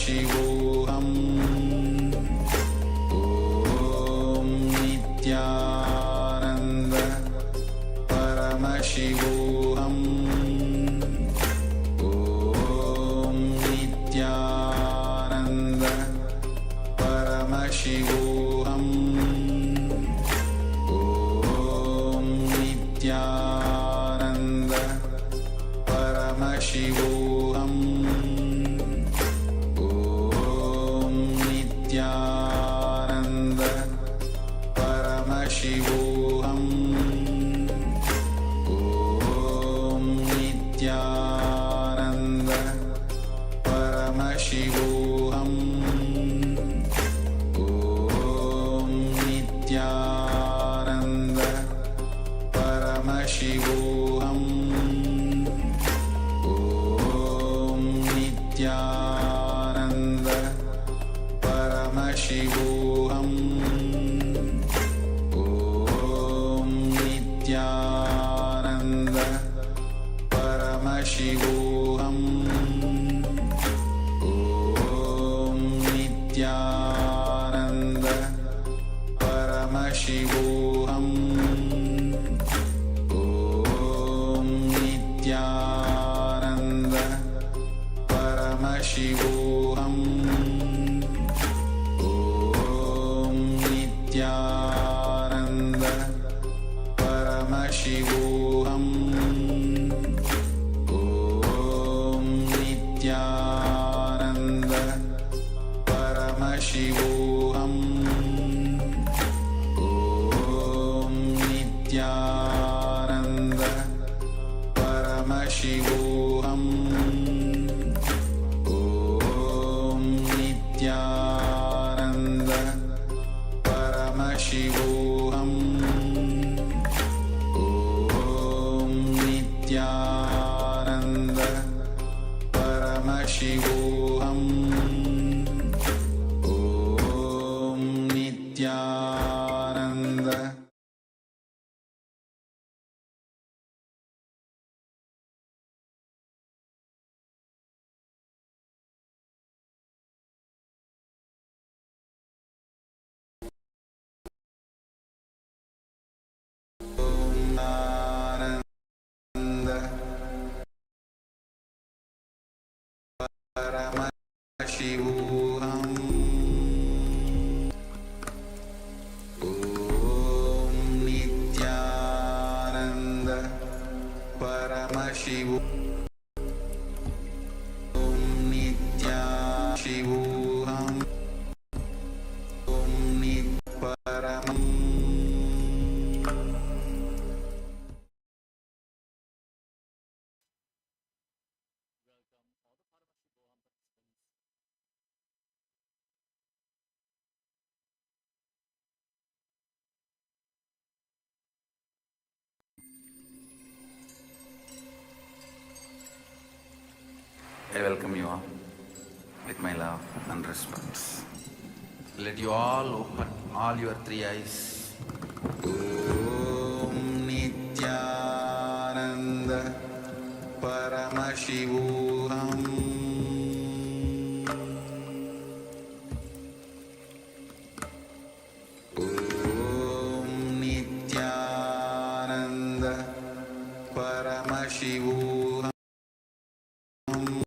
Paramashivoham Om Nithyananda Paramashivoham Om Nithyananda Paramashivoham Om Nithyananda Paramashivoham Om Nithyananda Paramashivoham Om Nithyananda Paramashivoham Om Nithyananda Paramashivoham Om Nithyananda Paramashivoham Om Nithyananda Paramashivoham Om Nithyananda Paramashivoham Om Nithyananda Paramashivoham Om Nithyananda Paramashivoham Om Nithyananda Paramashivoham Om Nithyananda Paramashivoham Om Nithyananda Paramashivoham Om Nithyananda Paramashivoham Om Nithyananda Paramashivoham Om Nithyananda Paramashivoham Om Nithyananda Om Nithyananda I welcome you all with my love and respect. Let you all open all your three eyes. Om Nithyananda Paramashivoham Om Nithyananda Paramashivoham Om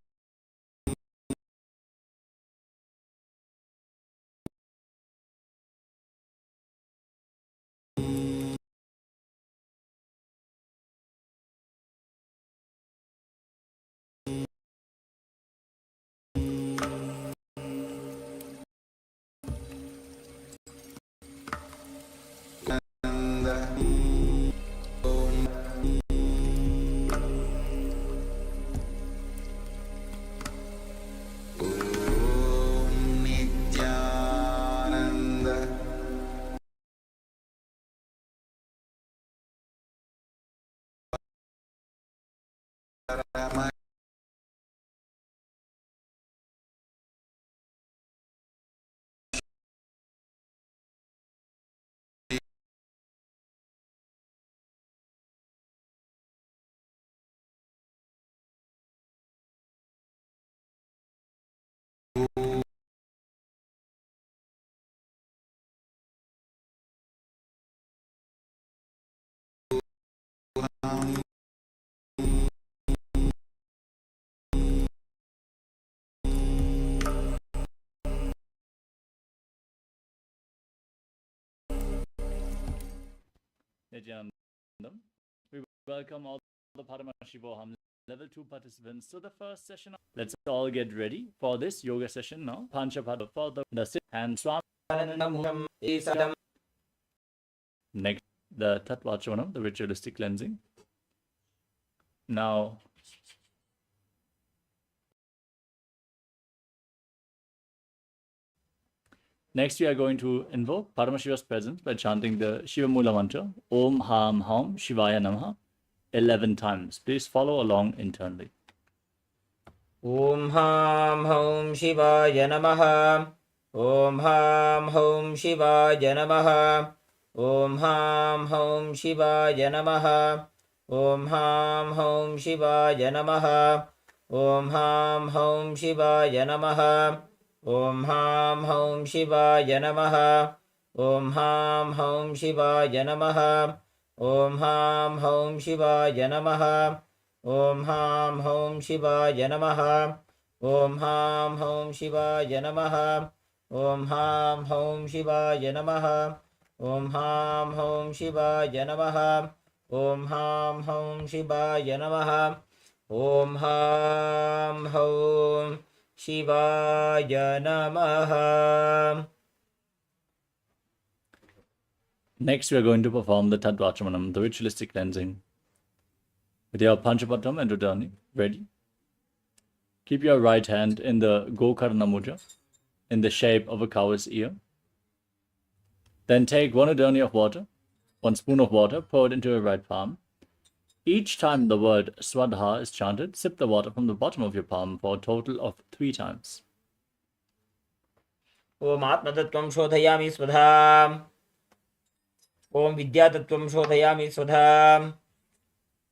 Nithyananda. We welcome all the Paramashivoham Level-2 participants to the first session. Let's all get ready for this yoga session now. Panchapada for the sit and swam. Next, the Tatvachavanam, the ritualistic cleansing. Now, next we are going to invoke Paramashiva's presence by chanting the Shiva Mula mantra, Om Ham Ham Shivaya Namaha, 11 times. Please follow along internally. Om Ham Hum Shivaya Namaha. Om Ham Hum Shivaya Namaha. Om Ham Hum Shivaya Namaha. Om Ham Hum Shivaya Namaha. Om Ham Hum Shivaya Namaha. Om Ham Hum Shivaya Namaha. Om Ham Hum Shivaya Namaha. Om Ham Hum Shivaya Namaha. Om Ham Hum Shivaya Namaha. Om Ham Hum Shivaya Namaha. Om Ham Hum Shivaya Namaha. Om Ham Hum Shivaya Namaha. Om Ham Hum Shivaya Namaha. Om Ham Hum Shivaya Namaha. Next, we are going to perform the Tatvachamanam, the ritualistic cleansing. With your Panchapatam and Udani ready. Keep your right hand in the Gokarna Mudra, in the shape of a cow's ear. Then take 1 Udani of water, 1 spoon of water, pour it into your right palm. Each time the word Swadha is chanted, sip the water from the bottom of your palm for a total of 3 times. Om Atmatattvam Shodhayami Swadham. Om Vidyatattvam Shodhayami Swadham.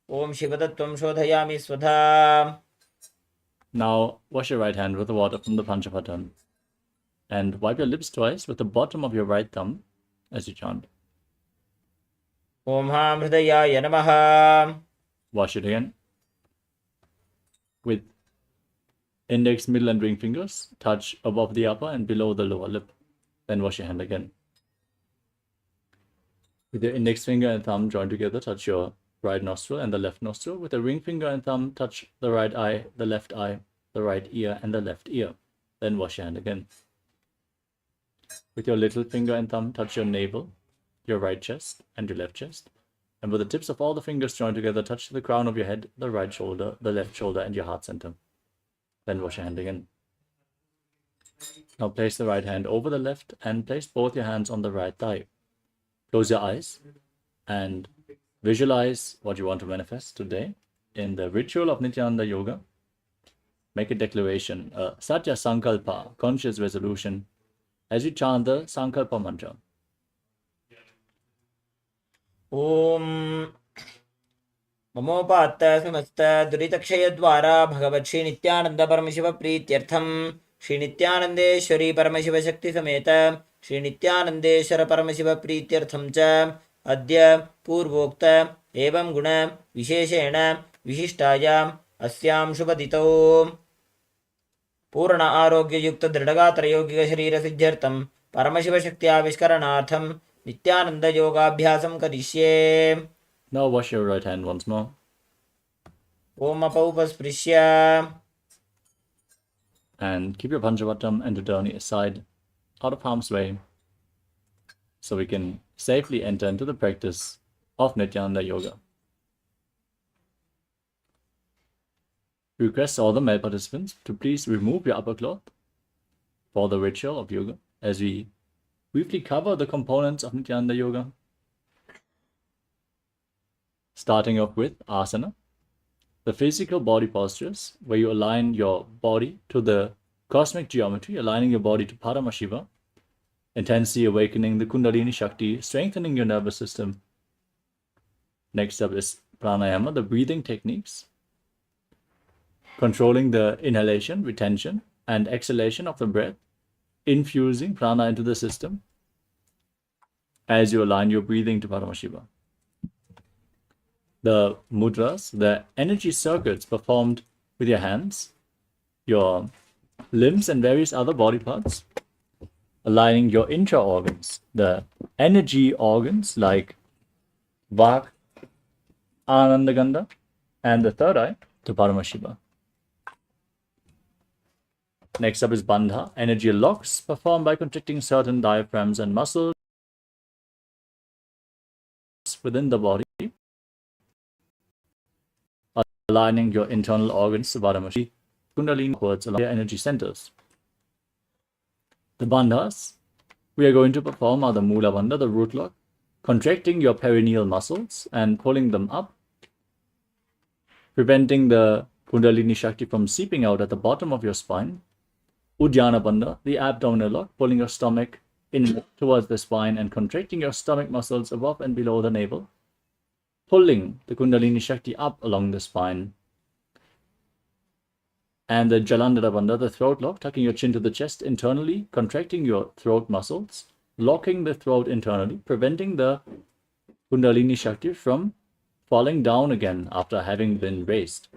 Om Shivatattvam Shodhayami Swadham. Now wash your right hand with the water from the Panchapatam and wipe your lips twice with the bottom of your right thumb as you chant. Om Ham Hridayaya Namaha. Wash it again. With index, middle and ring fingers, touch above the upper and below the lower lip. Then wash your hand again. With your index finger and thumb joined together, touch your right nostril and the left nostril. With the ring finger and thumb, touch the right eye, the left eye, the right ear, and the left ear. Then wash your hand again. With your little finger and thumb, touch your navel, your right chest, and your left chest. And with the tips of all the fingers joined together, touch the crown of your head, the right shoulder, the left shoulder, and your heart center. Then wash your hand again. Now place the right hand over the left and place both your hands on the right thigh. Close your eyes and visualize what you want to manifest today. In the ritual of Nithyananda Yoga, make a declaration, a Satya Sankalpa, conscious resolution, as you chant the Sankalpa mantra. Om Mamopatta Samasta Duritakshayadvara Bhagavat Shri Nithyananda Paramashiva Prityartham Shri Nithyanandeshwari Paramashiva Shakti Sameta Shri Nithyanandeshwara Paramashiva Prityartham Cha Adya Purvokta Evam Guna Visheshena Vishishtayam Asyam Shubhadito Purana Arogya Yukta Dridagatra Yogiga Sharira Siddhyartham Paramashiva Shakti Avishkaranatham Nithyananda Yoga Abhyasam Karishye. Now wash your right hand once more. Om Apaupasprisya. And keep your Panchavatam and Udani aside, out of harm's way, so we can safely enter into the practice of Nithyananda Yoga. We request all the male participants to please remove your upper cloth for the ritual of yoga as we briefly cover the components of Nithyananda Yoga. Starting off with asana, the physical body postures where you align your body to the cosmic geometry, aligning your body to Paramashiva, intensely awakening the Kundalini Shakti, strengthening your nervous system. Next up is pranayama, the breathing techniques, controlling the inhalation, retention, and exhalation of the breath, infusing prana into the system as you align your breathing to Paramashiva. The mudras, the energy circuits performed with your hands, your limbs, and various other body parts, aligning your intra organs, the energy organs like Vak, Anandaganda, and the third eye to Paramashiva. Next up is Bandha, energy locks performed by contracting certain diaphragms and muscles within the body, aligning your internal organs to Paramashiva, Kundalini upwards along your energy centers. The bandhas we are going to perform are the Mula Bandha, the root lock, contracting your perineal muscles and pulling them up, preventing the Kundalini Shakti from seeping out at the bottom of your spine. Uddiyana Bandha, the abdominal lock, pulling your stomach in towards the spine and contracting your stomach muscles above and below the navel, pulling the Kundalini Shakti up along the spine. And the Jalandhara Bandha, the throat lock, tucking your chin to the chest internally, contracting your throat muscles, locking the throat internally, preventing the Kundalini Shakti from falling down again after having been raised.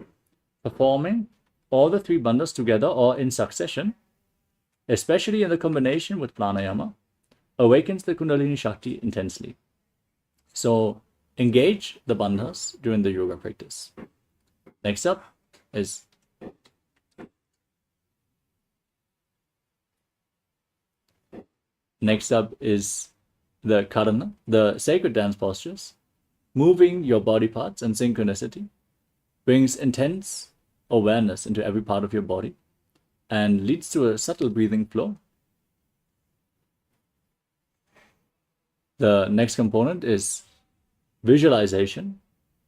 Performing all the three bandhas together or in succession, especially in the combination with pranayama, awakens the Kundalini Shakti intensely. So engage the bandhas during the yoga practice. Next up is the Karana, the sacred dance postures. Moving your body parts in synchronicity brings intense awareness into every part of your body and leads to a subtle breathing flow. The next component is visualization.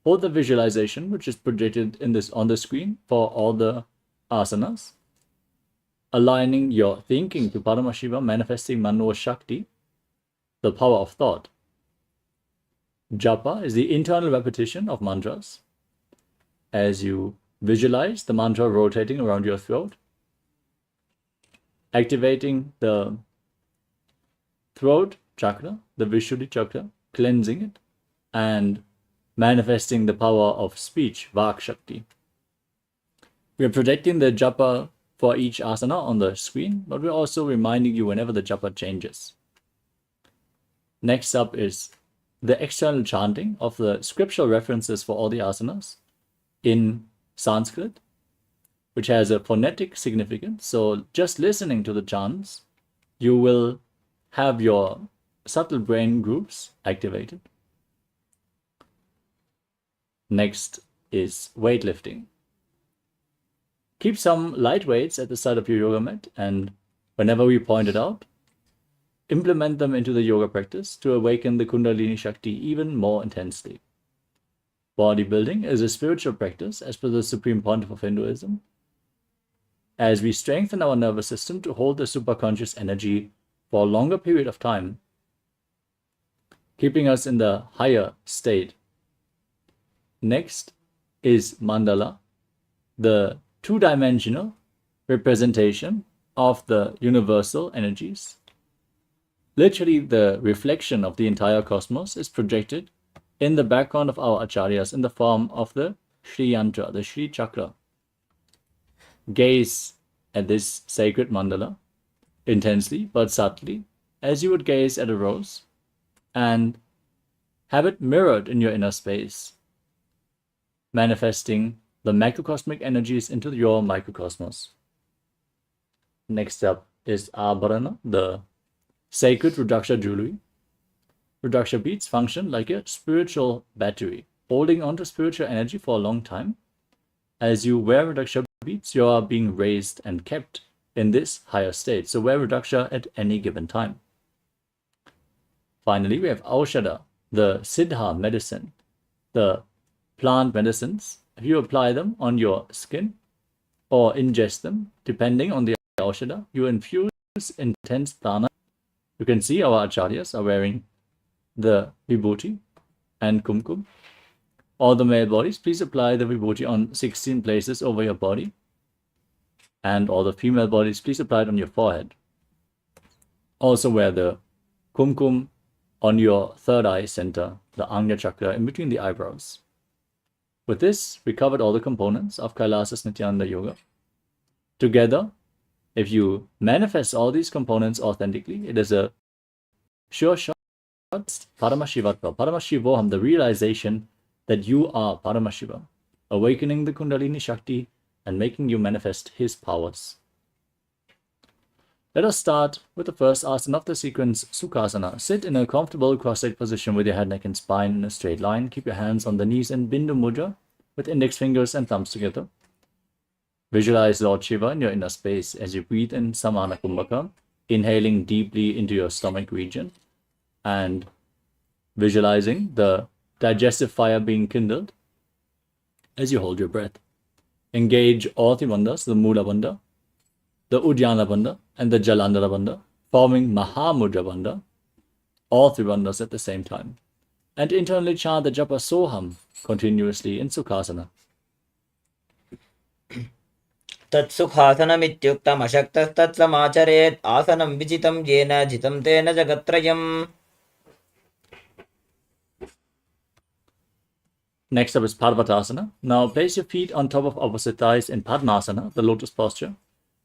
Hold the visualization, which is projected on the screen for all the asanas, aligning your thinking to Paramashiva, manifesting Mano Shakti, the power of thought. Japa is the internal repetition of mantras. As you visualize the mantra rotating around your throat, activating the throat chakra, the Vishuddhi chakra, cleansing it, and manifesting the power of speech, Vak Shakti. We are projecting the japa for each asana on the screen, but we're also reminding you whenever the japa changes. Next up is the external chanting of the scriptural references for all the asanas in Sanskrit, which has a phonetic significance. So just listening to the chants, you will have your subtle brain groups activated. Next is weightlifting. Keep some light weights at the side of your yoga mat, and whenever we point it out, implement them into the yoga practice to awaken the Kundalini Shakti even more intensely. Bodybuilding is a spiritual practice as per the Supreme Pontiff of Hinduism, as we strengthen our nervous system to hold the superconscious energy for a longer period of time, keeping us in the higher state. Next is mandala, the two-dimensional representation of the universal energies. Literally, the reflection of the entire cosmos is projected in the background of our acharyas in the form of the Shri Yantra, the Shri Chakra. Gaze at this sacred mandala intensely but subtly, as you would gaze at a rose, and have it mirrored in your inner space, manifesting the macrocosmic energies into your microcosmos. Next up is Abharana, the sacred Rudraksha jewelry. Rudraksha beads function like a spiritual battery, holding on to spiritual energy for a long time. As you wear Rudraksha beads, you are being raised and kept in this higher state. So wear Rudraksha at any given time. Finally, we have Aushadha, the Siddha medicine, the plant medicines. If you apply them on your skin or ingest them, depending on the Aushadha, you infuse intense prana. You can see our acharyas are wearing the vibhuti and kumkum. All the male bodies, please apply the vibhuti on 16 places over your body. And all the female bodies, please apply it on your forehead. Also wear the kumkum on your third eye center, the Ajna chakra, in between the eyebrows. With this, we covered all the components of Kailasa's Nithyananda Yoga. Together, if you manifest all these components authentically, it is a sure shot What's Paramashivatva? Paramashivoham, the realization that you are Paramashiva, awakening the Kundalini Shakti and making you manifest his powers. Let us start with the first asana of the sequence, Sukhasana. Sit in a comfortable cross-legged position with your head, neck, and spine in a straight line. Keep your hands on the knees in Bindu Mudra with index fingers and thumbs together. Visualize Lord Shiva in your inner space as you breathe in Samana Kumbhaka, inhaling deeply into your stomach region and visualizing the digestive fire being kindled as you hold your breath. Engage all three bandhas, the Mula Bandha, the Uddiyana Bandha, and the Jalandhara Bandha, forming Mahamudra Bandha, all three bandhas at the same time. And internally chant the Japa Soham continuously in Sukhasana. तत्सुखासनमित्युक्तमशक्तस्तत्समाचरेत् आसनं विजितं येन जितं तेन जगत्त्रयम्. Next up is Parvatasana. Now place your feet on top of opposite thighs in Padmasana, the lotus posture.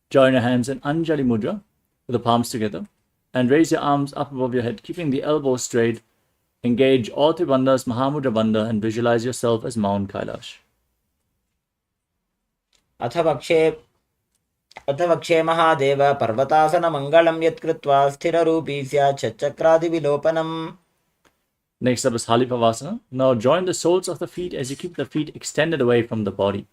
Join your hands in Anjali Mudra with the palms together and raise your arms up above your head, keeping the elbows straight. Engage all three bandhas, Mahamudra Bandha, and visualize yourself as Mount Kailash. अथ वक्षे महादेव पर्वतासनमङ्गलं यत्कृत्वा स्थिररूपी स्यात् षट्चक्रादिविलोपनम्. Next up is Halipavasana. Now join the soles of the feet as you keep the feet extended away from the body.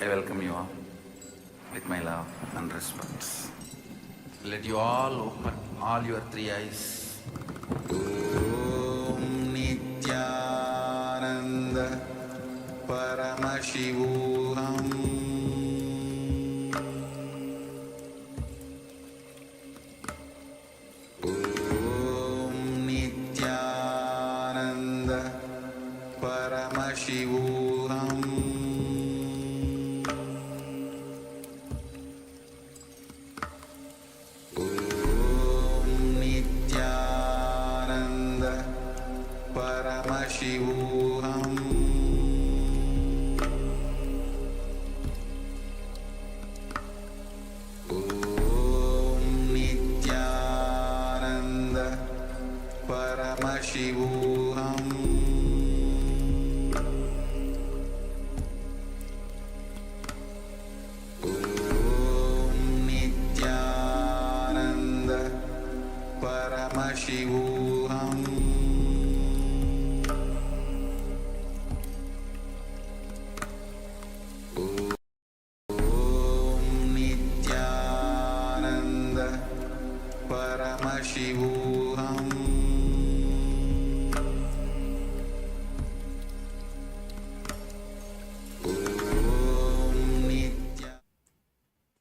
I welcome you all with my love and respects. Let you all open all your three eyes. Om Nithyananda Paramashivoham Om Nithyananda Paramashivoham Paramashivoham Om Nithyananda Paramashivoham Om Nithyananda Paramashivoham Paramashivoham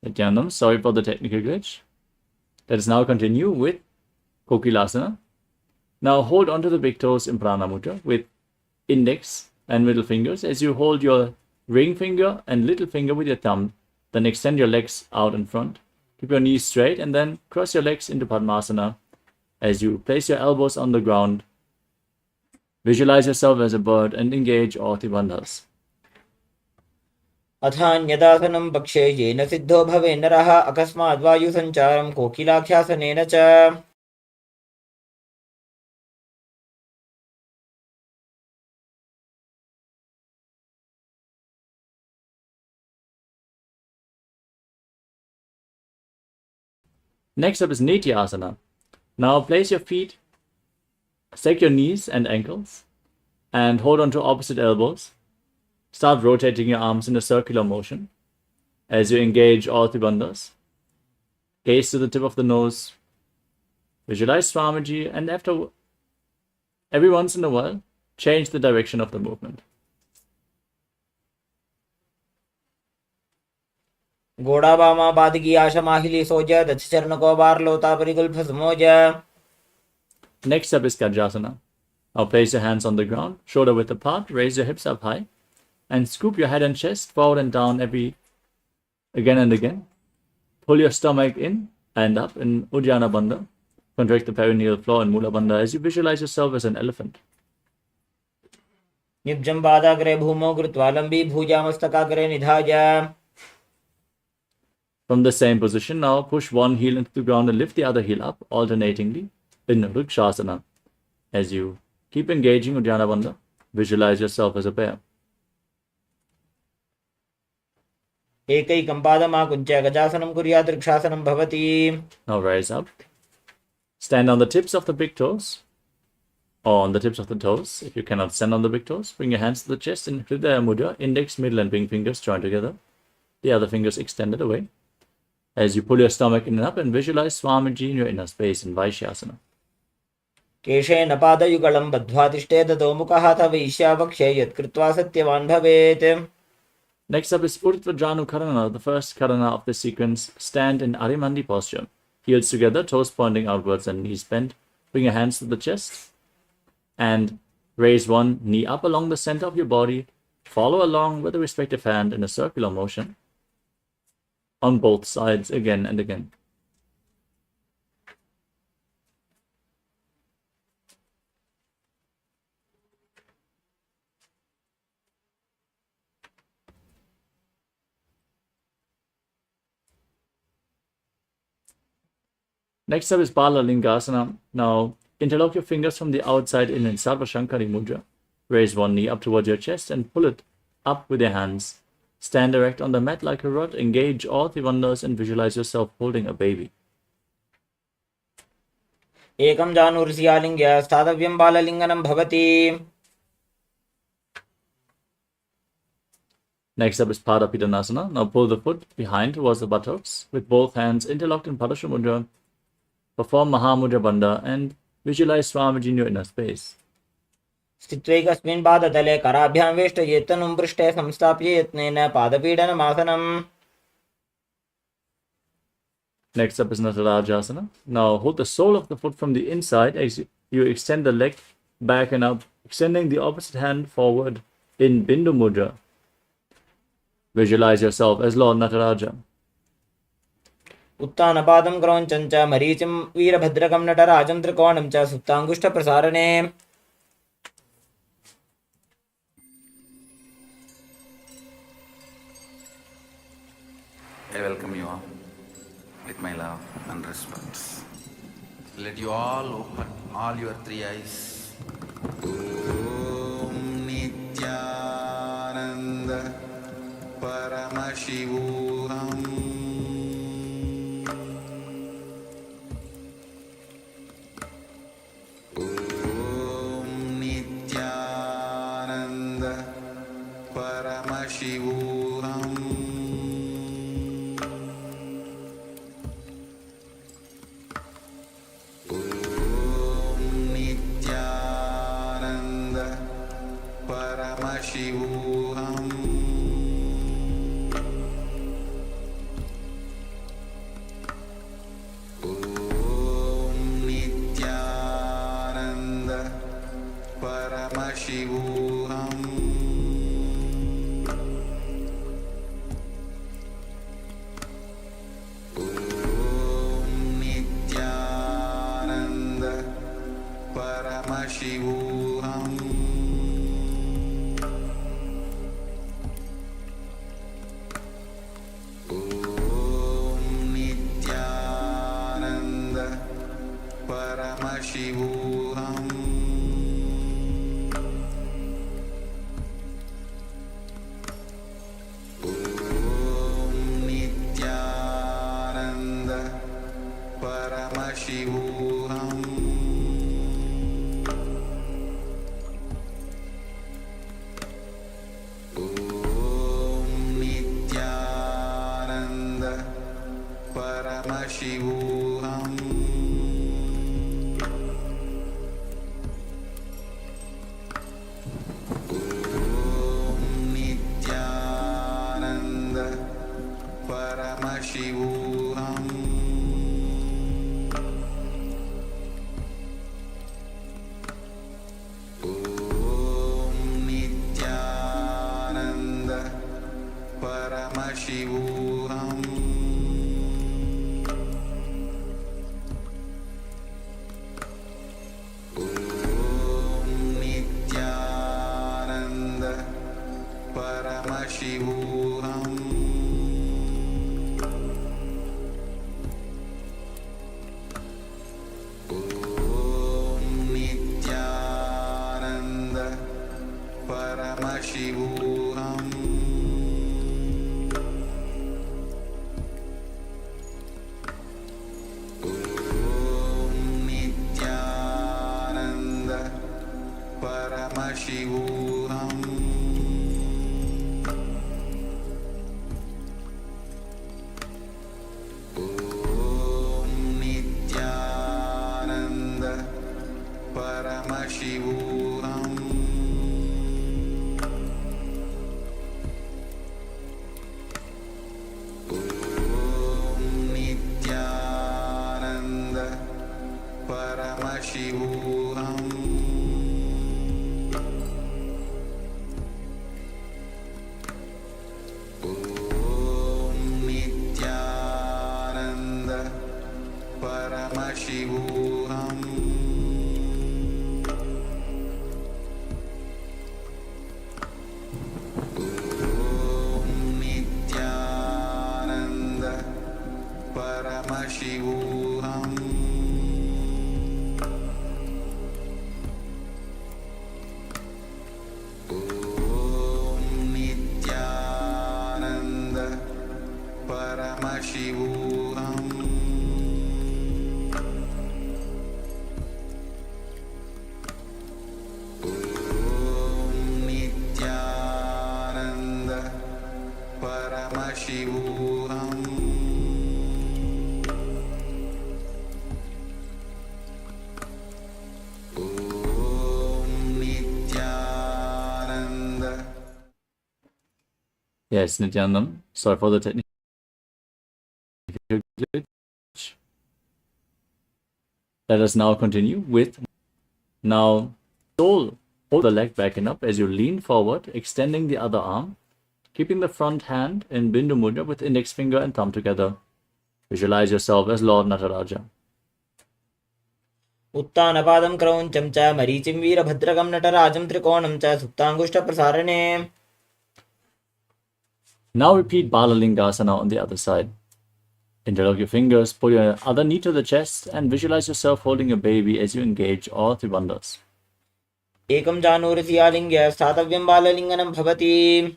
Nithyanandam, sorry for the technical glitch. Let us now continue with Kokilasana. Now hold onto the big toes in Prana Mudra with index and middle fingers as you hold your ring finger and little finger with your thumb. Then extend your legs out in front. Keep your knees straight and then cross your legs into Padmasana as you place your elbows on the ground. Visualize yourself as a bird and engage all three bandhas. अथान्यदासनं पक्षे येन सिद्धो भवेन्नरः अकस्माद्वायुसञ्चारं कोकिलाख्यासनेन च. Next up is Nithyananda. Now place your feet, stake your knees and ankles, and hold on to opposite elbows. Start rotating your arms in a circular motion as you engage all three bandhas. Gaze to the tip of the nose. Visualize Swamiji, and after every once in a while, change the direction of the movement. गोड़ा बामा बादगी आशा माहिली सोजा दक्ष चरण को बार लोता परिगुल्फ समोजा. Next up is Gajasana. Now place your hands on the ground, shoulder width apart, raise your hips up high, and scoop your head and chest forward and down again and again. Pull your stomach in and up in Uddiyana Bandha. Contract the perineal floor in Mula Bandha as you visualize yourself as an elephant. निब्जं पादाग्रे भूमौ कृत्वा लम्बी भुजामस्तकाग्रे निधाय. From the same position, now push one heel into the ground and lift the other heel up alternatingly in Vrikshasana. As you keep engaging Uddiyana Bandha, visualize yourself as a bear. एकैकं पादमाकुञ्च्य गजासनं कुर्यात् वृक्षासनं भवति. Now rise up. Stand on the tips of the big toes, or on the tips of the toes. If you cannot stand on the big toes, bring your hands to the chest in Hridaya Mudra, index, middle and ring fingers joined together. The other fingers extended away. As you pull your stomach in and up and visualize Swamiji in your inner space in Vaishyasana. केशेन पादयुगलं बद्ध्वा तिष्ठेत ततो मुखः तव ईशावक्षे यत्कृत्वा सत्यवान् भवेत्. Next up is Urdhva Janu Karana, the first karana of this sequence. Stand in Arimandi posture. Heels together, toes pointing outwards and knees bent. Bring your hands to the chest and raise one knee up along the center of your body. Follow along with the respective hand in a circular motion on both sides again and again. Next up is Bala Lingasana. Now interlock your fingers from the outside in Sarva Shankari Mudra. Raise one knee up towards your chest and pull it up with your hands. Stand erect on the mat like a rod. Engage all three bandhas and visualize yourself holding a baby. एकं जानुर्षियालिङ्ग्य स्थातव्यं बाललिङ्गनं भवति. Next up is Pada Pidanasana. Now pull the foot behind towards the buttocks with both hands interlocked in Padasha Mudra. Perform Mahamudra Bandha and visualize Swamiji in your inner space. स्थित्वैकस्मिन् पादतले कराभ्यां वेष्टयेत् तनुं पृष्ठे संस्थाप्य यत्नेन पादपीडनमासनम्. Next up is Natarajasana. Now hold the sole of the foot from the inside as you extend the leg back and up, extending the opposite hand forward in Bindu Mudra. Visualize yourself as Lord Nataraja. उत्तानपादं क्रौञ्चं च मरीचिं वीरभद्रकं नटराजं त्रिकोणं च सुप्ताङ्गुष्ठप्रसारणे. I welcome you all with my love and respect. Let you all open all your three eyes. Om Nithyananda Paramashivoham Om Nithyananda Paramashivoham Paramashivoham Om Nithyananda Paramashivoham Om Nithyananda Paramashivoham Paramashivoham Nithyananda Paramashivoham Nithyananda Paramashivoham Nithyananda Paramashivoham Nithyananda Paramashivoham Nithyananda Paramashivoham Nithyananda Paramashivoham Nithyananda Paramashivoham Nithyananda Paramashivoham Nithyananda Paramashivoham Nithyananda Paramashivoham Nithyananda Paramashivoham Nithyananda. Yes, Nithyanandam. Sorry for the technical glitch. Let us now continue with now soul. Hold the leg back and up as you lean forward, extending the other arm, keeping the front hand in Bindu Mudra with index finger and thumb together. Visualize yourself as Lord Nataraja. उत्तानपादं क्रौञ्चं च मरीचिं वीरभद्रकं नटराजं त्रिकोणं च सुप्ताङ्गुष्ठप्रसारणे. Now repeat Balalingasana on the other side. Interlock your fingers, pull your other knee to the chest, and visualize yourself holding a baby as you engage all three bandhas. एकं जानुरति आलिङ्ग्य स्थातव्यं बाललिङ्गनं भवति.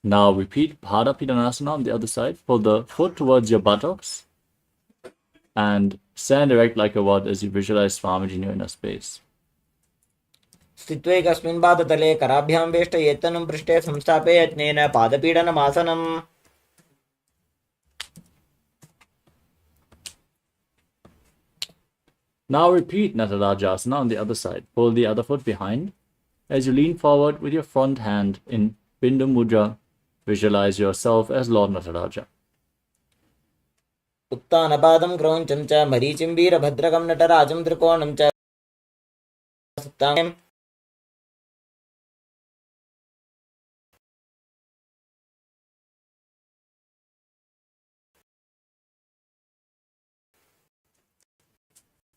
Now repeat Bhadapidanasana on the other side. Pull the foot towards your buttocks and stand erect like a what as you visualize Swamiji in your inner space. स्थित्वैकस्मिन् पादतले कराभ्यां वेष्टयेत्तनं पृष्ठे संस्थाप्य यत्नेन पादपीडनमासनम्. Now repeat Natarajasana on the other side. Pull the other foot behind as you lean forward with your front hand in Bindu Mudra. Visualize yourself as Lord Nataraja. उत्तानपादं क्रौञ्चं च मरीचिं वीरभद्रकं नटराजं त्रिकोणं च सुप्ताङ्गं.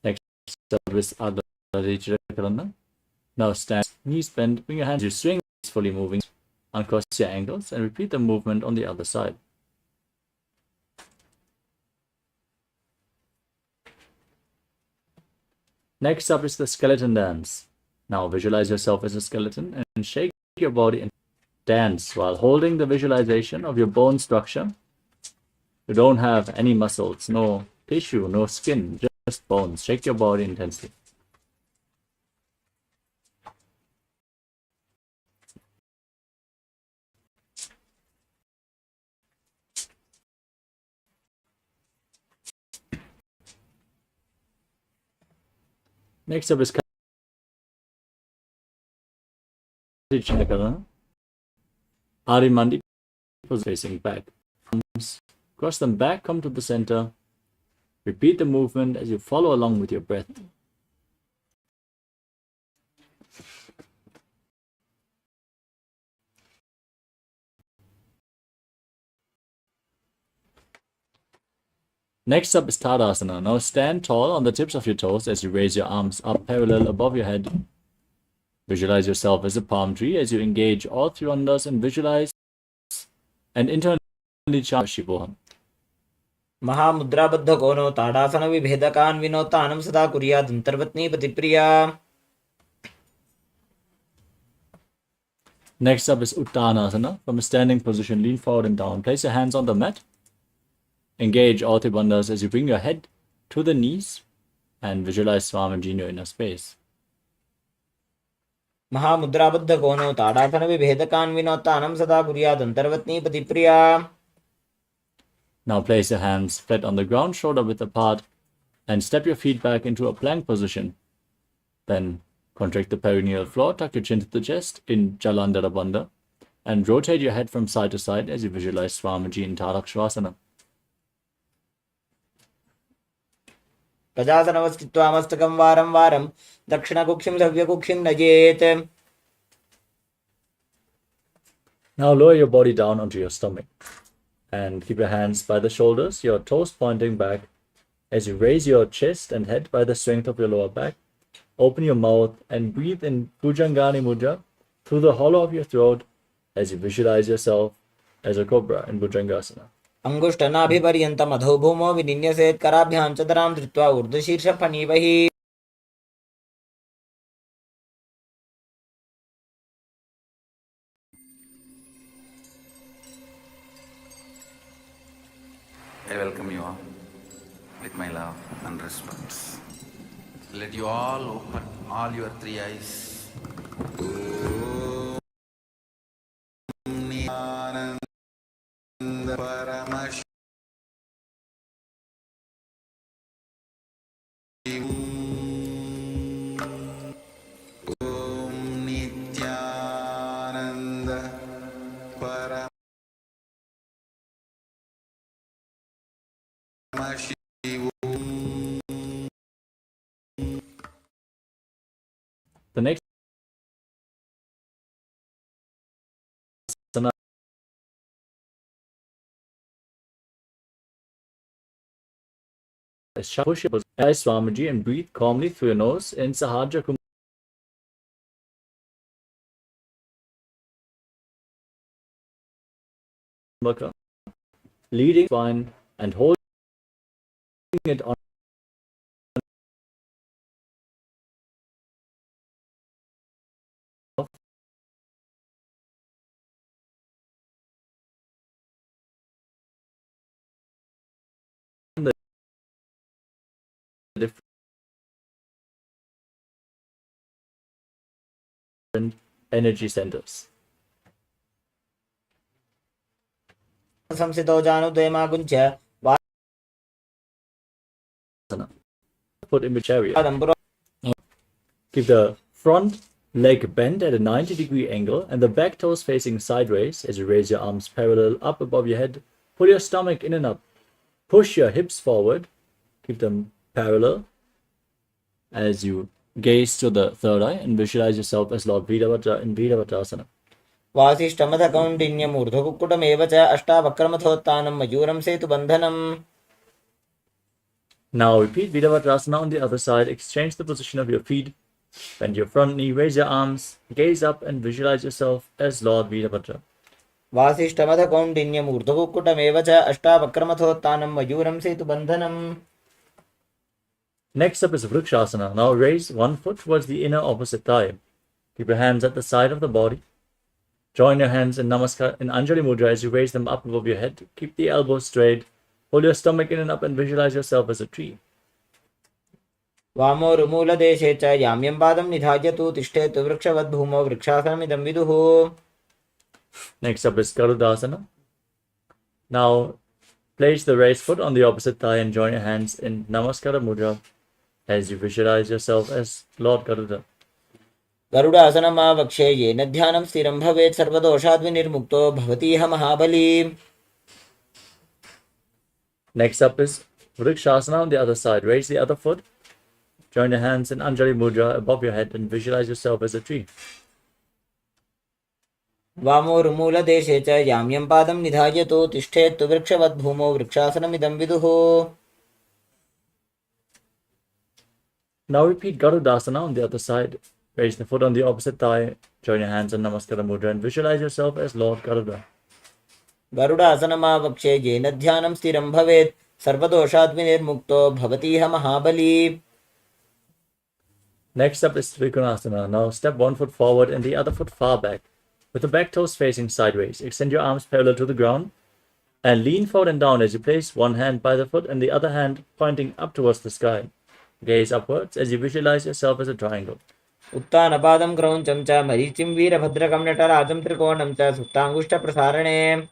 Next up is Adha Karana. Now stand, knees bent, bring your hands, you swing, gracefully moving, uncross your ankles, and repeat the movement on the other side. Next up is the skeleton dance. Now visualize yourself as a skeleton and shake your body and dance while holding the visualization of your bone structure. You don't have any muscles, no tissue, no skin, just bones. Shake your body intensely. Next up is Chandakana. Arimandi was facing back. Cross them back, come to the center. Repeat the movement as you follow along with your breath. Next up is Tadasana. Now stand tall on the tips of your toes as you raise your arms up parallel above your head. Visualize yourself as a palm tree as you engage all three wonders and visualize and internally chant Paramashivoham. महामुद्राबद्ध कोनो ताडासन विभेदकान् विनोतानं सदा कुर्यात् अंतर्वत्नी पतिप्रिया. Next up is Uttanasana. From a standing position, lean forward and down. Place your hands on the mat. Engage all three bandhas as you bring your head to the knees and visualize Swamiji in your inner space. महामुद्राबद्ध कोनो ताडासन विभेदकान् विनोतानं सदा कुर्यात् अंतर्वत्नी पतिप्रिया. Now place your hands flat on the ground, shoulder width apart, and step your feet back into a plank position. Then contract the perineal floor, tuck your chin to the chest in Jalandhara Bandha, and rotate your head from side to side as you visualize Swamiji in Tadakshvasana. प्रजासनवस्थित्वा मस्तकं वारं वारं दक्षिणकुक्षिं सव्यकुक्षिं नयेत्. Now lower your body down onto your stomach and keep your hands by the shoulders, your toes pointing back as you raise your chest and head by the strength of your lower back. Open your mouth and breathe in Bhujangani Mudra through the hollow of your throat as you visualize yourself as a cobra in Bhujangasana. अंगुष्ठनाभिपर्यन्तम् अधो भूमौ विनिन्यसेत् कराभ्यां चतरां धृत्वा ऊर्ध्वशीर्षफणीवहि. I welcome you all with my love and respects. Let you all open all your three eyes. Om Nithyananda Paramashivoham Om Nithyananda Paramashivoham. The next asana is push your eyes Swamiji and breathe calmly through your nose in Sahaja Kumbhaka, leading spine and holding it on the different energy centers. संसितो जानुद्वयमागुञ्च Put in the chariot. वादम्बुरो. Keep the front leg bent at a 90-degree angle and the back toes facing sideways as you raise your arms parallel up above your head. Pull your stomach in and up. Push your hips forward. Keep them parallel as you gaze to the third eye and visualize yourself as Lord Vidavata in Vidavatasana. वासिष्ठमथ कौण्डिन्यम् ऊर्ध्वकुक्कुटमेव च अष्टावक्रमथोत्थानं मयूरं सेतुबन्धनम्. Now repeat Vidavatasana on the other side. Exchange the position of your feet. Bend your front knee, raise your arms, gaze up and visualize yourself as Lord Vidavata. वासिष्ठमथ कौण्डिन्यम् ऊर्ध्वकुक्कुटमेव च अष्टावक्रमथोत्थानं मयूरं सेतुबन्धनम्. Next up is Vrikshasana. Now raise one foot towards the inner opposite thigh. Keep your hands at the side of the body. Join your hands in Namaskar in Anjali Mudra as you raise them up above your head. Keep the elbows straight. Hold your stomach in and up and visualize yourself as a tree. वामोरुमूलदेशे च याम्यं पादं निधाय तु तिष्ठेत् वृक्षवद्भूमौ वृक्षासनमिदं विदुः. Next up is Garudasana. Now place the raised foot on the opposite thigh and join your hands in Namaskara Mudra as you visualize yourself as Lord Garuda. गरुडासनमावक्षे येन ध्यानं स्थिरं भवेत् सर्वदोषाद्विनिर्मुक्तो भवतीह महाबली. Next up is Vrikshasana on the other side. Raise the other foot. Join your hands in Anjali Mudra above your head and visualize yourself as a tree. वामोर्मूलदेशे च याम्यं पादं निधायतु तिष्ठेत्तु वृक्षवद्भूमौ वृक्षासनमिदं विदुः. Now repeat Garudasana on the other side. Raise the foot on the opposite thigh. Join your hands in Namaskara Mudra and visualize yourself as Lord Garuda. गरुडासनमावक्षे येन ध्यानं स्थिरं भवेत् सर्वदोषाद्विनिर्मुक्तो भवतीह महाबली. Next up is Trikonasana. Now step one foot forward and the other foot far back, with the back toes facing sideways. Extend your arms parallel to the ground and lean forward and down as you place one hand by the foot and the other hand pointing up towards the sky. Gaze upwards as you visualize yourself as a triangle. उत्तानपादं क्रौञ्चं च मरीचिं वीरभद्रकं नटराजं त्रिकोणं च सुप्ताङ्गुष्ठप्रसारणे.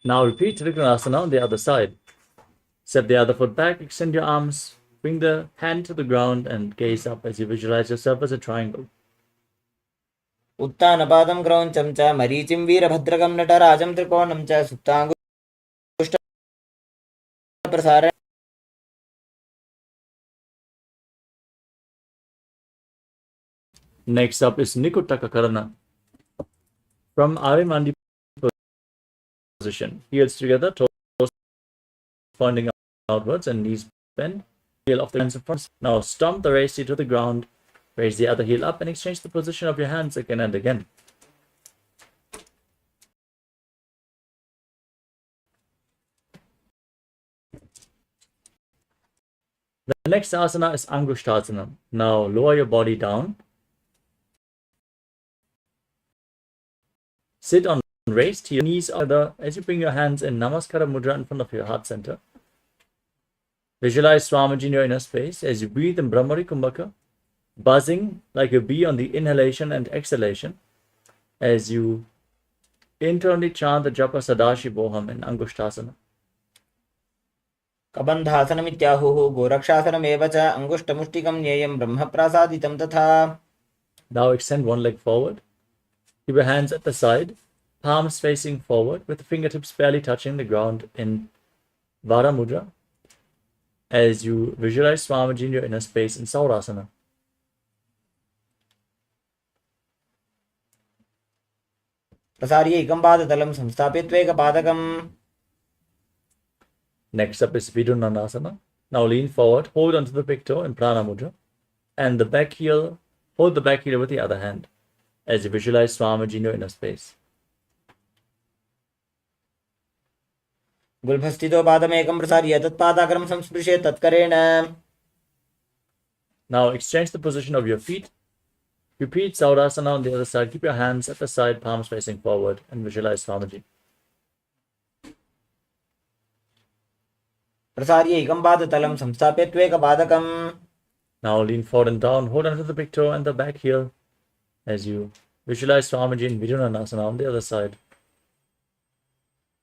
Now repeat Trikonasana on the other side. Step the other foot back, extend your arms, bring the hand to the ground and gaze up as you visualize yourself as a triangle. उत्तानपादं क्रौञ्चं च मरीचिं वीरभद्रकं नटराजं त्रिकोणं च सुप्ताङ्गुष्ठप्रसारणे. Next up is Nikutaka Karana. From Arimandi position, heels together, toes pointing outwards and knees bent, heel of the hands in front. Now stomp the raised heel to the ground, raise the other heel up and exchange the position of your hands again and again. The next asana is Angushtasana. Now lower your body down. Sit on raised heel, knees together as you bring your hands in Namaskara Mudra in front of your heart center. Visualize Swamiji in your inner space as you breathe in Brahmari Kumbhaka, buzzing like a bee on the inhalation and exhalation as you internally chant the Japa Sadashivoham in Angushtasana. कबन्धासनमित्याहुः गोरक्षासनमेव च अङ्गुष्ठमुष्टिकं ज्ञेयं ब्रह्मप्रासादितं तथा. Now extend one leg forward. Keep your hands at the side, palms facing forward with the fingertips barely touching the ground in Vara Mudra as you visualize Swamiji in your inner space in Saurasana. प्रसार्य एकं पादतलं संस्थाप्य त्वेकपादकम्. Next up is Vidunanasana. Now lean forward, hold onto the big toe in Prana Mudra and the back heel, hold the back heel with the other hand as you visualize Swamiji in your inner space. गुल्फस्थितो पादमेकं प्रसार्य तत्पादाग्रं संस्पृशे तत्करेण. Now exchange the position of your feet. Repeat Saurasana on the other side. Keep your hands at the side, palms facing forward and visualize Swamiji. प्रसार्य एकं पादतलं संस्थाप्य त्वेकपादकम्. Now lean forward and down, hold onto the big toe and the back heel as you visualize Swamiji in Vidunanasana on the other side.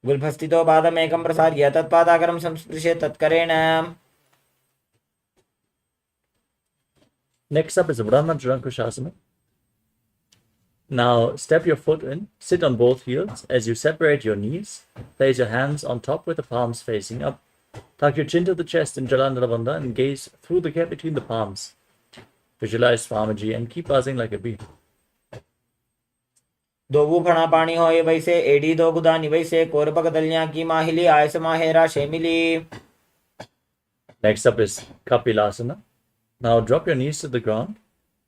गुल्फस्थितो पादमेकं प्रसार्य तत्पादाग्रं संस्पृशे तत्करेण. Next up is Brahmajalankushasana. Now step your foot in, sit on both heels as you separate your knees. Place your hands on top with the palms facing up. Tuck your chin to the chest in Jalandhara Bandha and gaze through the gap between the palms. Visualize Swamiji and keep buzzing like a bee. दो फणा पानी होए वैसे AD दो गुदानी वैसे कोरपक दलियां की माहिली आयस माहेरा शेमिली. Next up is Kapilasana. Now drop your knees to the ground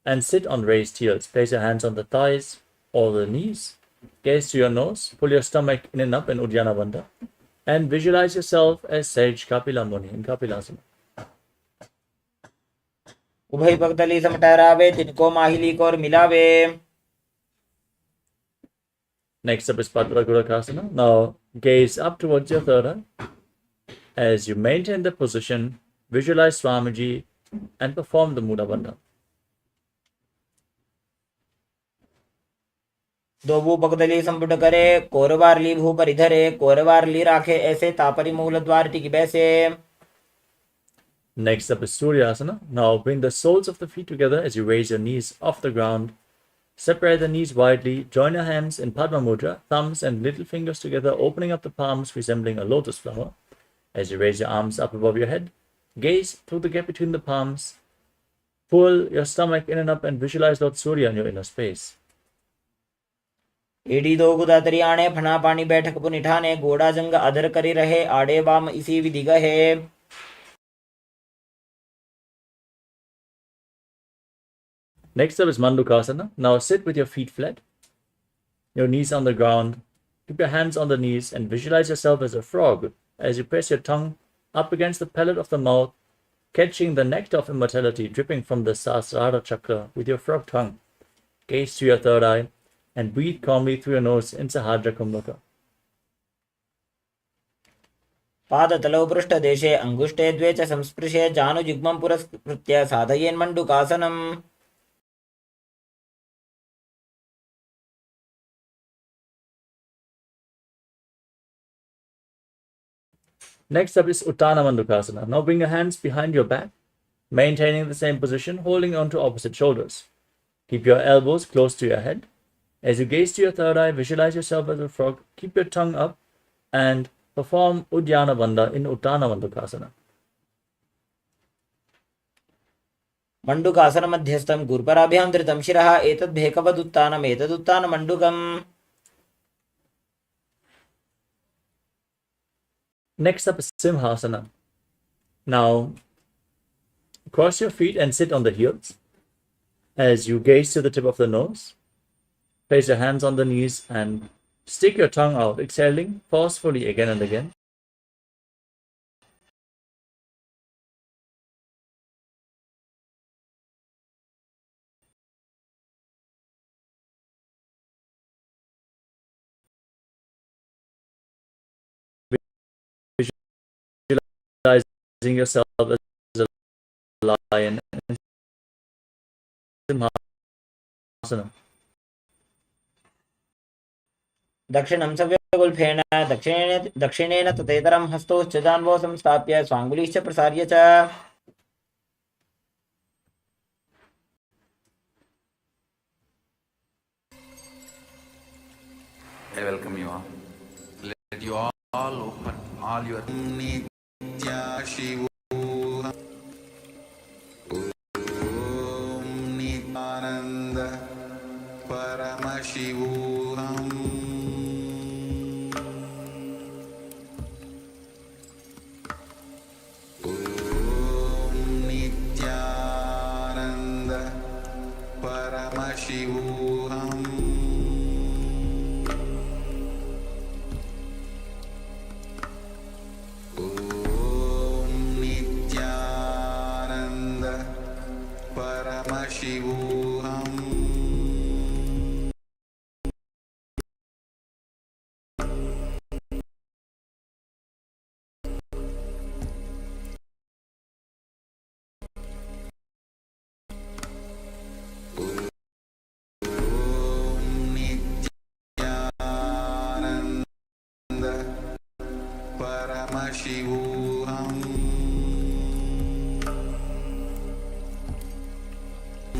and sit on raised heels. Place your hands on the thighs or the knees. Gaze to your nose. Pull your stomach in and up in Uddiyana Bandha. And visualize yourself as Sage Kapila Muni in Kapilasana. उभय पगतली समटहरावे तिनको माहिली core मिलावे. Next up is Padma Gurakasana. Now gaze up towards your third eye. As you maintain the position, visualize Swamiji and perform the Mula Bandha. दो पगतली संपुट करे कोरवारली भू परिधरे कोरवारली राखे ऐसे तापरी मूल द्वार टिक बैसे. Next up is Suryasana. Now bring the soles of the feet together as you raise your knees off the ground. Separate the knees widely. Join your hands in Padma Mudra, thumbs and little fingers together, opening up the palms resembling a lotus flower. As you raise your arms up above your head, gaze through the gap between the palms. Pull your stomach in and up and visualize Lord Surya in your inner space. एडी दो गुदा तरियाणे फना पानी बैठक पुनिठाने गोड़ा जंग अधर करी रहे आड़े बाम इसी विधि गहे. Next up is Mandukasana. Now sit with your feet flat, your knees on the ground. Keep your hands on the knees and visualize yourself as a frog as you press your tongue up against the palate of the mouth, catching the nectar of immortality dripping from the Sahasrara chakra with your frog tongue. Gaze to your third eye and breathe calmly through your nose in Sahadra Kumbhaka. पादतलौ पृष्ठदेशे अङ्गुष्ठे द्वे च संस्पृशे जानुजिह्वं पुरस्कृत्य साधयेन्मण्डूकासनम्. Next up is Uttana Mandukasana. Now bring your hands behind your back, maintaining the same position, holding on to opposite shoulders. Keep your elbows close to your head. As you gaze to your third eye, visualize yourself as a frog. Keep your tongue up and perform Uddiyana Bandha in Uttana Mandukasana. मण्डूकासनमध्यस्थं गुरुपराभ्यां धृतं शिरः एतद्भेकवदुत्थानम् एतदुत्थानमण्डूकम्. Next up is Simhasana. Now, cross your feet and sit on the heels. As you gaze to the tip of the nose, place your hands on the knees and stick your tongue out, exhaling forcefully again and again. Visualizing yourself as a lion in Simhasana. दक्षिणं सव्यगुल्फेन दक्षिणेन तथेतरं हस्तौ जान्वौ संस्थाप्य स्वाङ्गुलीश्च प्रसार्य च. I welcome you all. Let you all open all your Nithyananda Paramashivoham Nithyananda Paramashivoham Nithyananda Paramashivoham. Nithyananda Paramashivoham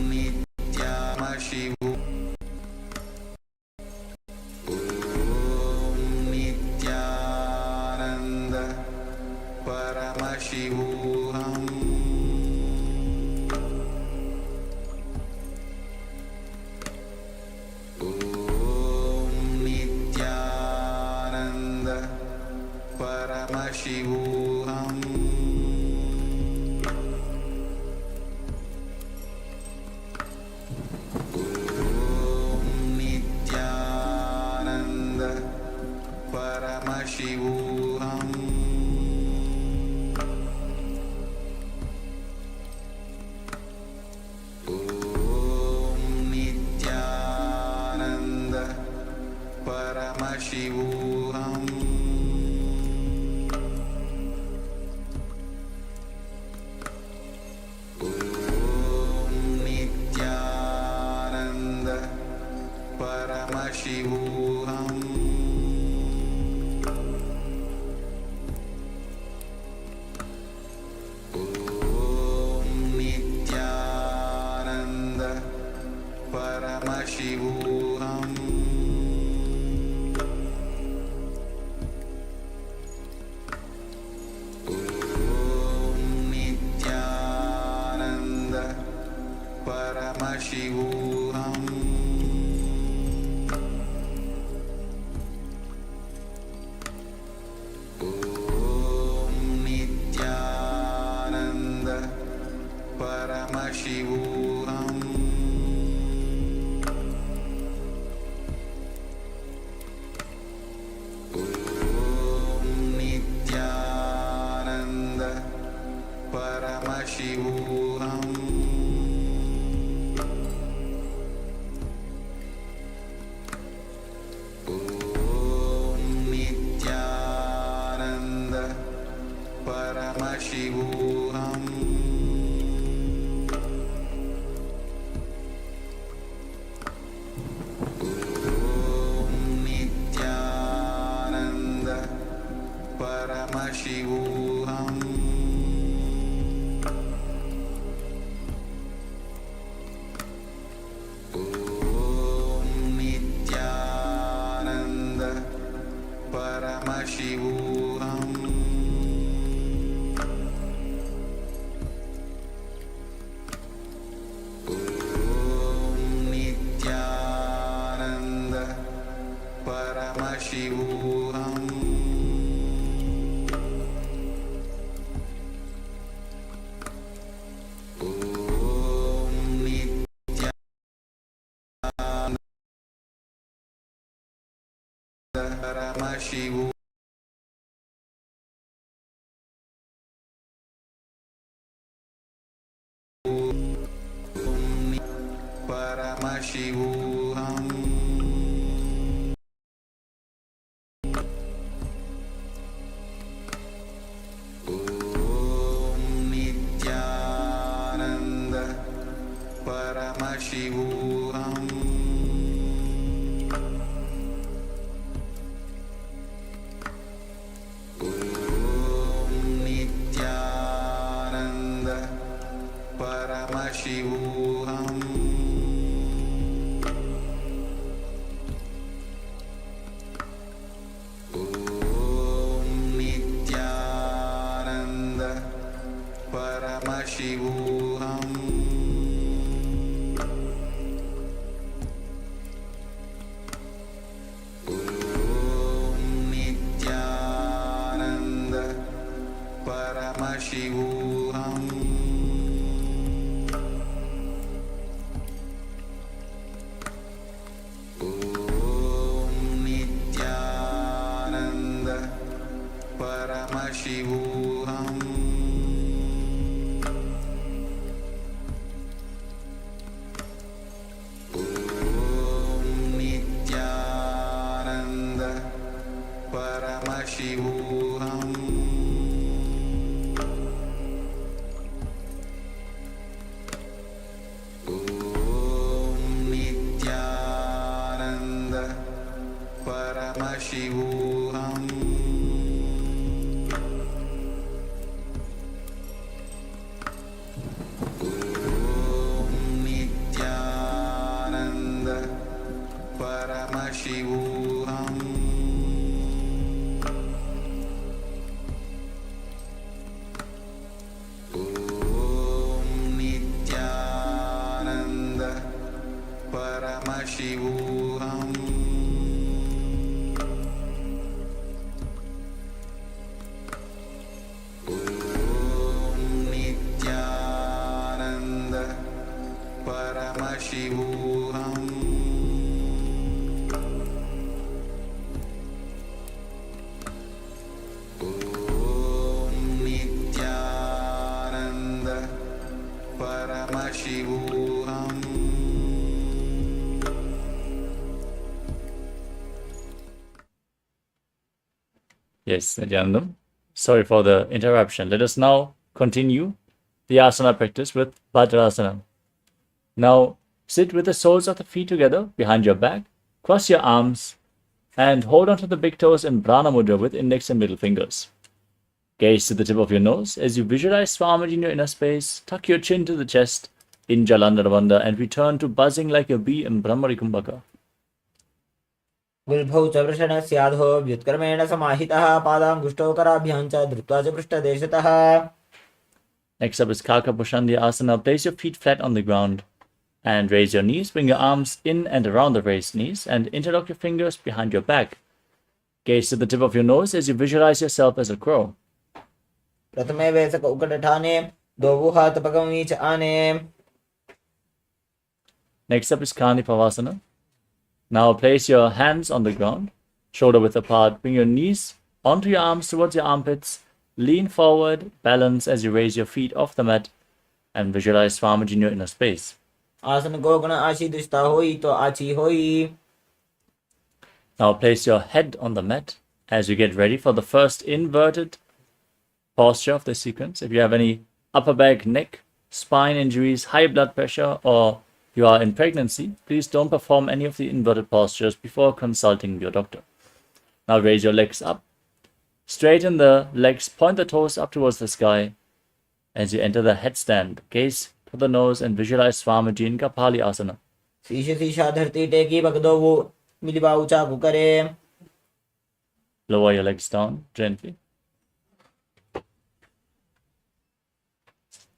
Nithyamashivoham Nithyananda Paramashivoham Nithyananda Paramashivoham Nithyananda Paramashivoham Nithyananda Paramashivoham Nithyananda Paramashivoham Nithyananda Paramashivoham Paramashivoham Nithyananda Paramashivoham Nithyananda Paramashivoham Nithyananda Paramashivoham Nithyananda Paramashivoham Nithyananda Paramashivoham Nithyananda Paramashivoham Nithyananda Paramashivoham Paramashivoham Paramashivoham Nithyananda Paramashivoham Nithyananda Paramashivoham Nithyananda Paramashivoham Nithyananda Paramashivoham Nithyananda Paramashivoham Nithyananda Paramashivoham Nithyananda Paramashivoham Nithyananda Paramashivoham Nithyananda Paramashivoham Nithyananda Paramashivoham Nithyananda Paramashivoham Yes, Nithyananda. Sorry for the interruption. Let us now continue the asana practice with Vajrasana. Now, sit with the soles of the feet together behind your back, cross your arms, and hold onto the big toes in Prana Mudra with index and middle fingers. Gaze to the tip of your nose as you visualize Swamiji in your inner space. Tuck your chin to the chest in Jalandharabandha and return to buzzing like a bee in Brahmari Kumbhaka. गुल्भौ च वृषणस्याधो व्युत्क्रमेण समाहितः पादाङ्गुष्ठौ कराभ्यां च धृत्वा च पृष्ठदेशतः. Next up is Kaka Pushandi Asana. Place your feet flat on the ground and raise your knees. Bring your arms in and around the raised knees and interlock your fingers behind your back. Gaze to the tip of your nose as you visualize yourself as a crow. प्रथमे वैसक उकटठाने दोवुहात पगमी च आने. Next up is Kani Pavasana. Now place your hands on the ground, shoulder width apart. Bring your knees onto your arms towards your armpits. Lean forward, balance as you raise your feet off the mat and visualize Swamiji in your inner space. आसन को गुण आशी दुष्टा होई तो आची होई. Now place your head on the mat as you get ready for the first inverted posture of the sequence. If you have any upper back, neck, spine injuries, high blood pressure, or you are in pregnancy, please don't perform any of the inverted postures before consulting your doctor. Now raise your legs up. Straighten the legs, point the toes up towards the sky. As you enter the headstand, gaze to the nose and visualize Swamiji in Kapali Asana. शीश शीशा धरती टेकी बगदोवु मिलिबा ऊंचा कुकरे. Lower your legs down gently.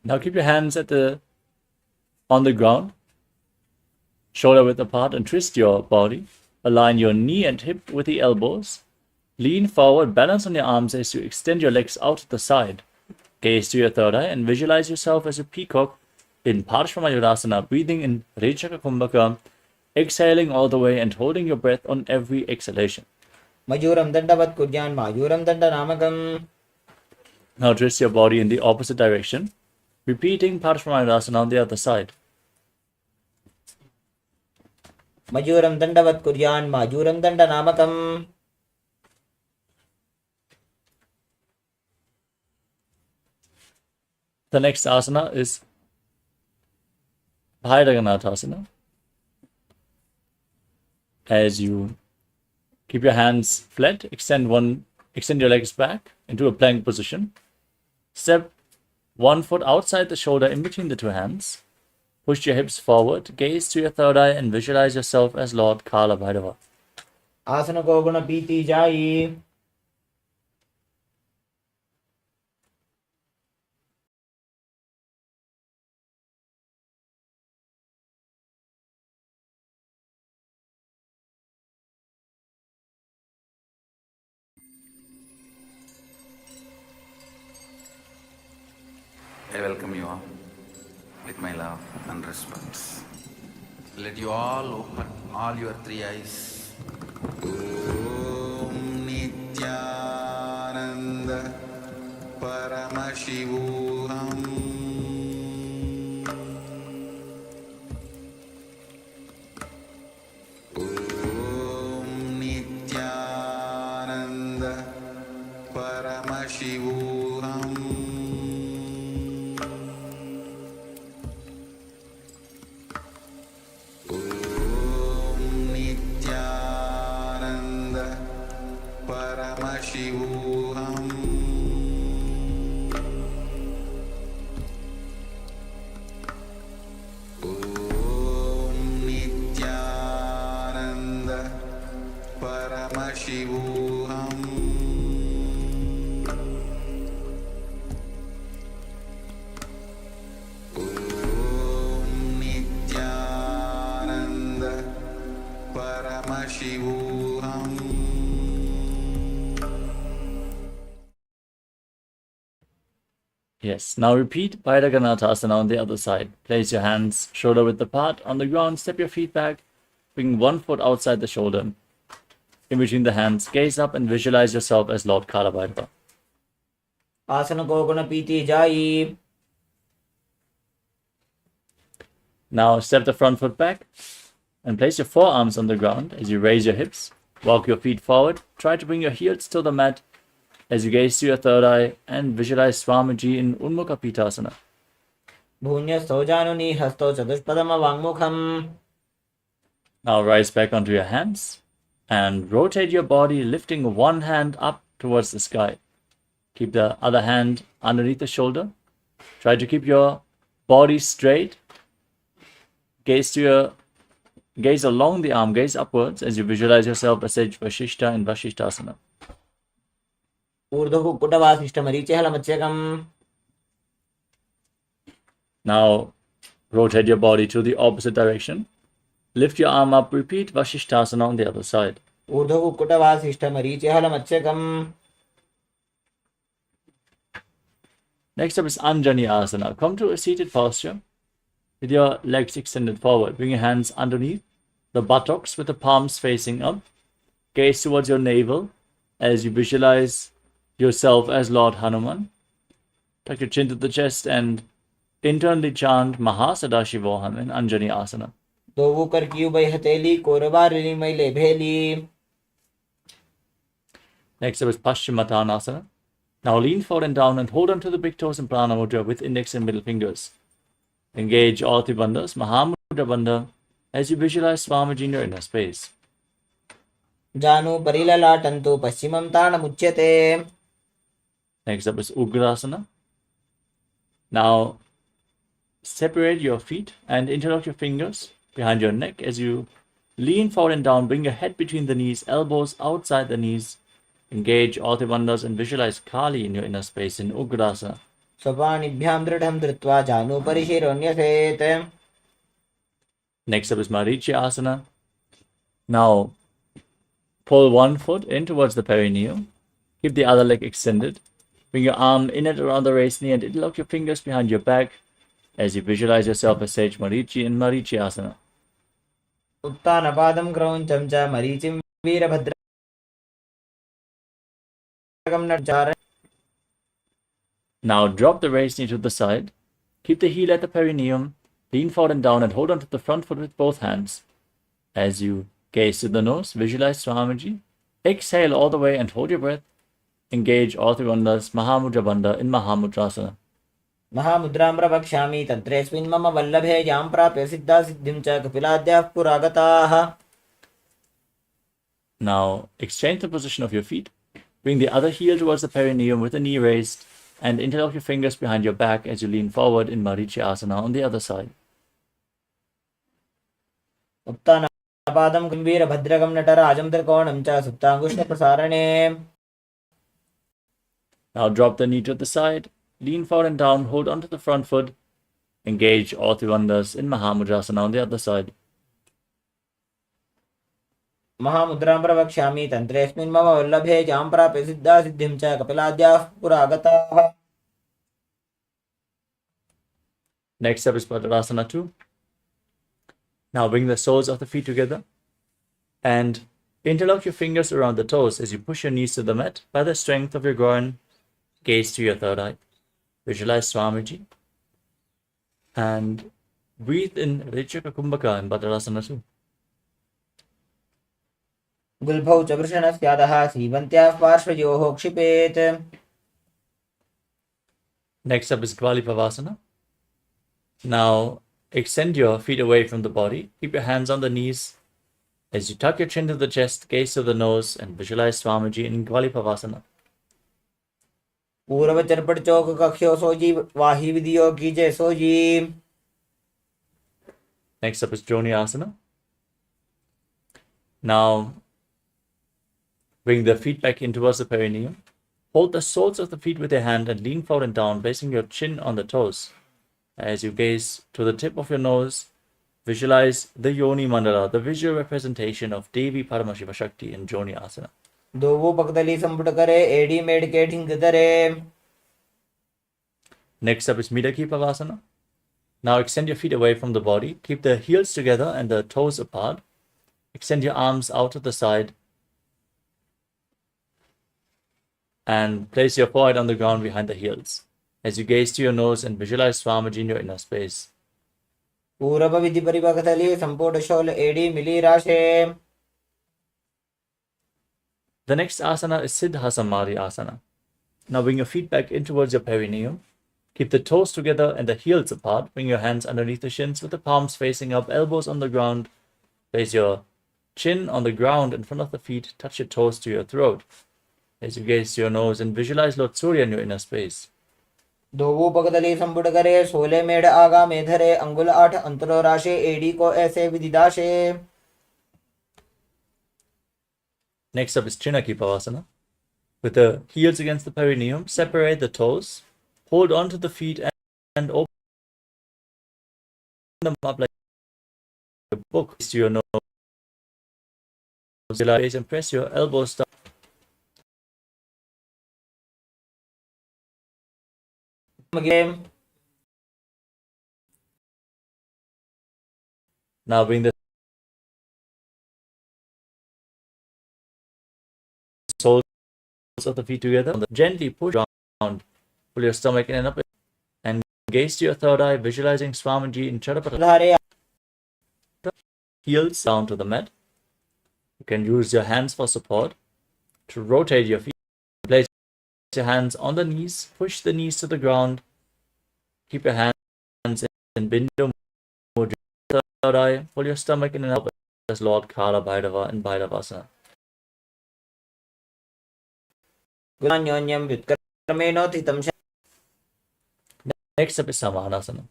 Now keep your hands on the ground, shoulder width apart, and twist your body. Align your knee and hip with the elbows. Lean forward, balance on your arms as you extend your legs out to the side. Gaze to your third eye and visualize yourself as a peacock in Parshvamayurasana, breathing in Rechaka Kumbhaka, exhaling all the way and holding your breath on every exhalation. मयूरम दंडवत कुर्यान मायूरम दंड नामकम. Now twist your body in the opposite direction, repeating Parshvamayurasana on the other side. मयूरम दंडवत कुर्यान मायूरम दंड नामकम. The next asana is Bhairaganathasana. As you keep your hands flat, extend your legs back into a plank position. Step one foot outside the shoulder in between the two hands. Push your hips forward, gaze to your third eye and visualize yourself as Lord Kala Bhairava. आसन को गुण पीती जाई. I welcome you all with my love and respects. Let you all open all your three eyes. Om Nithyananda Paramashivoham Om Nithyananda Paramashivoham Paramashivoham Om Nithyananda Paramashivoham Om Nithyananda Paramashivoham. Yes, now repeat Bhairaganathasana on the other side. Place your hands shoulder width apart on the ground, step your feet back, bring one foot outside the shoulder. In between the hands, gaze up and visualize yourself as Lord Kala Bhairava. आसन को गुण पीती जाई. Now step the front foot back and place your forearms on the ground as you raise your hips. Walk your feet forward. Try to bring your heels to the mat as you gaze to your third eye and visualize Swamiji in Unmukha Pitasana. भून्यस्थो जानुनी हस्तो चतुष्पदम वाङ्मुखम. Now rise back onto your hands and rotate your body, lifting one hand up towards the sky. Keep the other hand underneath the shoulder. Try to keep your body straight gaze along the arm, gaze upwards as you visualize yourself as Sage Vashishta in Vashishtasana. Now rotate your body to the opposite direction. Lift your arm up, repeat Vashishtasana on the other side. Next up is Anjani Asana. Come to a seated posture with your legs extended forward. Bring your hands underneath the buttocks with the palms facing up. Gaze towards your navel as you visualize yourself as Lord Hanuman. Tuck your chin to the chest and internally chant Mahasadashivoham in Anjani Asana. Next up is Paschimottanasana. Now lean forward and down and hold on to the big toes in Prana Mudra with index and middle fingers. Engage all three bandhas, Mahamudra Bandha, as you visualize Swamiji in your inner space. Janu parilalatantu paschimam muchyate. Next up is Ugrasana. Now separate your feet and interlock your fingers behind your neck as you lean forward and down. Bring your head between the knees, elbows outside the knees. Engage all the bandhas and visualize Kali in your inner space in Ugrasana. Next up is Marichi Asana. Now pull one foot in towards the perineum. Keep the other leg extended. Bring your arm in and around the raised knee and interlock your fingers behind your back as you visualize yourself as Sage Marichi in Marichi Asana. Uttanapadam krauncham cha marichim veerabhadra. Now drop the raised knee to the side. Keep the heel at the perineum. Lean forward and down and hold on to the front foot with both hands. As you gaze to the nose, visualize Swamiji. Exhale all the way and hold your breath. Engage all three bandhas, Mahamudra Bandha in Mahamudrasana. Mahamudram pravakshami tantresmin mama vallabhe yam prapya siddha siddhim cha kapiladyah puragataah. Now exchange the position of your feet. Bring the other heel towards the perineum with the knee raised and interlock your fingers behind your back as you lean forward in Marichi Asana on the other side. Uttanapadam veerabhadragam natarajam trikonam cha suptangushta prasarane. Now drop the knee to the side, lean forward and down, hold onto the front foot, engage all three bandhas in Mahamudrasana on the other side. Mahamudram pravakshami tantresmin mama vallabhe yam prapya siddha siddhim cha kapiladyah puragataah. Next up is Padmasana 2. Now bring the soles of the feet together and interlock your fingers around the toes as you push your knees to the mat by the strength of your groin. Gaze to your third eye. Visualize Swamiji and breathe in Richaka Kumbhaka in Padmasana 2. Gulbhau chavrshanasyadaha srivantyah parshvayoho kshipet. Next up is Kvalipavasana. Now extend your feet away from the body. Keep your hands on the knees as you tuck your chin to the chest, gaze to the nose, and visualize Swamiji in Kvalipavasana. Purava charpad chok kakshyo soji vahi vidyo kije soji. Next up is Joni Asana. Now bring the feet back in towards the perineum. Hold the soles of the feet with your hand and lean forward and down, placing your chin on the toes. As you gaze to the tip of your nose, visualize the Yoni Mandala, the visual representation of Devi Paramashiva Shakti in Joni Asana. Dovu pakdali sampudakare edi medicating gadare. Next up is Midaki Pavasana. Now extend your feet away from the body. Keep the heels together and the toes apart. Extend your arms out to the side. And place your forehead on the ground behind the heels as you gaze to your nose and visualize Swamiji in your inner space. Purava vidhi parivakatali sampodashol edi mili rashe. The next asana is Siddhasamari Asana. Now bring your feet back in towards your perineum. Keep the toes together and the heels apart. Bring your hands underneath the shins with the palms facing up, elbows on the ground. Place your chin on the ground in front of the feet. Touch your toes to your throat as you gaze to your nose and visualize Lord Surya in your inner space. दोवो पगदली संबुड करे 16 मेढ़ आगा में धरे अंगुल 8 अंतरो राशे AD को ऐसे विदिदाशे. Next up is Trinaki Pavasana. With the heels against the perineum, separate the toes, hold on to the feet and open them up like a book to your nose. And press your elbows down. Again. Now bring the soles of the feet together. Gently push down. Pull your stomach in and up. And gaze to your third eye, visualizing Swamiji in Chadapata. Heels down to the mat. You can use your hands for support to rotate your feet. Place your hands on the knees. Push the knees to the ground. Keep your hands in Bindu Mudra. Third eye. Pull your stomach in and up as Lord Kala Bhairava in Bhairavasana. Next up is Samanasana.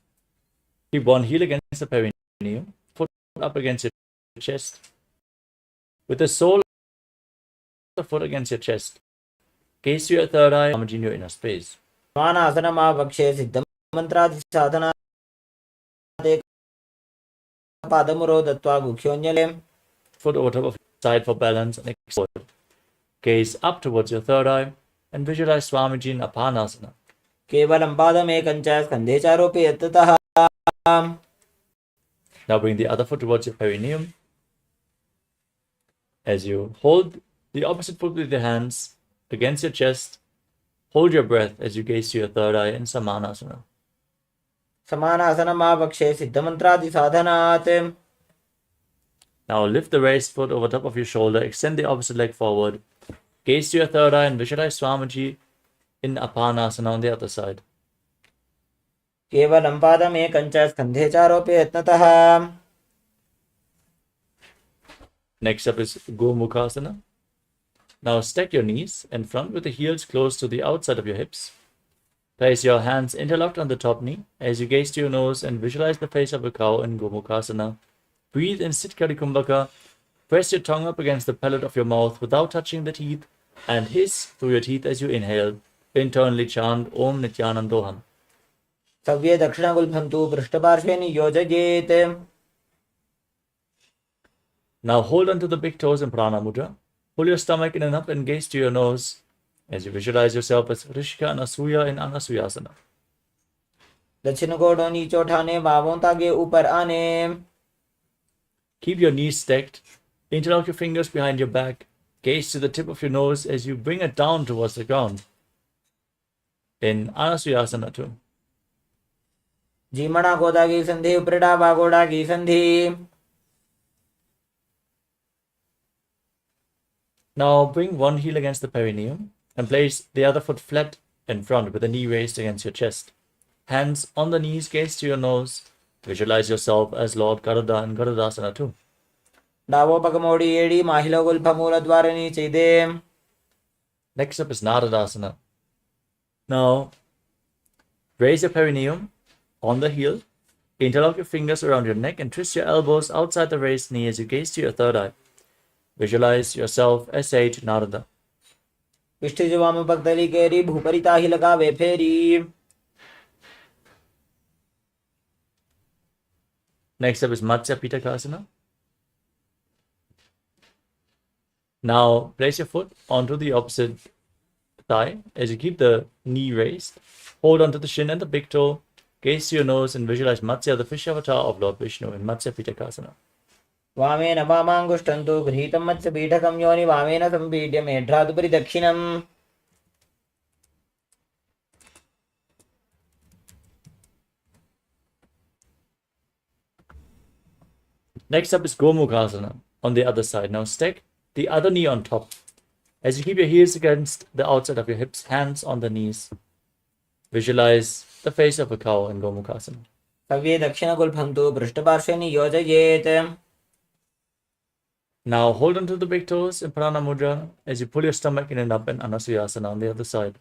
Keep one heel against the perineum, foot up against your chest. With the sole of the foot against your chest, gaze to your third eye, in your inner space. Samanasana vakshe siddham mantradi sadhana padamuro dattva gukyonyalem. Foot over top of side for balance and explode. Gaze up towards your third eye and visualize Swamiji in Apanasana. केवलं पादमेकञ्च स्कन्धे चारोपि यत्ततः. Now bring the other foot towards your perineum. As you hold the opposite foot with your hands against your chest, hold your breath as you gaze to your third eye in Samanasana. समानासनमावक्षे सिद्धमन्त्रादि साधनात्. Now lift the raised foot over top of your shoulder, extend the opposite leg forward, gaze to your third eye and visualize Swamiji in Apanasana on the other side. केवलं पादमेकञ्च स्कन्धे चारोपि यत्नतः. Next up is Gomukhasana. Now stack your knees in front with the heels close to the outside of your hips. Place your hands interlocked on the top knee as you gaze to your nose and visualize the face of a cow in Gomukhasana. Breathe in Sitkari Kumbhaka. Press your tongue up against the palate of your mouth without touching the teeth and hiss through your teeth as you inhale. Internally chant Om Nithyanandoham. सव्ये दक्षिणगुल्फन्तु पृष्ठपार्श्वे नियोजयेत्. Now hold onto the big toes in Prana Mudra. Pull your stomach in and up and gaze to your nose as you visualize yourself as Rishika and Asuya in Anasuyasana. दक्षिण कोणों नीचे उठाने बाहों तागे ऊपर आने. Keep your knees stacked. Interlock your fingers behind your back. Gaze to the tip of your nose as you bring it down towards the ground. In Anasuyasana too. जीमणा गोदागी संधि उपरिडा बागोडागी संधि. Now bring one heel against the perineum and place the other foot flat in front with the knee raised against your chest. Hands on the knees, gaze to your nose. Visualize yourself as Lord Garuda in Garudasana too. डावो पगमोड़ी एड़ी माहिलो गुल्फमूल द्वारणी चैदे. Next up is Naradasana. Now raise your perineum on the heel. Interlock your fingers around your neck and twist your elbows outside the raised knee as you gaze to your third eye. Visualize yourself as Sage Narada. पिष्ठी जुवाम पगदली केरी भूपरिता ही लगावे फेरी. Next up is Matsya Pitakasana. Now place your foot onto the opposite thigh as you keep the knee raised. Hold onto the shin and the big toe. Gaze to your nose and visualize Matsya, the fish avatar of Lord Vishnu in Matsya Pitakasana. वामेन वामाङ्गुष्ठन्तु गृहीतं मत्स्यपीठकं योनि वामेन सम्पीड्य मेढ्रादुपरि दक्षिणम्. Next up is Gomukhasana on the other side. Now stack the other knee on top. As you keep your heels against the outside of your hips, hands on the knees. Visualize the face of a cow in Gomukhasana. सव्ये दक्षिणगुल्फन्तु पृष्ठपार्श्वे नियोजयेत्. Now hold on to the big toes in Prana Mudra as you pull your stomach in and up in Anasuyasana on the other side.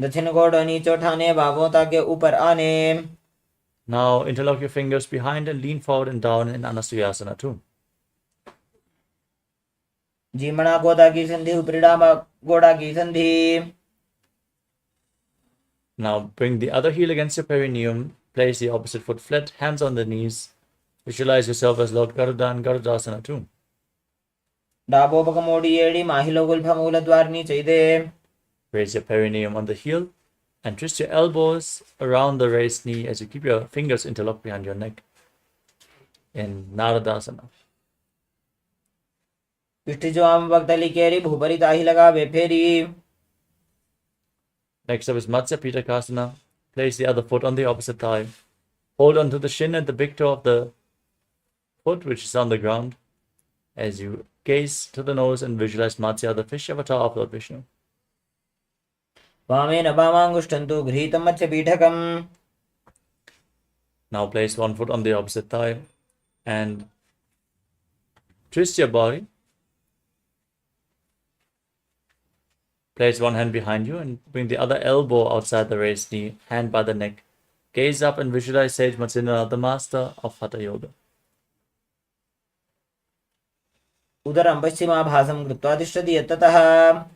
दक्षिण गोड़ नीचे उठाने, बाहों ताकि ऊपर आने। Now interlock your fingers behind and lean forward and down in Anasuyasana too. जीमणा गोदा की संधि, ऊपरी डामा गोड़ा की संधि। Now bring the other heel against your perineum. Place the opposite foot flat, hands on the knees. Visualize yourself as Lord Garuda and Garudasana too. डाबो पग मोड़ी एड़ी, माहिलो गुल्फा मूल द्वार नीचे दे। Raise your perineum on the heel and twist your elbows around the raised knee as you keep your fingers interlocked behind your neck in Naradasana. पिष्टि जो आम वक्तली केरी, भूपरी ताही लगा वे फेरी। Next up is Matsya Pitakasana. Place the other foot on the opposite thigh. Hold on to the shin and the big toe of the foot, which is on the ground, as you gaze to the nose and visualize Matsya, the fish avatar of Lord Vishnu. वामेन वामांगुष्ठन्तु गृहीतं मत्स्यपीठकम्। Now place one foot on the opposite thigh and twist your body. Place one hand behind you and bring the other elbow outside the raised knee, hand by the neck. Gaze up and visualize Sage Matsindranath, the master of Hatha Yoga. उदरं पश्चिमाभासं कृत्वा तिष्ठति यत्ततः।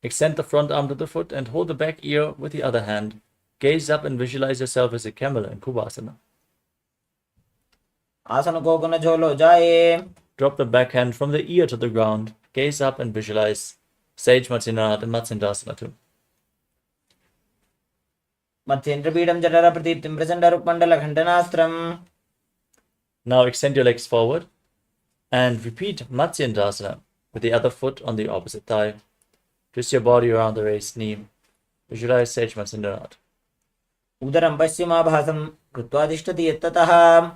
Extend the front arm to the foot and hold the back ear with the other hand. Gaze up and visualize yourself as a camel in Kubasana. आसन को न झोलो जाए। Drop the back hand from the ear to the ground. Gaze up and visualize Sage Matsindranath and Matsyendrasana too. मत्स्येन्द्रपीठं जठर प्रदीप्तिं प्रचण्डरुक्मण्डलखण्डनास्त्रम्। Now extend your legs forward and repeat Matsyendrasana with the other foot on the opposite thigh. Twist your body around the raised knee. Visualize Sage Matsindranath. उदरं पश्चिमाभासं कृत्वा तिष्ठति यत्ततः।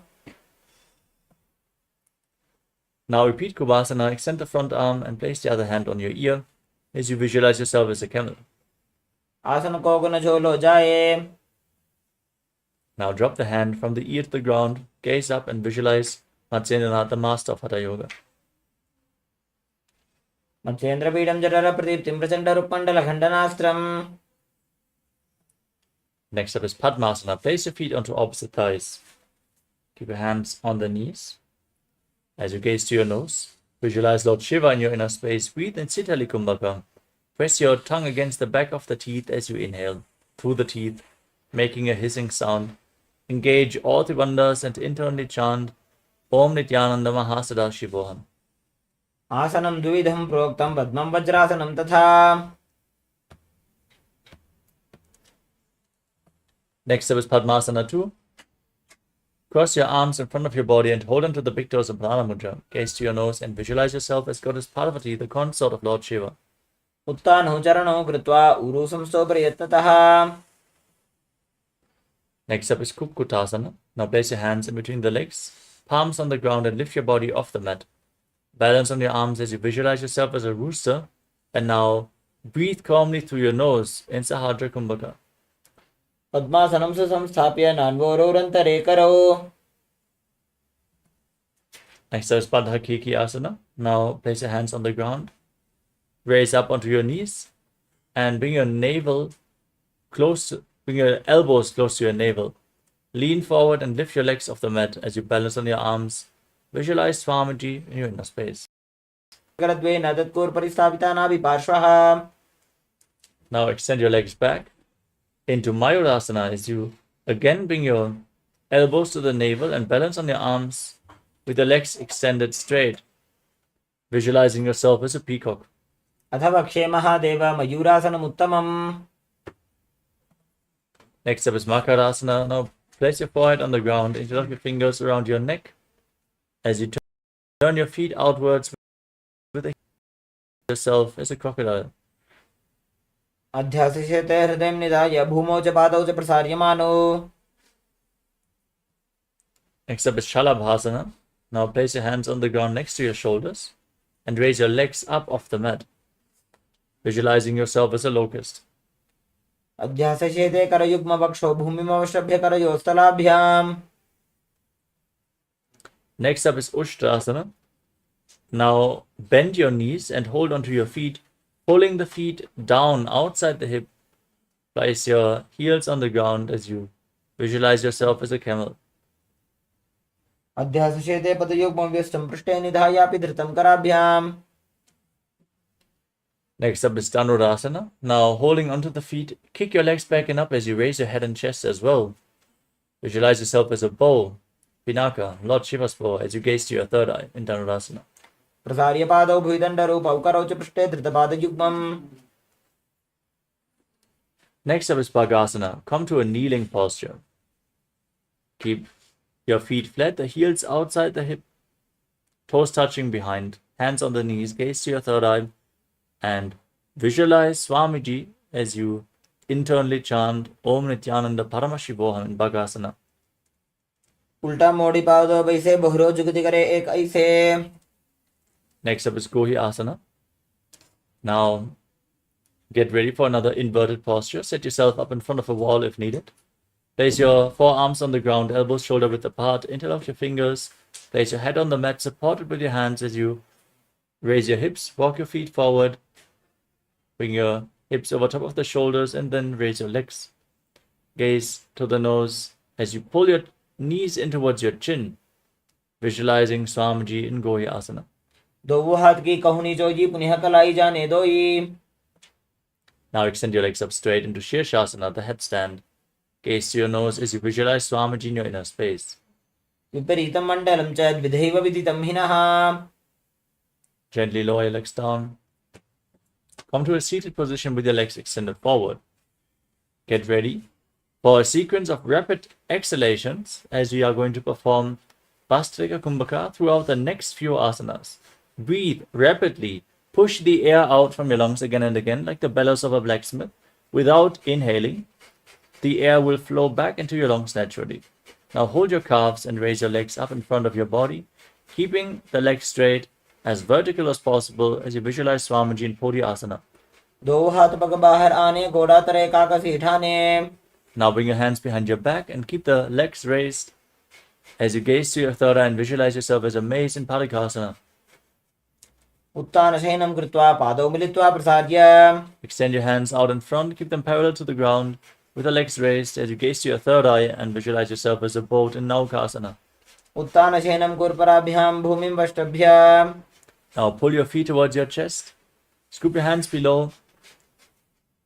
Now repeat Kubasana, extend the front arm and place the other hand on your ear as you visualize yourself as a camel. आसन को न झोलो जाए। Now drop the hand from the ear to the ground, gaze up and visualize Matsyendranath, the master of Hatha Yoga. मत्स्येन्द्रपीठं जठर प्रदीप्तिं प्रचण्डरुक्मण्डलखण्डनास्त्रम्। Next up is Padmasana. Place your feet onto opposite thighs. Keep your hands on the knees. As you gaze to your nose, visualize Lord Shiva in your inner space. Breathe in Sithali Kumbhaka. Press your tongue against the back of the teeth as you inhale through the teeth, making a hissing sound. Engage all the bandhas and internally chant Om Nithyananda Mahasada-Shivoham. आसनं द्विविधं प्रोक्तं, पद्मं वज्रासनं तथा। Next up is Padmasana 2. Cross your arms in front of your body and hold onto the big toes of Prana Mudra. Gaze to your nose and visualize yourself as Goddess Parvati, the consort of Lord Shiva. उत्तानौ चरणौ कृत्वा उरु संस्थोपरि यत्नतः। Next up is Kukkutasana. Now place your hands in between the legs, palms on the ground, and lift your body off the mat. Balance on your arms as you visualize yourself as a rooster. And now breathe calmly through your nose in Sahadra Kumbhaka. पद्मासनं सुसंस्थाप्य नान्वोरोरन्तरे करौ। Next up is Padhakiki Asana. Now place your hands on the ground. Raise up onto your knees and bring your elbows close to your navel. Lean forward and lift your legs off the mat as you balance on your arms. Visualize Swamiji in your inner space. करद्वेन तत्कोर्परिस्थापिता नाभिपार्श्वः। Now extend your legs back into Mayurasana as you again bring your elbows to the navel and balance on your arms with the legs extended straight, visualizing yourself as a peacock. अथ वक्षे Mahadev मयूरासनमुत्तमम्। Next up is Makarasana. Now place your forehead on the ground, interlock your fingers around your neck as you turn your feet outwards with yourself as a crocodile. अध्यासिषेते हृदयं निधाय भूमौ च पादौ च प्रसार्यमानो। Next up is Shalabhasana. Now place your hands on the ground next to your shoulders and raise your legs up off the mat, visualizing yourself as a locust. अध्यासिषेते करयुग्मवक्षौ भूमिमवश्रभ्य करयोस्तलाभ्याम्। Next up is Ushtrasana. Now bend your knees and hold onto your feet, pulling the feet down outside the hip Place your heels on the ground as you visualize yourself as a camel. अध्यासुषेते पदयुग्मं व्यस्तं पृष्ठे निधायापि धृतं कराभ्याम्. Next up is Dhanurasana. Now, holding onto the feet, kick your legs back and up as you raise your head and chest as well. Visualize yourself as a bow, Pinaka, Lord Shiva's bow, as you gaze to your third eye in Dhanurasana. प्रसार्य पादौ भुविदण्डरूपौ करौ च पृष्ठे धृतपादयुग्मम्. Next up is Bhagasana. Come to a kneeling posture. Keep your feet flat, the heels outside the hip, toes touching behind, hands on the knees, gaze to your third eye, and visualize Swamiji as you internally chant Om Nithyananda Paramashivoham in Bhagasana. उल्टा मोड़ी पादौ बैसे बहुरो जुगति करे एक ऐसे. Next up is Gohi Asana. Now, get ready for another inverted posture. Set yourself up in front of a wall if needed. Place your forearms on the ground, elbows shoulder width apart, interlock your fingers. Place your head on the mat, supported with your hands as you raise your hips. Walk your feet forward. Bring your hips over top of the shoulders and then raise your legs. Gaze to the nose as you pull your knees in towards your chin. Visualizing Swamiji in Gohi Asana. दो हाथ की कहुनी जोगी पुनः कलाई जाने दोई. Now extend your legs up straight into Shirshasana, the headstand. Gaze to your nose as you visualize Swamiji in your inner space. विपरीतं मण्डलं च द्विधैव विदितं हिनः. Gently lower your legs down. Come to a seated position with your legs extended forward. Get ready for a sequence of rapid exhalations as we are going to perform Vastrika Kumbhaka throughout the next few asanas. Breathe rapidly. Push the air out from your lungs again and again like the bellows of a blacksmith. Without inhaling, the air will flow back into your lungs naturally. Now hold your calves and raise your legs up in front of your body, keeping the legs straight, as vertical as possible as you visualize Swamiji in Puri Asana. दो हाथ पग बाहर आने घोड़ा तरे काकसी ठाने. Now bring your hands behind your back and keep the legs raised as you gaze to your third eye and visualize yourself as a mace in Parikasana. उत्तानशयनं कृत्वा पादौ मिलित्वा प्रसार्य. Extend your hands out in front, keep them parallel to the ground with the legs raised as you gaze to your third eye and visualize yourself as a boat in Naukasana. उत्तानशयनं कुर्पराभ्यां भूमिं वष्टभ्य. Now pull your feet towards your chest, scoop your hands below,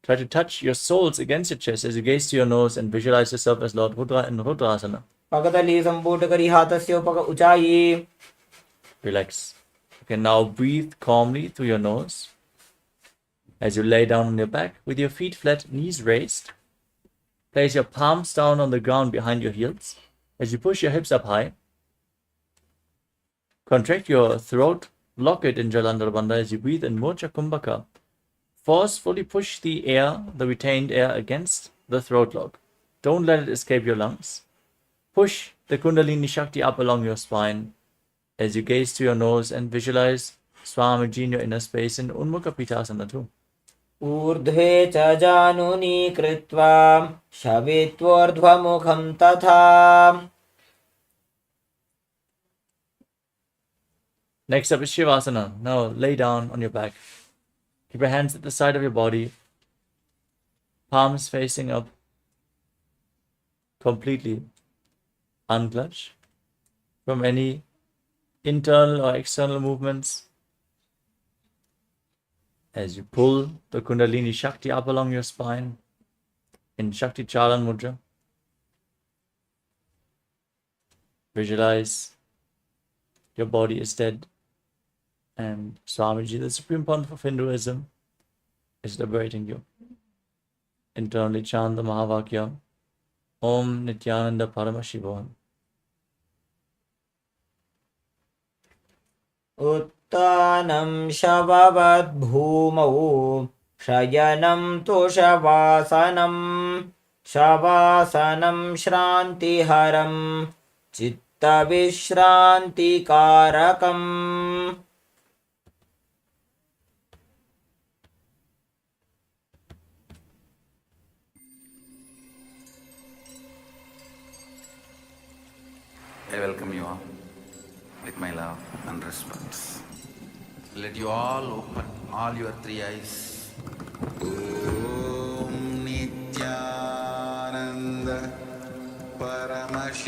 try to touch your soles against your chest as you gaze to your nose and visualize yourself as Lord Rudra in Rudrasana. पगतली संपूट करी हाथस्य पग ऊंचाई. Relax. You can now breathe calmly through your nose as you lay down on your back with your feet flat, knees raised. Place your palms down on the ground behind your heels as you push your hips up high. Contract your throat, lock it in Jalandhara Bandha as you breathe in Mocha Kumbhaka. Forcefully push the air, the retained air, against the throat lock. Don't let it escape your lungs. Push the Kundalini Shakti up along your spine as you gaze to your nose and visualize Swamiji in your inner space in Unmukha Pitasana too. ऊर्ध्वे च जानुनी कृत्वा शवित्वोर्ध्वमुखं तथा. Next up is Shivasana. Now lay down on your back. Keep your hands at the side of your body, palms facing up, completely unclench from any internal or external movements. As you pull the Kundalini Shakti up along your spine in Shakti Chalan Mudra, visualize your body is dead and Swamiji, the Supreme Pontiff of Hinduism, is liberating you. Internally chant the Mahavakya, Om Nithyananda Paramashivoham. उत्तानं शववद् भूमौ शयनं तुषवासनं शवासनं श्रान्तिहरं चित्तविश्रान्तिकारकम्. I welcome you all with my love and respect. Let you all open all your three eyes. Om Nithyananda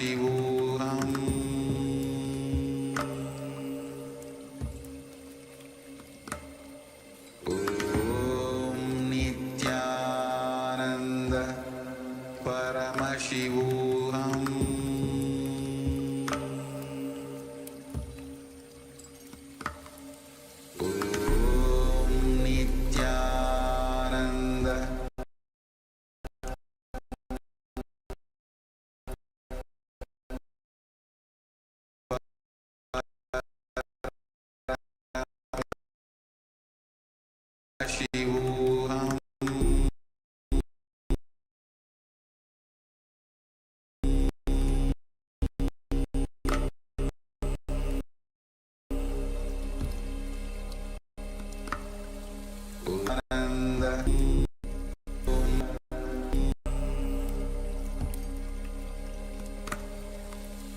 Paramashivoham Om Nithyananda Paramashivoham Om Nithyananda Paramashivoham Ananda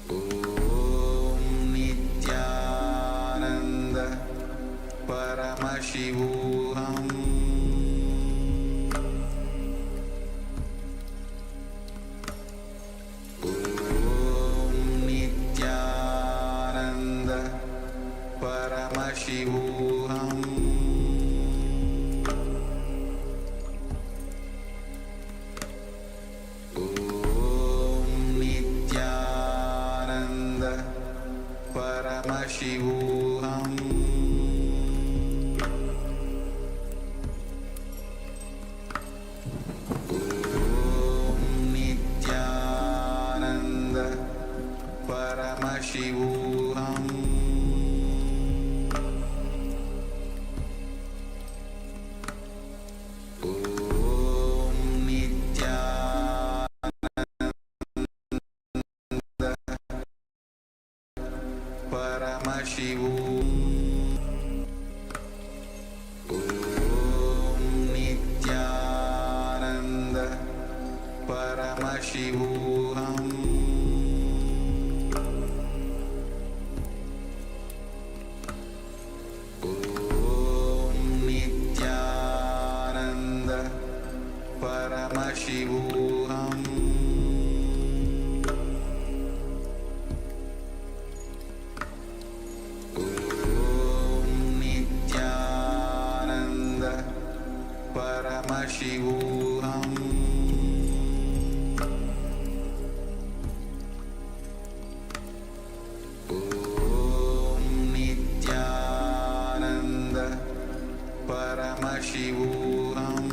Om Nithyananda Paramashivoham Om Nithyananda Paramashivoham Om Nithyananda Paramashivoham Om Nithyananda Paramashivoham Om Nithyananda Paramashivoham Om Nithyananda Paramashivoham Om Nithyananda Paramashivoham Om Nithyananda Paramashivoham Om Nithyananda Paramashivoham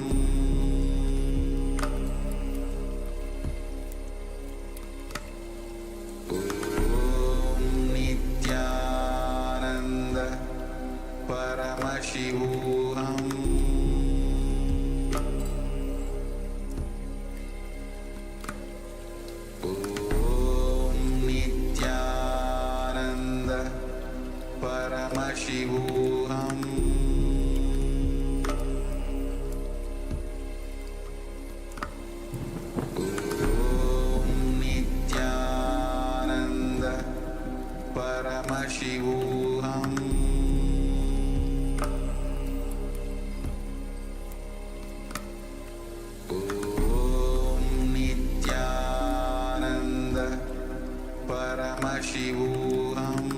Om Nithyananda Paramashivoham Om Nithyananda Paramashivoham Om Nithyananda Paramashivoham Om Nithyananda Paramashivoham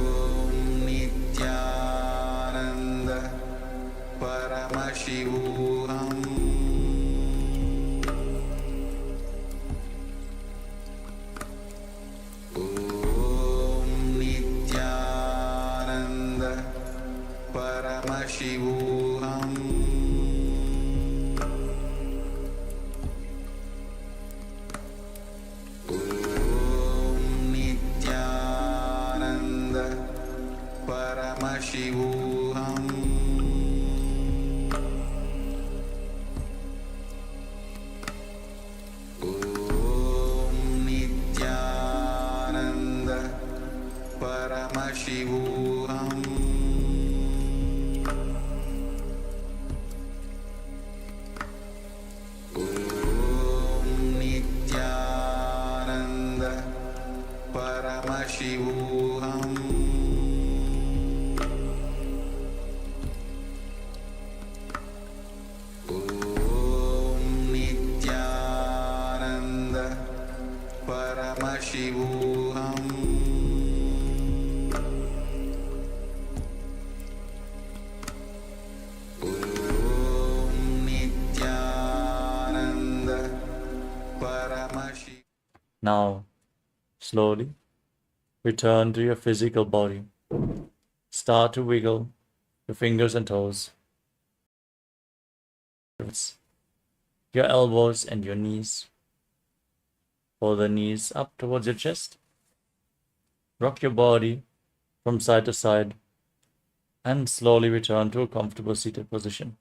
Om Nithyananda Paramashivoham Om Nithyananda Paramashivoham Om Nithyananda Paramashivoham Om Nithyananda Paramashivoham Om Nithyananda Paramashivoham Now, slowly return to your physical body. Start to wiggle your fingers and toes, your elbows and your knees. Pull the knees up towards your chest. Rock your body from side to side and slowly return to a comfortable seated position.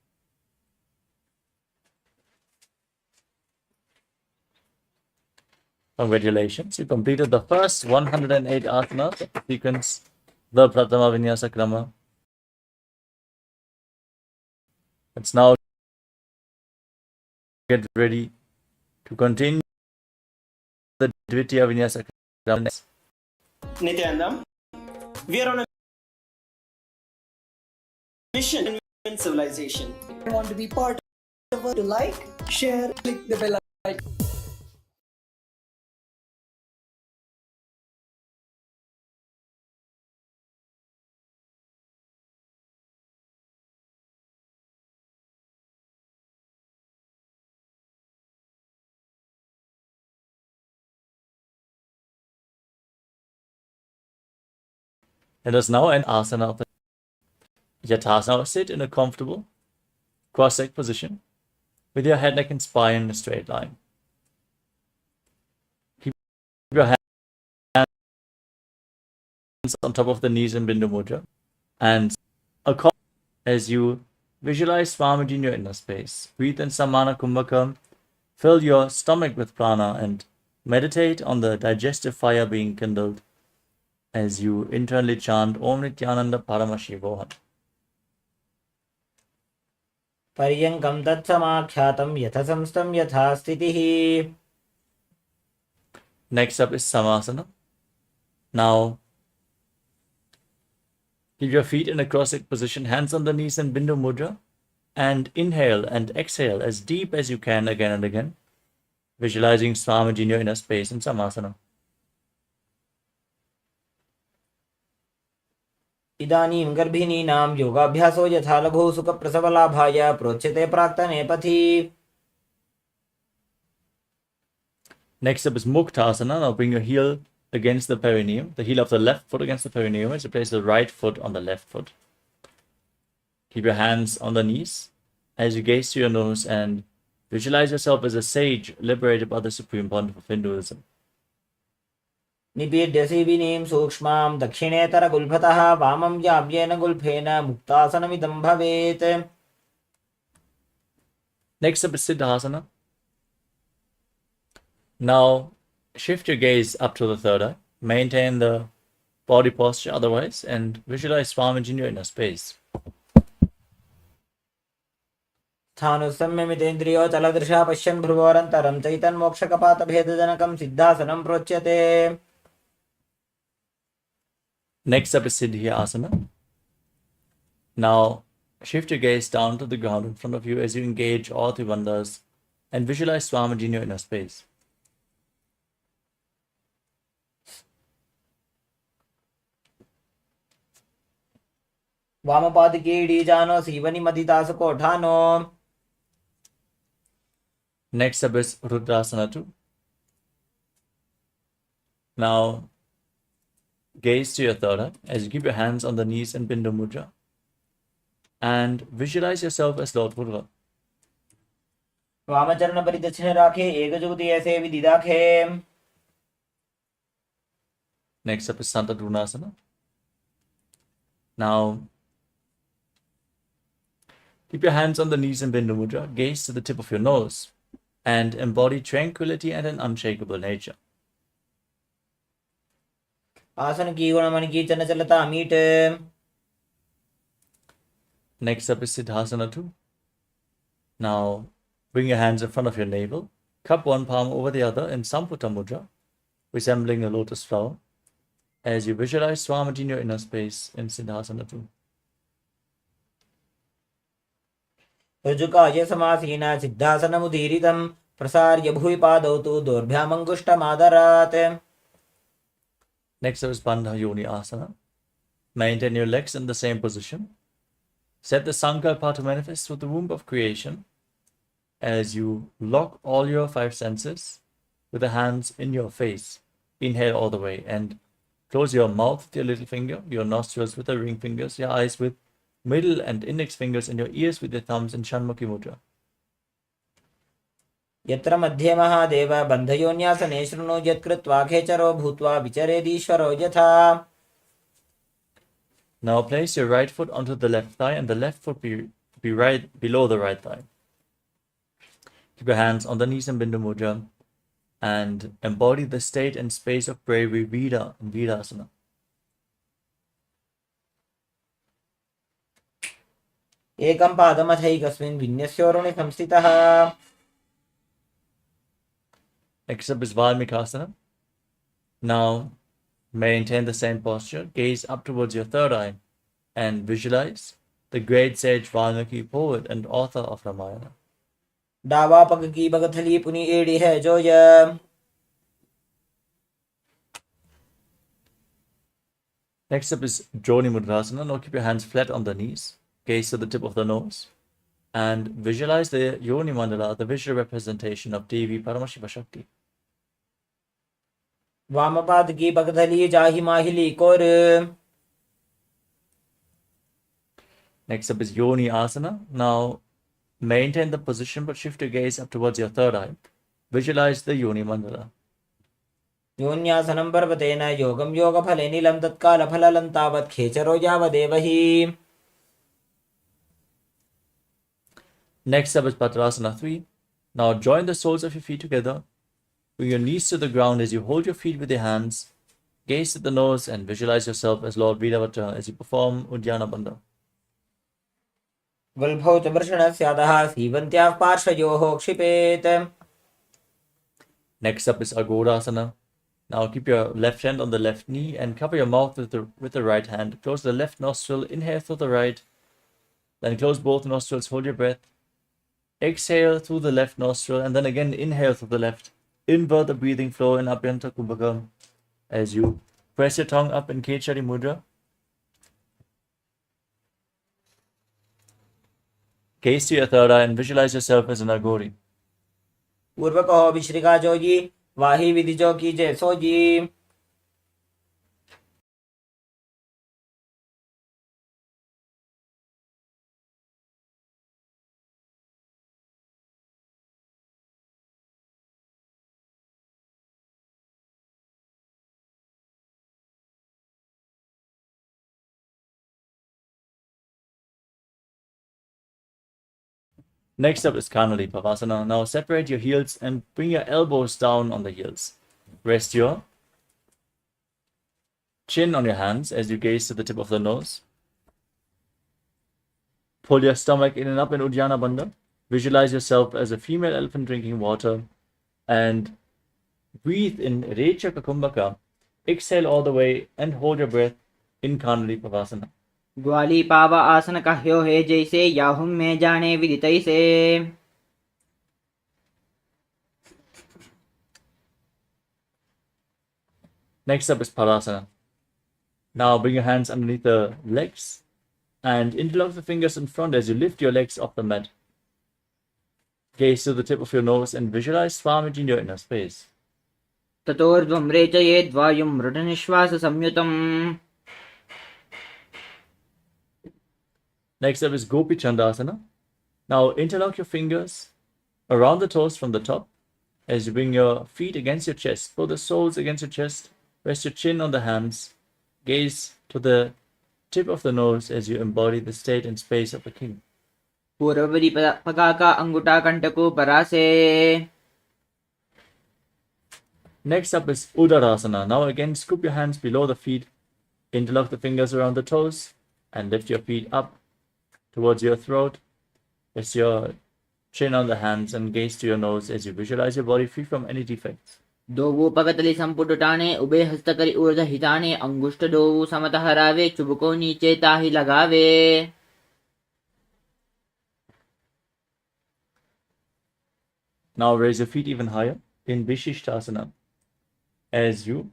Congratulations, you completed the first 108 asanas of the sequence, the Pratama Vinyasa Krama. Let's now get ready to continue the Dvitiya Vinyasa Krama. Nithyananda, we are on a mission in civilization. I want to be part of it. To like, share, click the bell icon. Let us now end asana of the Yathasana. Sit in a comfortable cross-legged position with your head, neck, and spine in a straight line. Keep your hands on top of the knees in Bindu Mudra and as you visualize Swamiji in your inner space. Breathe in Samana Kumbhaka. Fill your stomach with prana and meditate on the digestive fire being kindled as you internally chant Om Nithyananda Paramashivoham. Paryankam tatsamakhyatam yatha samstam yatha stitihi. Next up is Samasana. Now, keep your feet in a cross-legged position, hands on the knees in Bindu Mudra, and inhale and exhale as deep as you can again and again, visualizing Swamiji in your inner space in Samasana. इदानीं गर्भिणीनां योगाभ्यासो यथा लघु सुखप्रसवलाभाय प्रोच्यते प्राक्तने पथि. Next up is Muktasana. Now bring your heel against the perineum, the heel of the left foot against the perineum as you place the right foot on the left foot. Keep your hands on the knees as you gaze to your nose and visualize yourself as a sage liberated by the Supreme Pontiff of Hinduism. निपीड्यसि विनीं सूक्ष्मां दक्षिणेतरगुल्फतः वामं याम्येन गुल्फेन मुक्तासनमिदं भवेत्. Next up is Siddhasana. Now shift your gaze up to the third eye. Maintain the body posture otherwise and visualize Swamiji in your inner space. स्थानुसंयमितेन्द्रियो चलदृशा पश्यन् भ्रुवोरन्तरं चैतन्मोक्षकपातभेदजनकं सिद्धासनं प्रोच्यते. Next up is Siddhi Asana. Now shift your gaze down to the ground in front of you as you engage all three bandhas and visualize Swamiji in your inner space. वामपादिकीडीजानो सीवनिमदितासुकोठानो. Next up is Rudrasana 2. Now gaze to your third eye as you keep your hands on the knees in Bindu Mudra and visualize yourself as Lord Buddha. वामचरण परिदक्षिण राखे एकजुगति ऐसे विदिदाखे. Next up is Santa Drunasana. Now keep your hands on the knees in Bindu Mudra, gaze to the tip of your nose and embody tranquility and an unshakable nature. आसन की गुणमन की चंचलता meet. Next up is Siddhasana 2. Now bring your hands in front of your navel, cup one palm over the other in Samputa Mudra, resembling a lotus flower, as you visualize Swamiji in your inner space in Siddhasana 2. ऋजुकाय समासीन सिद्धासनमुदीरितं प्रसार्य भुवि पादौ तु दोर्भ्यामङ्गुष्ठमादरात्. Next up is Bandha Yoni Asana. Maintain your legs in the same position. Set the Sankalpa to manifest with the womb of creation as you lock all your five senses with the hands in your face. Inhale all the way and close your mouth with your little finger, your nostrils with the ring fingers, your eyes with middle and index fingers, and your ears with your thumbs in Shanmukhi Mudra. यत्र मध्ये महादेव बन्धयोन्यासने शृणु यत्कृत्वा खेचरो भूत्वा विचरेदीश्वरो यथा. Now place your right foot onto the left thigh and the left foot be right below the right thigh. Keep your hands on the knees in Bindu Mudra and embody the state and space of bravery Vida and Vidasana. एकं पादमथैकस्मिन् विन्यस्योरुणि संस्थितः. Next up is Valmikasana. Now maintain the same posture, gaze up towards your third eye and visualize the great sage Valmiki, poet and author of Ramayana. डावा पग की बगथली पुनी एड़ी है जोय. Next up is Joni Mudrasana. Now keep your hands flat on the knees, gaze to the tip of the nose, and visualize the Yoni Mandala, the visual representation of Devi Paramashiva Shakti. वामपाद की बगथली जाहि माहिली core. Next up is Yoni Asana. Now maintain the position but shift your gaze up towards your third eye. Visualize the Yoni Mandala. योन्यासनं पर्वतेन योगं योगफले नीलं तत्कालफलं तावत् खेचरो यावदेव हि. Next up is Patrasana 3. Now join the soles of your feet together. Bring your knees to the ground as you hold your feet with your hands. Gaze at the nose and visualize yourself as Lord Vidavata as you perform Uddiyana Bandha. वल्भौ च वृषणस्यादः सीवन्त्याः पार्श्वयोः क्षिपेत्. Next up is Agodasana. Now keep your left hand on the left knee and cover your mouth with the right hand. Close the left nostril, inhale through the right. Then close both nostrils, hold your breath. Exhale through the left nostril and then again inhale through the left. Invert the breathing flow in Abhyanta Kumbhaka as you press your tongue up in Kechari Mudra. Gaze to your third eye and visualize yourself as an Agori. पूर्वको विश्रिका जोगी वाही विधिजो की जय sooji. Next up is Kanali Pavasana. Now separate your heels and bring your elbows down on the heels. Rest your chin on your hands as you gaze to the tip of the nose. Pull your stomach in and up in Uddiyana Bandha. Visualize yourself as a female elephant drinking water and breathe in Recha Kumbhaka. Exhale all the way and hold your breath in Kanali Pavasana. ग्वाली पावा आसन कह्यो है जैसे याहुम में जाने विदितै से. Next up is Parasana. Now bring your hands underneath the legs and interlock the fingers in front as you lift your legs off the mat. Gaze to the tip of your nose and visualize Swamiji in your inner space. ततोर्ध्वं रेचयेद् वायुं मृडनिश्वास संयुतम्. Next up is Gopi Chandasana. Now interlock your fingers around the toes from the top as you bring your feet against your chest. Pull the soles against your chest. Rest your chin on the hands. Gaze to the tip of the nose as you embody the state and space of a king. पूर्वपरि पकाका अंगुटा कंटको परासे. Next up is Udarasana. Now again scoop your hands below the feet. Interlock the fingers around the toes and lift your feet up towards your throat. Rest your chin on the hands and gaze to your nose as you visualize your body free from any defects. दोवु पगतली संपुटटाने उबे हस्तकरी ऊर्ध हिताने अंगुष्ठ दोवु समत हरावे चुबको नीचे ताही लगावे. Now raise your feet even higher in Vishishtasana as you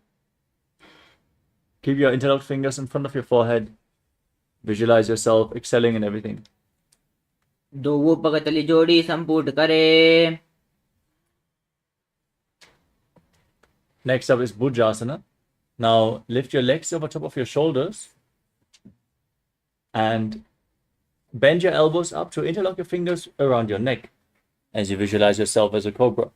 keep your interlocked fingers in front of your forehead. Visualize yourself excelling in everything. दोवु पगतली जोड़ी संपुट करे. Next up is Bhujasana. Now lift your legs over top of your shoulders and bend your elbows up to interlock your fingers around your neck as you visualize yourself as a cobra.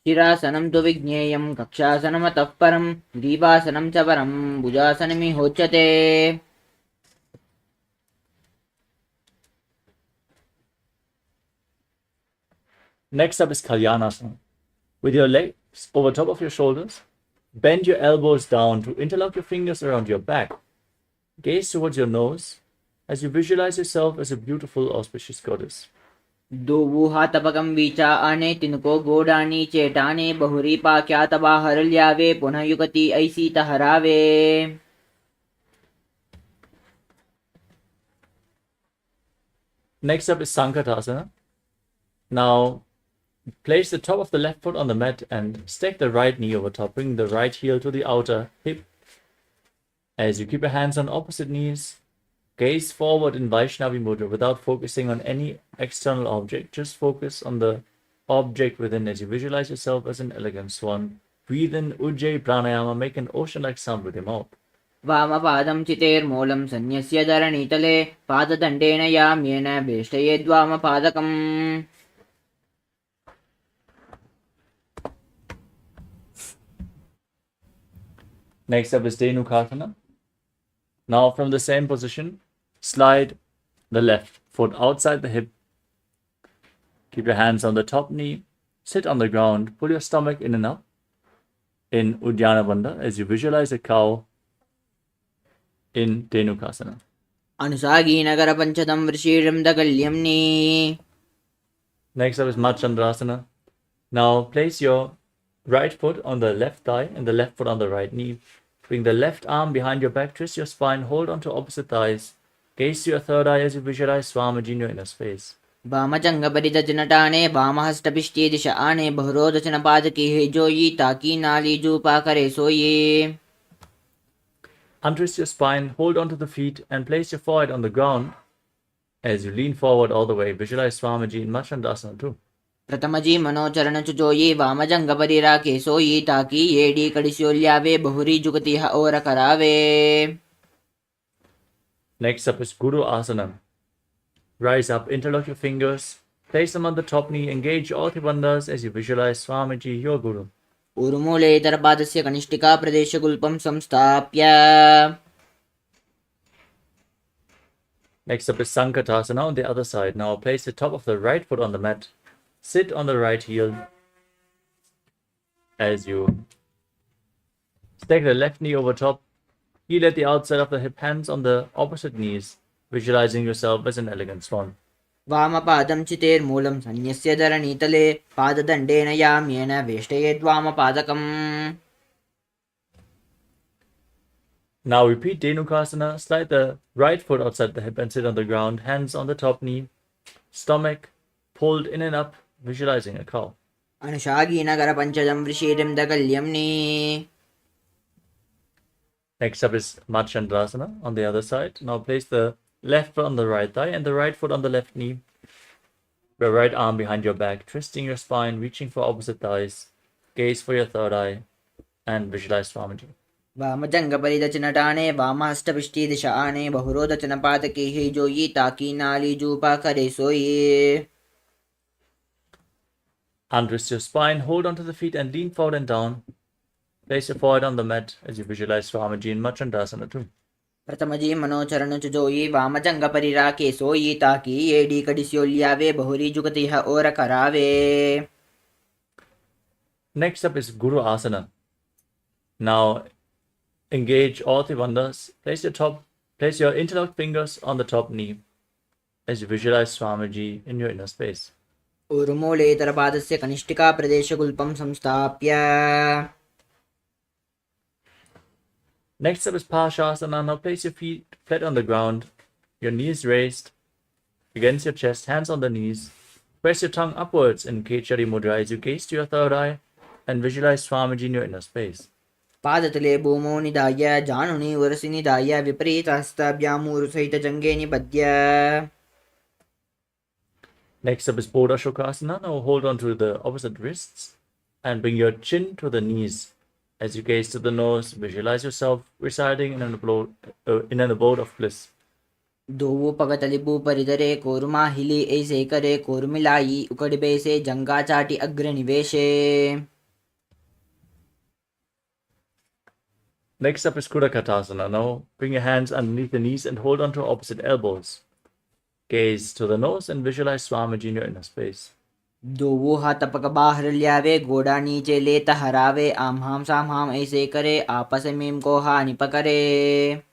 शिरासनं तु विज्ञेयं कक्षासनमतः परं ग्रीवासनं च परं भुजासनमिहोच्यते. Next up is Kalyanasana. With your legs over top of your shoulders, bend your elbows down to interlock your fingers around your back. Gaze towards your nose as you visualize yourself as a beautiful, auspicious goddess. दोवुहातपकं वीचाने तिनको गोडानी चेटाने बहुरी पाक्यातबा हरल्यावे पुनः युगति ऐसी तहरावे. Next up is Sankatasana. Now place the top of the left foot on the mat and stack the right knee over top, bring the right heel to the outer hip. As you keep your hands on opposite knees, gaze forward in Vaishnavi Mudra without focusing on any external object. Just focus on the object within as you visualize yourself as an elegant swan. Breathe in Ujjayi Pranayama, make an ocean-like sound with your mouth. वामपादं चितेर्मूलं सन्न्यस्य धरणीतले पाददण्डेन याम्येन वेष्टयेद्वामपादकम्. Next up is Dhenukasana. Now from the same position, slide the left foot outside the hip. Keep your hands on the top knee. Sit on the ground. Pull your stomach in and up in Uddiyana Bandha as you visualize a cow in Dhenukasana. अनुसागीनगरपञ्चदं वृषीरं दगल्यम्नि. Next up is Machandrasana. Now place your right foot on the left thigh and the left foot on the right knee. Bring the left arm behind your back, twist your spine, hold on to opposite thighs. Gaze to your third eye as you visualize Swamiji in your inner space. वामजङ्गपरिदचनटाने वामहस्तपिष्टे दिश आने बहुरोदचनपादकी हेजोयी ताकी नाली जूपा करे सोये. Untwist your spine, hold onto the feet, and place your forehead on the ground as you lean forward all the way. Visualize Swamiji in Machandasana too. प्रथमजी मनोचरण चुचोये वामजङ्गपरिराके सोयी ताकी येडी कडिस्योल्यावे बहुरी जुगतिह और करावे. Next up is Guru Asana. Rise up, interlock your fingers, place them on the top knee, engage all three bandhas as you visualize Swamiji, your Guru. ऊर्मूलेतरपादस्य कनिष्ठिका प्रदेशगुल्पं संस्थाप्य. Next up is Sankatasana on the other side. Now place the top of the right foot on the mat. Sit on the right heel as you stack the left knee over top. Heel at the outside of the hip, hands on the opposite knees, visualizing yourself as an elegant swan. वामपादं चितेर्मूलं सन्न्यस्य धरणीतले पाददण्डेन याम्येन वेष्टयेद्वामपादकम्. Now repeat Dhenukasana. Slide the right foot outside the hip and sit on the ground, hands on the top knee, stomach pulled in and up, visualizing a cow. अनुशागीनगरपञ्चदं वृषीरं दगल्यम्नि. Next up is Machandrasana on the other side. Now place the left foot on the right thigh and the right foot on the left knee. Your right arm behind your back, twisting your spine, reaching for opposite thighs. Gaze for your third eye and visualize Swamiji. वामजङ्गपरिदचनटाने वामहस्तपिष्टे दिश आने बहुरोदचनपादके हेजोयी ताकी नाली जूपा करे सोये. Untwist your spine, hold onto the feet and lean forward and down. Place your forehead on the mat as you visualize Swamiji in Machandasana too. प्रथमजी मनोचरण चुजोयी वामजङ्गपरिराके सोयी ताकी येडी कडिस्योल्यावे बहुरी जुगतिह और करावे. Next up is Guru Asana. Now engage all three bandhas. Place your interlocked fingers on the top knee as you visualize Swamiji in your inner space. ऊर्मूलेतरपादस्य कनिष्ठिका प्रदेशगुल्पं संस्थाप्य. Next up is Parshasana. Now place your feet flat on the ground, your knees raised against your chest, hands on the knees. Press your tongue upwards in Kechari Mudra as you gaze to your third eye and visualize Swamiji in your inner space. पादतले भूमौ निधाय जानुनि उरसि निधाय विपरीतहस्ताभ्यामूरुसहितजङ्गे निबध्य. Next up is Bodha Shokasana. Now hold on to the opposite wrists and bring your chin to the knees. As you gaze to the nose, visualize yourself residing in an abode of bliss. दोवो पगतलिबू परिदरे कोरुमा हिली ऐसे करे कोरुमिलाई उकड़बे से जंगा चाटी अग्रनिवेशे. Next up is Kudakatasana. Now bring your hands underneath the knees and hold on to opposite elbows. Gaze to the nose and visualize Swamiji in your inner space. दोवो हाथ पग बाहर ल्यावे गोड़ा नीचे लेता हरावे आम हाम साम हाम ऐसे करे आपस में को हानि पकड़े.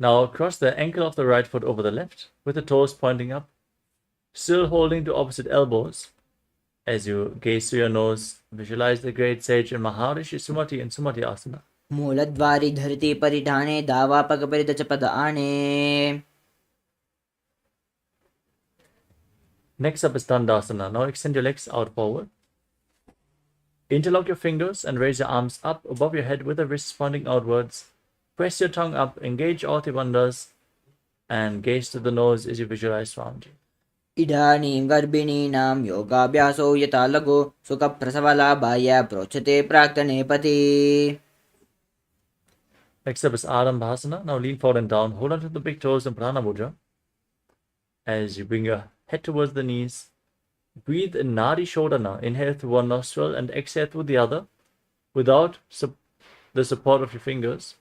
Now cross the ankle of the right foot over the left with the toes pointing up, still holding to opposite elbows. As you gaze to your nose, visualize the great sage and Maharishi Sumati in Sumati Asana. मूलद्वारी धरती परिधाने दावा पग परिदच पद आने. Next up is Dandasana. Now extend your legs out forward. Interlock your fingers and raise your arms up above your head with the wrists pointing outwards. Press your tongue up, engage all the bandhas, and gaze to the nose as you visualize Swamiji. इदानीं गर्भिणीनां योगाभ्यासो यथा लघु सुखप्रसवलाभाय प्रोच्यते प्राक्तनेपथि. Next up is Arambhasana. Now lean forward and down. Hold on to the big toes in Prana Mudra. As you bring your head towards the knees, breathe in Nadi Shodhana. Inhale through one nostril and exhale through the other without the support of your fingers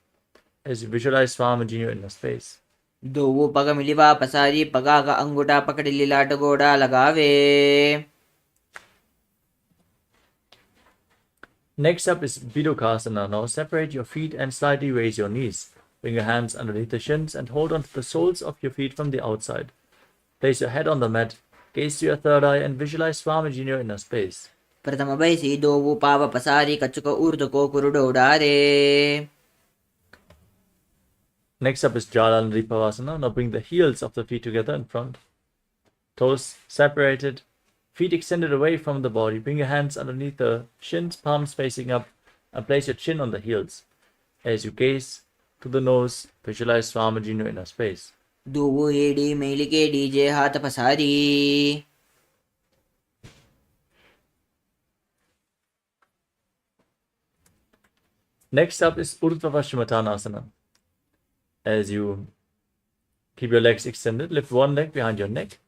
as you visualize Swamiji in your inner space. दोवो पग मिलिवा पसारी पगा का अंगूठा पकड़ लिलाट गोड़ा लगावे. Next up is Bidukasana. Now separate your feet and slightly raise your knees. Bring your hands underneath the shins and hold on to the soles of your feet from the outside. Place your head on the mat, gaze to your third eye and visualize Swamiji in your inner space. प्रथम बैसी दोवो पाव पसारी कच्चुक ऊर्ध को कुरुडो डारे. Next up is Jalandripavasana. Now bring the heels of the feet together in front. Toes separated, feet extended away from the body. Bring your hands underneath the shins, palms facing up, and place your chin on the heels. As you gaze to the nose, visualize Swamiji in your inner space. दोवो एडी मेलिके डीजे हाथ पसारी. Next up is Urdhva Paschimottanasana. As you keep your legs extended, lift one leg behind your neck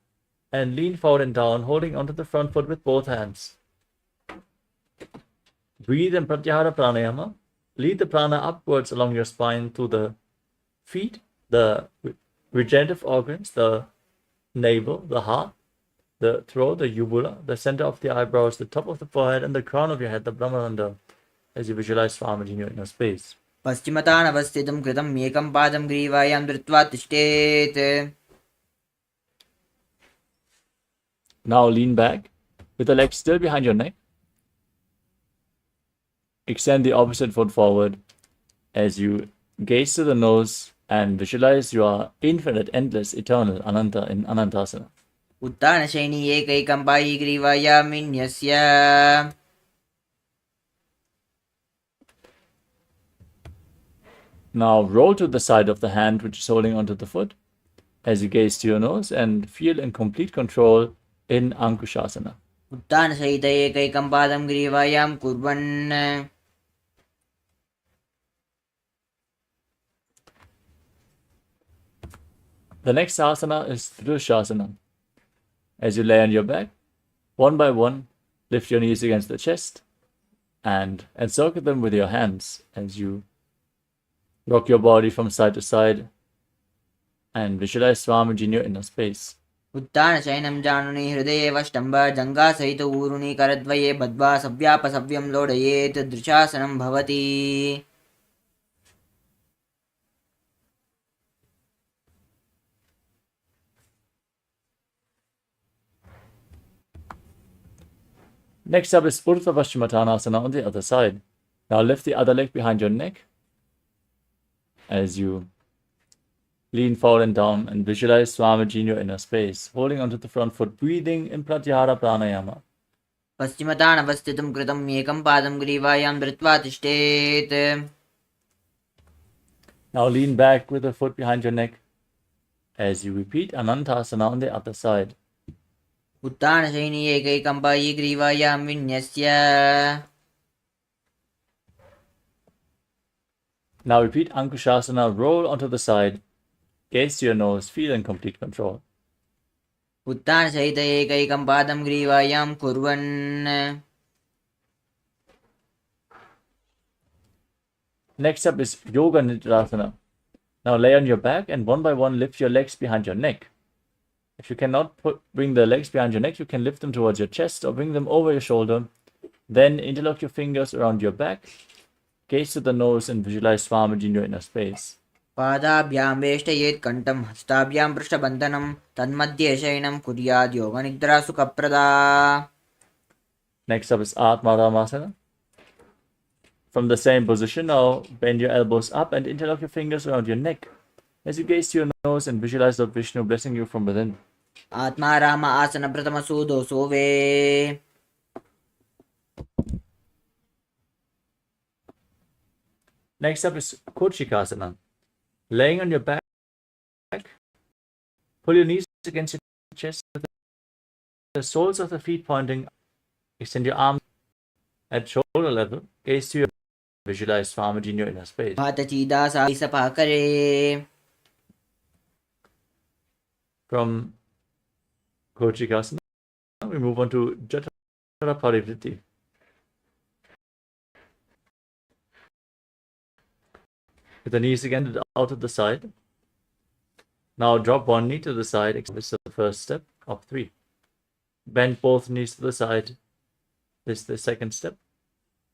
and lean forward and down, holding onto the front foot with both hands. Breathe in Pratyahara Pranayama. Lead the prana upwards along your spine through the feet, the regenerative organs, the navel, the heart, the throat, the uvula, the center of the eyebrows, the top of the forehead, and the crown of your head, the Brahmananda, as you visualize Swamiji in your inner space. पश्चिमतानवस्थितं कृतं एकं पादं ग्रीवायां धृत्वा तिष्ठेत्. Now lean back with the legs still behind your neck. Extend the opposite foot forward as you gaze to the nose and visualize you are infinite, endless, eternal, Ananta in Anantasana. उत्तानशयनी एकैकं पायी ग्रीवायां विन्यस्य. Now roll to the side of the hand which is holding onto the foot as you gaze to your nose and feel in complete control in Ankushasana. उत्तानसहित एकैकं पादं ग्रीवायां कुर्वन्. The next asana is Dhrushasana. As you lay on your back, one by one, lift your knees against the chest and encircle them with your hands as you rock your body from side to side and visualize Swamiji in your inner space. उत्तानशयनं जानुनि हृदये वष्टम्ब जङ्घासहित ऊरुनि करद्वये बद्ध्वा सव्यापसव्यं लोडयेत् दृशासनं भवति. Next up is Urdhva Paschimottanasana on the other side. Now lift the other leg behind your neck as you lean forward and down and visualize Swamiji in your inner space, holding onto the front foot, breathing in Pratyahara Pranayama. पश्चिमतानवस्थितं कृतं एकं पादं ग्रीवायां धृत्वा तिष्ठेत्. Now lean back with the foot behind your neck as you repeat Anantasana on the other side. उत्तानशयनी एकैकं पायी ग्रीवायां विन्यस्य. Now repeat Ankushasana, roll onto the side, gaze to your nose, feel in complete control. उत्थानसहित एकैकं पादं ग्रीवायां कुर्वन्. Next up is Yoga Nidra. Now lay on your back and one by one lift your legs behind your neck. If you cannot bring the legs behind your neck, you can lift them towards your chest or bring them over your shoulder. Then interlock your fingers around your back, gaze to the nose and visualize Swamiji in your inner space. पादाभ्यां वेष्टयेत् कण्ठं हस्ताभ्यां पृष्ठबन्धनं तन्मध्ये शयनं कुर्यात् योगनिद्रा सुखप्रदा. Next up is Atmaramasana. From the same position, now bend your elbows up and interlock your fingers around your neck as you gaze to your nose and visualize Lord Vishnu blessing you from within. Atmaram आसन प्रथम सूदोषो वे. Next up is Kochikasana. Laying on your back, pull your knees against your chest with the soles of the feet pointing. Extend your arms at shoulder level. Gaze to your visualize Swamiji in your inner space. भातचीदा Sapa करे. From Kochikasana, we move on to Jatara Parivriti. With the knees again out to the side. Now drop one knee to the side. This is the first step of 3. Bend both knees to the side. This is the second step.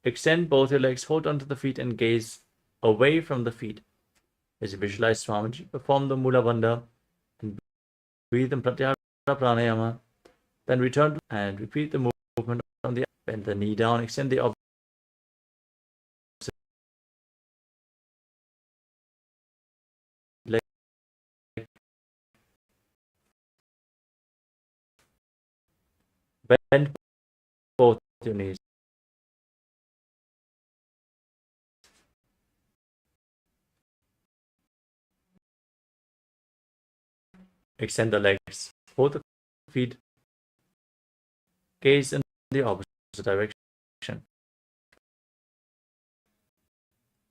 Extend both your legs, hold onto the feet and gaze away from the feet. As you visualize Swamiji, perform the Mula Bandha and breathe in Pratyahara Pranayama. Then return and repeat the movement on the bend the knee down, extend the opposite leg. Bend both your knees. Extend the legs, both the feet. Gaze in the opposite direction.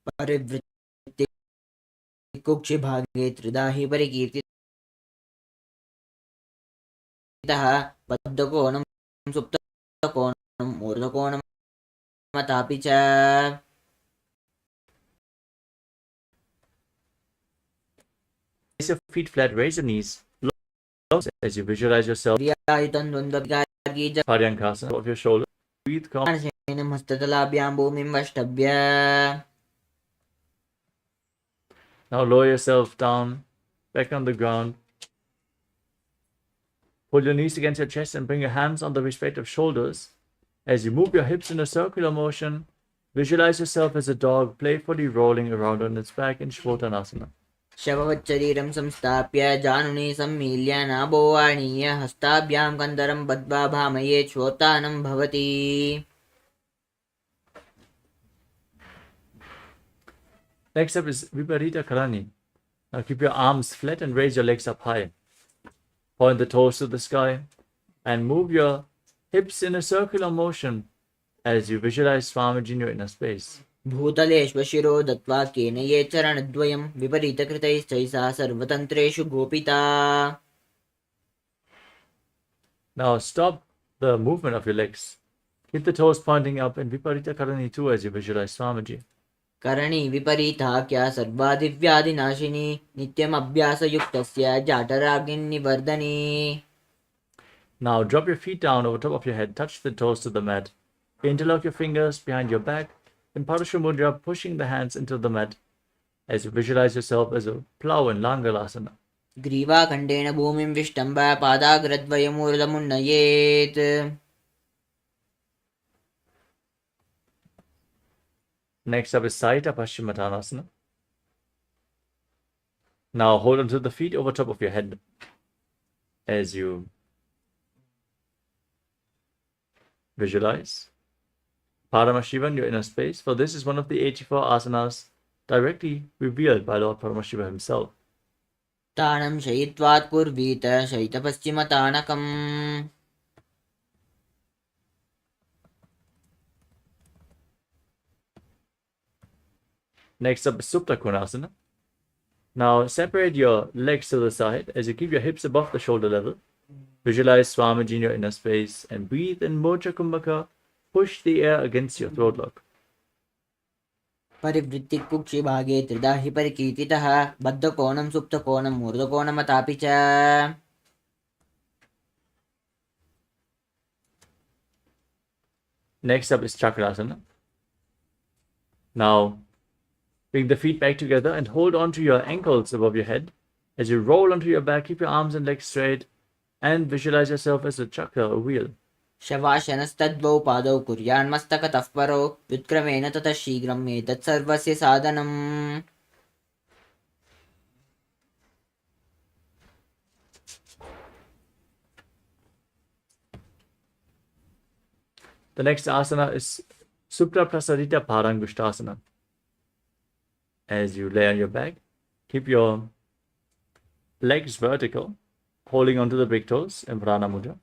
परिवृत्ति कुक्षि भागे त्रिदाहि परिकीर्तितः बद्धकोणं सुप्तकोणं ऊर्ध्वकोणं मतापि च. Place your feet flat, raise your knees low as you visualize yourself. Paryankasana of your shoulder. Breathe calm. हस्ततलाभ्यां भूमिं वष्टभ्य. Now lower yourself down, back on the ground. Pull your knees against your chest and bring your hands on the respective shoulders. As you move your hips in a circular motion, visualize yourself as a dog playfully rolling around on its back in Shvotanasana. शववच्चरीरं संस्थाप्य जानुनी सम्मील्य नाभोवाणीय हस्ताभ्यां कन्दरं बद्ध्वा भामये श्वोतानं भवति. Next up is Viparita Karani. Now keep your arms flat and raise your legs up high. Point the toes to the sky and move your hips in a circular motion as you visualize Swamiji in your inner space. भूतलेष्वशिरो दत्त्वा केन ये चरणद्वयं विपरीतकृतैश्चैसा सर्वतन्त्रेषु गोपिता. Now stop the movement of your legs. Keep the toes pointing up and Viparita Karani too as you visualize Swamiji. करणी विपरीता क्या सर्वादिव्याधिनाशिनी नित्यमभ्यासयुक्तस्य जाठराग्निवर्धनी. Now drop your feet down over top of your head, touch the toes to the mat. Interlock your fingers behind your back. In Parashu Mudra, pushing the hands into the mat as you visualize yourself as a plow in Langalasana. ग्रीवाखण्डेन भूमिं विष्टम्ब पादाग्रद्वयमूर्धमुन्नयेत्. Next up is Saita Paschimottanasana. Now hold onto the feet over top of your head as you visualize Paramashiva in your inner space, for this is one of the 84 asanas directly revealed by Lord Paramashiva himself. तानं शयित्वात् पूर्वीत शयितपश्चिमतानकम्. Next up is Supta Konasana. Now separate your legs to the side as you keep your hips above the shoulder level. Visualize Swamiji in your inner space and breathe in Mocha Kumbhaka. Push the air against your throat lock. परिवृत्ति कुक्षि भागे त्रिधा हि परिकीर्तितः बद्धकोणं सुप्तकोणं ऊर्ध्वकोणमतापि च. Next up is Chakrasana. Now bring the feet back together and hold on to your ankles above your head. As you roll onto your back, keep your arms and legs straight and visualize yourself as a chakra, a wheel. शवाशनस्तद्वौ पादौ कुर्यान्मस्तकतः परौ व्युत्क्रमेण ततः शीघ्रम् एतत् सर्वस्य साधनम्. The next asana is Supraprasadita Parangushtasana. As you lay on your back, keep your legs vertical, holding onto the big toes in Prana Mudra.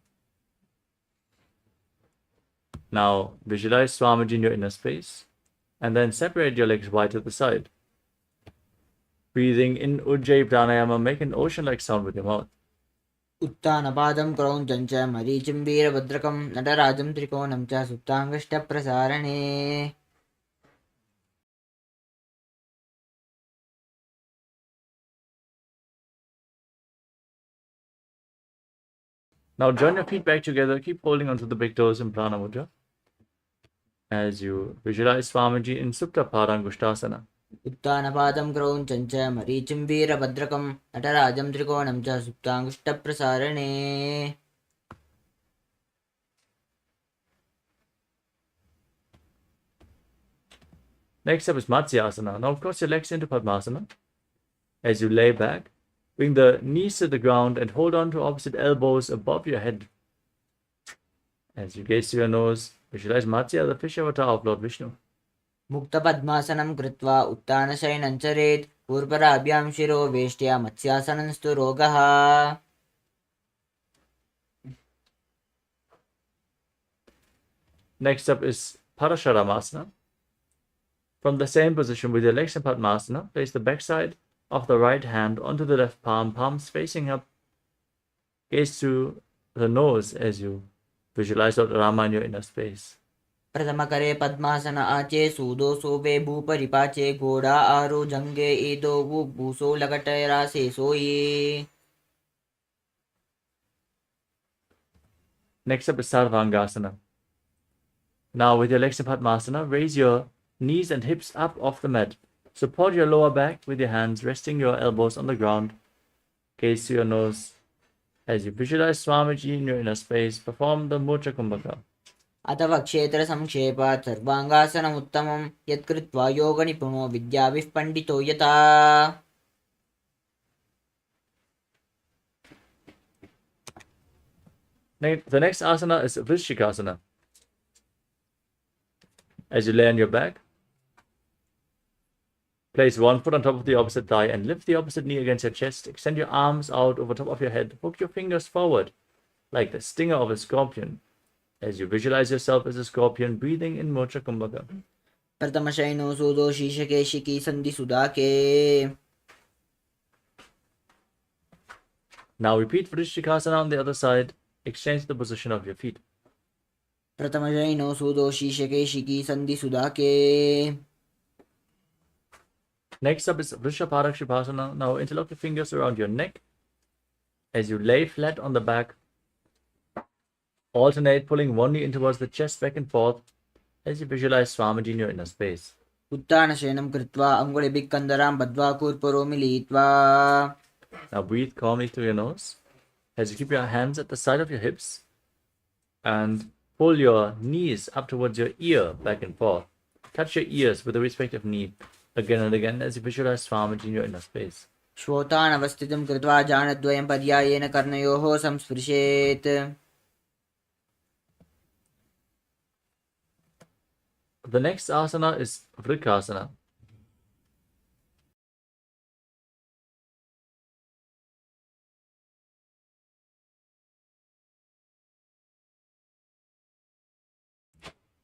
Now visualize Swamiji in your inner space and then separate your legs wide to the side. Breathing in Ujjayi Pranayama, make an ocean-like sound with your mouth. उत्तानपादं क्रौञ्चं च मरीचिं वीरभद्रकं नटराजं त्रिकोणं च सुप्ताङ्गष्टप्रसारणे. Now join your feet back together, keep holding onto the big toes in Prana Mudra. As you visualize Swamiji in Supta Parangushtasana. उत्तानपादं क्रौञ्चं च मरीचिं वीरभद्रकं नटराजं त्रिकोणं च सुप्ताङ्गष्टप्रसारणे. Next up is Matsyasana. Now cross your legs into Padmasana. As you lay back, bring the knees to the ground and hold on to opposite elbows above your head. As you gaze to your nose, visualize Matsya, the fish avatar of Lord Vishnu. मुक्तपद्मासनं कृत्वा उत्तानशयनं चरेत् पूर्वराभ्यां शिरो वेष्ट्या मत्स्यासनंस्तु रोगः. Next up is Parasharamasana. From the same position with your legs in Padmasana, place the backside of the right hand onto the left palm, palms facing up. Gaze to the nose as you visualize Lord Rama in your inner space. प्रथमकरे पद्मासन आचे सूदो सोबे भूपरिपाचे घोड़ा आरो जंगे ईदो वो भूसो लगटयरा से सोई. Next up is Sarvangasana. Now with your legs in Padmasana, raise your knees and hips up off the mat. Support your lower back with your hands, resting your elbows on the ground. Gaze to your nose. As you visualize Swamiji in your inner space, perform the Mocha Kumbhaka. अथवा क्षेत्र संक्षेपात् सर्वांगासनम् उत्तमं यत्कृत्वा योगनिपुणो विद्याभिः पण्डितो यथा. The next asana is Vrishikasana. As you lay on your back, place one foot on top of the opposite thigh and lift the opposite knee against your chest. Extend your arms out over top of your head. Hook your fingers forward like the stinger of a scorpion. As you visualize yourself as a scorpion, breathing in Mocha Kumbhaka. प्रथमशयनो सूदो शीशके शिखी सन्धि सुदाके. Now repeat Vrishikasana on the other side. Exchange the position of your feet. प्रथमशयनो सूदो शीशके शिखी सन्धि सुदाके. Next up is Vrishaparakshipasana. Now interlock your fingers around your neck. As you lay flat on the back, alternate pulling one knee in towards the chest back and forth as you visualize Swamiji in your inner space. उत्तानशयनं कृत्वा अङ्गुलिभिः कन्दरां बद्ध्वा कूर्परो मिलित्वा. Now breathe calmly through your nose as you keep your hands at the side of your hips and pull your knees up towards your ear back and forth. Touch your ears with the respective knee again and again as you visualize Swamiji in your inner space. श्रोतानवस्थितं कृत्वा जानद्वयं पर्यायेन कर्णयोः संस्पृशेत्. The next asana is Vrikasana.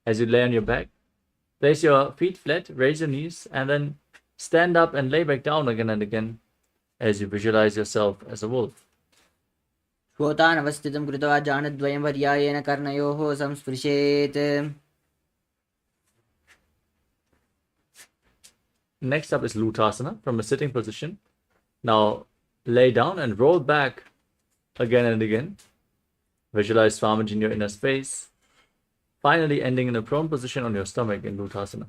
As you lay on your back, place your feet flat, raise your knees, and then stand up and lay back down again and again as you visualize yourself as a wolf. श्वोतानवस्थितं कृत्वा जानद्वयं पर्यायेन कर्णयोः संस्पृशेत्. Next up is Lutasana from a sitting position. Now lay down and roll back again and again. Visualize Swamiji in your inner space. Finally ending in a prone position on your stomach in Lutasana.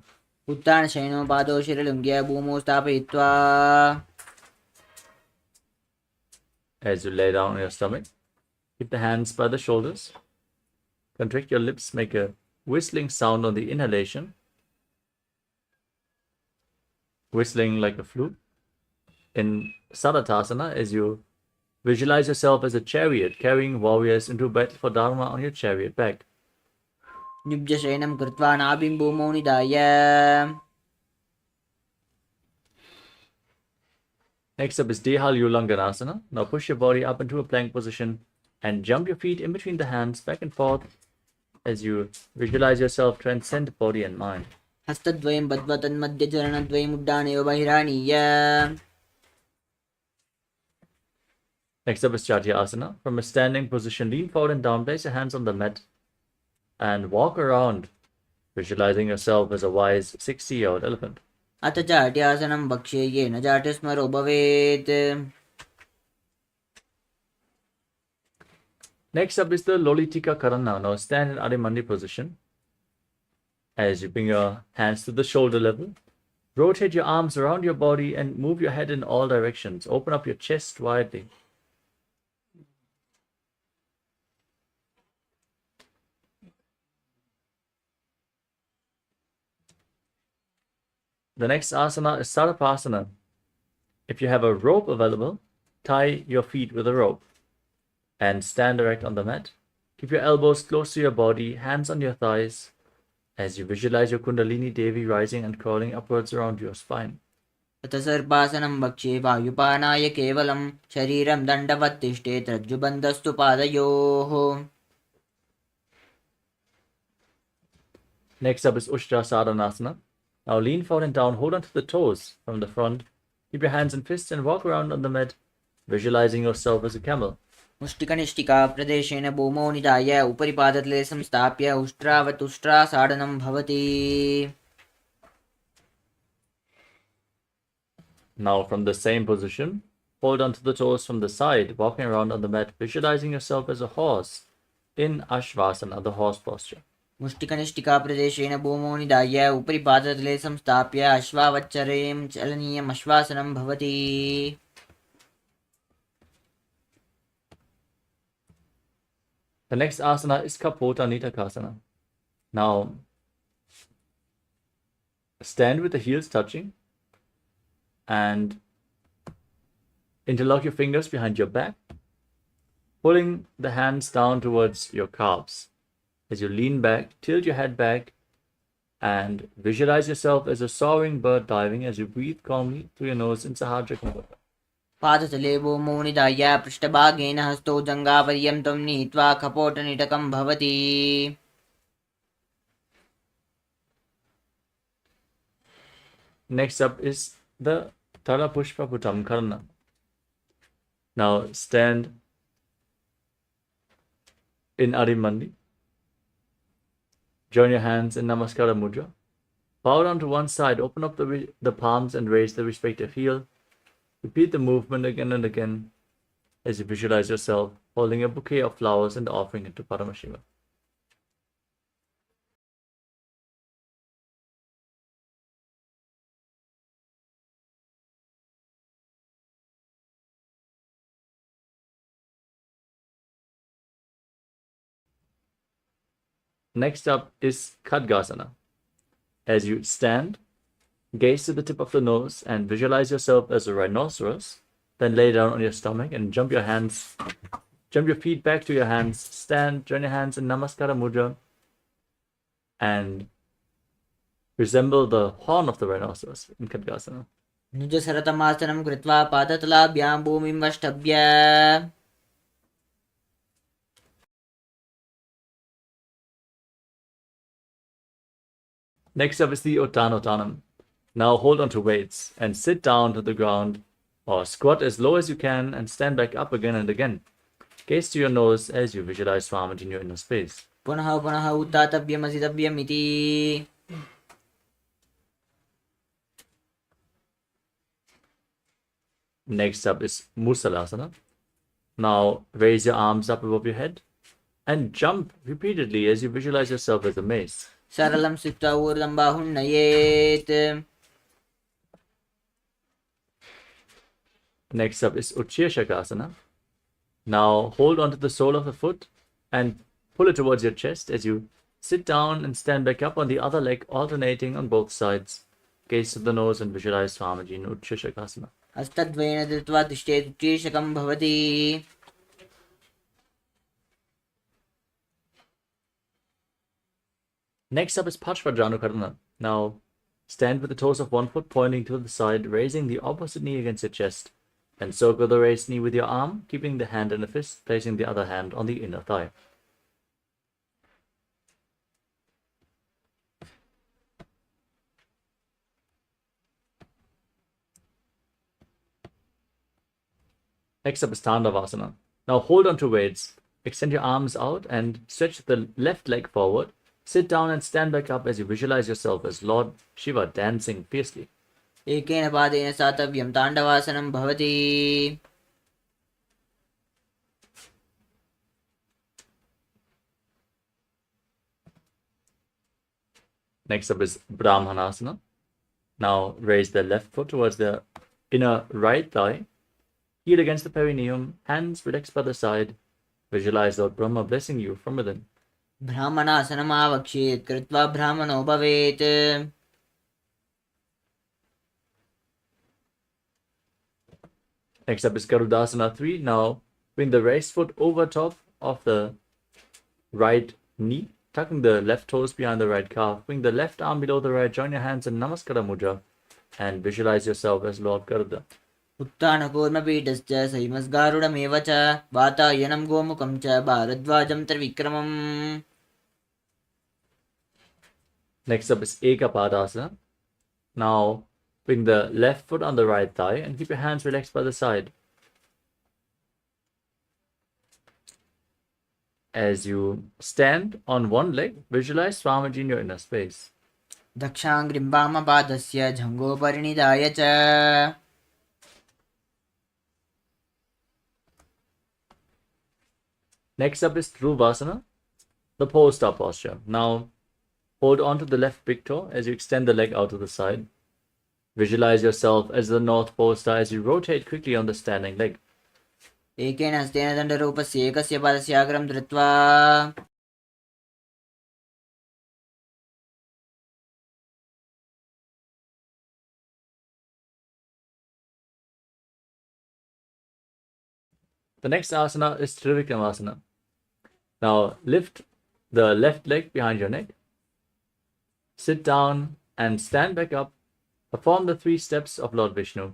उत्तानशयनो पादौ शिरलिङ्ग्य भूमौ स्थापयित्वा. As you lay down on your stomach, keep the hands by the shoulders. Contract your lips, make a whistling sound on the inhalation. Whistling like a flute. In Sadatasana, as you visualize yourself as a chariot carrying warriors into battle for Dharma on your chariot back. निब्जशयनं कृत्वा नाभिं भूमौ निधाय. Next up is Dehal Ulanganasana. Now push your body up into a plank position and jump your feet in between the hands back and forth as you visualize yourself transcend body and mind. हस्तद्वयं बद्ध्वा तन्मध्ये चरणद्वयम् उड्डानयो बहिरानीय. Next up is Chatyasana. From a standing position, lean forward and down, place your hands on the mat and walk around, visualizing yourself as a wise 60-year-old elephant. अथ चाट्यासनं भक्ष्ये येन चाट्यस्मरो भवेत्. Next up is the Lolitika Karana. Now stand in Adimandi position. As you bring your hands to the shoulder level, rotate your arms around your body and move your head in all directions. Open up your chest widely. The next asana is Sarapasana. If you have a rope available, tie your feet with a rope and stand erect on the mat. Keep your elbows close to your body, hands on your thighs, as you visualize your Kundalini Devi rising and crawling upwards around your spine. अथ सर्पासनं भक्ष्ये वायुपानाय केवलं शरीरं दण्डवत् तिष्ठेत् रज्जुबन्धस्तु पादयोः. Next up is Ushtrasadhanasana. Now lean forward and down, hold on to the toes from the front. Keep your hands in fists and walk around on the mat, visualizing yourself as a camel. मुष्टिकनिष्ठिका प्रदेशेन भूमौ निधाय उपरि पादतले संस्थाप्य उष्ट्रावत् उष्ट्रासाडनं भवति. Now from the same position, hold on to the toes from the side, walking around on the mat, visualizing yourself as a horse in Ashvasana, the horse posture. मुष्टिकनिष्ठिका प्रदेशेन भूमौ निधाय उपरि पादतले संस्थाप्य अश्वावच्चरें चलनीयम् अश्वासनं भवति. The next asana is Kapota Nitakasana. Now, stand with the heels touching and interlock your fingers behind your back, pulling the hands down towards your calves. As you lean back, tilt your head back and visualize yourself as a soaring bird diving as you breathe calmly through your nose in Sahasrara Kumbhaka. पादतले भूमौ निधाय पृष्ठभागेन हस्तौ जङ्घापर्यन्तं नीत्वा कपोटनिटकं भवति. Next up is the Talapushpa Putam Karna. Now stand in Adimandi. Join your hands in Namaskara Mudra. Bow down to one side, open up the palms and raise the respective heel. Repeat the movement again and again as you visualize yourself holding a bouquet of flowers and offering it to Paramashiva. Next up is Khadgasana. As you stand, gaze to the tip of the nose and visualize yourself as a rhinoceros. Then lay down on your stomach and jump your feet back to your hands. Stand, join your hands in Namaskara Mudra and resemble the horn of the rhinoceros in Khadgasana. निजसरतमासनं कृत्वा पादतलाभ्यां भूमिं वष्टभ्य. Next up is the Uttanottanam. Now hold on to weights and sit down to the ground or squat as low as you can and stand back up again and again. Gaze to your nose as you visualize Swamiji in your inner space. पुनः पुनः उत्तातव्यम् असितव्यम् इति. Next up is Musalasana. Now raise your arms up above your head and jump repeatedly as you visualize yourself as a mace. सरलं स्थित्वा ऊर्ध्वं बाहुं नयेत्. Next up is Utshirshakasana. Now hold onto the sole of the foot and pull it towards your chest as you sit down and stand back up on the other leg, alternating on both sides. Gaze to the nose and visualize Swamiji in Utshirshakasana. हस्तद्वयेन धृत्वा तिष्ठेत् उत्शीर्षकं भवति. Next up is Parshvajanukarana. Now stand with the toes of one foot pointing to the side, raising the opposite knee against your chest. And circle the raised knee with your arm, keeping the hand in a fist, placing the other hand on the inner thigh. Next up is Tandavasana. Now hold on to weights, extend your arms out and stretch the left leg forward. Sit down and stand back up as you visualize yourself as Lord Shiva dancing fiercely. एकेन पादेन स्थातव्यं ताण्डवासनं भवति. Next up is Brahmanasana. Now raise the left foot towards the inner right thigh. Heel against the perineum, hands relaxed by the side. Visualize Lord Brahma blessing you from within. ब्राह्मणासनम् आवक्ष्येत् कृत्वा ब्राह्मणो भवेत्. Next up is Garudasana 3. Now bring the raised foot over top of the right knee, tucking the left toes behind the right calf. Bring the left arm below the right, join your hands in Namaskara Mudra and visualize yourself as Lord Garuda. उत्थानकूर्मपीठश्च सैमस्गारुडमेव च वातायनं गोमुखं च भारद्वाजं त्रिविक्रमम्. Next up is Ekapadasana. Now bring the left foot on the right thigh and keep your hands relaxed by the side. As you stand on one leg, visualize Swamiji in your inner space. दक्षाङ्घ्रिं वामपादस्य जङ्घोपरिनिधाय च. Next up is Dhruvasana, the pole star posture. Now hold on to the left big toe as you extend the leg out to the side. Visualize yourself as the North Pole star as you rotate quickly on the standing leg. एकेन हस्तेन दण्डरूपस्य एकस्य पादस्य अग्रं धृत्वा. The next asana is Trivikramasana. Now lift the left leg behind your neck. Sit down and stand back up. Perform the 3 steps of Lord Vishnu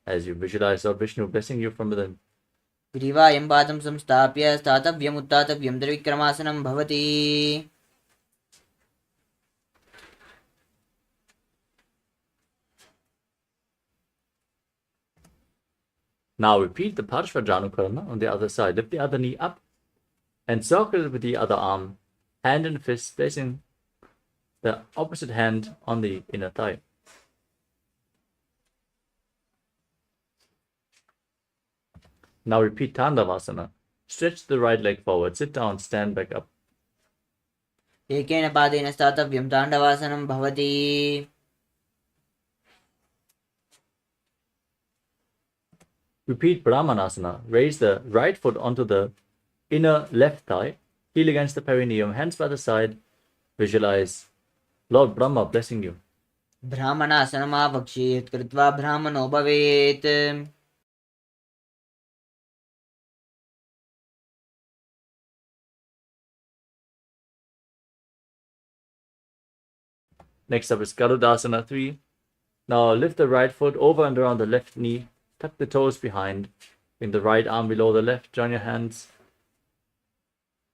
as you visualize Lord Vishnu blessing you from within. ग्रीवायं पादं संस्थाप्य स्थातव्यम् उत्थातव्यं त्रिविक्रमासनं भवति. Now repeat the Parshvajanukarana on the other side. Lift the other knee up and circle it with the other arm, hand in fist, placing the opposite hand on the inner thigh. Now repeat Tandavasana. Stretch the right leg forward. Sit down, stand back up. एकेन पादेन स्थातव्यं ताण्डवासनं भवति. Repeat Brahmanasana. Raise the right foot onto the inner left thigh. Heel against the perineum, hands by the side. Visualize Lord Brahma blessing you. ब्राह्मणासनम् आवक्ष्येत् कृत्वा ब्राह्मणो भवेत्. Next up is Garudasana 3. Now lift the right foot over and around the left knee. Tuck the toes behind. Bring the right arm below the left. Join your hands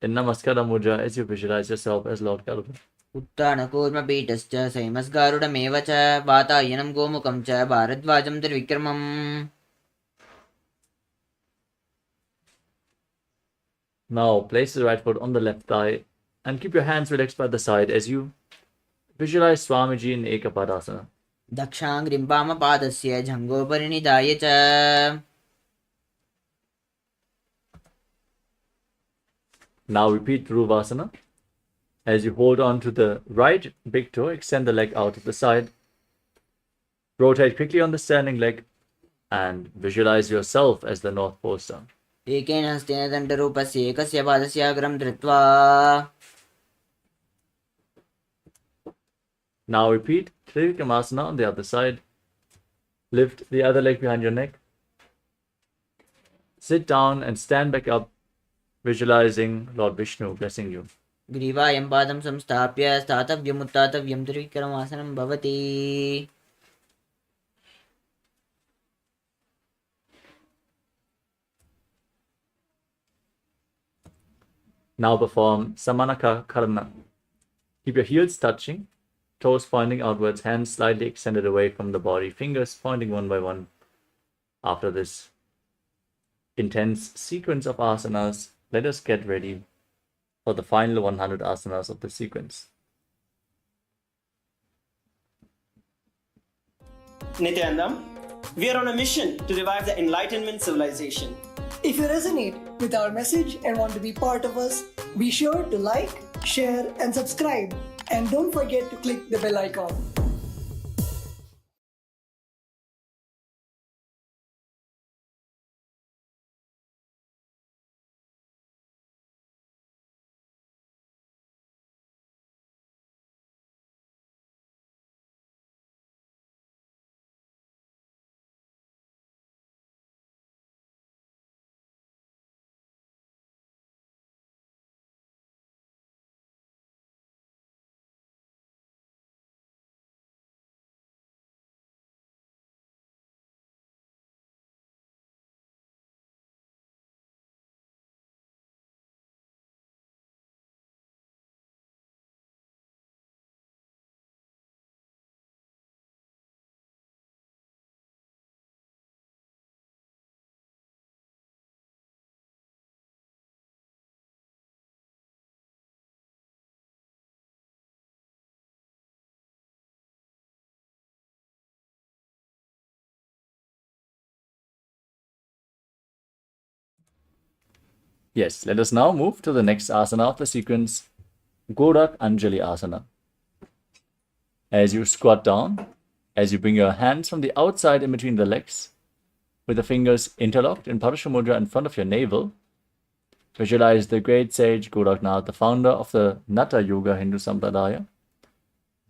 in Namaskara Mudra as you visualize yourself as Lord Garuda. उत्तानकूर्मपीठश्च सैमस्गारुडमेव च वातायनं गोमुखं च भारद्वाजं त्रिविक्रमम्. Now place the right foot on the left thigh and keep your hands relaxed by the side as you visualize Swamiji in Ekapadasana. दक्षाङ्घ्रिं वामपादस्य जङ्घोपरि निधाय च. Now repeat Dhruvasana. As you hold on to the right big toe, extend the leg out to the side. Rotate quickly on the standing leg and visualize yourself as the North Pole Star. एकेन हस्तेन दण्डरूपस्य एकस्य पादस्य अग्रं धृत्वा. Now repeat Trivikramasana on the other side. Lift the other leg behind your neck. Sit down and stand back up, visualizing Lord Vishnu blessing you. ग्रीवायं पादं संस्थाप्य स्थातव्यम् उत्थातव्यं त्रिविक्रमासनं भवति. Now perform Samanaka Karana. Keep your heels touching, toes pointing outwards, hands slightly extended away from the body, fingers pointing one by one. After this intense sequence of asanas, let us get ready for the final 100 asanas of the sequence. Nithyananda, we are on a mission to revive the Enlightenment civilization. If you resonate with our message and want to be part of us, be sure to like, share, and subscribe. And don't forget to click the bell icon. Yes, let us now move to the next asana of the sequence, Gorak Anjali Asana. As you squat down, as you bring your hands from the outside in between the legs, with the fingers interlocked in Parasha Mudra in front of your navel, visualize the great sage Goraknath, the founder of the Natha Yoga Hindu Sampradaya.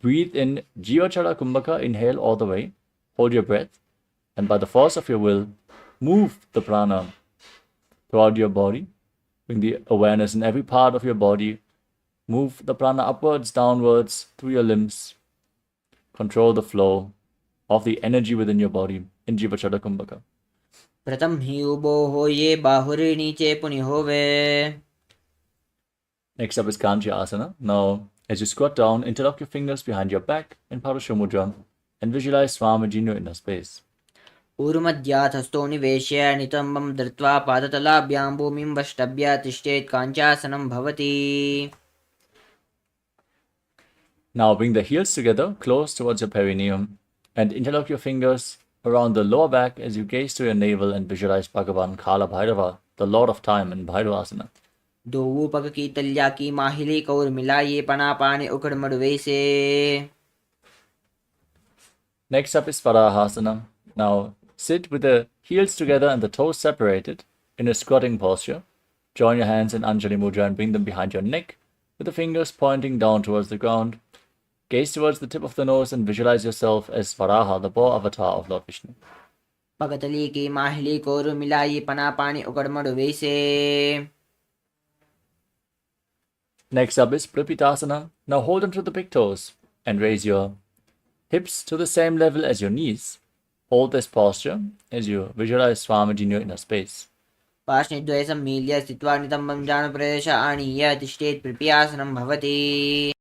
Breathe in Jivachala Kumbhaka, inhale all the way, hold your breath, and by the force of your will, move the prana throughout your body. Bring the awareness in every part of your body. Move the prana upwards, downwards, through your limbs. Control the flow of the energy within your body in Jivachala Kumbhaka. प्रथम ही उबो हो ये बाहुरी नीचे पुनि होवे. Next up is Kanchi Asana. Now, as you squat down, interlock your fingers behind your back in Parasha Mudra and visualize Swamiji in your inner space. ऊर्मध्यात् हस्तो निवेश्य नितम्बं धृत्वा पादतलाभ्यां भूमिं वष्टभ्य तिष्ठेत् काञ्चासनं भवति. Now bring the heels together, close towards your perineum, and interlock your fingers around the lower back as you gaze to your navel and visualize Bhagavan Kala Bhairava, the Lord of Time in Bhairavasana. दो पग की तल्या की माहिली कौर मिलाइए पना पाने उखड़ मड़वे से. Next up is Varahasana. Now sit with the heels together and the toes separated in a squatting posture. Join your hands in Anjali Mudra and bring them behind your neck with the fingers pointing down towards the ground. Gaze towards the tip of the nose and visualize yourself as Varaha, the boar avatar of Lord Vishnu. पगतली की माहिली कौर मिलाइए पना पाने उखड़ मड़वे से. Next up is Prapitasana. Now hold onto the big toes and raise your hips to the same level as your knees. Hold this posture as you visualize Swamiji in your inner space. पार्श्वद्वये सम्मील्य स्थित्वा नितम्बं जानुप्रदेश आनीय तिष्ठेत् प्रपियासनं भवति.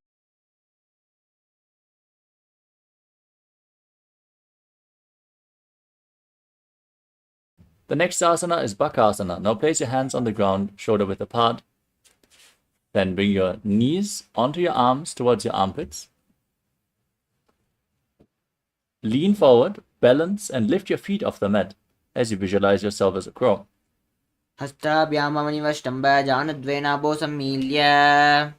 The next asana is Bakasana. Now place your hands on the ground, shoulder width apart. Then bring your knees onto your arms towards your armpits. Lean forward, balance, and lift your feet off the mat as you visualize yourself as a crow. हस्ताभ्यामनिवष्टम्ब जानद्वेनाभो सम्मील्य.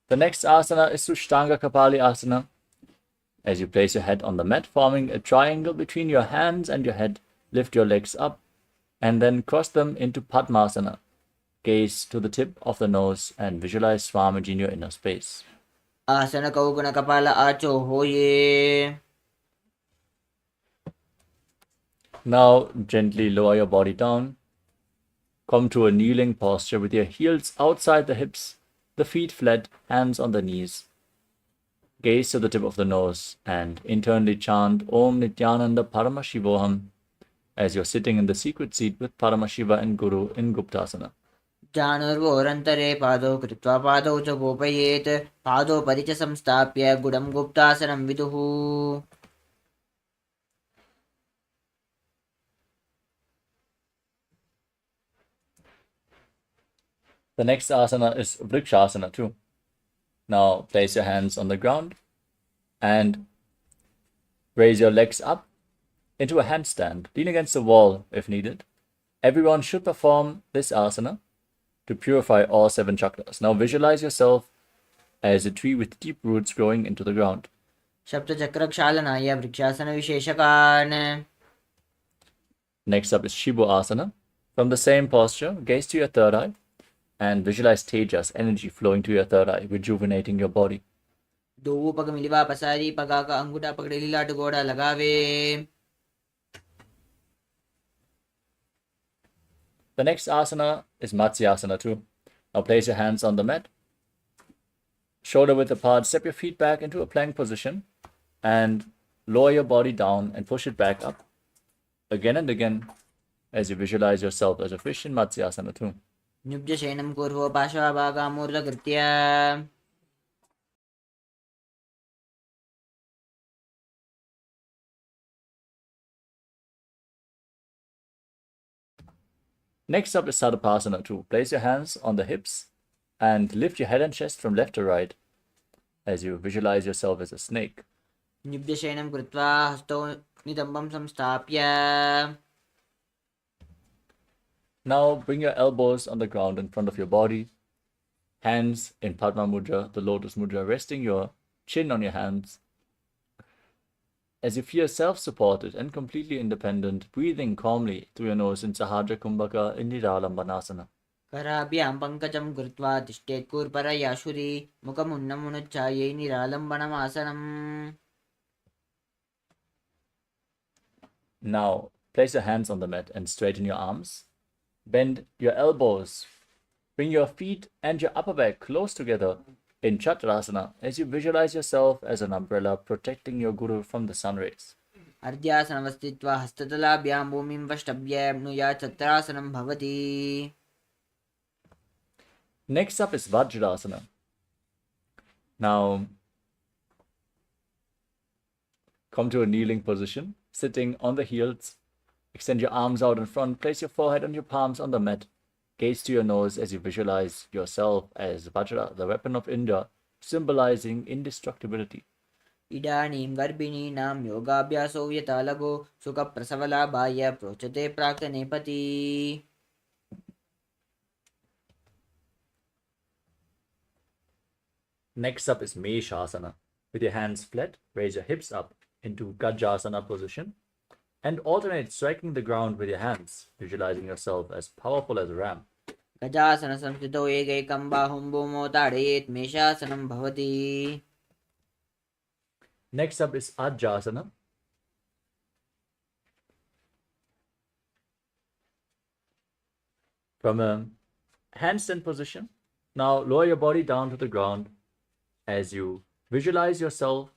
The next asana is Sushtanga Kapali Asana. As you place your head on the mat, forming a triangle between your hands and your head, lift your legs up and then cross them into Padmasana. Gaze to the tip of the nose and visualize Swamiji in your inner space. Asana kauguna kapala acho hoye. Now gently lower your body down. Come to a kneeling posture with your heels outside the hips, the feet flat, hands on the knees. Gaze to the tip of the nose and internally chant Om Nithyananda Paramashivoham as you're sitting in the secret seat with Paramashiva and Guru in Guptasana. जानूर्वोरन्तरे पादौ कृत्वा पादौ च गोपयेत् पादौ परि च संस्थाप्य गुडं गुप्तासनं विदुः. The next asana is Vrikshasana too. Now place your hands on the ground and raise your legs up into a handstand. Lean against the wall if needed. Everyone should perform this asana to purify all 7 chakras. Now visualize yourself as a tree with deep roots growing into the ground. सप्तचक्रक्षालनाय वृक्षासनविशेषकान्. Next up is Shibu Asana. From the same posture, gaze to your third eye and visualize Tejas, energy flowing to your third eye, rejuvenating your body. दो पग मिलिवा पसारी पगा का अंगूठा पकड़े लीलाट गोड़ा लगावे. The next asana is Matsyasana too. Now place your hands on the mat. Shoulder width apart, step your feet back into a plank position and lower your body down and push it back up again and again as you visualize yourself as a fish in Matsyasana too. न्युब्जशयनं कुर्वो पार्श्वभागामूर्धकृत्य. Next up is Sadapasana too. Place your hands on the hips and lift your head and chest from left to right as you visualize yourself as a snake. न्युब्जशयनं कृत्वा हस्तौ नितम्बं संस्थाप्य. Now bring your elbows on the ground in front of your body. Hands in Padma Mudra, the lotus mudra, resting your chin on your hands. As you feel self-supported and completely independent, breathing calmly through your nose in Sahadra Kumbhaka in Niralambanasana. कराभ्यां पङ्कजं कृत्वा तिष्ठेत् कूर्परयाशुरी मुखमुन्नमुनुच्छायै निरालम्बनमासनम्. Now place your hands on the mat and straighten your arms. Bend your elbows. Bring your feet and your upper back close together in Chakrasana as you visualize yourself as an umbrella protecting your Guru from the sun rays. अर्ध्यासनवस्थित्वा हस्ततलाभ्यां भूमिं वष्टभ्य नुयात् सत्रासनं भवति. Next up is Vajrasana. Now come to a kneeling position, sitting on the heels. Extend your arms out in front, place your forehead and your palms on the mat. Gaze to your nose as you visualize yourself as Vajra, the weapon of Indra, symbolizing indestructibility. इदानीं गर्भिणीनां योगाभ्यासो यथा लघु सुखप्रसवलाभाय प्रोच्यते प्राक्तनेपथि. Next up is Meshasana. With your hands flat, raise your hips up into Gajasana position and alternate striking the ground with your hands, visualizing yourself as powerful as a ram. गजासनसंस्थितौ एकैकं बाहुं भूमौ ताडयेत् मेषासनं भवति. Next up is Ajjasana. From a handstand position, now lower your body down to the ground as you visualize yourself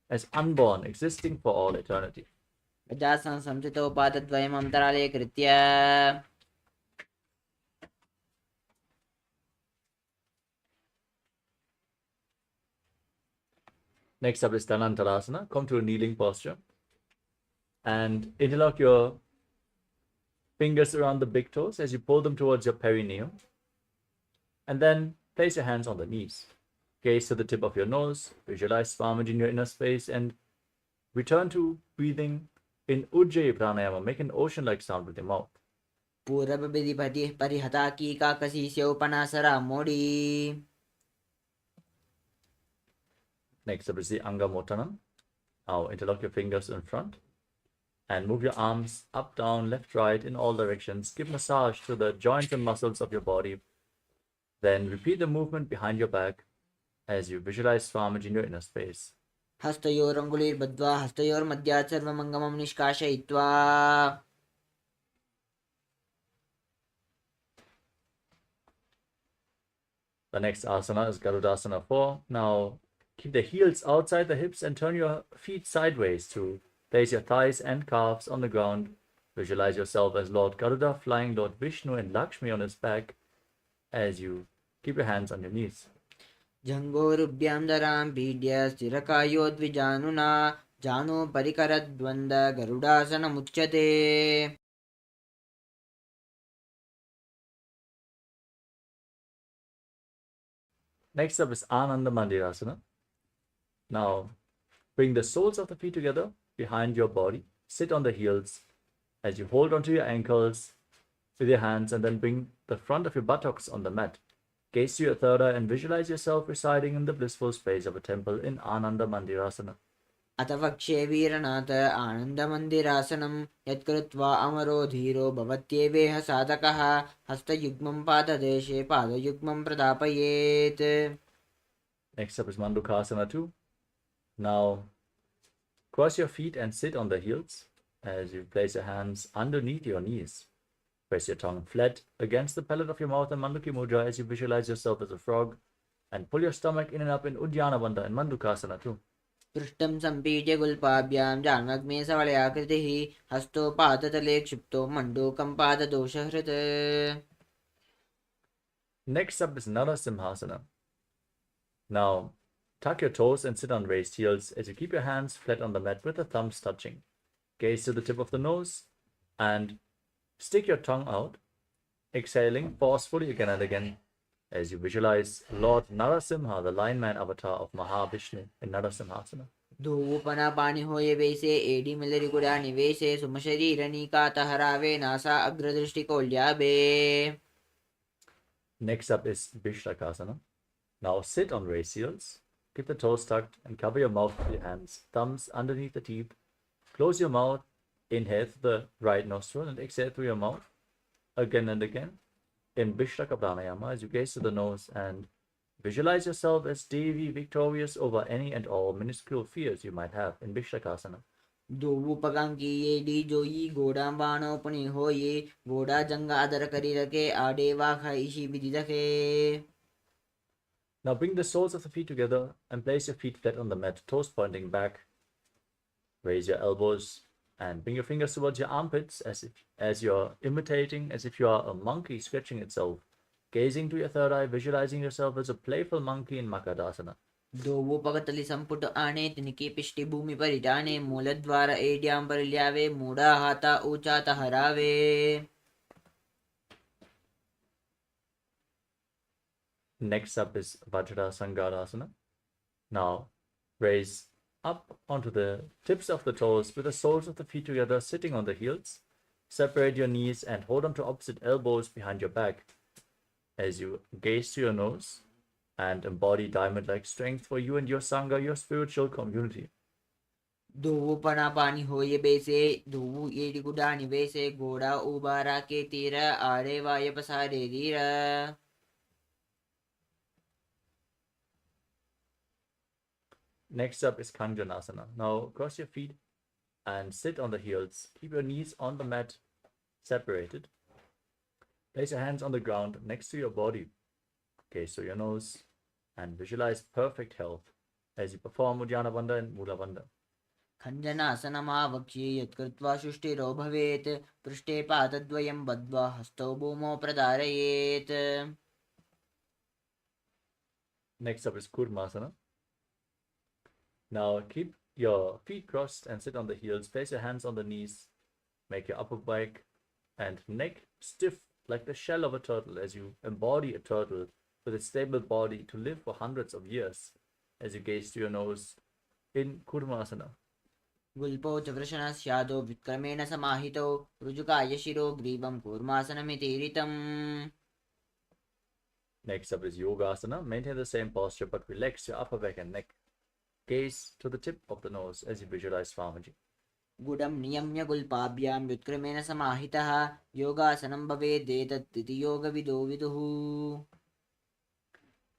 as unborn, existing for all eternity. गजासनसंस्थितौ पादद्वयम् अन्तराले कृत्य. Next up is Dhanantarasana. Come to a kneeling posture and interlock your fingers around the big toes as you pull them towards your perineum. And then place your hands on the knees. Gaze to the tip of your nose, visualize Swamiji in your inner space, and return to breathing in Ujjayi Pranayama. Make an ocean-like sound with your mouth. Purab Bidipati Parihataki Kakasi Panasara Modi. Next up is the Anga Motanam. Now interlock your fingers in front and move your arms up, down, left, right in all directions. Give massage to the joints and muscles of your body. Then repeat the movement behind your back as you visualize Swamiji in your inner space. Hastayor Angulir Badva Hastayor Madhyat Sarvamangamam Nishkashayitva. The next asana is Garudasana 4. Now keep the heels outside the hips and turn your feet sideways to place your thighs and calves on the ground. Visualize yourself as Lord Garuda flying Lord Vishnu and Lakshmi on his back as you keep your hands on your knees. Jangorubhyam Daram Bidya Stirakayod Vijanuna Jano Parikarad Dwanda Garudasana Muchyate. Next up is Ananda Mandirasana. Now, bring the soles of the feet together behind your body. Sit on the heels as you hold onto your ankles with your hands and then bring the front of your buttocks on the mat. Gaze to your third eye and visualize yourself residing in the blissful space of a temple in Ananda Mandirasana. Atavakshe Viranatha Anandamandirasanam Yatkritva Amaro Dhiro Bhavatyeveha Sadakaha Hasta Yugmam Padadeshe Pada Yugmam Pradapayet. Next up is Mandukasana 2. Now, cross your feet and sit on the heels as you place your hands underneath your knees. Press your tongue flat against the palate of your mouth in Manduki Mudra as you visualize yourself as a frog, and pull your stomach in and up in Uddiyana Bandha and Mandukasana 2. Prishtam Sampidya Gulpabhyam Janmagme Savalayakritihi Hasto Padatale Kshipto Mandukam Pada Doshahrita. Next up is Narasimhasana. Now, tuck your toes and sit on raised heels as you keep your hands flat on the mat with the thumbs touching. Gaze to the tip of the nose and stick your tongue out, exhaling forcefully again and again as you visualize Lord Narasimha, the Lion Man avatar of Mahavishnu in Narasimhasana. Dhupana Pani Hoye Vese Edi Milari Gudani Vese Sumashari Ranika Taharave Nasa Agradrishti Kolyabe. Next up is Vishlakasana. Now sit on raised heels, keep the toes tucked and cover your mouth with your hands, thumbs underneath the teeth. Close your mouth, inhale through the right nostril and exhale through your mouth again and again in Vishlaka Pranayama as you gaze to the nose and visualize yourself as Devi victorious over any and all minuscule fears you might have in Vishlakasana. Dhupaganki Edi Joyi Godam Vano Puni Hoye Goda Janga Adara Karirake Adeva Ishi Vididake. Now bring the soles of the feet together and place your feet flat on the mat, toes pointing back. Raise your elbows and bring your fingers towards your armpits as you're imitating, as if you are a monkey stretching itself. Gazing to your third eye, visualizing yourself as a playful monkey in Makadasana. Dovu Pagatali Samputo Ane Tiniki Pishti Bhumi Paritane Muladvara Ediam Parilyave Muda Hata Uchata Harave. Next up is Vajrasangadasana. Now raise up onto the tips of the toes with the soles of the feet together, sitting on the heels. Separate your knees and hold on to opposite elbows behind your back as you gaze to your nose and embody diamond-like strength for you and your Sangha, your spiritual community. Dovu Panapani Hoye Bese Dovu Edi Gudani Vese Goda Ubara Ke Tira Areva Yapasare Dira. Next up is Kanjanasana. Now cross your feet and sit on the heels. Keep your knees on the mat separated. Place your hands on the ground next to your body. Gaze to your nose and visualize perfect health as you perform Uddiyana Bandha and Mula Bandha. Kanjanasana Vakshi Yatkritva Shushti Bhavet Prishte Patadvayam Badva Hasto Bhumo Pradarayet. Next up is Kurmasana. Now keep your feet crossed and sit on the heels. Place your hands on the knees. Make your upper back and neck stiff like the shell of a turtle as you embody a turtle with a stable body to live for hundreds of years as you gaze to your nose in Kurmasana. गुल्पौ च वृषणस्यादौ व्युत्क्रमेण समाहितौ ऋजुकाय शिरो ग्रीवं कूर्मासनमितीरितम्. Next up is Yogasana. Maintain the same posture but relax your upper back and neck. Gaze to the tip of the nose as you visualize Swamiji. गुडं नियम्य गुल्पाभ्यां व्युत्क्रमेण समाहितः योगासनं भवेदेतत्तिति योगविदो विदुः.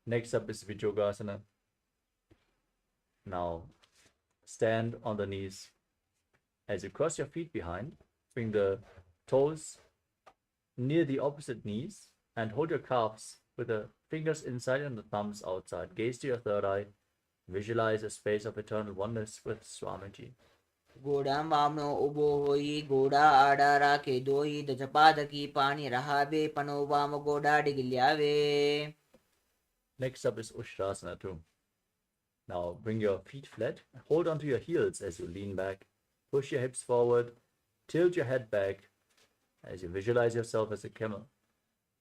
Next up is Vijogasana. Now stand on the knees. As you cross your feet behind, bring the toes near the opposite knees and hold your calves with the fingers inside and the thumbs outside. Gaze to your third eye. Visualize a space of eternal oneness with Swamiji. गोडां वामनो उभो होई गोडा आडारा के दोई दजपादकी पानी रहावे पनो वाम गोडा डिगिल्यावे. Next up is Ushtrasana too. Now bring your feet flat, hold onto your heels as you lean back, push your hips forward, tilt your head back as you visualize yourself as a camel.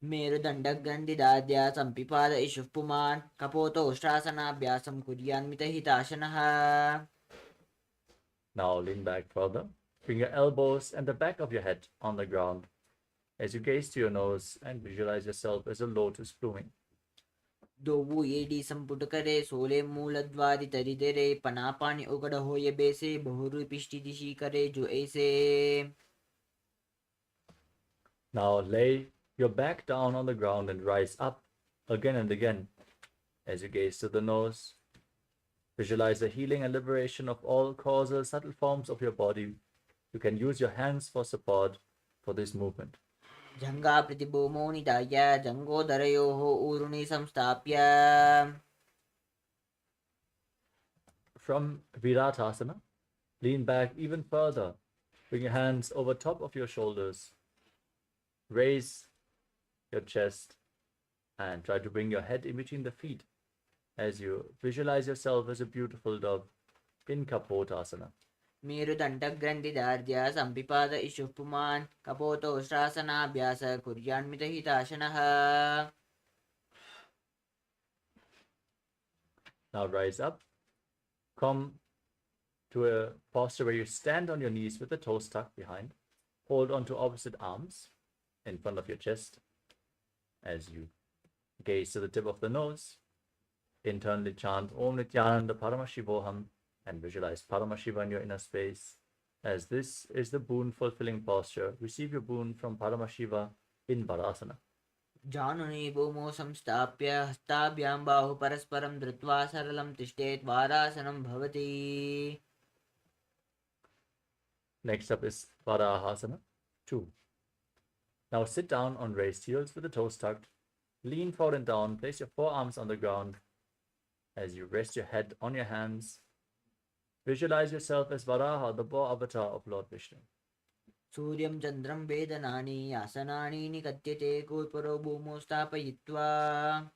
मेरुदण्डग्रन्थिदाद्या सम्पिपाद इषुः पुमान् कपोतो उष्ट्रासनाभ्यासं कुर्यान्मितहिताशनः. Now lean back further, bring your elbows and the back of your head on the ground as you gaze to your nose and visualize yourself as a lotus blooming. दोवु एडी संपुट करे सोले मूलद्वारि तरिदेरे पनापानि उगड़ होये बेसे बहुरु पिष्टि दिशि करे जो ऐसे. Now lay your back down on the ground and rise up again and again as you gaze to the nose. Visualize the healing and liberation of all causal subtle forms of your body. You can use your hands for support for this movement. जंगा प्रतिभूमो निधाय जंगोदरयोः ऊरुणि संस्थाप्य. From Viratasana, lean back even further. Bring your hands over top of your shoulders. Raise your chest and try to bring your head in between the feet as you visualize yourself as a beautiful dove in Kapotasana. मेरुदण्डग्रन्थिदार्द्या सम्पिपाद इषुः पुमान् कपोतो उष्ट्रासनाभ्यास कुर्यान्मितहिताशनः. Now rise up. Come to a posture where you stand on your knees with the toes tucked behind. Hold onto opposite arms in front of your chest as you gaze to the tip of the nose. Internally chant Om Nithyananda Paramashivoham and visualize Paramashiva in your inner space, as this is the boon fulfilling posture. Receive your boon from Paramashiva in Varasana. जानुनि भूमौ संस्थाप्य हस्ताभ्यां बाहु परस्परं धृत्वा सरलं तिष्ठेत् वारासनं भवति. Next up is Varahasana 2. Now sit down on raised heels with the toes tucked. Lean forward and down. Place your forearms on the ground as you rest your head on your hands. Visualize yourself as Varaha, the boar avatar of Lord Vishnu. सूर्यं चन्द्रं वेदनानि आसनानि निकत्यते कूर्परो भूमौ स्थापयित्वा.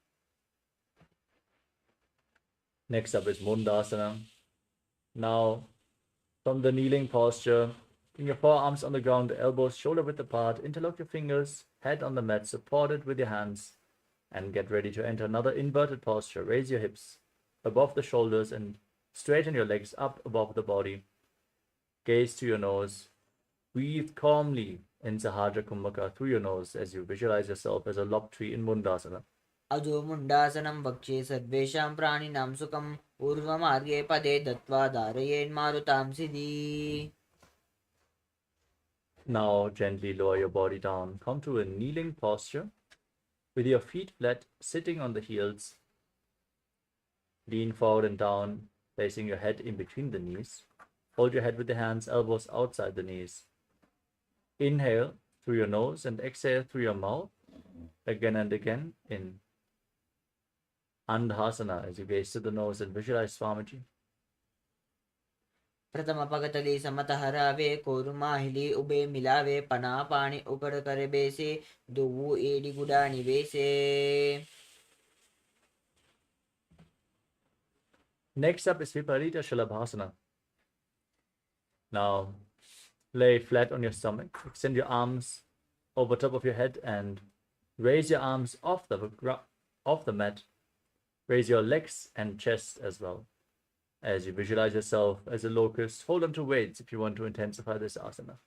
Next up is Mundasana. Now, from the kneeling posture, bring your forearms on the ground, elbows shoulder width apart, interlock your fingers, head on the mat, support it with your hands, and get ready to enter another inverted posture. Raise your hips above the shoulders and straighten your legs up above the body. Gaze to your nose. Breathe calmly in Sahaja Kumbhaka through your nose as you visualize yourself as a lob tree in Mundasana. अजो मुण्डासनं वक्षे सर्वेषां प्राणिनां सुखम् ऊर्ध्वमार्गे पदे दत्त्वा धारयेन्मारुतां सिद्धि. Now gently lower your body down. Come to a kneeling posture with your feet flat, sitting on the heels. Lean forward and down, placing your head in between the knees. Hold your head with the hands, elbows outside the knees. Inhale through your nose and exhale through your mouth again and again in Andhasana as you gaze to the nose and visualize Swamiji. प्रथम पगतली समतः रावे कोरुमाहिली ube मिलावे पना पानी उकड़ करे बेसे दुवु AD गुडा निवेसे. Next up is Viparita Shalabhasana. Now lay flat on your stomach. Extend your arms over top of your head and raise your arms off the mat. Raise your legs and chest as well. As you visualize yourself as a locust, hold on to weights if you want to intensify this asana.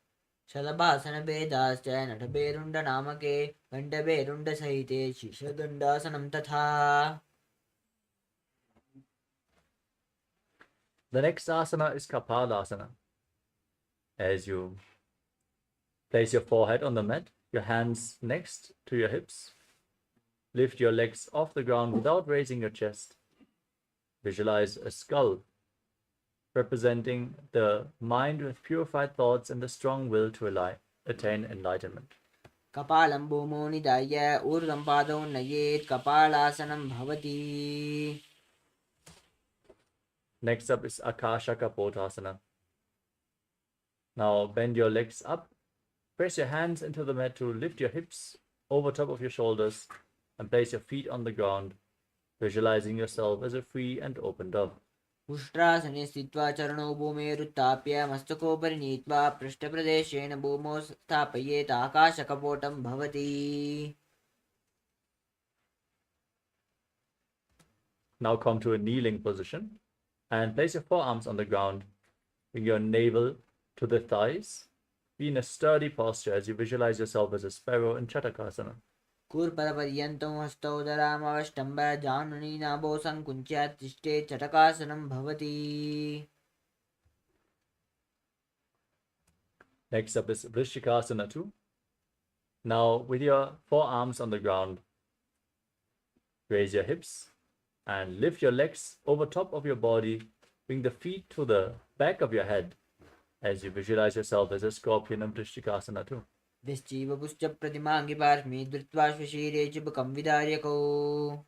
शलभासन भेदाश्च नटभेरुण्ड नामके गण्डभेरुण्ड सहिते शीर्षदण्डासनं तथा. The next asana is Kapalasana. As you place your forehead on the mat, your hands next to your hips, lift your legs off the ground without raising your chest. Visualize a skull representing the mind with purified thoughts and the strong will to attain enlightenment. कपालं भूमौ निधाय ऊर्ध्वं पादौ नयेत् कपालासनं भवति. Next up is Akasha Kapotasana. Now bend your legs up, press your hands into the mat to lift your hips over top of your shoulders and place your feet on the ground, visualizing yourself as a free and open dove. उष्ट्रासने स्थित्वा चरणौ भूमेरुत्थाप्य मस्तकोपरि नीत्वा पृष्ठप्रदेशेन भूमौ स्थापयेत् आकाशकपोटं भवति. Now come to a kneeling position and place your forearms on the ground. Bring your navel to the thighs. Be in a sturdy posture as you visualize yourself as a sparrow in Chatakasana. कूर्परपर्यन्तं हस्तौ धरामवष्टम्ब जानुनी नाभौ सङ्कुच्य तिष्ठे चटकासनं भवति. Next up is Vrishikasana 2. Now with your forearms on the ground, raise your hips and lift your legs over top of your body. Bring the feet to the back of your head as you visualize yourself as a scorpion in Vrishikasana 2. विश्चीव पुश्च प्रतिमाङ्गि पार्श्वे धृत्वा श्वशीरे चिबुकं विदार्यकौ.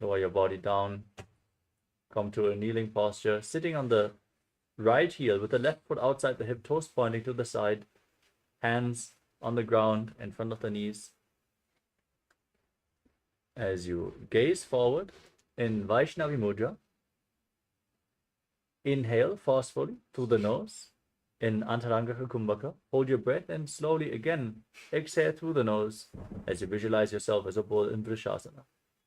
Lower your body down. Come to a kneeling posture, sitting on the right heel with the left foot outside the hip, toes pointing to the side, hands on the ground in front of the knees. As you gaze forward in Vaishnavi Mudra, inhale forcefully through the nose. In Antaranga Kumbhaka, hold your breath and slowly again exhale through the nose as you visualize yourself as a bull in Vrishasana.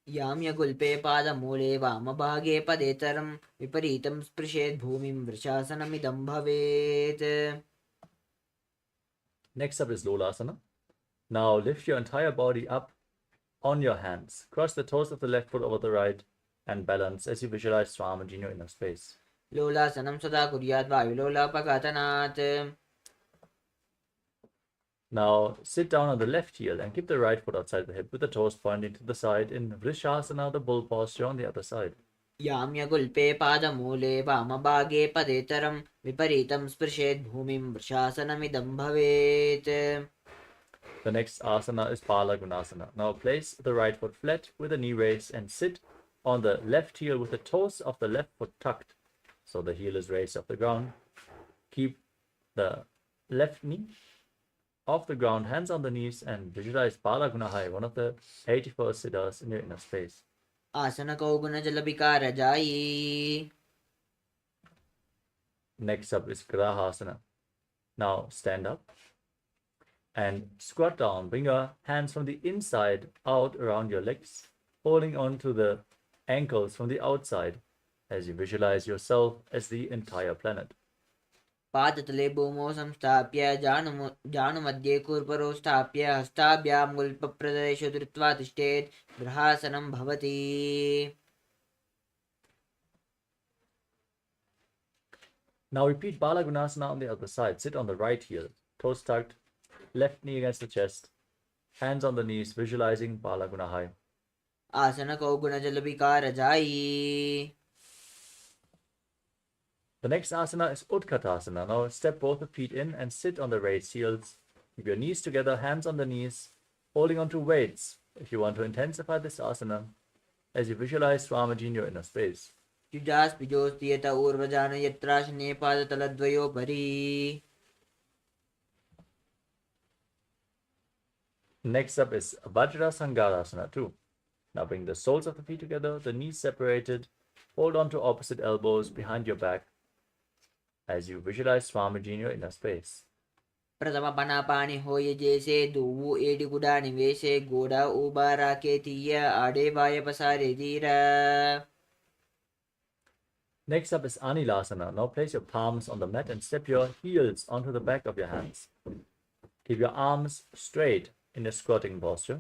याम्यगुल्पे पादमूले वामभागे पदेतरं विपरीतं स्पृशेत् भूमिं वृषासनमिदं भवेत्. Next up is Lolasana. Now lift your entire body up on your hands. Cross the toes of the left foot over the right and balance as you visualize Swamiji in your inner space. लोलासनं सदा कुर्यात् वायुलोलापघातनात्. Now sit down on the left heel and keep the right foot outside the hip with the toes pointing to the side in Vrishasana, the bull posture on the other side. याम्यगुल्पे पादमूले वामभागे पदेतरं विपरीतं स्पृशेत् भूमिं वृषासनमिदं भवेत्. The next asana is Palagunasana. Now place the right foot flat with the knee raised and sit on the left heel with the toes of the left foot tucked, so the heel is raised off the ground. Keep the left knee off the ground, hands on the knees, and visualize Palagunahai, one of the 84 siddhas in your inner space. आसनको गुणजलविकारजायी. Next up is Grahasana. Now stand up and squat down. Bring your hands from the inside out around your legs, holding on to the ankles from the outside as you visualize yourself as the entire planet. पादतले भूमौ संस्थाप्य जानुमध्ये कूर्परो स्थाप्य हस्ताभ्यां गुल्पप्रदेशो धृत्वा तिष्ठेत् ग्रहासनं भवति. Now repeat Balagunasana on the other side. Sit on the right heel, toes tucked, left knee against the chest, hands on the knees, visualizing Balagunahai. आसनको गुणजलविकारजायी. The next asana is Utkatasana. Now step both the feet in and sit on the raised heels. Keep your knees together, hands on the knees, holding on to weights if you want to intensify this asana as you visualize Swamiji in your inner space. युजास्पिजोस्ति यत ऊर्वजान यत्राशने पादतलद्वयोपरि. Next up is Vajrasangarasana 2. Now bring the soles of the feet together, the knees separated, hold on to opposite elbows behind your back as you visualize Swamiji in your inner space. प्रथम पनापानी होय जैसे दोवु AD गुडा निवेशे गोडा उबारा के तीय आडे bye पसारे धीरा. Next up is Anilasana. Now place your palms on the mat and step your heels onto the back of your hands. Keep your arms straight in a squatting posture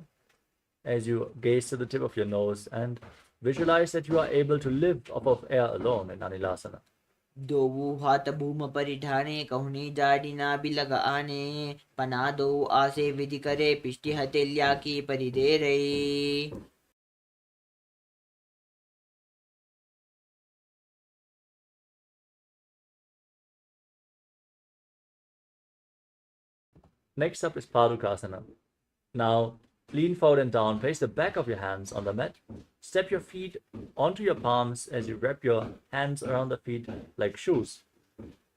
as you gaze to the tip of your nose and visualize that you are able to live off of air alone in Anilasana. दोवु हाथ भूम परिठाने कहुनी जाडी ना बिलग आने पना दो आसे विधि करे पिष्टि हतेल्या की परिदे रही. Next up is Padukasana. Now lean forward and down, place the back of your hands on the mat, step your feet onto your palms as you wrap your hands around the feet like shoes.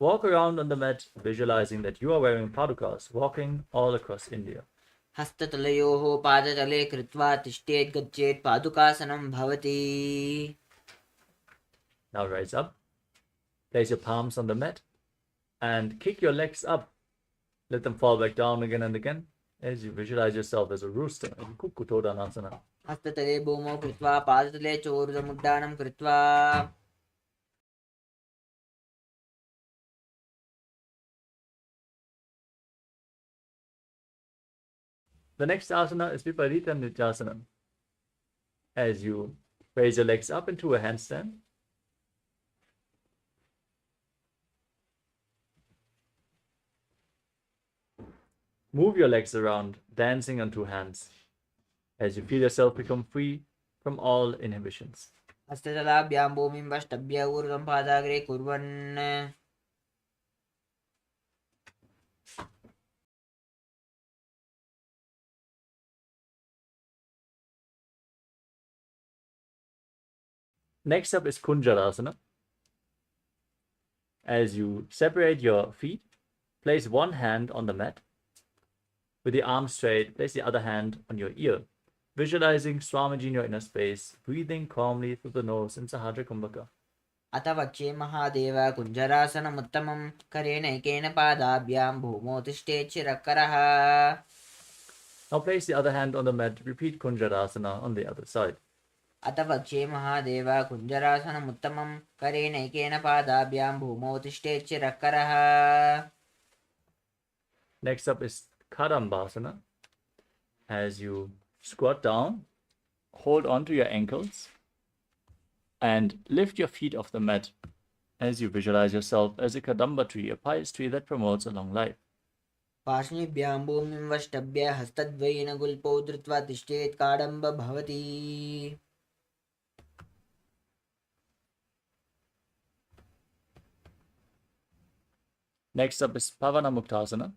Walk around on the mat, visualizing that you are wearing padukas, walking all across India. हस्ततलयोः पादतले कृत्वा तिष्ठेत् गच्छेत् पादुकासनं भवति. Now rise up, place your palms on the mat and kick your legs up. Let them fall back down again and again as you visualize yourself as a rooster in Kukkutodhanasana. हस्ततले भूमौ कृत्वा पादतले चोरुदमुड्डानं कृत्वा. The next asana is Viparita Nityasana. As you raise your legs up into a handstand, move your legs around, dancing on two hands, as you feel yourself become free from all inhibitions. हस्ततलाभ्यां भूमिं वष्टभ्य ऊर्ध्वं पादाग्रे कुर्वन्. Next up is Kunjarasana. As you separate your feet, place one hand on the mat. With the arm straight, place the other hand on your ear, visualizing Swamiji in your inner space, breathing calmly through the nose in Sahadra Kumbhaka. अथ वक्षे महादेव कुञ्जरासनमुत्तमं करेण एकेन पादाभ्यां भूमौ तिष्ठेत् शिरःकरः. Now place the other hand on the mat. Repeat Kunjarasana on the other side. अथ वक्षे महादेव कुञ्जरासनमुत्तमं करेण एकेन पादाभ्यां भूमौ तिष्ठेत् शिरःकरः. Next up is Kadambasana. As you squat down, hold on to your ankles and lift your feet off the mat as you visualize yourself as a Kadamba tree, a pious tree that promotes a long life. पार्ष्णिभ्यां भूमिं वष्टभ्य हस्तद्वयेन गुल्पौ धृत्वा तिष्ठेत् काडम्ब भवति. Next up is Pavana Muktasana.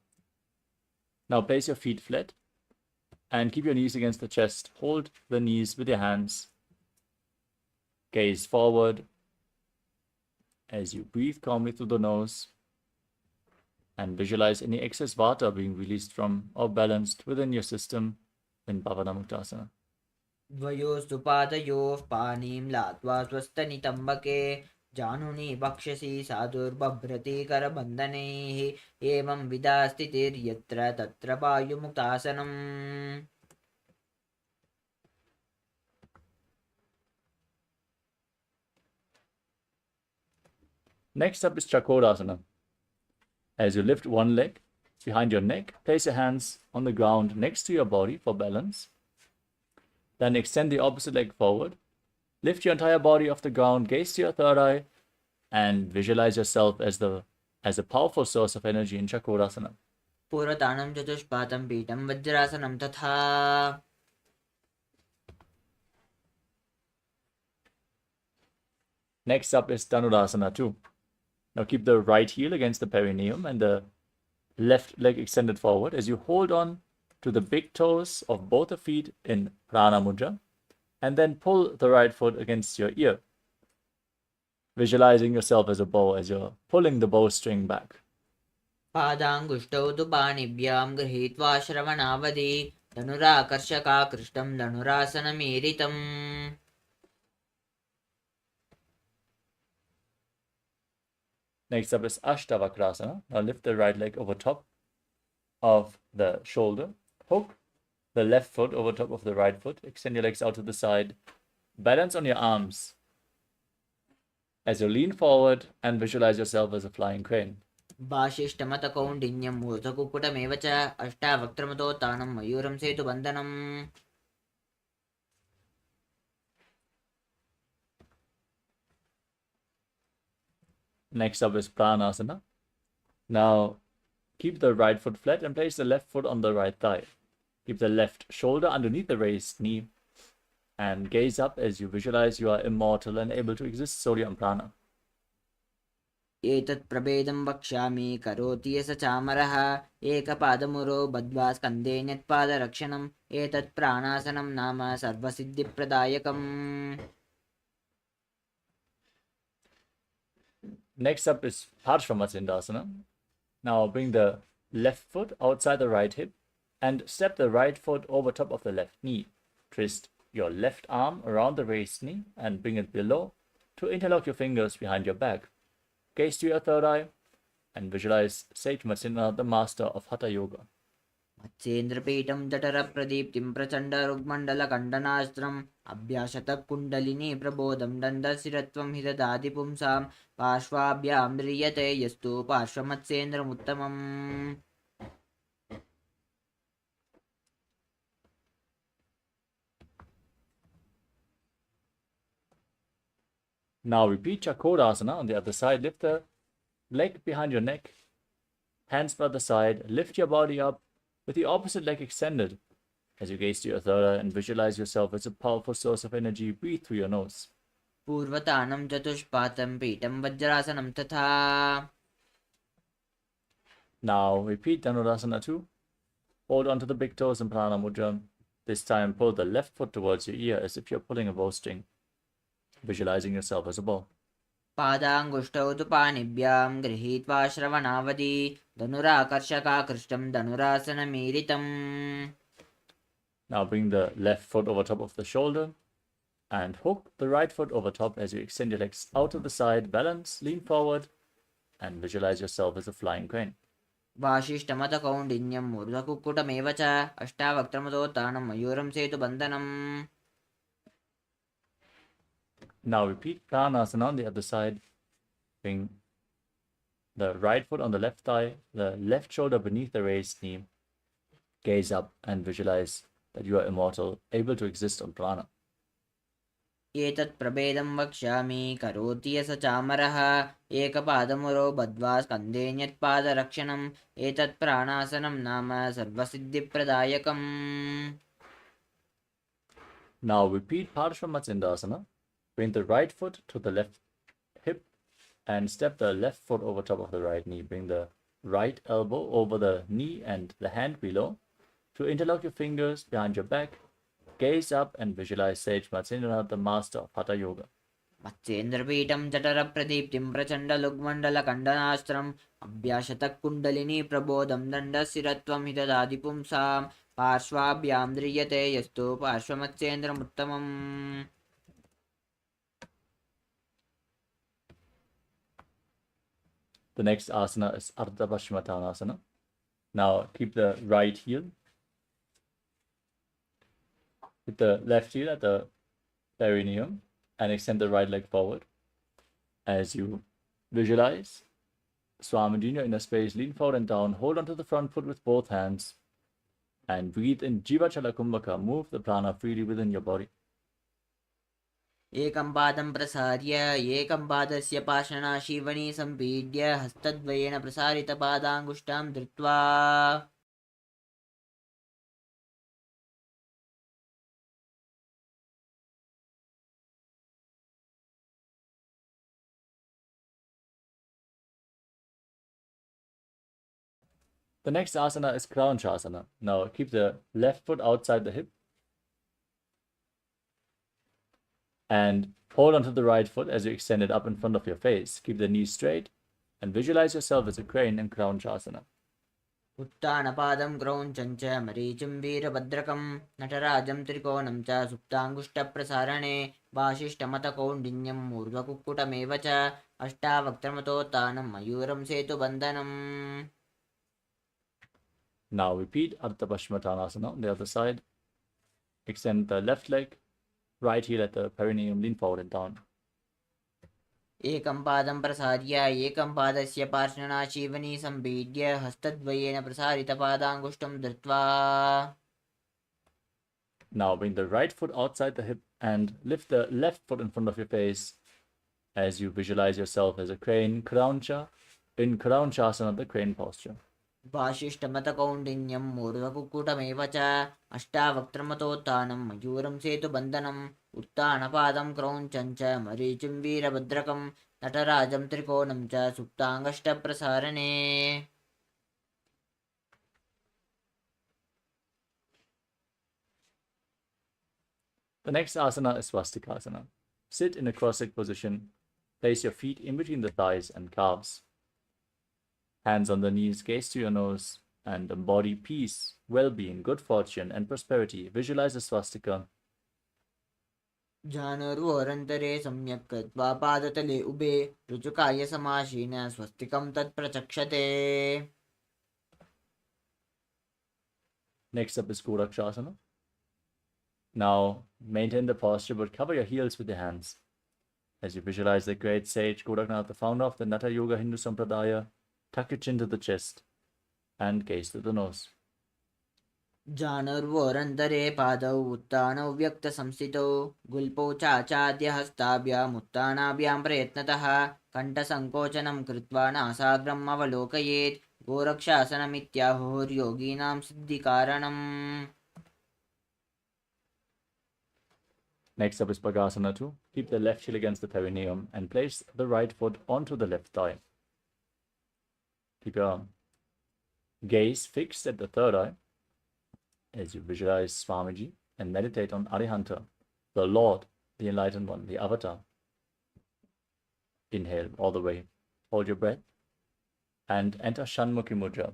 Now place your feet flat and keep your knees against the chest. Hold the knees with your hands. Gaze forward as you breathe calmly through the nose and visualize any excess vata being released from or balanced within your system in Pavana Muktasana. द्वयोस्तु पादयोः पानीं लात्वा स्वस्थनितम्बके जानुनि वक्षसि साधुर्बभ्रति करबन्धनैः एवं विधा स्थितिर्यत्र तत्र वायुमुक्तासनम्. Next up is Chakodasana. As you lift one leg behind your neck, place your hands on the ground next to your body for balance. Then extend the opposite leg forward. Lift your entire body off the ground, gaze to your third eye, and visualize yourself as a powerful source of energy in Chakodasana. पूर्वतानं चतुष्पातं पीठं वज्रासनं तथा. Next up is Dhanurasana 2. Now keep the right heel against the perineum and the left leg extended forward as you hold on to the big toes of both the feet in Prana Mudra and then pull the right foot against your ear, visualizing yourself as a bow as you're pulling the bowstring back. पादाङ्गुष्ठौ तु पाणिभ्यां गृहीत्वा श्रवणावधि धनुराकर्षकाकृष्टं धनुरासनमीरितम्. Next up is Ashtavakrasana. Now lift the right leg over top of the shoulder. Hook the left foot over top of the right foot. Extend your legs out to the side. Balance on your arms as you lean forward and visualize yourself as a flying crane. भाषिष्ठमतकौण्डिन्यं मूर्धकुक्कुटमेव च अष्टावक्त्रमतोत्थानं मयूरं सेतुबन्धनम्. Next up is Pranasana. Now keep the right foot flat and place the left foot on the right thigh. Keep the left shoulder underneath the raised knee and gaze up as you visualize you are immortal and able to exist solely on prana. एतत् प्रभेदं वक्ष्यामि करोति यः स चामरः एकपादमुरो बद्ध्वा स्कन्धेऽन्यत्पादरक्षणम् एतत् प्राणासनं नाम सर्वसिद्धिप्रदायकम्. Next up is Parshvamatsindasana. Now bring the left foot outside the right hip and step the right foot over top of the left knee. Twist your left arm around the raised knee and bring it below to interlock your fingers behind your back. Gaze to your third eye and visualize Sage Matsinha, the master of Hatha Yoga. मत्स्येन्द्रपीठं जठरप्रदीप्तिं प्रचण्डरुग्मण्डलखण्डनास्त्रम् अभ्यासतः kundalini प्रबोधं दण्डशिरत्वं हि ददाति पुंसां पार्श्वाभ्यां म्रियते यस्तु पार्श्वमत्स्येन्द्रमुत्तमम्. Now repeat Chakodasana on the other side. Lift the leg behind your neck, hands by the side. Lift your body up with the opposite leg extended. As you gaze to your third eye and visualize yourself as a powerful source of energy, breathe through your nose. पूर्वतानं चतुष्पातं पीठं वज्रासनं तथा. Now repeat Dhanurasana 2. Hold onto the big toes in Prana Mudra. This time pull the left foot towards your ear as if you're pulling a bowstring, visualizing yourself as a bow. पादाङ्गुष्ठौ तु पाणिभ्यां गृहीत्वा श्रवणावधि धनुराकर्षकाकृष्टं धनुरासनमीरितम्. Now bring the left foot over top of the shoulder and hook the right foot over top as you extend your legs out to the side. Balance, lean forward and visualize yourself as a flying crane. वासिष्ठमतकौण्डिन्यं मूर्धकुक्कुटमेव च अष्टावक्त्रमतोत्थानं मयूरं सेतुबन्धनम्. Now repeat Pranasana on the other side. Bring the right foot on the left thigh, the left shoulder beneath the raised knee. Gaze up and visualize that you are immortal, able to exist on prana. एतत् प्रभेदं वक्ष्यामि करोति यः स चामरः एकपादमुरो बद्ध्वा स्कन्धेऽन्यत्पादरक्षणम् एतत् प्राणासनं नाम सर्वसिद्धिप्रदायकम्. Now repeat Parshvamatsindasana. Bring the right foot to the left hip and step the left foot over top of the right knee. Bring the right elbow over the knee and the hand below to interlock your fingers behind your back. Gaze up and visualize Sage Matsinha, the master of Hatha Yoga. मत्स्येन्द्रपीठं जठरप्रदीप्तिं प्रचण्डलुग्मण्डलखण्डनास्त्रम् अभ्यासतः kundalini प्रबोधं दण्डशिरत्वं हि ददाति पुंसां पार्श्वाभ्यां ध्रियते यस्तु पार्श्वमत्स्येन्द्रमुत्तमम्. The next asana is Ardha Paschimottanasana. Now keep the right heel with the left heel at the perineum and extend the right leg forward. As you visualize Swamiji in your inner space, lean forward and down, hold onto the front foot with both hands and breathe in Jiva Chala Kumbhaka. Move the prana freely within your body. एकं पादं प्रसार्य एकं पादस्य पाषाणशीवनी सम्पीड्य हस्तद्वयेन प्रसारितपादाङ्गुष्ठां धृत्वा The next asana is Kraunchasana. Now keep the left foot outside the hip and hold onto the right foot as you extend it up in front of your face. Keep the knees straight and visualize yourself as a crane in Kraunchasana. उत्तानपादं क्रौञ्चं च मरीचिं वीरभद्रकं नटराजं त्रिकोणं च सुप्ताङ्गुष्ठप्रसारणे वासिष्ठमतकौण्डिन्यं मूर्ध्वकुक्कुटमेव च अष्टावक्त्रमतोत्थानं मयूरं सेतुबन्धनम्. Now repeat Ardha Paschimottanasana on the other side. Extend the left leg, right heel at the perineum, lean forward and down. एकं पादं प्रसार्य एकं पादस्य पार्श्वनाशीवनी सम्पीड्य हस्तद्वयेन प्रसारितपादाङ्गुष्ठं धृत्वा. Now bring the right foot outside the hip and lift the left foot in front of your face as you visualize yourself as a crane, Krauncha, in Kraunchasana, the crane posture. वासिष्ठमतकौण्डिन्यं मूर्धकुक्कुटमेव च अष्टावक्त्रमतोत्थानं मयूरं सेतुबन्धनम् उत्थानपादं क्रौञ्चं च मरीचिं वीरभद्रकं नटराजं त्रिकोणं च सुप्ताङ्गष्टप्रसारणे. The next asana is Swastikasana. Sit in a cross-legged position. Place your feet in between the thighs and calves. Hands on the knees, gaze to your nose, and embody peace, well-being, good fortune, and prosperity. Visualize a swastika. जानुर्वोरन्तरे सम्यक् कृत्वा पादतले उभे ऋजुकाय समासीन स्वस्तिकं तत्प्रचक्षते. Next up is Gorakshasana. Now maintain the posture but cover your heels with your hands. As you visualize the great sage Goraknath, the founder of the Natha Yoga Hindu Sampradaya, tuck your chin to the chest and gaze to the nose. जानुर्वोरन्तरे पादौ उत्थानौ व्यक्तसंस्थितौ गुल्पौ चाचाद्यहस्ताभ्याम् उत्थानाभ्यां प्रयत्नतः कण्ठसङ्कोचनं कृत्वा नासाग्रम् अवलोकयेत्. गोरक्षासनमित्याहुर्योगीनां सिद्धिकारणम्. Next up is Bhagasana 2. Keep the left heel against the perineum and place the right foot onto the left thigh. Keep your gaze fixed at the third eye as you visualize Swamiji and meditate on Arihanta, the Lord, the Enlightened One, the Avatar. Inhale all the way. Hold your breath and enter Shanmukhi Mudra.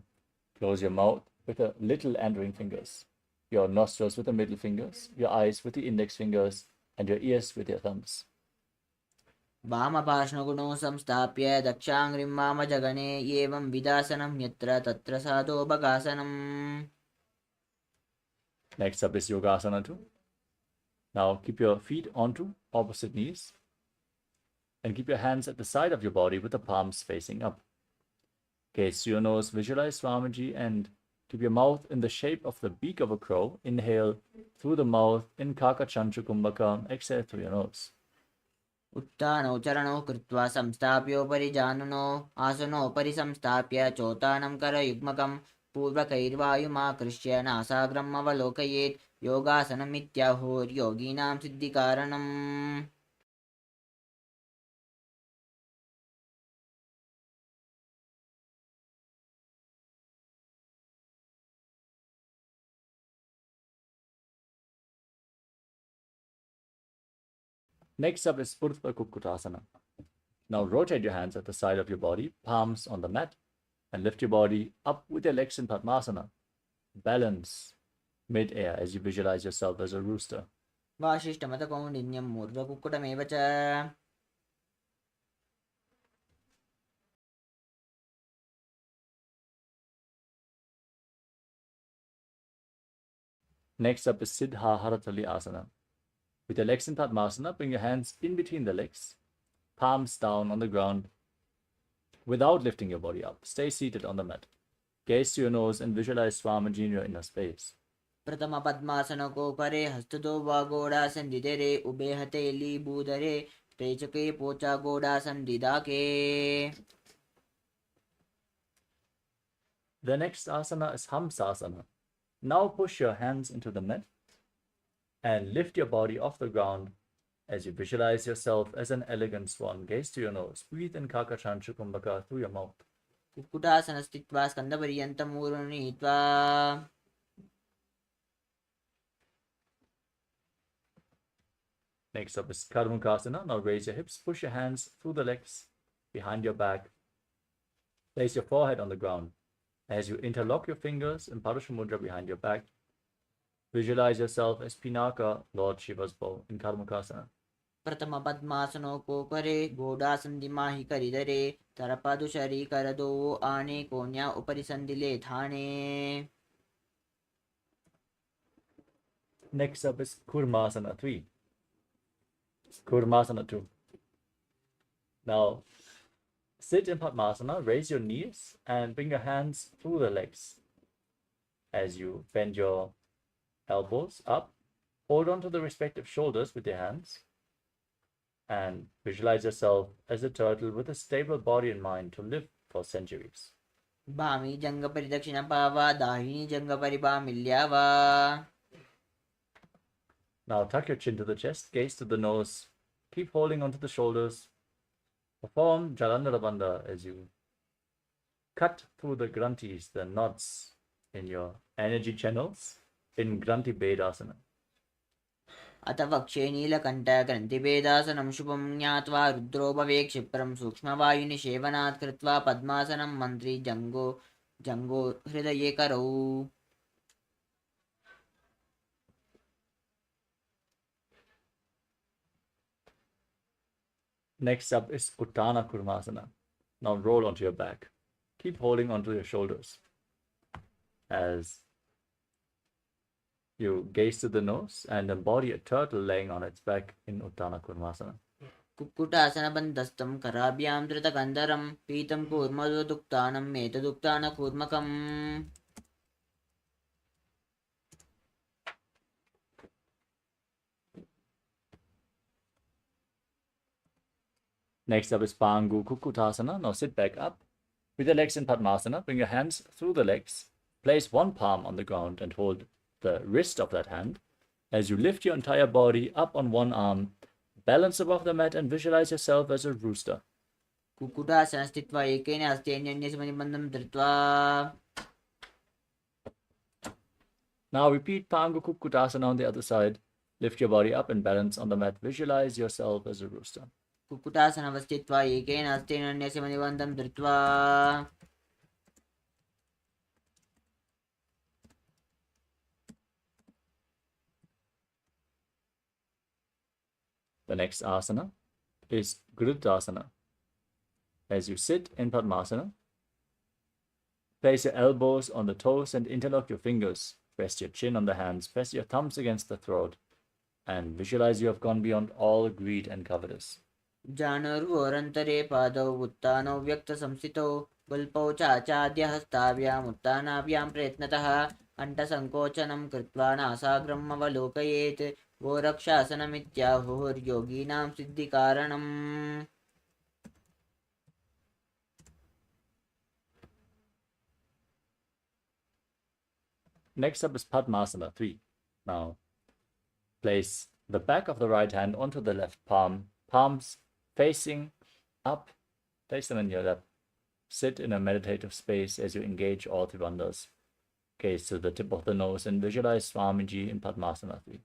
Close your mouth with the little and ring fingers, your nostrils with the middle fingers, your eyes with the index fingers, and your ears with your thumbs. वामपार्श्वगुणौ संस्थाप्य दक्षाङ्घ्रिं वामजगणे एवं विदासनं यत्र तत्र साधो बगासनम्. Next up is Yogasana 2. Now keep your feet onto opposite knees and keep your hands at the side of your body with the palms facing up. Gaze to your nose, visualize Swamiji and keep your mouth in the shape of the beak of a crow. Inhale through the mouth in Kaka Chanchu Kumbhaka. Exhale through your nose. उत्थानौ चरणौ कृत्वा संस्थाप्योपरि जानुनो आसनोपरि संस्थाप्य चोत्थानं करयुग्मकं पूर्वकैर्वायुमाकृष्य नासाग्रम् अवलोकयेत्. योगासनमित्याहुर्योगीनां सिद्धिकारणम्. Next up is Urdhva Kukkutasana. Now rotate your hands at the side of your body, palms on the mat, and lift your body up with your legs in Padmasana. Balance mid-air as you visualize yourself as a rooster. वासिष्ठमतकौण्डिन्यं मूर्धकुक्कुटमेव च. Next up is Siddha Haratali Asana. With your legs in Padmasana, bring your hands in between the legs, palms down on the ground, without lifting your body up. Stay seated on the mat. Gaze to your nose and visualize Swamiji in your inner space. प्रथम पद्मासनको परे हस्तदो वा गोडासन्दिधरे उभे हते लीबूधरे प्रेचके पोचा गोडासन्दिदाके. The next asana is Hamsasana. Now push your hands into the mat and lift your body off the ground as you visualize yourself as an elegant swan. Gaze to your nose. Breathe in Kakachanchu Kumbhaka through your mouth. कुक्कुटासनस्थित्वा स्कन्दपर्यन्तं ऊर्ध्वनीत्वा. Next up is Karmukasana. Now raise your hips, push your hands through the legs, behind your back. Place your forehead on the ground. As you interlock your fingers in Parusha Mudra behind your back, visualize yourself as Pinaka, Lord Shiva's bow, in Karmukasana. प्रथम पद्मासनों परे गोडासन्दिमाहि करिधरे तरपादुशरी करदो आने कोन्या उपरि संदिले थाने. Next up is Kurmasana 3. Kurmasana 2. Now, sit in Padmasana, raise your knees and bring your hands through the legs. As you bend your elbows up, hold on to the respective shoulders with your hands and visualize yourself as a turtle with a stable body and mind to live for centuries. Bhami जंग परिदक्षिण पावा दाहिनी जंग परिभामिल्या वा. Now tuck your chin to the chest, gaze to the nose, keep holding onto the shoulders. Perform Jalandhara Bandha as you cut through the granthis, the knots in your energy channels in Granthi Bedasana. अथ वक्षे नीलकण्ठग्रन्थिभेदासनं शुभं ज्ञात्वा रुद्रोपवे क्षिप्रं सूक्ष्मवायुनिषेवनात् कृत्वा पद्मासनं मन्त्री जङ्गो हृदये करौ. Next up is Uttana Kurmasana. Now roll onto your back. Keep holding onto your shoulders as you gaze to the nose and embody a turtle laying on its back in Uttana Kurmasana. कुक्कुटासनबन्धस्थं कराभ्यां धृतकन्धरं पीतं कूर्मदुक्तानं मेतदुक्तानकूर्मकम्. Next up is Pangu Kukkutasana. Now sit back up with your legs in Padmasana. Bring your hands through the legs. Place one palm on the ground and hold the wrist of that hand. As you lift your entire body up on one arm, balance above the mat and visualize yourself as a rooster. कुक्कुटासनं स्थित्वा एकेन हस्तेन समनिबन्धं धृत्वा. Now repeat Pangu Kukkutasana on the other side. Lift your body up and balance on the mat. Visualize yourself as a rooster. कुक्कुटासनं स्थित्वा एकेन हस्तेन समनिबन्धं धृत्वा. The next asana is Gurudasana. As you sit in Padmasana, place your elbows on the toes and interlock your fingers. Rest your chin on the hands, press your thumbs against the throat, and visualize you have gone beyond all greed and covetous. जानुर्वोरन्तरे पादौ उत्तानौ व्यक्तसंस्थितौ वल्पौ चाचाद्य हस्ताभ्याम् उत्तानाभ्यां प्रयत्नतः कण्ठसङ्कोचनं कृत्वा नासाग्रम् अवलोकयेत्. गोरक्षासनमित्याहुर्योगीनां सिद्धिकारणम्. Next up is Padmasana 3. Now, place the back of the right hand onto the left palm, palms facing up, place them in your lap. Sit in a meditative space as you engage all three bandhas. Gaze to the tip of the nose and visualize Swamiji in Padmasana 3.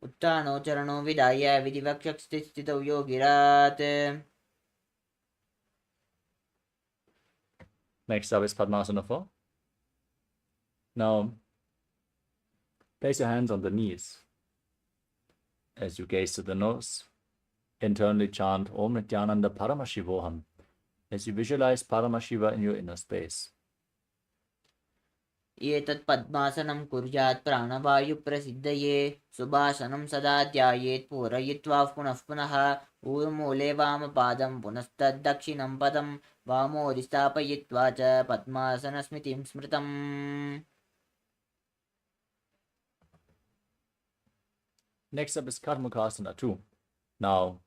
उत्तानौ चरणौ विधाय विधिवक्षस्थितौ योगिरात्. Next up is Padmasana 4. Now, place your hands on the knees. As you gaze to the nose, internally chant Om Nithyananda Paramashivoham as you visualize Paramashiva in your inner space. एतत् पद्मासनं कुर्यात् प्राणवायुप्रसिद्धये सुभाषनं सदा ध्यायेत् पूरयित्वा पुनः पुनः. ऊर्मूले वामपादं पुनस्तद्दक्षिणं पदं वामोदिस्थापयित्वा च पद्मासनस्मृतिं स्मृतम्. Next up is Karmukasana 2. Now,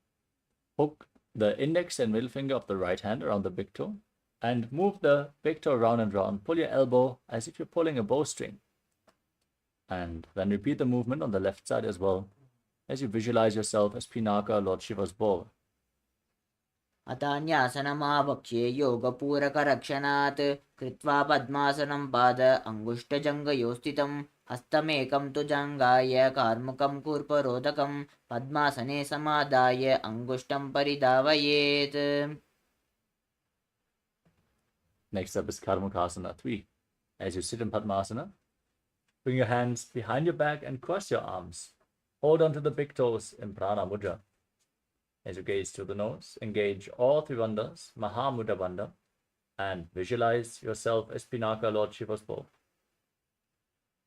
hook the index and middle finger of the right hand around the big toe and move the big toe round and round. Pull your elbow as if you're pulling a bowstring. And then repeat the movement on the left side as well as you visualize yourself as Pinaka, Lord Shiva's bow. अतान्यासनमावक्ष्ये योगपूरकरक्षणात् कृत्वा पद्मासनं पाद अङ्गुष्ठजङ्घयोस्थितं. हस्तमेकं तु जङ्घाय कार्मुकं कूर्परोदकं पद्मासने समादाय अङ्गुष्ठं परिधावयेत्. Next up is Karmukasana 3. As you sit in Padmasana, bring your hands behind your back and cross your arms. Hold on to the big toes in Prana Mudra. As you gaze to the nose, engage all three bandhas, Maha Mudra Bandha, and visualize yourself as Pinaka, Lord Shiva's bow.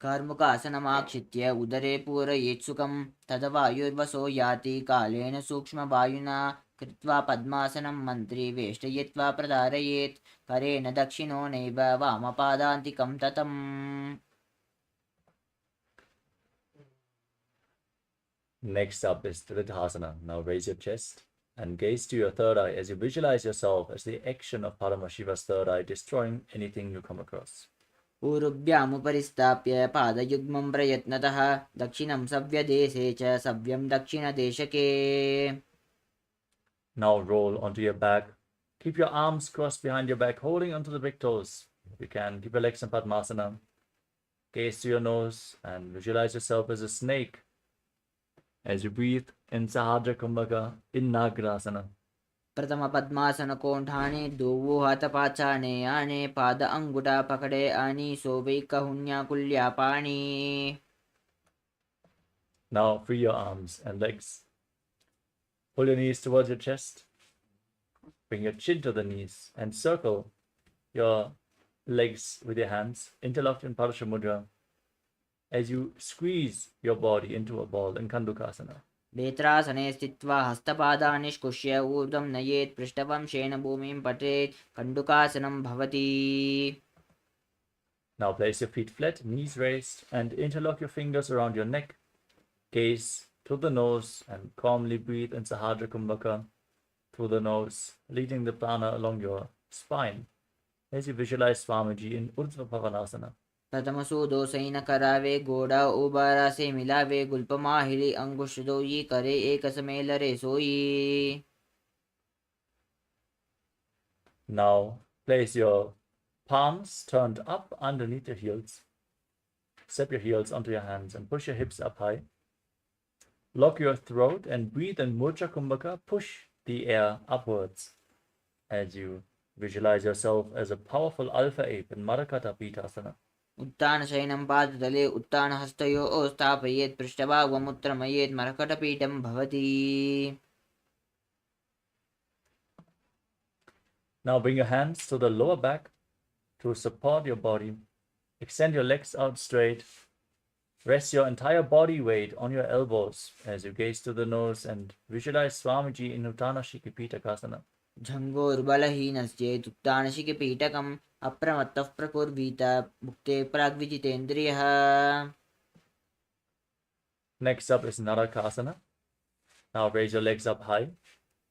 कार्मुकासनमाक्षित्य उदरे पूरयेत् सुखं तदा वायुर्वसो याति कालेन सूक्ष्मवायुना कृत्वा पद्मासनं मन्त्री वेष्टयित्वा प्रधारयेत् करेण दक्षिणो नैव वामपादान्तिकं ततम्. Next up is Tridhasana. Now raise your chest and gaze to your third eye as you visualize yourself as the action of Paramashiva's third eye, destroying anything you come across. पूर्वभ्यामुपरिस्थाप्य पादयुग्मं प्रयत्नतः दक्षिणं सव्यदेशे च सव्यं दक्षिणदेशके. Now roll onto your back. Keep your arms crossed behind your back, holding onto the big toes. If you can, keep your legs in Padmasana. Gaze to your nose and visualize yourself as a snake as you breathe in Sahadra Kumbhaka in Nagrasana. प्रथम पद्मासन कोंठाने दोवो हाथ पाछाने आने पाद अंगुठा पकड़े आनी सोवे कहुन्या कुल्या पानी. Now free your arms and legs. Pull your knees towards your chest. Bring your chin to the knees and circle your legs with your hands, interlocked in Parasha Mudra, as you squeeze your body into a ball in Kandukasana. नेत्रासने स्थित्वा हस्तपादान् निष्कुष्य ऊर्ध्वं नयेत् पृष्ठवंशेन भूमिं पठेत् कण्डुकासनं भवति. Now place your feet flat, knees raised, and interlock your fingers around your neck. Gaze to the nose and calmly breathe in Sahadra Kumbhaka through the nose, leading the prana along your spine as you visualize Swamiji in Urdhva Bhavanasana. प्रथमसो दोषैन करावे गोड़ा उबारा से मिलावे गुल्प माहिरी अंगुश दोई करे एक समेल रे सोई. Now place your palms turned up underneath your heels. Step your heels onto your hands and push your hips up high. Lock your throat and breathe in Murcha Kumbhaka. Push the air upwards as you visualize yourself as a powerful alpha ape in Marakata Pitasana. उत्तान शयनं पादतले उत्तान हस्तयोः स्थापयेत् पृष्ठभागमुत्तमयेत् मरकटपीठं भवति. Now bring your hands to the lower back to support your body. Extend your legs out straight. Rest your entire body weight on your elbows as you gaze to the nose and visualize Swamiji in Uttana Shikipita. झङ्गोर्बलहीनश्चेत् उत्तानशिखपीठकम् अप्रमत्तः प्रकुर्वीत भुक्ते प्राग्विजितेन्द्रियः. Next up is Narakasana. Now raise your legs up high.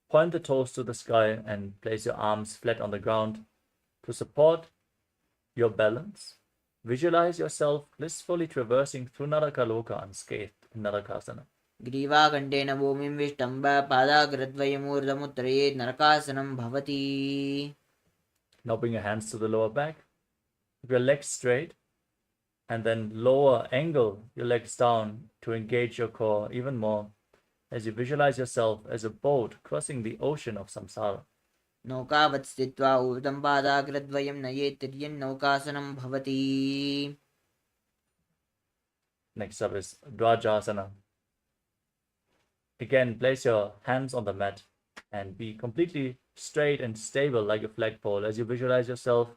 Point the toes to the sky and place your arms flat on the ground to support your balance. Visualize yourself blissfully traversing through Narakaloka unscathed in Narakasana. ग्रीवाकण्ठेन भूमिं विष्टम्ब पादाग्रद्वयमूर्धमुत्तरयेत् नरकासनं भवति. Now bring your hands to the lower back. Keep your legs straight and then lower angle your legs down to engage your core even more as you visualize yourself as a boat crossing the ocean of samsara. नौकावत् स्थित्वा ऊर्ध्वं पादाग्रद्वयं नयेत् तिर्यन्नौकासनं भवति. Next up is Dvajasana. Again, place your hands on the mat and be completely straight and stable like a flagpole as you visualize yourself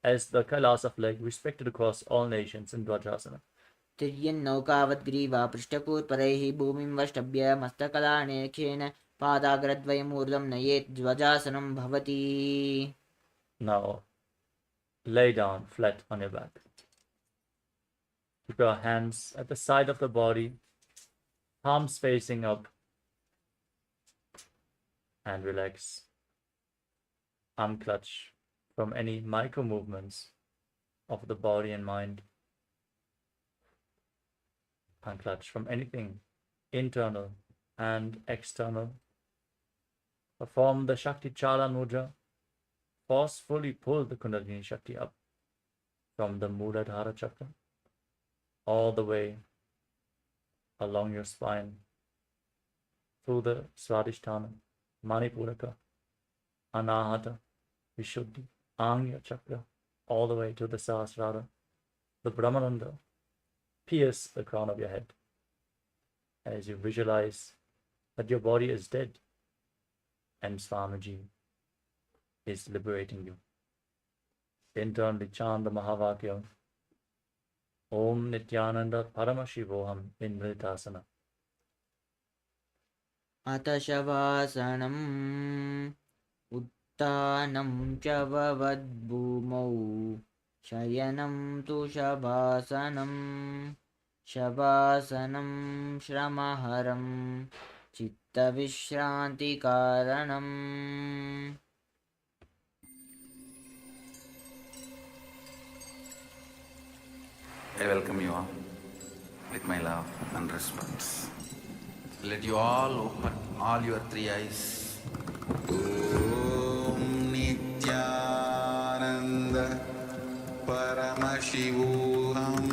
as the KAILASA flag respected across all nations in Dvajasana. तिर्यन्नौकावत् ग्रीवा पृष्ठकूर्परैः भूमिं वष्टभ्य मस्तकदानेखेन पादाग्रद्वयमूर्ध्वं नयेत् ध्वजासनं भवति. Now, lay down flat on your back. Keep your hands at the side of the body, palms facing up, and relax. Unclutch from any micro movements of the body and mind. Unclutch from anything internal and external. Perform the Shakti Chala Mudra. Forcefully pull the Kundalini Shakti up from the Muladhara Chakra all the way along your spine through the Swadhisthana, Manipuraka, Anahata, Vishuddhi, Anya Chakra, all the way to the Sahasrara, the Brahmananda. Pierce the crown of your head as you visualize that your body is dead and Swamiji is liberating you. Internally chant the Mahavakya. Om Nithyananda Paramashivoham in Meditasana. अतशवासनम् उत्थानं च भवद्भूमौ शयनं तु शवासनं शवासनं श्रमहरं चित्तविश्रान्तिकारणम् I welcome you all with my love and respects. Let you all open all your three eyes. Om Nithyananda Paramashivoham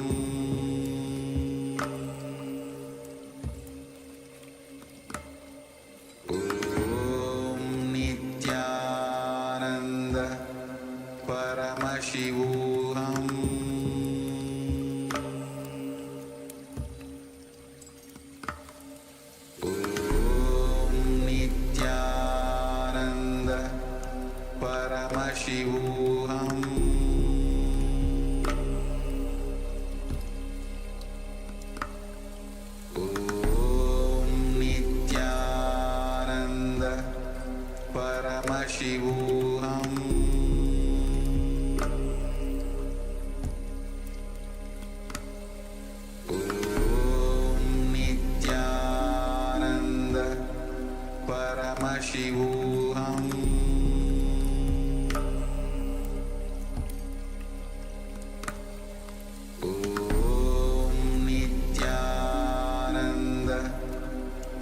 Om Nithyananda Paramashivoham Paramashivoham Om Nithyananda Paramashivoham Om Nithyananda Paramashivoham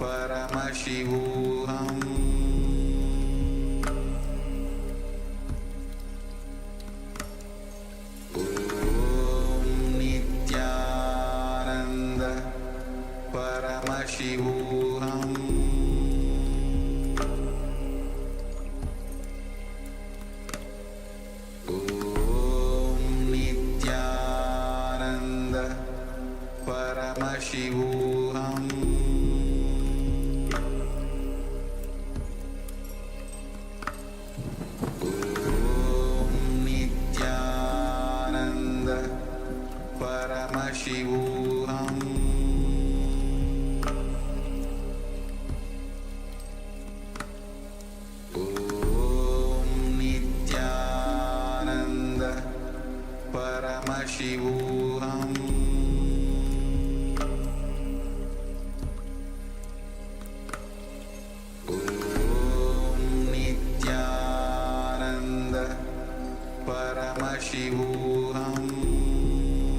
Paramashivoham Om Nithyananda Paramashivoham Om Nithyananda Paramashivoham Paramashivoham Om Nithyananda Paramashivoham Om Nithyananda Paramashivoham Paramashivoham Om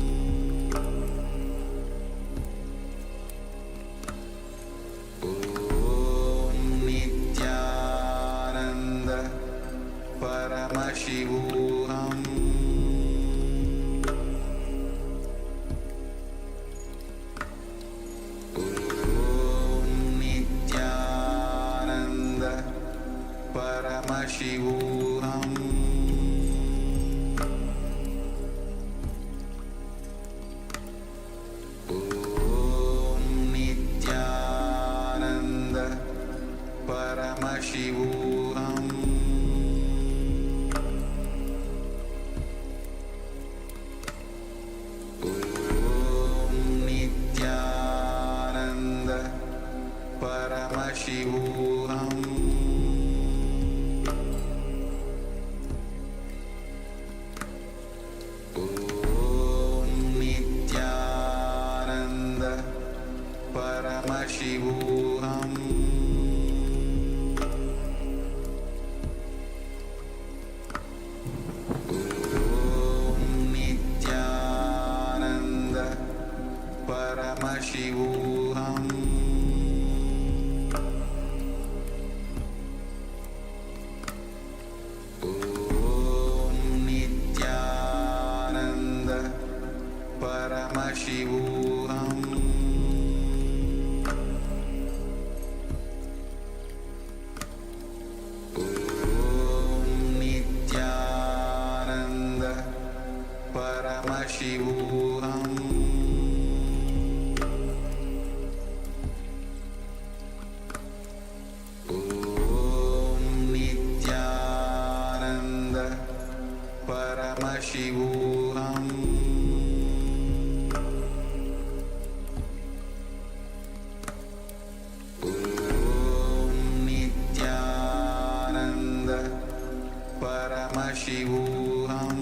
Nithyananda Paramashivoham Om Nithyananda Paramashivoham Paramashivoham Om Nithyananda Paramashivoham Om Nithyananda Paramashivoham Paramashivoham Om Nithyananda Paramashivoham Om Nithyananda Paramashivoham Paramashivoham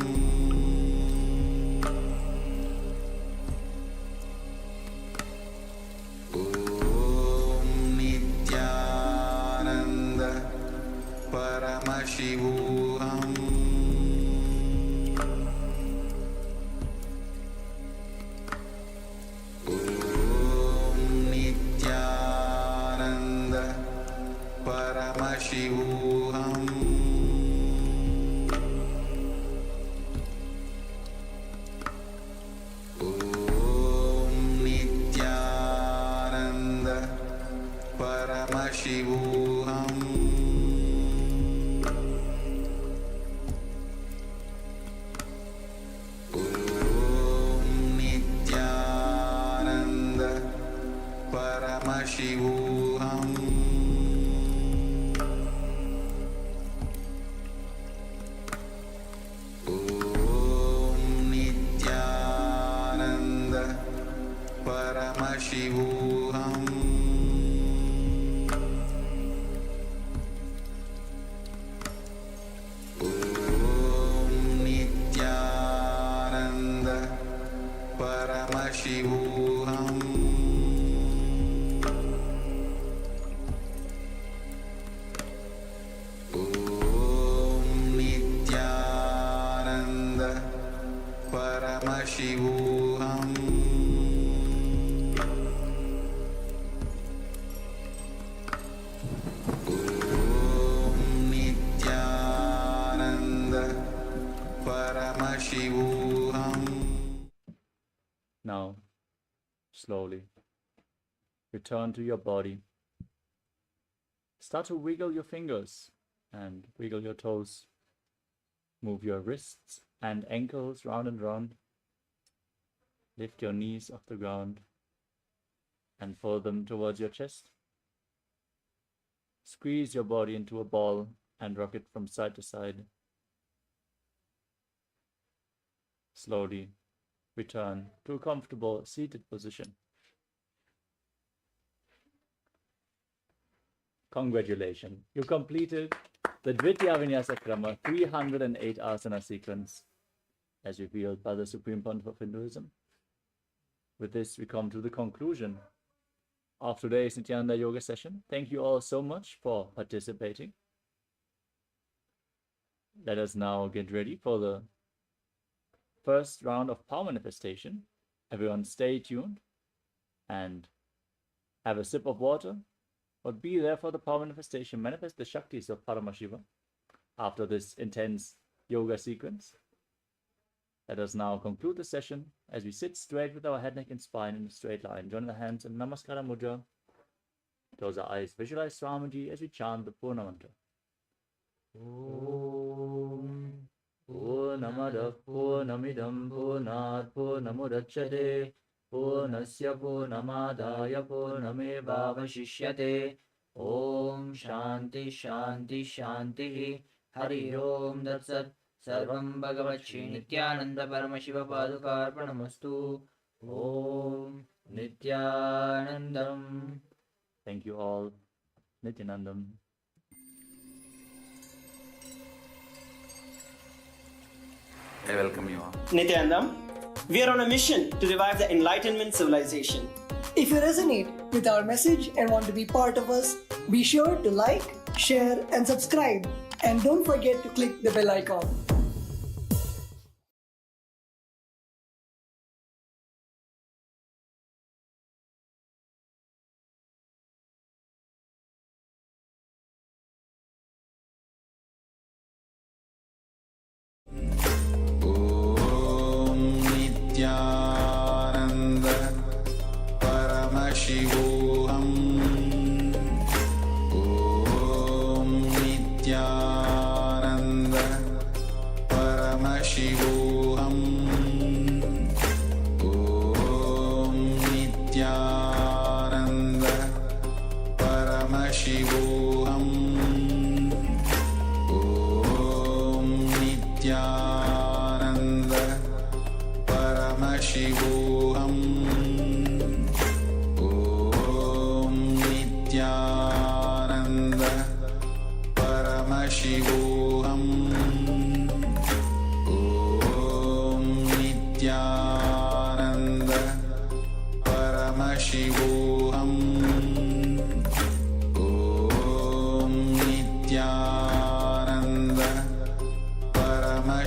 Om Nithyananda Paramashivoham Om Nithyananda Paramashivoham Paramashivoham Om Nithyananda Paramashivoham Om Nithyananda Paramashivoham Paramashivoham Om Nithyananda Paramashivoham Om Nithyananda Paramashivoham. Now, slowly, return to your body. Start to wiggle your fingers and wiggle your toes. Move your wrists and ankles round and round. Lift your knees off the ground and fold them towards your chest. Squeeze your body into a ball and rock it from side to side. Slowly return to a comfortable seated position. Congratulations, you completed the Dvitiya Vinyasa Krama 308 asana sequence as revealed by the Supreme Pontiff of Hinduism. With this, we come to the conclusion of today's Nithyananda Yoga session. Thank you all so much for participating. Let us now get ready for the first round of power manifestation. Everyone stay tuned and have a sip of water, but be there for the power manifestation. Manifest the Shaktis of Paramashiva after this intense yoga sequence. Let us now conclude the session as we sit straight with our head, neck and spine in a straight line. Join the hands in Namaskara Mudra. Close our eyes. Visualize Swamiji as we chant the Purna Mantra. Om Purnamada Purnamidam Purnat Purnamudachyate Purnasya Purnamadaya Purnamevavashishyate. Om Shanti Shanti Shanti. Hari Om Datsat. Sarvam Bhagavat Shri Nithyananda Paramashiva Padukarpanamastu. Om Nithyanandam. Thank you all. Nithyanandam. I welcome you all. Nithyananda, we are on a mission to revive the Enlightenment civilization. If you resonate with our message and want to be part of us, be sure to like, share, and subscribe. And don't forget to click the bell icon. Om Nithyananda Paramashivoham. Om Nithyananda Paramashivoham. Om Nithyananda Paramashivoham. Om Nithyananda Paramashivoham. Om Nithyananda Paramashivoham.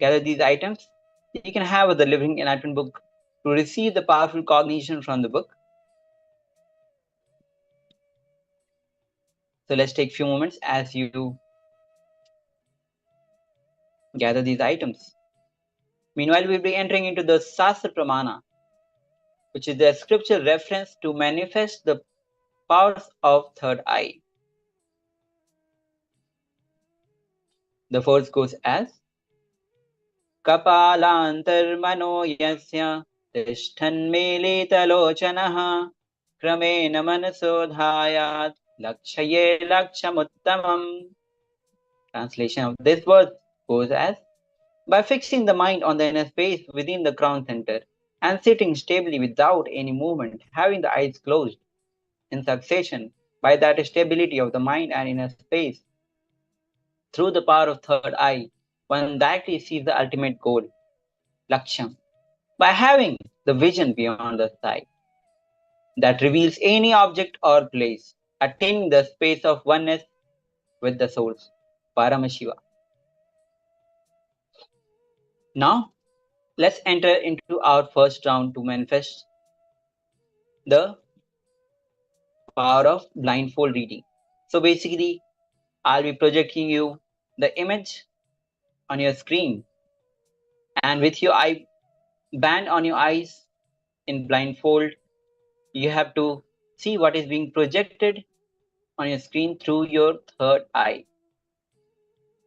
gather these items. You can have the Living Enlightenment book to receive the powerful cognition from the book. So let's take a few moments as you gather these items. Meanwhile, we'll be entering into the Sastra Pramana, which is the scripture reference to manifest the powers of third eye. The verse goes as Kapalantarmano yasya tishthanmilitalochanaha kramena manasodhayat lakshaye lakshamuttamam. Translation of this verse goes as, by fixing the mind on the inner space within the crown center and sitting stably without any movement, having the eyes closed in succession, by that stability of the mind and inner space, through the power of third eye, one directly sees the ultimate goal, Laksham, by having the vision beyond the sight that reveals any object or place, attaining the space of oneness with the source, Paramashiva. Now, let's enter into our first round to manifest the power of blindfold reading. So basically, I'll be projecting you the image on your screen, and with your eye band on your eyes in blindfold, you have to see what is being projected on your screen through your third eye,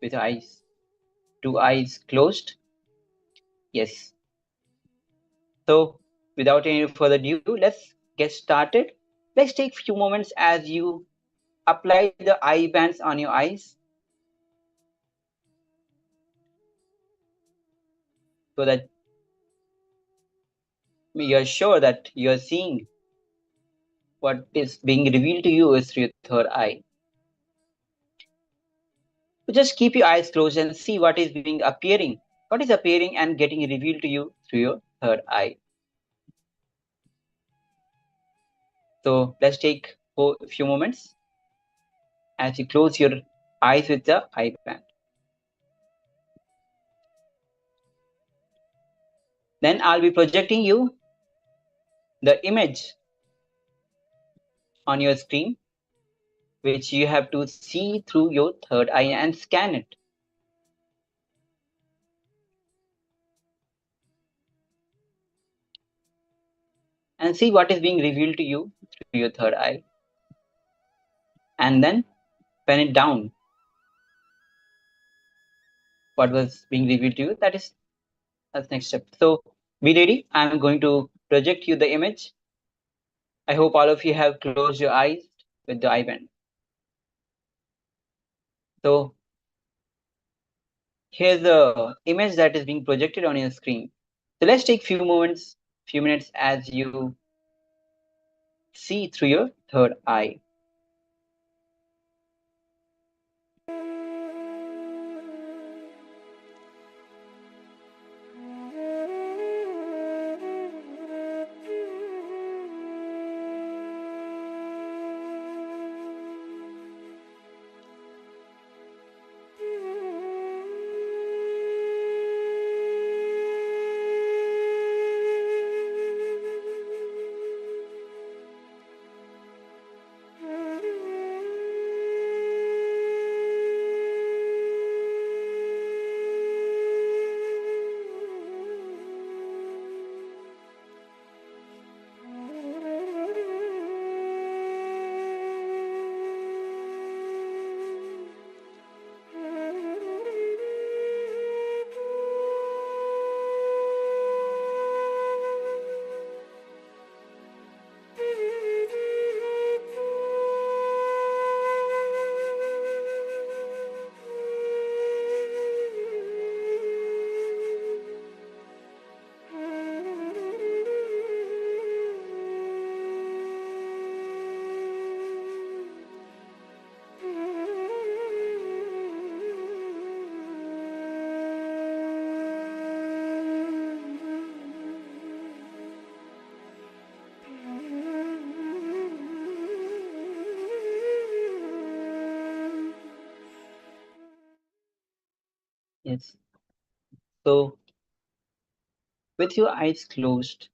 with your eyes, two eyes closed. Yes. So without any further ado, let's get started. Let's take a few moments as you apply the eye bands on your eyes so that you're sure that you're seeing what is being revealed to you is through your third eye. So just keep your eyes closed and see what is appearing and getting revealed to you through your third eye. So let's take a few moments as you close your eyes with the eye band. Then I'll be projecting you the image on your screen, which you have to see through your third eye and scan it. And see what is being revealed to you through your third eye. And then pen it down. What was being revealed to you, that's next step. So be ready. I'm going to project you the image. I hope all of you have closed your eyes with the eye band. So here's the image that is being projected on your screen. So let's take few minutes as you see through your third eye. Yes. So, with your eyes closed,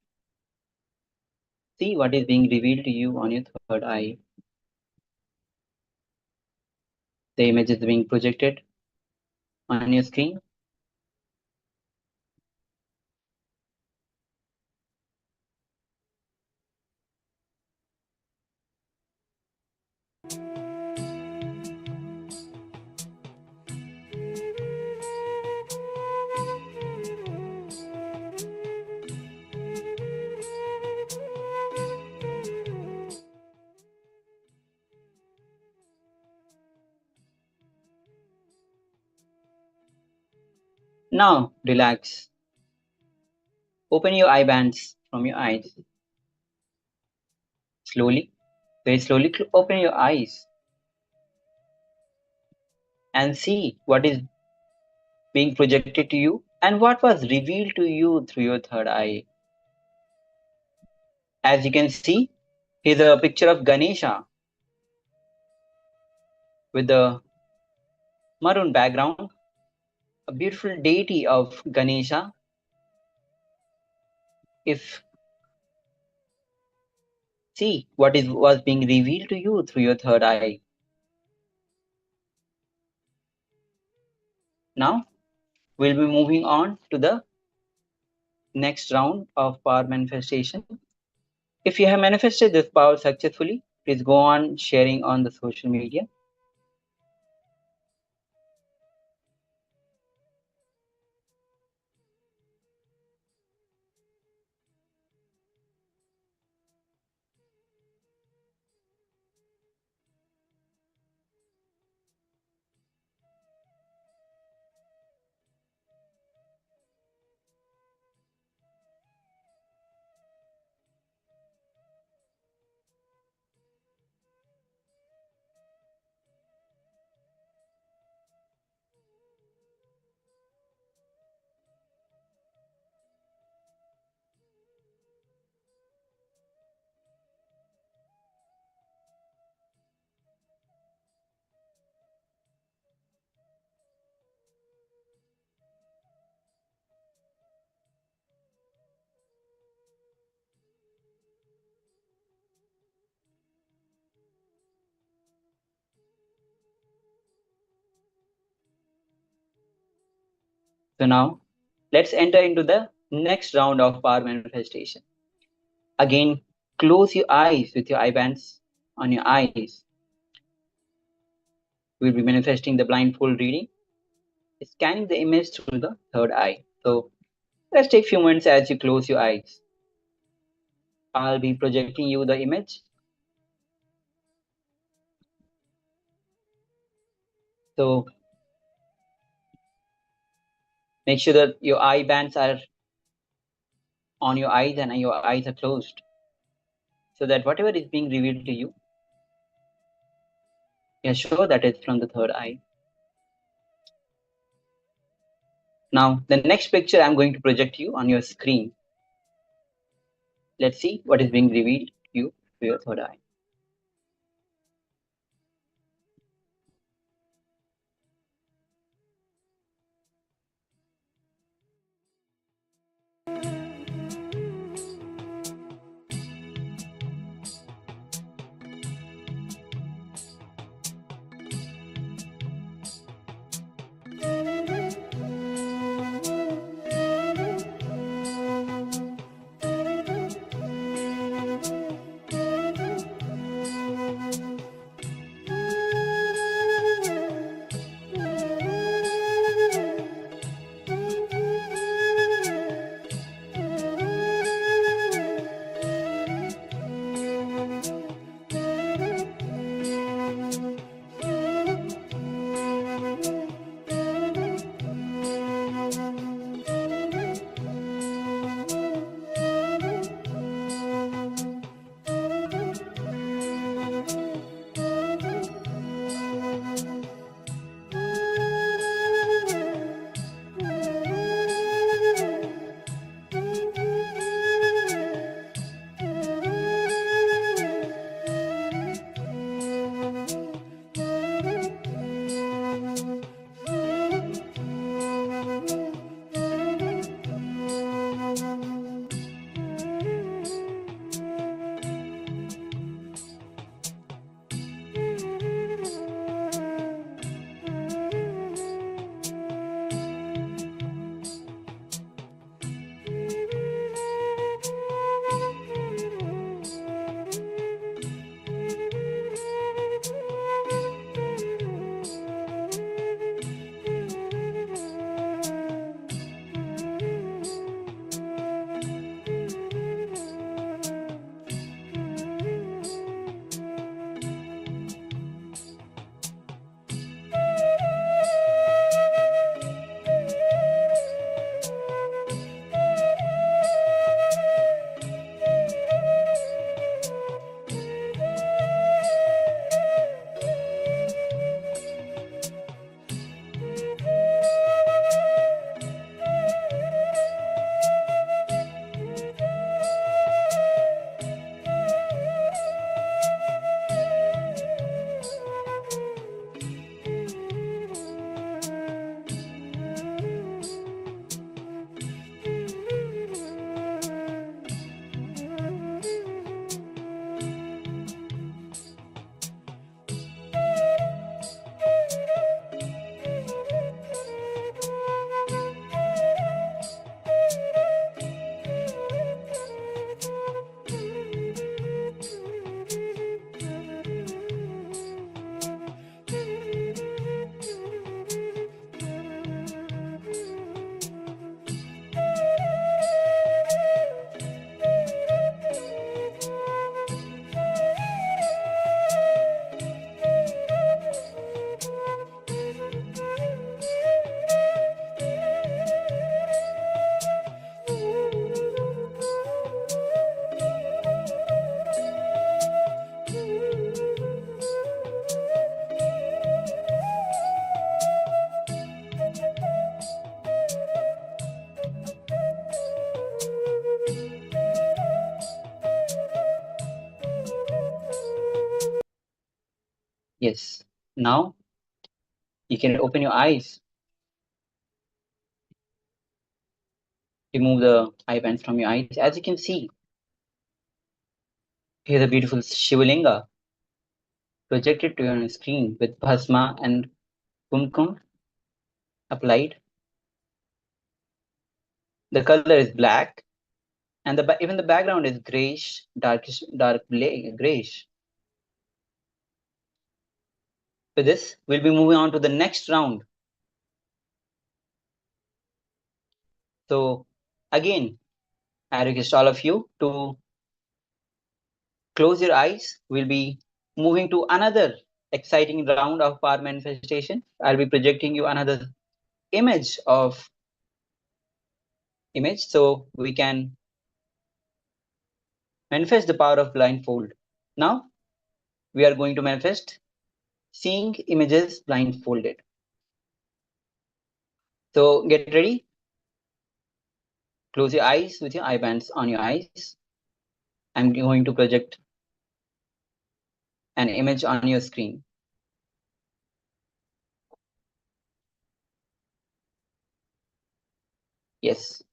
see what is being revealed to you on your third eye. The image is being projected on your screen. Now, relax. Open your eye bands from your eyes. Slowly, very slowly open your eyes and see what is being projected to you and what was revealed to you through your third eye. As you can see, here's a picture of Ganesha with the maroon background, a beautiful deity of Ganesha. If see what was being revealed to you through your third eye. Now we'll be moving on to the next round of power manifestation. If you have manifested this power successfully, please go on sharing on the social media. So now let's enter into the next round of power manifestation. Again, close your eyes with your eye bands on your eyes. We'll be manifesting the blindfold reading, scanning the image through the third eye. So let's take a few minutes as you close your eyes. I'll be projecting you the image. So make sure that your eye bands are on your eyes and your eyes are closed, so that whatever is being revealed to you, you're sure that it's from the third eye. Now, the next picture I'm going to project you on your screen. Let's see what is being revealed to you through your third eye. Yes. Now you can open your eyes. Remove the eye bands from your eyes. As you can see, here's a beautiful Shivalinga projected to your screen with bhasma and kumkum applied. The color is black, and even the background is grayish, dark grayish. With this, we'll be moving on to the next round. So again, I request all of you to close your eyes. We'll be moving to another exciting round of power manifestation. I'll be projecting you another image so we can manifest the power of blindfold. Now we are going to manifest seeing images blindfolded. So get ready. Close your eyes with your eye bands on your eyes. I'm going to project an image on your screen. Yes.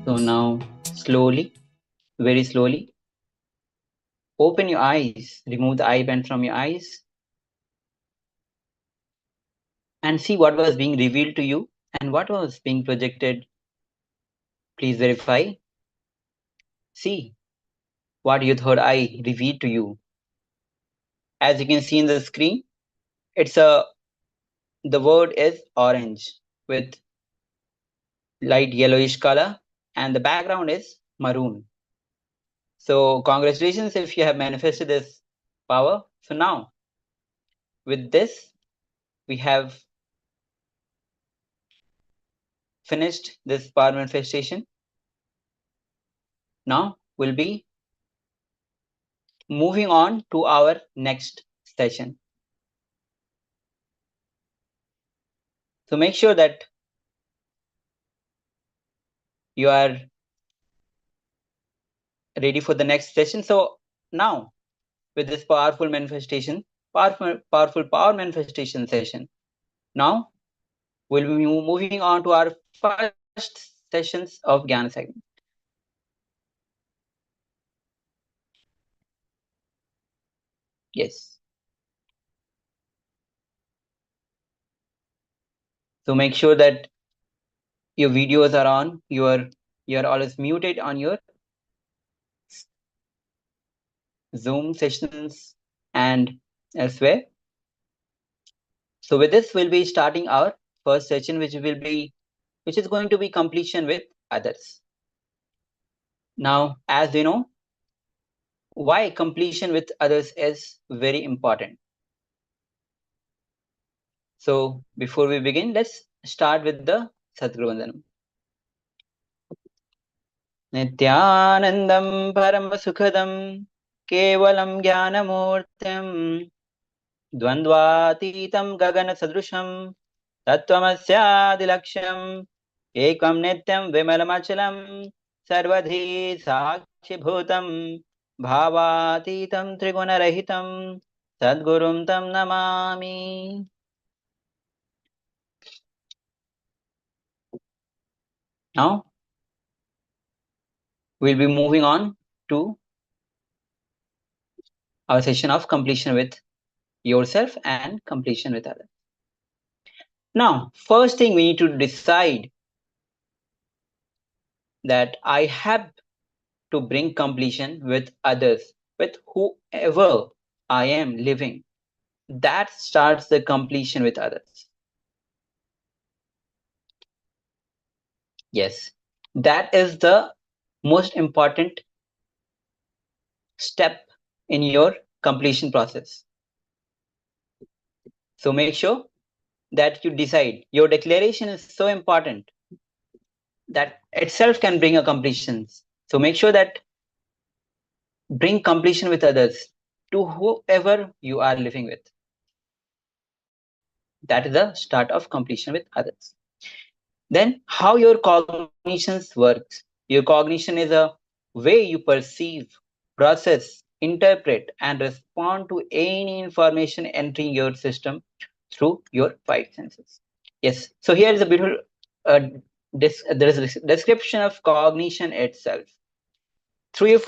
So now slowly, very slowly, open your eyes, remove the eye band from your eyes, and see what was being revealed to you and what was being projected. Please verify. See what your third eye revealed to you. As you can see in the screen, the word is orange with light yellowish color, and the background is maroon. So congratulations if you have manifested this power. So now with this, we have finished this power manifestation. Now we'll be moving on to our next session. So make sure that you are ready for the next session. So now with this powerful manifestation, powerful power manifestation session, now we'll be moving on to our first sessions of Jnana segment. Yes. So make sure that your videos are on, you're always muted on your Zoom sessions and elsewhere. So with this, we'll be starting our first session, which is going to be completion with others. Now, as we know, why completion with others is very important. So before we begin, let's start with the Sadguru Vandanam. Nithyanandam Paramasukhadam Kevalam Jnanamurtyam Dvandvatitam Gagana Sadrusham Tattvamasyaadilakshyam Ekam Nityam Vimalamachalam Sarvadhi Sakshibhutam Bhavatitam Trigunarahitam Sadgurum Tam Namami. Now we'll be moving on to our session of completion with yourself and completion with others. Now, first thing we need to decide that I have to bring completion with others, with whoever I am living. That starts the completion with others. Yes, that is the most important step in your completion process. So make sure that you decide. Your declaration is so important that itself can bring a completion. So make sure that bring completion with others to whoever you are living with. That is the start of completion with others. Then how your cognitions works. Your cognition is a way you perceive, process, interpret, and respond to any information entering your system through your five senses. Yes. So here is a beautiful there is a description of cognition itself. Through your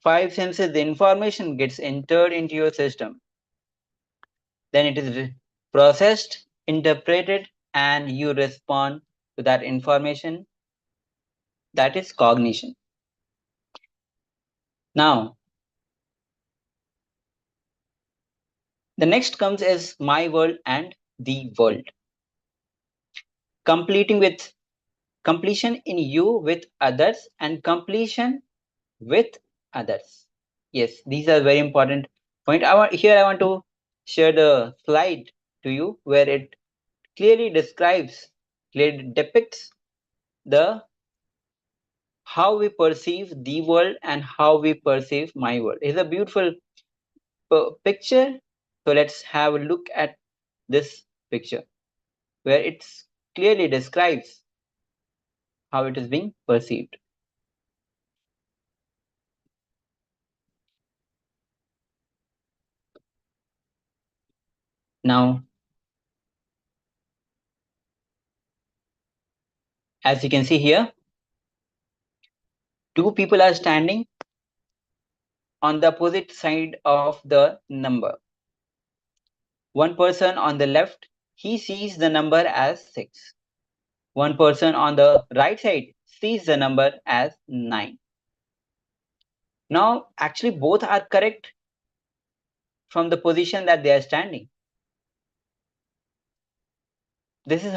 five senses, the information gets entered into your system. Then it is processed, interpreted, and you respond to that information. That is cognition. Now, the next comes is my world and the world. Completion in you with others and completion with others. Yes, these are very important points. I want to share the slide to you where it clearly depicts how we perceive the world and how we perceive my world. It's a beautiful picture. So let's have a look at this picture where it clearly describes how it is being perceived. Now, as you can see here, Two people are standing on the opposite side of the number. One person on the left, he sees the number as 6. One person on the right side sees the number as 9. Now, actually, both are correct from the position that they are standing. This is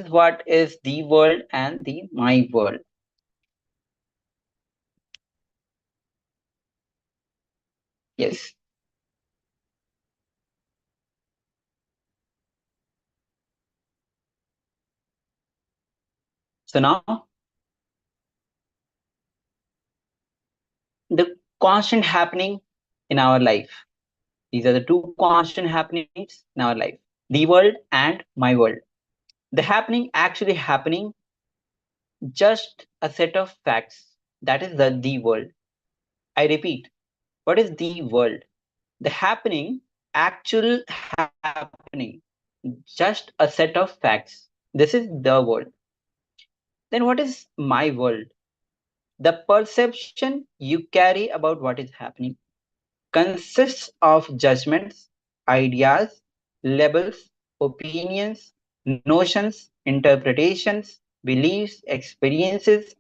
what is the world and the my world. Yes. So now, the constant happening in our life. These are the two constant happenings in our life. The world and my world. The happening actually happening, just a set of facts. That is the world. I repeat, what is the world? The happening, actual happening, just a set of facts. This is the world. Then what is my world? The perception you carry about what is happening consists of judgments, ideas, labels, opinions, notions, interpretations, beliefs, experiences,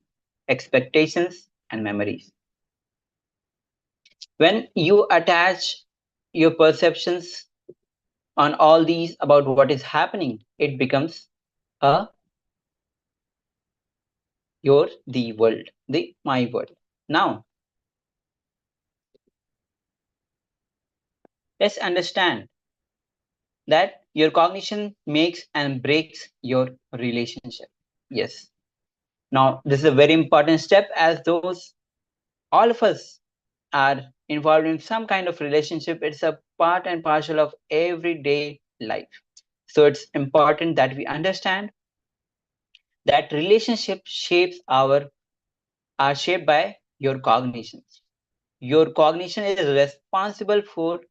expectations, and memories. When you attach your perceptions on all these about what is happening, it becomes the world, my world. Now, let's understand that your cognition makes and breaks your relationship. Yes. Now, this is a very important step, as all of us are involved in some kind of relationship. It's a part and parcel of everyday life. So it's important that we understand that relationship are shaped by your cognitions. Your cognition is responsible for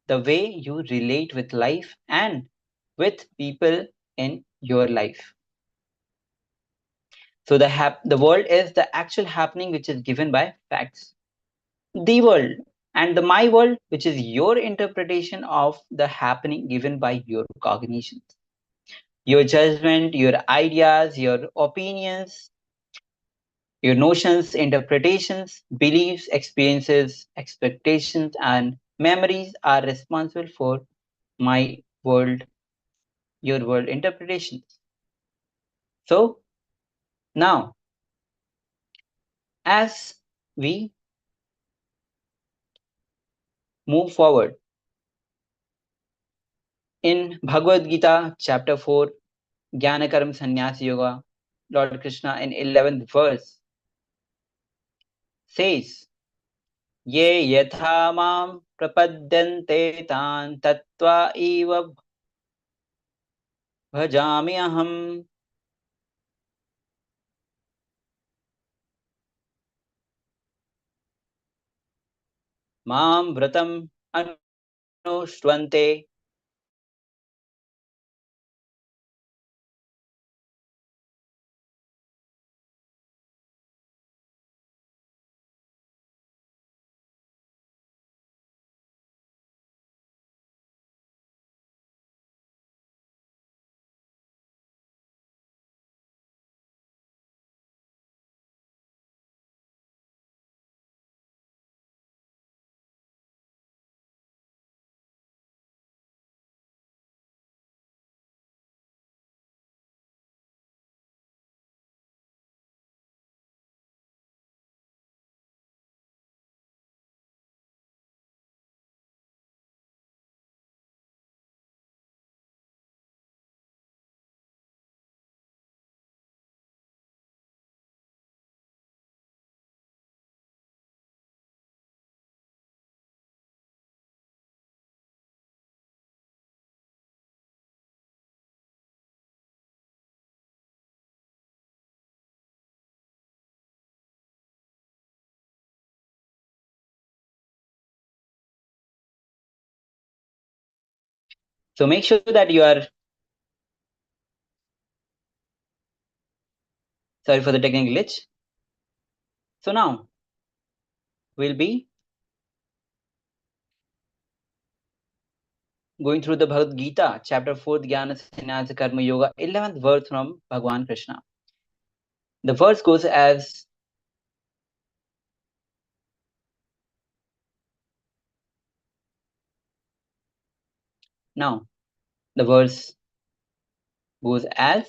the way you relate with life and with people in your life. So the world is the actual happening which is given by facts. The world and the my world, which is your interpretation of the happening given by your cognitions, your judgment, your ideas, your opinions, your notions, interpretations, beliefs, experiences, expectations, and memories are responsible for my world, your world interpretations. So now, as we move forward in Bhagavad Gita, chapter 4, Jnanakaram Sannyas Yoga, Lord Krishna in 11th verse says, Ye yatha mam prapadyante tan tattva eva bhajami aham. Mam vratam anushtvante. So make sure that you are, sorry for the technical glitch. So now we'll be going through the Bhagavad Gita, chapter 4, Jnana Sannyasa Karma Yoga, 11th verse from Bhagwan Krishna. The verse goes as, now the verse goes as,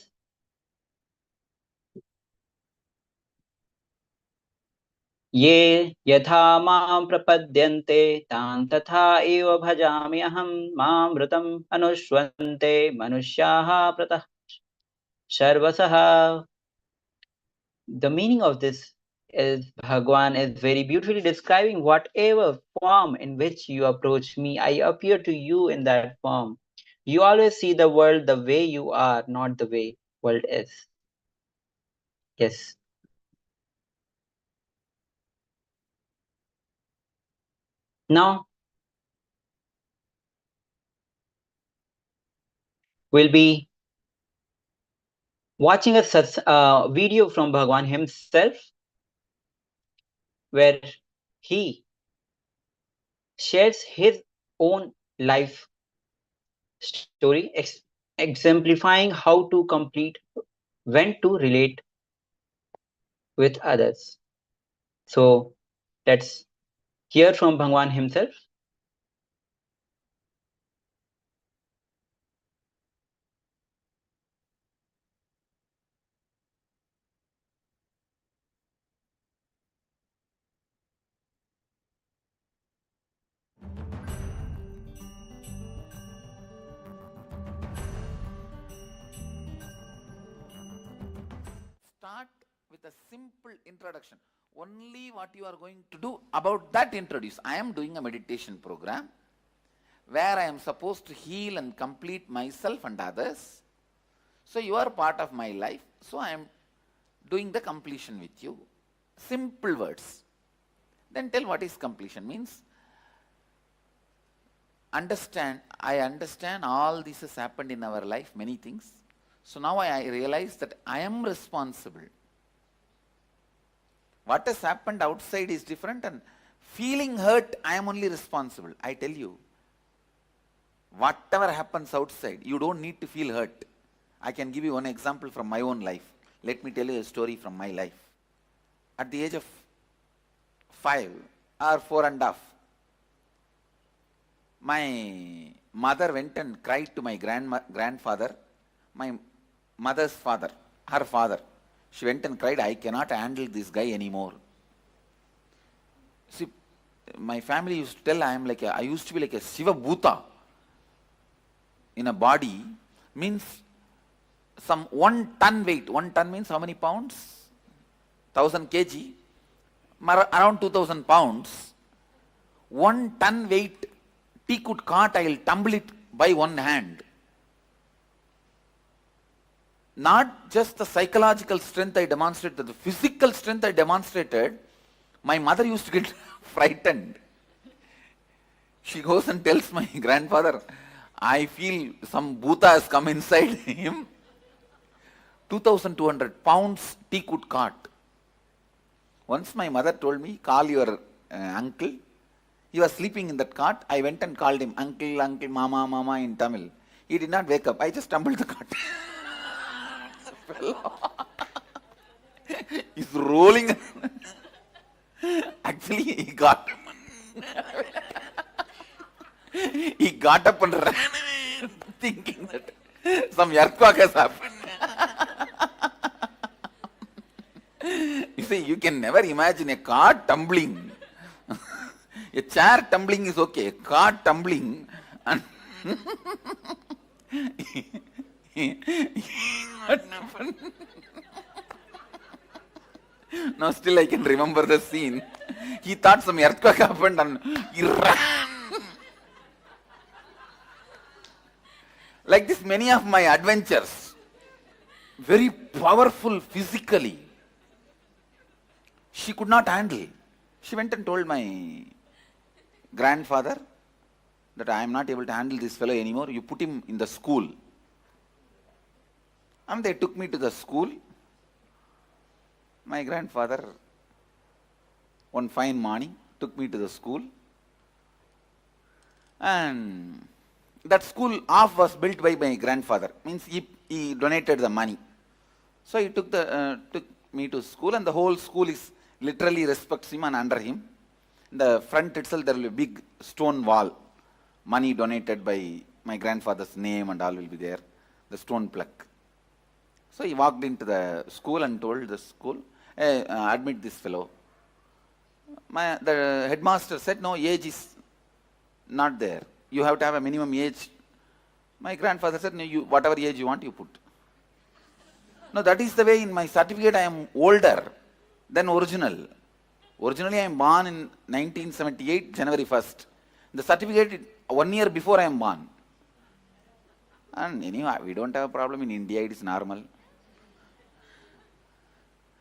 ये यथा मां प्रपद्यन्ते तान् तथा एव भजामि अहं मामृतम् अनुष्वन्ते मनुष्याः प्रतः सर्वसः. The meaning of this is Bhagwan is very beautifully describing whatever form in which you approach me, I appear to you in that form. You always see the world the way you are, not the way world is. Yes. Now we'll be watching a video from Bhagwan himself, where he shares his own life story, exemplifying how to complete, when to relate with others. So let's hear from Bhagwan himself. Start with a simple introduction. Only what you are going to do about that introduce. I am doing a meditation program where I am supposed to heal and complete myself and others. So you are part of my life. So I am doing the completion with you. Simple words. Then tell what is completion means. I understand all this has happened in our life, many things. So now I realize that I am responsible. What has happened outside is different, and feeling hurt, I am only responsible. I tell you, whatever happens outside, you don't need to feel hurt. I can give you one example from my own life. Let me tell you a story from my life. At the age of 5 or 4.5, my mother went and cried to my grandfather, my mother's father, her father. She went and cried, I cannot handle this guy anymore. See, my family used to tell I used to be like a Shiva Bhuta in a body, means some 1 ton weight. 1 ton means how many pounds? 1000 kg, around 2000 pounds. 1 ton weight teakwood cart, I will tumble it by one hand. Not just the psychological strength I demonstrated, the physical strength I demonstrated, my mother used to get frightened. She goes and tells my grandfather, I feel some bhuta has come inside him. 2200 pounds teakwood cart. Once my mother told me, call your uncle. He was sleeping in that cart. I went and called him, uncle, uncle, mama, mama in Tamil. He did not wake up. I just tumbled the cart. He's rolling. Actually, he got up and ran away, thinking that some earthquake has happened. You see, you can never imagine a car tumbling. A chair tumbling is okay. A car tumbling, and now still I can remember the scene. He thought some earthquake happened and he ran. Like this, many of my adventures, very powerful physically, she could not handle. She went and told my grandfather that I am not able to handle this fellow anymore. You put him in the school. And they took me to the school. My grandfather one fine morning, took me to the school. And that school half was built by my grandfather. Means he donated the money. So he took me to school, and the whole school is literally respects him and under him. In the front itself there will be a big stone wall. Money donated by my grandfather's name and all will be there. The stone plaque. So he walked into the school and told the school, admit this fellow. The headmaster said, no, age is not there. You have to have a minimum age. My grandfather said, no, whatever age you want, you put. No, that is the way in my certificate I am older than original. Originally I am born in 1978, January 1st. The certificate, 1 year before I am born. And anyway, we don't have a problem in India, it is normal.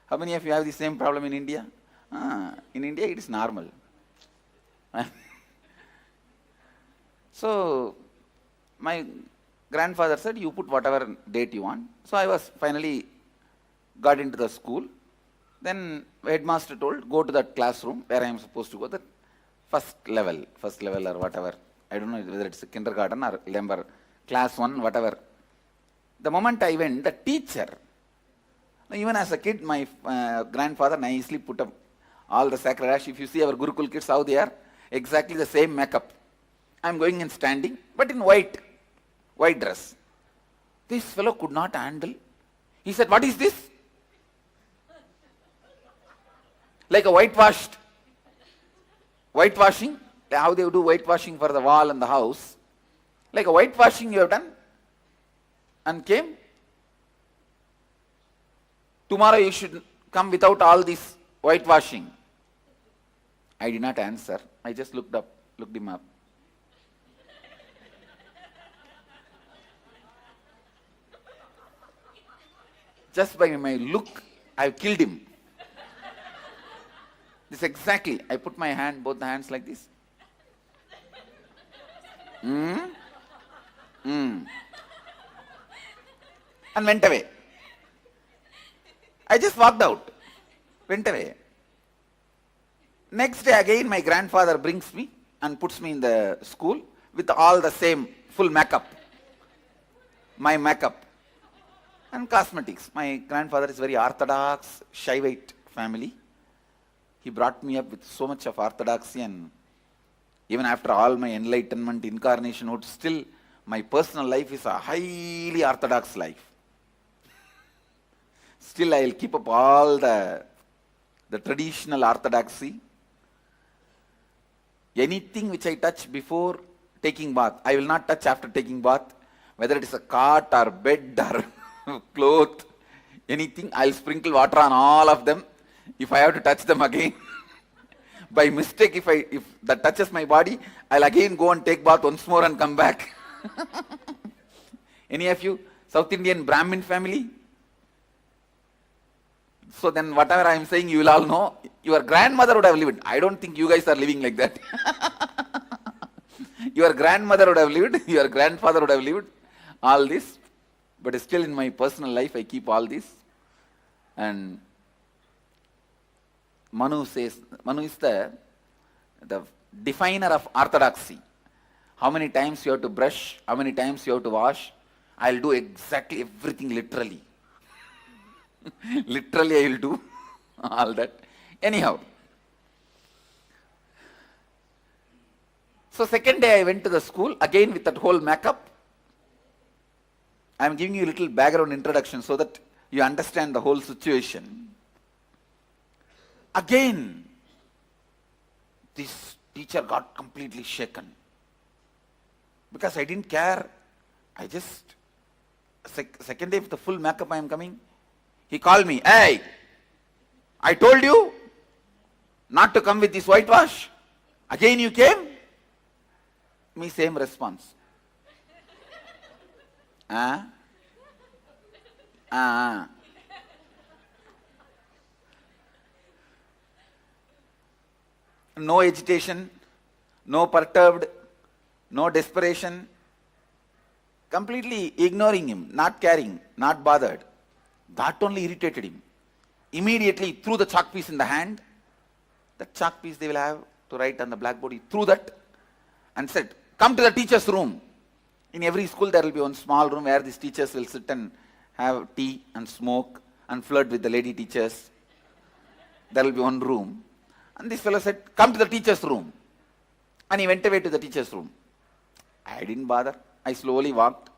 How many of you have the same problem in India? In India it is normal. So, my grandfather said, you put whatever date you want. So I was finally got into the school. Then headmaster told, go to that classroom where I am supposed to go, the first level or whatever. I don't know whether it's a kindergarten or remember, class 1, whatever. The moment I went, the teacher, even as a kid, my grandfather nicely put up all the sacred ash. If you see our Gurukul kids, how they are, exactly the same makeup. I am going and standing, but in white dress. This fellow could not handle. He said, what is this? Like a whitewashing, how they do whitewashing for the wall and the house. Like a whitewashing you have done and came. Tomorrow you should come without all this whitewashing. I did not answer. I just looked him up. Just by my look, I killed him. This exactly. I put my hand, both the hands like this. And went away. I just walked out. Went away. Next day again my grandfather brings me and puts me in the school with all the same full makeup. My makeup. And cosmetics. My grandfather is very orthodox, Shaivite family. He brought me up with so much of orthodoxy, and even after all my enlightenment, incarnationhood, still my personal life is a highly orthodox life. Still I will keep up all the traditional orthodoxy. Anything which I touch before taking bath, I will not touch after taking bath. Whether it is a cot or bed or cloth, anything, I will sprinkle water on all of them. If I have to touch them again, by mistake, if that touches my body, I'll again go and take bath once more and come back. Any of you South Indian Brahmin family? So then whatever I am saying, you will all know. Your grandmother would have lived. I don't think you guys are living like that. Your grandmother would have lived, your grandfather would have lived, all this. But still in my personal life, I keep all this. And Manu is the definer of orthodoxy. How many times you have to brush, how many times you have to wash. I'll do exactly everything literally. Literally I will do all that. Anyhow. So second day I went to the school, again with that whole makeup. I am giving you a little background introduction so that you understand the whole situation. Again, this teacher got completely shaken. Because I didn't care. I just, second day with the full makeup I am coming, he called me, hey, I told you not to come with this whitewash. Again you came? Me same response. No agitation, no perturbed, no desperation, completely ignoring him, not caring, not bothered. That only irritated him. Immediately threw the chalk piece in the hand That chalk piece they will have to write on the blackboard. He threw that and said, come to the teacher's room. In every school there will be one small room where these teachers will sit and have tea and smoke and flirt with the lady teachers. There will be one room. And this fellow said, come to the teacher's room. And he went away to the teacher's room. I didn't bother. I slowly walked.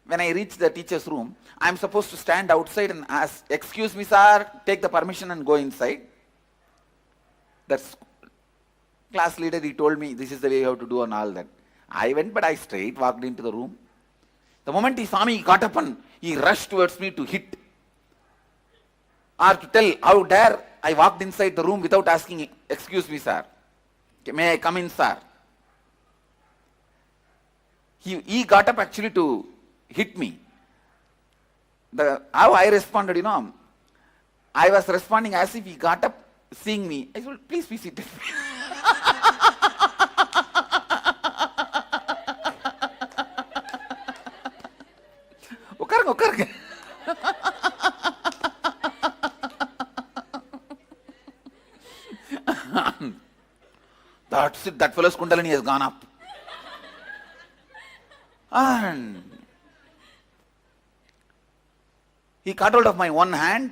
When I reached the teacher's room, I am supposed to stand outside and ask, excuse me sir, take the permission and go inside. That's class leader, he told me this is the way you have to do and all that. I went, but I straight walked into the room. The moment he saw me, he got up and he rushed towards me to hit. Or to tell, how dare I walked inside the room without asking, excuse me sir, may I come in sir? He got up actually to hit me. How I responded, I was responding as if he got up seeing me. I said, please be seated. உட்காருங்க. That's it, that fellow's Kundalini has gone up. And he caught hold of my one hand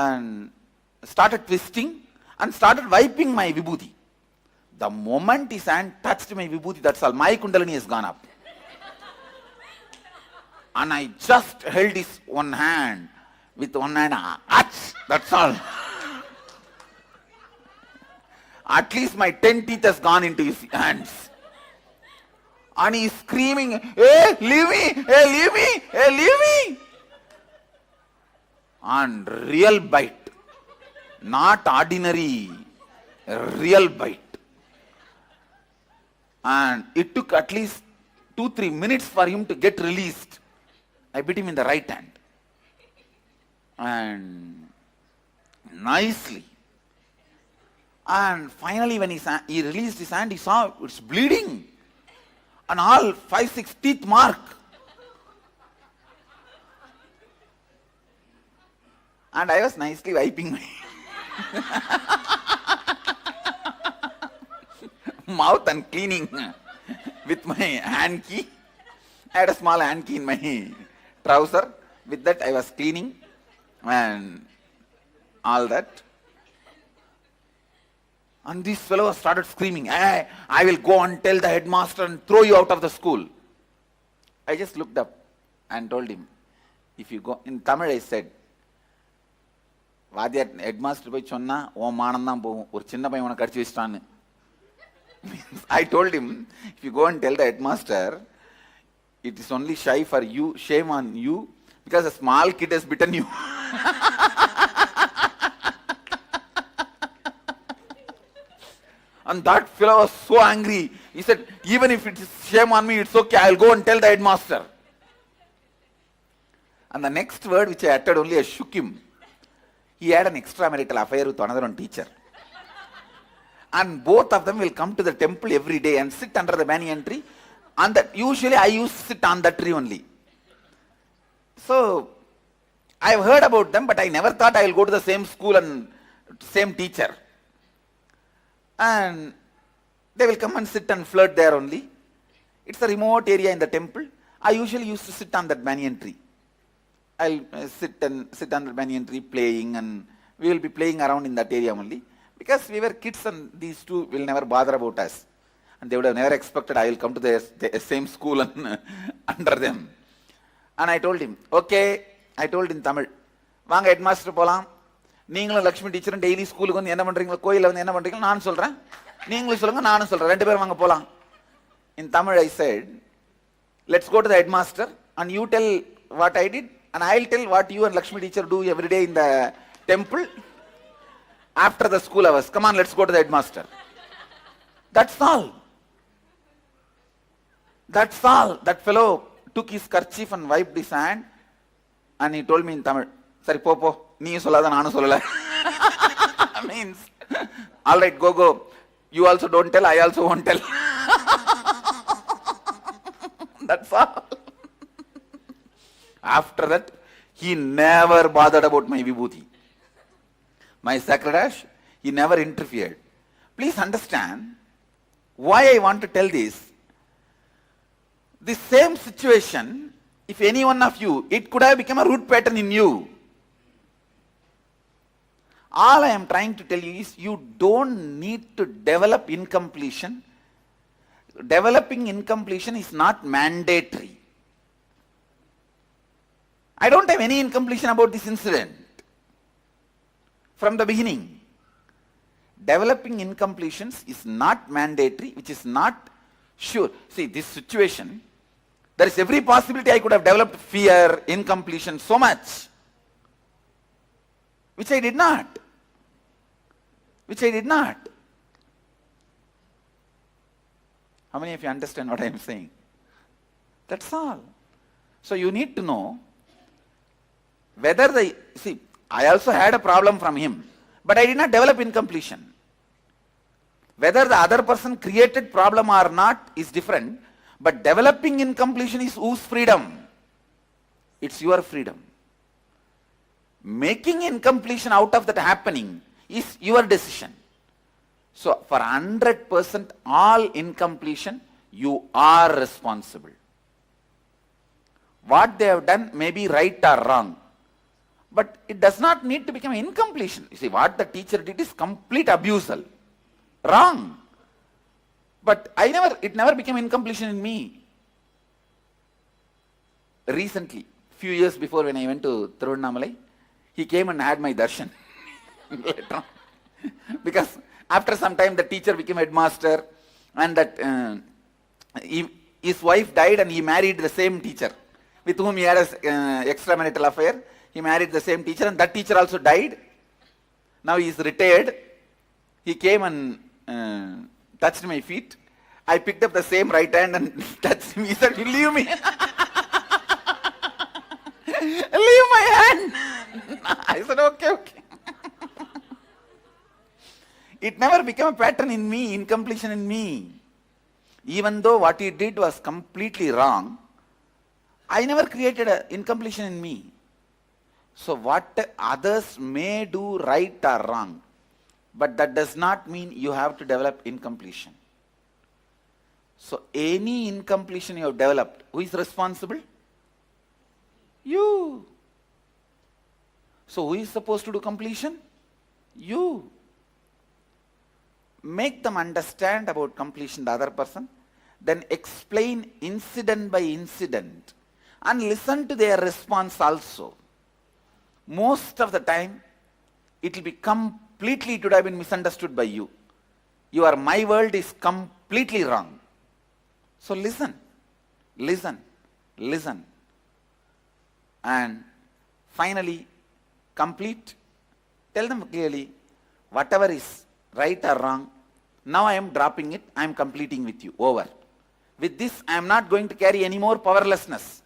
and started twisting and started wiping my vibhuti. The moment his hand touched my vibhuti, that's all, my Kundalini has gone up. And I just held his one hand with one hand, that's all. At least my 10 teeth has gone into his hands. And he is screaming, hey, leave me, hey, leave me, hey, leave me. And real bite, not ordinary, real bite. And it took at least 2-3 minutes for him to get released. I bit him in the right hand. And nicely. And finally when he released his hand, he saw it's bleeding. And all 5-6 teeth mark. And I was nicely wiping my mouth and cleaning with my hand key. I had a small hand key in my trouser. With that I was cleaning and all that. And this fellow started screaming, hey, I will go and tell the headmaster and throw you out of the school. I just looked up and told him, if you go, in Tamil I said, வாத்தியார் headmaster போய் சொன்னா உன் மானம் தான் போகும், ஒரு சின்ன பையன் உனக்கு கடிச்சு வச்சிட்டான்னு. I told him, if you go and tell the headmaster, it is only shy for you, shame on you, because a small kid has bitten you. And that fellow was so angry. He said, even if it is shame on me, it's okay, I'll go and tell the headmaster. And the next word which I uttered only, I shook him. He had an extramarital affair with another one teacher. And both of them will come to the temple every day and sit under the banyan tree. And that usually I used to sit on that tree only. So, I've heard about them, but I never thought I will go to the same school and same teacher. And they will come and sit and flirt there only. It's a remote area in the temple. I usually used to sit on that banyan tree. I'll sit on the banyan tree playing, and we will be playing around in that area only. Because we were kids and these two will never bother about us. And they would have never expected I will come to the same school and under them. And I told him, okay, I told in Tamil, வாங்க headmaster போலாம். நீங்களும் Lakshmi டீச்சரும் daily ஸ்கூலுக்கு வந்து என்ன பண்றீங்களோ, கோயிலில் வந்து என்ன பண்றீங்களோ நான் சொல்றேன், நீங்களும் சொல்லுங்க நானும் சொல்றேன், ரெண்டு பேரும் வாங்க போலாம். In Tamil I said, let's go to the headmaster and you tell what I did and I'll tell what you and Lakshmi teacher do every day in the temple after the school hours. Come on, let's go to the headmaster. That's all. That's all. That fellow took his kerchief and wiped his hand and he told me in Tamil, Sari po, நீயும் சொல்லாத நானும் சொல்லல. Means, all right, go. You also don't tell, I also won't tell. That's all. After that, he never bothered about my vibhuti. my Sakradash, he never interfered. Please understand why I want to tell this. The same situation, if any one of you, it could have become a root pattern in you. All I am trying to tell you is you don't need to develop incompletion. Developing incompletion is not mandatory. I don't have any incompletion about this incident from the beginning. Developing incompletions is not mandatory, which is not sure. See, this situation, there is every possibility I could have developed fear, incompletion, so much, which I did not. How many of you understand what I am saying? That's all. So you need to know whether I also had a problem from him, but I did not develop incompletion. Whether the other person created problem or not is different, but developing incompletion is whose freedom? It's your freedom. Making incompletion out of that happening is your decision. So for 100% all incompletion, you are responsible. What they have done may be right or wrong, but it does not need to become incompletion. You see, what the teacher did is complete abusal. Wrong. But it never became incompletion in me. Recently, few years before when I went to Tiruvannamalai, he came and had my darshan. Later on. Because after some time the teacher became headmaster, and that his wife died and he married the same teacher with whom he had an extramarital affair. He married the same teacher, and that teacher also died. Now he is retired. He came and touched my feet. I picked up the same right hand and touched him. He said, "You leave me." Leave my hand. I said, okay. It never became a pattern in me, incompletion in me. Even though what he did was completely wrong, I never created an incompletion in me. So what others may do right or wrong, but that does not mean you have to develop incompletion. So any incompletion you have developed, who is responsible? You. So who is supposed to do completion? You. Make them understand about completion, the other person, then explain incident by incident and listen to their response also. Most of the time, it will be completely, it would have been misunderstood by you. My world is completely wrong. So listen. And finally, complete. Tell them clearly, whatever is right or wrong, now I am dropping it, I am completing with you. Over. With this, I am not going to carry any more powerlessness.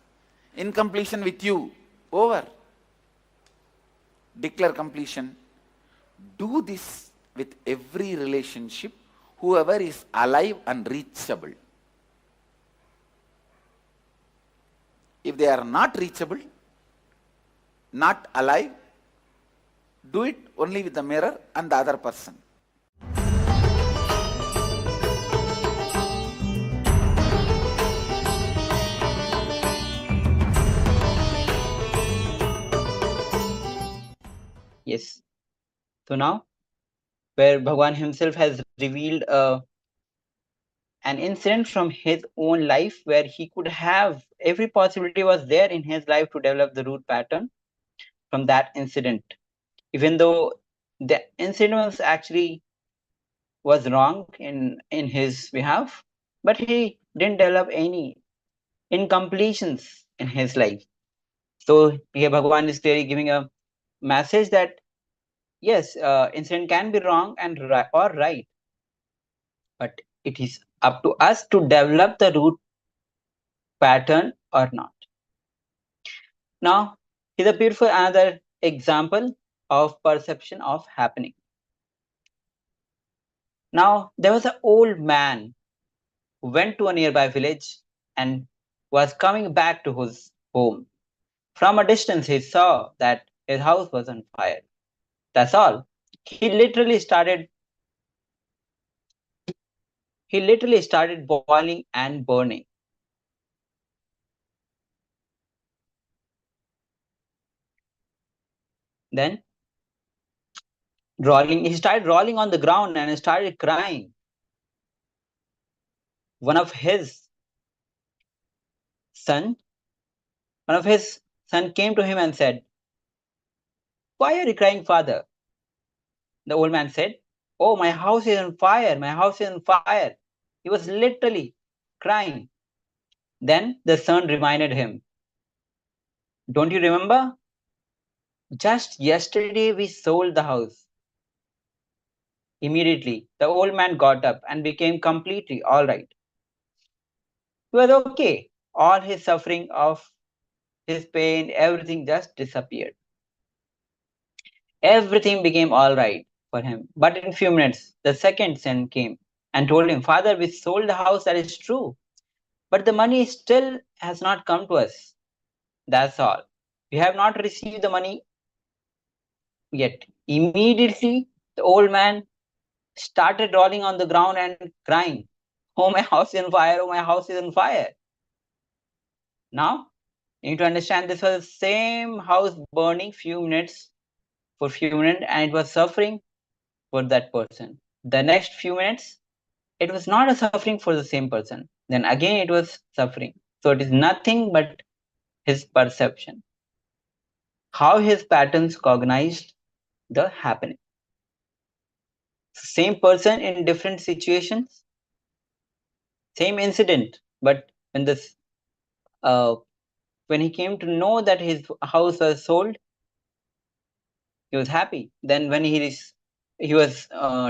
Incompletion with you. Over. Declare completion. Do this with every relationship, whoever is alive and reachable. If they are not reachable, not alive, do it only with the mirror and the other person. Yes. So now, where Bhagwan himself has revealed an incident from his own life where he could have, every possibility was there in his life to develop the root pattern from that incident. Even though the incident was wrong in his behalf, but he didn't develop any incompletions in his life. So here Bhagwan is clearly giving a message that yes, incident can be wrong and or right, but it is up to us to develop the root pattern or not. Now, here's a beautiful another example of perception of happening. Now, there was an old man who went to a nearby village and was coming back to his home. From a distance, he saw that his house was on fire. That's all. he literally started boiling and burning. Then he started rolling on the ground and started crying. One of his son came to him and said, "Why are you crying, father?" The old man said, "Oh, my house is on fire, my house is on fire." He was literally crying. Then the son reminded him, "Don't you remember? Just yesterday we sold the house." Immediately, the old man got up and became completely all right. He was okay. All his suffering of his pain, everything just disappeared. Everything became all right for him. But in a few minutes, the second son came and told him, "Father, we sold the house, that is true. But the money still has not come to us. That's all. We have not received the money yet." Immediately, the old man started rolling on the ground and crying, "Oh, my house is on fire. Oh, my house is on fire." Now, you need to understand this was the same house burning for few minutes, and it was suffering for that person. The next few minutes, it was not a suffering for the same person. Then again, it was suffering. So it is nothing but his perception. How his patterns cognized the happening. Same person in different situations, same incident, but when he came to know that his house was sold, he was happy. Then when he was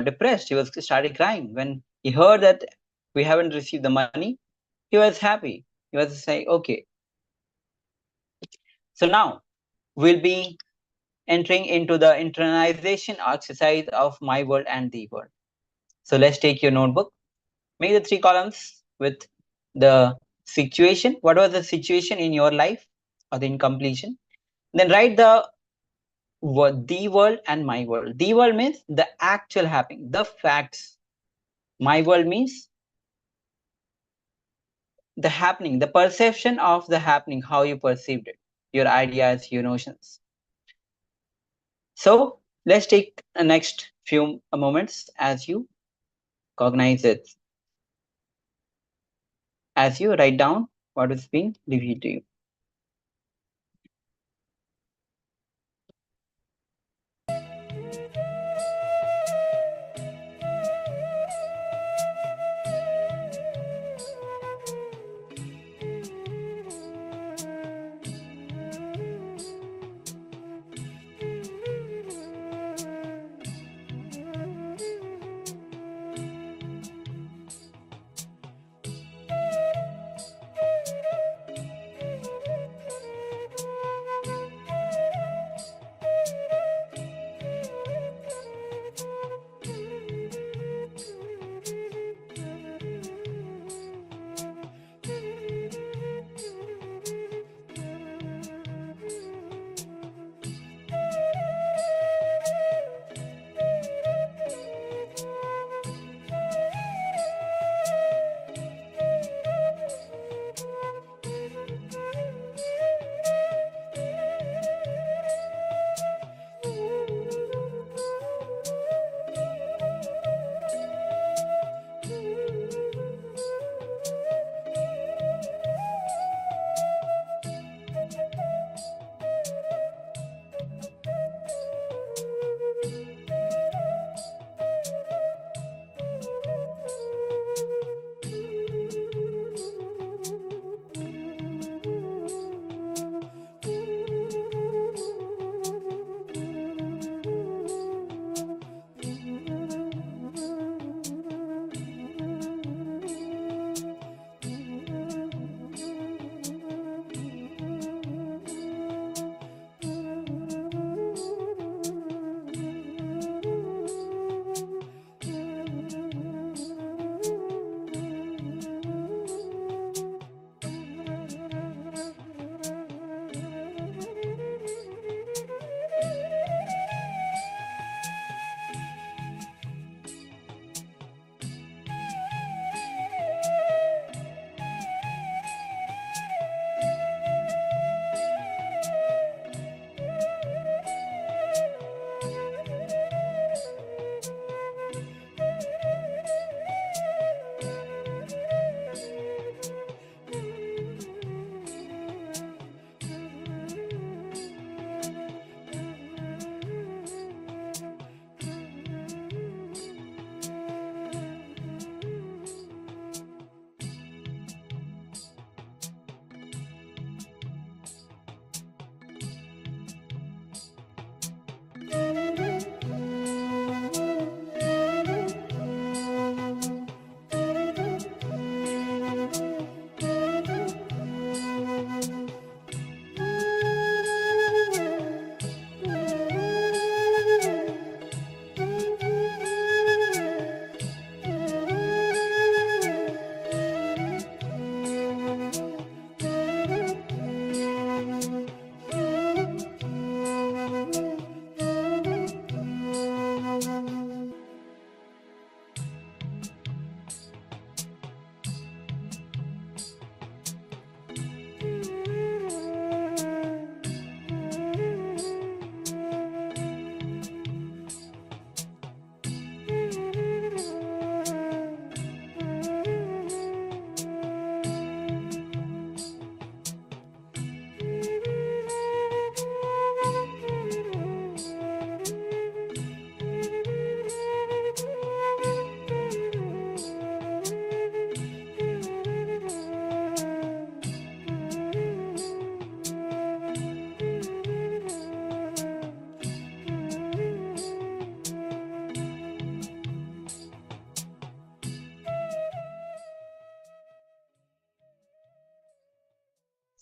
depressed, he was started crying. When he heard that we haven't received the money, he was happy. He was saying, "Okay." So now we'll be entering into the internalization exercise of my world and the world. So let's take your notebook. Make the 3 columns with the situation. What was the situation in your life or the incompletion? Then write the world and my world. The world means the actual happening, the facts. My world means the happening, the perception of the happening, how you perceived it, your ideas, your notions. So let's take the next few moments as you cognize it, as you write down what is being revealed to you.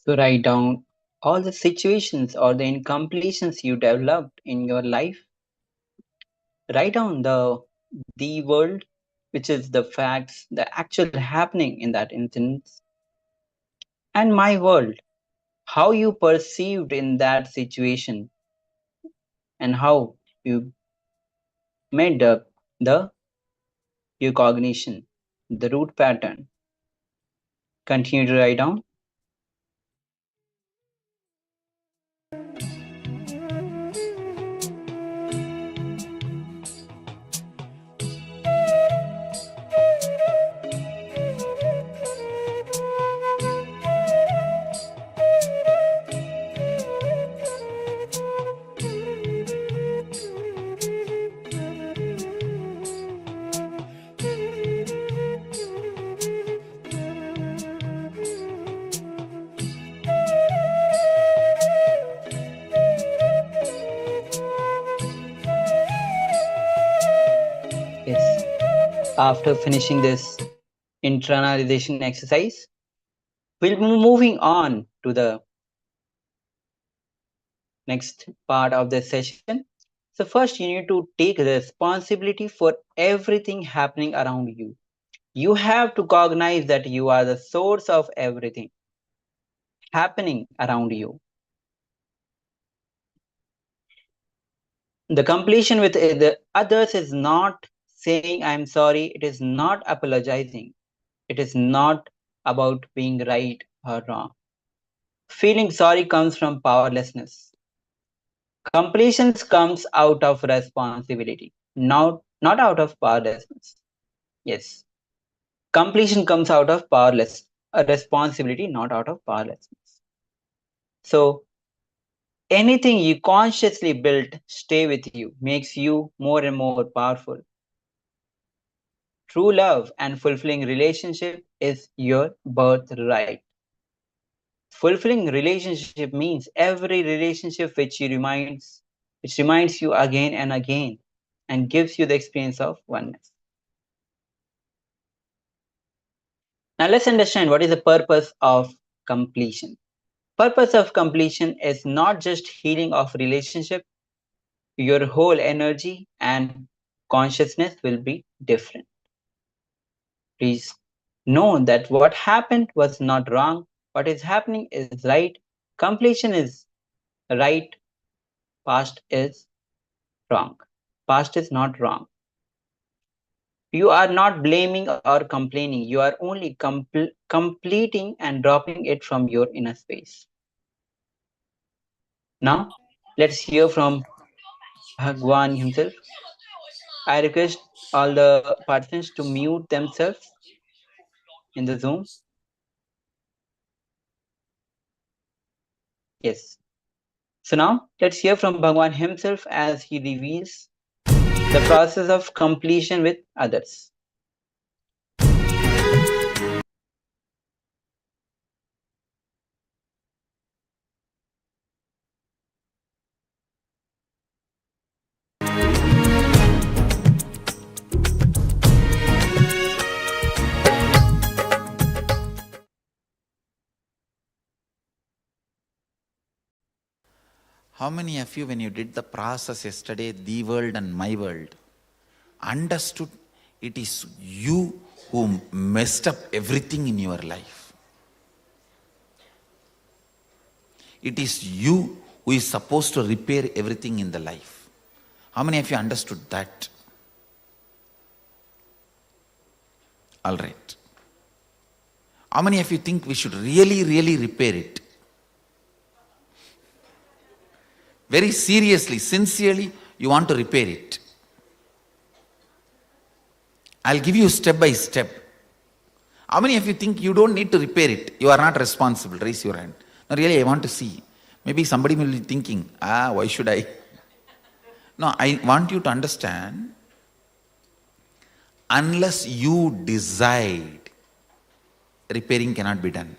So write down all the situations or the incompletions you developed in your life. Write down the world, which is the facts, the actual happening in that instance, and my world, how you perceived in that situation, and how you made the your cognition, the root pattern. Continue to write down. Yes. After finishing this internalization exercise, we'll be moving on to the next part of the session. So first, you need to take responsibility for everything happening around you. You have to cognize that you are the source of everything happening around you. The completion with the others is not saying I'm sorry. It is not apologizing. It is not about being right or wrong. Feeling sorry comes from powerlessness. Completion comes out of responsibility, not out of powerlessness. Yes. Completion comes out of powerless a responsibility, not out of powerlessness. So anything you consciously built stay with you, makes you more and more powerful. True love and fulfilling relationship is your birthright. Fulfilling relationship means every relationship which reminds you again and again and gives you the experience of oneness. Now let's understand what is the purpose of completion. Purpose of completion is not just healing of relationship. Your whole energy and consciousness will be different. Please know that what happened was not wrong. What is happening is right. Completion is right. Past is wrong. Past is not wrong. You are not blaming or complaining. You are only completing and dropping it from your inner space. Now, let's hear from Bhagwan himself. I request all the participants to mute themselves in the Zoom. Yes. So now, let's hear from Bhagwan himself as he reveals the process of completion with others. How many of you, when you did the process yesterday, the world and my world, understood it is you who messed up everything in your life? It is you who is supposed to repair everything in the life. How many of you understood that? All right. How many of you think we should really, really repair it? Very seriously, sincerely, you want to repair it. I'll give you step by step. How many of you think you don't need to repair it? You are not responsible. Raise your hand. No, really, I want to see. Maybe somebody will be thinking, why should I? No, I want you to understand, unless you decide, repairing cannot be done.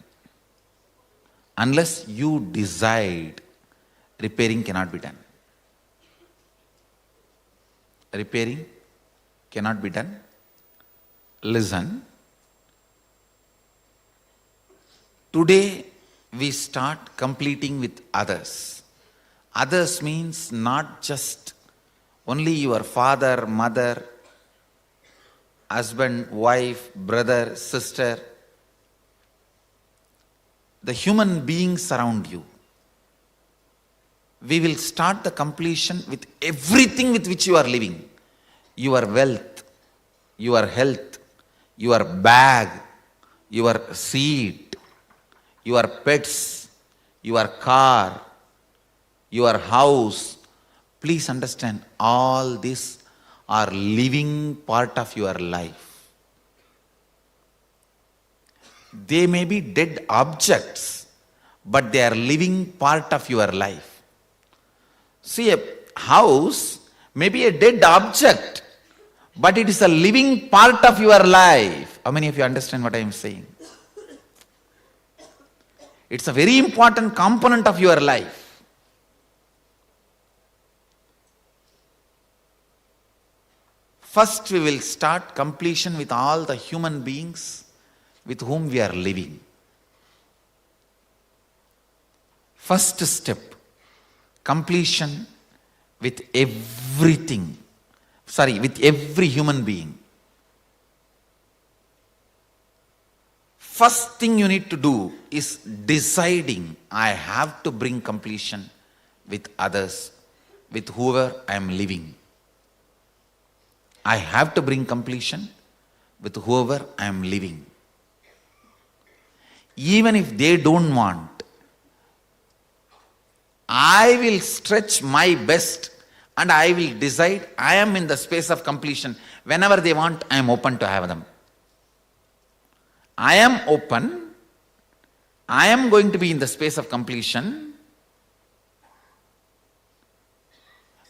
Unless you decide, repairing cannot be done. Repairing cannot be done. Listen. Today we start completing with others. Others means not just only your father, mother, husband, wife, brother, sister. The human beings around you. We will start the completion with everything with which you are living. Your wealth, your health, your bag, your seat, your pets, your car, your house. Please understand, all these are living part of your life. They may be dead objects, but they are living part of your life. See, a house may be a dead object, but it is a living part of your life. How many of you understand what I am saying? It's a very important component of your life. First, we will start completion with all the human beings with whom we are living. First step, completion with everything. With every human being. First thing you need to do is deciding, I have to bring completion with others, with whoever I am living. I have to bring completion with whoever I am living. Even if they don't want, I will stretch my best and I will decide I am in the space of completion. Whenever they want, I am open to have them. I am open. I am going to be in the space of completion.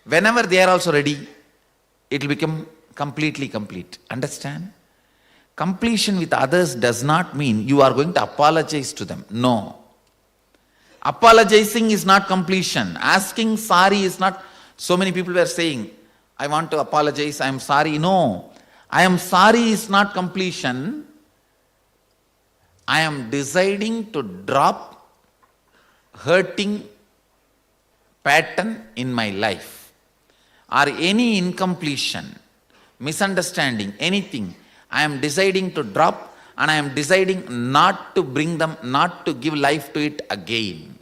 Whenever they are also ready, it will become completely complete. Understand? Completion with others does not mean you are going to apologize to them. No. Apologizing is not completion. Asking sorry is not. So many people were saying, I want to apologize, I am sorry. No. I am sorry is not completion. I am deciding to drop hurting pattern in my life. Or any incompletion, misunderstanding, anything, I am deciding to drop and I am deciding not to bring them, not to give life to it again.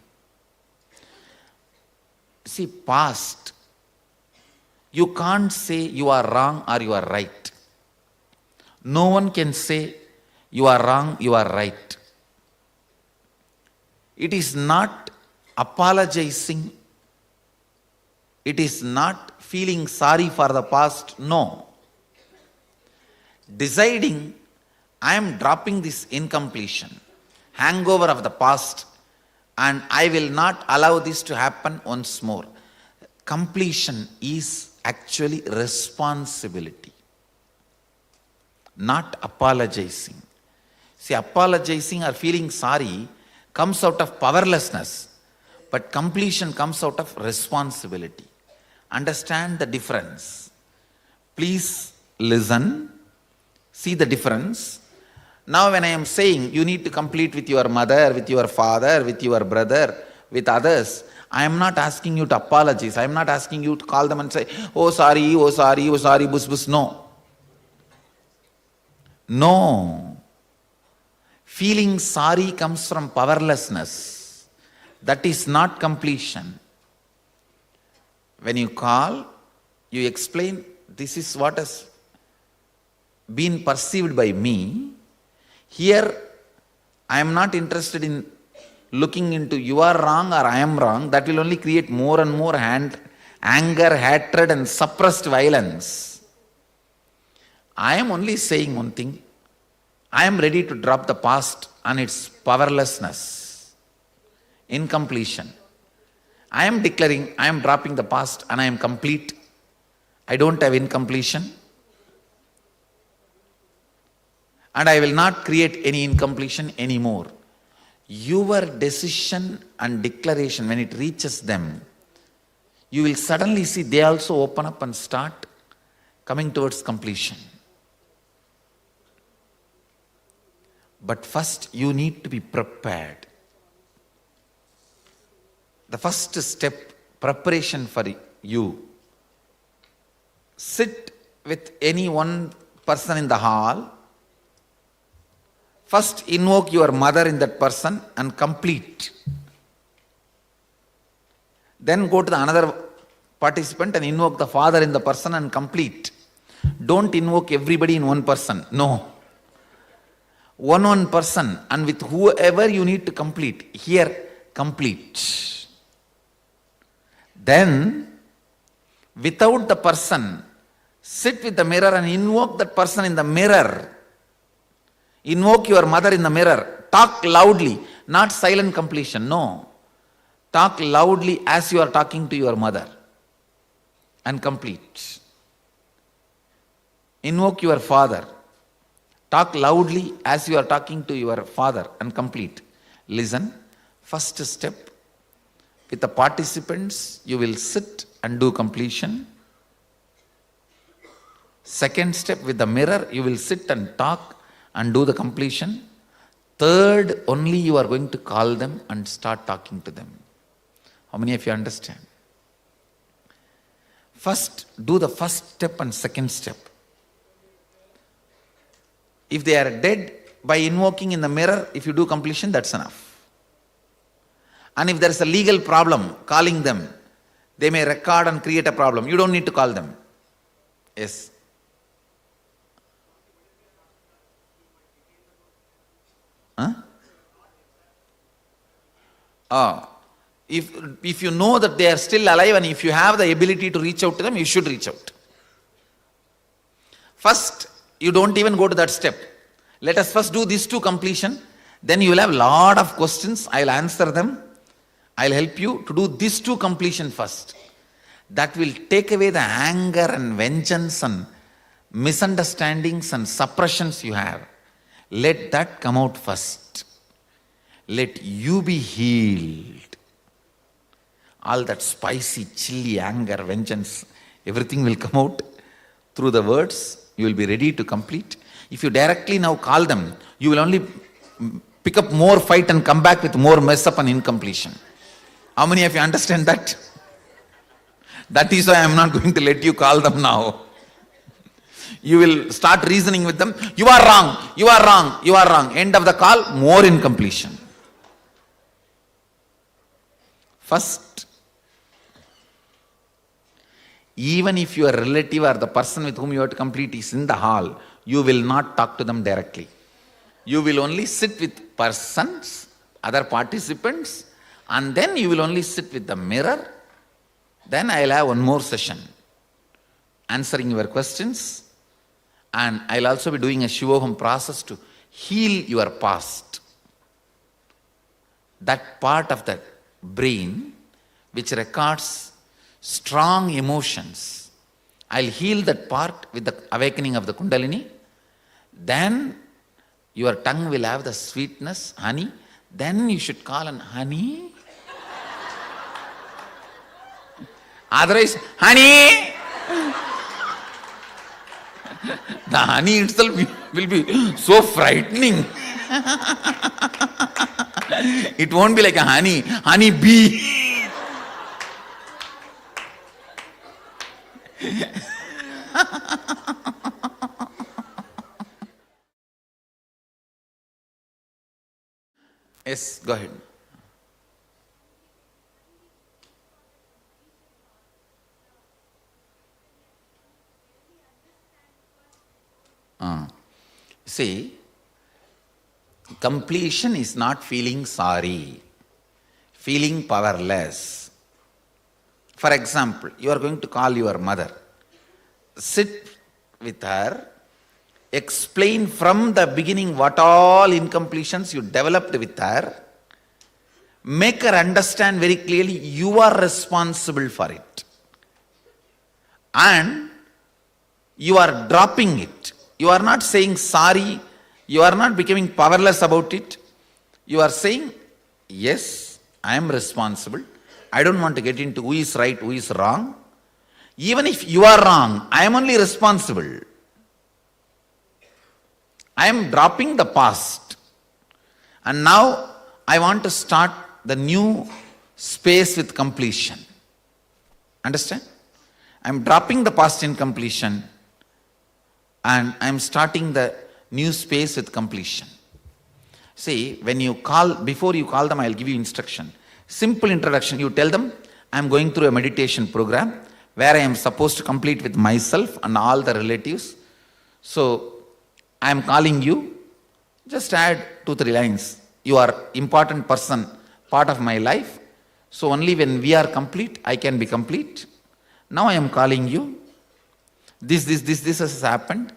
See, past, you can't say you are wrong or you are right. No one can say you are wrong, you are right. It is not apologizing. It is not feeling sorry for the past. No. Deciding, I am dropping this incompletion, hangover of the past, and I will not allow this to happen once more. Completion is actually responsibility, not apologizing. See, apologizing or feeling sorry comes out of powerlessness, but completion comes out of responsibility. Understand the difference. Please listen, see the difference. Now when I am saying you need to complete with your mother, with your father, with your brother, with others, I am not asking you to apologize. I am not asking you to call them and say, oh sorry, oh sorry, oh sorry, bus bus. No. No. Feeling sorry comes from powerlessness. That is not completion. When you call, you explain, this is what has been perceived by me. Here, I am not interested in looking into you are wrong or I am wrong. That will only create more and more anger, hatred and suppressed violence. I am only saying one thing. I am ready to drop the past and its powerlessness, incompletion. I am declaring, I am dropping the past and I am complete. I don't have incompletion. And I will not create any incompletion anymore. Your decision and declaration, when it reaches them, you will suddenly see they also open up and start coming towards completion. But first you need to be prepared. The first step, preparation for you. Sit with any one person in the hall. First invoke your mother in that person and complete. Then go to the another participant and invoke the father in the person and complete. Don't invoke everybody in one person. No. One person, and with whoever you need to complete. Here, complete. Then, without the person, sit with the mirror and invoke that person in the mirror. Invoke your mother in the mirror. Talk loudly, not silent completion, no. Talk loudly as you are talking to your mother and complete. Invoke your father. Talk loudly as you are talking to your father and complete. Listen, first step, with the participants, you will sit and do completion. Second step, with the mirror, you will sit and talk and do the completion. Third, only you are going to call them and start talking to them. How many of you understand? First, do the first step and second step. If they are dead, by invoking in the mirror, if you do completion, that's enough. And if there is a legal problem, calling them, they may record and create a problem. You don't need to call them. Yes. If you know that they are still alive and if you have the ability to reach out to them, you should reach out. First, you don't even go to that step. Let us first do these two completion. Then you will have a lot of questions. I will answer them. I will help you to do these two completion first. That will take away the anger and vengeance and misunderstandings and suppressions you have. Let that come out first. Let you be healed. All that spicy, chilly anger, vengeance, everything will come out through the words. You will be ready to complete. If you directly now call them, you will only pick up more fight and come back with more mess up and incompletion. How many of you understand that? That is why I am not going to let you call them now. You will start reasoning with them. You are wrong, you are wrong, you are wrong. End of the call, more incompletion. First, even if your relative or the person with whom you have to complete is in the hall, you will not talk to them directly. You will only sit with persons, other participants, and then you will only sit with the mirror. Then I will have one more session answering your questions, and I will also be doing a Shivoham process to heal your past. That part of the brain which records strong emotions, I'll heal that part with the awakening of the Kundalini. Then your tongue will have the sweetness, honey. Then you should call on honey. Otherwise, honey! The honey itself will be so frightening. It won't be like a honey bee. Yes, go ahead. See, completion is not feeling sorry, feeling powerless. For example, you are going to call your mother. Sit with her, explain from the beginning what all incompletions you developed with her, make her understand very clearly you are responsible for it. And you are dropping it. You are not saying sorry, you are not becoming powerless about it. You are saying, yes, I am responsible. I don't want to get into who is right, who is wrong. Even if you are wrong, I am only responsible. I am dropping the past. And now I want to start the new space with completion. Understand? I am dropping the past in completion and I am starting the new space with completion. See, when you call, before you call them, I will give you instruction. Simple introduction. You tell them, I am going through a meditation program where I am supposed to complete with myself and all the relatives. So, I am calling you. Just add 2-3 lines. You are important person, part of my life. So, only when we are complete, I can be complete. Now I am calling you. This has happened.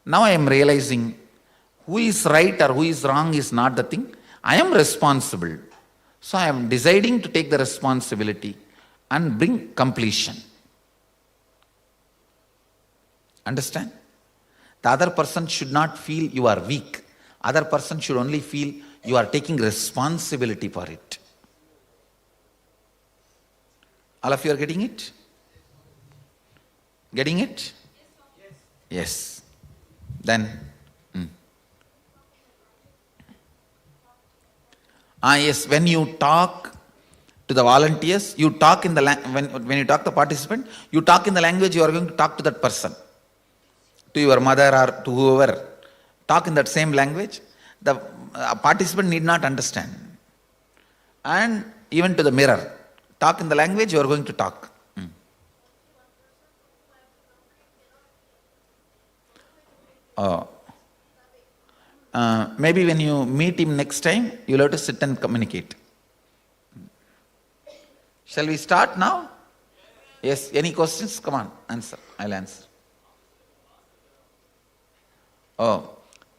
Now I am realizing who is right or who is wrong is not the thing. I am responsible. So I am deciding to take the responsibility and bring completion. Understand? The other person should not feel you are weak. Other person should only feel you are taking responsibility for it. All of you are getting it? Getting it? Yes. Then, yes, when you talk to the volunteers, you talk in the when you talk to the participant, you talk in the language you are going to talk to that person, to your mother or to whoever. Talk in that same language. The participant need not understand. And even to the mirror, talk in the language you are going to talk. Maybe when you meet him next time, you will have to sit and communicate. Shall we start now? Yes, any questions? Come on, answer. I'll answer.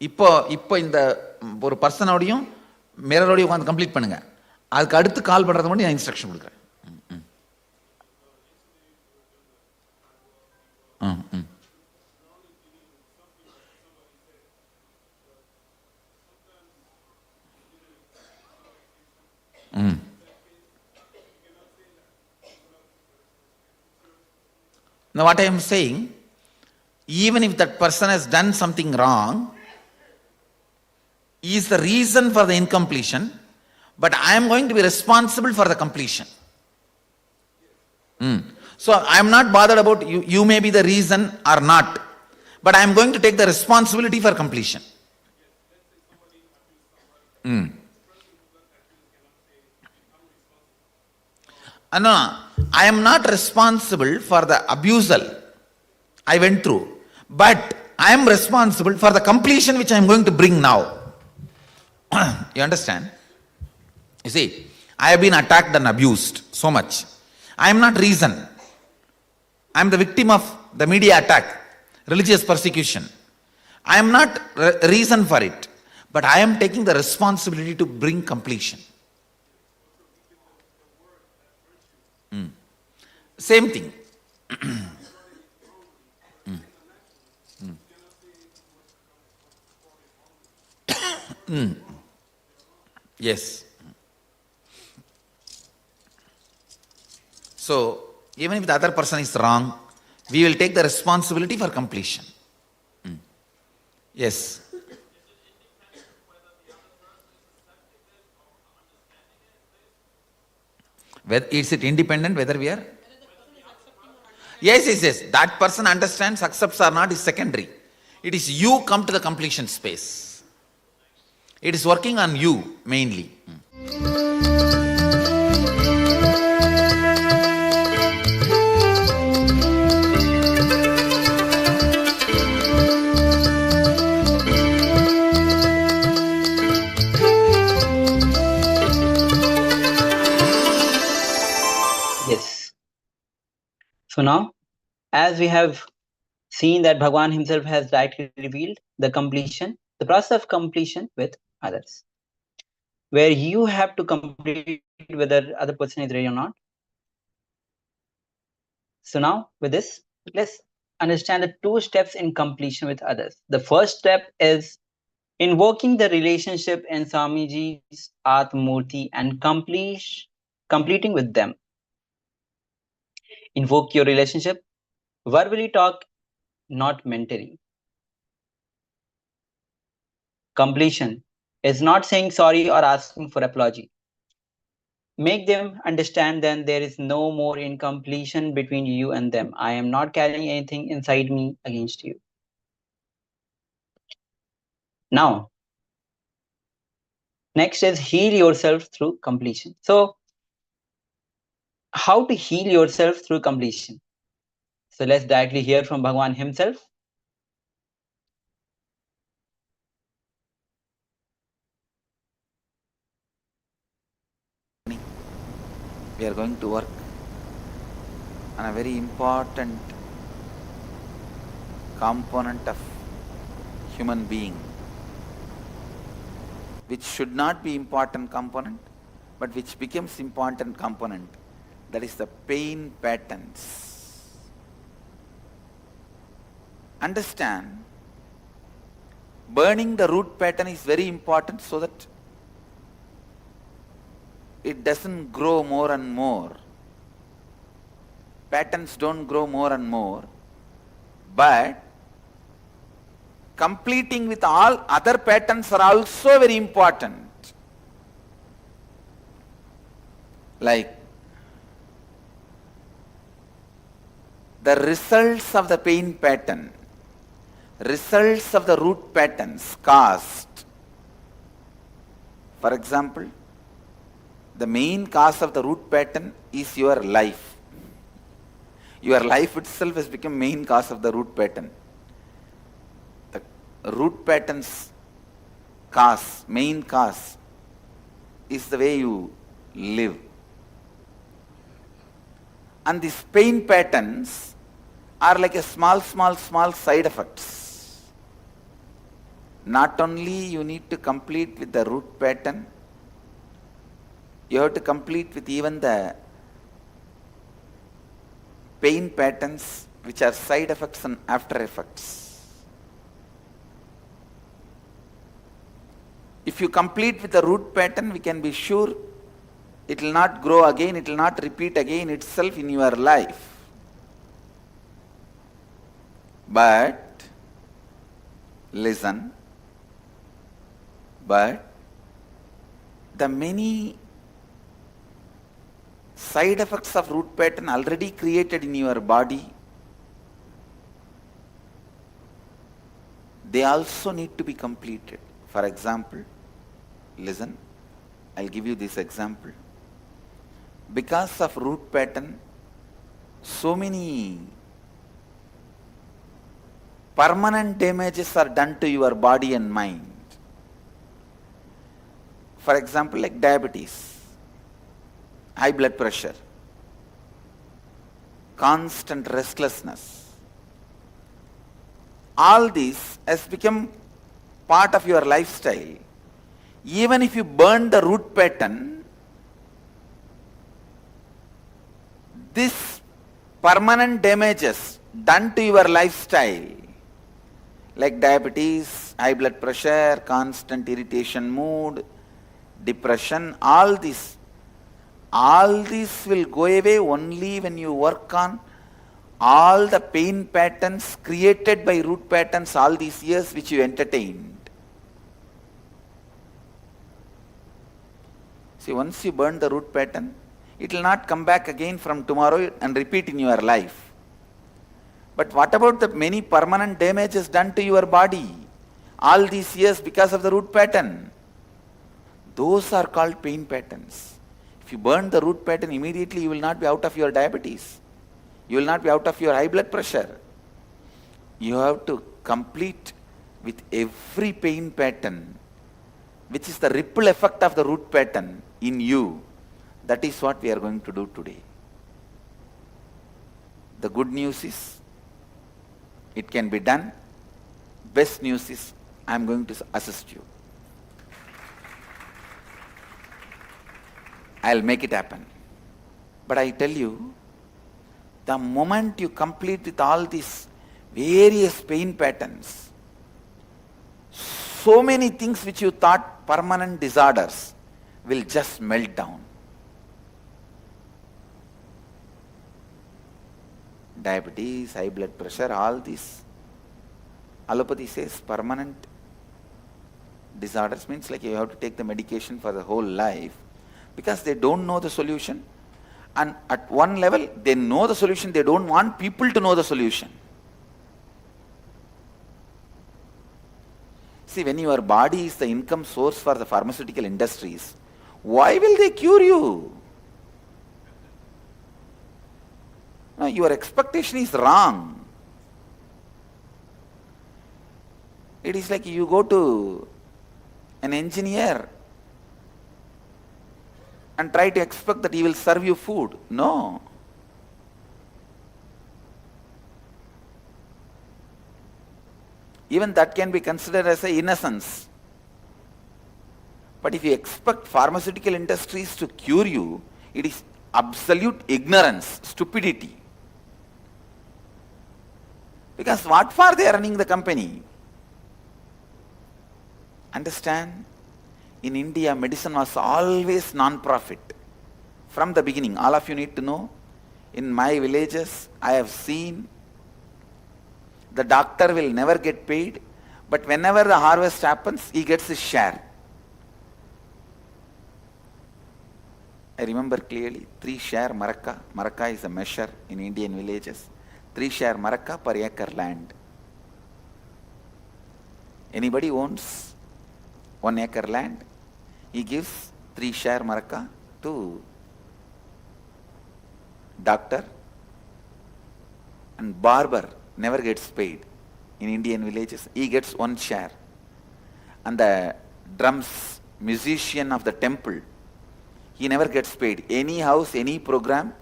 இப்போ இந்த ஒரு பர்சனோடையும் மிரரோடையும் உட்காந்து complete பண்ணுங்க. அதுக்கு அடுத்து கால் பண்ணுறது மட்டும் நான் இன்ஸ்ட்ரக்ஷன் கொடுக்குறேன். Now what I am saying, even if that person has done something wrong, he is the reason for the incompletion, but I am going to be responsible for the completion. So I am not bothered about you. You may be the reason or not, but I am going to take the responsibility for completion. No, I am not responsible for the abusal I went through, but I am responsible for the completion which I am going to bring now. You understand? You see, I have been attacked and abused so much. I am not reason. I am the victim of the media attack, religious persecution. I am not reason for it, but I am taking the responsibility to bring completion. Same thing. Yes. So, even if the other person is wrong, we will take the responsibility for completion. Yes. Is it independent whether we are? Yes. That person understands, accepts or not is secondary. It is you come to the completion space. It is working on you mainly. Yes. So now, as we have seen that Bhagwan himself has directly revealed the completion, the process of completion with others, where you have to complete whether other person is ready or not. So now with this, let's understand the 2 steps in completion with others. The first step is invoking the relationship in Swamiji's Atmurti and completing with them. Invoke your relationship, verbally talk, not mentally. Completion is not saying sorry or asking for apology. Make them understand then there is no more incompletion between you and them. I am not carrying anything inside me against you. Now, next is heal yourself through completion. So, how to heal yourself through completion? So, let's directly hear from Bhagwan himself. We are going to work on a very important component of human being, which should not be important component, but which becomes important component. That is the pain patterns. Understand, burning the root pattern is very important so that it doesn't grow more and more. Patterns don't grow more and more, but completing with all other patterns are also very important. Like the results of the pain pattern, results of the root patterns caused. For example, the main cause of the root pattern is your life. Your life itself has become main cause of the root pattern. The root pattern's cause, main cause, is the way you live. And these pain patterns are like a small side effects. Not only you need to complete with the root pattern, you have to complete with even the pain patterns which are side effects and after effects. If you complete with the root pattern, we can be sure it will not grow again, it will not repeat again itself in your life. But listen, but the many side effects of root pattern already created in your body, they also need to be completed. For example, listen, I'll give you this example. Because of root pattern, so many permanent damages are done to your body and mind. For example, like diabetes, high blood pressure, constant restlessness. All this has become part of your lifestyle. Even if you burn the root pattern, this permanent damages done to your lifestyle, like diabetes, high blood pressure, constant irritation mood, depression, all this will go away only when you work on all the pain patterns created by root patterns all these years which you entertained. See, once you burn the root pattern, it will not come back again from tomorrow and repeat in your life. But what about the many permanent damages done to your body all these years because of the root pattern? Those are called pain patterns. If you burn the root pattern, immediately you will not be out of your diabetes. You will not be out of your high blood pressure. You have to complete with every pain pattern, which is the ripple effect of the root pattern in you. That is what we are going to do today. The good news is, it can be done. Best news is, I am going to assist you. I'll make it happen. But I tell you, the moment you complete with all these various pain patterns, so many things which you thought permanent disorders will just melt down. Diabetes, high blood pressure, all these. Allopathy says permanent disorders means like you have to take the medication for the whole life, because they don't know the solution. And at one level, they know the solution, they don't want people to know the solution. See, when your body is the income source for the pharmaceutical industries, why will they cure you? No, your expectation is wrong. It is like you go to an engineer and try to expect that he will serve you food. No. Even that can be considered as an innocence. But if you expect pharmaceutical industries to cure you, it is absolute ignorance, stupidity. Because what for they are running the company? Understand? In India, medicine was always non-profit. From the beginning, all of you need to know, in my villages, I have seen the doctor will never get paid, but whenever the harvest happens, he gets his share. I remember clearly, 3 share maraka. Maraka is a measure in Indian villages. 3 share maraka per acre land. Anybody owns 1 acre land, he gives 3 share maraka to doctor, and barber never gets paid. In Indian villages, he gets 1 share. And the drums musician of the temple, he never gets paid. Any house, any program,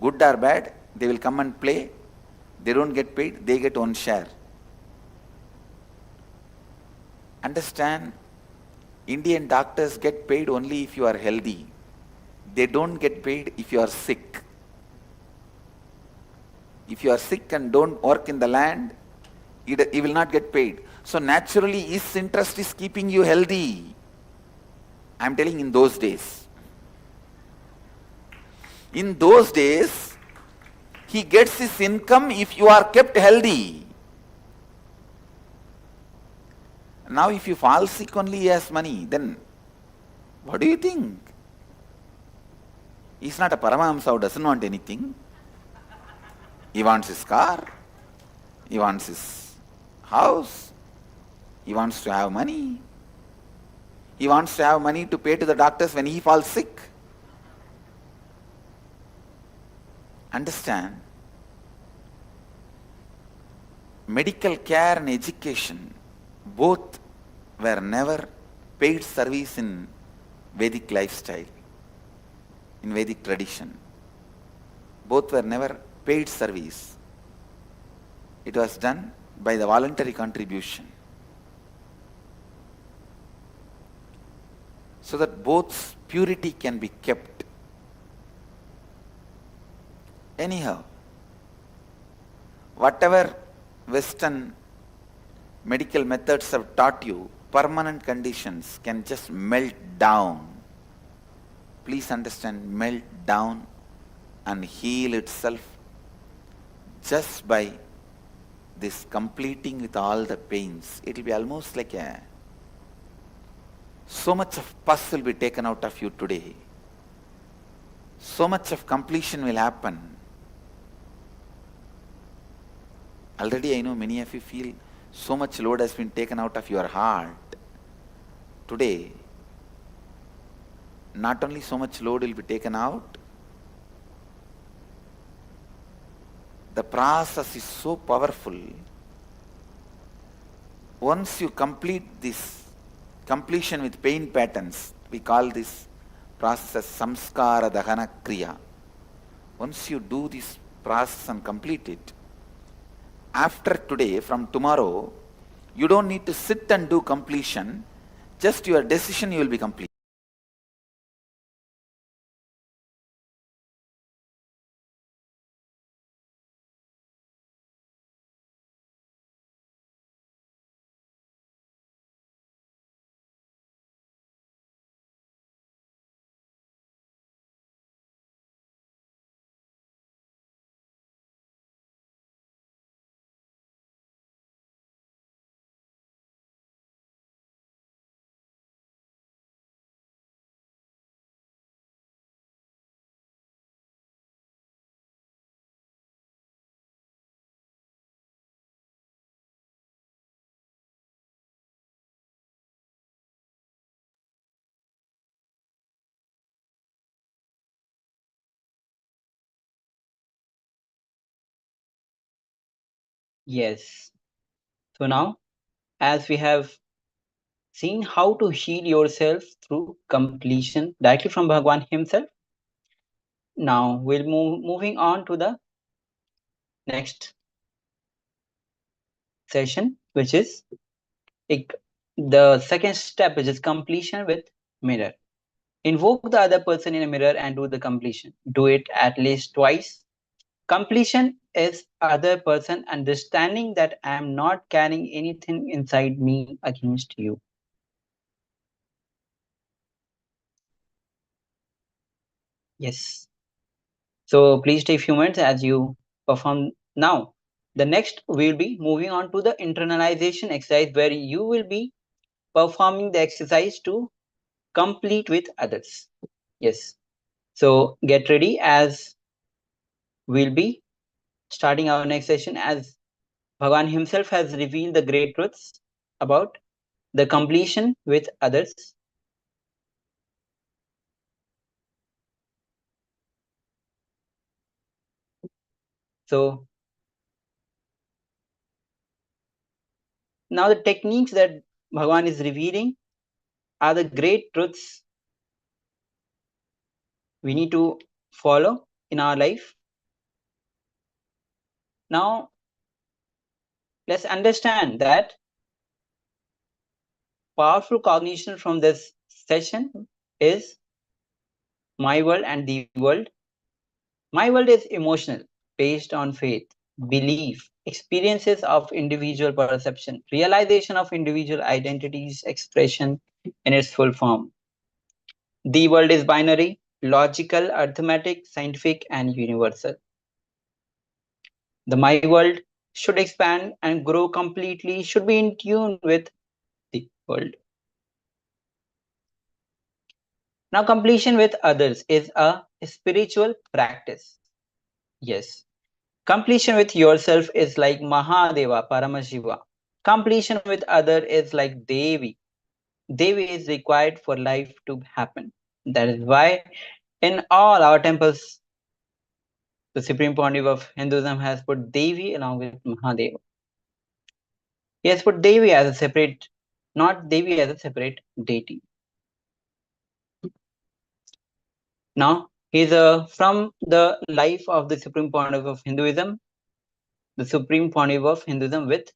good or bad, they will come and play. They don't get paid, they get 1 share. Understand? Indian doctors get paid only if you are healthy. They don't get paid if you are sick. If you are sick and don't work in the land, he will not get paid. So naturally, his interest is keeping you healthy. I am telling in those days. In those days, he gets his income if you are kept healthy. Now if you fall sick only he has money, then what do you think? He's not a Paramahamsa who doesn't want anything. He wants his car, he wants his house, he wants to have money. He wants to have money to pay to the doctors when he falls sick. Understand? Medical care and education, both were never paid service in Vedic lifestyle, in Vedic tradition. Both were never paid service. It was done by the voluntary contribution. So that both purity can be kept. Anyhow, whatever Western medical methods have taught you, permanent conditions can just melt down. Please understand, melt down and heal itself just by this completing with all the pains. It will be almost like so much of pus will be taken out of you today. So much of completion will happen. Already I know many of you feel so much load has been taken out of your heart. Today, not only so much load will be taken out, the process is so powerful. Once you complete this completion with pain patterns, we call this process samskara dahana kriya. Once you do this process and complete it, after today, from tomorrow, you don't need to sit and do completion, just your decision you will be complete. Yes. So now, as we have seen how to heal yourself through completion directly from Bhagwan himself, now we'll moving on to the next session, which is the second step, which is completion with mirror. Invoke the other person in a mirror and do the completion. Do it at least twice. Completion is other person understanding that I am not carrying anything inside me against you. Yes. So please take a few minutes as you perform now. The next we'll be moving on to the internalization exercise, where you will be performing the exercise to complete with others. Yes. So get ready, as we'll be starting our next session, as Bhagavan himself has revealed the great truths about the completion with others. So now the techniques that Bhagavan is revealing are the great truths we need to follow in our life. Now, let's understand that powerful cognition from this session is my world and the world. My world is emotional, based on faith, belief, experiences of individual perception, realization of individual identities, expression in its full form. The world is binary, logical, arithmetic, scientific, and universal. The my world should expand and grow completely, should be in tune with the world. Now, completion with others is a spiritual practice. Yes. Completion with yourself is like Mahadeva, Paramashiva. Completion with other is like Devi. Devi is required for life to happen. That is why in all our temples, the Supreme Pontiff of Hinduism has put Devi along with Mahadeva. He has put Devi as a separate, not Devi as a separate deity. Now, he is from the life of the Supreme Pontiff of Hinduism, the Supreme Pontiff of Hinduism with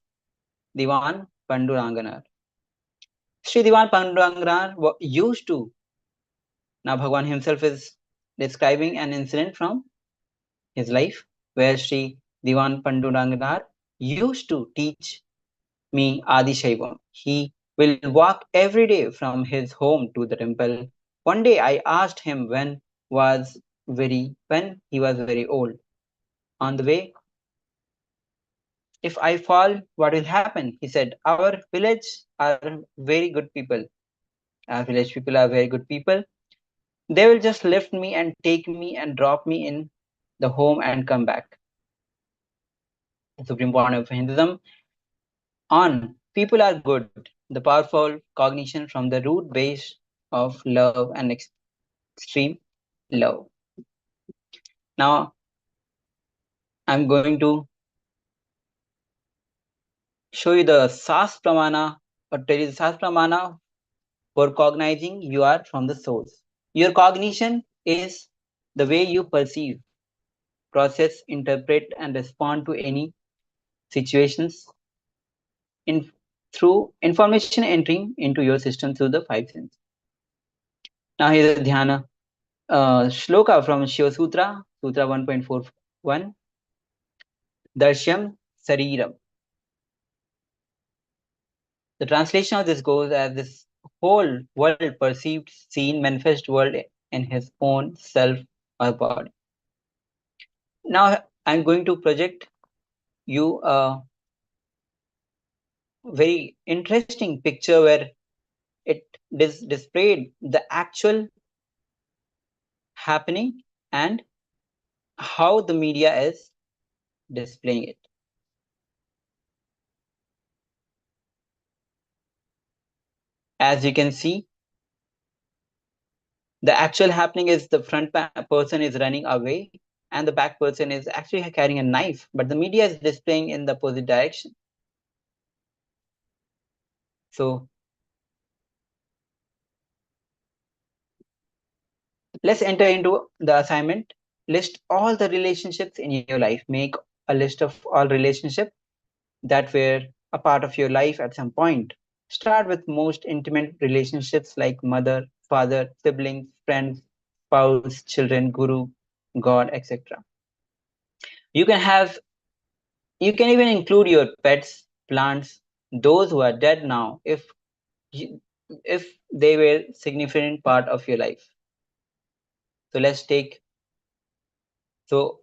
Diwan Panduranganar. Sri Diwan Panduranganar used to, now Bhagwan himself is describing an incident from his life where Sri Diwan Panduranganar used to teach me Adi Shaivam. He will walk every day from his home to the temple. One day I asked him when he was very old. On the way, if I fall, what will happen? He said, our village are very good people. Our village people are very good people. They will just lift me and take me and drop me in the home and come back. The Supreme Pontiff of Hinduism on people are good, the powerful cognition from the root base of love and extreme love. Now, I'm going to show you the SAS Pramana, or tell you the SAS Pramana for cognizing you are from the source. Your cognition is the way you perceive, process, interpret, and respond to any situations through information entering into your system through the five senses. Now here's a dhyana shloka from Shiva Sutra, Sutra 1.41. Darshyam Sariram. The translation of this goes as this whole world perceived, seen, manifest world in his own self or body. Now I'm going to project you a very interesting picture where it displayed the actual happening and how the media is displaying it. As you can see, the actual happening is the front person is running away and the back person is actually carrying a knife, but the media is displaying in the opposite direction. So let's enter into the assignment. List all the relationships in your life. Make a list of all relationships that were a part of your life at some point. Start with most intimate relationships like mother, father, siblings, friends, spouse, children, guru, God, etc. You can even include your pets, plants, those who are dead now, if they were significant part of your life. So let's take 5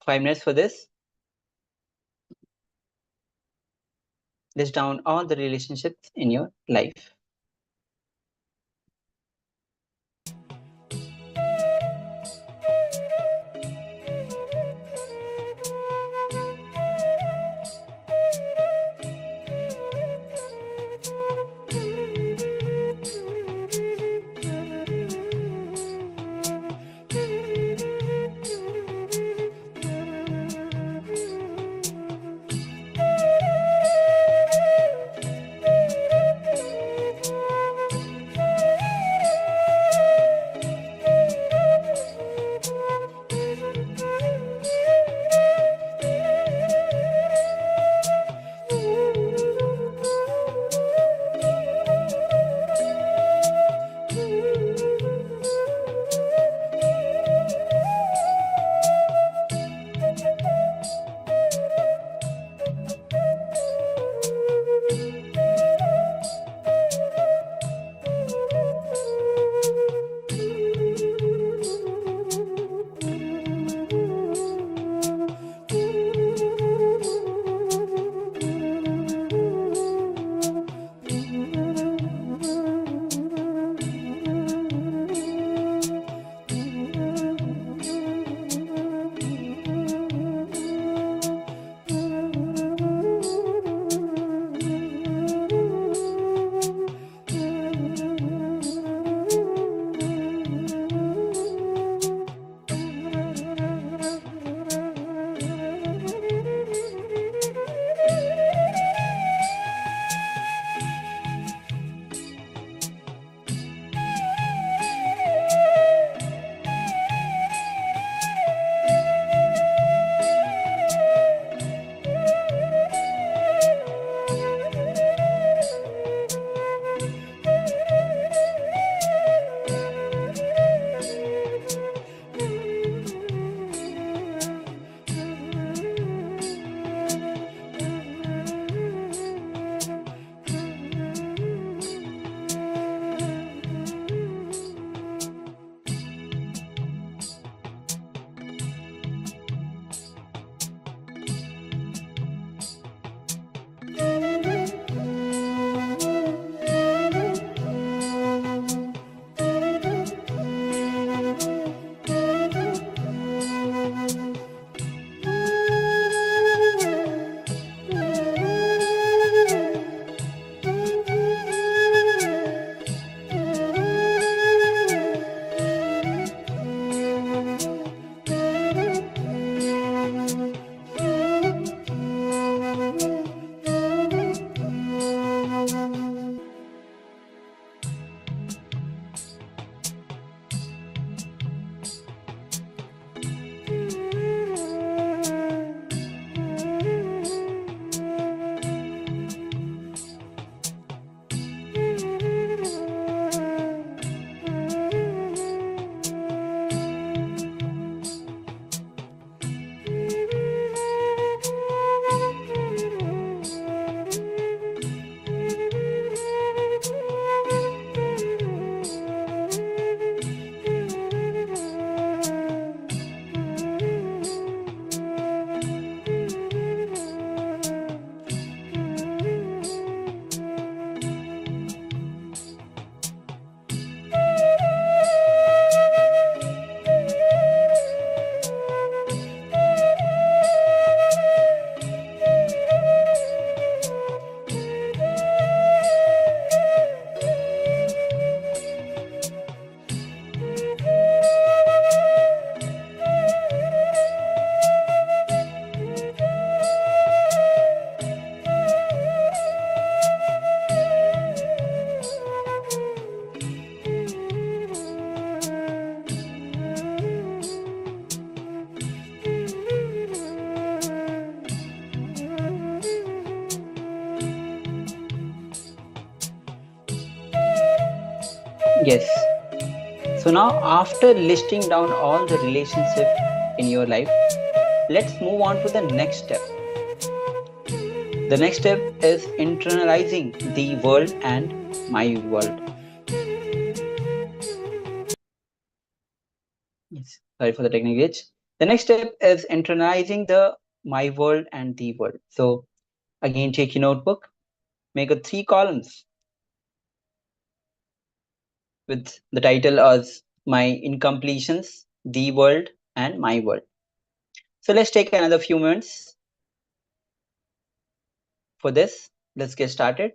minutes for this. List down all the relationships in your life. Yes. So now, after listing down all the relationships in your life, let's move on to the next step. The next step is internalizing the world and my world. Yes, sorry for the technical glitch. The next step is internalizing the my world and the world. So again, take your notebook, make a 3 columns with the title as my incompletions, the world, and my world. So let's take another few minutes for this. Let's get started.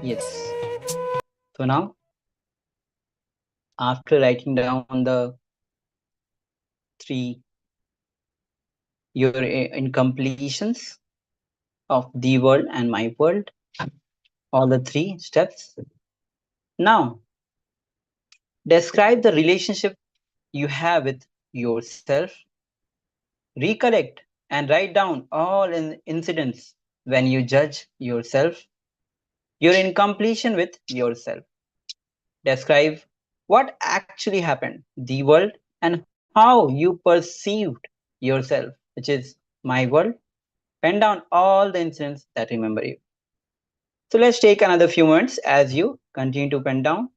Yes. So now, after writing down the 3 your incompletions of the world and my world, all the 3 steps. Now, describe the relationship you have with yourself. Recollect and write down all incidents when you judge yourself, your incompletion with yourself. Describe what actually happened, the world, and how you perceived yourself, which is my world. Pen down all the incidents that remember you. So let's take another few moments as you continue to pen down.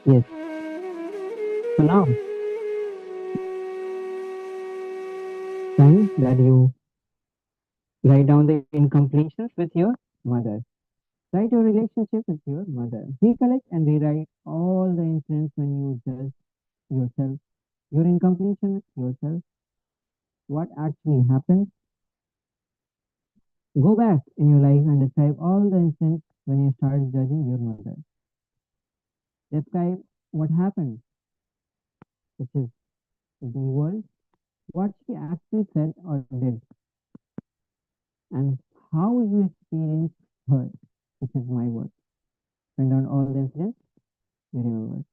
Yes. So now, time that you write down the incompletions with your mother. Write your relationship with your mother. Recollect and rewrite all the incidents when you judge yourself, your incompletion with yourself, what actually happened. Go back in your life and describe all the incidents when you started judging your mother. Describe what happened, which is the world, what she actually said or did, and how you experienced her, which is my world. Write down all the incidents you remember.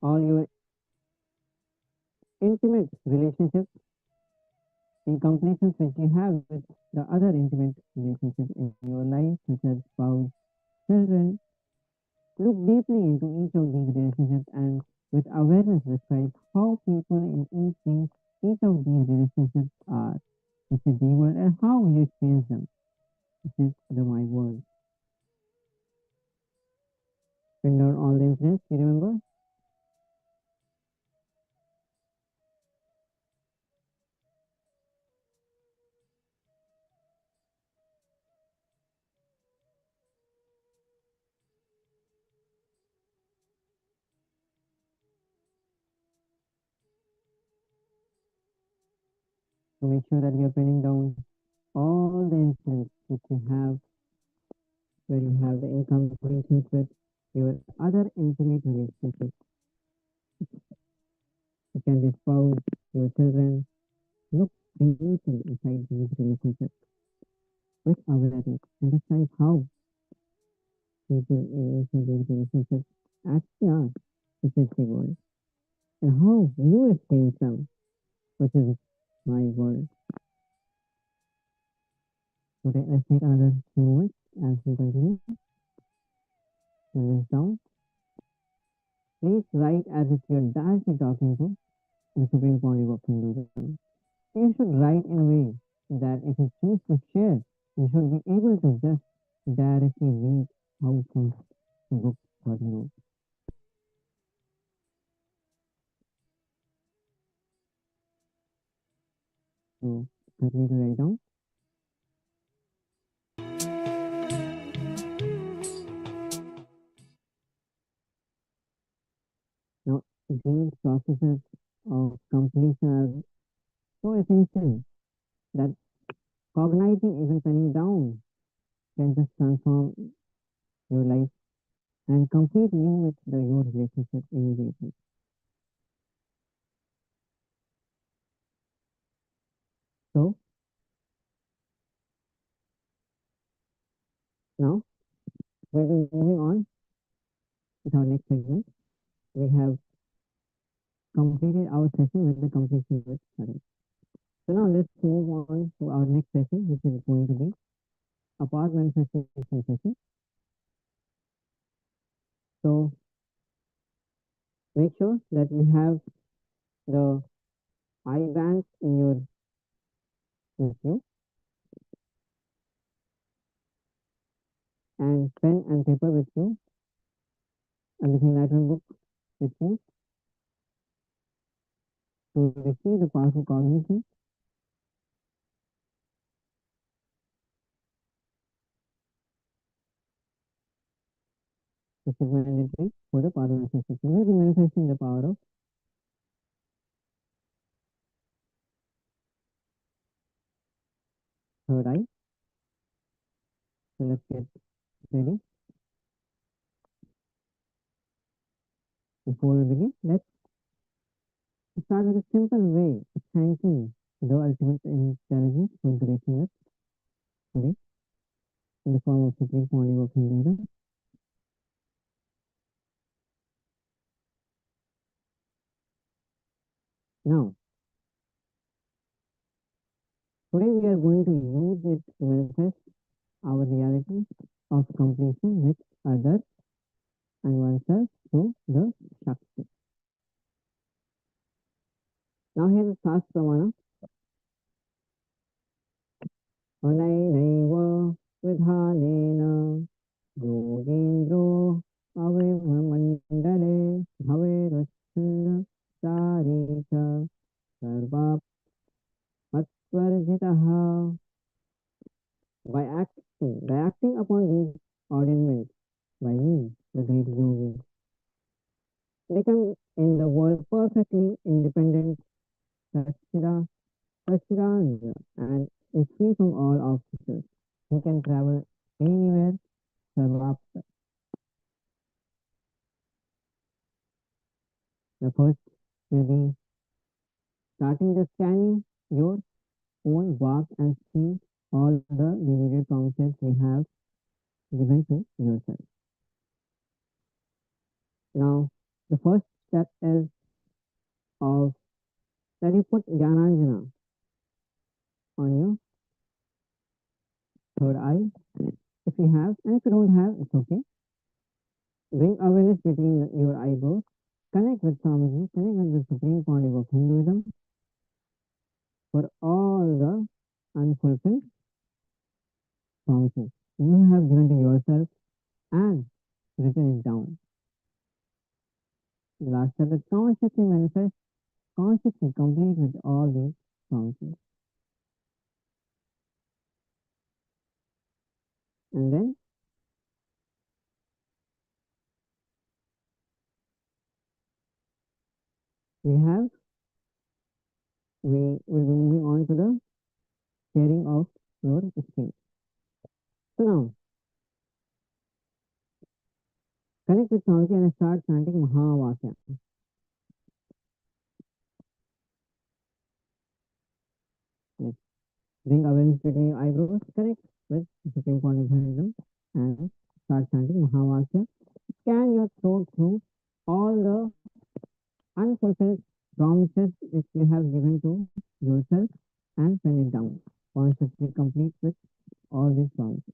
all your intimate relationships in completions which you have with the other intimate relationships in your life, such as spouse, children. Look deeply into each of these relationships and with awareness describe how people in each of these relationships are, which is the world, and how you experience them, which is the my world. Pin down all the incidents, you remember? So make sure that you are pinning down all the incidents which you have, where you have the incompletions with your other intimate relationships. It can be spouse, your children. Look deeply inside these relationships with awareness and decide how people in each of these relationships actually are, which is the world, and how you experience them, which is my world. So let's take another few moments as we continue. This down. Please write as if you're directly talking to the Supreme Pontiff of Hinduism. You should write in a way that if you choose to share, you should be able to just directly read out from the book what you know. So continue to write down. Now, these processes of completion are so essential that cognizing, even penning down, can just transform your life and complete you with your relationship immediately. So, now we'll be moving on with our next segment. We have completed our session with the completion with others. So now let's move on to our next session, which is going to be a part manifestation session. So make sure that you have the eye bands in your with you and pen and paper with you and the enlightenment book with you to receive the powerful cognition. This is mandatory for the power manifestation. We will be manifesting the power of third eye. So let's get ready. Before we begin, let's start with a simple way of thanking the ultimate intelligence for gracing us today in the form of Supreme Pontiff of Hinduism. Now, today we are going to use it to manifest our reality of completion with others and oneself through the Shakti. Now here is fast pramana. Anaiva vidhanena yogendro avivamandale bhaverasya charita sarva patvarjitaha. By acting upon these ordinments by me, the great yogi, become in the world perfectly independent Satchidananda and is free from all obstacles. He can travel anywhere, Sarvapta. The first will be starting the scanning your own walk and see all the limited promises you have given to yourself. Now, the first that is of that you put Jnananjana on your third eye. If you have, and if you don't have, it's okay. Bring awareness between your eyebrows. Connect with Swamiji, connect with the Supreme Pontiff of Hinduism for all the unfulfilled promises you have given to yourself and written it down. The last step is consciously manifest, consciously complete with all these promises. And then we will be moving on to the sharing of your experience. So now, connect with Swamiji and start chanting Mahavakya. Yes. Bring awareness between your eyebrows, connect with the Supreme Pontiff of Hinduism and start chanting Mahavakya. Scan your throat through all the unfulfilled promises which you have given to yourself and pen it down. Consciously complete with all these promises.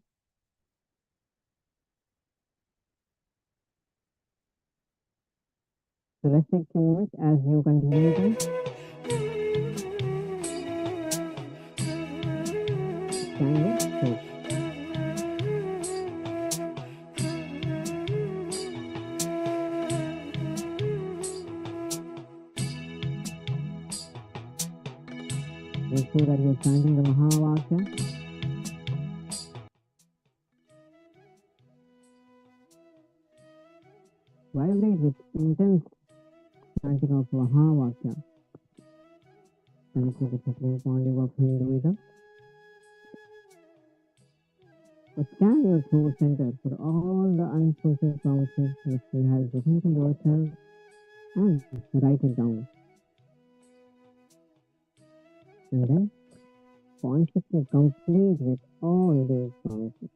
So let's take a moment as you continue to scan your throat. Make sure that you're chanting the Mahavakya. Vibrate with intense chanting of Mahavakya. Connect with the Supreme Pontiff of Hinduism. Scan your throat center for all the unfulfilled promises which you have given to yourself and write it down. And then consciously complete with all these promises.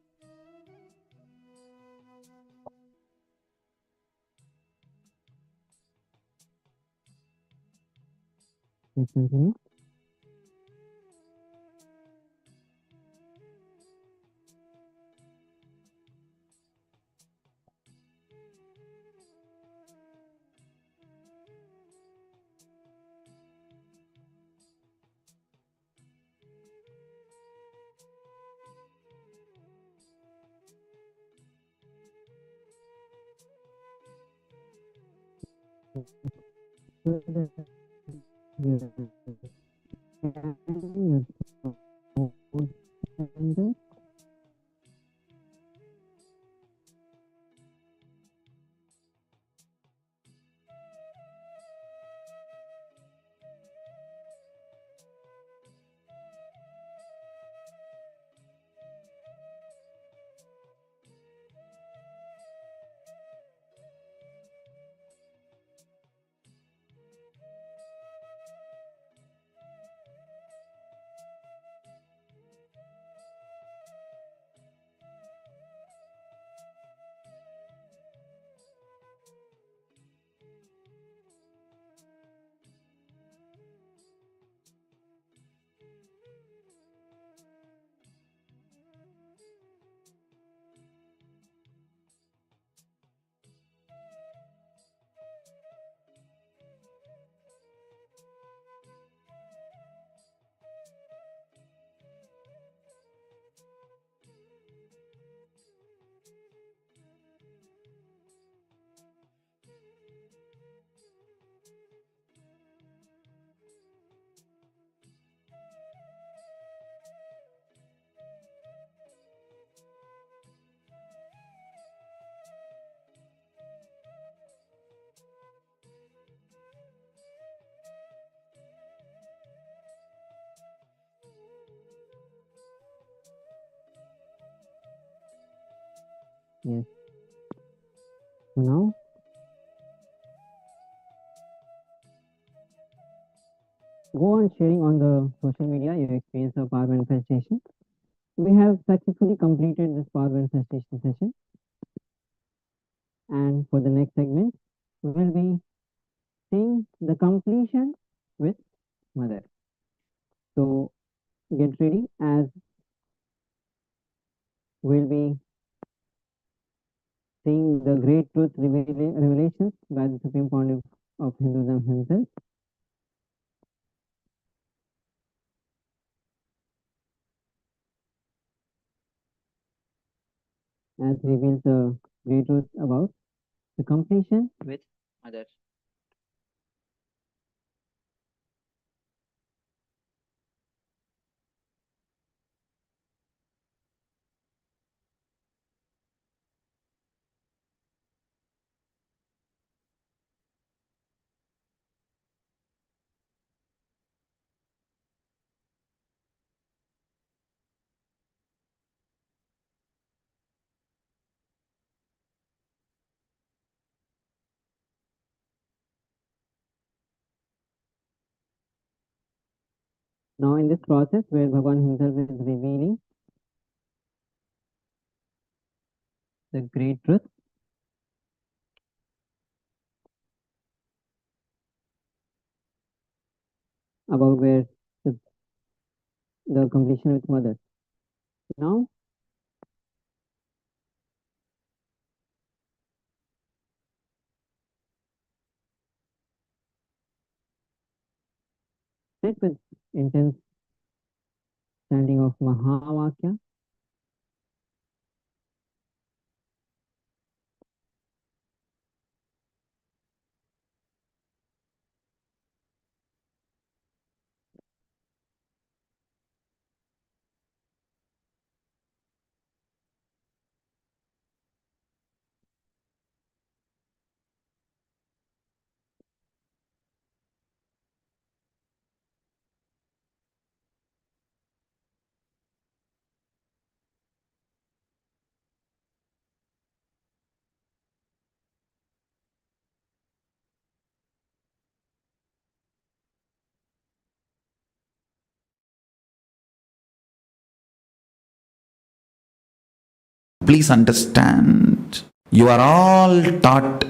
Let's continue. Yes. So now, go on sharing on the social media your experience of power manifestation. We have successfully completed this power manifestation session. And for the next segment, we will be seeing the completion with Mother. So get ready, as we'll be seeing the great truth revelations by the Supreme Pontiff of Hinduism himself. As he reveals the great truth about the completion with Mother. Now in this process where Bhagavan himself is revealing the great truth about where the completion with Mother. Now sit with intense standing of Mahavakya. Please understand, you are all taught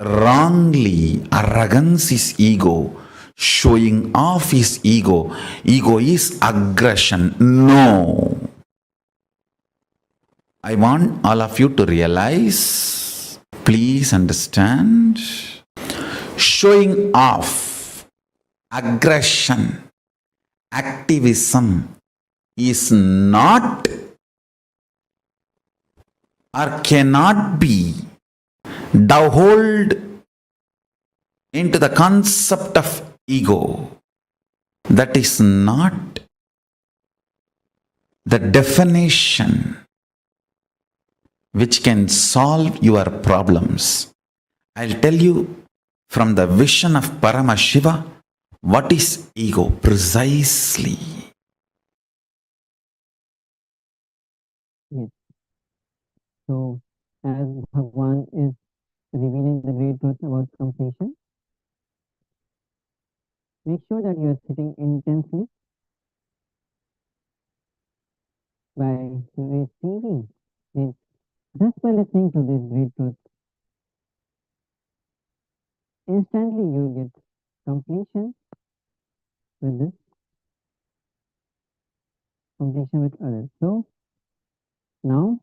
wrongly. Arrogance is ego. Showing off is ego. Ego is aggression. No. I want all of you to realize, please understand, showing off, aggression, activism is not or cannot be dovetailed into the concept of ego. That is not the definition which can solve your problems. I'll tell you from the vision of Paramashiva what is ego precisely. Yes. So as Bhagwan is revealing the great truth about completion, make sure that you are sitting intensely by receiving this, just by listening to this great truth. Instantly you will get completion with this, completion with others. So now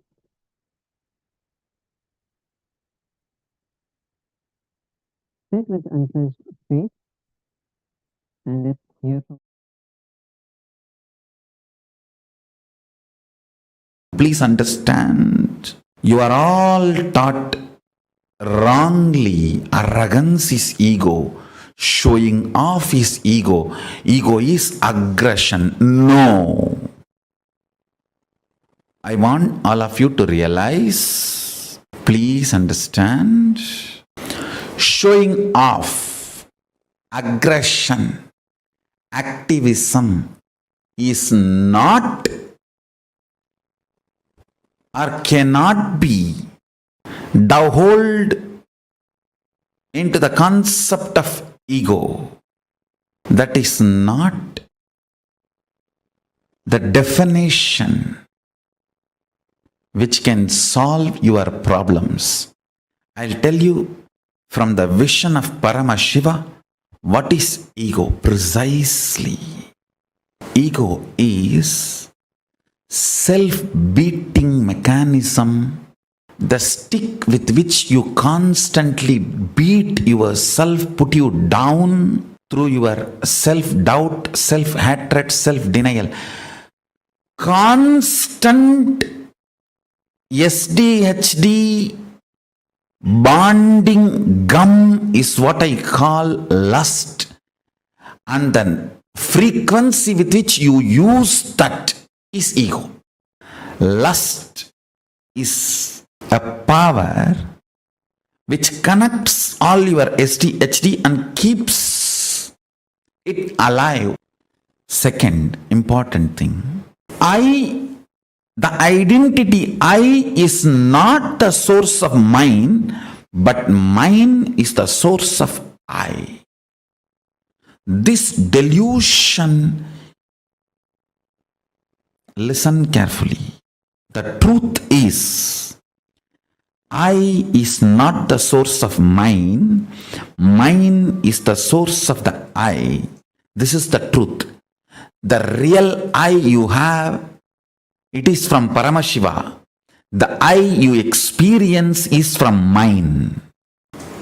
sit with unclenched face and let's hear from. Please understand, you are all taught wrongly. Arrogance is ego. Showing off is ego. Ego is aggression. No. I want all of you to realize, please understand, showing off, aggression, activism is not or cannot be dovetailed into the concept of ego. That is not the definition which can solve your problems. I'll tell you from the vision of Paramashiva, what is ego? Precisely. Ego is self-beating mechanism, the stick with which you constantly beat yourself, put you down through your self-doubt, self-hatred, self-denial. Constant SDHD bonding gum is what I call lust, and the frequency with which you use that is ego. Lust is a power which connects all your SDHD and keeps it alive. Second important thing, the identity I is not the source of mine, but mine is the source of I. This delusion, listen carefully. The truth is, I is not the source of mine. Mine is the source of the I. This is the truth. The real I you have, it is from Paramashiva. The I you experience is from mine.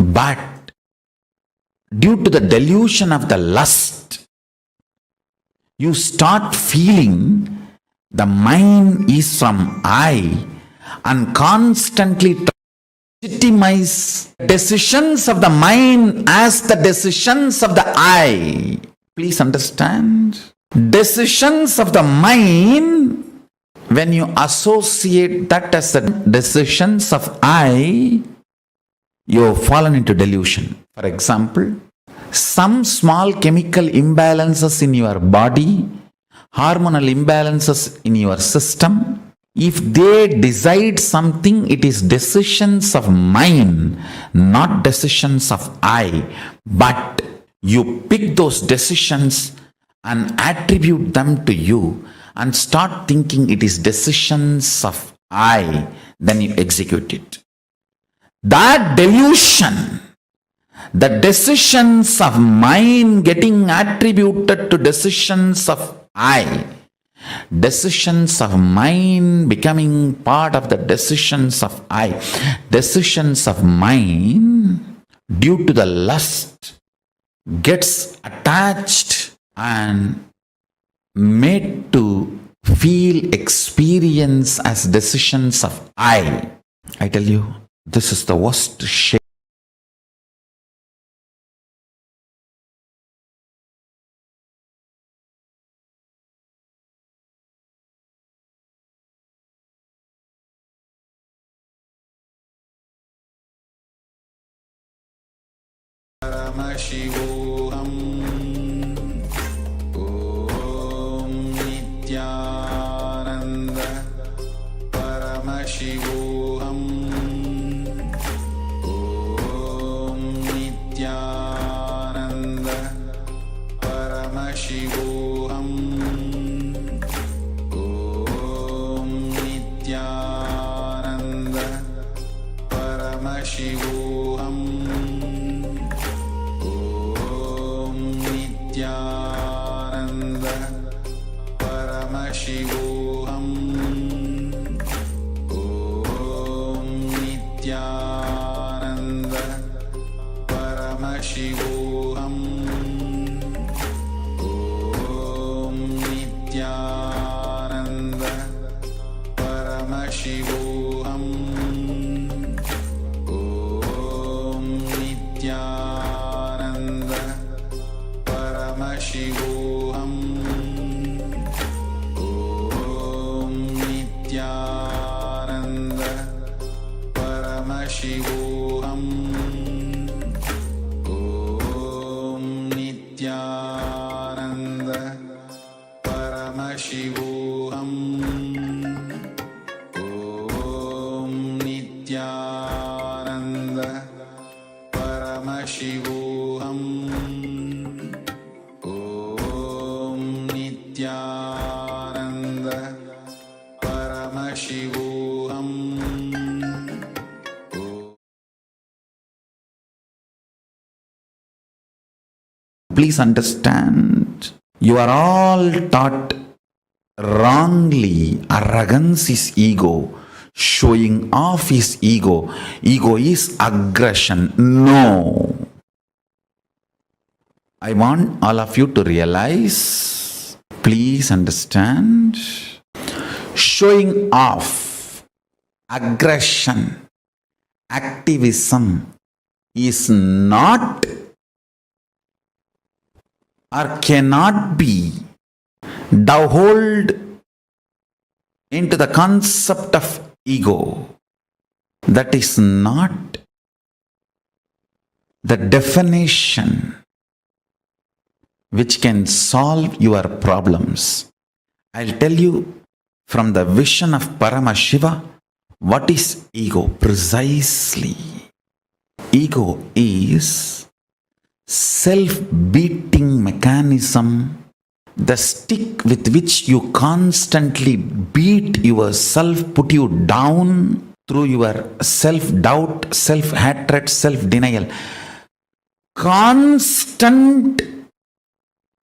But due to the delusion of the lust, you start feeling the mine is from I and constantly legitimize decisions of the mind as the decisions of the I. Please understand. Decisions of the mind, when you associate that as the decisions of I, you have fallen into delusion. For example, some small chemical imbalances in your body, hormonal imbalances in your system, if they decide something, it is decisions of mine, not decisions of I. But you pick those decisions and attribute them to you and start thinking it is decisions of I, then you execute it. That delusion, the decisions of mine getting attributed to decisions of I, decisions of mine becoming part of the decisions of I, decisions of mine due to the lust gets attached and made to feel, experience as decisions of I. I tell you, this is the worst shape. Paramashivoham Om Nithyananda Paramashivoham Om Nithyananda Paramashivoham Om Nithyananda Paramashivoham Nithyananda Paramashivoham Om Nithyananda Paramashivoham Om Nithyananda Paramashivoham Om Nithyananda Paramashivoham Om Nithyananda Paramashivoham Om Nithyananda Paramashivoham Om Nithyananda Paramashivoham Om Please understand, you are all taught wrongly. Arrogance is ego. Showing off is ego. Ego is aggression. No. I want all of you to realize, please understand, showing off, aggression, activism is not or cannot be dovetailed into the concept of ego. That is not the definition which can solve your problems. I'll tell you from the vision of Paramashiva, what is ego precisely? Ego is self-beating mechanism, the stick with which you constantly beat yourself, put you down through your self-doubt, self-hatred, self-denial. Constant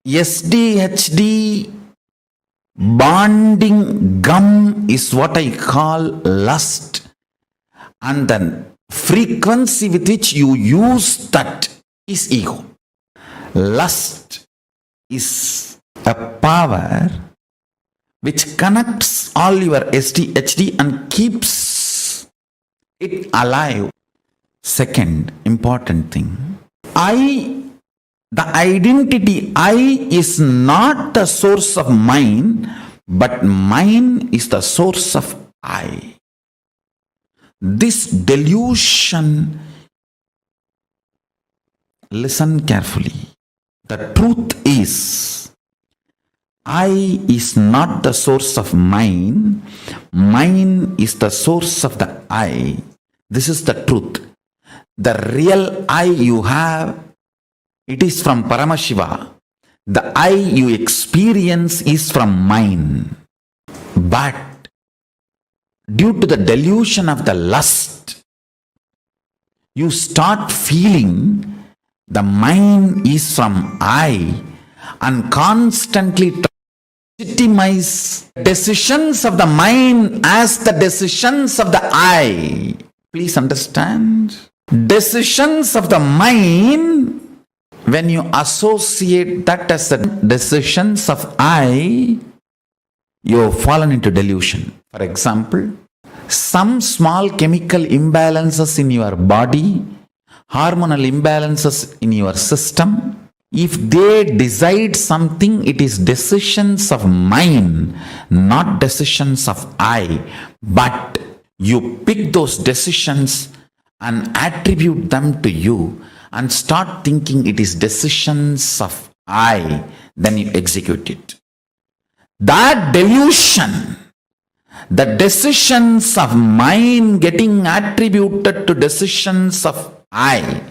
SDHD bonding gum is what I call lust, and the frequency with which you use that is ego. Lust is a power which connects all your SDHD and keeps it alive. Second important thing, the identity I is not the source of mine, but mine is the source of I. This delusion, listen carefully. The truth is, I is not the source of mine. Mine is the source of the I. This is the truth. The real I you have, it is from Paramashiva. The I you experience is from mine. But due to the delusion of the lust, you start feeling the mine is from I and constantly legitimize decisions of the mind as the decisions of the I. Please understand. Decisions of the mind, when you associate that as the decisions of I, you have fallen into delusion. For example, some small chemical imbalances in your body, hormonal imbalances in your system, if they decide something, it is decisions of mine, not decisions of I. But you pick those decisions and attribute them to you and start thinking it is decisions of I, then you execute it. That delusion, the decisions of mine getting attributed to decisions of I,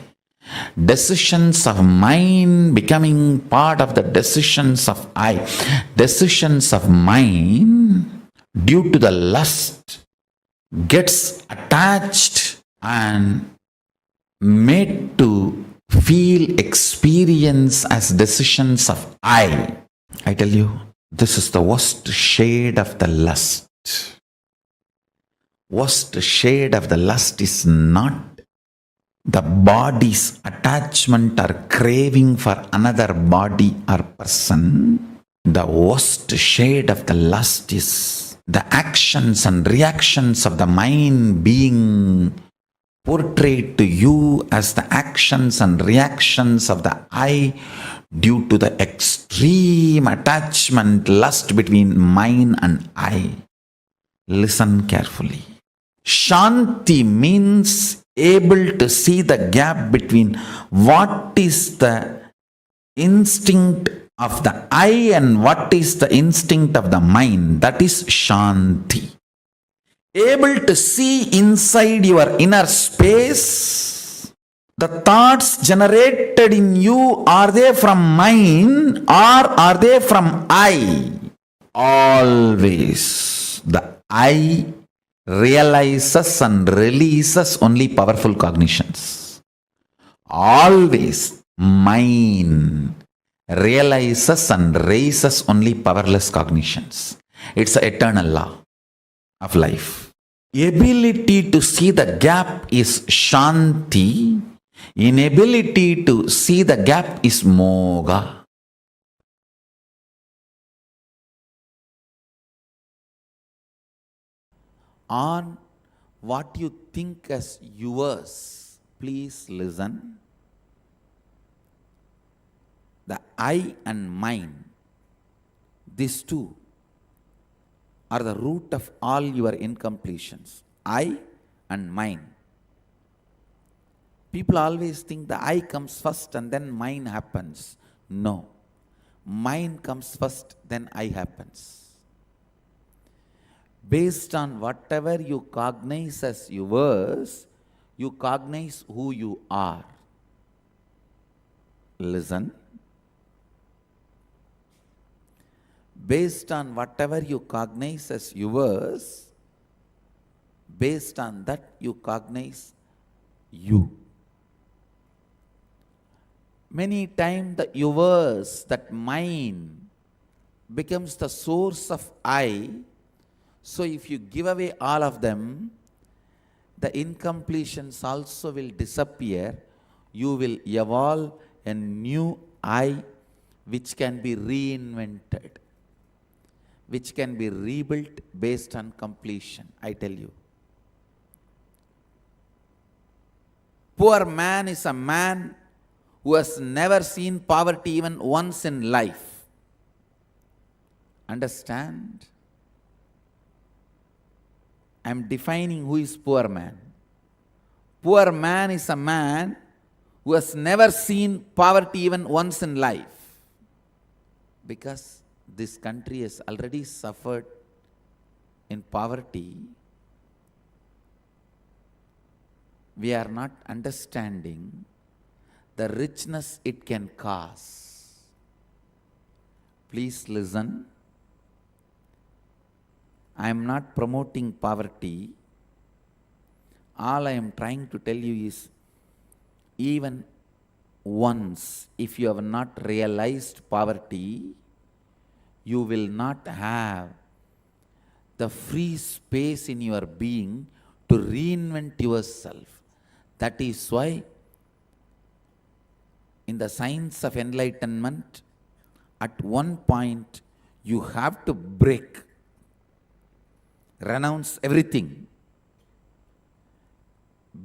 decisions of mine becoming part of the decisions of I, decisions of mine due to the lust gets attached and made to feel, experience as decisions of I. I tell you, this is the worst shade of the lust. Worst shade of the lust is not the body's attachment or craving for another body or person. The worst shade of the lust is the actions and reactions of the mind being portrayed to you as the actions and reactions of the I due to the extreme attachment, lust between mine and I. Listen carefully. Shanti means able to see the gap between what is the instinct of the I and what is the instinct of the mind. That is Shanti. Able to see inside your inner space. The thoughts generated in you, are they from mine or are they from I? Always the I realizes and releases only powerful cognitions. Always mine realizes and raises only powerless cognitions. It's an eternal law of life. Ability to see the gap is Shanti. Inability to see the gap is Moga. On what you think as yours, please listen. The I and mine, these two are the root of all your incompletions. I and mine. People always think the I comes first and then mine happens. No. Mine comes first, then I happens. Based on whatever you cognize as yours, you cognize who you are. Listen. Based on whatever you cognize as yours, based on that you cognize you. Many times the yours, that mine, becomes the source of I. So if you give away all of them, the incompletions also will disappear. You will evolve a new I which can be reinvented, which can be rebuilt based on completion, I tell you. Poor man is a man who has never seen poverty even once in life. Understand? I am defining who is poor man. Poor man is a man who has never seen poverty even once in life. Because this country has already suffered in poverty, we are not understanding the richness it can cause. Please listen. I am not promoting poverty. All I am trying to tell you is, even once, if you have not realized poverty, you will not have the free space in your being to reinvent yourself. That is why in the science of enlightenment, at one point you have to break, renounce everything,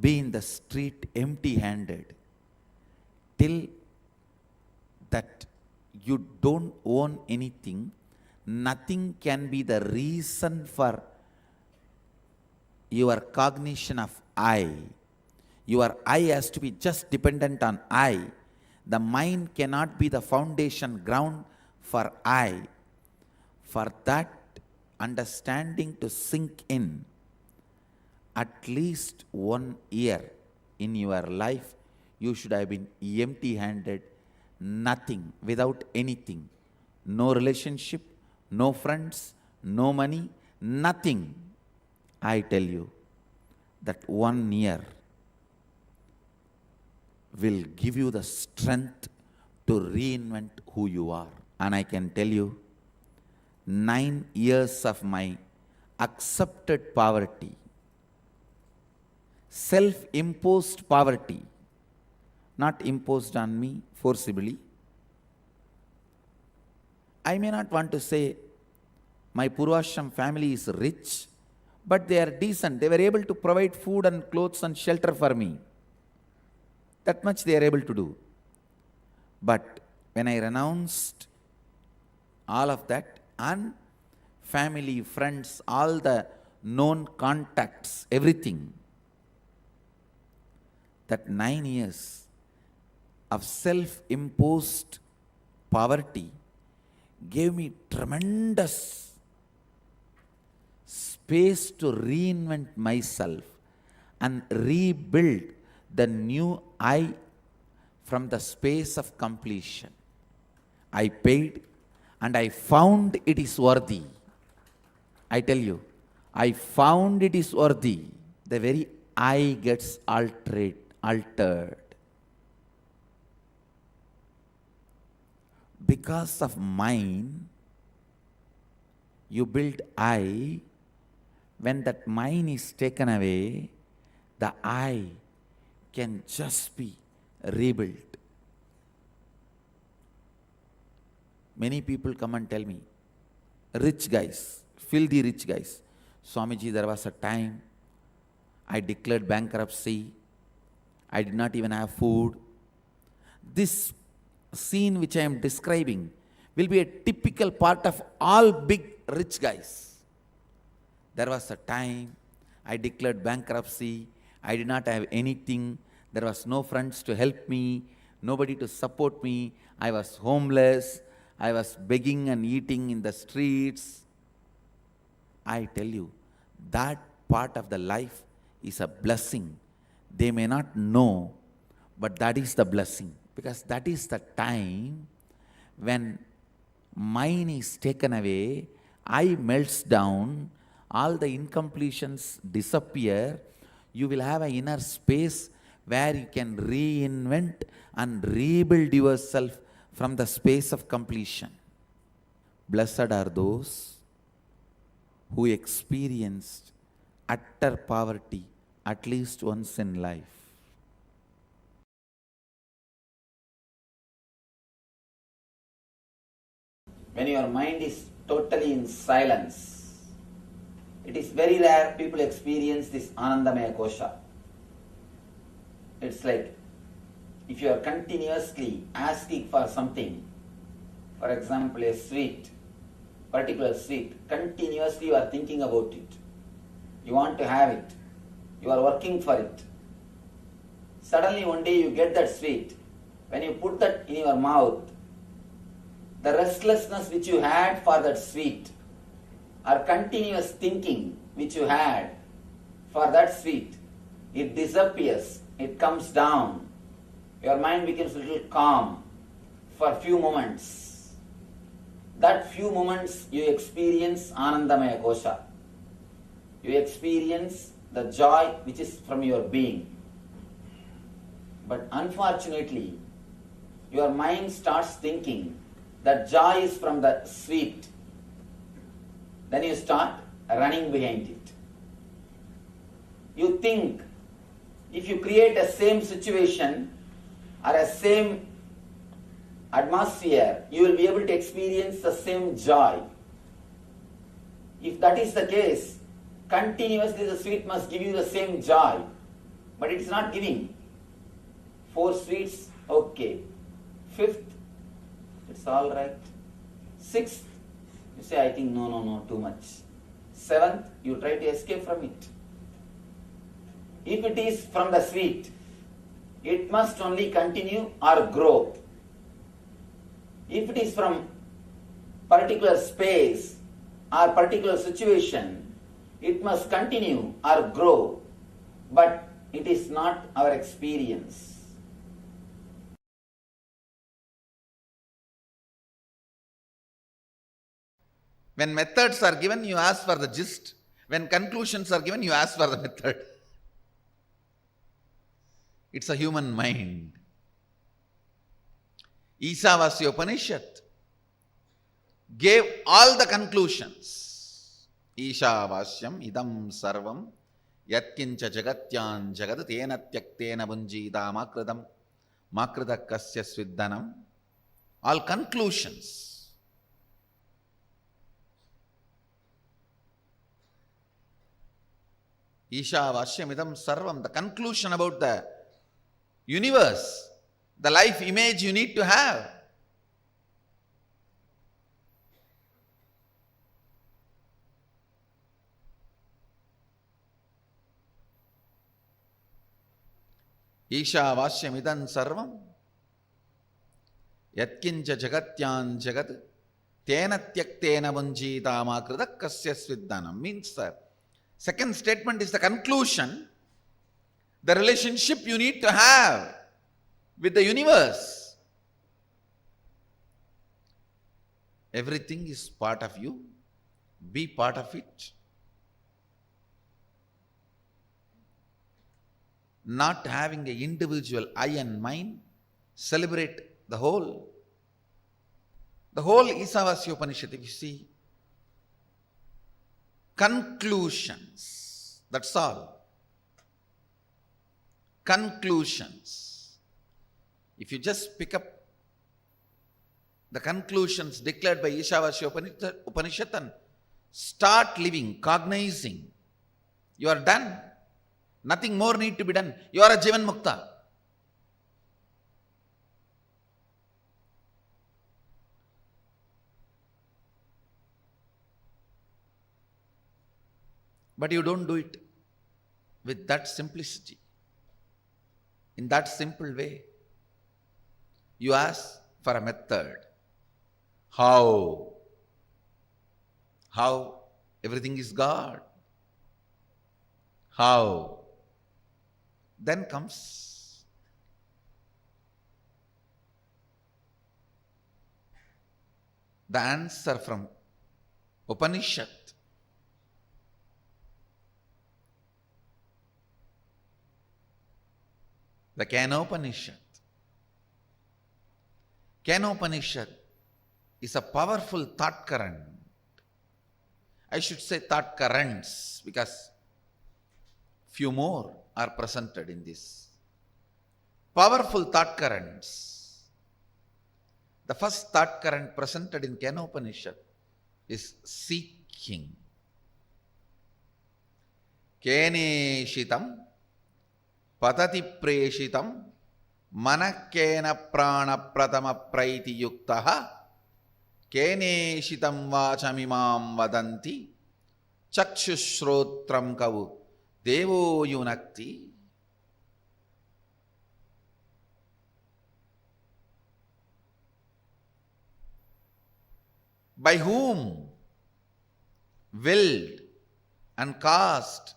be in the street empty-handed, till that you don't own anything. Nothing can be the reason for your cognition of I. Your I has to be just dependent on I. The mind cannot be the foundation ground for I. For that understanding to sink in, at least 1 year in your life, you should have been empty-handed, nothing, without anything. No relationship, no friends, no money, nothing. I tell you that 1 year will give you the strength to reinvent who you are. And I can tell you, 9 years of my accepted poverty, self-imposed poverty, not imposed on me forcibly. I may not want to say my Purvashram family is rich, but they are decent. They were able to provide food and clothes and shelter for me. That much they are able to do. But when I renounced all of that, and family, friends, all the known contacts, everything, that 9 years of self-imposed poverty gave me tremendous space to reinvent myself and rebuild the new I from the space of completion. I paid and I found it is worthy. I tell you, I found it is worthy. The very I gets altered. Because of mine, you build I. When that mine is taken away, the I can just be rebuilt. Many people come and tell me, rich guys, filthy rich guys, Swamiji, there was a time I declared bankruptcy, I did not even have food. This scene which I am describing will be a typical part of all big rich guys. There was a time I declared bankruptcy, I did not have anything, there was no friends to help me, nobody to support me, I was homeless, I was begging and eating in the streets. I tell you, that part of the life is a blessing. They may not know, but that is the blessing, because that is the time when mine is taken away, I melts down, all the incompletions disappear, you will have an inner space where you can reinvent and rebuild yourself from the space of completion. Blessed are those who experienced utter poverty at least once in life. When your mind is totally in silence, it is very rare people experience this Anandamaya Kosha. It's like if you are continuously asking for something, for example a sweet, particular sweet, continuously you are thinking about it. You want to have it. You are working for it. Suddenly one day you get that sweet. When you put that in your mouth, the restlessness which you had for that sweet, or continuous thinking which you had for that sweet, it disappears, it comes down. Your mind becomes a little calm for a few moments. That few moments you experience Anandamaya Kosha. You experience the joy which is from your being. But unfortunately, your mind starts thinking that joy is from the sweet. Then you start running behind it. You think if you create a same situation or a same atmosphere, you will be able to experience the same joy. If that is the case, continuously the sweet must give you the same joy. But it is not giving. 4 sweets, okay. 5th, it's all right. 6th, you say, I think no, too much. 7th, you try to escape from it. If it is from the sweet, it must only continue or grow. If it is from particular space or particular situation, it must continue or grow, but it is not our experience. When methods are given, you ask for the gist. When conclusions are given, you ask for the method. It's a human mind. Isavasya Upanishad gave all the conclusions. Ishavasyam idam sarvam yatkincha jagatyan jagad tena tyaktena bunjita makrita kasya sviddanam. All conclusions. Ishavasyam idam sarvam, the conclusion about the universe, the life image you need to have. Ishavasyam idam sarvam yatkincha jagatyan jagat tena tyaktena bunjita makrita kasya sviddanam. Means the second statement is the conclusion, the relationship you need to have with the universe. Everything is part of you. Be part of it. Not having an individual I and mine, celebrate the whole. The whole Isavasya Upanishad, if you see, conclusions, that's all. Conclusions. If you just pick up the conclusions declared by Ishavasya Upanishad and start living, cognizing, you are done. Nothing more need to be done. You are a Jivan Mukta. But you don't do it with that simplicity. In that simple way, you ask for a method. How? How? Everything is God. How? Then comes the answer from Upanishad. The Kenopanishad. Kenopanishad is a powerful thought current. I should say thought currents because few more are presented in this. Powerful thought currents. The first thought current presented in Kenopanishad is seeking. Keneshitam patati preshitam manakena prana pratama praiti yuktaha keneshitam vachamimam vadanti chakshushrotram kavu devo yunakti. By whom, willed and caused,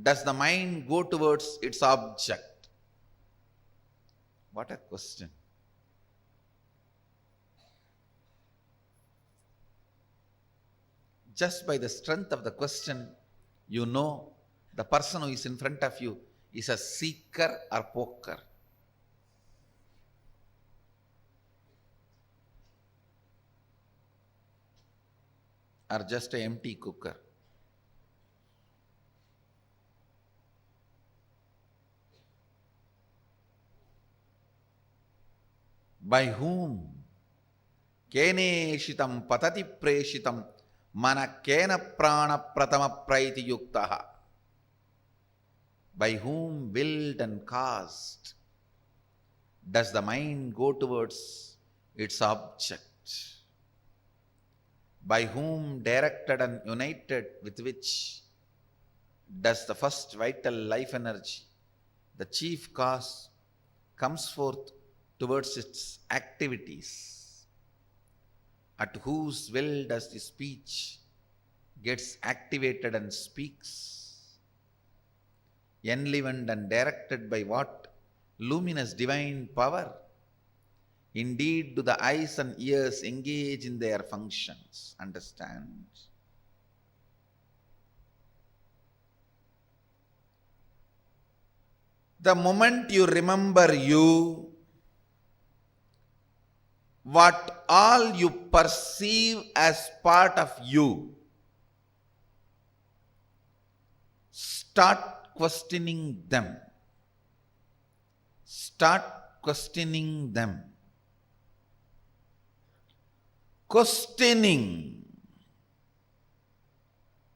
does the mind go towards its object? What a question. Just by the strength of the question, you know the person who is in front of you is a seeker or poker. Or just an empty cooker. By whom? Keneshitam patati preshitam mana kena prana pratama praiti yuktaha. By whom, willed and caused, does the mind go towards its object? By whom, directed and united with which, does the first vital life energy, the chief cause, comes forth towards its activities? At whose will does the speech gets activated and speaks? Enlivened and directed by what luminous divine power? Indeed, do the eyes and ears engage in their functions? Understand? The moment you remember you, what all you perceive as part of you, start questioning them. Start questioning them. Questioning,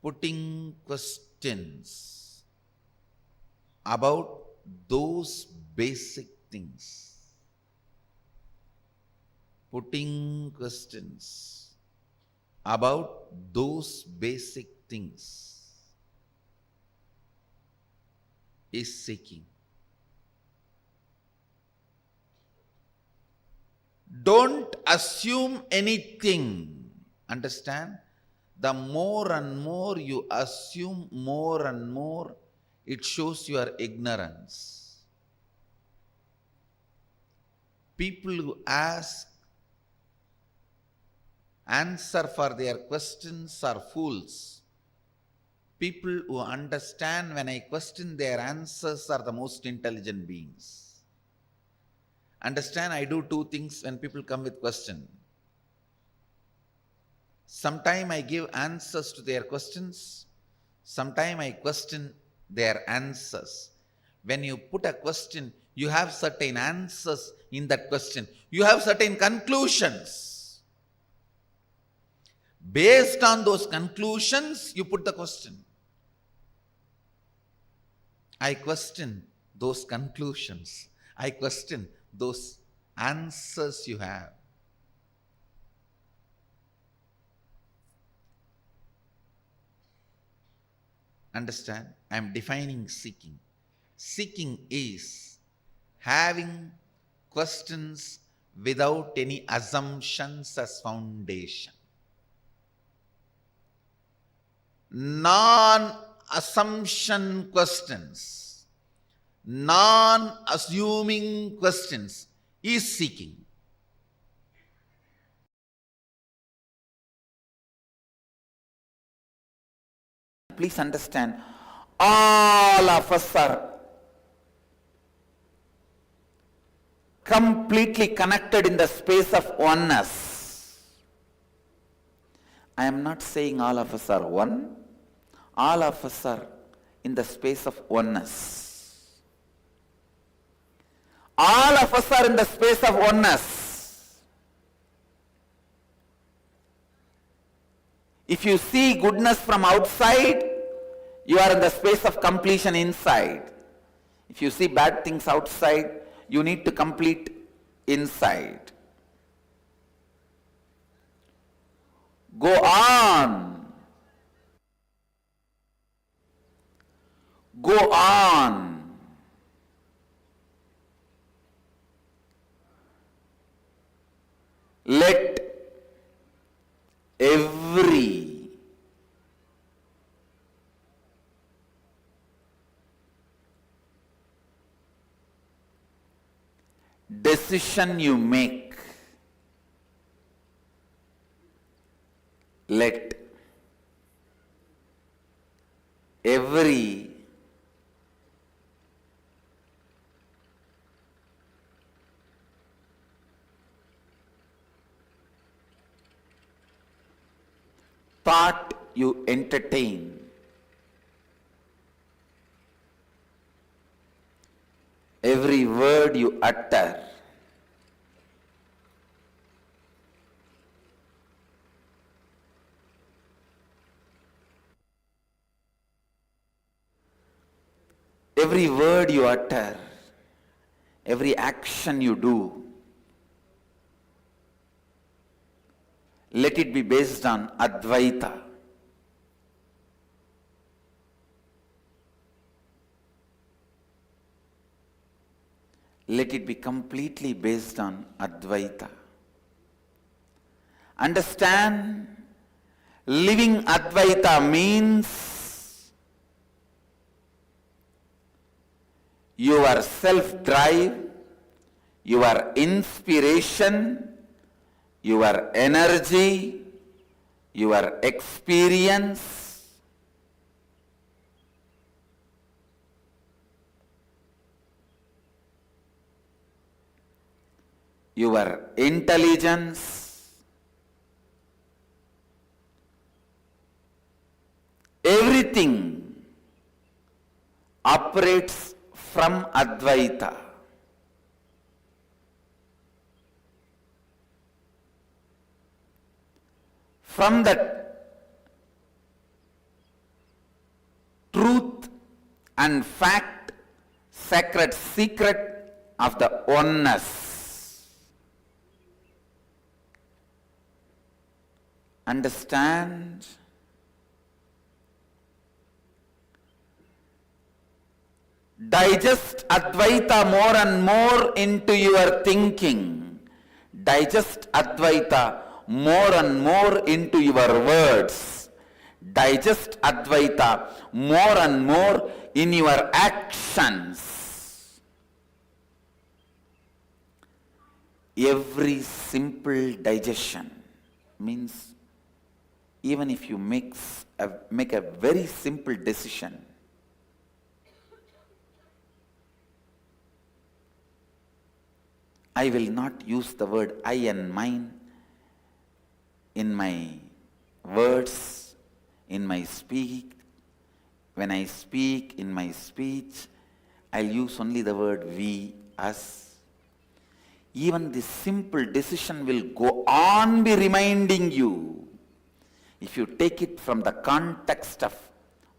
putting questions about those basic things. Putting questions about those basic things is seeking. Don't assume anything. Understand? The more and more you assume, more and more it shows your ignorance. People who answer for their questions are fools. People who understand when I question their answers are the most intelligent beings. Understand, I do two things when people come with question. Sometime I give answers to their questions. Sometime I question their answers. When you put a question, you have certain answers in that question. You have certain conclusions. Based on those conclusions, you put the question. I question those conclusions. I question those answers you have. Understand? I am defining seeking. Seeking is having questions without any assumptions as foundation. Non-assumption questions, non-assuming questions is seeking. Please understand, all of us are completely connected in the space of oneness. I am not saying all of us are one. All of us are in the space of oneness. All of us are in the space of oneness. If you see goodness from outside, you are in the space of completion inside. If you see bad things outside, you need to complete inside. Go on. Go on. Let every decision you make, let every thought you entertain, every word you utter, every word you utter, every action you do, let it be based on Advaita. Let it be completely based on Advaita. Understand, living Advaita means your self-drive, your inspiration, your energy, your experience, your intelligence, everything operates from Advaita. From that truth and fact, sacred secret of the oneness. Understand? Digest Advaita more and more into your thinking. Digest Advaita more and more into your words. Digest Advaita more and more in your actions. Every simple digestion means even if you make a very simple decision, I will not use the word I and mine in my words in my speak. When I speak in my speech, I'll use only the word we, us. Even this simple decision will go on be reminding you, if you take it from the context of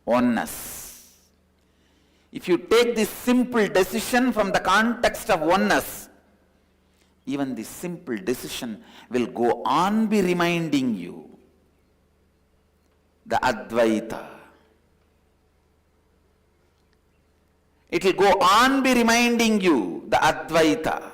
oneness. If you take this simple decision from the context of oneness, even this simple decision will go on be reminding you the Advaita. It will go on be reminding you the Advaita.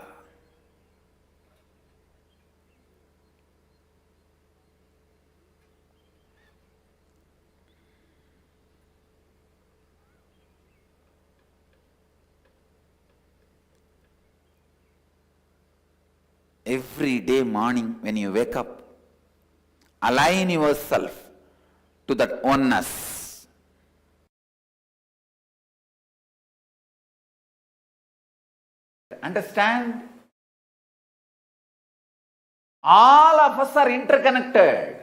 Every day morning when you wake up, align yourself to that oneness. Understand? All of us are interconnected.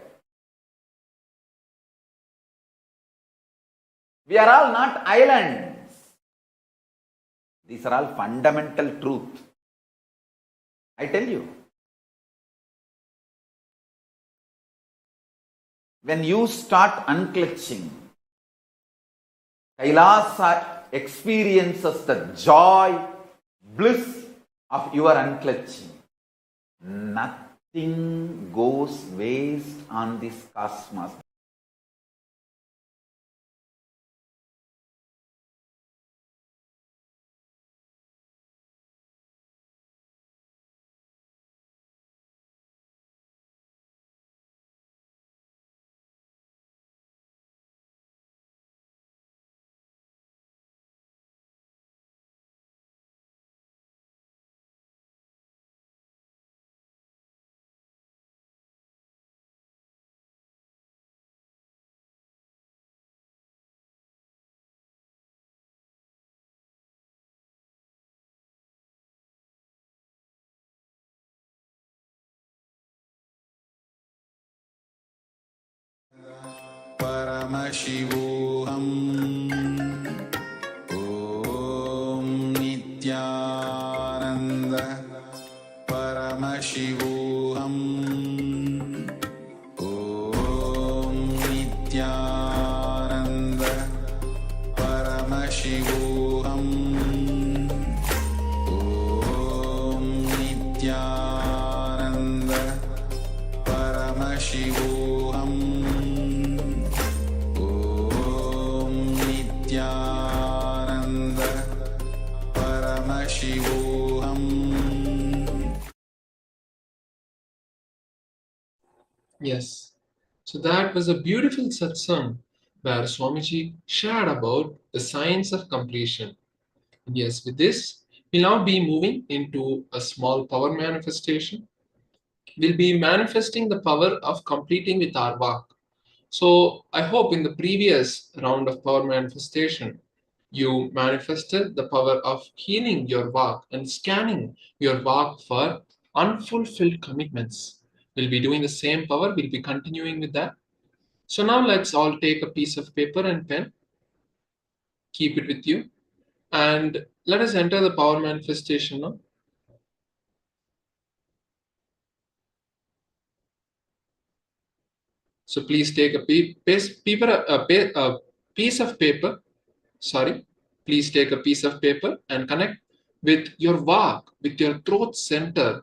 We are all not islands. These are all fundamental truths. I tell you. When you start unclutching, KAILASA experiences the joy, bliss of your unclutching. Nothing goes waste on this cosmos. Paramashivoham Om Nithyananda Paramashivoham Om Nithyananda Paramashivoham Om Nithyananda Paramashivoham Nithyananda Paramashivoham. Yes. So that was a beautiful satsang where Swamiji shared about the science of completion. And yes, with this, we'll now be moving into a small power manifestation. We'll be manifesting the power of completing with our vak. So I hope in the previous round of power manifestation, you manifested the power of healing your vak and scanning your vak for unfulfilled commitments. We'll be doing the same power. We'll be continuing with that. So now let's all take a piece of paper and pen. Keep it with you. And let us enter the power manifestation now. So please take a piece of paper. Please take a piece of paper and connect with your vak, with your throat center,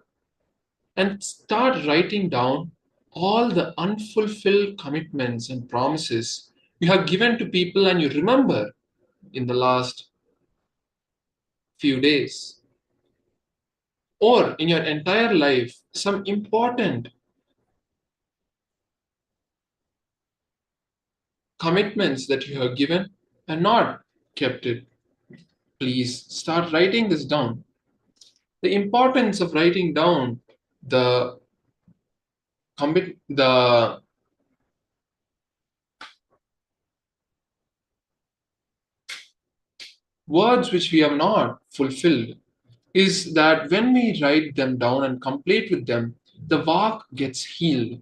and start writing down all the unfulfilled commitments and promises you have given to people and you remember in the last few days. Or in your entire life, some important commitments that you have given and not kept it. Please start writing this down. The importance of writing down the words which we have not fulfilled is that when we write them down and complete with them, the vak gets healed.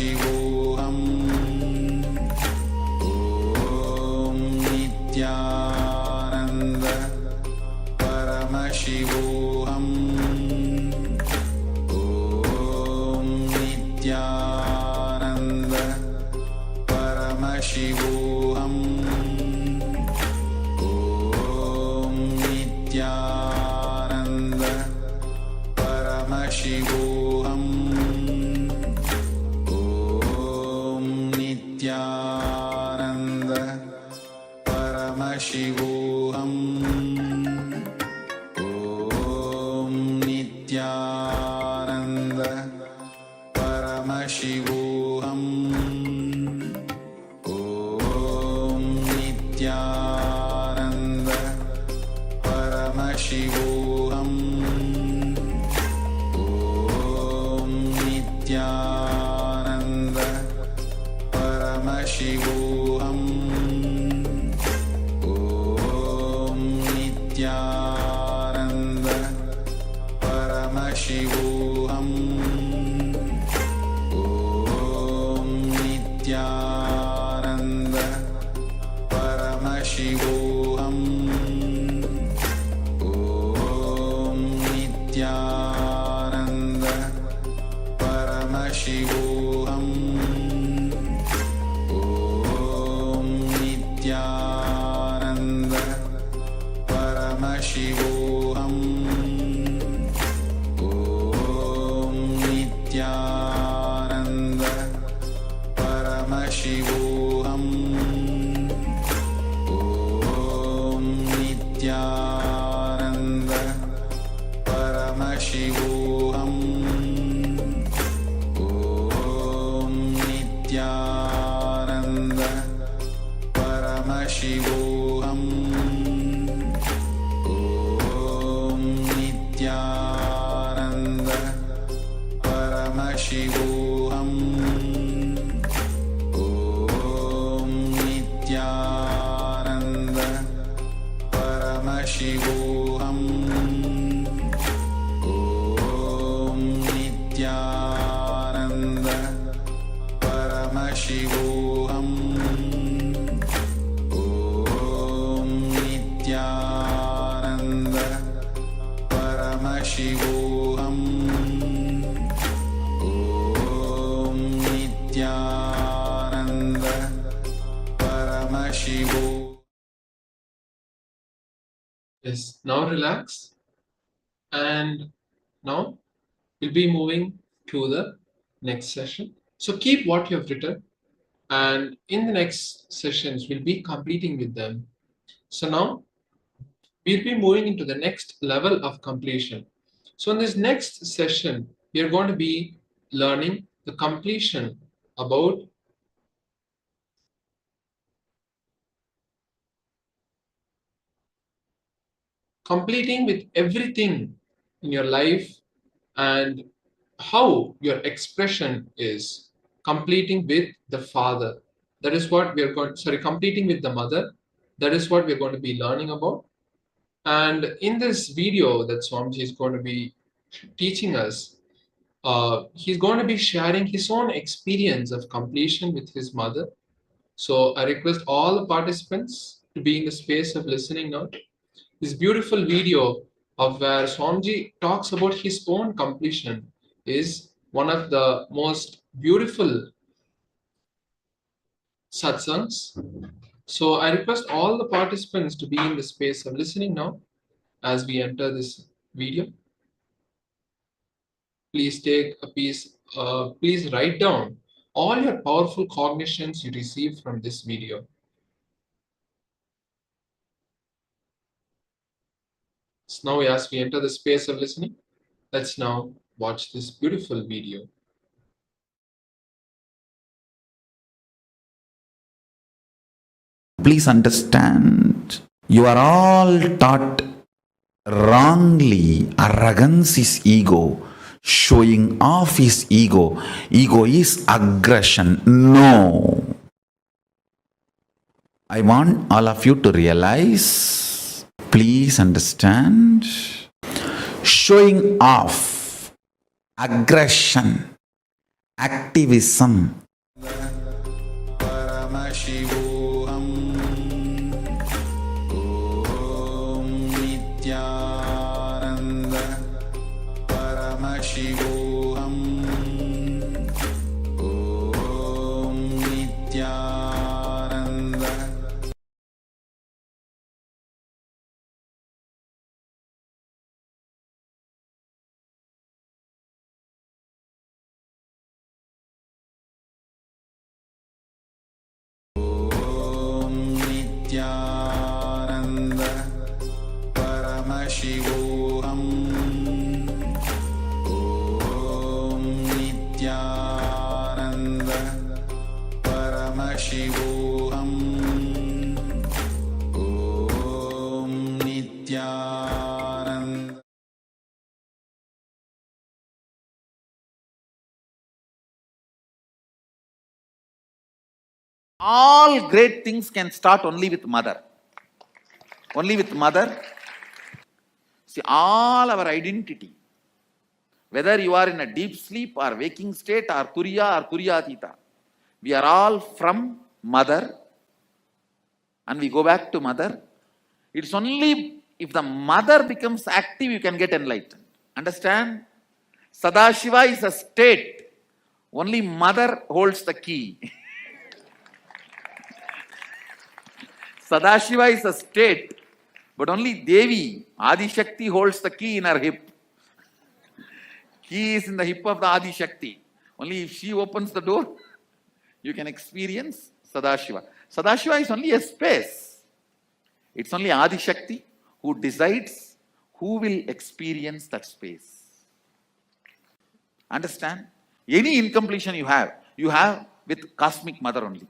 Paramashivoham Om Nithyananda Paramashivoham Om Nithyananda Paramashivoham Om Nithyananda Paramashivoham Om Nithyananda Paramashivoham Om Nithyananda Paramashivoham Om Nithyananda Paramashivoham Om Nithyananda Paramashivoham Om Nithyananda Paramashivoham Om Nithyananda Paramashivoham Om Nithyananda Paramashivoham Om Nithyananda Paramashivoham Om Nithyananda Paramashivoham Om Nithyananda Paramashivoham Om Nithyananda Paramashivoham Om Nithyananda Paramashivoham Om Nithyananda Paramashivoham Om Nithyananda Paramashivoham Om Nithyananda Paramashivoham Om Nithyananda Paramashivoham. Yes, now relax. And now we'll be moving to the next session. So keep what you have written, and in the next sessions, we'll be completing with them. So now we'll be moving into the next level of completion. So in this next session, we are going to be learning the completion about completing with everything in your life and how your expression is completing with the father. That is what we are going, completing with the mother. That is what we're going to be learning about. And in this video that Swamiji is going to be teaching us, he's going to be sharing his own experience of completion with his mother. So I request all the participants to be in the space of listening now. This beautiful video of where Swamiji talks about his own completion is one of the most beautiful satsangs. So I request all the participants to be in the space of listening now as we enter this video. Please take a piece, please write down all your powerful cognitions you receive from this video. So now as we enter the space of listening, let's now watch this beautiful video. Please understand, you are all taught wrongly. Arrogance is ego. Showing off is ego. Ego is aggression. No. I want all of you to realize, please understand, showing off, aggression, activism. Paramashivoham Om Nithyananda Paramashivoham Om Nithyananda. Om Nithyananda Paramashivoham Om Nithyananda Paramashivoham Om Nithyananda. All great things can start only with mother. Only with mother. See, all our identity, whether you are in a deep sleep or waking state or Turiya or Turiyatita, we are all from mother and we go back to mother. It's only if the mother becomes active, you can get enlightened. Understand? Sadashiva is a state. Only mother holds the key. Sadashiva is a state, but only Devi, Adi Shakti, holds the key in her hip. Key is in the hip of the Adi Shakti. Only if she opens the door, you can experience Sadashiva. Sadashiva is only a space. It's only Adi Shakti who decides who will experience that space. Understand? Any incompletion you have with cosmic mother only.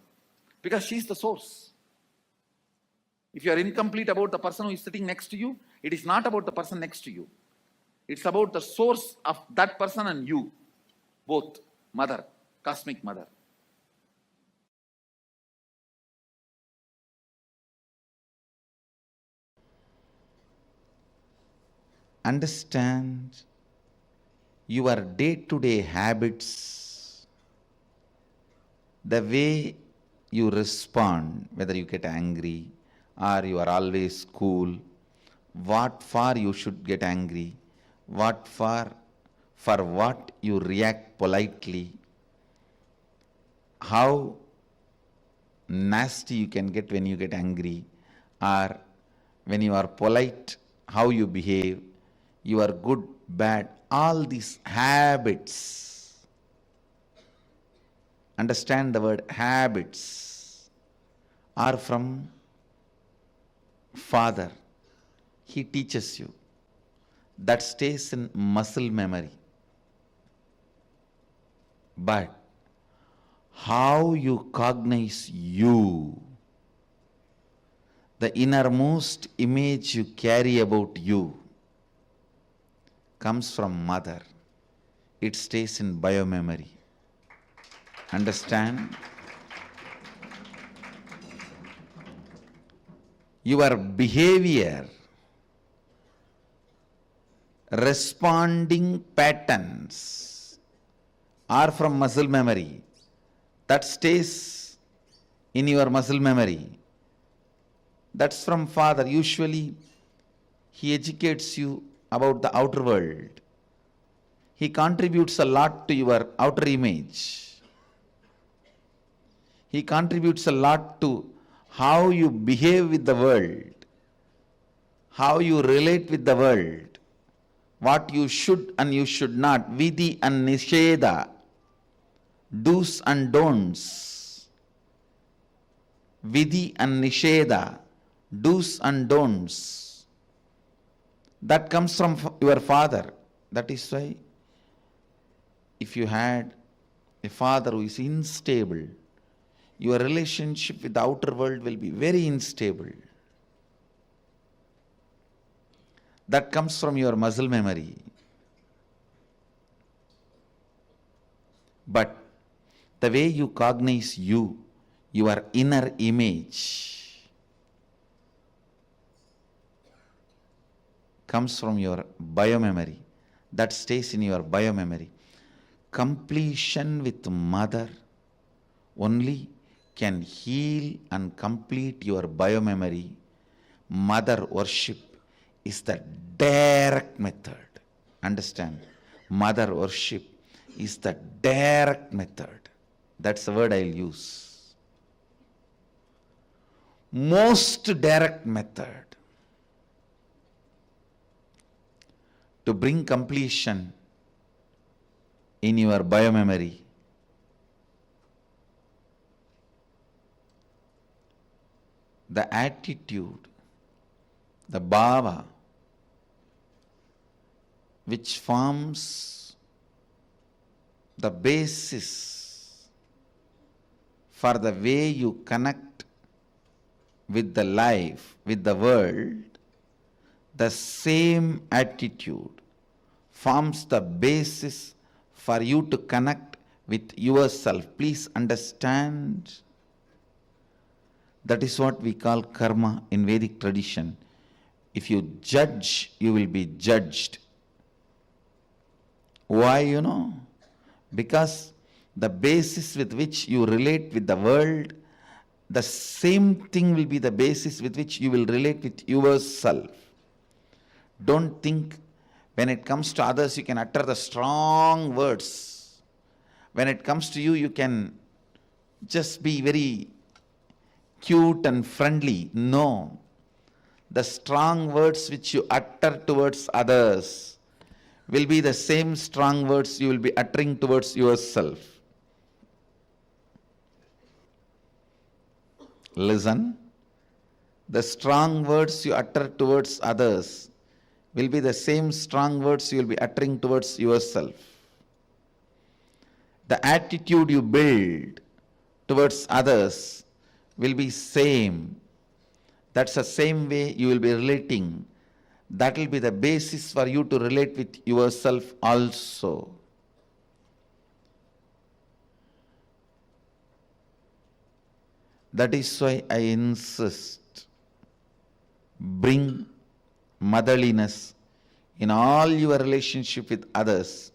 Because she is the source. If you are incomplete about the person who is sitting next to you, it is not about the person next to you. It's about the source of that person and you. Both. Mother. Cosmic mother. Understand your day-to-day habits, the way you respond, whether you get angry or you are always cool, what for you should get angry, what for what you react politely, how nasty you can get when you get angry, or when you are polite, how you behave, you are good, bad, all these habits. Understand the word habits are from Father. He teaches you. That stays in muscle memory. But how you cognize you, the innermost image you carry about you, comes from mother. It stays in biomemory. Understand? Your behavior, responding patterns are from muscle memory. That stays in your muscle memory. That's from Father. Usually, he educates you about the outer world. He contributes a lot to your outer image. He contributes a lot to how you behave with the world, how you relate with the world, what you should and you should not, vidhi and nisheda, do's and don'ts. Vidhi and nisheda, do's and don'ts. That comes from your father. That is why if you had a father who is unstable, your relationship with the outer world will be very unstable. That comes from your muscle memory. But the way you cognize you, your inner image, comes from your biomemory. That stays in your biomemory. completion with mother only can heal and complete your biomemory. Mother worship is the direct method. Understand? Mother worship is the direct method. That's the word I'll use. Most direct method to bring completion in your biomemory. The attitude, the bhava, which forms the basis for the way you connect with the life, with the world, the same attitude forms the basis for you to connect with yourself. Please understand, that is what we call karma in Vedic tradition. If you judge, you will be judged. Why, Because the basis with which you relate with the world, the same thing will be the basis with which you will relate with yourself. Don't think when it comes to others you can utter the strong words. When it comes to you, you can just be very cute and friendly. No. The strong words which you utter towards others will be the same strong words you will be uttering towards yourself. Listen. The strong words you utter towards others will be the same strong words you will be uttering towards yourself. The attitude you build towards others will be same. That's the same way you will be relating. That will be the basis for you to relate with yourself also. That is why I insist, bring motherliness in all your relationship with others.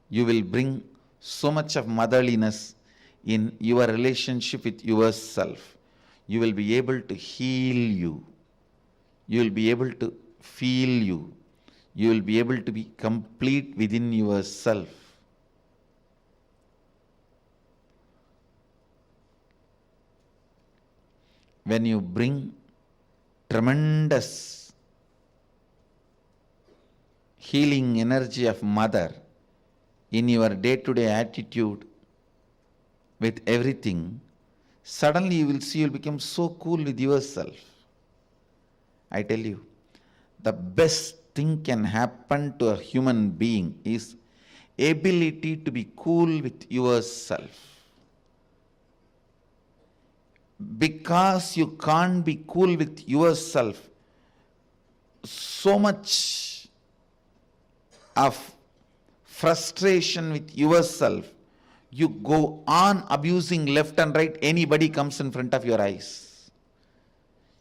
You will bring so much of motherliness in your relationship with yourself. You will be able to heal you. You will be able to feel you. You will be able to be complete within yourself. When you bring tremendous healing energy of mother in your day-to-day attitude with everything, suddenly you will see you will become so cool with yourself. I tell you, the best thing can happen to a human being is ability to be cool with yourself. Because you can't be cool with yourself, so much of frustration with yourself, you go on abusing left and right. Anybody comes in front of your eyes.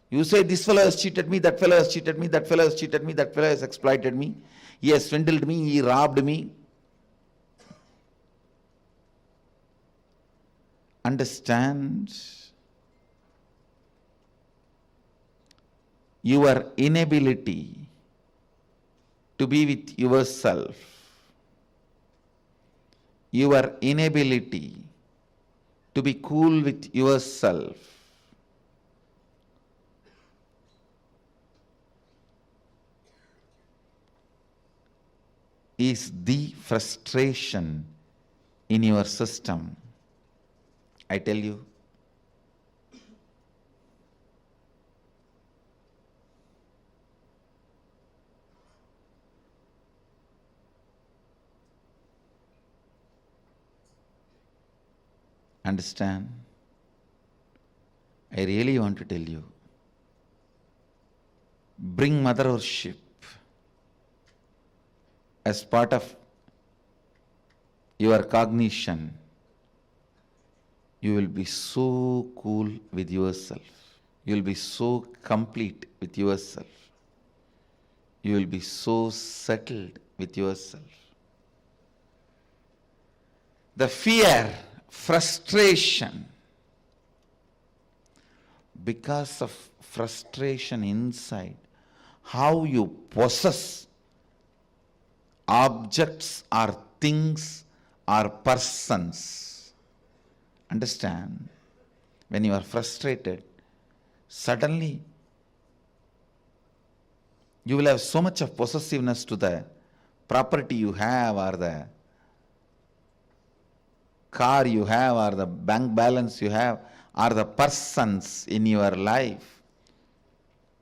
You say, this fellow has cheated me, that fellow has cheated me, that fellow has cheated me, that fellow has exploited me, he has swindled me, he robbed me. Understand? Your inability to be with yourself, your inability to be cool with yourself, is the frustration in your system. I tell you, understand? I really want to tell you, bring mother worship as part of your cognition. You will be so cool with yourself. You will be so complete with yourself. You will be so settled with yourself. the fear, frustration. Because of frustration inside, how you possess objects or things or persons. Understand? When you are frustrated, suddenly you will have so much of possessiveness to the property you have, or the car you have, or the bank balance you have, or the persons in your life.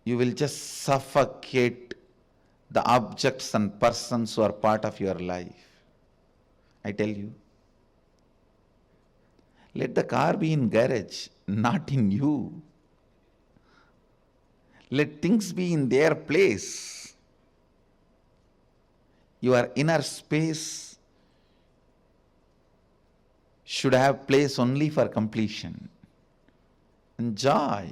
You will just suffocate the objects and persons who are part of your life. I tell you. Let the car be in garage, not in you. Let things be in their place. Your inner space should have place only for completion and joy.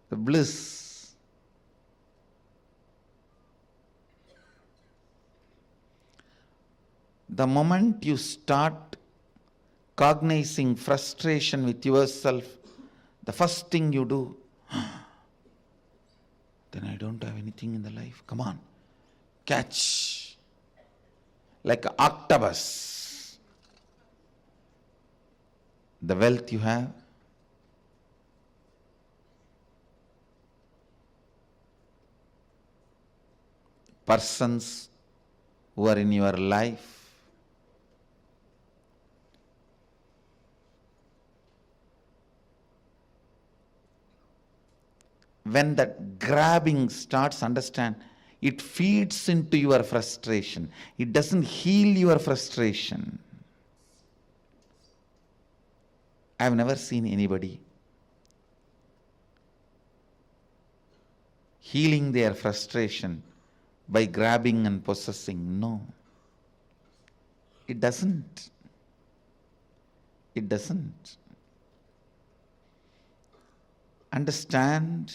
The bliss. The moment you start cognizing frustration with yourself, the first thing you do, then I don't have anything in the life. Come on, catch. Like an octopus. The wealth you have, persons who are in your life, when that grabbing starts, understand, it feeds into your frustration. It doesn't heal your frustration. I have never seen anybody healing their frustration by grabbing and possessing. No. It doesn't. It doesn't. Understand,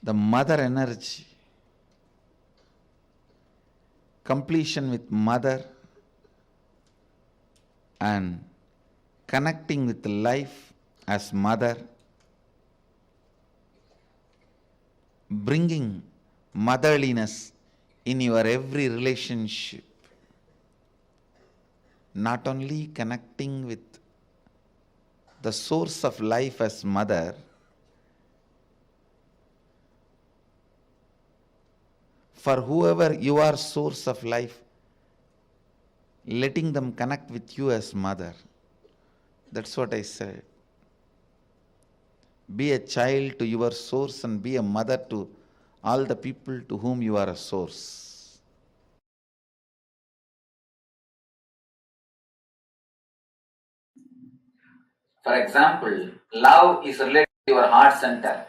the mother energy, completion with mother, and connecting with life as mother, bringing motherliness in your every relationship. Not only connecting with the source of life as mother, for whoever you are source of life, letting them connect with you as mother. That's what I said. Be a child to your source and be a mother to all the people to whom you are a source. For example, love is related to your heart center.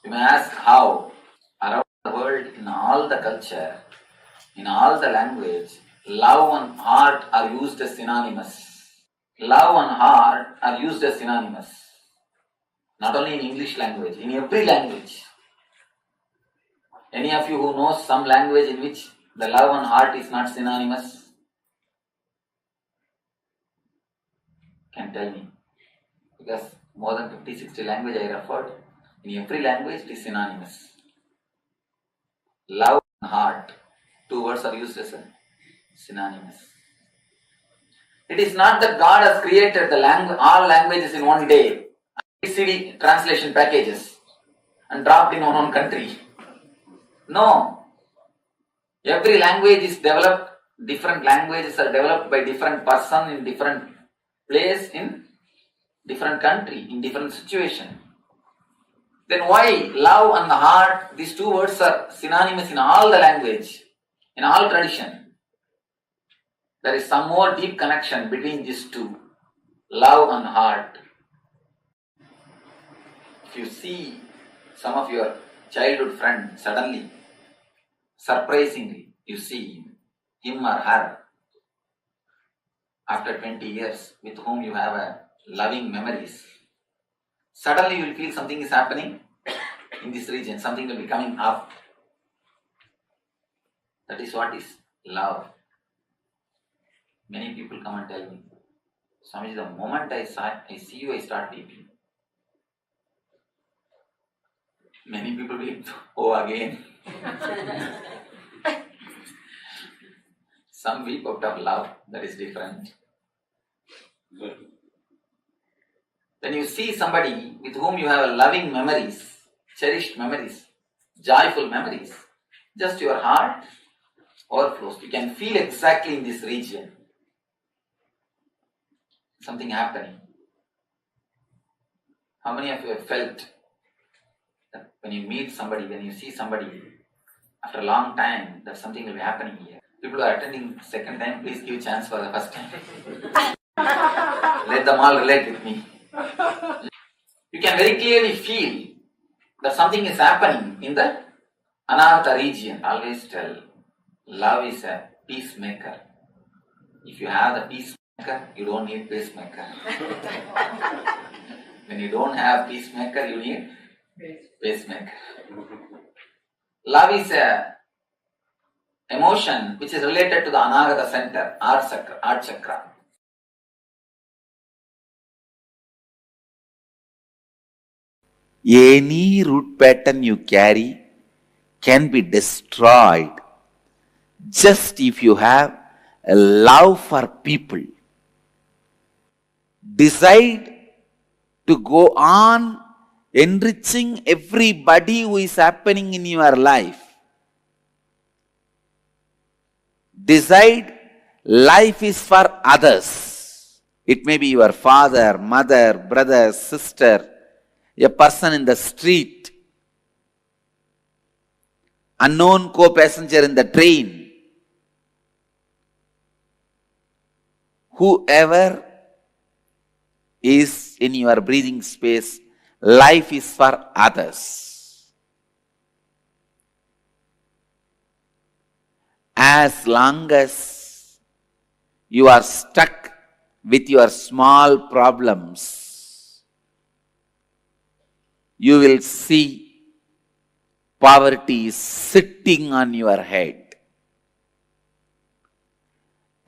You may ask how. Around the world, in all the culture, in all the language, love and heart are used as synonymous. Love and heart are used as synonymous. Not only in English language, in every language. Any of you who knows some language in which the love and heart is not synonymous? Can tell me. Because more than 50-60 language I referred. In every language it is synonymous. Love and heart, two words are used as synonymous. It is not that God has created all languages in one day, CD translation packages, and dropped in one country. No. Every language is developed, different languages are developed by different person in different place, in different country, in different situation. Then why love and the heart, these two words are synonymous in all the language, in all tradition? There is some more deep connection between these two, love and heart. If you see some of your childhood friend, suddenly, surprisingly, you see him or her after 20 years with whom you have a loving memories. Suddenly you will feel something is happening in this region, something will be coming up. That is what is love. Many people come and tell me, Swamiji, the moment I see you, I start weeping. Many people will, oh, again. Some weep out of love, that is different. When you see somebody with whom you have loving memories, cherished memories, joyful memories, just your heart overflows. You can feel exactly in this region something happening. How many of you have felt that when you meet somebody, when you see somebody, after a long time, that something will be happening here? People who are attending second time, please give chance for the first time. Let them all relate with me. You can very clearly feel that something is happening in the Anahata region. I always tell, love is a peacemaker. If you have the peacemaker, you don't need pacemaker. When you don't have peacemaker, you need pacemaker. Love is a emotion which is related to the Anahata center, Heart chakra. Any root pattern you carry can be destroyed just if you have a love for people. Decide to go on enriching everybody who is happening in your life. Decide life is for others. It may be your father, mother, brother, sister, a person in the street, unknown co-passenger in the train, whoever is in your breathing space, life is for others. As long as you are stuck with your small problems, you will see poverty sitting on your head.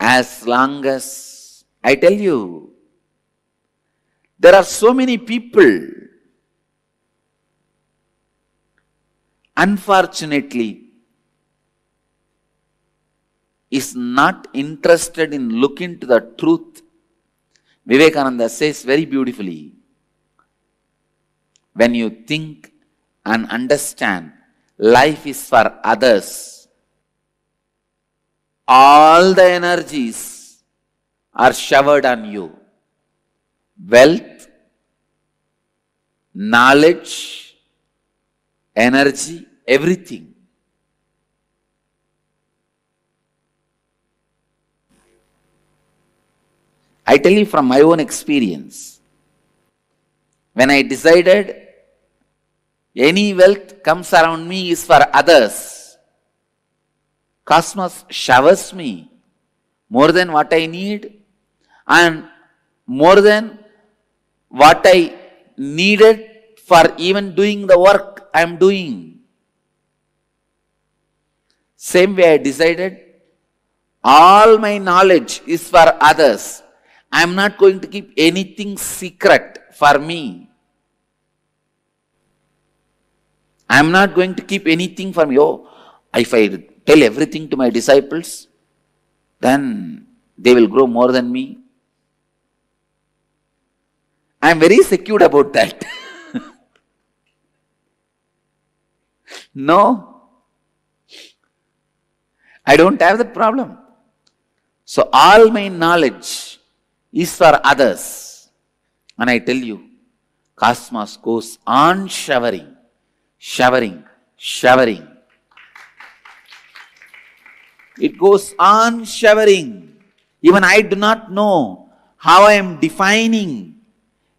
As long as, I tell you, there are so many people, unfortunately, is not interested in looking to the truth. Vivekananda says very beautifully, when you think and understand life is for others, all the energies are showered on you. Wealth, knowledge, energy, everything. I tell you from my own experience, when I decided any wealth comes around me is for others, cosmos showers me more than what I need and more than what I needed for even doing the work I am doing. Same way I decided, all my knowledge is for others. I am not going to keep anything secret for me. I am not going to keep anything for me. Oh, if I tell everything to my disciples, then they will grow more than me. I am very secure about that. No, I don't have that problem. So all my knowledge is for others. And I tell you, cosmos goes on showering, showering, showering. It goes on showering. Even I do not know how I am defining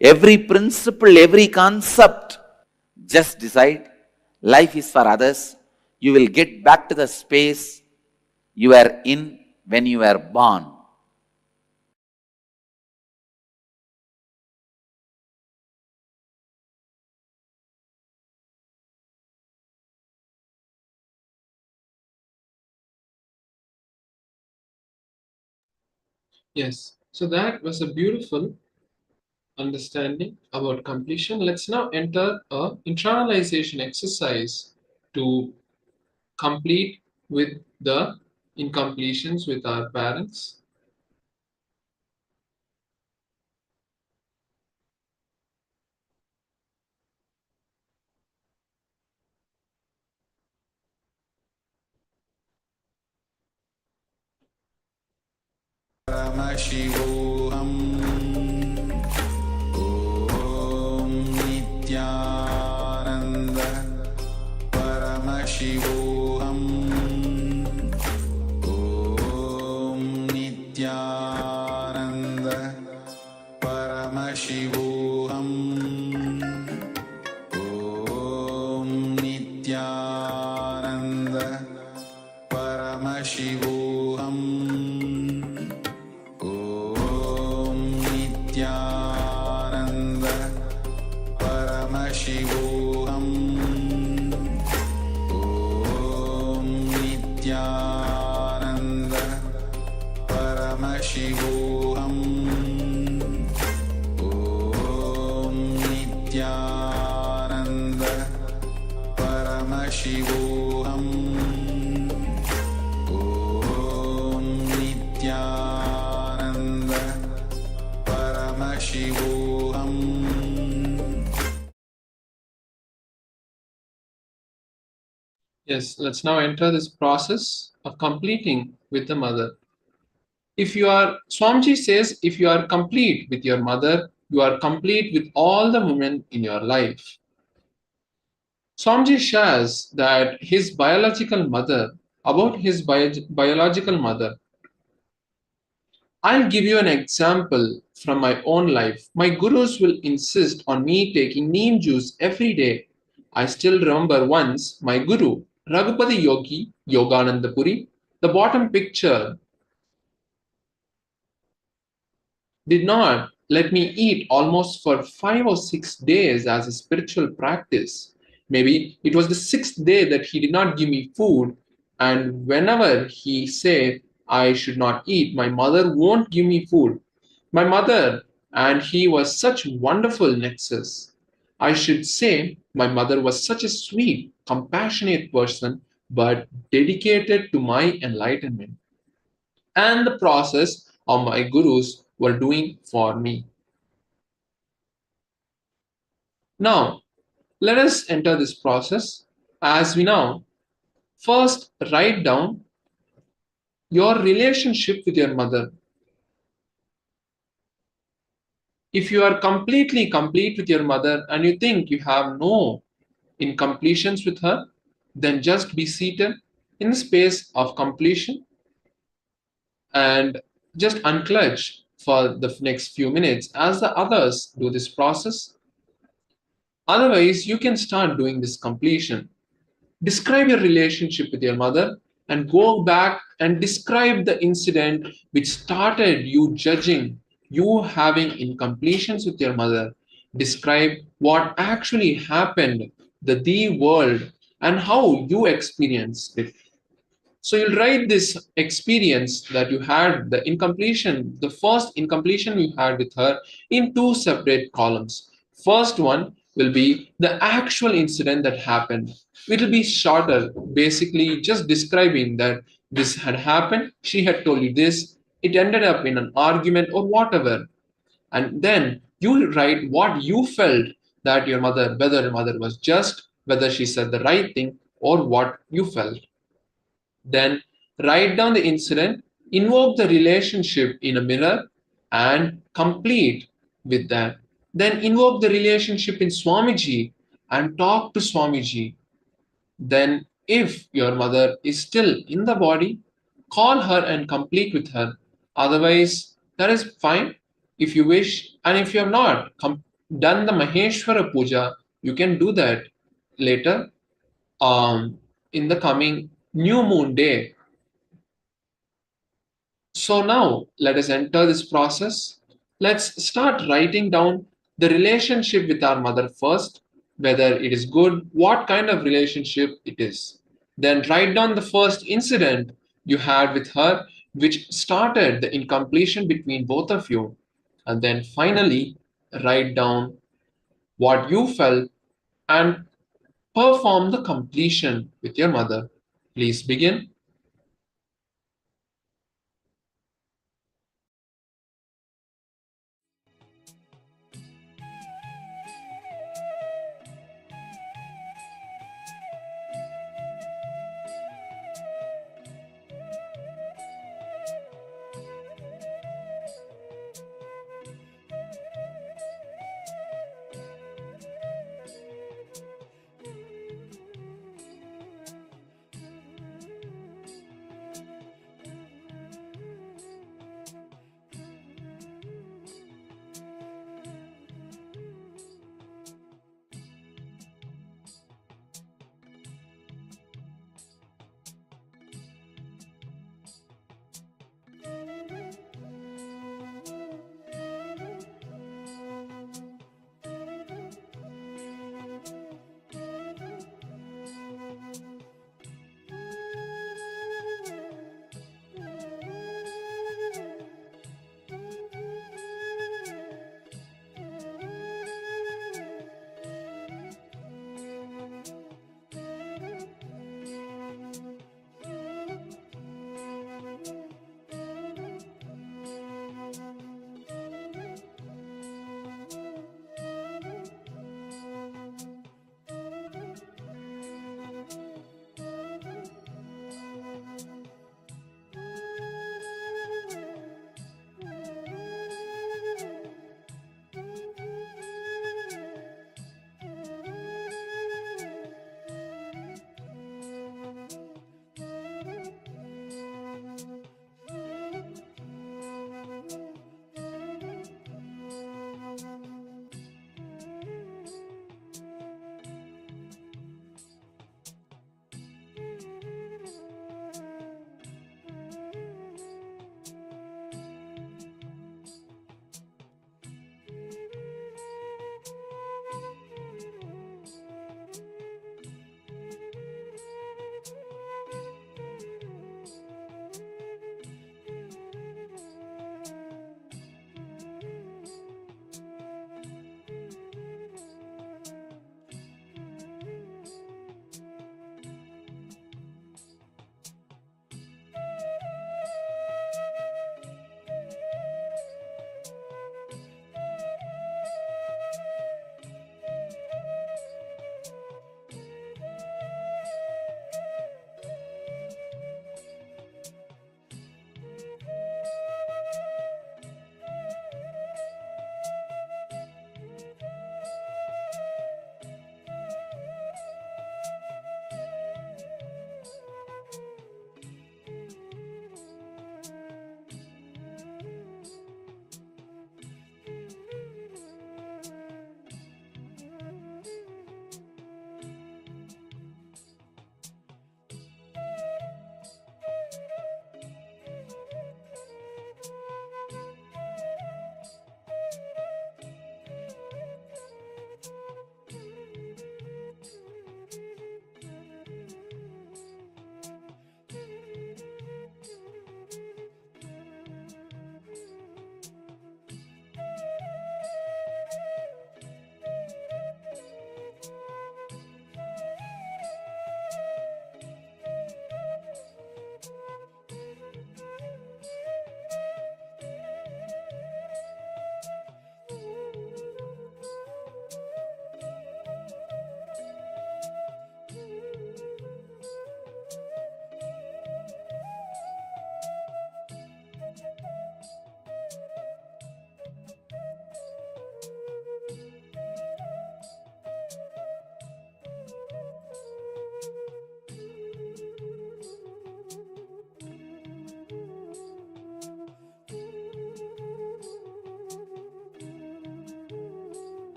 every principle, every concept. Just decide, life is for others. You will get back to the space you were in when you were born. Yes, so that was a beautiful understanding about completion. Let's now enter a internalization exercise to complete with the incompletions with our parents. Paramashivoham Om Nithyananda Paramashivoham Om Nithyananda Paramashivoham Om Nithyananda Paramashivoham Om Nithyananda Paramashivoham Om Nithyananda Paramashivoham Om Nithyananda Paramashivoham Om Nithyananda Paramashivoham. Yes, let's now enter this process of completing with the mother. If you are, Swamiji says, if you are complete with your mother, you are complete with all the women in your life. Swamiji shares that his biological mother, about his biological mother. I'll give you an example from my own life. My gurus will insist on me taking neem juice every day. I still remember once my guru, Raghupati Yogi Yogananda Puri, the bottom picture, did not let me eat almost for 5 or 6 days as a spiritual practice. Maybe it was the 6th day that he did not give me food, and whenever he said I should not eat, my mother won't give me food. My mother and he was such wonderful nexus. I should say my mother was such a sweet, compassionate person, but dedicated to my enlightenment and the process of my gurus were doing for me. Now, let us enter this process as we now first write down your relationship with your mother. If you are completely complete with your mother and you think you have no incompletions with her, then just be seated in the space of completion and just unclench for the next few minutes as the others do this process. Otherwise, you can start doing this completion. Describe your relationship with your mother and go back and describe the incident which started you judging, you having incompletions with your mother. Describe what actually happened, the world, and how you experienced it. So you'll write this experience that you had, the incompletion, the first incompletion you had with her, in 2 separate columns. First one will be the actual incident that happened. It will be shorter, basically just describing that this had happened, she had told you this, it ended up in an argument or whatever. And then you write what you felt that your mother, whether your mother was just, whether she said the right thing, or what you felt. Then write down the incident, invoke the relationship in a mirror, and complete with that. Then invoke the relationship in Swamiji and talk to Swamiji. Then, if your mother is still in the body, call her and complete with her. Otherwise, that is fine if you wish. And if you have not done the Maheshwara Puja, you can do that later in the coming new moon day. So now let us enter this process. Let's start writing down the relationship with our mother first, whether it is good, what kind of relationship it is. Then write down the first incident you had with her which started the incompletion between both of you, and then finally write down what you felt and perform the completion with your mother. Please begin.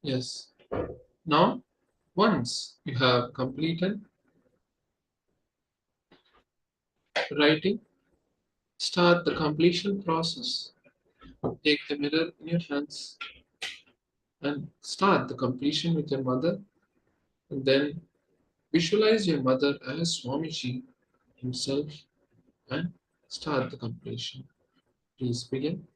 Yes. Now, once you have completed writing, start the completion process. Take the mirror in your hands and start the completion with your mother. And then visualize your mother as Swamiji himself and start the completion. Please begin.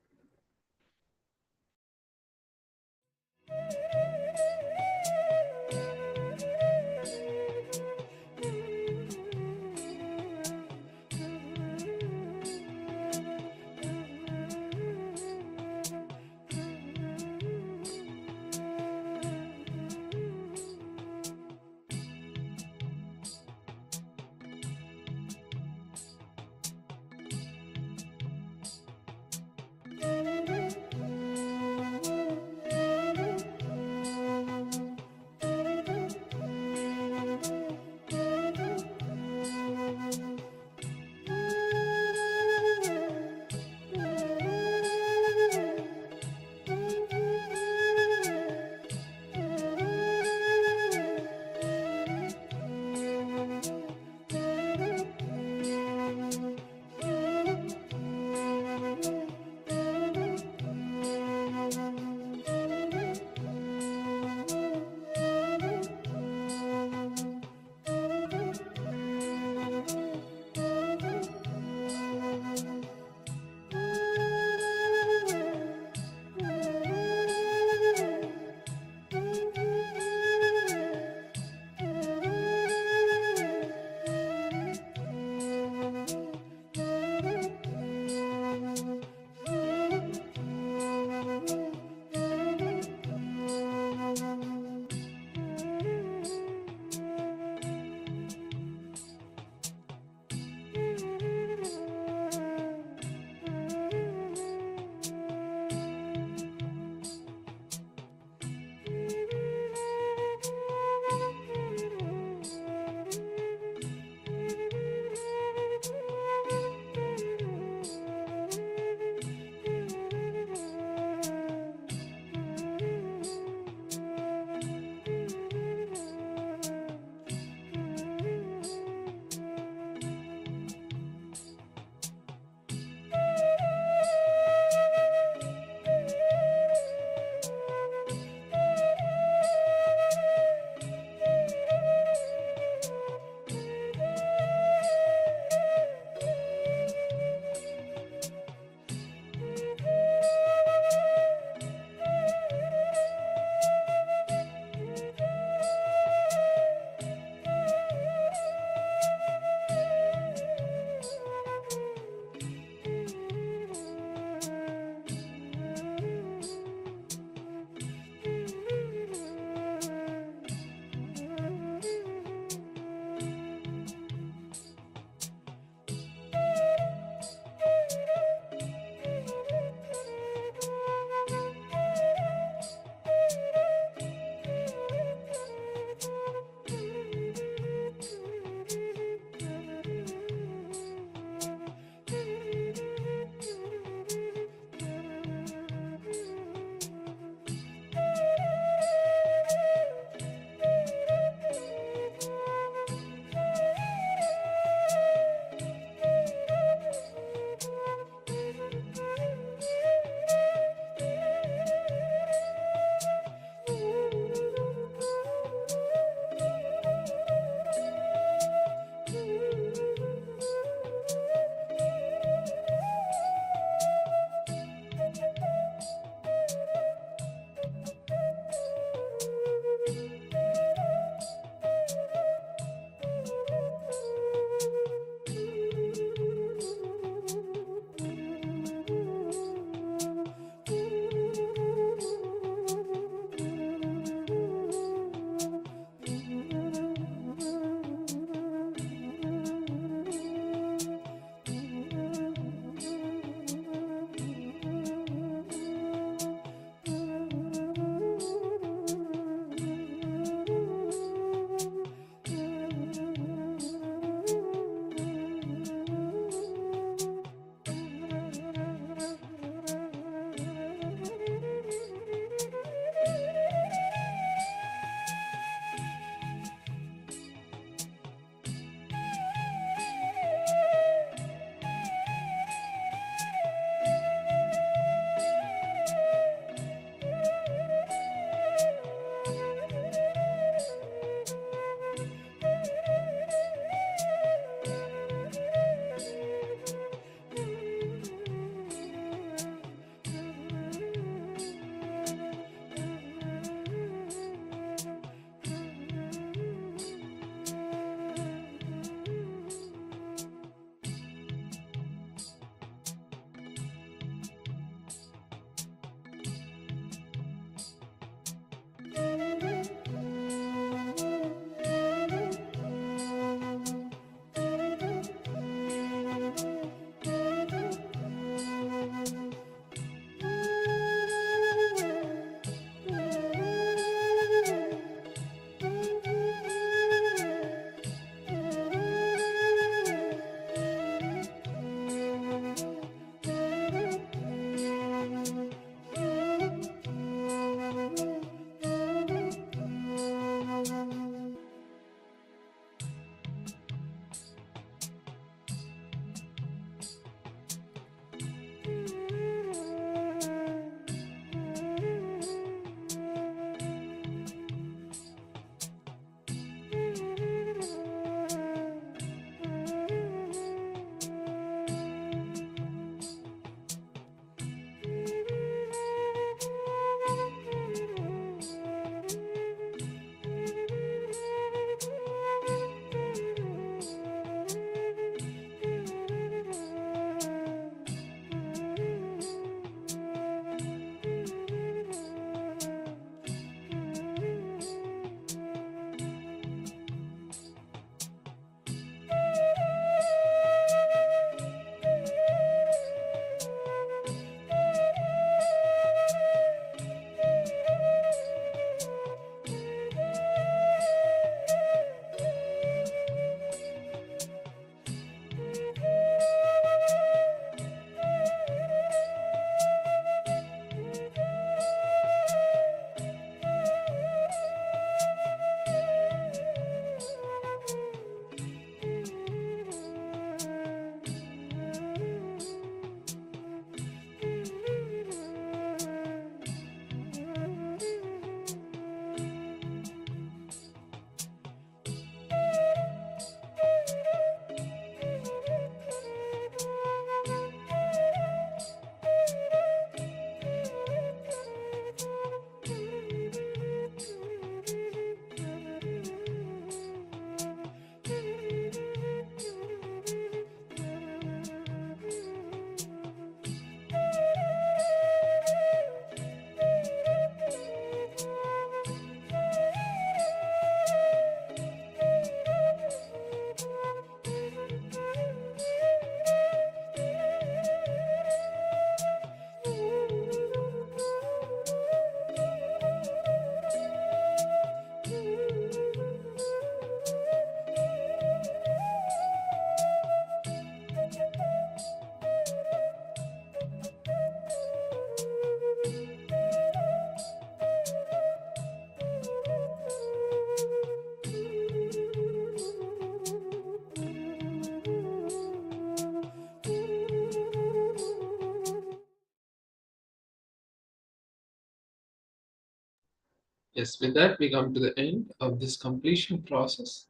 Yes, with that, we come to the end of this completion process.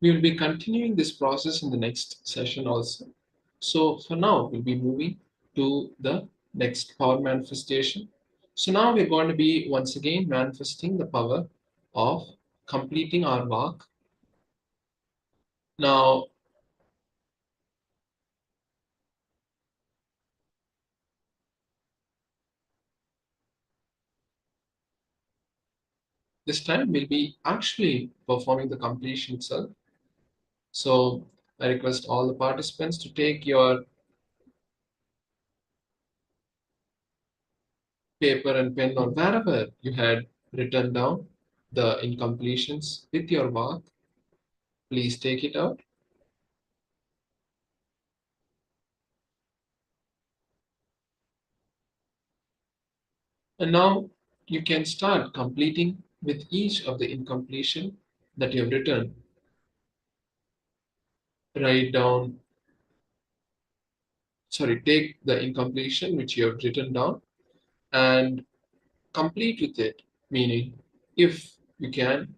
We will be continuing this process in the next session also. So for now, we'll be moving to the next power manifestation. So now we're going to be once again manifesting the power of completing our work. Now, this time we'll be actually performing the completion itself. So I request all the participants to take your paper and pen or wherever you had written down the incompletions with your work. Please take it out. And now you can start completing with each of the incompletion that you have written. Take the incompletion which you have written down and complete with it. Meaning, if you can,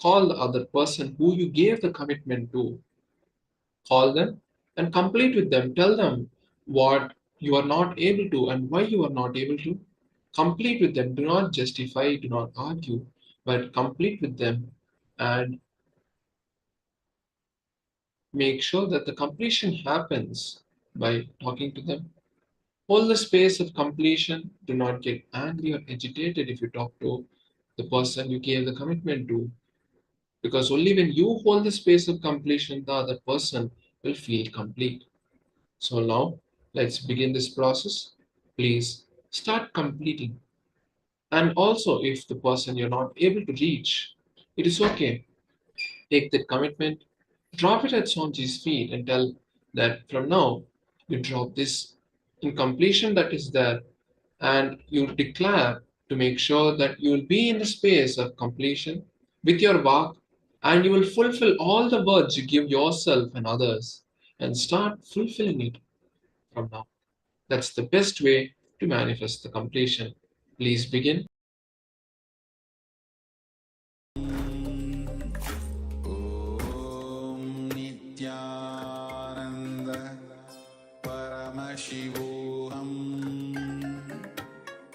call the other person who you gave the commitment to. Call them and complete with them. Tell them what you are not able to and why you are not able to. Complete with them. Do not justify, do not argue, but complete with them and make sure that the completion happens by talking to them. Hold the space of completion. Do not get angry or agitated if you talk to the person you gave the commitment to. Because only when you hold the space of completion, the other person will feel complete. So now, let's begin this process. Please start completing. And also, if the person you're not able to reach, it is okay. Take that commitment, drop it at Sonji's feet, and tell that from now, you drop this incompletion that is there, and you declare to make sure that you will be in the space of completion with your work, and you will fulfill all the words you give yourself and others, and start fulfilling it from now. That's the best way to manifest the completion. Please begin. Om Nithyananda Paramashivoham.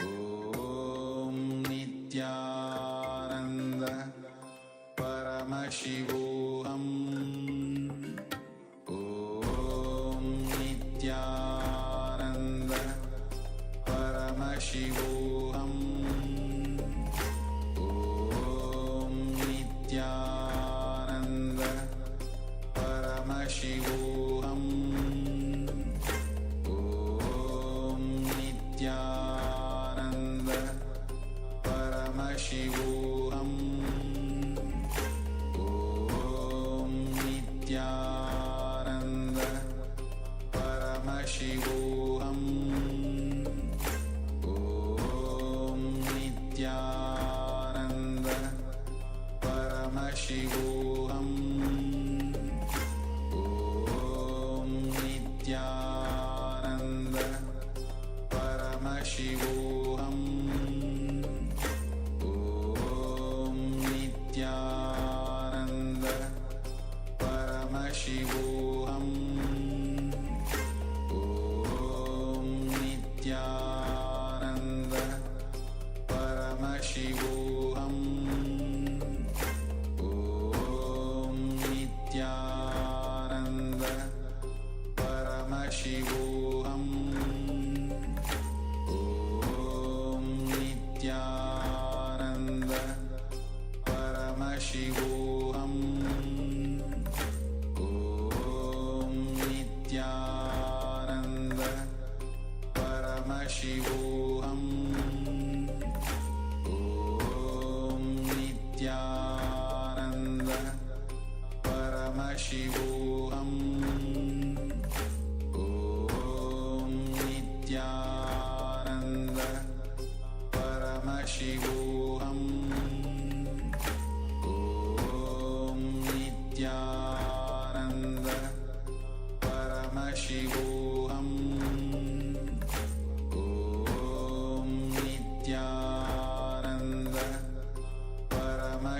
Om Nithyananda Paramashivoham. Om Nithyananda Paramashivoham. Om Nithyananda Paramashivoham. Om Nithyananda Paramashivoham. Om Nithyananda Paramashivoham. Om Nithyananda Paramashivoham. Om Nithyananda Paramashivoham. Om Nithyananda Paramashivoham. Om Nithyananda Paramashivoham. Om Nithyananda Paramashivoham. Om Nithyananda Paramashivoham. Om Nithyananda Paramashivoham. Om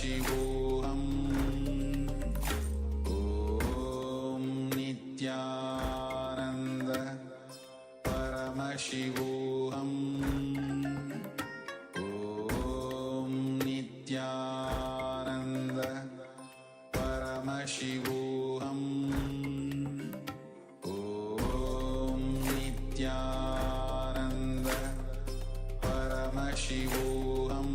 Paramashivoham. Om Nithyananda. Paramashivoham. Om Nithyananda. Paramashivoham. Om Nithyananda. Paramashivoham.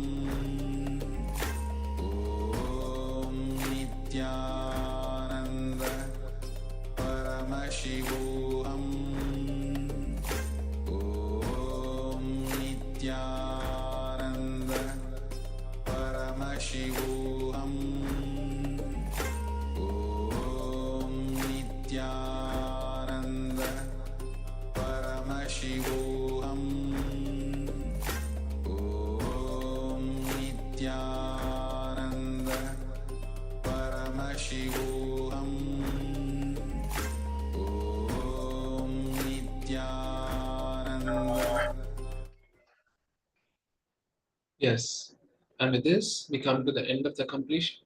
Om Nithyananda. Paramashivoham. Om Nithyananda. Paramashivoham. Om Nithyananda. Paramashivoham. Om Nithyananda. Paramashivoham. Om Nithyananda. Yes. And with this, we come to the end of the completion.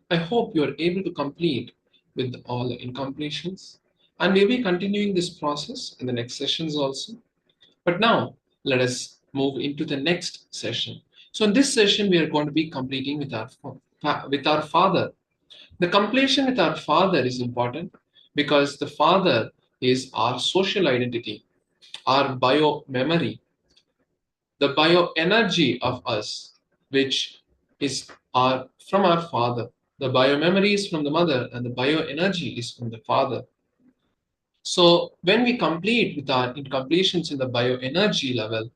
I hope you are able to complete with all the incompletions. And we'll be continuing this process in the next sessions also. But now, let us move into the next session. So in this session, we are going to be completing with our father. The completion with our father is important because the father is our social identity, our bio memory, the bioenergy of us, which is from our father. The biomemory is from the mother, and the bioenergy is from the father. So when we complete with our incompletions in the bioenergy level,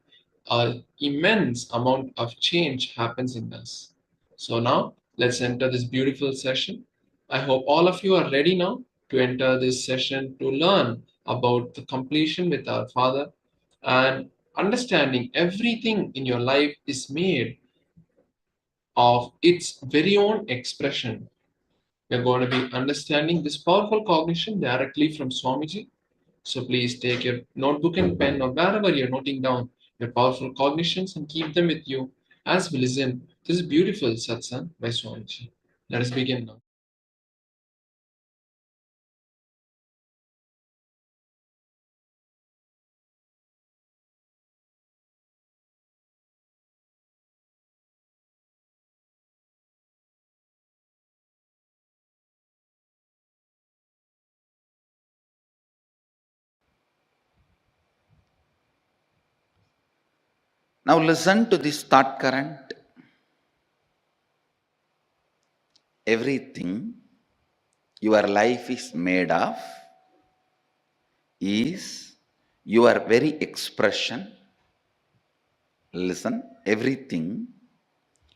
an immense amount of change happens in us. So now let's enter this beautiful session. I hope all of you are ready now to enter this session to learn about the completion with our Father and understanding everything in your life is made of its very own expression. We're going to be understanding this powerful cognition directly from Swamiji. So please take your notebook and pen or wherever you're noting down your powerful cognitions and keep them with you as we listen to this beautiful satsang by Swamiji. Let us begin now. Now listen to this thought current. Everything your life is made of is your very expression. Listen, everything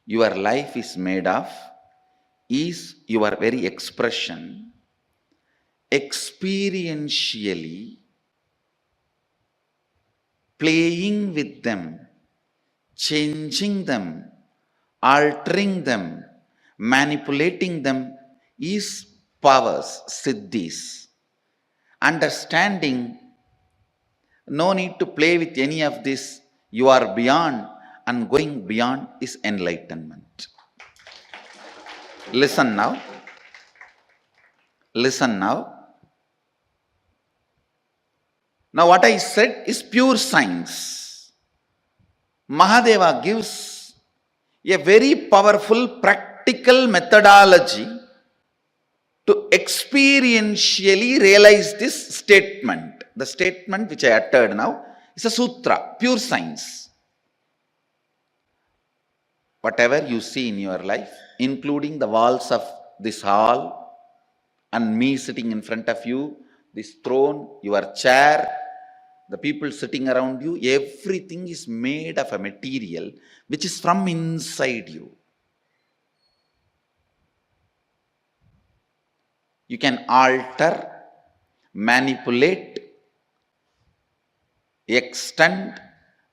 your life is made of is your very expression. Experientially playing with them, changing them, altering them, manipulating them is powers, siddhis. Understanding, no need to play with any of this, you are beyond, and going beyond is enlightenment. Listen now. Listen now. Now what I said is pure science. Mahadeva gives a very powerful practical methodology to experientially realize this statement. The statement which I uttered now is a sutra, pure science. Whatever you see in your life, including the walls of this hall and me sitting in front of you, this throne, your chair, the people sitting around you, everything is made of a material which is from inside you. You can alter, manipulate, extend,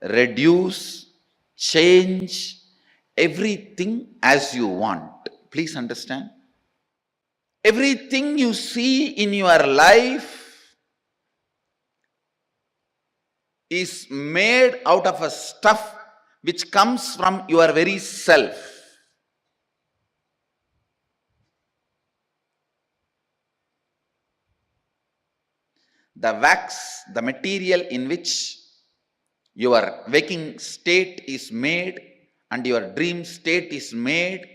reduce, change everything as you want. Please understand. Everything you see in your life is made out of a stuff which comes from your very self. the wax, the material in which your waking state is made and your dream state is made,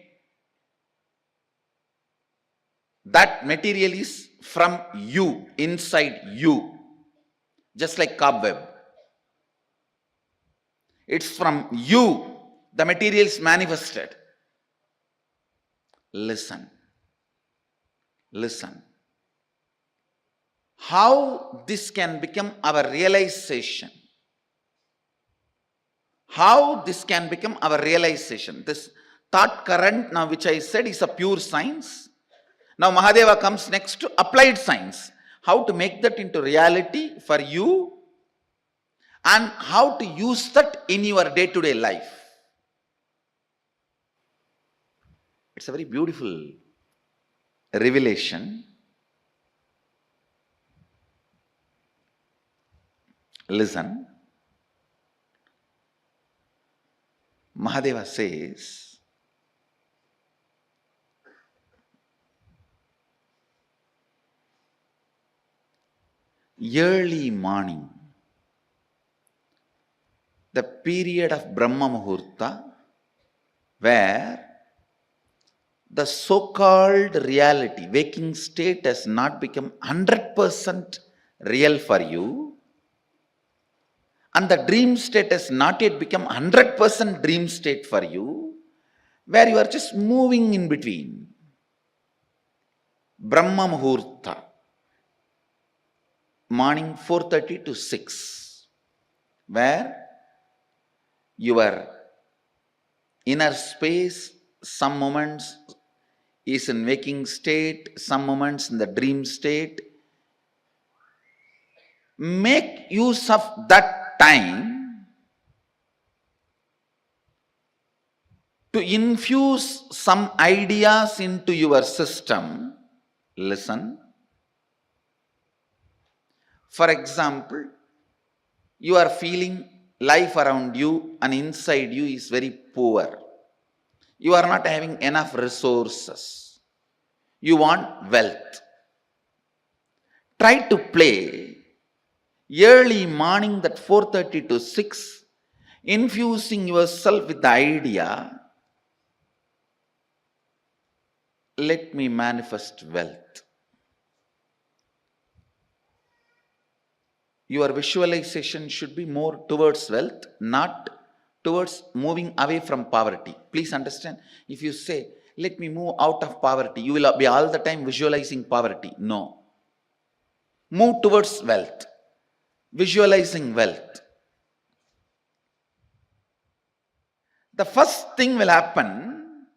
that material is from you, inside you, just like cobweb. It's from you, the material is manifested. Listen. Listen. How this can become our realization. How this can become our realization. This thought current now which I said is a pure science. Now Mahadeva comes next to applied science. How to make that into reality for you and how to use that in your day-to-day life. It's a very beautiful revelation. Listen. Mahadeva says, early morning, the period of Brahma Muhurta, where the so-called reality, waking state has not become 100% real for you, and the dream state has not yet become 100% dream state for you, where you are just moving in between. Brahma Muhurta, morning 4:30 to 6, where your inner space, some moments is in waking state, some moments in the dream state. Make use of that time to infuse some ideas into your system. Listen. For example, you are feeling life around you and inside you is very poor. You are not having enough resources. You want wealth. Try to play early morning, that 4:30 to 6, infusing yourself with the idea, let me manifest wealth. Your visualization should be more towards wealth, not towards moving away from poverty. Please understand, if you say, let me move out of poverty, you will be all the time visualizing poverty. No. Move towards wealth, visualizing wealth. The first thing will happen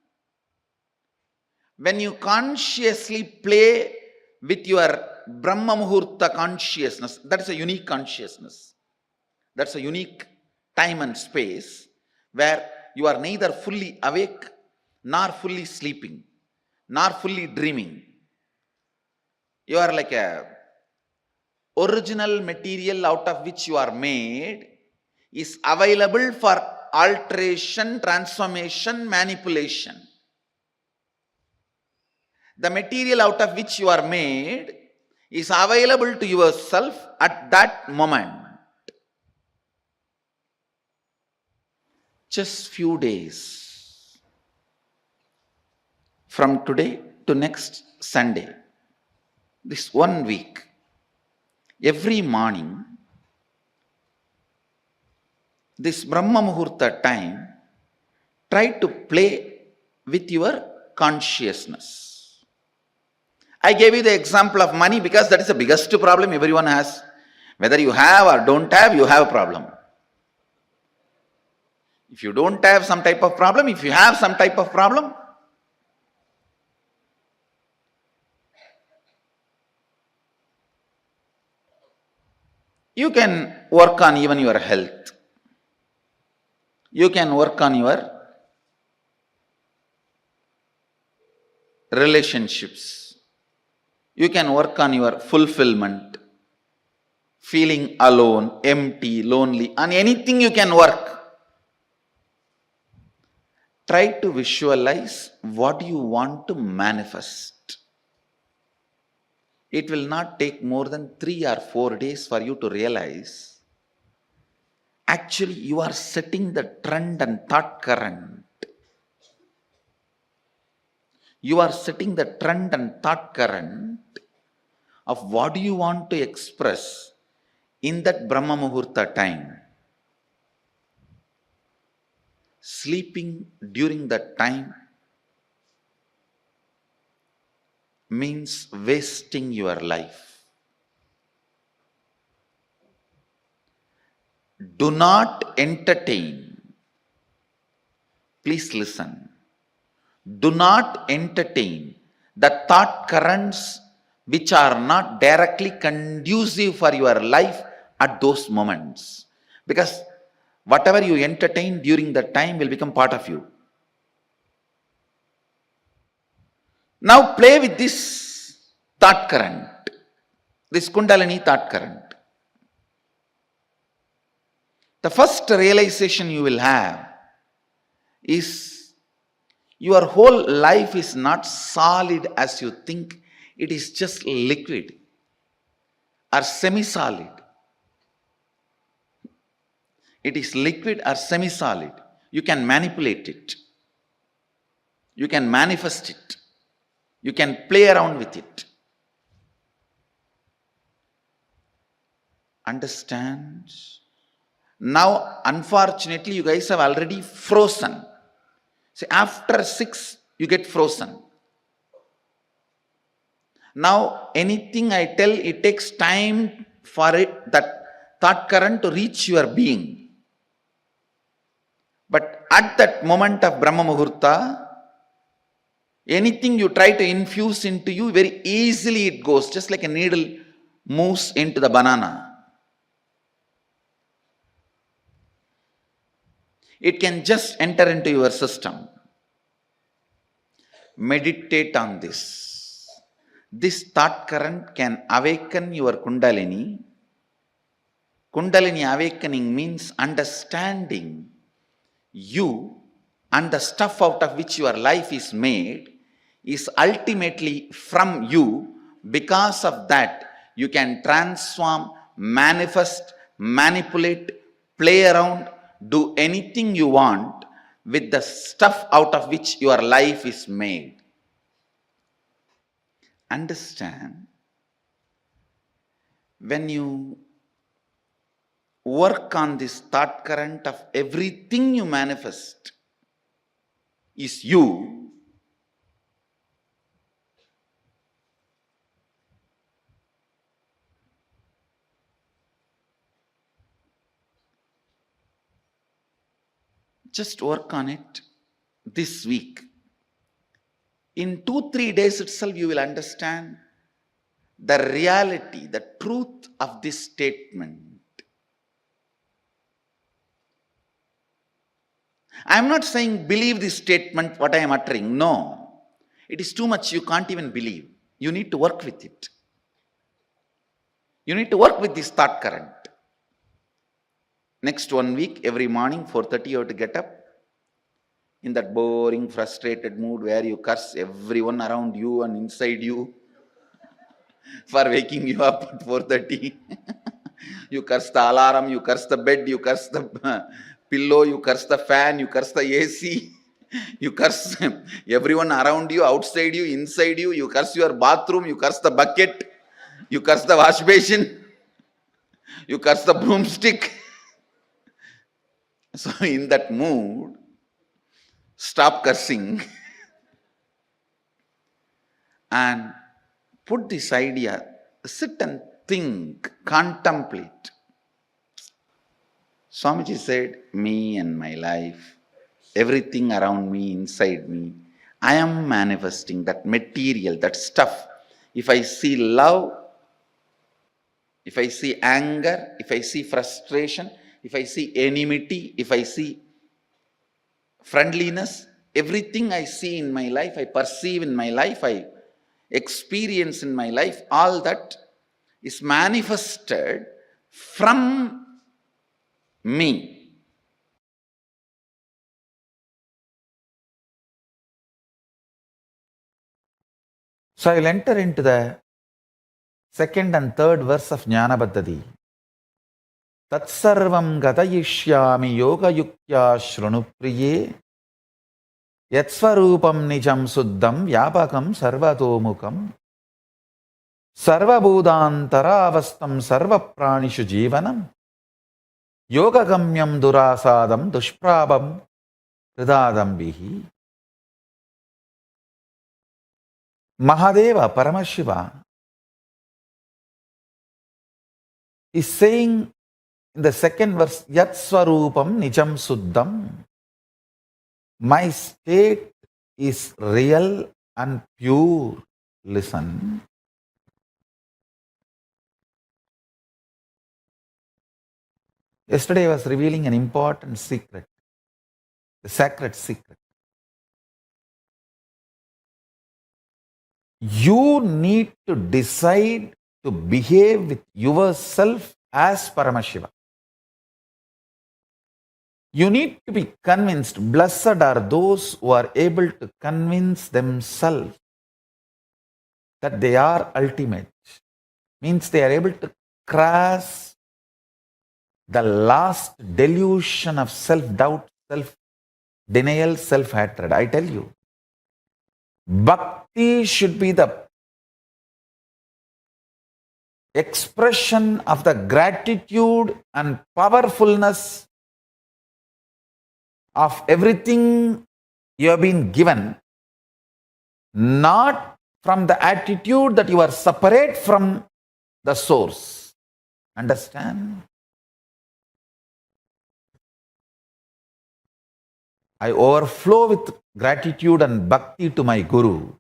when you consciously play with your Brahma Muhurta consciousness. That is a unique consciousness. That's a unique time and space where you are neither fully awake, nor fully sleeping, nor fully dreaming. You are like a original material out of which you are made is available for alteration, transformation, manipulation. The material out of which you are made is available to yourself at that moment. Just few days from today to next Sunday, this 1 week, every morning, this Brahma Muhurta time, try to play with your consciousness. I gave you the example of money because that is the biggest problem everyone has. Whether you have or don't have, you have a problem. If you don't have some type of problem, if you have some type of problem, you can work on even your health. You can work on your relationships. You can work on your fulfillment, feeling alone, empty, lonely, on anything you can work. Try to visualize what you want to manifest. it will not take more than 3 or 4 days for you to realize actually you are setting the trend and thought current. You are setting the trend and thought current of what do you want to express in that Brahma Muhurta time. Sleeping during that time means wasting your life. Do not entertain. Please listen. Do not entertain the thought currents which are not directly conducive for your life at those moments. Because whatever you entertain during that time will become part of you. Now play with this thought current, this Kundalini thought current. The first realization you will have is your whole life is not solid as you think. It is just liquid or semi-solid. It is liquid or semi-solid. You can manipulate it. You can manifest it. You can play around with it. Understand? Now, unfortunately, you guys have already frozen. See, after 6, you get frozen. Now, anything I tell, it takes time for it, that thought current to reach your being. But at that moment of Brahma Muhurta, anything you try to infuse into you, very easily it goes, just like a needle moves into the banana. It can just enter into your system. Meditate on this. This thought current can awaken your Kundalini. Kundalini awakening means understanding you and the stuff out of which your life is made is ultimately from you. Because of that, you can transform, manifest, manipulate, play around, do anything you want with the stuff out of which your life is made. Understand? When you work on this thought current of everything you manifest is you, just work on it this week. In 2-3 days itself, you will understand the reality, the truth of this statement. I am not saying believe this statement, what I am uttering. No. It is too much, you can't even believe. You need to work with it. You need to work with this thought current. Next 1 week, every morning, 4:30, you have to get up. In that boring, frustrated mood where you curse everyone around you and inside you for waking you up at 4:30. You curse the alarm, you curse the bed, you curse the pillow, you curse the fan, you curse the AC. You curse everyone around you, outside you, inside you. You curse your bathroom, you curse the bucket, you curse the wash basin, you curse the broomstick. So in that mood, stop cursing and put this idea, sit and think, contemplate. Swamiji said, me and my life, everything around me, inside me, I am manifesting that material, that stuff. If I see love, if I see anger, if I see frustration, if I see enmity, if I see friendliness, everything I see in my life, I perceive in my life, I experience in my life, all that is manifested from me. So I will enter into the second and third verse of Jnana Paddhati. Tatsarvam gatayishyami yoga yuktya shrunupriye yatsvarupam nijam suddham vyapakam sarvatomukam sarvabhudantaravastam sarvapranishu jivanam yogagamyam durasadam dushprabam hridadambihi. Mahadeva, Paramashiva, is saying in the second verse, Yat Swarupam Nijam Suddham. My state is real and pure. Listen. Yesterday I was revealing an important secret, the sacred secret. You need to decide to behave with yourself as Paramashiva. You need to be convinced. Blessed are those who are able to convince themselves that they are ultimate. Means they are able to cross the last delusion of self-doubt, self-denial, self-hatred. I tell you, bhakti should be the expression of the gratitude and powerfulness of everything you have been given, not from the attitude that you are separate from the source. Understand? I overflow with gratitude and bhakti to my Guru,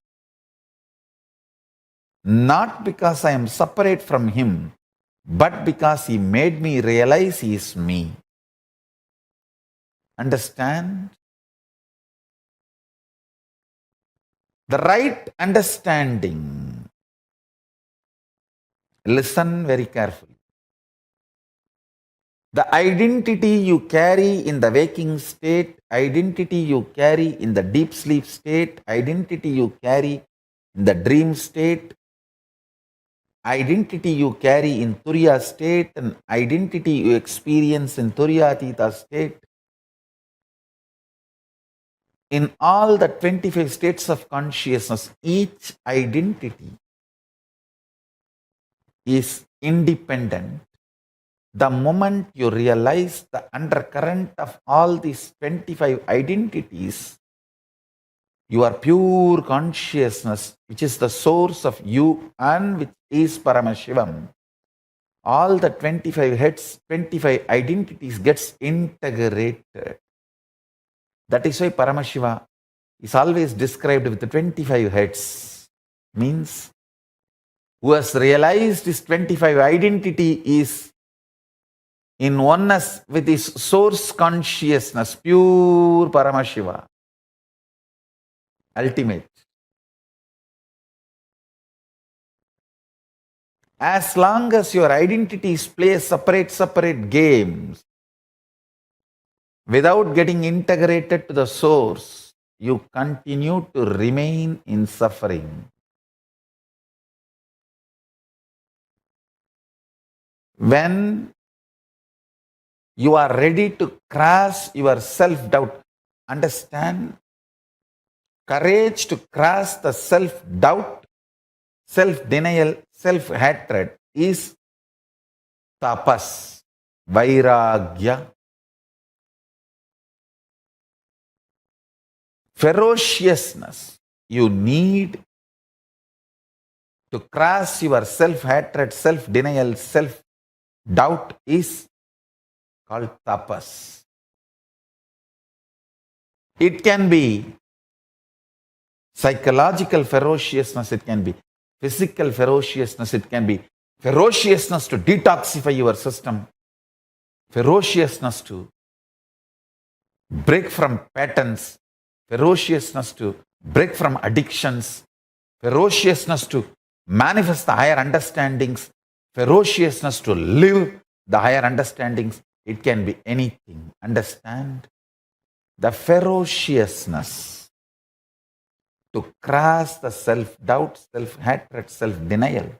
not because I am separate from him, but because he made me realize he is me. Understand? The right understanding. Listen very carefully. The identity you carry in the waking state, identity you carry in the deep sleep state, identity you carry in the dream state, identity you carry in Turiya state, and identity you experience in Turiyatita state, in all the 25 states of consciousness, each identity is independent. The moment you realize the undercurrent of all these 25 identities, your pure consciousness, which is the source of you and which is Paramashivam, all the 25 heads, 25 identities gets integrated. That is why Paramashiva is always described with the 25 heads. Means, who has realized his 25 identity is in oneness with his source consciousness, pure Paramashiva, ultimate. As long as your identities play separate games, without getting integrated to the source, you continue to remain in suffering. When you are ready to cross your self-doubt, understand, courage to cross the self-doubt, self-denial, self-hatred is tapas, vairagya. Ferociousness you need to cross your self-hatred, self-denial, self-doubt is called tapas. It can be psychological ferociousness, it can be physical ferociousness, it can be ferociousness to detoxify your system, ferociousness to break from patterns, ferociousness to break from addictions, ferociousness to manifest the higher understandings, ferociousness to live the higher understandings. It can be anything. Understand? The ferociousness to cross the self-doubt, self-hatred, self-denial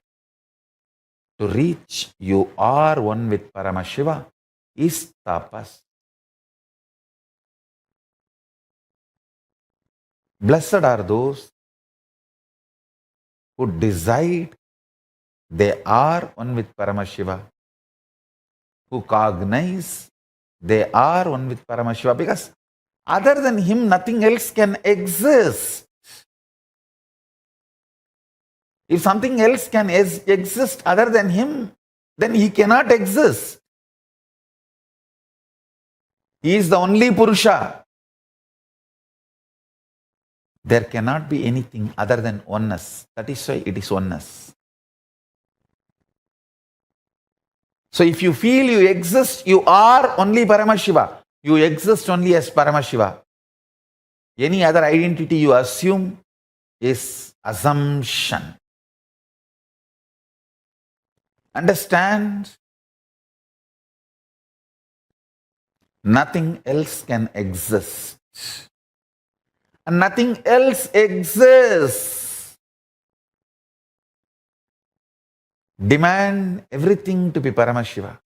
to reach you are one with Paramashiva is tapas. Blessed are those who decide they are one with Paramashiva, who cognize they are one with Paramashiva, because other than him nothing else can exist. If something else can exist other than him, then he cannot exist. He is the only Purusha. There cannot be anything other than oneness. That is why it is oneness. So if you feel you exist, you are only Paramashiva. You exist only as Paramashiva. Any other identity you assume is assumption. Understand? Nothing else can exist. And nothing else exists. Demand everything to be Paramashiva.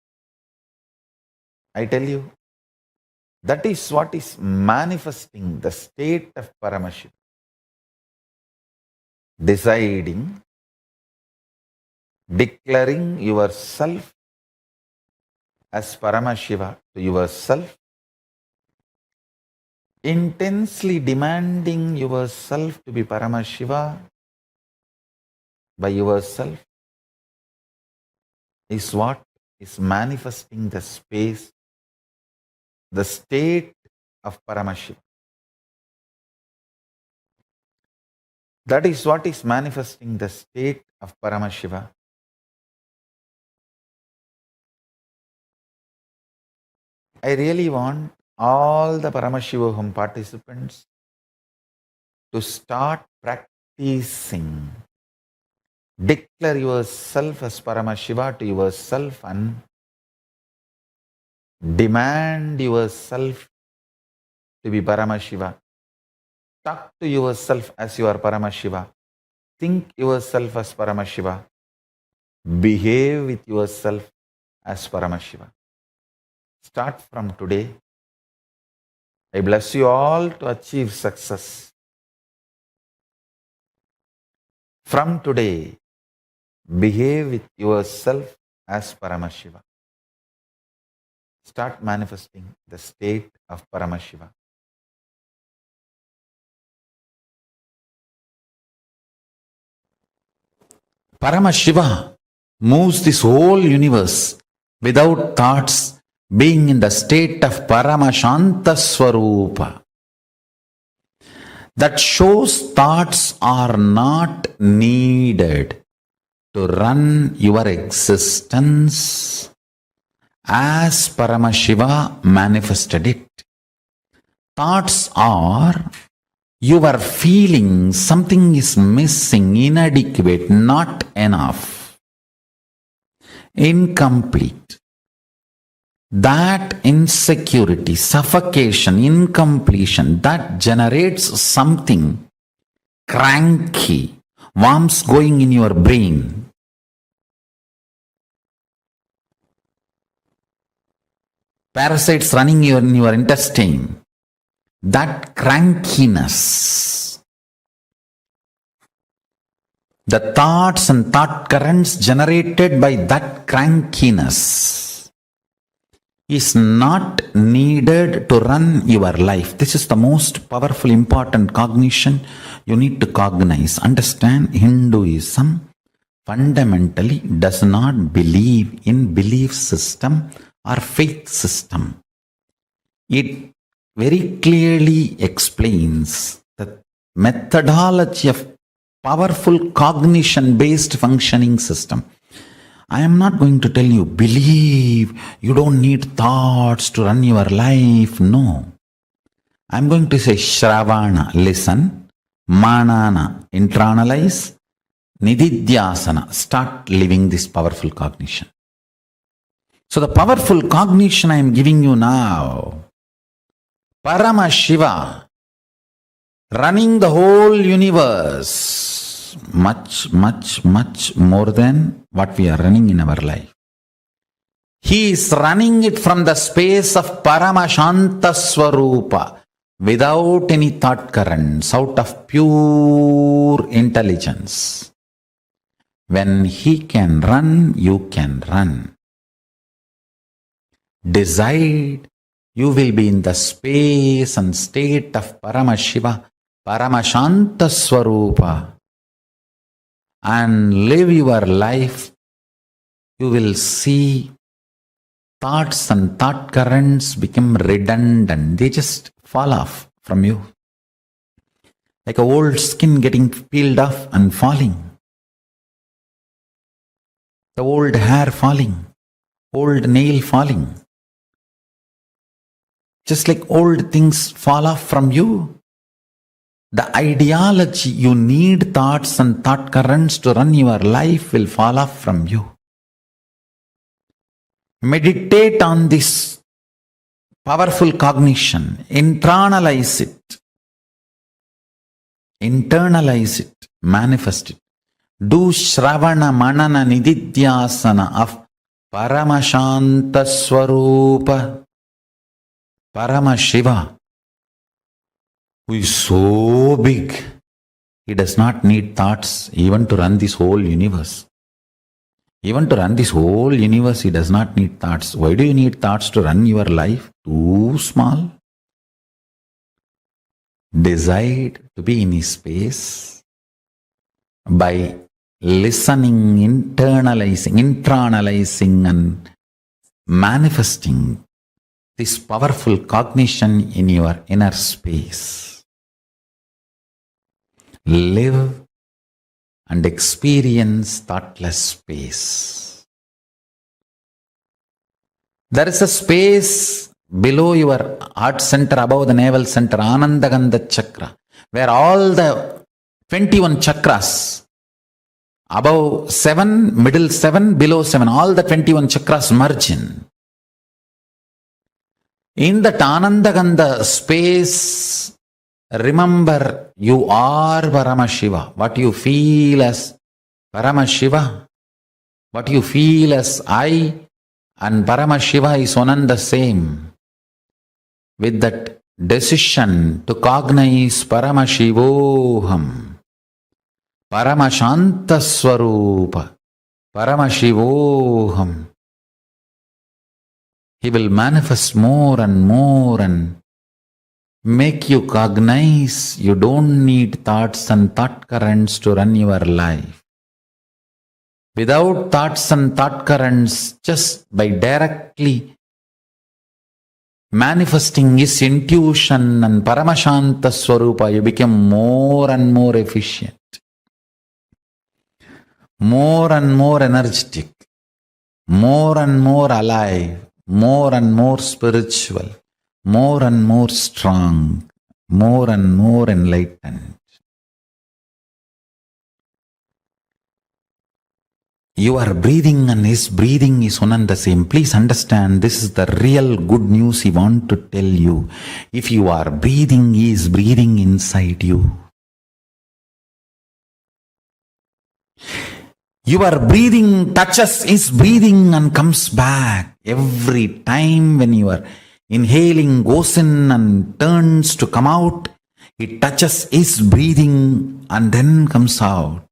I tell you, that is what is manifesting the state of Paramashiva. Deciding, declaring yourself as Paramashiva to yourself, intensely demanding yourself to be Paramashiva by yourself is what is manifesting the space, the state of Paramashiva. That is what is manifesting the state of Paramashiva. I really want all the Paramashivoham participants to start practicing. Declare yourself as Paramashiva to yourself and demand yourself to be Paramashiva. Talk to yourself as you are Paramashiva. Think yourself as Paramashiva. Behave with yourself as Paramashiva. Start from today. I bless you all to achieve success. From today, behave with yourself as Paramashiva. Start manifesting the state of Paramashiva. Paramashiva moves this whole universe without thoughts, being in the state of Paramashanta Swarupa. That shows thoughts are not needed to run your existence as Paramashiva manifested it. Thoughts are your feeling something is missing, inadequate, not enough, incomplete. That insecurity, suffocation, incompletion, that generates something cranky, worms going in your brain. Parasites running in your intestine. That crankiness. The thoughts and thought currents generated by that crankiness is not needed to run your life. This is the most powerful, important cognition you need to cognize. Understand, Hinduism fundamentally does not believe in belief system or faith system. It very clearly explains the methodology of powerful cognition-based functioning system. I am not going to tell you, believe, you don't need thoughts to run your life. No. I am going to say, Shravana, listen, Manana, internalize, Nididhyasana, start living this powerful cognition. So the powerful cognition I am giving you now, Paramashiva, running the whole universe, much, much, much more than what we are running in our life. He is running it from the space of Paramashanta Swarupa, without any thought currents, out of pure intelligence. When he can run, you can run. Decide, you will be in the space and state of Paramashiva, Paramashanta Swarupa, and live your life. You will see thoughts and thought currents become redundant. They just fall off from you. Like a old skin getting peeled off and falling. The old hair falling. Old nail falling. Just like old things fall off from you. The ideology you need thoughts and thought currents to run your life will fall off from you. Meditate on this powerful cognition. Internalize it. Manifest it. Do Shravana Manana Nididhyasana of Paramashanta Swarupa, Paramashiva, who is so big, he does not need thoughts even to run this whole universe. Even to run this whole universe, he does not need thoughts. Why do you need thoughts to run your life? Too small. Decide to be in his space by listening, internalizing and manifesting this powerful cognition in your inner space. Live and experience thoughtless space. There is a space below your heart center, above the navel center, Anandagandha chakra, where all the 21 chakras, above 7, middle 7, below 7, all the 21 chakras merge in. In that Anandagandha space, remember you are Paramashiva. What you feel as Paramashiva, what you feel as I and Paramashiva is one and the same. With that decision to cognize Paramashivoham, Paramashanta Swarupa, Paramashivoham, he will manifest more and make you cognize you don't need thoughts and thought currents to run your life. Without thoughts and thought currents, just by directly manifesting his intuition and Paramashanta Swarupa, you become more and more efficient, more and more energetic, more and more alive, more and more spiritual, more and more strong, more and more enlightened. Your breathing and his breathing is one and the same. Please understand, this is the real good news he wants to tell you. If you are breathing, he is breathing inside you. Your breathing touches his breathing and comes back. Every time when you are inhaling, goes in and turns to come out, it touches his breathing and then comes out.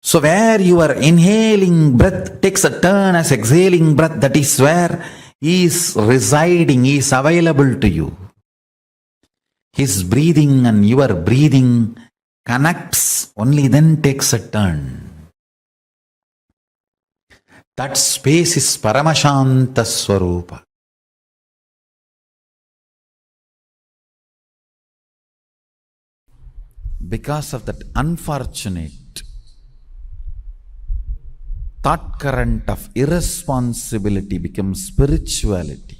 So where your inhaling breath takes a turn as exhaling breath, that is where he is residing, he is available to you. His breathing and your breathing connects, only then takes a turn. That space is Paramashanta Swarupa. Because of that unfortunate thought current of irresponsibility becomes spirituality.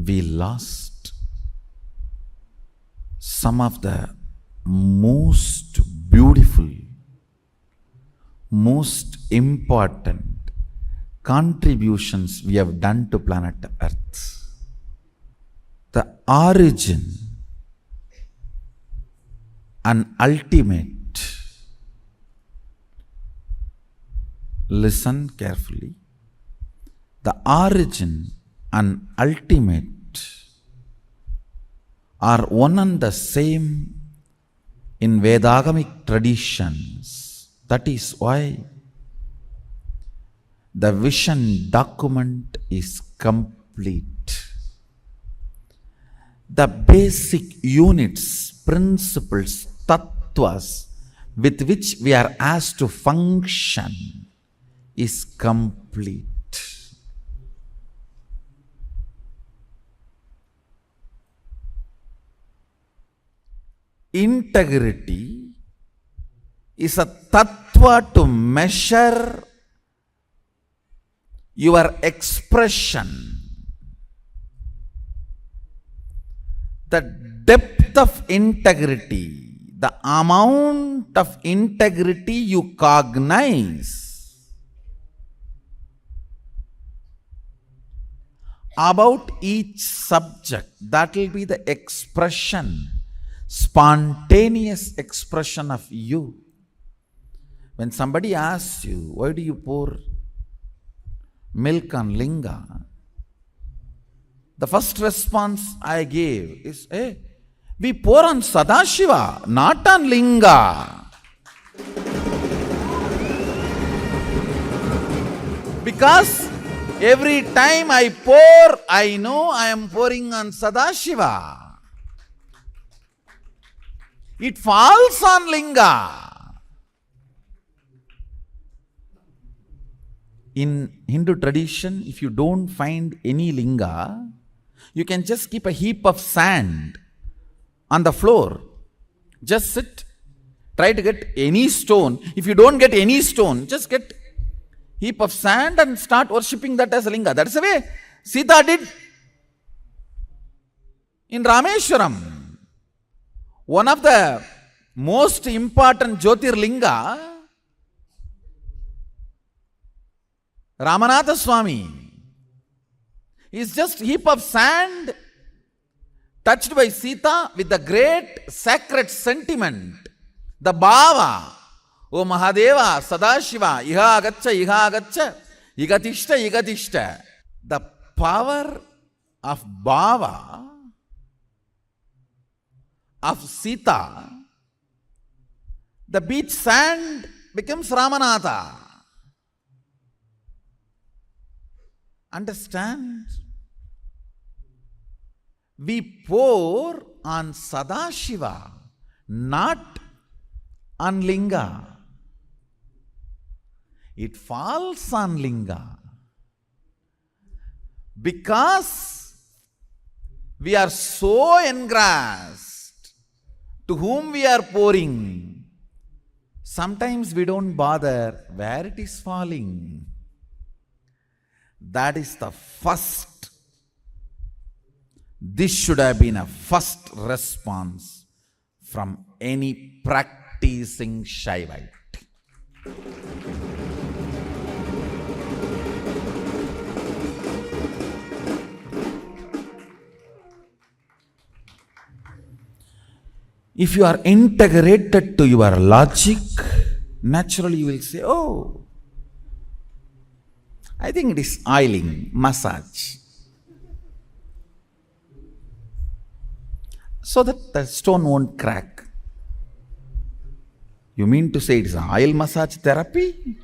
We lost some of the most beautiful, most important contributions we have done to planet Earth. The origin and ultimate. Listen carefully. The origin and ultimate are one and the same in Vedagamic traditions. That is why the vision document is complete. The basic units, principles, tattvas with which we are asked to function is complete. Integrity is a tattva to measure your expression. The depth of integrity, the amount of integrity you cognize about each subject, that will be the expression, spontaneous expression of you. When somebody asks you, why do you pour milk on linga? The first response I gave is, hey, we pour on Sadashiva, not on linga. Because every time I pour, I know I am pouring on Sadashiva. It falls on linga. In Hindu tradition, if you don't find any linga, you can just keep a heap of sand on the floor. Just sit, try to get any stone. If you don't get any stone, just get heap of sand and start worshipping that as a linga. That's the way Sita did in Rameshwaram. One of the most important Jyotirlinga, Ramanatha Swami, is just heap of sand touched by Sita with the great sacred sentiment, the bhava. O Mahadeva, Sadashiva, iha agaccha, igatishta. The power of bhava of Sita, the beach sand becomes Ramanatha. Understand? We pour on Sadashiva, not on linga. It falls on linga. Because we are so engrossed to whom we are pouring, sometimes we don't bother where it is falling. That is the first. This should have been a first response from any practicing Shaivite. If you are integrated to your logic, naturally you will say, oh, I think it is oiling, massage. So that the stone won't crack. You mean to say it is oil massage therapy?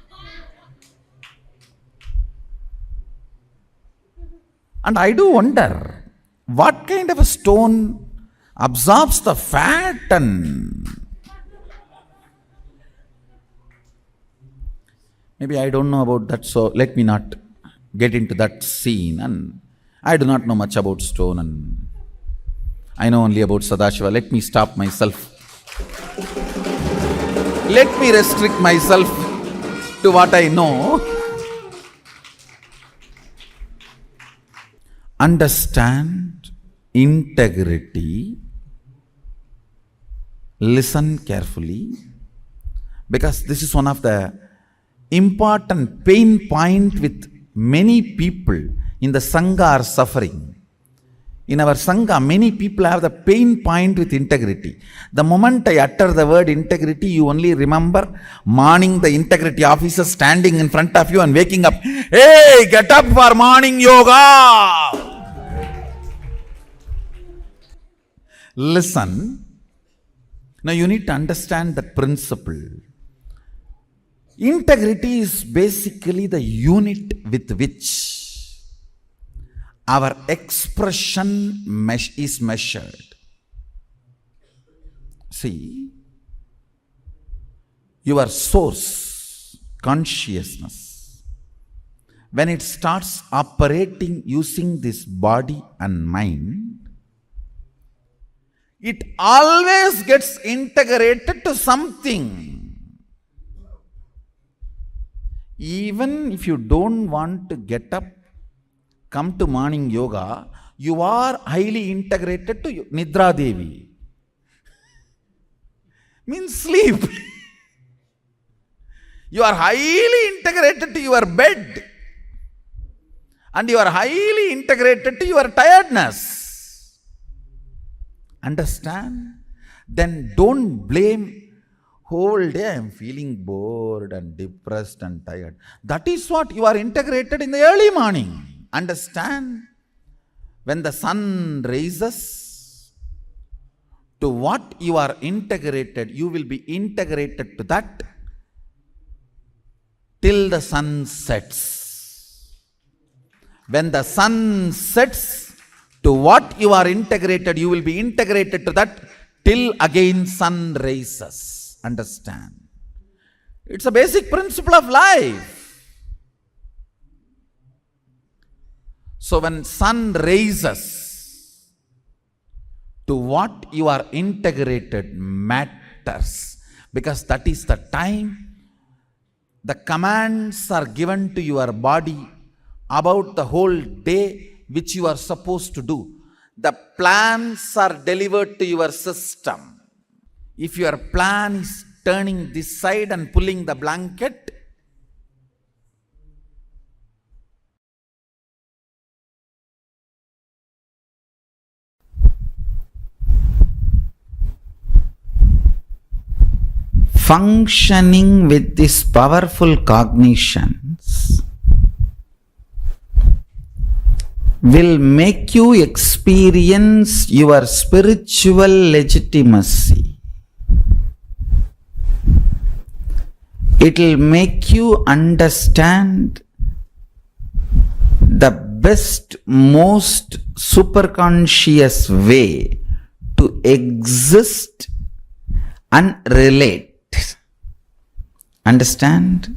And I do wonder, what kind of a stone absorbs the fat and maybe I don't know about that, so let me not get into that scene. And I do not know much about stone and I know only about Sadashiva. Let me stop myself. Let me restrict myself to what I know. Understand integrity. Listen carefully, because this is one of the important pain point with many people in the Sangha are suffering. In our Sangha, many people have the pain point with integrity. The moment I utter the word integrity, you only remember morning the integrity officer standing in front of you and waking up. Hey, get up for morning yoga! Listen. Now you need to understand that principle. Integrity is basically the unit with which our expression is measured. See, your source, consciousness, when it starts operating using this body and mind, it always gets integrated to something. Even if you don't want to get up, come to morning yoga, you are highly integrated to Nidra Devi. Means sleep. You are highly integrated to your bed. And you are highly integrated to your tiredness. Understand? Then don't blame whole day I am feeling bored and depressed and tired. That is what you are integrated in the early morning. Understand? When the sun rises, to what you are integrated, you will be integrated to that till the sun sets. When the sun sets, to what you are integrated, you will be integrated to that till again sun rises. Understand? It's a basic principle of life. So when sun rises, to what you are integrated matters, because that is the time the commands are given to your body about the whole day which you are supposed to do. The plans are delivered to your system. If your plan is turning this side and pulling the blanket, functioning with these powerful cognitions will make you experience your spiritual legitimacy. It will make you understand the best, most superconscious way to exist and relate. Understand?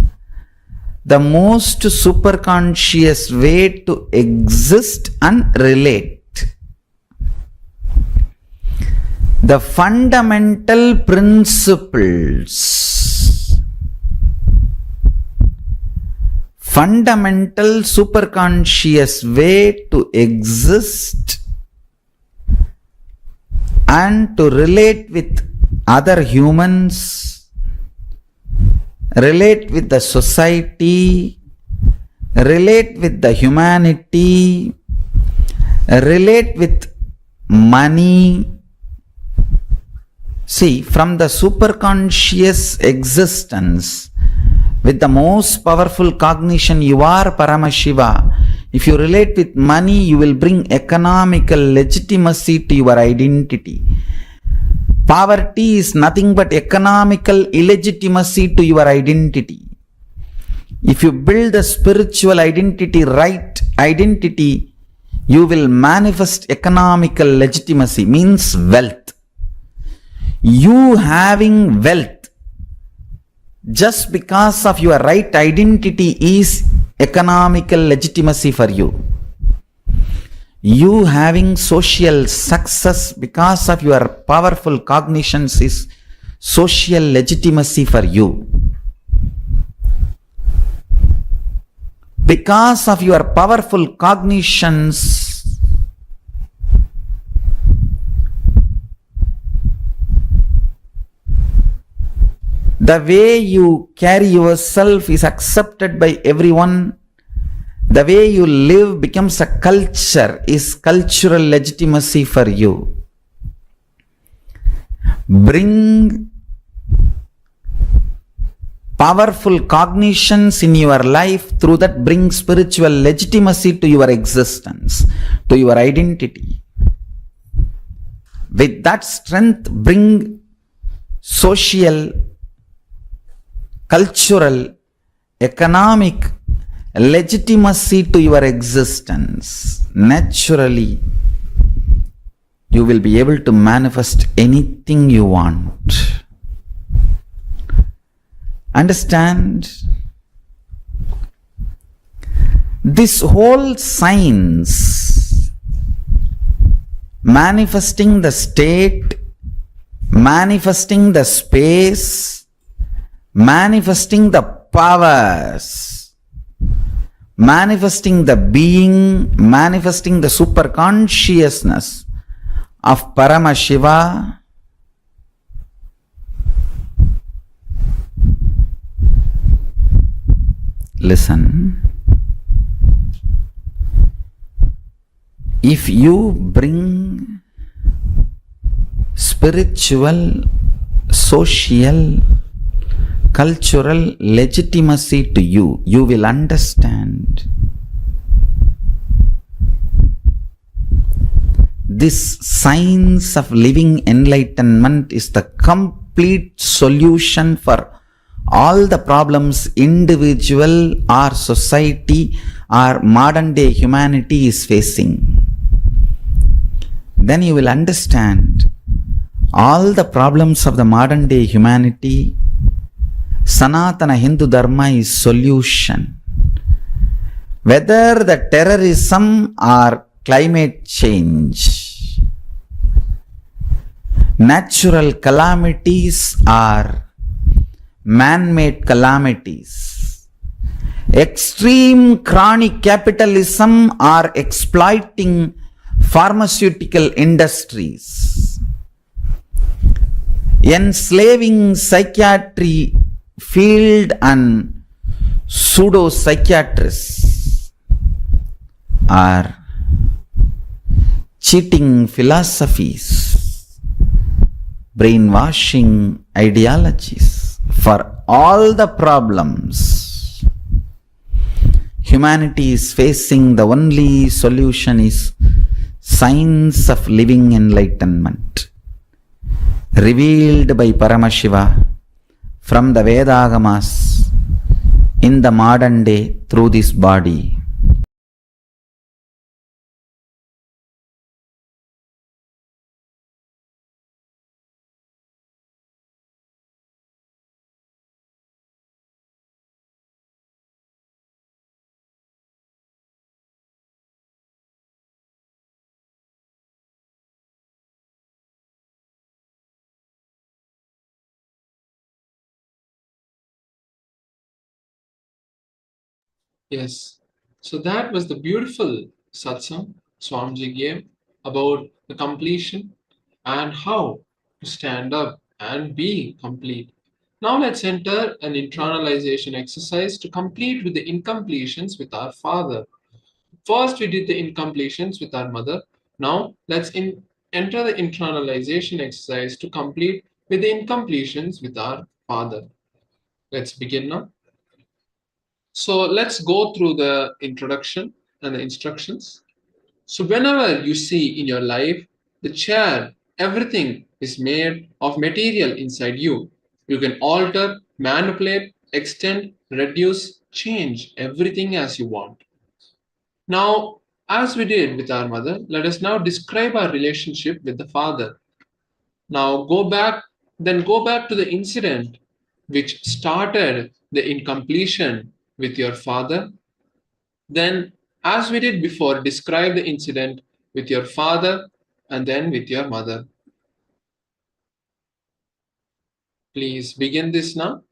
The most superconscious way to exist and relate. The fundamental principles, fundamental superconscious way to exist and to relate with other humans, relate with the society, relate with the humanity, relate with money. See, from the superconscious existence, with the most powerful cognition, you are Paramashiva. If you relate with money, you will bring economical legitimacy to your identity. Poverty is nothing but economical illegitimacy to your identity. If you build a spiritual identity, right identity, you will manifest economical legitimacy, means wealth. You having wealth just because of your right identity is economical legitimacy for you. You having social success because of your powerful cognitions is social legitimacy for you. Because of your powerful cognitions, the way you carry yourself is accepted by everyone. The way you live becomes a culture, is cultural legitimacy for you. Bring powerful cognitions in your life, through that bring spiritual legitimacy to your existence, to your identity. With that strength, bring social, cultural, economic legitimacy to your existence. Naturally, you will be able to manifest anything you want. Understand? This whole science, manifesting the state, manifesting the space, manifesting the powers, manifesting the being, manifesting the superconsciousness of Paramashiva, listen. If you bring spiritual, social, cultural legitimacy to you, you will understand this science of living enlightenment is the complete solution for all the problems individual or society or modern day humanity is facing. Then you will understand all the problems of the modern day humanity, Sanatana Hindu Dharma is solution. Whether the terrorism or climate change, natural calamities or man-made calamities, extreme chronic capitalism or exploiting pharmaceutical industries, enslaving psychiatry field and pseudo-psychiatrists, or cheating philosophies, brainwashing ideologies, for all the problems humanity is facing, the only solution is science of living enlightenment, revealed by Paramashiva from the Vedagamas in the modern day through this body. Yes. So that was the beautiful satsang Swamiji gave about the completion and how to stand up and be complete. Now let's enter an internalization exercise to complete with the incompletions with our father. First, we did the incompletions with our mother. Now let's enter the internalization exercise to complete with the incompletions with our father. Let's begin now. So let's go through the introduction and the instructions. So whenever you see in your life the chair, everything is made of material inside you. You can alter, manipulate, extend, reduce, change everything as you want. Now, as we did with our mother, let us now describe our relationship with the father. Now go back to the incident which started the incompletion with your father. Then, as we did before, describe the incident with your father and then with your mother. Please begin this now.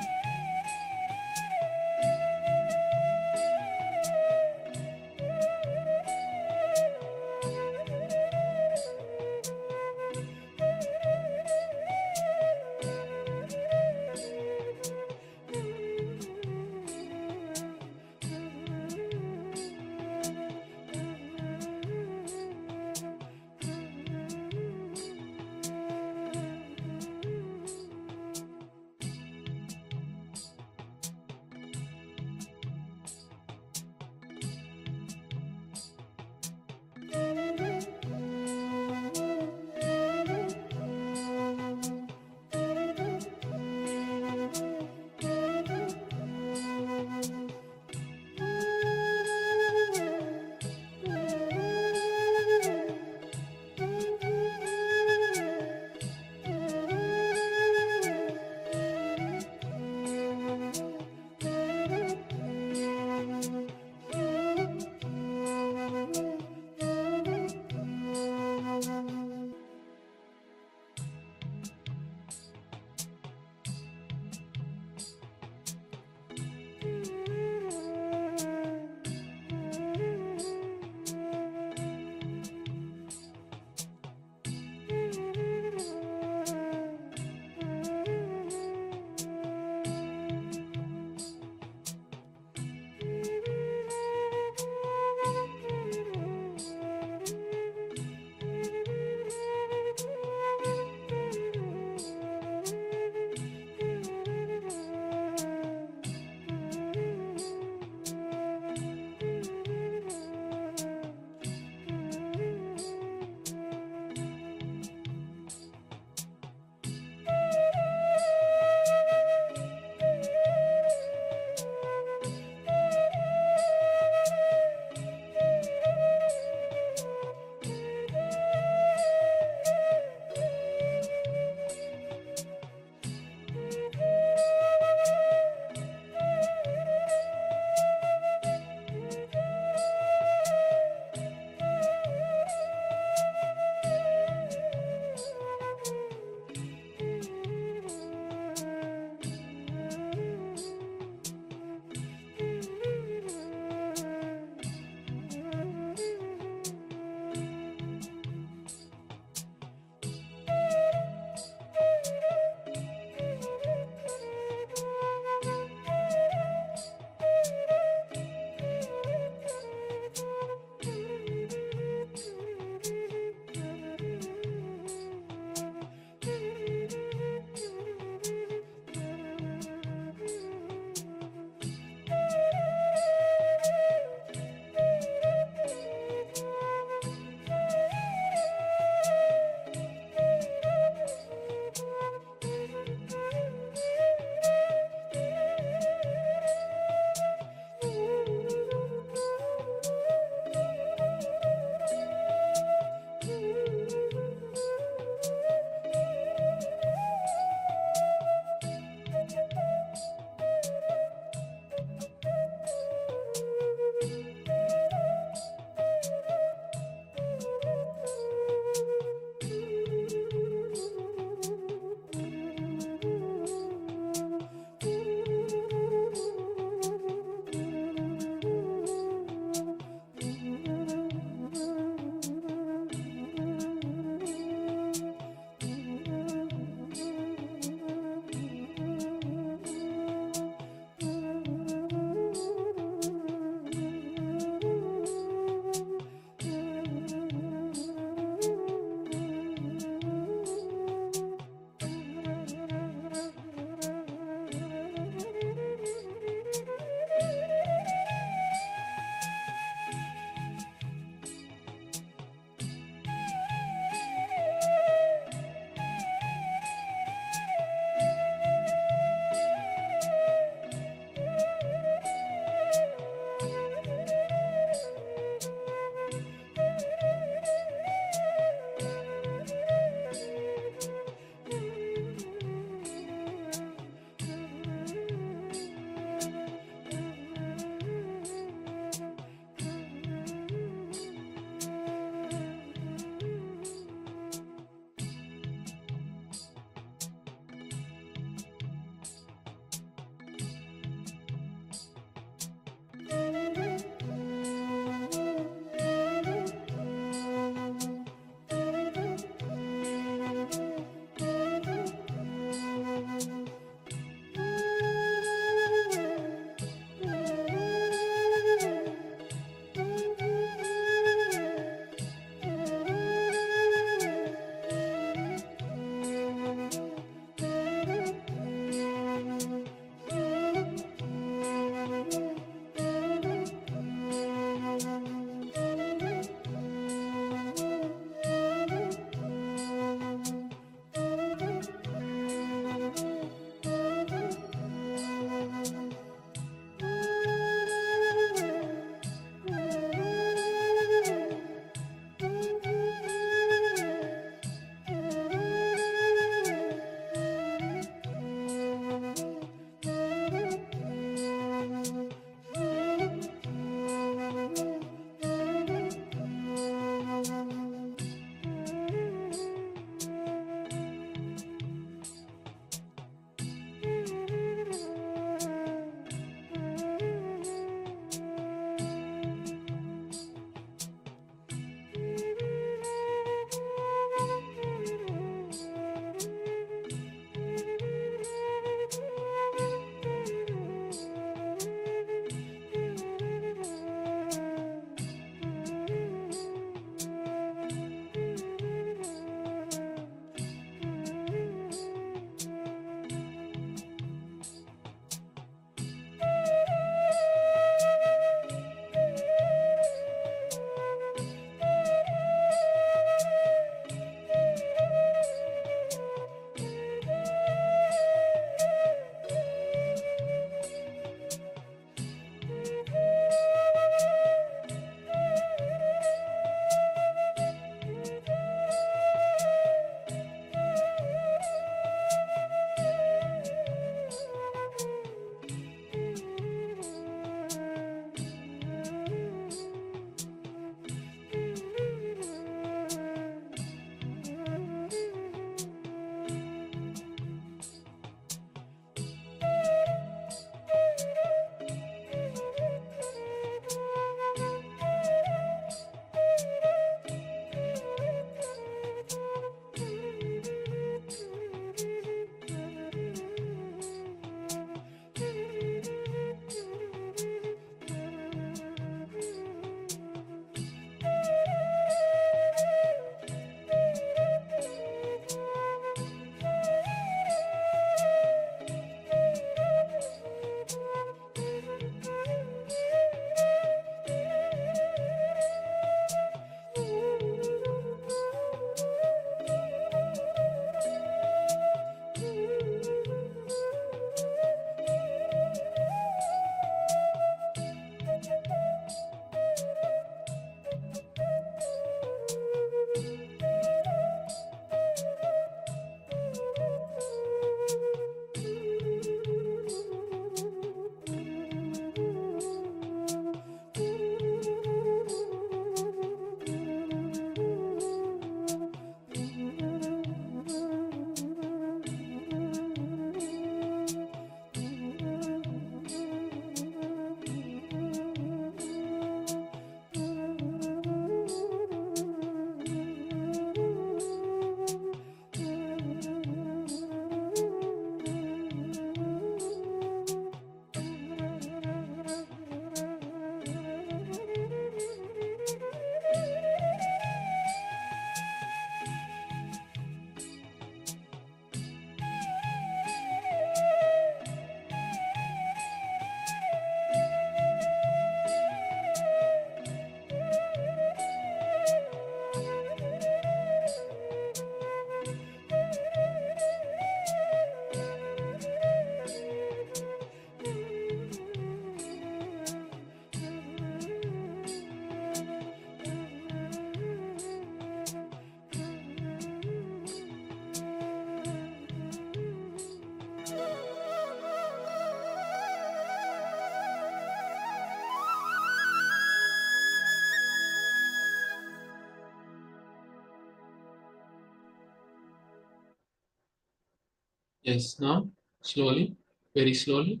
Yes, now slowly, very slowly,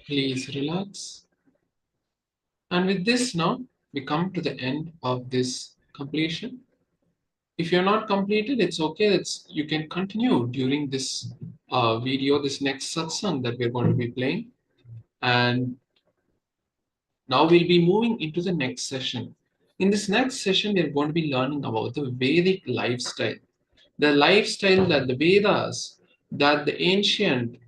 please relax. And with this now, we come to the end of this completion. If you're not completed, it's okay. You can continue during this video, this next satsang that we're going to be playing. And now we'll be moving into the next session. In this next session, we're going to be learning about the Vedic lifestyle. The lifestyle that the Vedas, that the ancient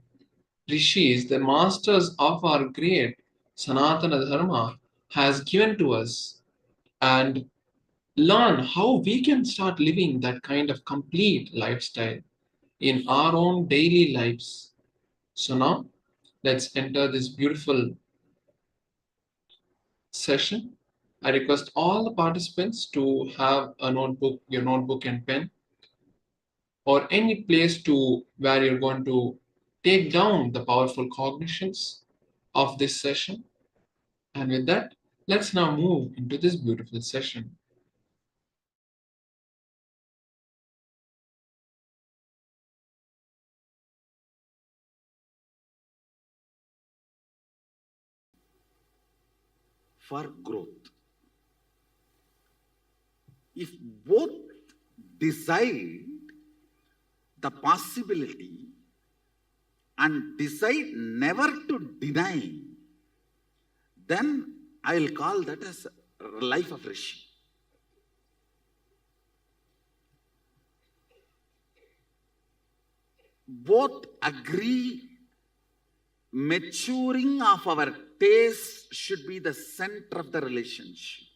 rishis, the masters of our great Sanatana Dharma, has given to us, and learn how we can start living that kind of complete lifestyle in our own daily lives. So now, let's enter this beautiful session. I request all the participants to have a notebook, your notebook and pen, or any place to where you're going to take down the powerful cognitions of this session. And with that, let's now move into this beautiful session. For growth. If both decide the possibility and decide never to deny, then I will call that as life of Rishi. Both agree maturing of our taste should be the center of the relationship.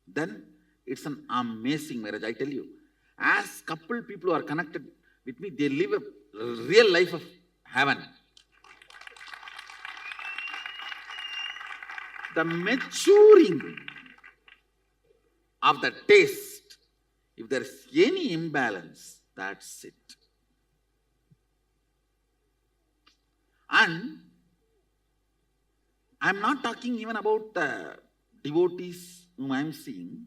Then it's an amazing marriage, I tell you. As coupled people who are connected with me, they live a real life of heaven. The maturing of the taste, if there is any imbalance, that's it. And I'm not talking even about the devotees whom I'm seeing.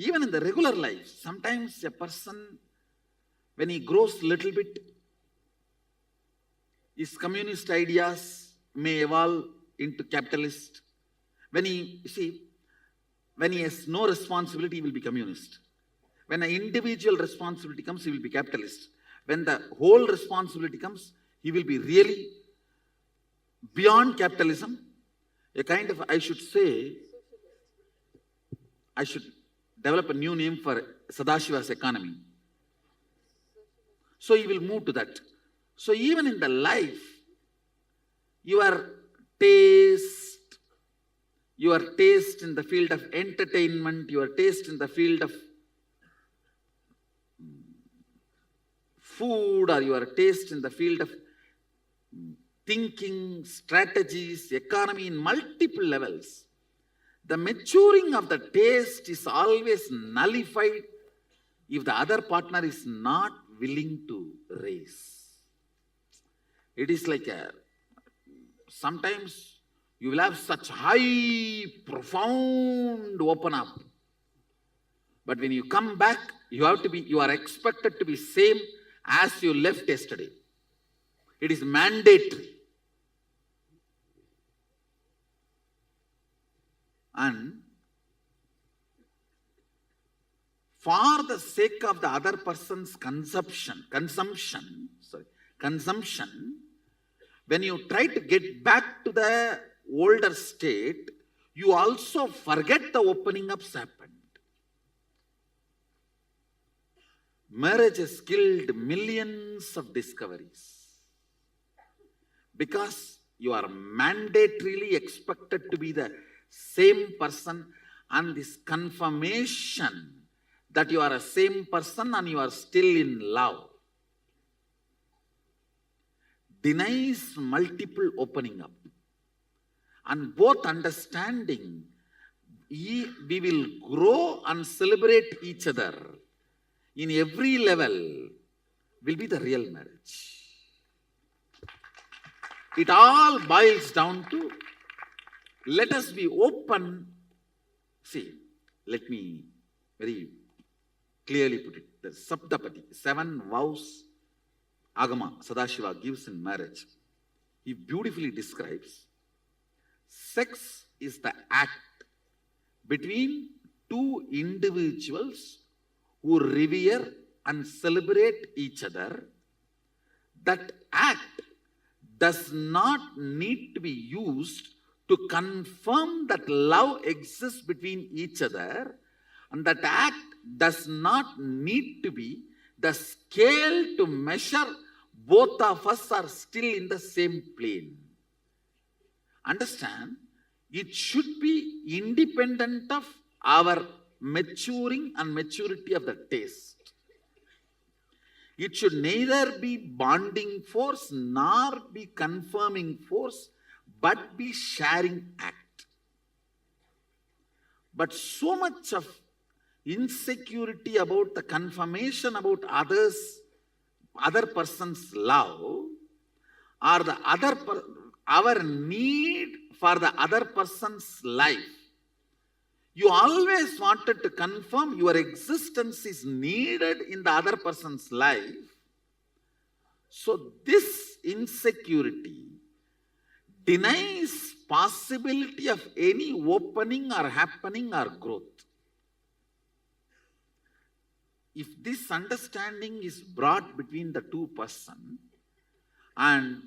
Even in the regular life, sometimes a person, when he grows little bit, his communist ideas may evolve into capitalist. When he has no responsibility, he will be communist. When an individual responsibility comes, he will be capitalist. When the whole responsibility comes, he will be really beyond capitalism. A kind of, I should develop a new name for Sadashiva's economy. So he will move to that. So even in the life, your taste in the field of entertainment, your taste in the field of food, or your taste in the field of thinking, strategies, economy in multiple levels, the maturing of the taste is always nullified if the other partner is not willing to raise. It is like sometimes you will have such high, profound open up. But when you come back, you are expected to be same as you left yesterday. It is mandatory. And for the sake of the other person's consumption, when you try to get back to the older state, you also forget the opening ups happened. Marriage has killed millions of discoveries because you are mandatorily expected to be the same person, and this confirmation that you are a same person and you are still in love denies multiple opening up. And both understanding, we will grow and celebrate each other in every level, will be the real marriage. It all boils down to, let us be open. See, let me very clearly put it. The Saptapati, 7 vows Agama, Sadashiva gives in marriage, he beautifully describes sex is the act between two individuals who revere and celebrate each other. That act does not need to be used to confirm that love exists between each other, and that act does not need to be the scale to measure both of us are still in the same plane. Understand, it should be independent of our maturing and maturity of the taste. It should neither be bonding force nor be confirming force, but be sharing act. But so much of insecurity about the confirmation about other person's love, or our need for the other person's life. You always wanted to confirm your existence is needed in the other person's life. So this insecurity denies possibility of any opening or happening or growth. If this understanding is brought between the two persons, and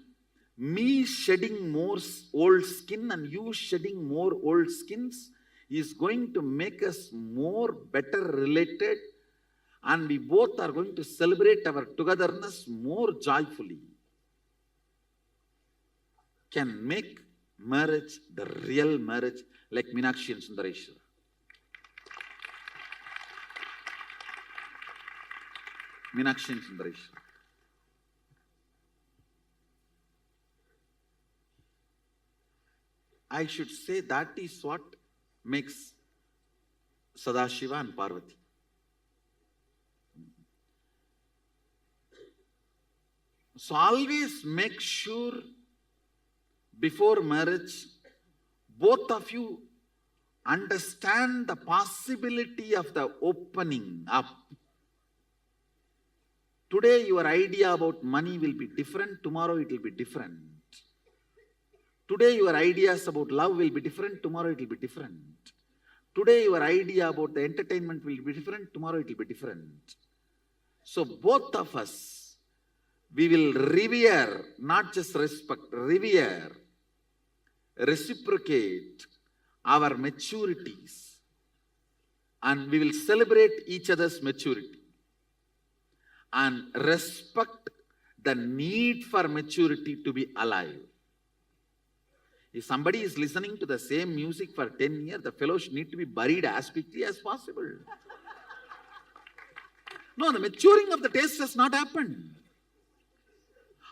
me shedding more old skin and you shedding more old skins is going to make us more better related, and we both are going to celebrate our togetherness more joyfully, can make marriage the real marriage, like Meenakshi and Sundareshwar. Meenakshi and Sundareshwar. I should say that is what makes Sadashiva and Parvati. So always make sure before marriage, both of you understand the possibility of the opening up. Today your idea about money will be different, tomorrow it will be different. Today your ideas about love will be different, tomorrow it will be different. Today your idea about the entertainment will be different, tomorrow it will be different. So both of us, we will revere, not just respect, revere, reciprocate our maturities, and we will celebrate each other's maturity and respect the need for maturity to be alive. If somebody is listening to the same music for 10 years, the fellow should need to be buried as quickly as possible. No, the maturing of the taste has not happened.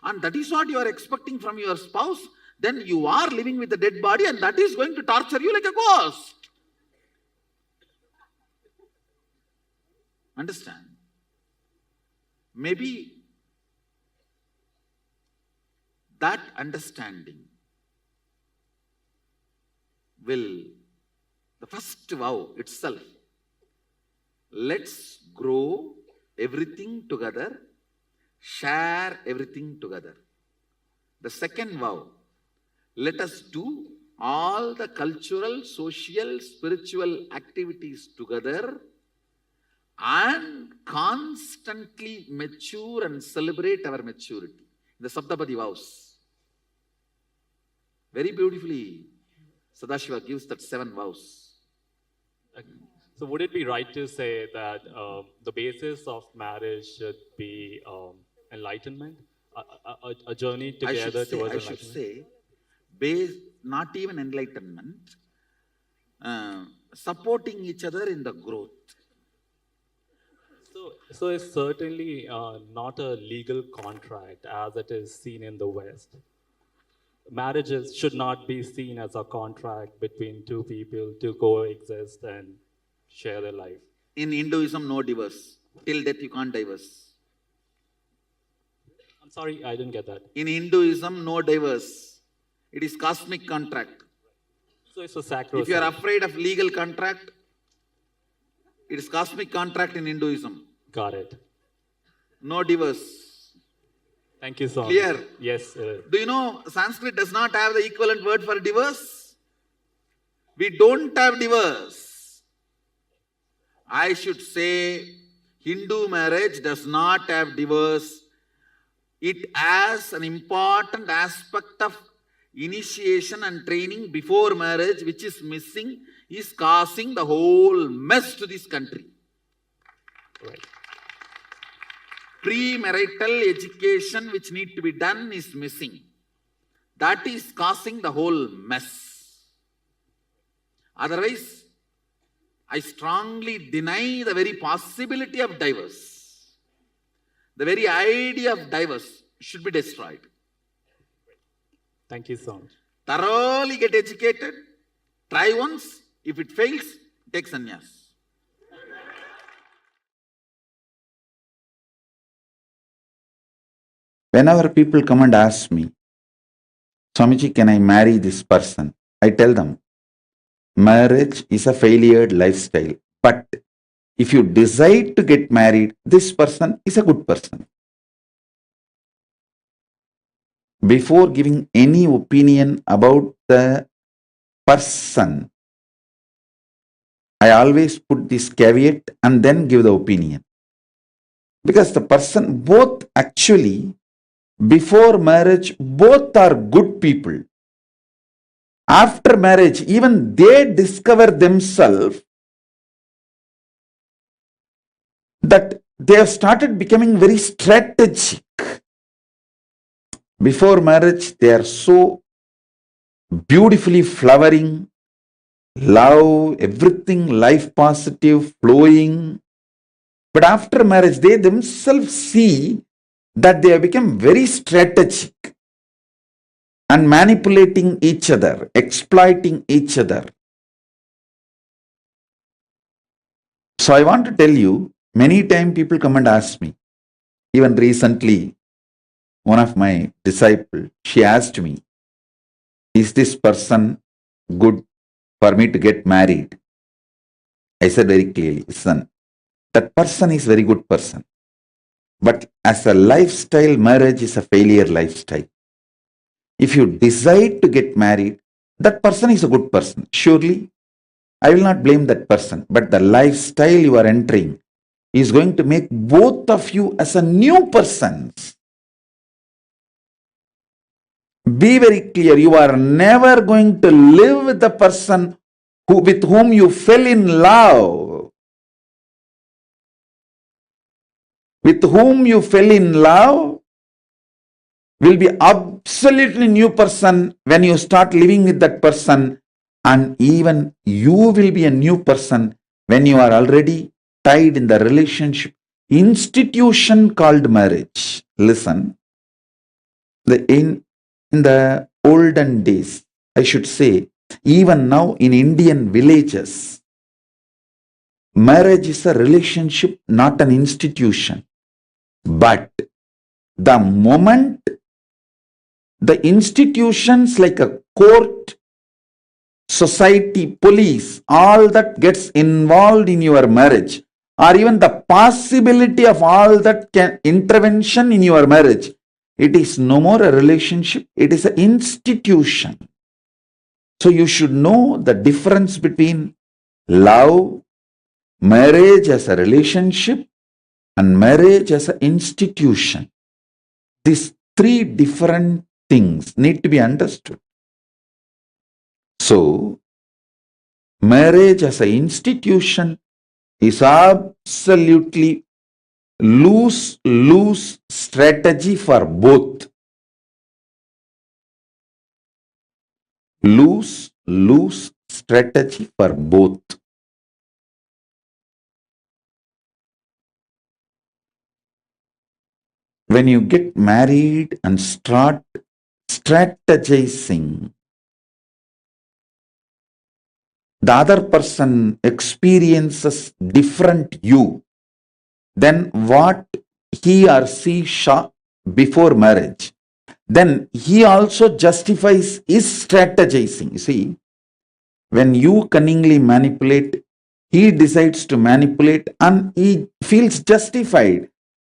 And that is what you are expecting from your spouse. Then you are living with a dead body, and that is going to torture you like a ghost. Understand? Maybe that understanding will, the first vow itself, let's grow everything together, share everything together. The second vow, let us do all the cultural, social, spiritual activities together and constantly mature and celebrate our maturity. The Saptapadi vows. Very beautifully, Sadashiva gives that 7 vows. So would it be right to say that the basis of marriage should be enlightenment, a journey together towards enlightenment? I should say, not even enlightenment, supporting each other in the growth. So it's certainly not a legal contract as it is seen in the West. Marriages should not be seen as a contract between two people to coexist and share their life. In Hinduism, no divorce. Till death, you can't divorce. I'm sorry, I didn't get that. In Hinduism, no divorce. It is cosmic contract. So it's a sacrosanct. If you are afraid of legal contract, it is cosmic contract in Hinduism. Got it. No divorce. Thank you, Swami. Clear? Yes. Do you know Sanskrit does not have the equivalent word for divorce? We don't have divorce. I should say Hindu marriage does not have divorce. It has an important aspect of initiation and training before marriage, which is missing, is causing the whole mess to this country. Right. Premarital education which need to be done is missing. That is causing the whole mess. Otherwise, I strongly deny the very possibility of divorce. The very idea of divorce should be destroyed. Thank you so much. Thoroughly get educated, try once, if it fails, take sannyas. Whenever people come and ask me, Swamiji, can I marry this person? I tell them, marriage is a failed lifestyle. But if you decide to get married, this person is a good person. Before giving any opinion about the person, I always put this caveat and then give the opinion. Because the person, both actually, before marriage, both are good people. After marriage, even they discover themselves that they have started becoming very strategic. Before marriage, they are so beautifully flowering, love, everything life positive, flowing. But after marriage, they themselves see that they have become very strategic and manipulating each other, exploiting each other. So I want to tell you, many times people come and ask me, even recently, one of my disciples, she asked me, is this person good for me to get married? I said very clearly, son, that person is very good person. But as a lifestyle, marriage is a failure lifestyle. If you decide to get married, that person is a good person. Surely, I will not blame that person. But the lifestyle you are entering is going to make both of you as a new persons. Be very clear, you are never going to live with the person with whom you fell in love. With whom you fell in love will be absolutely new person when you start living with that person, and even you will be a new person when you are already tied in the relationship institution called marriage. Listen, in the olden days, I should say, even now in Indian villages, marriage is a relationship, not an institution. But the moment the institutions like a court, society, police, all that gets involved in your marriage, or even the possibility of all that intervention in your marriage, it is no more a relationship, it is an institution. So you should know the difference between love, marriage as a relationship, and marriage as an institution. These three different things need to be understood. So, marriage as an institution is absolutely lose strategy for both. Lose strategy for both. When you get married and start strategizing, the other person experiences different you than what he or she saw before marriage. Then he also justifies his strategizing. You see, when you cunningly manipulate, he decides to manipulate and he feels justified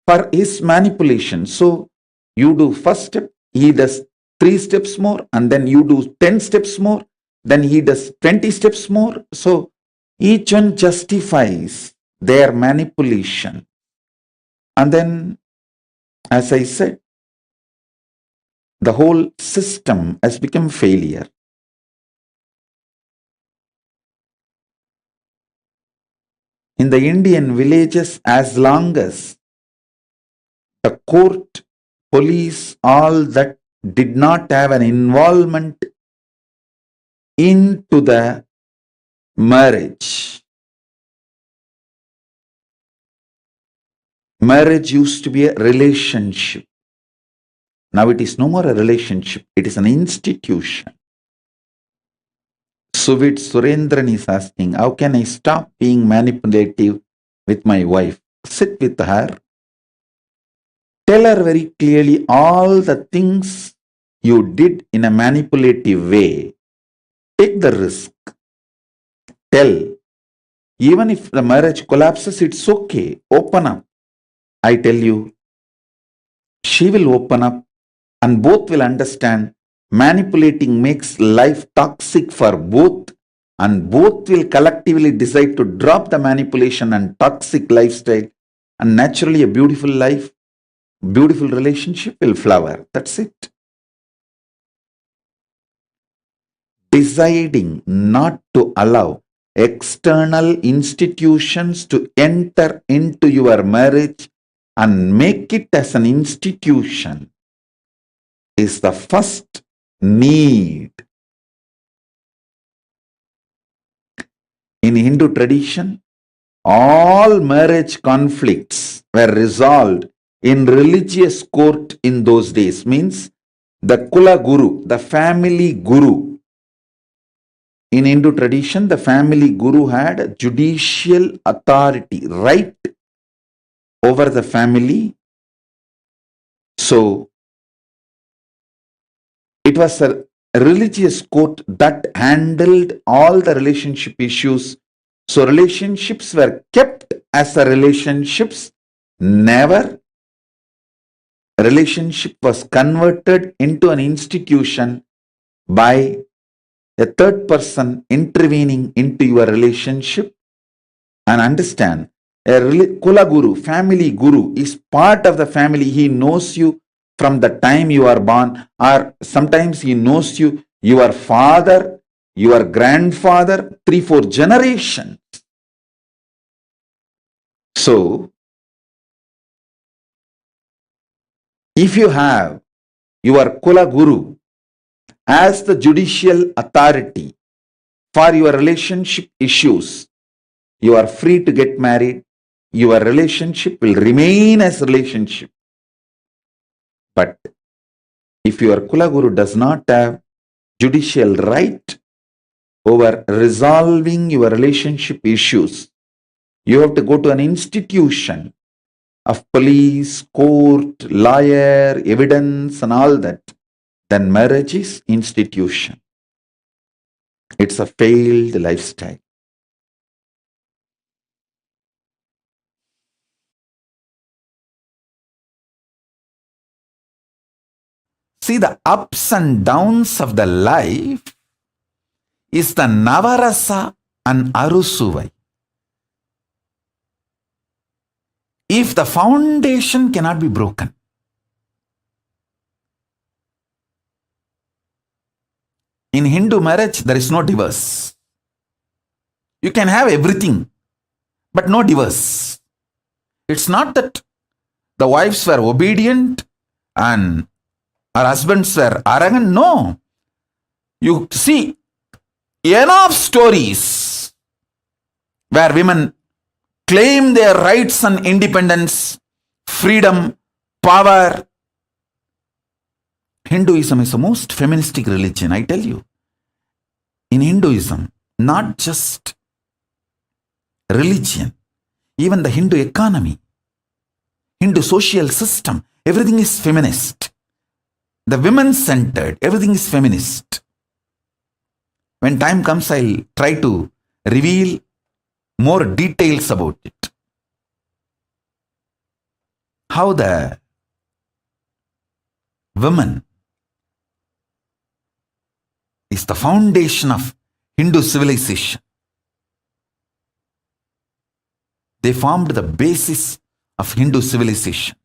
for his manipulation. So You do first step, he does 3 steps more, and then you do 10 steps more, then he does 20 steps more. So each one justifies their manipulation. And then, as I said, the whole system has become failure. In the Indian villages, as long as the court, police, all that did not have an involvement into the marriage. Marriage used to be a relationship. Now it is no more a relationship, it is an institution. Suvit Surendran is asking, how can I stop being manipulative with my wife? Sit with her. Tell her very clearly all the things you did in a manipulative way. Take the risk. Tell. Even if the marriage collapses, it's okay. Open up. I tell you, she will open up and both will understand manipulating makes life toxic for both, and both will collectively decide to drop the manipulation and toxic lifestyle, and naturally a beautiful life, beautiful relationship will flower. That's it. Deciding not to allow external institutions to enter into your marriage and make it as an institution is the first need. In Hindu tradition, all marriage conflicts were resolved in religious court in those days. Means the Kula Guru, the family guru. In Hindu tradition, the family guru had judicial authority, right over the family. So it was a religious court that handled all the relationship issues. So relationships were kept as a relationships. Never a relationship was converted into an institution by a third person intervening into your relationship. And understand, a Kula Guru, family guru, is part of the family. He knows you from the time you are born, or sometimes he knows you, your father, your grandfather, 3-4 generations. So, if you have your Kula Guru as the judicial authority for your relationship issues, you are free to get married. Your relationship will remain as relationship. But if your Kula Guru does not have judicial right over resolving your relationship issues, you have to go to an institution of police, court, lawyer, evidence and all that. Then marriage is institution. It's a failed lifestyle. See, the ups and downs of the life is the Navarasa and Arusuvai. If the foundation cannot be broken, in Hindu marriage, there is no divorce. You can have everything, but no divorce. It's not that the wives were obedient and our husbands were arrogant. No. You see enough stories where women claim their rights and independence, freedom, power. Hinduism is the most feministic religion, I tell you. In Hinduism, not just religion, even the Hindu economy, Hindu social system, everything is feminist. The women-centered, everything is feminist. When time comes, I'll try to reveal more details about it. How the women is the foundation of Hindu civilization. They formed the basis of Hindu civilization.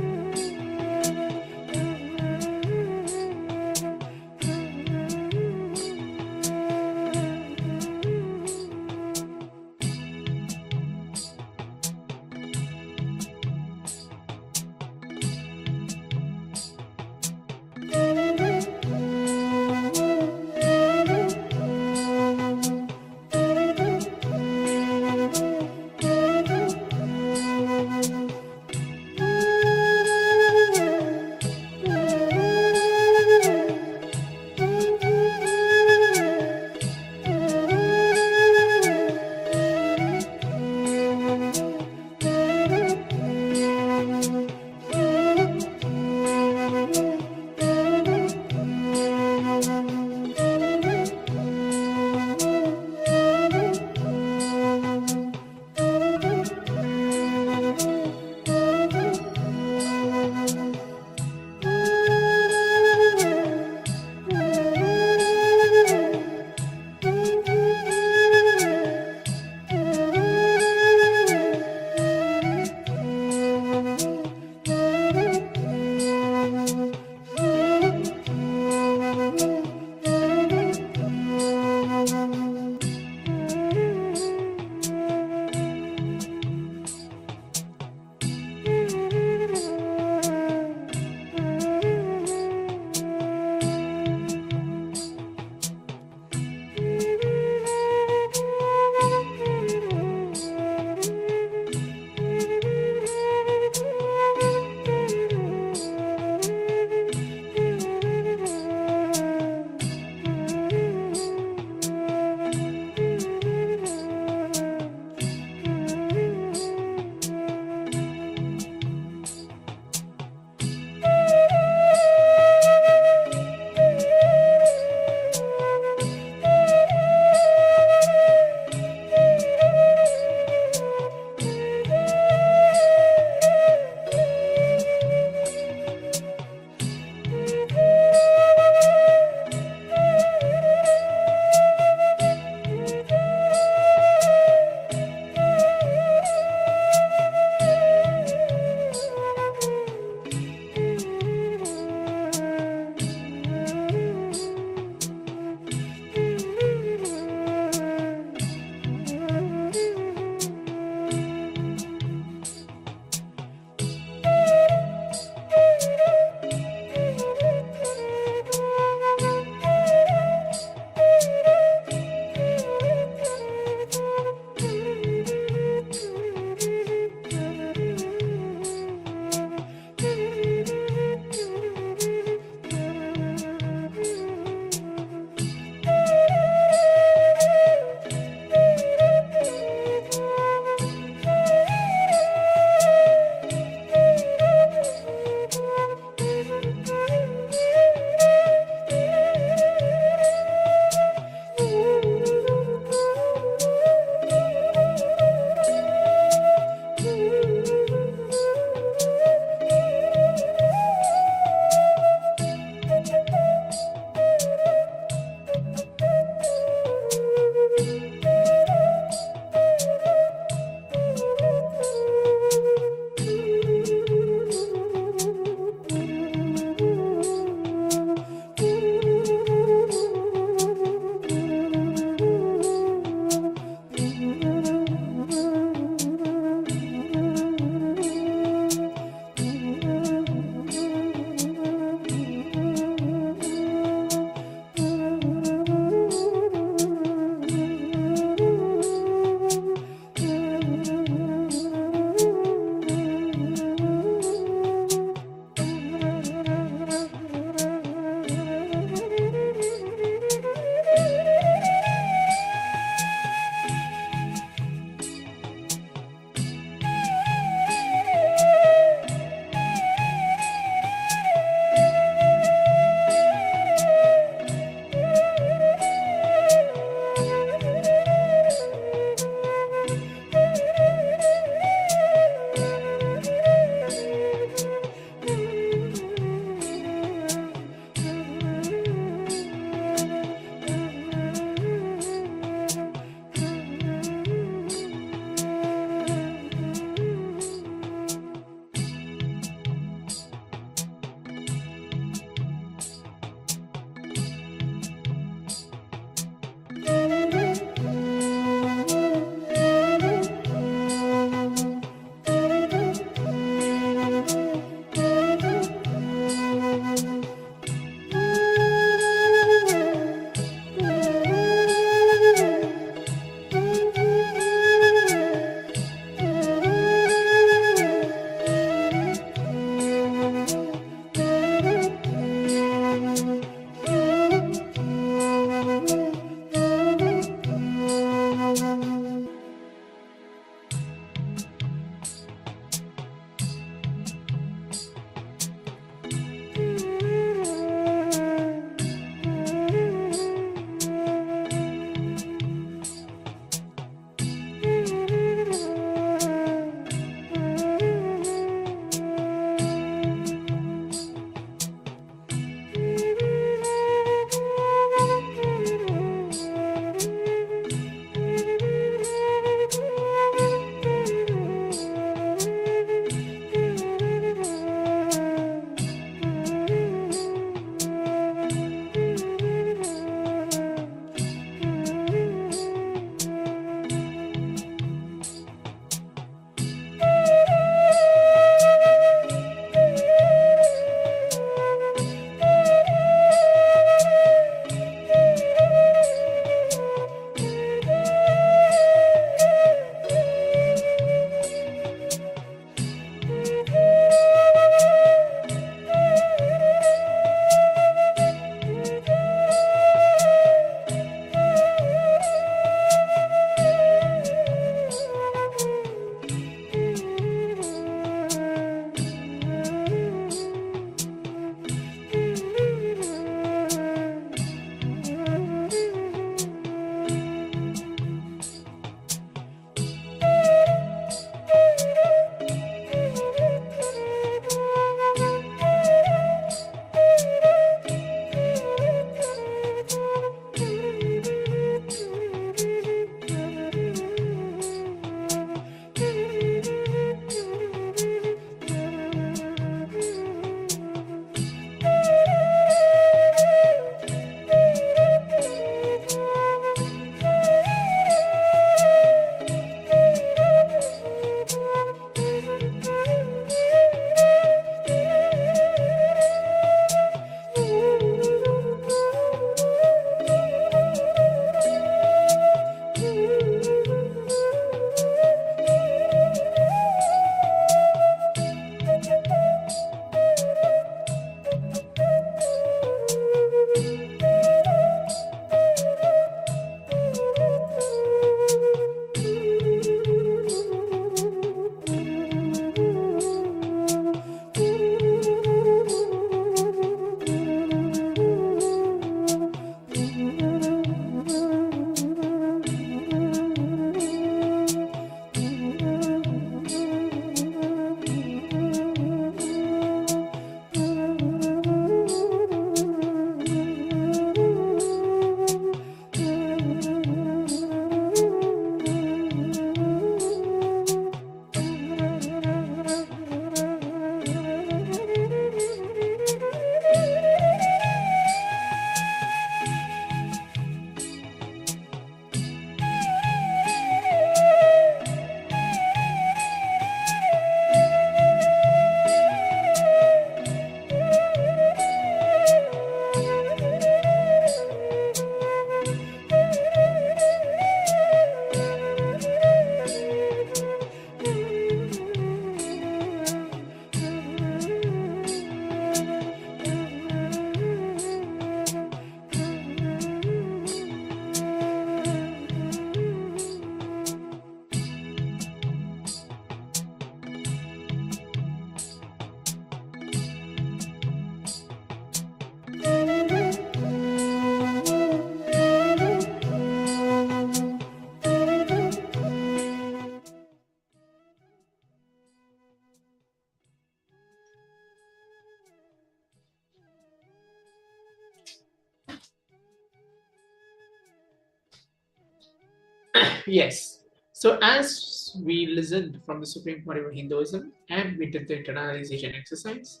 Yes. So as we listened from the Supreme Pontiff of Hinduism and we did the internalization exercise,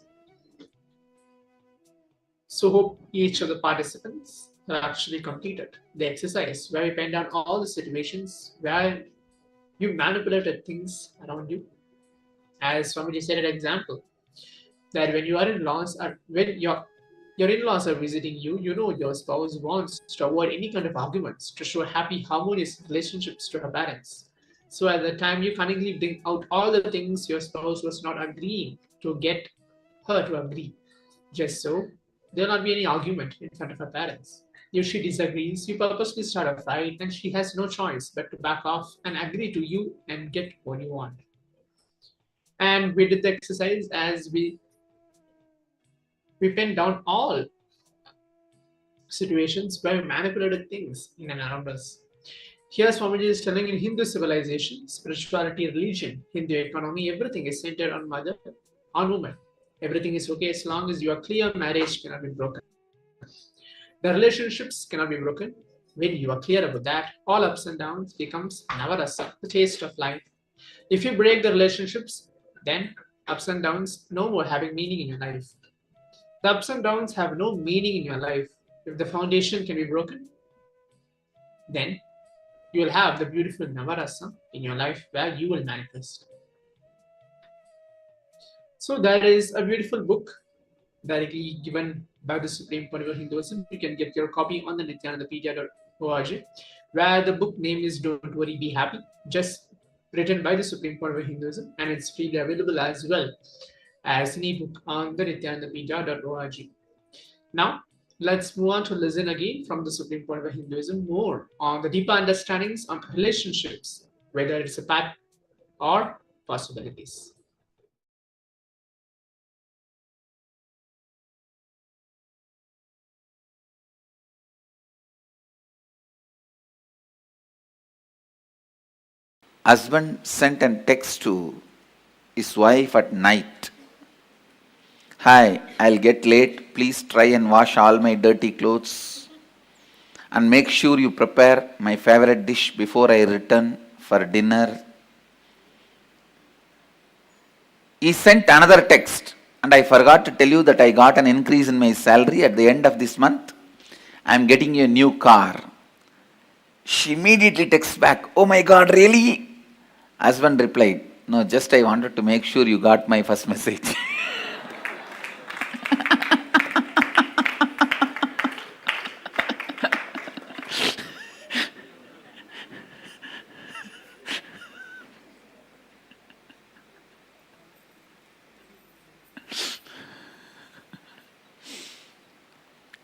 so hope each of the participants have actually completed the exercise where we pen down all the situations where you manipulated things around you. As Swamiji said an example, that when you are in-laws or when your in-laws are visiting you, you know your spouse wants to avoid any kind of arguments to show happy, harmonious relationships to her parents. So at the time you cunningly bring out all the things your spouse was not agreeing to get her to agree. Just so there will not be any argument in front of her parents. If she disagrees, you purposely start a fight and she has no choice but to back off and agree to you and get what you want. And we did the exercise as we pinned down all situations where we manipulated things in and around us. Here Swamiji is telling in Hindu civilization, spirituality, religion, Hindu economy, everything is centered on mother, on woman. Everything is okay as long as you are clear, marriage cannot be broken. The relationships cannot be broken. When you are clear about that, all ups and downs becomes navarasa, the taste of life. If you break the relationships, then ups and downs no more having meaning in your life. The ups and downs have no meaning in your life. If the foundation can be broken, then you will have the beautiful navarasa in your life where you will manifest. So that is a beautiful book directly given by the Supreme Pontiff of Hinduism. You can get your copy on the nithyanandapedia.org, where the book name is Don't Worry, Be Happy, just written by the Supreme Pontiff of Hinduism, and it's freely available as well as an ebook on the nithyanandapedia.org. Now, let's move on to listen again from the Supreme Pontiff of Hinduism more on the deeper understandings on relationships, whether it's a path or possibilities. Husband sent a text to his wife at night. Hi, I'll get late. Please try and wash all my dirty clothes. And make sure you prepare my favorite dish before I return for dinner. He sent another text. And I forgot to tell you that I got an increase in my salary at the end of this month. I'm getting you a new car. She immediately texts back, oh my God, really? Husband replied, no, just I wanted to make sure you got my first message.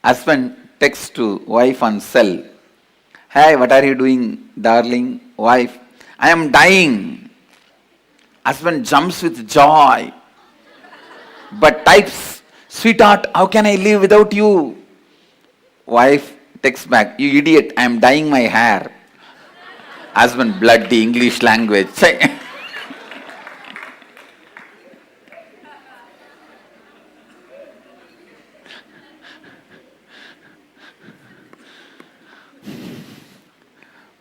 Husband texts to wife on cell. Hey, what are you doing, darling? Wife, I am dying. Husband jumps with joy, but types, sweetheart, how can I live without you? Wife texts back, you idiot, I am dyeing my hair. Husband, bloody English language.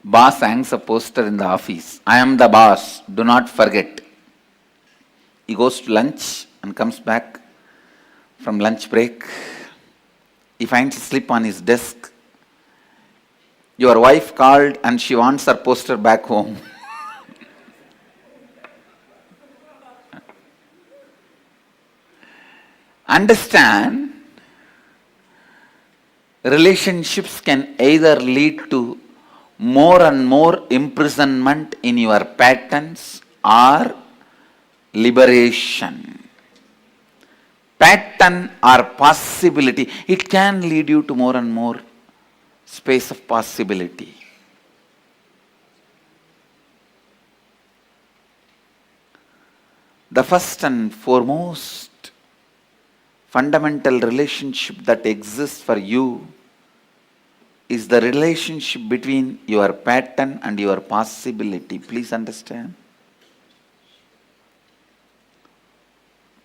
Boss hangs a poster in the office. I am the boss. Do not forget. He goes to lunch and comes back from lunch break. He finds a slip on his desk. Your wife called and she wants her poster back home. Understand, relationships can either lead to more and more imprisonment in your patterns or liberation. Pattern or possibility, it can lead you to more and more space of possibility. The first and foremost fundamental relationship that exists for you is the relationship between your pattern and your possibility. Please understand.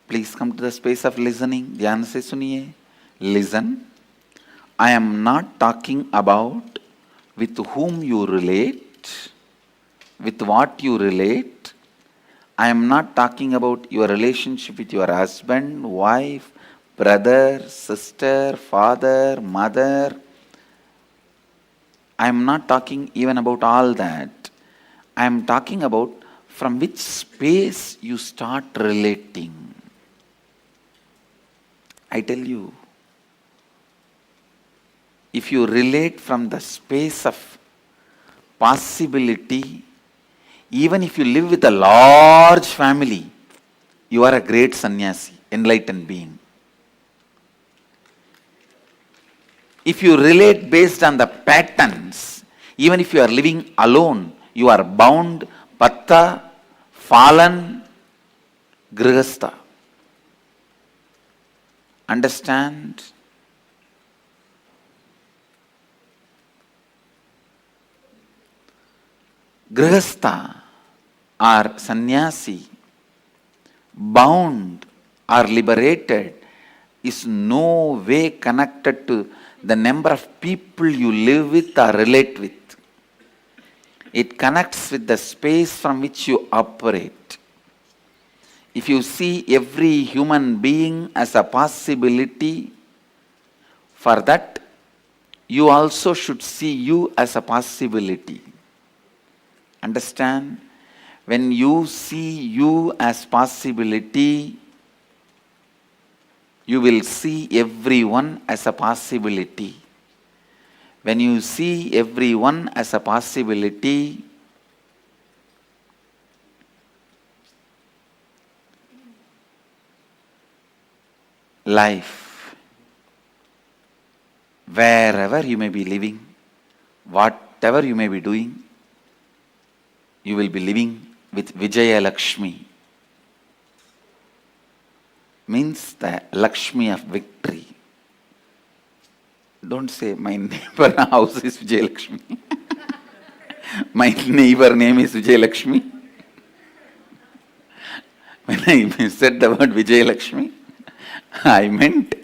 Please come to the space of listening. Dhyan se suniye. Listen. I am not talking about with whom you relate. with what you relate. I am not talking about your relationship with your husband, wife, brother, sister, father, mother. I am not talking even about all that. I am talking about from which space you start relating. I tell you, if you relate from the space of possibility, even if you live with a large family, you are a great sannyasi, enlightened being. If you relate based on the patterns, even if you are living alone, you are bound, patta, fallen, grihastha. Understand? Grihastha or sannyasi, bound or liberated, is no way connected to the number of people you live with or relate with. It connects with the space from which you operate. If you see every human being as a possibility, for that you also should see you as a possibility. Understand? When you see you as possibility, you will see everyone as a possibility. When you see everyone as a possibility, life, wherever you may be living, whatever you may be doing, you will be living with Vijaya Lakshmi. Means the Lakshmi of victory. Don't say, my neighbor house is Vijay Lakshmi. My neighbor name is Vijay Lakshmi. When I said the word Vijay Lakshmi, I meant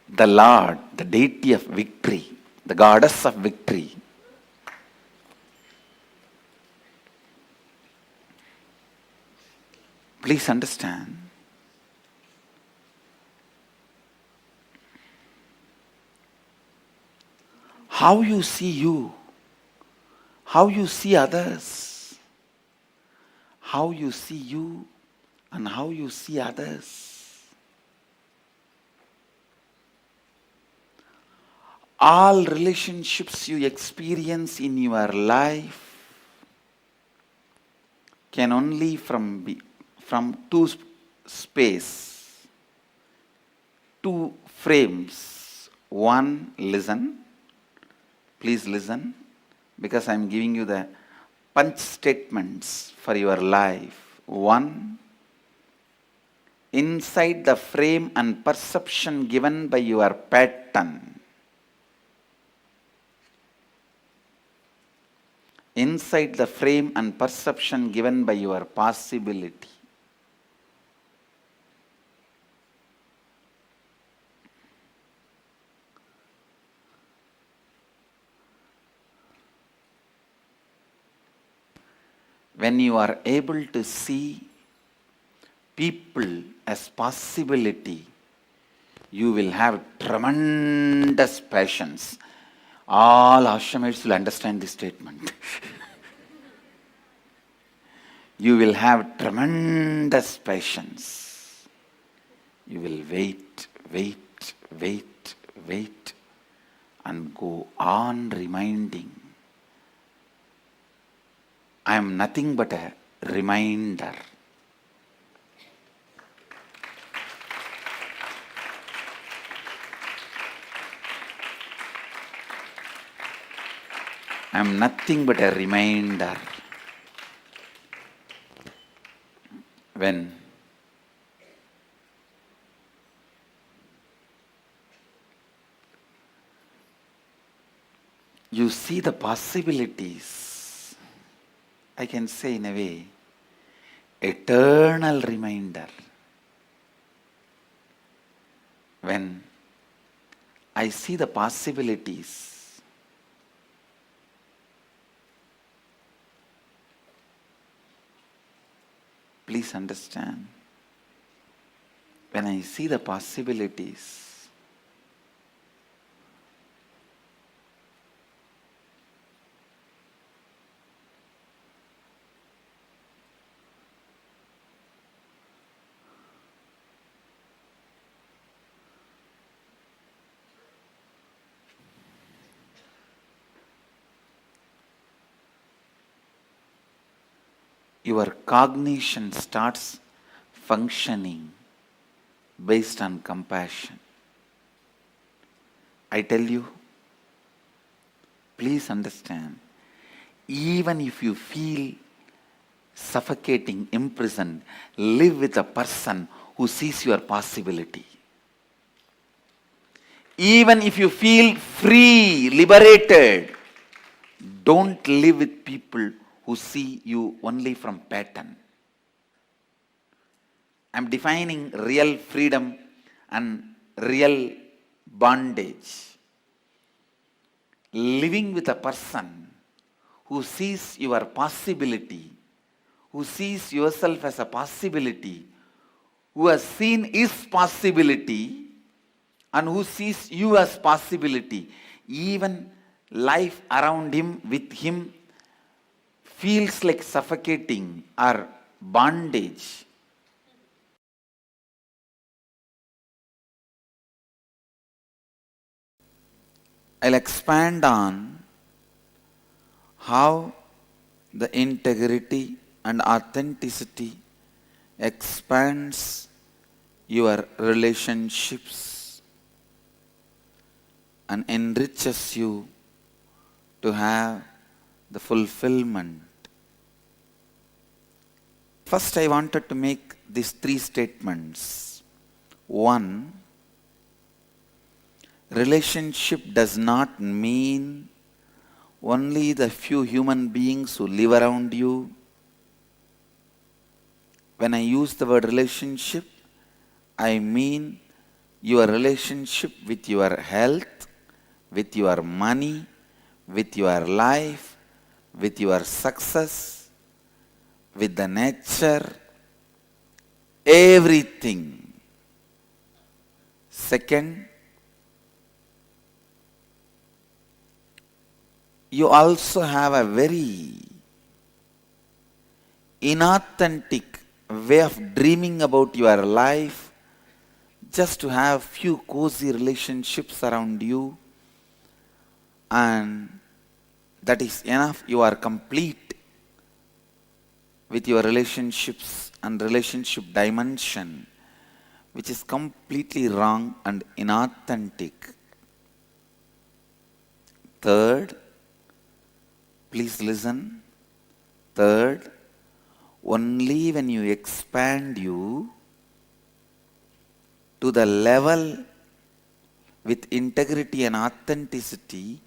the Lord, the deity of victory, the goddess of victory. Please understand. How you see you, how you see others, how you see you and how you see others. All relationships you experience in your life can only from two space, two frames. One, listen. Please listen, because I am giving you the punch statements for your life. One, inside the frame and perception given by your pattern. Inside the frame and perception given by your possibility. When you are able to see people as possibility, you will have tremendous patience. All ashramites will understand this statement. You will have tremendous patience. You will wait, and go on reminding. I am nothing but a reminder. I am nothing but a reminder. When you see the possibilities, I can say in a way, eternal reminder. When I see the possibilities, Please understand, when I see the possibilities, your cognition starts functioning based on compassion. I tell you, please understand, even if you feel suffocating, imprisoned, live with a person who sees your possibility. Even if you feel free, liberated, don't live with people who see you only from pattern. I'm defining real freedom and real bondage. Living with a person who sees your possibility, who sees yourself as a possibility, who has seen his possibility and who sees you as possibility, even life around him, with him, feels like suffocating or bondage. I'll expand on how the integrity and authenticity expands your relationships and enriches you to have the fulfillment. First, I wanted to make these three statements. One, relationship does not mean only the few human beings who live around you. When I use the word relationship, I mean your relationship with your health, with your money, with your life, with your success, with the nature, everything. Second, you also have a very inauthentic way of dreaming about your life, just to have few cozy relationships around you, and that is enough. You are complete with your relationships and relationship dimension, which is completely wrong and inauthentic. Third, please listen. Third, only when you expand you to the level with integrity and authenticity,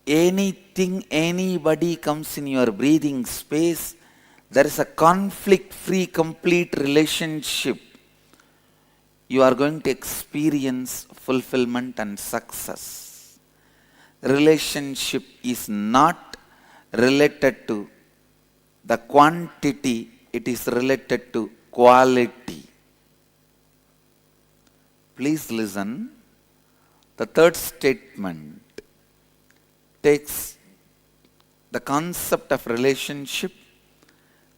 anything, anybody comes in your breathing space, there is a conflict-free, complete relationship. You are going to experience fulfillment and success. Relationship is not related to the quantity, it is related to quality. Please listen. The third statement takes the concept of relationship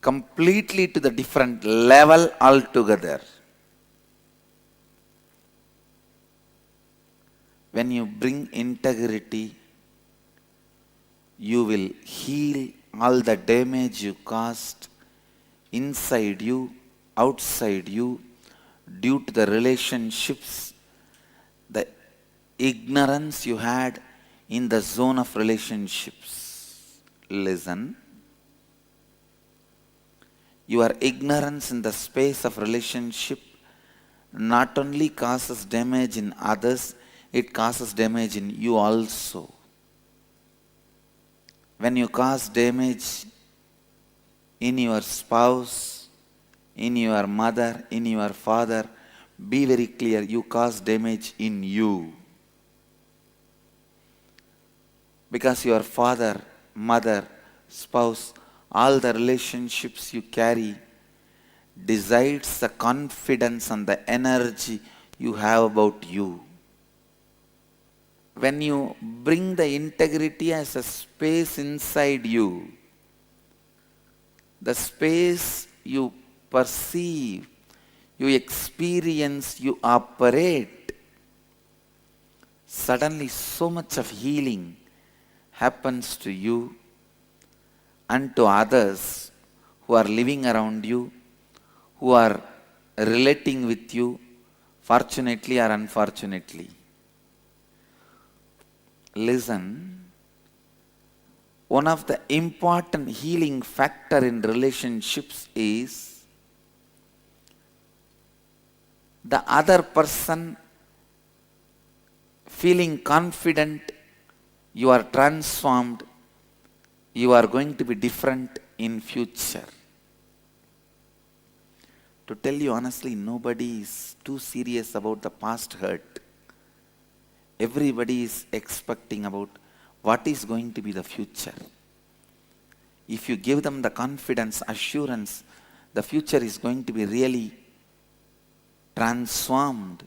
completely to the different level altogether. When you bring integrity, you will heal all the damage you caused inside you, outside you, due to the relationships, the ignorance you had in the zone of relationships. Listen. Your ignorance in the space of relationship not only causes damage in others, it causes damage in you also. When you cause damage in your spouse, in your mother, in your father, be very clear, you cause damage in you. Because your father, mother, spouse, all the relationships you carry decides the confidence and the energy you have about you. When you bring the integrity as a space inside you, the space you perceive, you experience, you operate, suddenly so much of healing happens to you and to others who are living around you, who are relating with you, fortunately or unfortunately. Listen, one of the important healing factor in relationships is the other person feeling confident, you are transformed, you are going to be different in future. To tell you honestly, nobody is too serious about the past hurt. Everybody is expecting about what is going to be the future. If you give them the confidence, assurance, the future is going to be really transformed,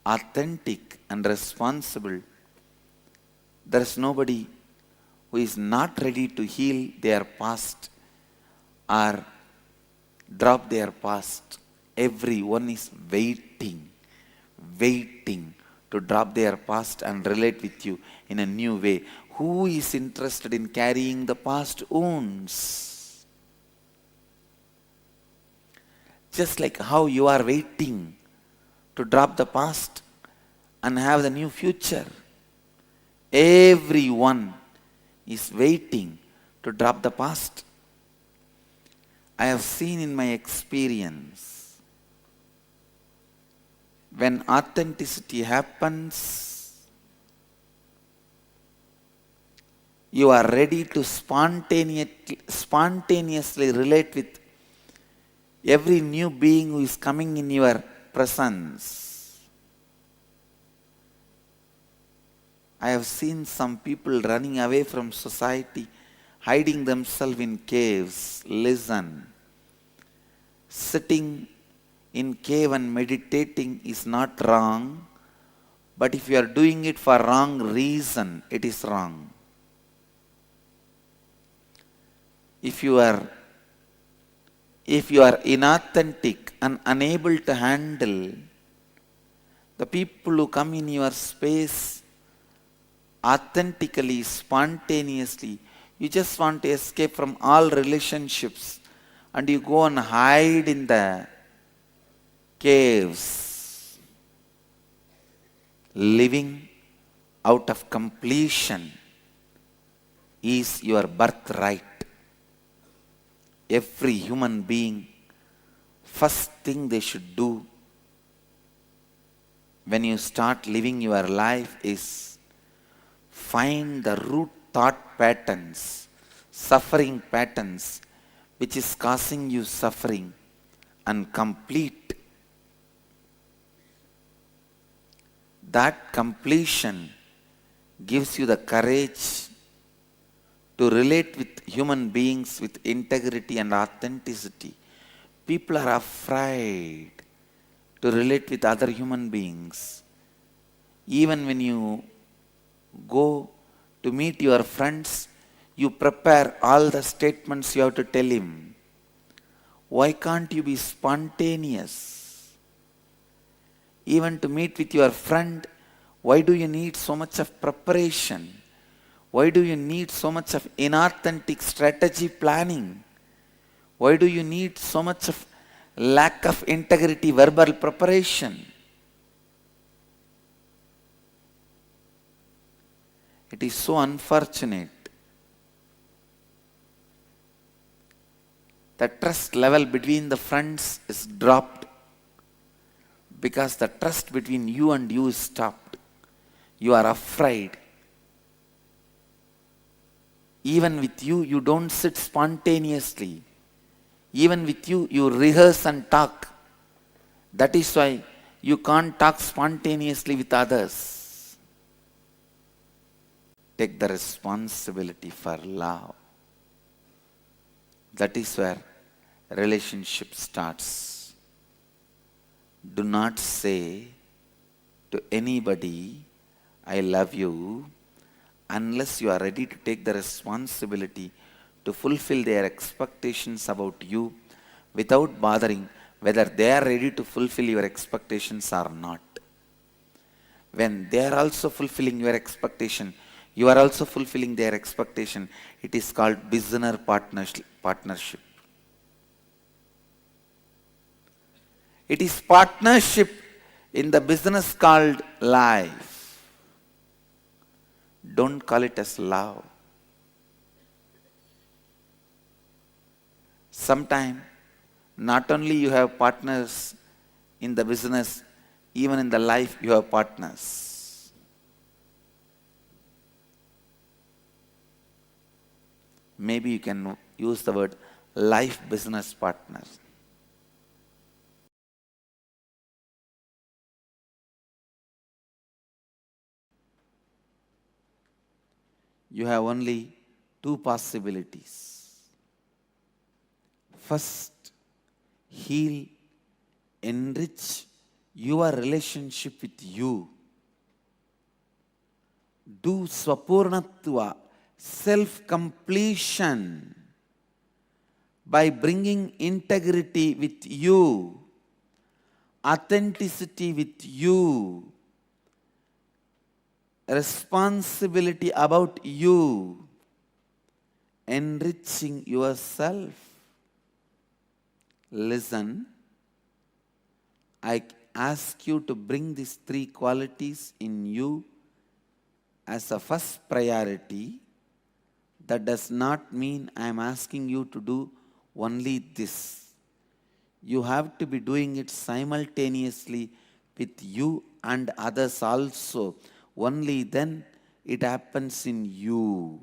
authentic and responsible. There is nobody who is not ready to heal their past or drop their past. Everyone is waiting to drop their past and relate with you in a new way. Who is interested in carrying the past wounds? Just like how you are waiting to drop the past and have the new future. Everyone is waiting to drop the past. I have seen in my experience, when authenticity happens, you are ready to spontaneously relate with every new being who is coming in your presence. I have seen some people running away from society, hiding themselves in caves. Listen, sitting in cave and meditating is not wrong, but if you are doing it for wrong reason, it is wrong. If you are inauthentic and unable to handle the people who come in your space authentically, spontaneously, you just want to escape from all relationships and you go and hide in the caves, living out of completion is your birthright. Every human being, first thing they should do when you start living your life is find the root thought patterns, suffering patterns, which is causing you suffering, and complete. That completion gives you the courage to relate with human beings with integrity and authenticity. People are afraid to relate with other human beings. Even when you go to meet your friends, you prepare all the statements you have to tell him. Why can't you be spontaneous? Even to meet with your friend, why do you need so much of preparation? Why do you need so much of inauthentic strategy planning? Why do you need so much of lack of integrity verbal preparation? It is so unfortunate. The trust level between the friends is dropped because the trust between you and you is stopped. You are afraid. Even with you, you don't sit spontaneously. Even with you, you rehearse and talk. That is why you can't talk spontaneously with others. Take the responsibility for love. That is where relationship starts. Do not say to anybody, I love you, unless you are ready to take the responsibility to fulfill their expectations about you without bothering whether they are ready to fulfill your expectations or not. When they are also fulfilling your expectation, you are also fulfilling their expectation. It is called business partnership. It is partnership in the business called life. Don't call it as love. Sometimes, not only you have partners in the business, even in the life you have partners. Maybe you can use the word life business partners. You have only two possibilities. First, heal, enrich your relationship with you. Do swapurnatva, self-completion, by bringing integrity with you, authenticity with you, responsibility about you, enriching yourself. Listen, I ask you to bring these three qualities in you as a first priority. That does not mean I am asking you to do only this. You have to be doing it simultaneously with you and others also. Only then it happens in you.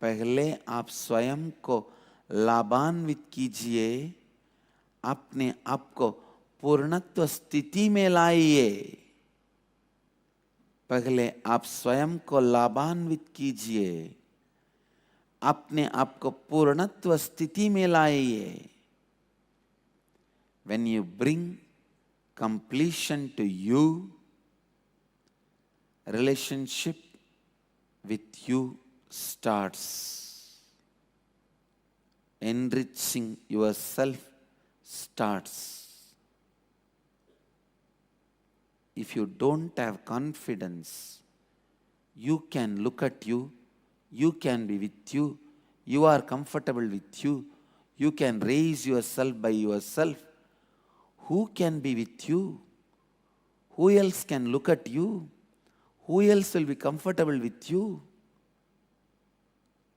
पहले आप स्वयं को लाभान्वित कीजिए, अपने आप को पूर्णत्व स्थिति में लाइए. पहले आप स्वयं को लाभान्वित कीजिए, अपने आप को पूर्णत्व स्थिति में लाइए. When you bring completion to you, relationship with you starts. Enriching yourself starts. If you don't have confidence, you can look at you, you can be with you, you are comfortable with you, you can raise yourself by yourself. Who can be with you? Who else can look at you? Who else will be comfortable with you?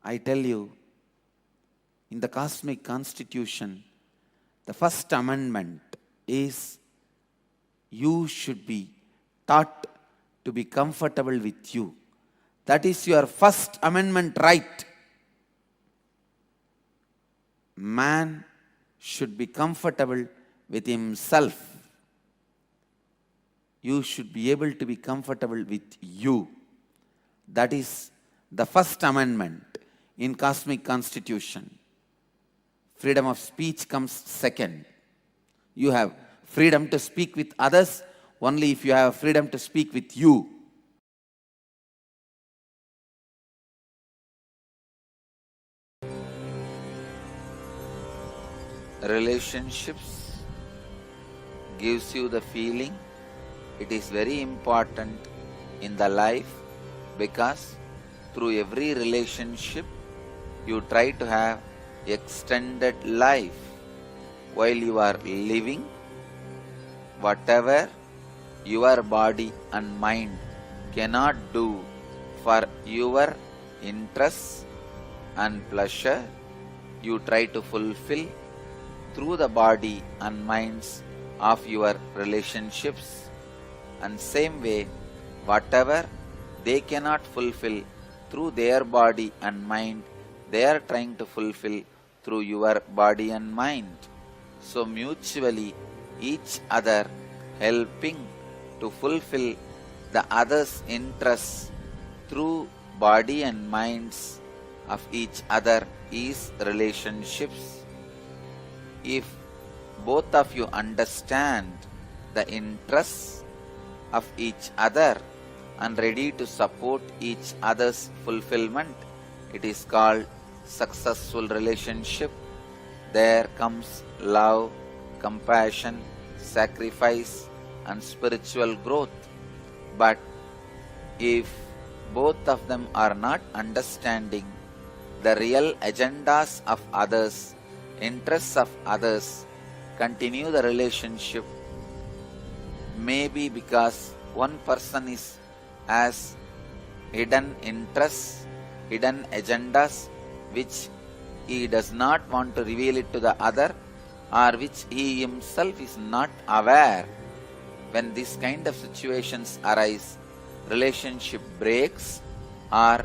I tell you, in the cosmic constitution, the first amendment is you should be taught to be comfortable with you. That is your first amendment right. Man should be comfortable with himself. You should be able to be comfortable with you. That is the first amendment in cosmic constitution. Freedom of speech comes second. You have freedom to speak with others only if you have freedom to speak with you. Relationships gives you the feeling it is very important in the life, because through every relationship you try to have extended life. While you are living, whatever your body and mind cannot do for your interests and pleasure, you try to fulfill through the body and minds of your relationships. And same way, whatever they cannot fulfill through their body and mind, they are trying to fulfill through your body and mind. So mutually, each other helping to fulfill the other's interests through body and minds of each other is relationships. If both of you understand the interests of each other and ready to support each other's fulfillment, it is called successful relationship. There comes love, compassion, sacrifice, and spiritual growth. But if both of them are not understanding the real agendas of others, interests of others, continue the relationship, maybe because one person has hidden interests, hidden agendas, which he does not want to reveal it to the other, or which he himself is not aware. When this kind of situations arise, relationship breaks, or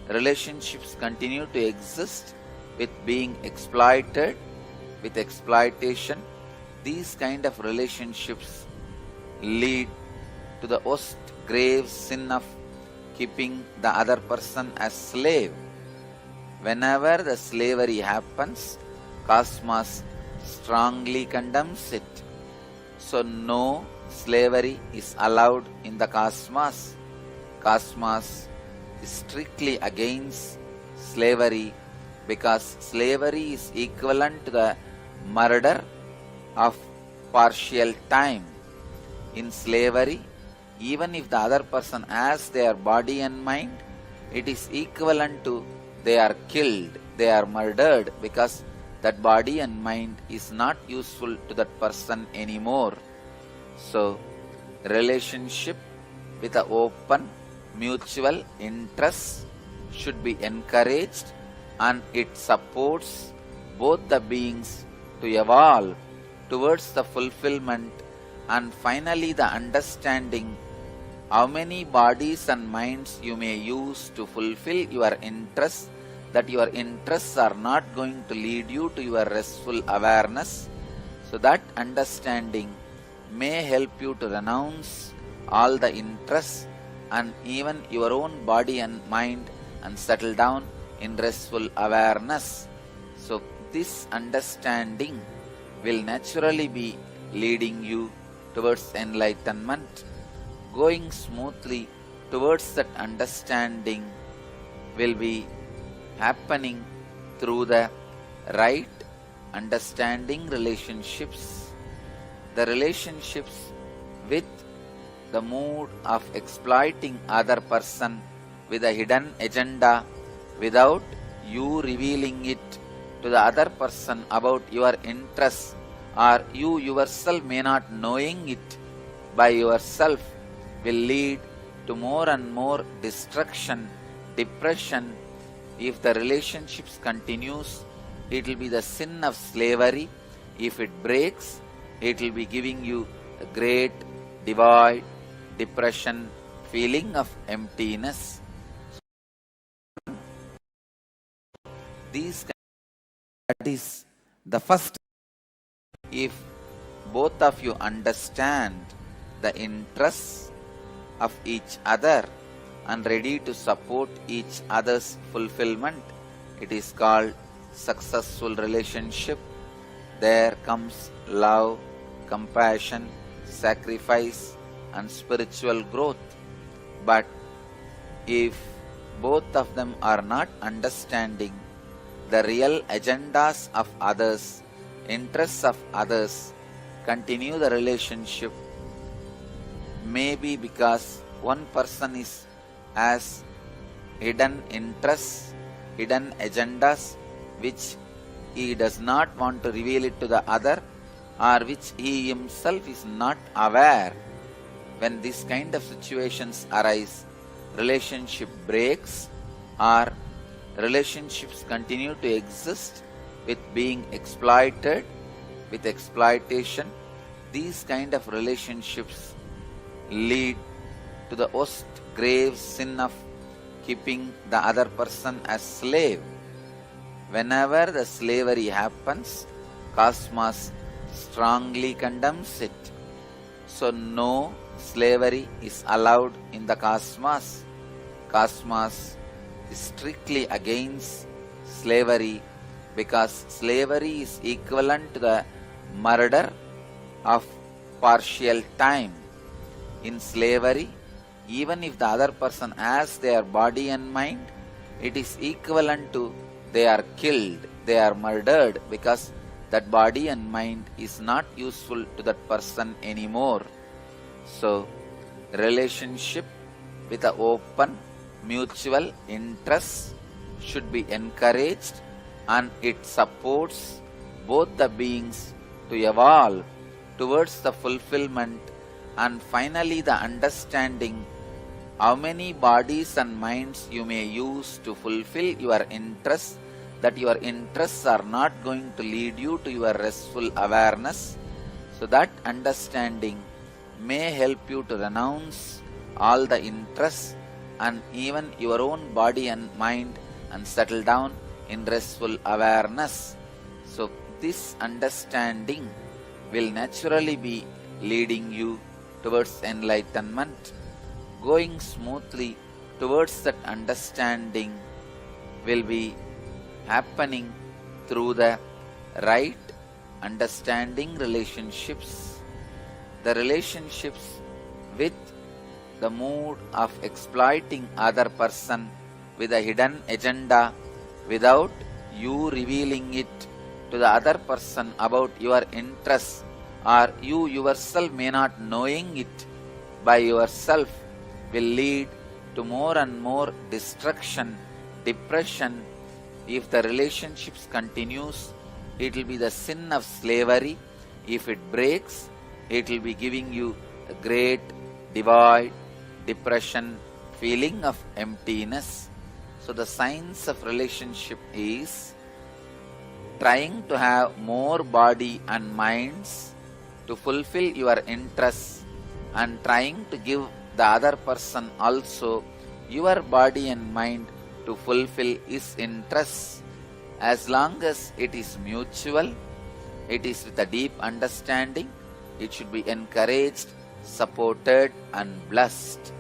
relationships continue to exist with being exploited, with exploitation. These kind of relationships lead to the worst grave sin of keeping the other person as slave. Whenever the slavery happens, Cosmos strongly condemns it. So no slavery is allowed in the Cosmos. Cosmos is strictly against slavery because slavery is equivalent to the murder of partial time. In slavery, even if the other person has their body and mind, it is equivalent to they are killed, they are murdered, because that body and mind is not useful to that person anymore. So, relationship with an open, mutual interest should be encouraged, and it supports both the beings to evolve towards the fulfillment and finally the understanding how many bodies and minds you may use to fulfill your interests, that your interests are not going to lead you to your restful awareness. So that understanding may help you to renounce all the interests and even your own body and mind and settle down in restful awareness. So this understanding will naturally be leading you towards enlightenment. Going smoothly towards that understanding will be happening through the right understanding relationships. The relationships with the mood of exploiting other person with a hidden agenda without you revealing it to the other person about your interests, or you yourself may not knowing it by yourself, will lead to more and more destruction, depression. If the relationships continues, it will be the sin of slavery. If it breaks, it will be giving you a great devoid, depression, feeling of emptiness. That is the first. If both of you understand the interests of each other and ready to support each other's fulfillment, it is called successful relationship. There comes love, compassion, sacrifice, and spiritual growth. But if both of them are not understanding the real agendas of others, interests of others, continue the relationship, maybe because one person has hidden interests, hidden agendas, which he does not want to reveal it to the other, or which he himself is not aware. When this kind of situations arise, relationship breaks, or relationships continue to exist with being exploited, with exploitation. These kind of relationships lead to the worst grave sin of keeping the other person as slave. Whenever the slavery happens, Cosmos strongly condemns it. So no slavery is allowed in the Cosmos. Cosmos is strictly against slavery, because slavery is equivalent to the murder of partial time. In slavery, even if the other person has their body and mind, it is equivalent to they are killed, they are murdered, because that body and mind is not useful to that person anymore. So, relationship with an open, mutual interest should be encouraged, and it supports both the beings to evolve towards the fulfillment and finally the understanding how many bodies and minds you may use to fulfill your interests, that your interests are not going to lead you to your restful awareness. So that understanding may help you to renounce all the interests and even your own body and mind and settle down in restful awareness. So this understanding will naturally be leading you towards enlightenment. Going smoothly towards that understanding will be happening through the right understanding relationships. The relationships with the mood of exploiting other person with a hidden agenda without you revealing it to the other person about your interests, or you yourself may not knowing it by yourself, will lead to more and more destruction, depression. If the relationships continues, it will be the sin of slavery. If it breaks, it will be giving you a great divide, depression, feeling of emptiness. So the science of relationship is trying to have more body and minds to fulfill your interests, and trying to give the other person also your body and mind to fulfill his interests. As long as it is mutual, it is with a deep understanding, it should be encouraged, supported and blessed.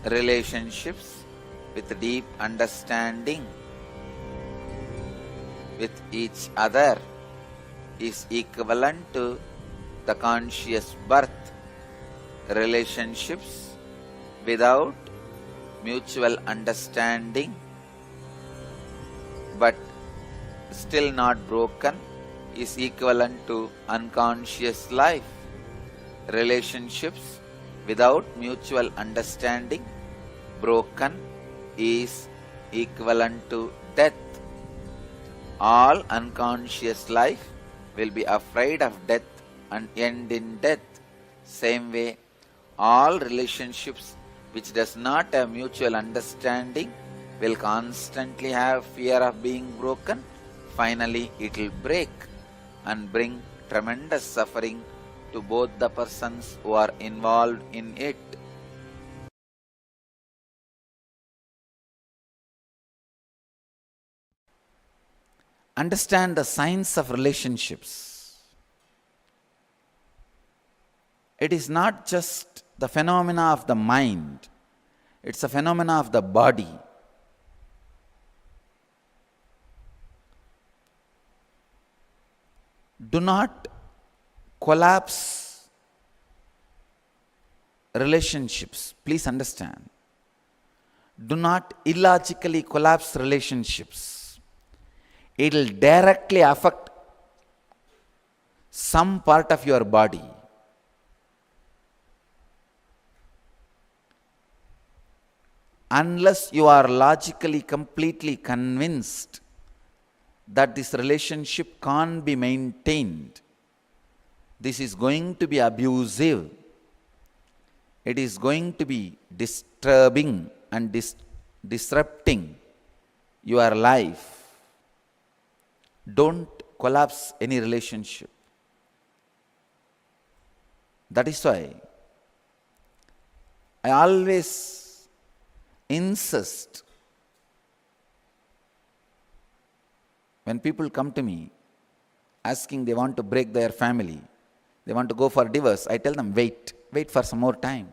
Relationships with deep understanding with each other is equivalent to the conscious birth. Relationships without mutual understanding but still not broken is equivalent to unconscious life. Relationships without mutual understanding broken is equivalent to death. All unconscious life will be afraid of death and end in death. Same way, all relationships which does not have mutual understanding will constantly have fear of being broken. Finally, it will break and bring tremendous suffering to both the persons who are involved in it. Understand the science of relationships. It is not just the phenomena of the mind, it's a phenomena of the body. Do not collapse relationships. Please understand. Do not illogically collapse relationships. It will directly affect some part of your body. Unless you are logically completely convinced that this relationship can't be maintained, this is going to be abusive, it is going to be disturbing and disrupting your life, don't collapse any relationship. That is why I always insist when people come to me asking they want to break their family, they want to go for divorce, I tell them, wait for some more time.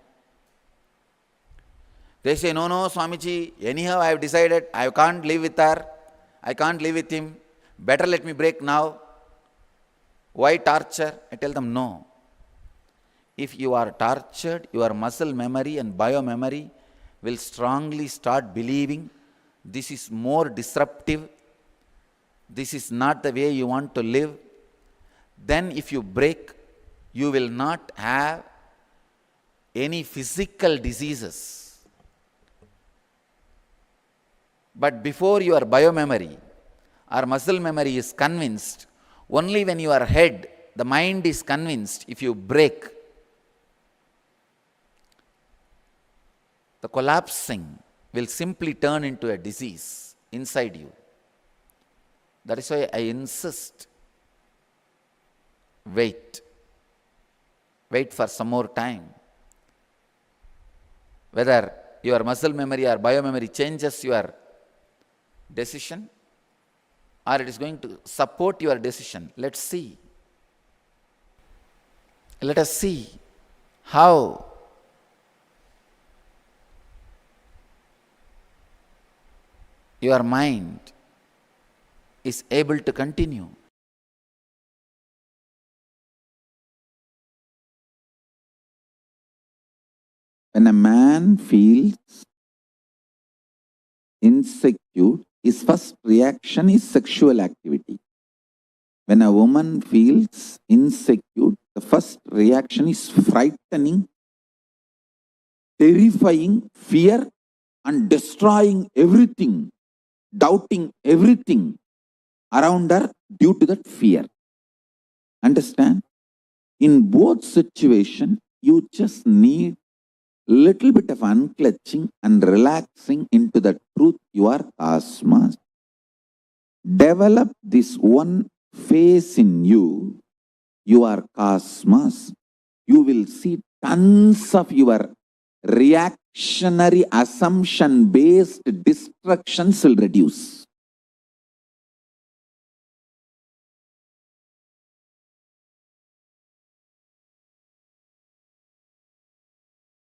They say, no, Swamiji, anyhow I have decided I can't live with her, I can't live with him, better let me break now. Why torture? I tell them, no. If you are tortured, your muscle memory and biomemory will strongly start believing this is more disruptive, this is not the way you want to live. Then if you break, you will not have any physical diseases. But before your biomemory or muscle memory is convinced, only when your head, the mind is convinced, if you break, the collapsing will simply turn into a disease inside you. That is why I insist, wait for some more time. Whether your muscle memory or biomemory changes your decision or it is going to support your decision, let's see. Let us see how your mind is able to continue. When a man feels insecure, his first reaction is sexual activity. When a woman feels insecure, the first reaction is frightening, terrifying, fear, and destroying everything, doubting everything around her due to that fear. Understand? In both situations, you just need little bit of unclutching and relaxing into the truth you are cosmos. Develop this one phase in you, you are cosmos. You will see tons of your reactionary assumption-based destructions will reduce.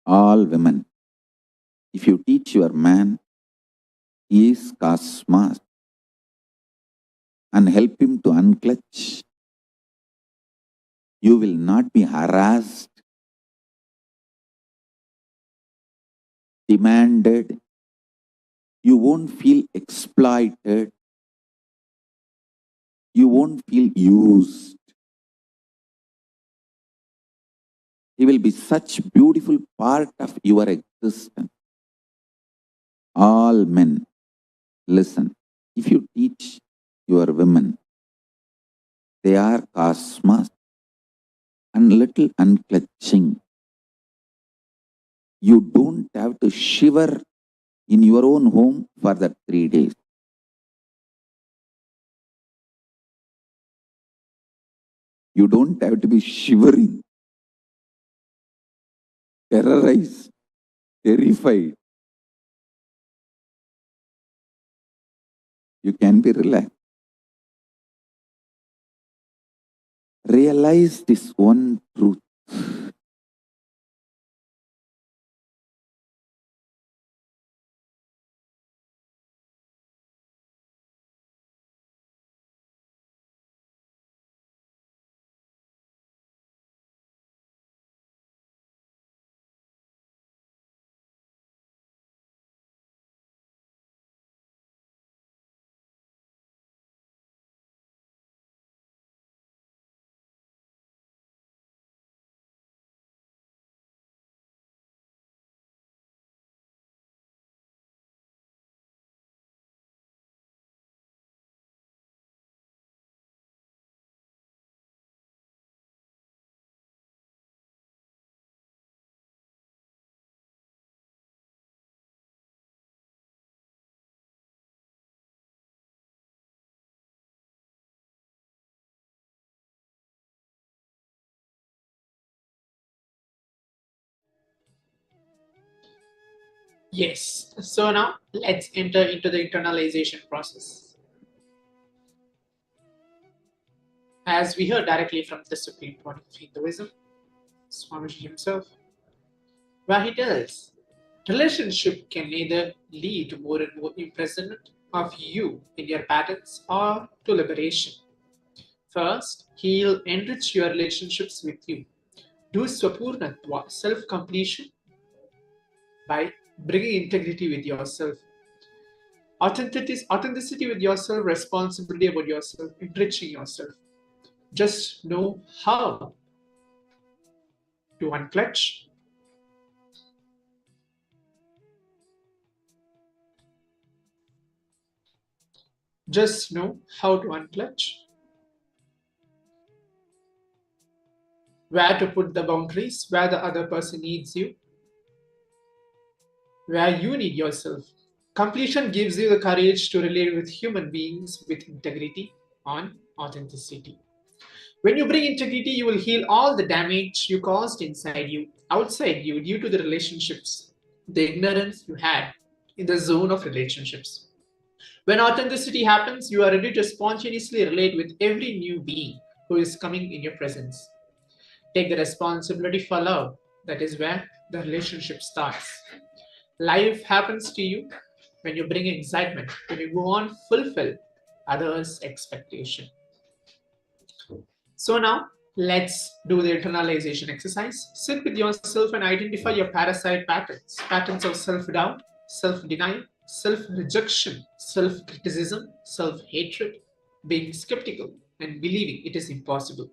All women, if you teach your man, he is cosmos, and help him to unclutch, you will not be harassed, demanded, you won't feel exploited, you won't feel used. He will be such beautiful part of your existence. All men, listen, if you teach your women, they are cosmos and little unclutching. You don't have to shiver in your own home for that 3 days. You don't have to be shivering, terrorized, terrified. You can be relaxed. Realize this one truth. Yes. So now let's enter into the internalization process. As we heard directly from the Supreme Pontiff of Hinduism, Swamiji himself, where he tells, relationship can either lead to more and more imprisonment of you in your patterns or to liberation. First, he'll enrich your relationships with you. Do swapurnatva, self-completion, by bringing integrity with yourself. Authenticity with yourself, responsibility about yourself, enriching yourself. Just know how to unclutch. Just know how to unclutch. Where to put the boundaries, where the other person needs you, where you need yourself. Completion gives you the courage to relate with human beings with integrity and authenticity. When you bring integrity, you will heal all the damage you caused inside you, outside you, due to the relationships, the ignorance you had in the zone of relationships. When authenticity happens, you are ready to spontaneously relate with every new being who is coming in your presence. Take the responsibility for love. That is where the relationship starts. Life happens to you when you bring excitement, when you go on fulfill others' expectation. So now let's do the internalization exercise. Sit with yourself and identify your parasite patterns. Patterns of self-doubt, self-denial, self-rejection, self-criticism, self-hatred, being skeptical and believing it is impossible.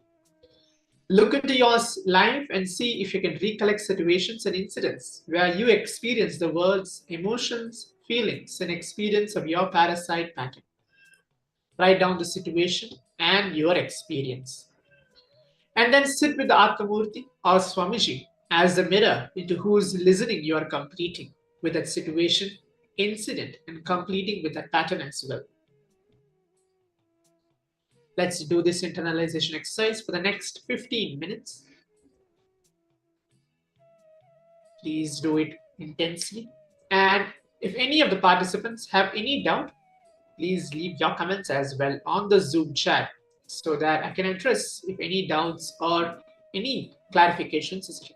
Look into your life and see if you can recollect situations and incidents where you experience the words, emotions, feelings, and experience of your parasite pattern. Write down the situation and your experience. And then sit with the Atmamurti or Swamiji as the mirror into whose listening you are completing with that situation, incident, and completing with that pattern as well. Let's do this internalization exercise for the next 15 minutes. Please do it intensely. And if any of the participants have any doubt, please leave your comments as well on the Zoom chat so that I can address if any doubts or any clarifications is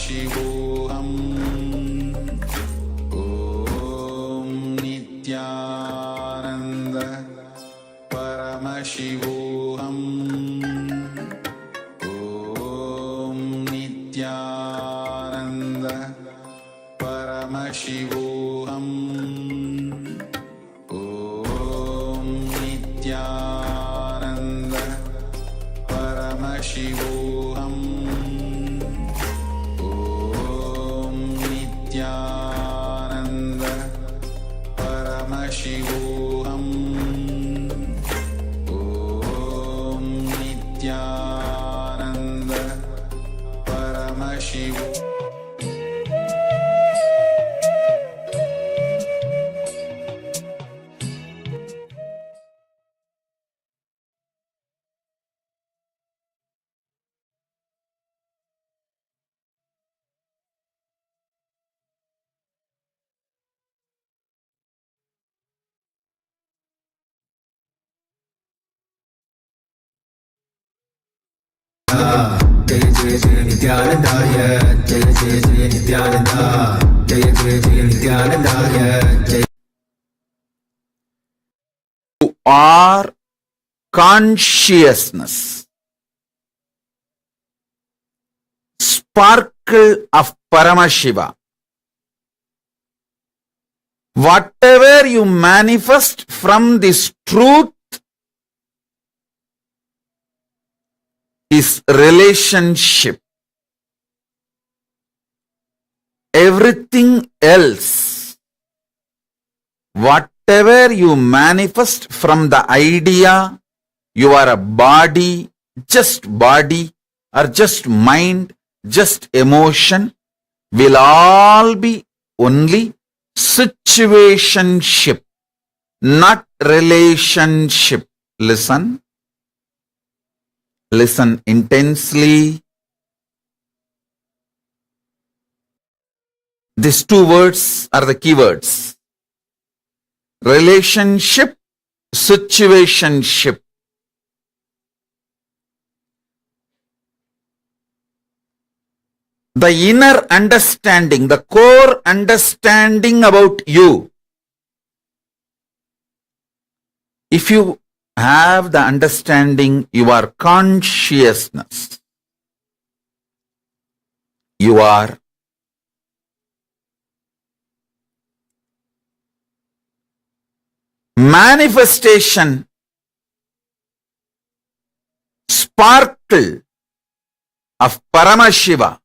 Paramashivoham Om Nithyananda Paramashivoham Om Nithyananda Paramashivoham Om Nithyananda Paramashivoham Om Nithyananda Paramashivoham Om Nithyananda Paramashivoham. जय जय जय नित्यानंदाय जय जय जय नित्यानंदा जय जय जय नित्यानंदाय जय You are consciousness, sparkle of Paramashiva. Whatever you manifest from this truth is relationship. Everything else, whatever you manifest from the idea you are a body or just mind, just emotion, will all be only situationship, not relationship. Listen intensely. These two words are the key words. Relationship, situationship. The inner understanding, the core understanding about you. If you have the understanding you are consciousness, you are manifestation, sparkle of Paramashiva.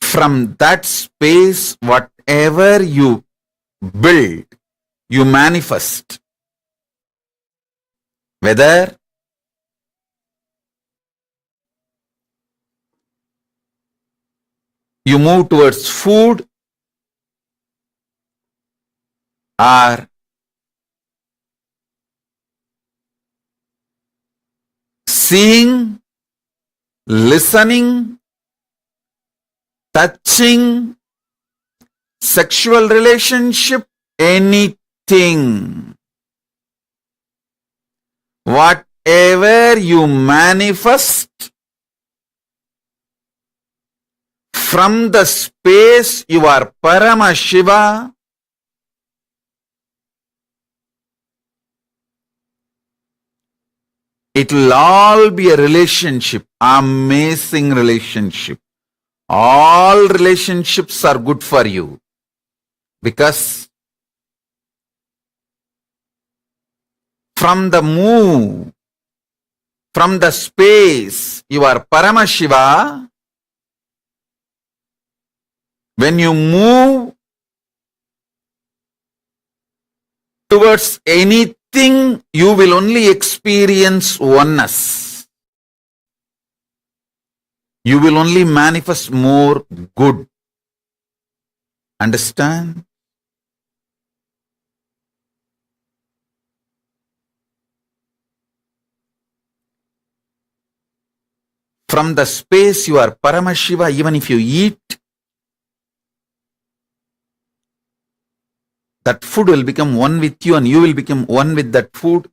From that space, whatever you build, you manifest. Whether you move towards food or seeing, listening, touching, sexual relationship, anything. Whatever you manifest from the space you are Paramashiva, it will all be a relationship, amazing relationship. All relationships are good for you because from the move, from the space you are Paramashiva, when you move towards anything, you will only experience oneness. You will only manifest more good. Understand? From the space you are Paramashiva, even if you eat, that food will become one with you and you will become one with that food.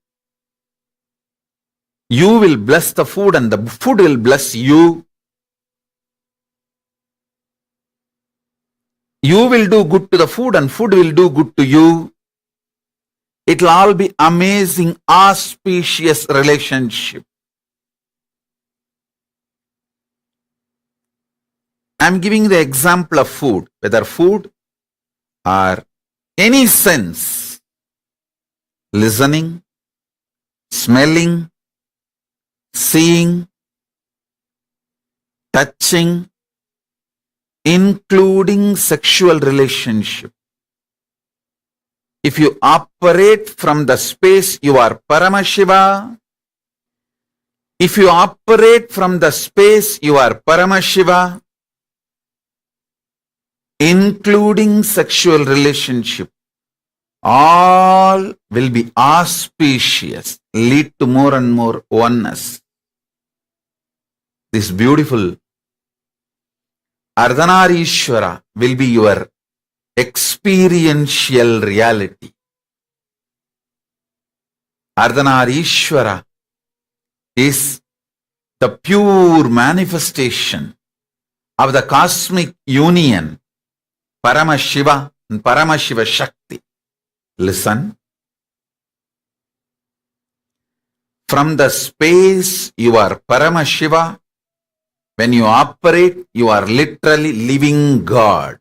You will bless the food and the food will bless you. You will do good to the food and food will do good to you. It will all be amazing, auspicious relationship. I am giving the example of food, whether food or any sense, listening, smelling, seeing, touching, including sexual relationship. If you operate from the space, you are Paramashiva. If you operate from the space, you are Paramashiva, including sexual relationship. All will be auspicious, lead to more and more oneness. This beautiful Ardhanarishwara will be your experiential reality. Ardhanarishwara is the pure manifestation of the cosmic union, Paramashiva and Paramashiva Shakti. Listen. From the space you are Paramashiva. When you operate, you are literally living God.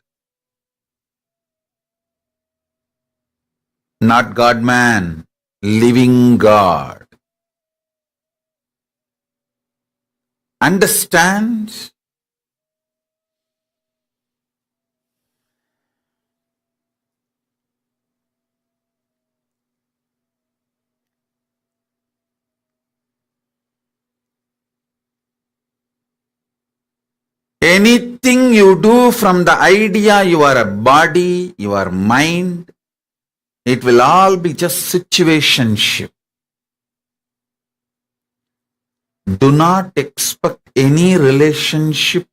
Not God-man, living God. Understand? Anything you do from the idea you are a body, you are mind, it will all be just situationship. Do not expect any relationship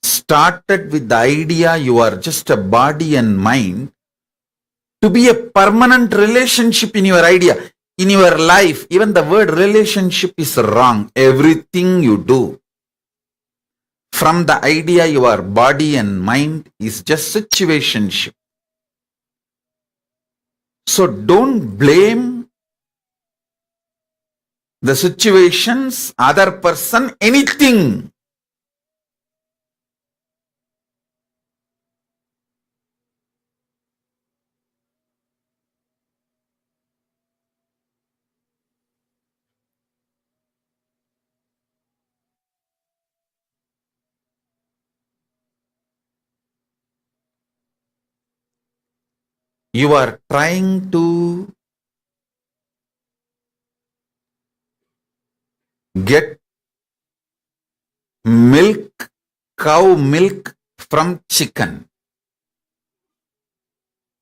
started with the idea you are just a body and mind to be a permanent relationship in your idea, in your life. Even the word relationship is wrong. Everything you do from the idea you are body and mind is just situationship. So don't blame the situations, other person, anything. You are trying to get milk, cow milk from chicken,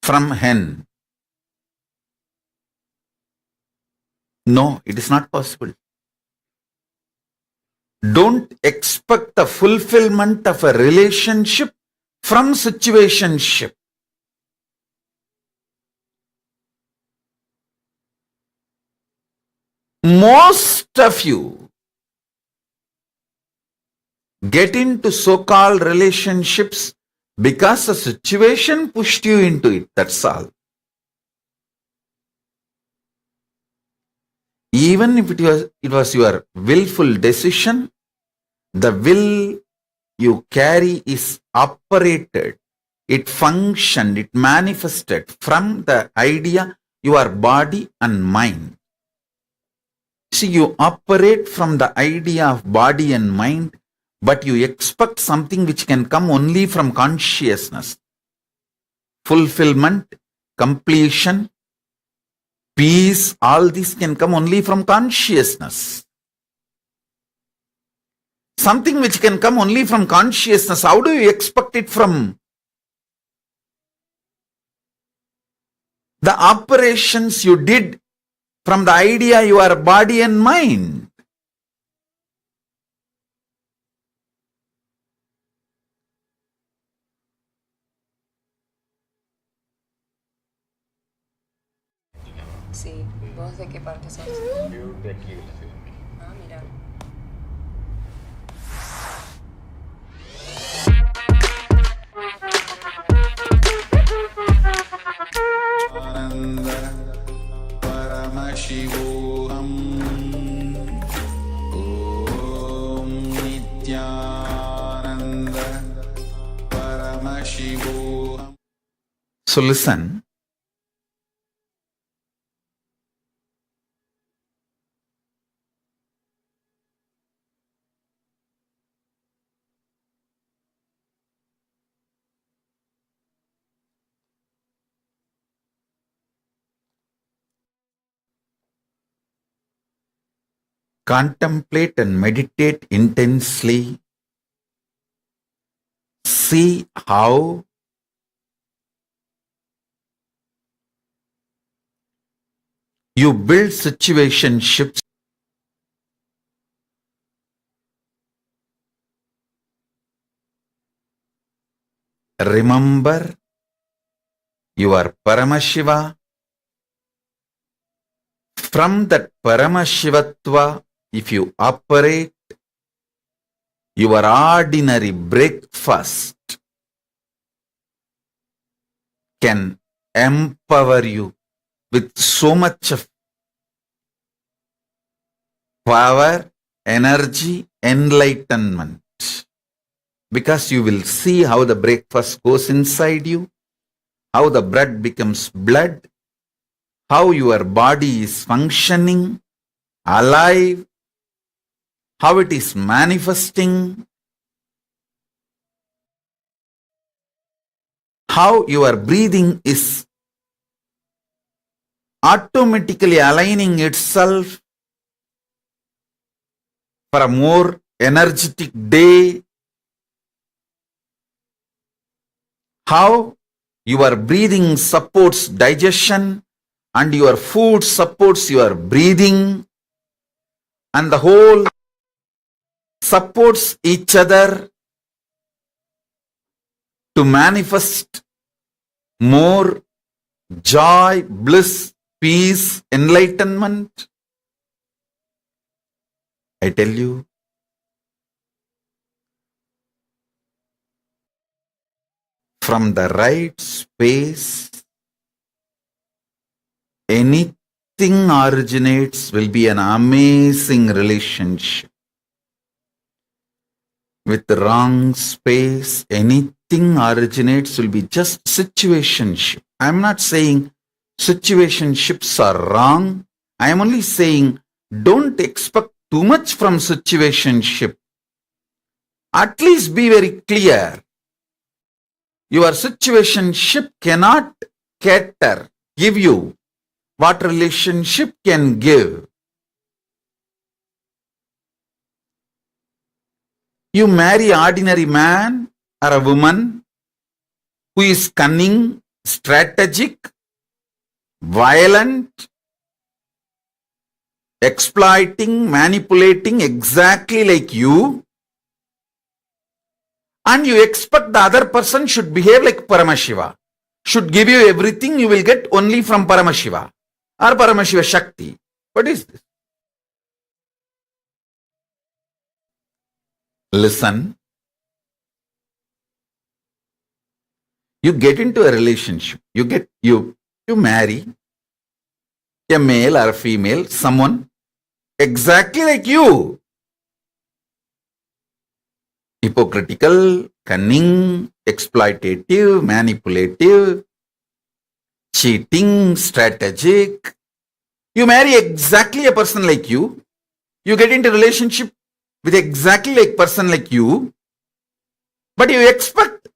from hen. No, it is not possible. Don't expect the fulfillment of a relationship from situationship. Most of you get into so-called relationships because the situation pushed you into it. That's all. Even if it was your willful decision, the will you carry is operated. It functioned, it manifested from the idea you are body and mind. See, you operate from the idea of body and mind, but you expect something which can come only from consciousness. Fulfillment, completion, peace, all this can come only from consciousness. Something which can come only from consciousness, how do you expect it from the operations you did from the idea you are body and mind? See, No sé qué parte son. De aquí. Ah, mira. Ananda Paramashivoham Om Nithyananda Paramashivoham. So listen. Contemplate and meditate intensely. See how you build situationships. Remember, you are Paramashiva. From that Paramashivatva, if you operate your ordinary breakfast, can empower you with so much of power, energy, enlightenment. Because you will see how the breakfast goes inside you, how the bread becomes blood, how your body is functioning, alive, how it is manifesting, how your breathing is automatically aligning itself for a more energetic day, how your breathing supports digestion and your food supports your breathing, and the whole supports each other to manifest more joy, bliss, peace, enlightenment. I tell you, from the right space, anything originates will be an amazing relationship. With the wrong space, anything originates will be just situationship. I am not saying situationships are wrong. I am only saying don't expect too much from situationship. At least be very clear. Your situationship cannot cater, give you what relationship can give. You marry an ordinary man or a woman who is cunning, strategic, violent, exploiting, manipulating exactly like you, and you expect the other person should behave like Paramashiva, should give you everything you will get only from Paramashiva or Paramashiva Shakti. What is this? Listen. You get into a relationship. You marry a male or a female, someone exactly like you. Hypocritical, cunning, exploitative, manipulative, cheating, strategic. You marry exactly a person like you. You get into a relationship with exactly like person like you. But you expect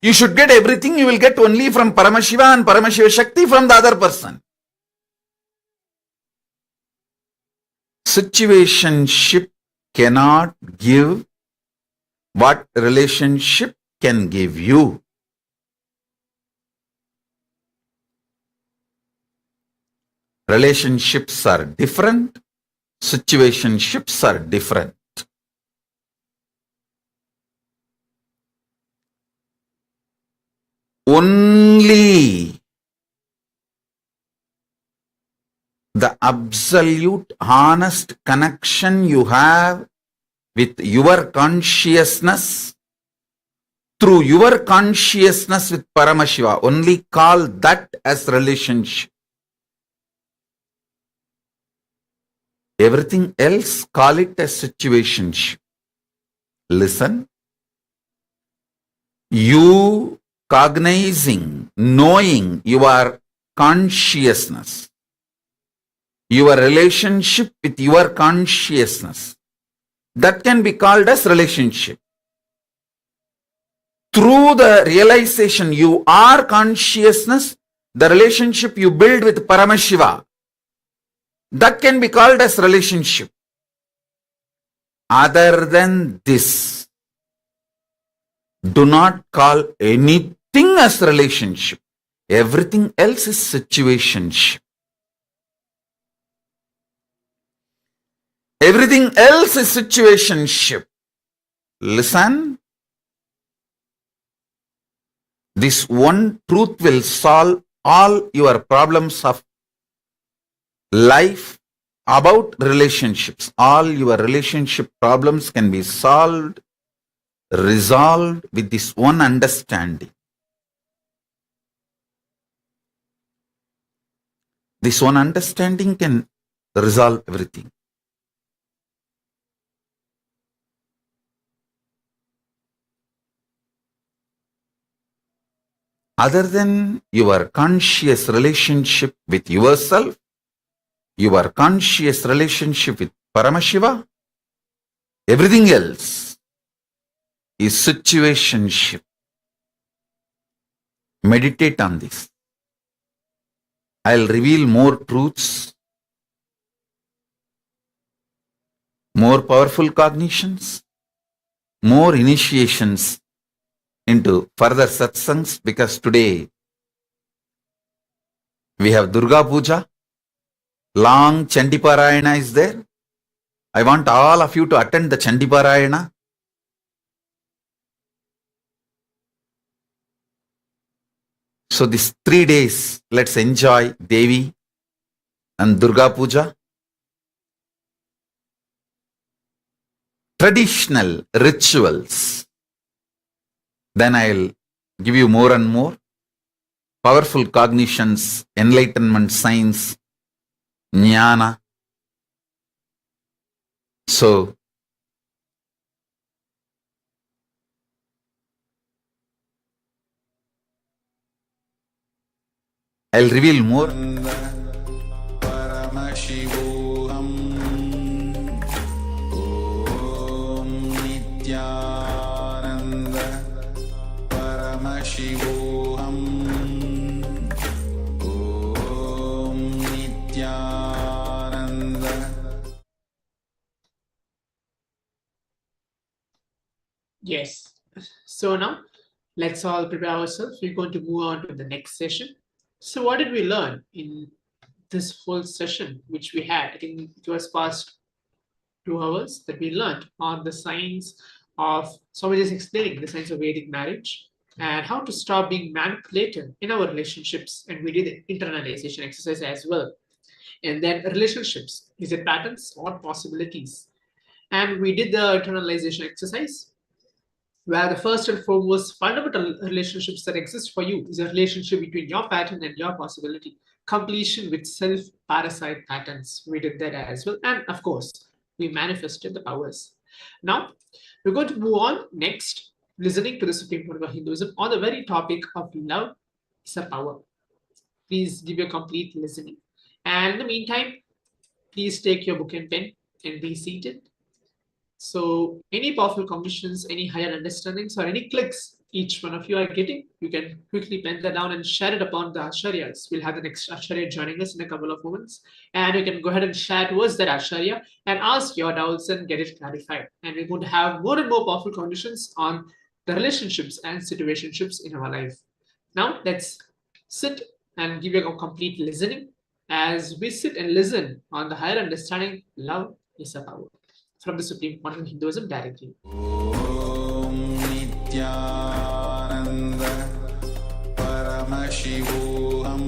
you should get everything you will get only from Paramashiva and Paramashiva Shakti from the other person. Situationship cannot give what relationship can give you. Relationships are different. Situationships are different. Only the absolute honest connection you have with your consciousness, through your consciousness with Paramashiva, only call that as relationship. Everything else, call it as situationship. Listen. You cognizing, knowing your consciousness, your relationship with your consciousness, that can be called as relationship. Through the realization you are consciousness, the relationship you build with Paramashiva, that can be called as relationship. Other than this, do not call anything as relationship. Everything else is situationship. Everything else is situationship. Listen. This one truth will solve all your problems of life about relationships. All your relationship problems can be solved, resolved with this one understanding. This one understanding can resolve everything. Other than your conscious relationship with yourself, your conscious relationship with Paramashiva, everything else is situationship. Meditate on this. I'll reveal more truths, more powerful cognitions, more initiations into further satsangs, because today we have Durga Puja, long Chandi Parayana is there. I want all of you to attend the Chandi Parayana. So these 3 days, let's enjoy Devi and Durga Puja. Traditional rituals. Then I'll give you more and more powerful cognitions, enlightenment signs, jnana. So, I'll reveal more. Paramashivoham Om Nithyananda Paramashivoham Om Nithyananda. Yes. So now let's all prepare ourselves. We're going to move on to the next session. So what did we learn in this whole session which we had? I think it was past 2 hours that we learned on the science of, somebody is explaining the science of Vedic marriage and how to stop being manipulated in our relationships. And we did the internalization exercise as well. And then relationships, is it patterns or possibilities? And we did the internalization exercise, where the first and foremost fundamental relationships that exist for you is a relationship between your pattern and your possibility. Completion with self-parasite patterns. We did that as well. And of course, we manifested the powers. Now, we're going to move on next, listening to the Supreme Pontiff of Hinduism on the very topic of love is a power. Please give your complete listening. And in the meantime, please take your book and pen and be seated. So any powerful cognitions, any higher understandings, or any clicks each one of you are getting, you can quickly pen that down and share it upon the Acharyas. We'll have the next Acharya joining us in a couple of moments. And you can go ahead and share towards that Acharya and ask your doubts and get it clarified. And we're going to have more and more powerful cognitions on the relationships and situationships in our life. Now let's sit and give you a complete listening as we sit and listen on the higher understanding, love is a power. From the Supreme Pontiff of Hinduism directly. Om Nithyananda Paramashivoham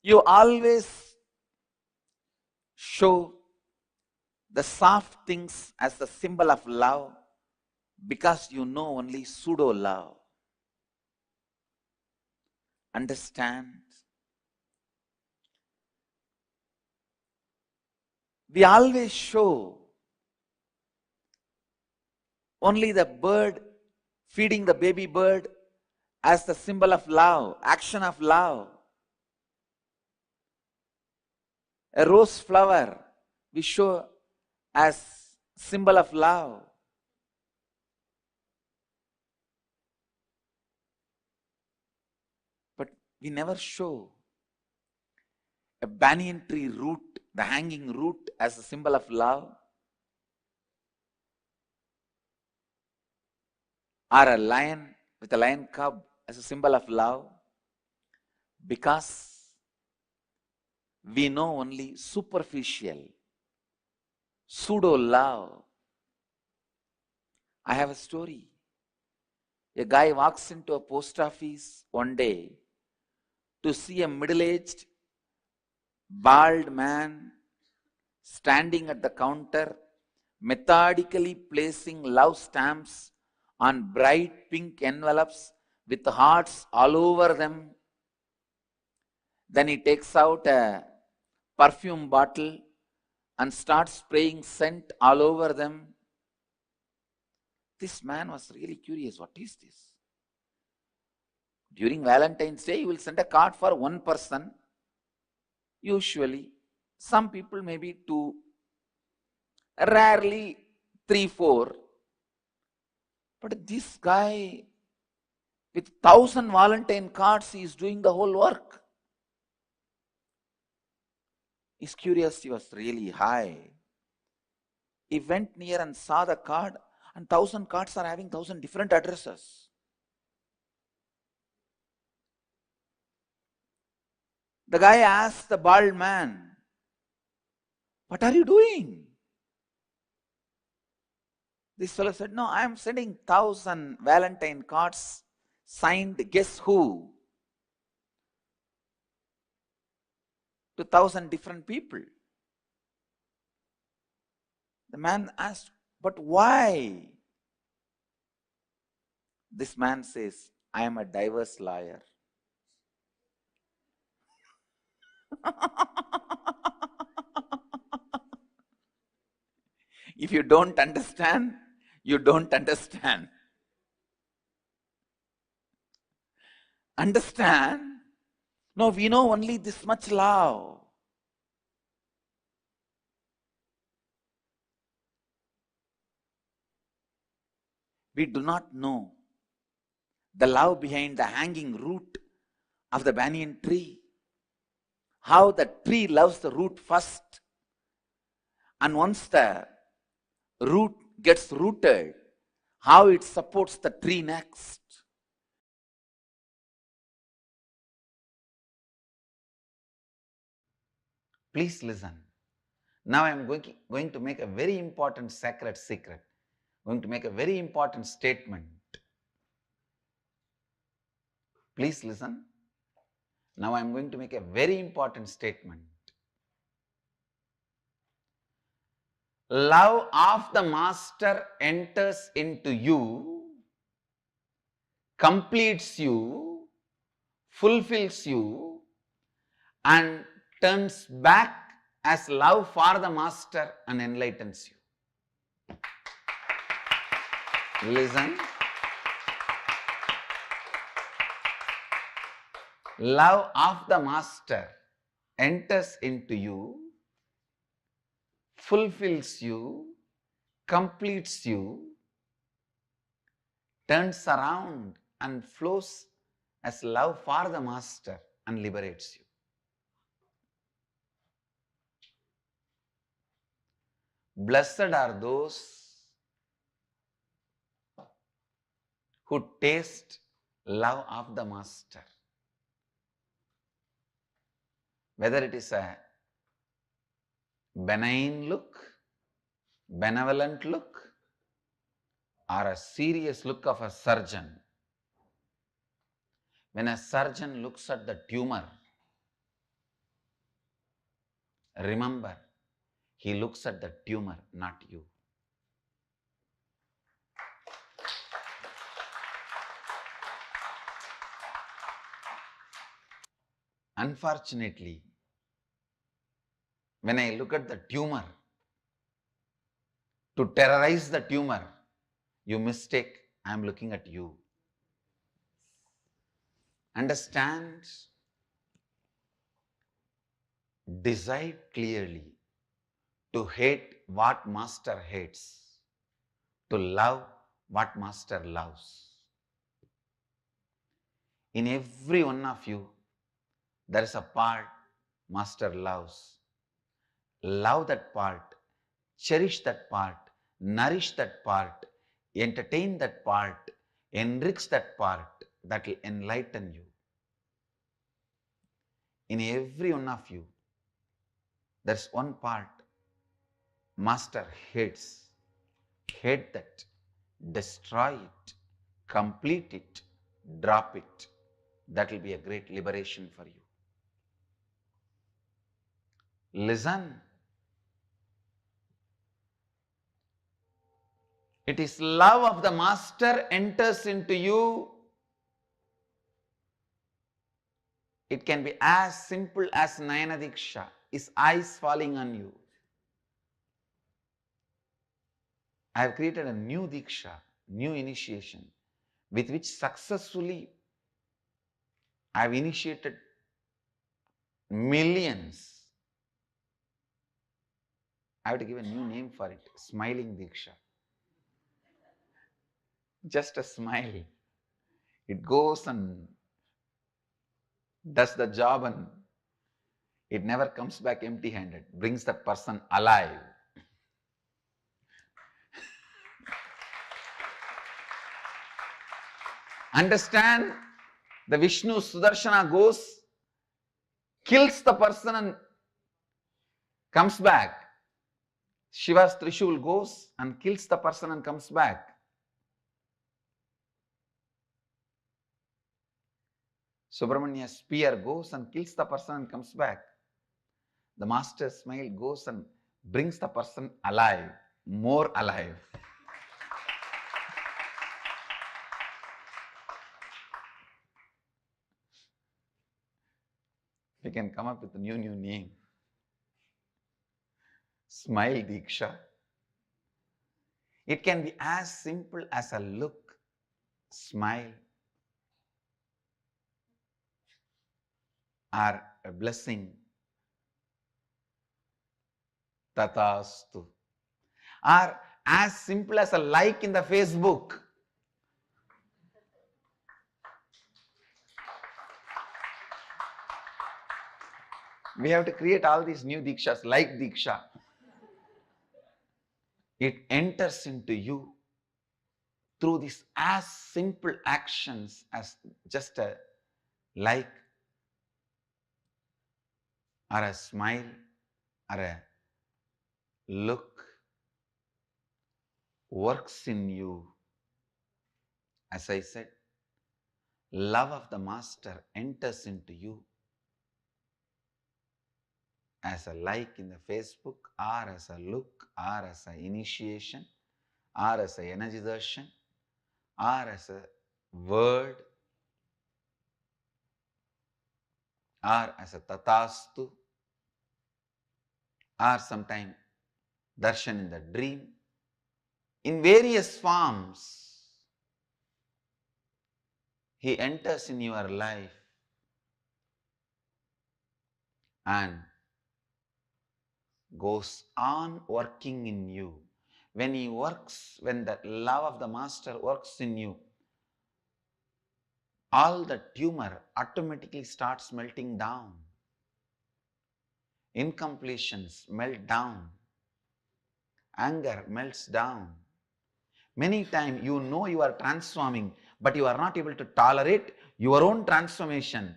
You always show the soft things as the symbol of love because you know only pseudo love. Understand? We always show only the bird feeding the baby bird as the symbol of love, action of love. A rose flower we show as symbol of love. But we never show a banyan tree root, the hanging root, as a symbol of love, or a lion with a lion cub as a symbol of love, because we know only superficial, pseudo love. I have a story. A guy walks into a post office one day to see a middle-aged, bald man standing at the counter, methodically placing love stamps on bright pink envelopes with hearts all over them. Then he takes out a perfume bottle and starts spraying scent all over them. This man was really curious. What is this? During Valentine's Day, he will send a card for one person. Usually, some people maybe two, rarely 3, 4. But this guy, with 1,000 Valentine cards, he is doing the whole work. His curiosity was really high. He went near and saw the card, and 1,000 cards are having 1,000 different addresses. The guy asked the bald man, "What are you doing?" This fellow said, "No, I am sending 1,000 Valentine cards signed guess who to 1,000 different people." The man asked, "But why?" This man says, "I am a diverse liar." If you don't understand, you don't understand. Understand? No, we know only this much love. We do not know the love behind the hanging root of the banyan tree. How the tree loves the root first. And once the root gets rooted, how it supports the tree next. Please listen. Now I am going to make a very important sacred secret. Going to make a very important statement. Please listen. Now I am going to make a very important statement. Love of the Master enters into you, completes you, fulfills you, and turns back as love for the Master and enlightens you. Listen. Love of the Master enters into you, fulfills you, completes you, turns around and flows as love for the Master and liberates you. Blessed are those who taste love of the Master. Whether it is a benign look, benevolent look, or a serious look of a surgeon. When a surgeon looks at the tumor, Remember, he looks at the tumor, not you. Unfortunately, when I look at the tumor, to terrorize the tumor, you mistake, I am looking at you. Understand, decide clearly to hate what master hates, to love what master loves. In every one of you, there is a part master loves. Love that part, cherish that part, nourish that part, entertain that part, enrich that part, that will enlighten you. In every one of you, there's one part master hates. Hate that, destroy it, complete it, drop it. That will be a great liberation for you. Listen. It is love of the master enters into you. It can be as simple as Nayana Diksha, his eyes falling on you. I have created a new Diksha, new initiation, with which successfully I have initiated millions. I have to give a new name for it, Smiling Diksha. Just a smile. It goes and does the job and it never comes back empty-handed, brings the person alive. Understand, the Vishnu Sudarshana goes, kills the person and comes back. Shiva's Trishul goes and kills the person and comes back. Subramania's spear goes and kills the person and comes back. The master's smile goes and brings the person alive, more alive. We can come up with a new name. Smile Diksha. It can be as simple as a look, smile, or a blessing. Tatastu. Or as simple as a like in the Facebook. We have to create all these new Dikshas, like Diksha. It enters into you through these as simple actions as just a like, or a smile, or a look, works in you. As I said, love of the master enters into you as a like in the Facebook, or as a look, or as an initiation, or as an energy darshan, or as a word, or as a tatastu, or sometime darshan in the dream, in various forms. He enters in your life and goes on working in you. When he works, when the love of the master works in you, all the tumor automatically starts melting down. Incompletions melt down. Anger melts down. Many times you know you are transforming, but you are not able to tolerate your own transformation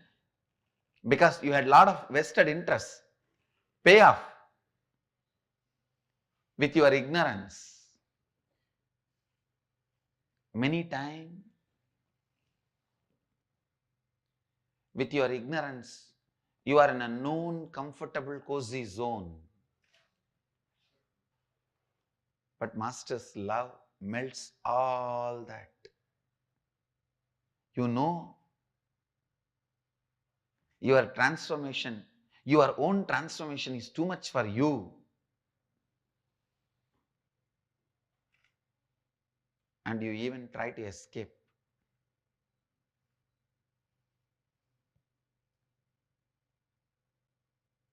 because you had a lot of vested interest, payoff with your ignorance. Many times with your ignorance, You are in a known, comfortable, cozy zone. But Master's love melts all that. You know your transformation, your own transformation is too much for you. And you even try to escape.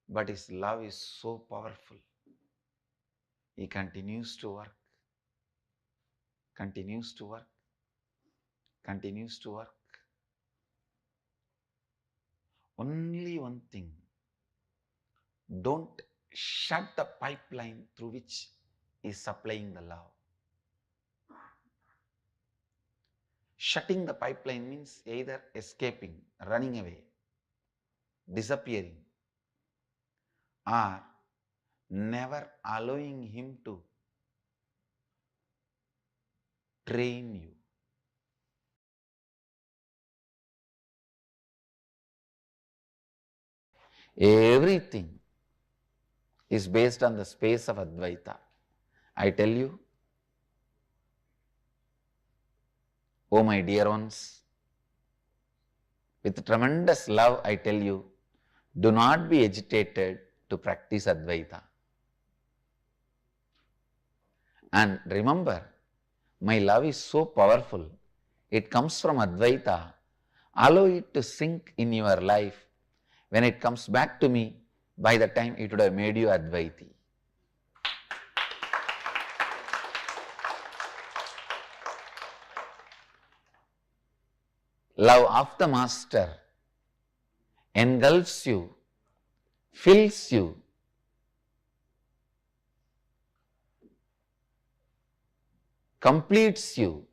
But His love is so powerful. He continues to work, continues to work, continues to work. Only one thing, don't shut the pipeline through which He is supplying the love. Shutting the pipeline means either escaping, running away, disappearing, or never allowing Him to train you. Everything is based on the space of Advaita. I tell you, oh my dear ones, with tremendous love I tell you, do not be agitated to practice Advaita. And remember, my love is so powerful. It comes from Advaita. Allow it to sink in your life. When it comes back to me, by the time it would have made you Advaiti. Love of the Master engulfs you, fills you, completes you,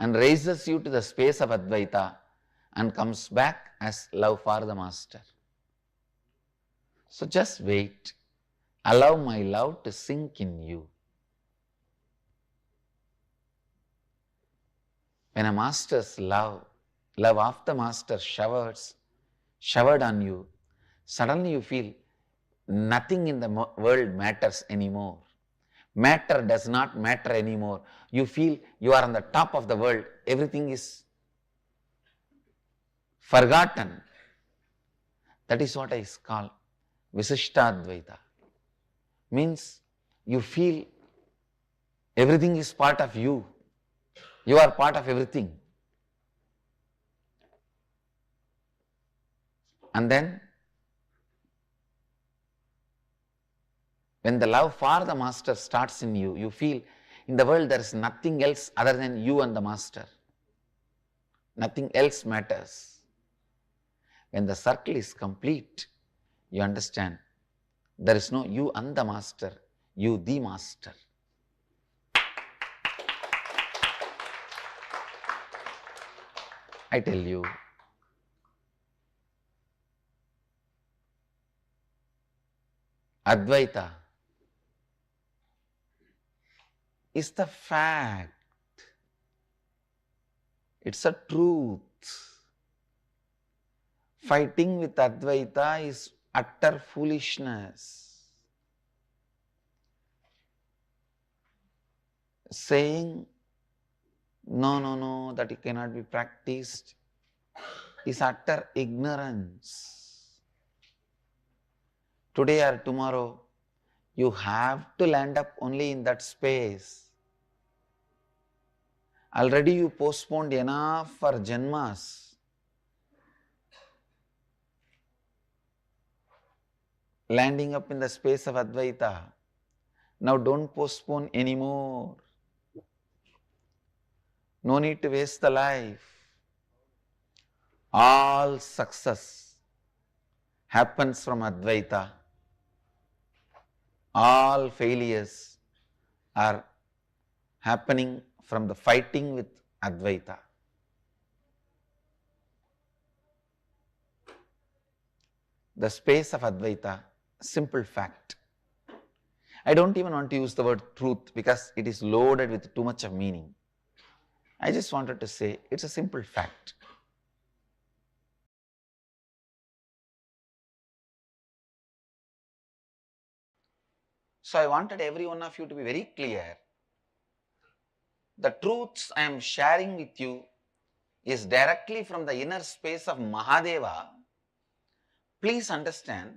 and raises you to the space of Advaita and comes back as love for the Master. So just wait. Allow my love to sink in you. When a Master's love of the Master showered on you, suddenly you feel nothing in the world matters anymore. Matter does not matter anymore. You feel you are on the top of the world. Everything is forgotten. That is what I call Visishtadvaita. Means you feel everything is part of you. You are part of everything. And then, when the love for the Master starts in you, you feel in the world there is nothing else other than you and the Master. Nothing else matters. When the circle is complete, you understand there is no you and the Master, you the Master. I tell you, Advaita is the fact. It's a truth. Fighting with Advaita is utter foolishness. Saying, no, that it cannot be practiced is utter ignorance. Today or tomorrow, you have to land up only in that space. Already you postponed enough for Janmas. Landing up in the space of Advaita. Now don't postpone anymore. No need to waste the life. All success happens from Advaita. All failures are happening from the fighting with Advaita. The space of Advaita, simple fact. I don't even want to use the word truth because it is loaded with too much of meaning. I just wanted to say it's a simple fact. So I wanted every one of you to be very clear. The truths I am sharing with you is directly from the inner space of Mahadeva. Please understand,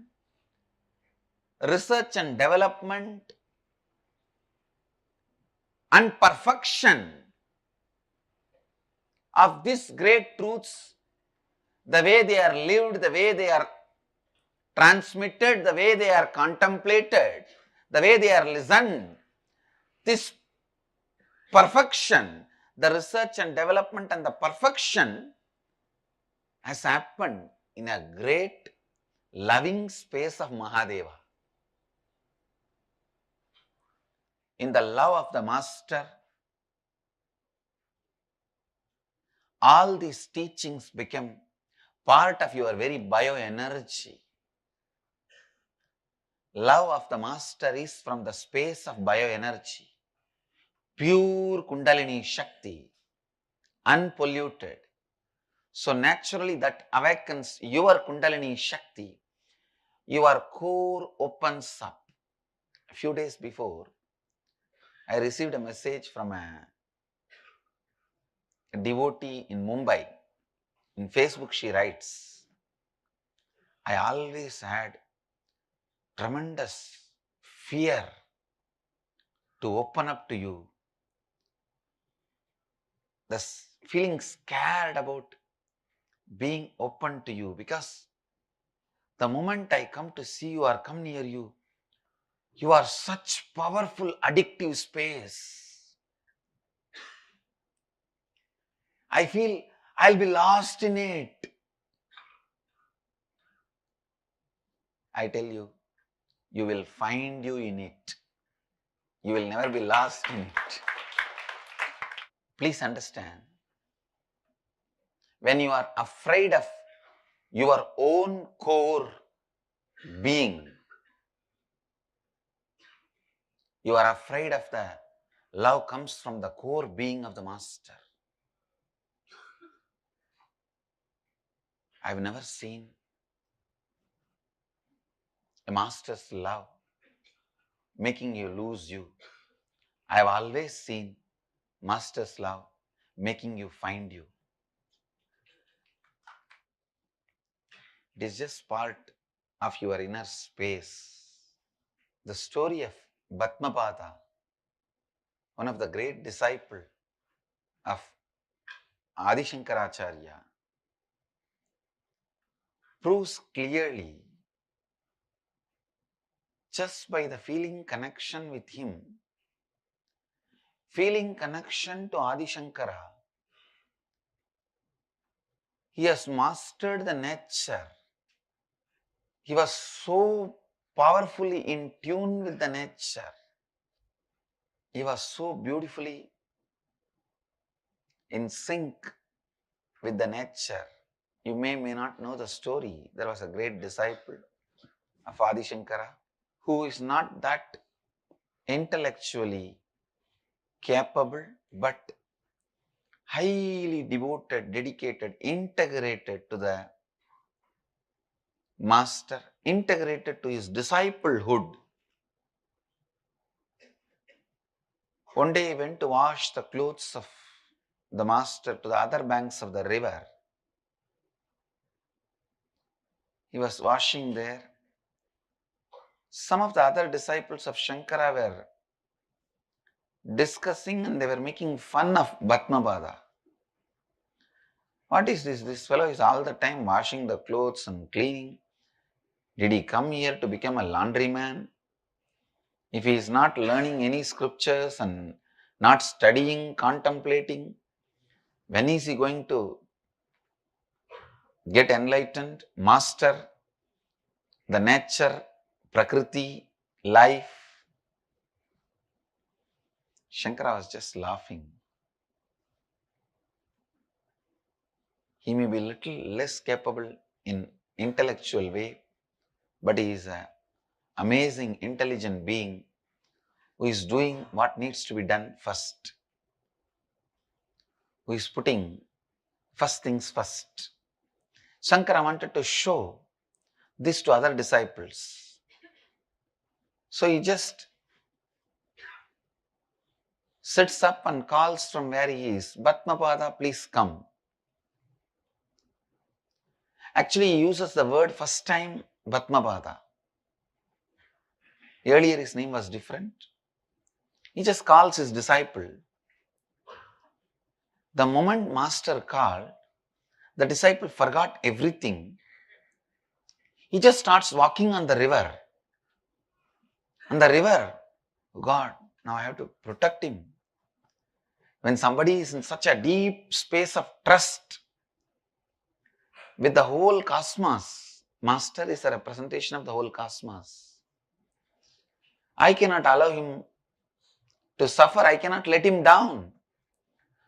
research and development and perfection of these great truths, the way they are lived, the way they are transmitted, the way they are contemplated, the way they are listened, this perfection, the research and development and the perfection has happened in a great loving space of Mahadeva. In the love of the Master, all these teachings become part of your very bioenergy. Love of the Master is from the space of bioenergy, pure Kundalini Shakti, unpolluted. So naturally that awakens your Kundalini Shakti, your core opens up. A few days before, I received a message from a devotee in Mumbai. In Facebook she writes, I always had tremendous fear to open up to you. This feeling scared about being open to you, because the moment I come to see you or come near you, you are such powerful addictive space. I feel I'll be lost in it. I tell you, you will find you in it. You will never be lost in it. Please understand, when you are afraid of your own core being, you are afraid of the love comes from the core being of the Master. I've never seen a Master's love making you lose you. I've always seen Master's love making you find you. It is just part of your inner space. The story of Bhatmapada, one of the great disciples of Adi Shankaracharya, proves clearly, just by the feeling connection with him, feeling connection to Adi Shankara, he has mastered the nature. He was so powerfully in tune with the nature. He was so beautifully in sync with the nature. You may not know the story. There was a great disciple of Adi Shankara who is not that intellectually capable, but highly devoted, dedicated, integrated to the Master, integrated to his disciplehood. One day he went to wash the clothes of the Master to the other banks of the river. He was washing there. Some of the other disciples of Shankara were discussing and they were making fun of Bhatmapada. What is this? This fellow is all the time washing the clothes and cleaning. Did he come here to become a laundryman? If he is not learning any scriptures and not studying, contemplating, when is he going to get enlightened, master the nature, Prakriti, life? Shankara was just laughing. He may be a little less capable in intellectual way, but he is an amazing, intelligent being who is doing what needs to be done first, who is putting first things first. Shankara wanted to show this to other disciples. So he just sits up and calls from where he is, Padmapada, please come. Actually, he uses the word first time, Padmapada. Earlier his name was different. He just calls his disciple. The moment master called, the disciple forgot everything. He just starts walking on the river. And the river, God, now I have to protect him. When somebody is in such a deep space of trust with the whole cosmos, master is a representation of the whole cosmos. I cannot allow him to suffer. I cannot let him down.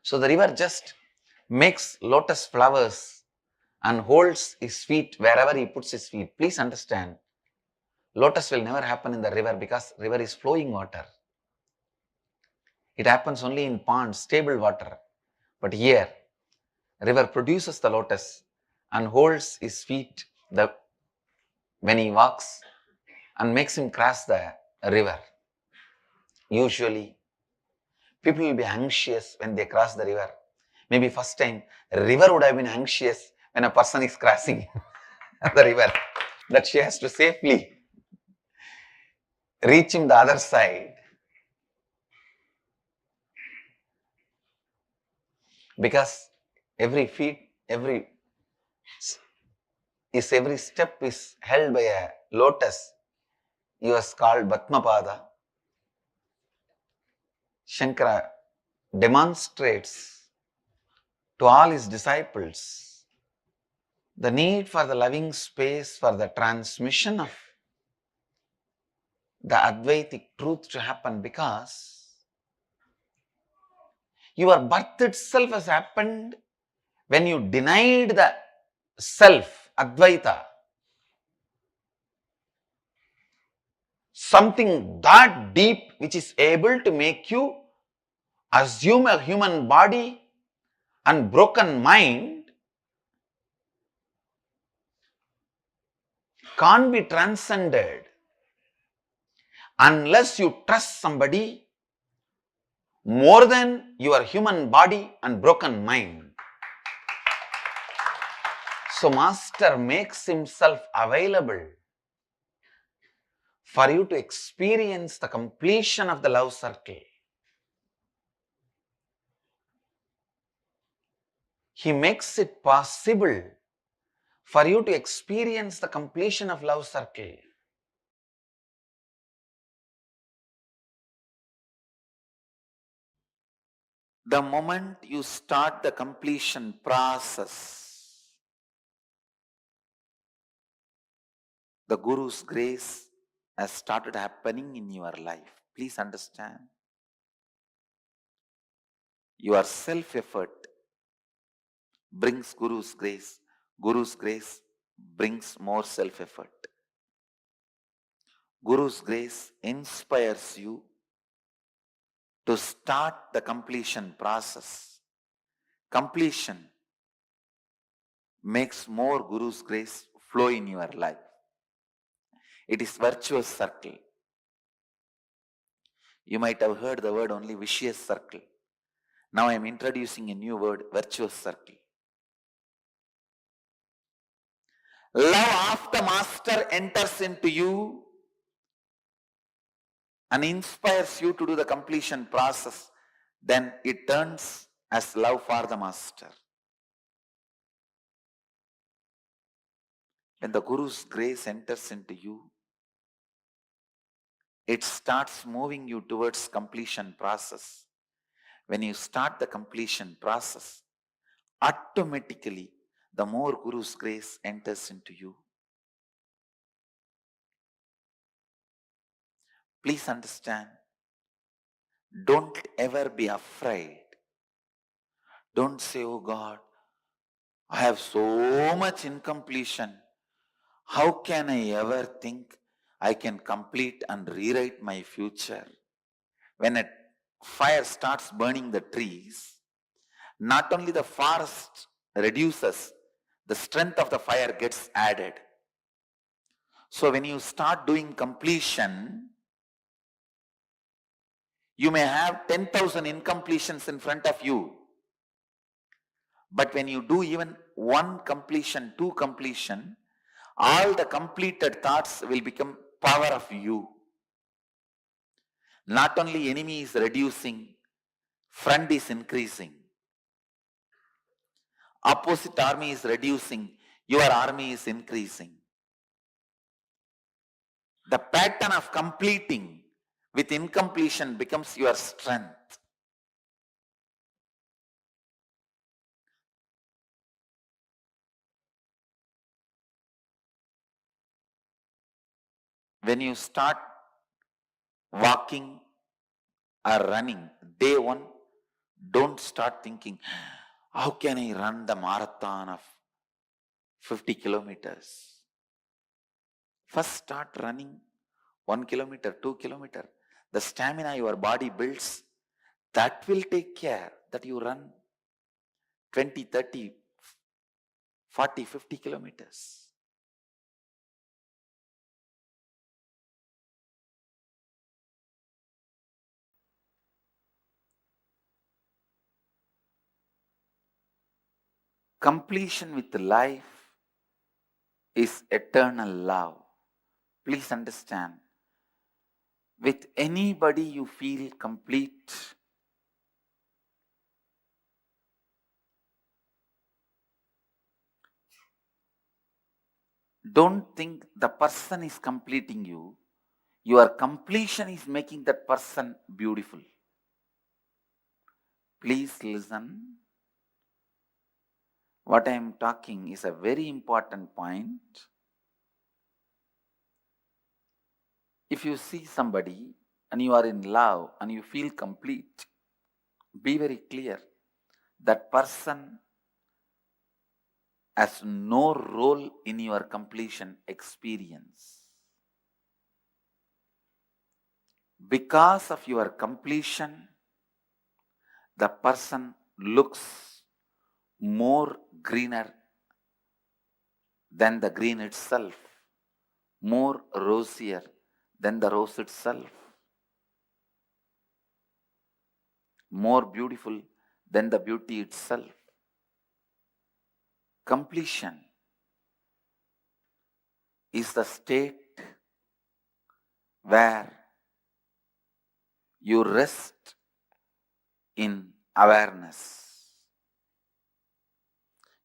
So the river just makes lotus flowers and holds his feet wherever he puts his feet. Please understand, lotus will never happen in the river because river is flowing water. It happens only in ponds, stable water. But here, river produces the lotus and holds his feet when he walks and makes him cross the river. Usually, people will be anxious when they cross the river. Maybe first time, river would have been anxious when a person is crossing the river, that she has to safely reach him the other side. Because every step is held by a lotus. He was called Padmapada. Shankara demonstrates to all his disciples the need for the loving space for the transmission of the Advaitic truth to happen, because your birth itself has happened when you denied the self, Advaita. Something that deep which is able to make you assume a human body and broken mind can't be transcended unless you trust somebody more than your human body and broken mind. So Master makes himself available for you to experience the completion of the love circle. He makes it possible for you to experience the completion of love circle. The moment you start the completion process, the Guru's grace has started happening in your life. Please understand. Your self-effort brings Guru's grace. Guru's grace brings more self-effort. Guru's grace inspires you to start the completion process. Completion makes more Guru's grace flow in your life. It is virtuous circle. You might have heard the word only vicious circle. Now I am introducing a new word, virtuous circle. Love of the Master enters into you and inspires you to do the completion process. Then it turns as love for the Master. When the Guru's grace enters into you, it starts moving you towards completion process. When you start the completion process, automatically the more Guru's grace enters into you. Please understand, don't ever be afraid. Don't say, oh God, I have so much incompletion. How can I ever think I can complete and rewrite my future? When a fire starts burning the trees, not only the forest reduces, the strength of the fire gets added. So when you start doing completion, You may have 10,000 incompletions in front of you. But when you do even one completion, two completion, all the completed thoughts will become power of you. Not only enemy is reducing, friend is increasing. Opposite army is reducing, your army is increasing. The pattern of completing with incompletion becomes your strength. When you start walking or running, day one, don't start thinking, how can I run the marathon of 50 kilometers? First start running 1 kilometer, 2 kilometer. The stamina your body builds, that will take care that you run 20, 30, 40, 50 kilometers. Completion with life is eternal love. Please understand. With anybody you feel complete, don't think the person is completing you. Your completion is making that person beautiful. Please listen. What I am talking is a very important point. If you see somebody and you are in love and you feel complete, be very clear. That person has no role in your completion experience. Because of your completion, the person looks more greener than the green itself, more rosier than the rose itself, more beautiful than the beauty itself. Completion is the state where you rest in awareness.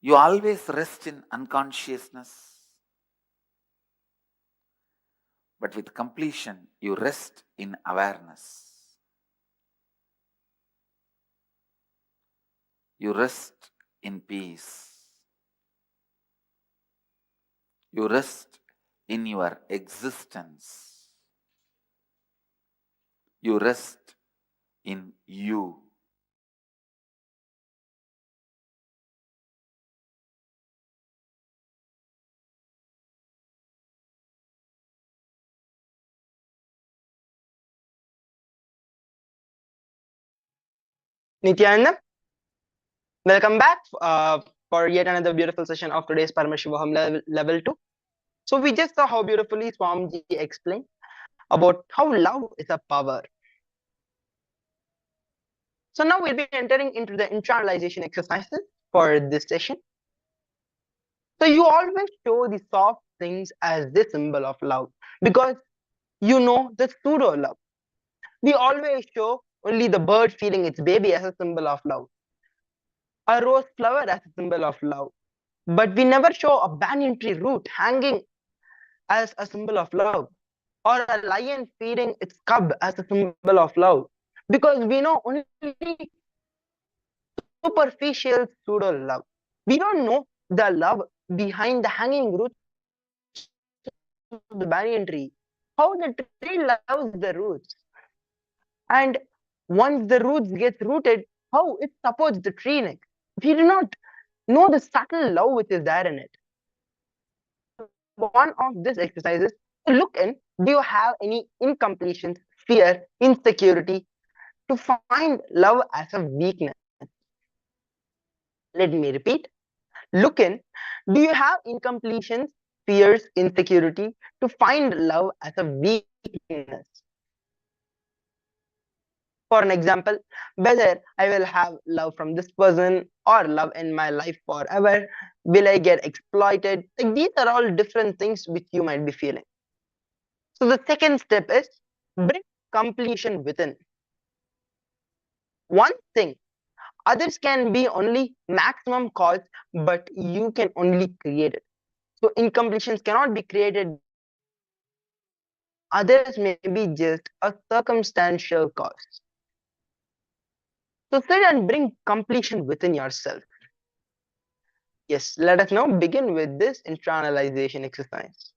You always rest in unconsciousness. But with completion, you rest in awareness. You rest in peace. You rest in your existence. You rest in you. Nithyananda, welcome back for yet another beautiful session of today's Paramashivoham Level 2. So we just saw how beautifully Swamiji explained about how love is a power. So now we'll be entering into the internalization exercises for this session. So you always show the soft things as the symbol of love because you know the pseudo love. We always show only the bird feeding its baby as a symbol of love, a rose flower as a symbol of love, but we never show a banyan tree root hanging as a symbol of love, or a lion feeding its cub as a symbol of love, because we know only superficial pseudo love. We don't know the love behind the hanging roots of the banyan tree, how the tree loves the roots, and once the roots get rooted, how it supports the tree neck. We do not know the subtle love which is there in it. One of these exercises to look in, do you have any incompletions, fear, insecurity, to find love as a weakness? Let me repeat. Look in, do you have incompletions, fears, insecurity, to find love as a weakness? For an example, whether I will have love from this person or love in my life forever, will I get exploited? Like, these are all different things which you might be feeling. So the second step is bring completion within. One thing, others can be only maximum cause, but you can only create it. So incompletions cannot be created. Others may be just a circumstantial cause. So sit and bring completion within yourself. Yes, let us now begin with this internalization exercise.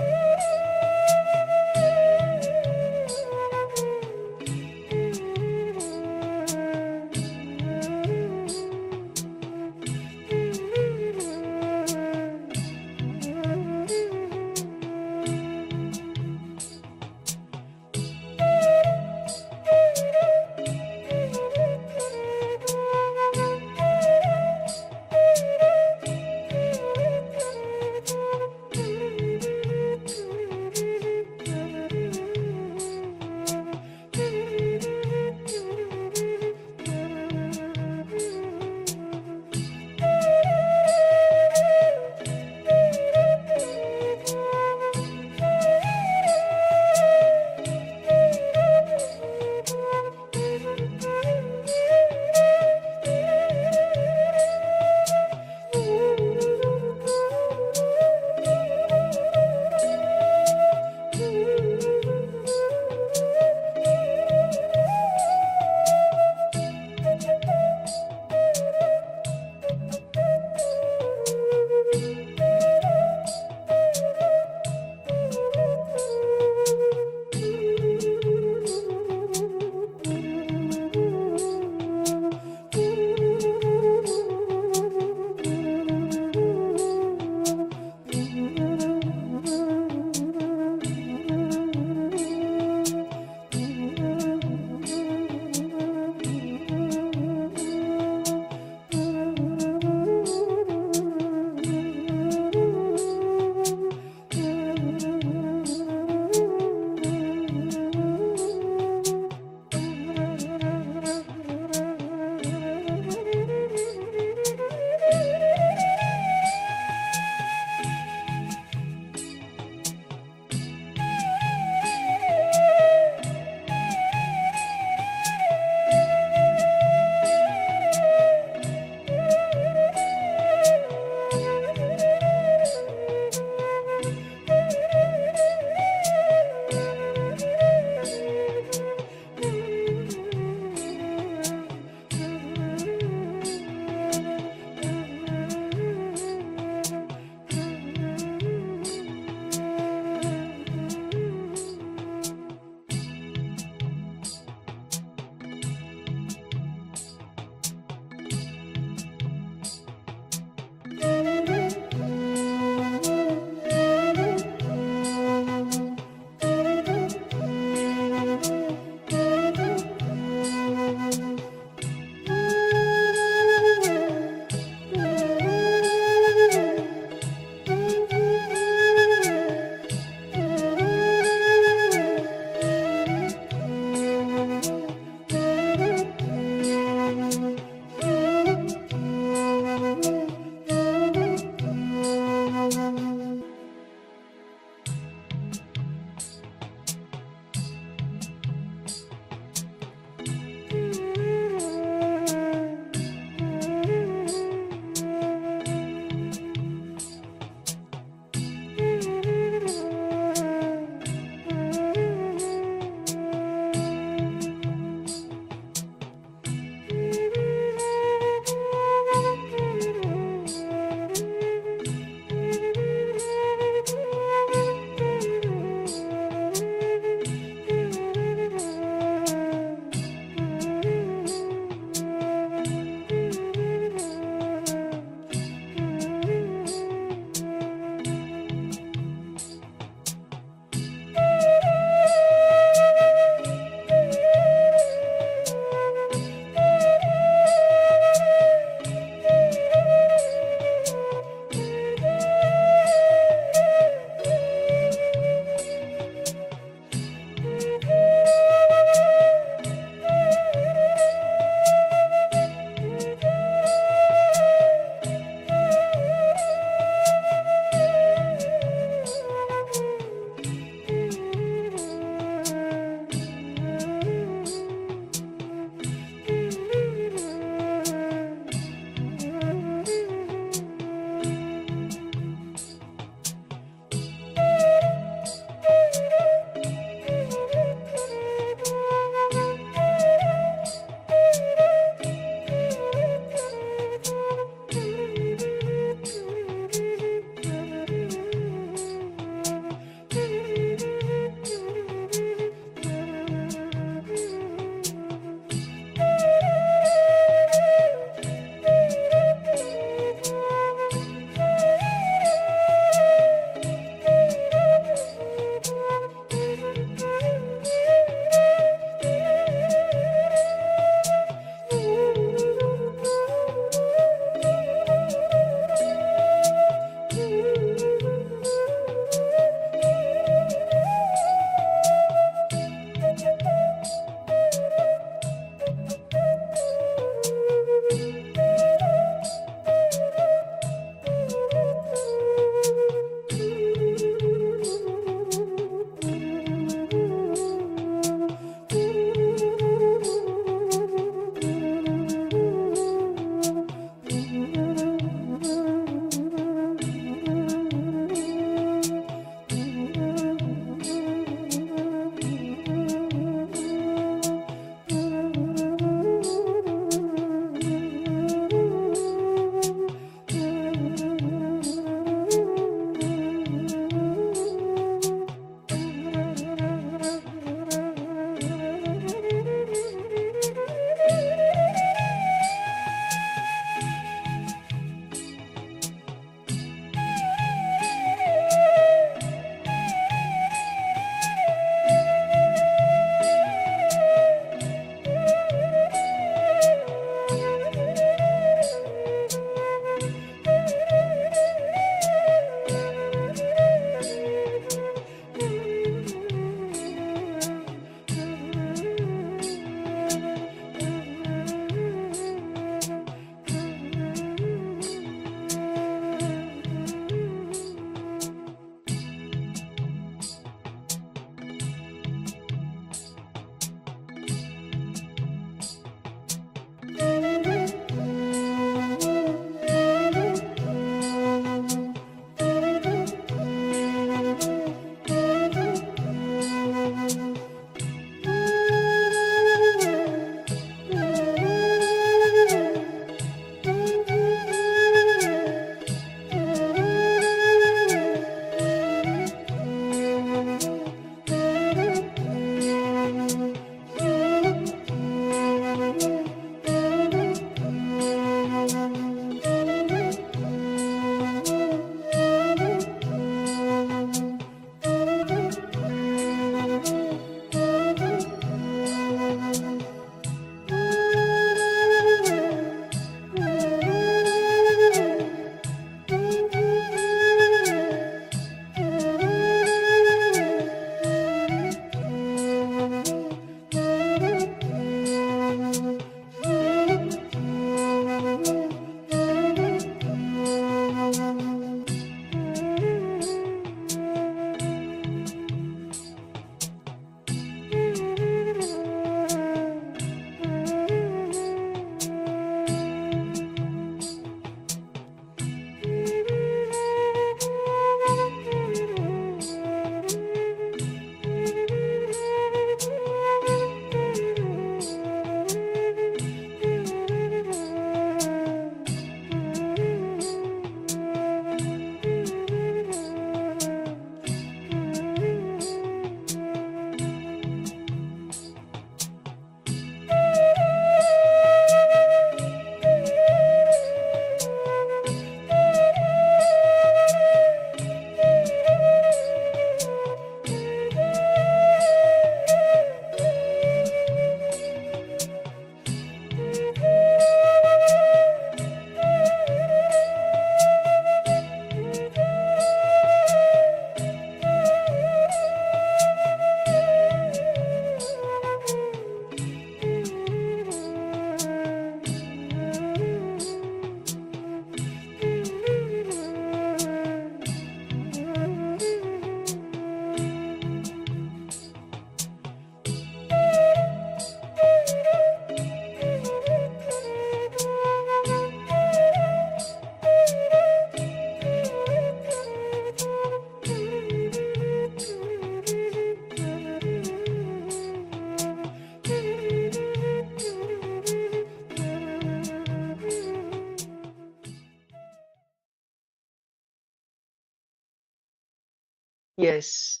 Yes.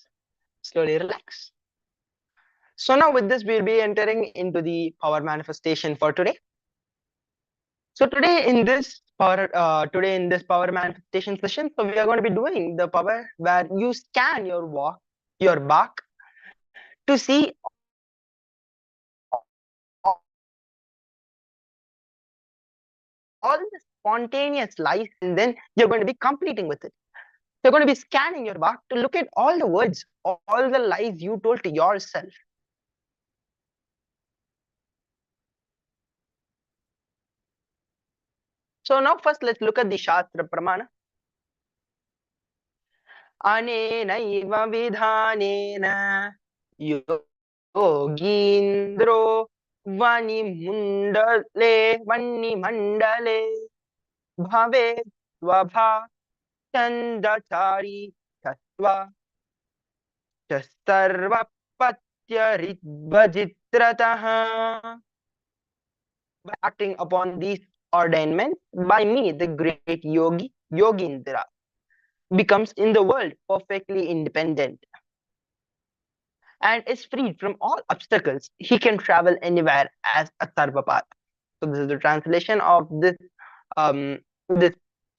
Slowly relax. So now with this, we'll be entering into the power manifestation for today. So today in this power manifestation session, so we are going to be doing the power where you scan your back to see all the spontaneous life, and then you're going to be completing with it. You're going to be scanning your back to look at all the words, all the lies you told to yourself. So now first let's look at the Shastra Pramana. Anenaiva vidhanena yogindro vanimundale bhave svabha chandachari tattva sarva patyaridbhajitratah. By acting upon these ordainments by me, the great yogi, Yogindra, becomes in the world perfectly independent and is freed from all obstacles. He can travel anywhere as a Sarvapad. So this is the translation of this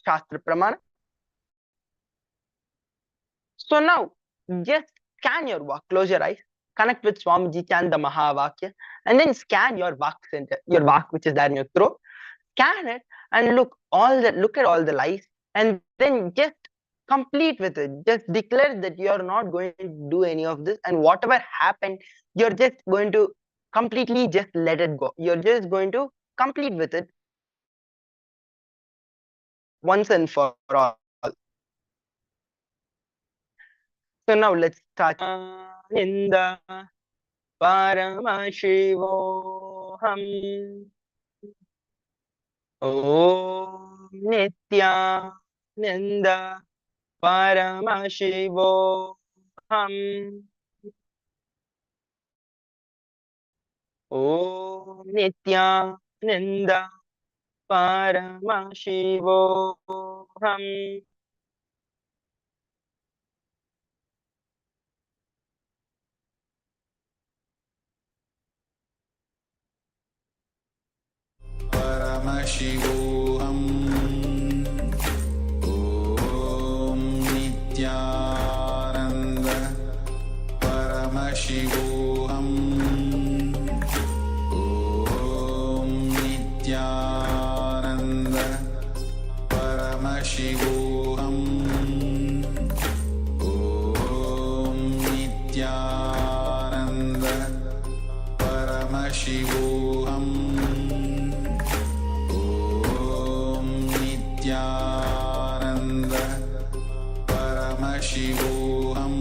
Shastra Pramana. So now just scan your Vak, close your eyes, connect with Swamiji, chant the Mahavakya, and then scan your Vak center, your Vak which is there in your throat. Scan it and look at all the lies, and then just complete with it. Just declare that you are not going to do any of this, and whatever happened, you're just going to completely just let it go. You're just going to complete with it once and for all. So now let's start. Ninda Paramashivoham Om Nithyananda Paramashivoham Om Nithyananda Paramashivoham. Paramashivoham Om Nithyananda Paramashivoham Om Nithyananda Paramashivoham Om Nithyananda Paramashivoham Nithyananda Paramashivoham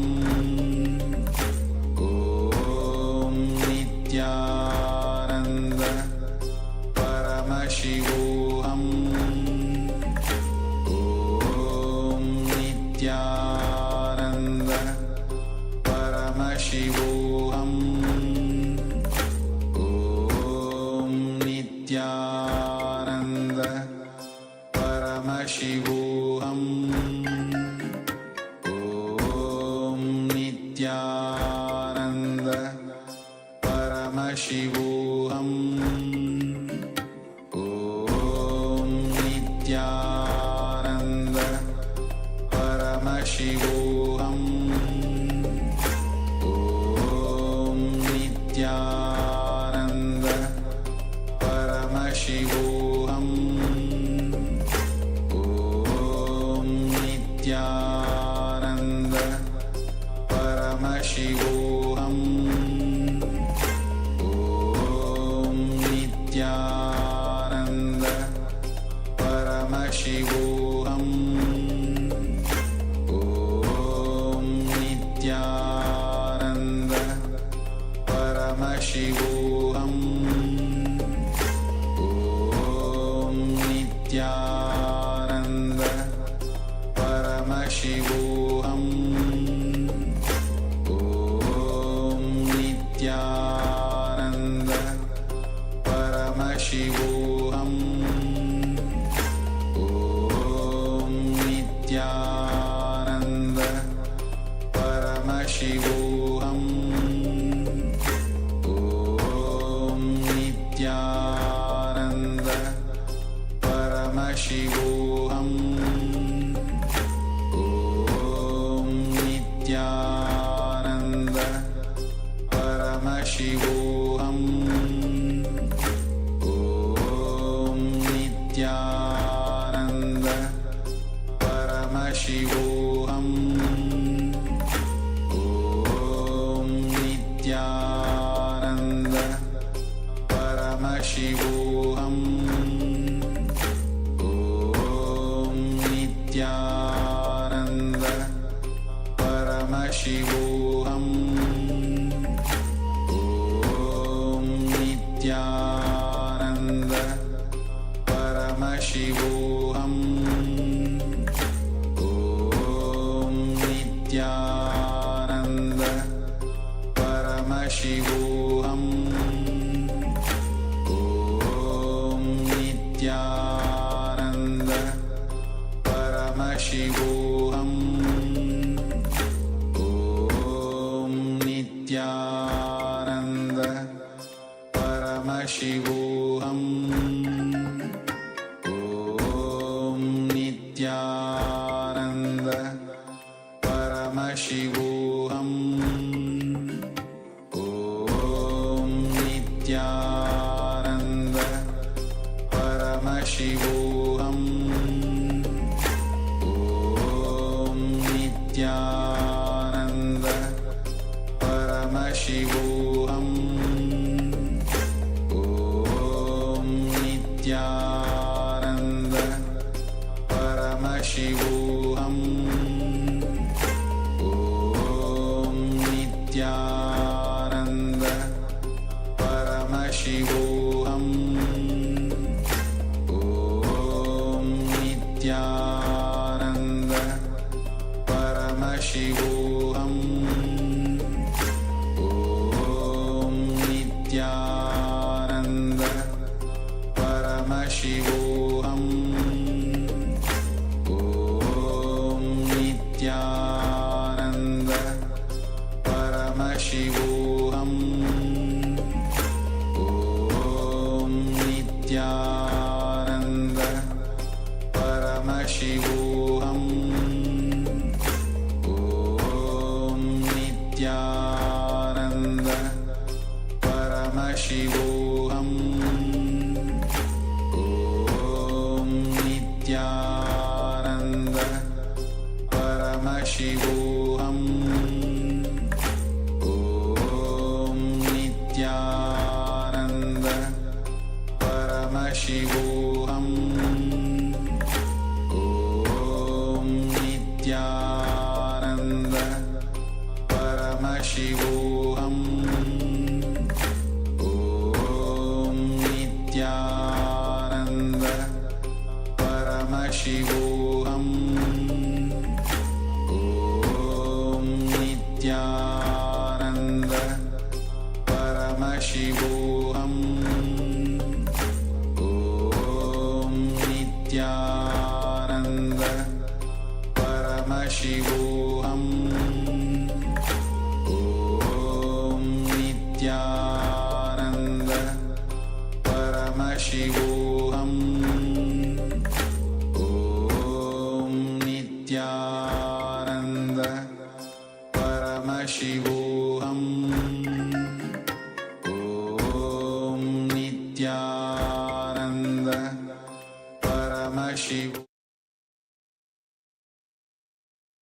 Om Nithyananda Paramashivoham Om Nithyananda Paramashivoham Om Nithyananda Paramashivoham Om Nithyananda Paramashivoham Om Nithyananda Paramashivoham Om Nithyananda Paramashivoham Nithyananda Paramashivoham Om Nithyananda Paramashivoham Om Nithyananda Paramashivoham Om Nithyananda Paramashivoham Om Nithyananda Paramashivoham Om Nithyananda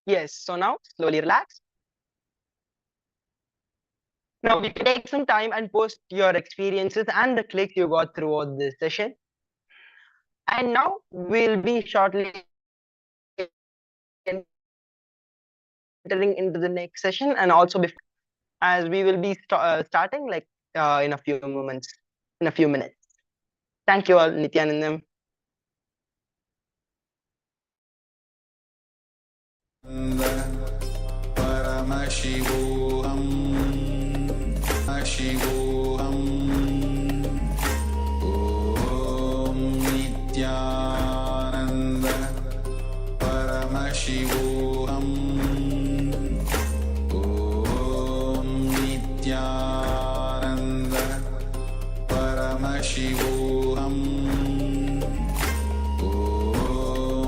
Yes, so now slowly relax. Now we can take some time and post your experiences and the clicks you got throughout this session. And now we'll be shortly entering into the next session, and also before, as we will be starting like in a few moments, in a few minutes. Thank you all, Nithyananda. Paramashivoham Om Nithyananda Paramashivoham Om Nithyananda Paramashivoham Om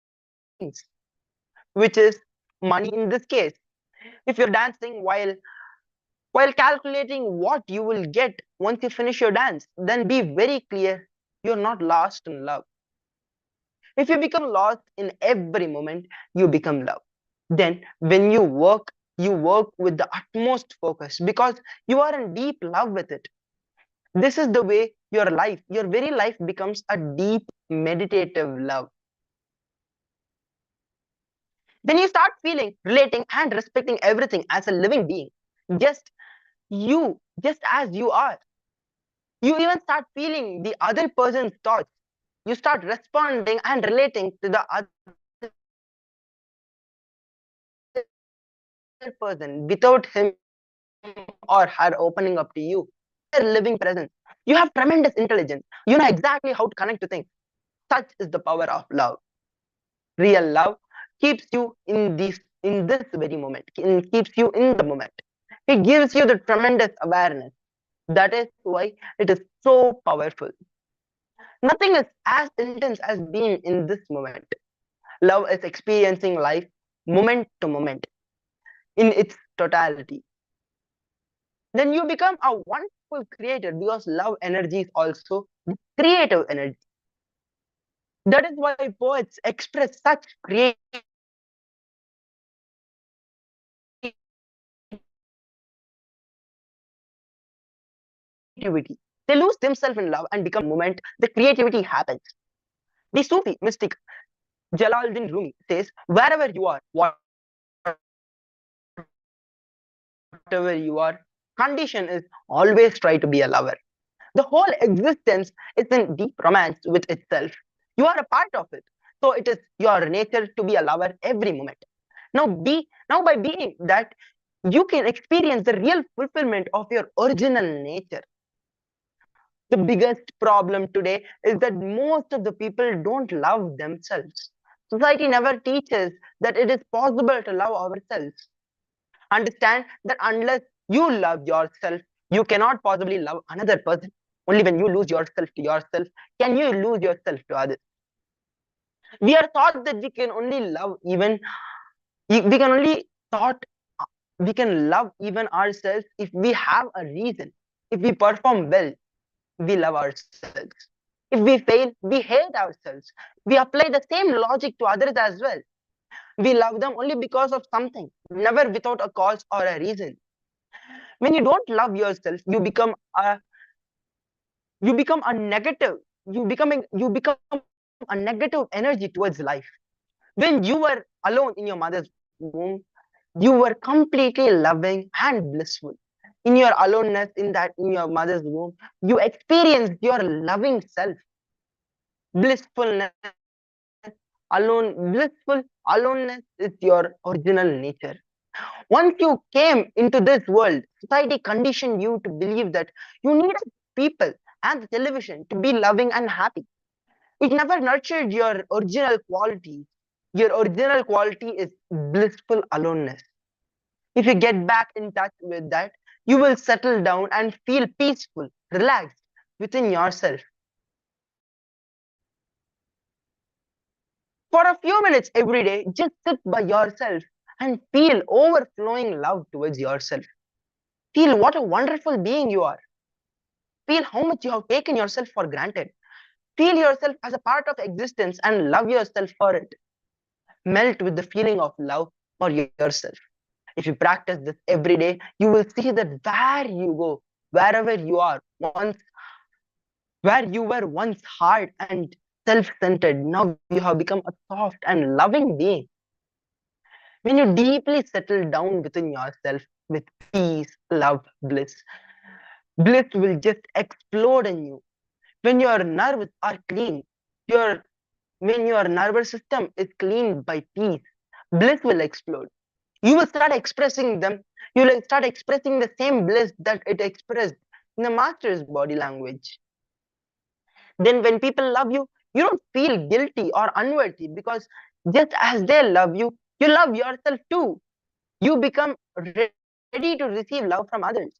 which is money in this case. If you're dancing while calculating what you will get once you finish your dance, then be very clear you're not lost in love. If you become lost in every moment, you become love. Then when you work with the utmost focus because you are in deep love with it. This is the way your very life becomes a deep meditative love. Then you start feeling, relating, and respecting everything as a living being, just as you are. You even start feeling the other person's thoughts. You start responding and relating to the other person without him or her opening up to you. Their living presence. You have tremendous intelligence. You know exactly how to connect to things. Such is the power of love. Real love keeps you in this very moment. It keeps you in the moment. It gives you the tremendous awareness. That is why it is so powerful. Nothing is as intense as being in this moment. Love is experiencing life moment to moment in its totality. Then you become a wonderful creator because love energy is also creative energy. That is why poets express such creativity. They lose themselves in love and become moment the creativity happens. The Sufi mystic Jalaluddin Rumi says, wherever you are, whatever you are, condition is always try to be a lover. The whole existence is in deep romance with itself. You are a part of it. So it is your nature to be a lover every moment. Now by being that, you can experience the real fulfillment of your original nature. The biggest problem today is that most of the people don't love themselves. Society never teaches that it is possible to love ourselves. Understand that unless you love yourself, you cannot possibly love another person. Only when you lose yourself to yourself can you lose yourself to others. We are taught that we can love even ourselves if we have a reason. If we perform well, we love ourselves. If we fail, we hate ourselves. We apply the same logic to others as well. We love them only because of something, never without a cause or a reason. When you don't love yourself, you become a negative. You become a negative energy towards life. When you were alone in your mother's womb, you were completely loving and blissful. In your aloneness in your mother's womb, you experienced your loving self. Blissful aloneness is your original nature. Once you came into this world, society conditioned you to believe that you needed people and the television to be loving and happy. It never nurtured your original qualities. Your original quality is blissful aloneness. If you get back in touch with that, you will settle down and feel peaceful, relaxed within yourself. For a few minutes every day, just sit by yourself and feel overflowing love towards yourself. Feel what a wonderful being you are. Feel how much you have taken yourself for granted. Feel yourself as a part of existence and love yourself for it. Melt with the feeling of love for yourself. If you practice this every day, you will see that where you go, wherever you are, where you were once hard and self-centered, now you have become a soft and loving being. When you deeply settle down within yourself with peace, love, bliss will just explode in you. When your nerves are clean, when your nervous system is cleaned by peace, bliss will explode. You will start expressing them. You will start expressing the same bliss that it expressed in the master's body language. Then when people love you, you don't feel guilty or unworthy because just as they love you, you love yourself too. You become ready to receive love from others.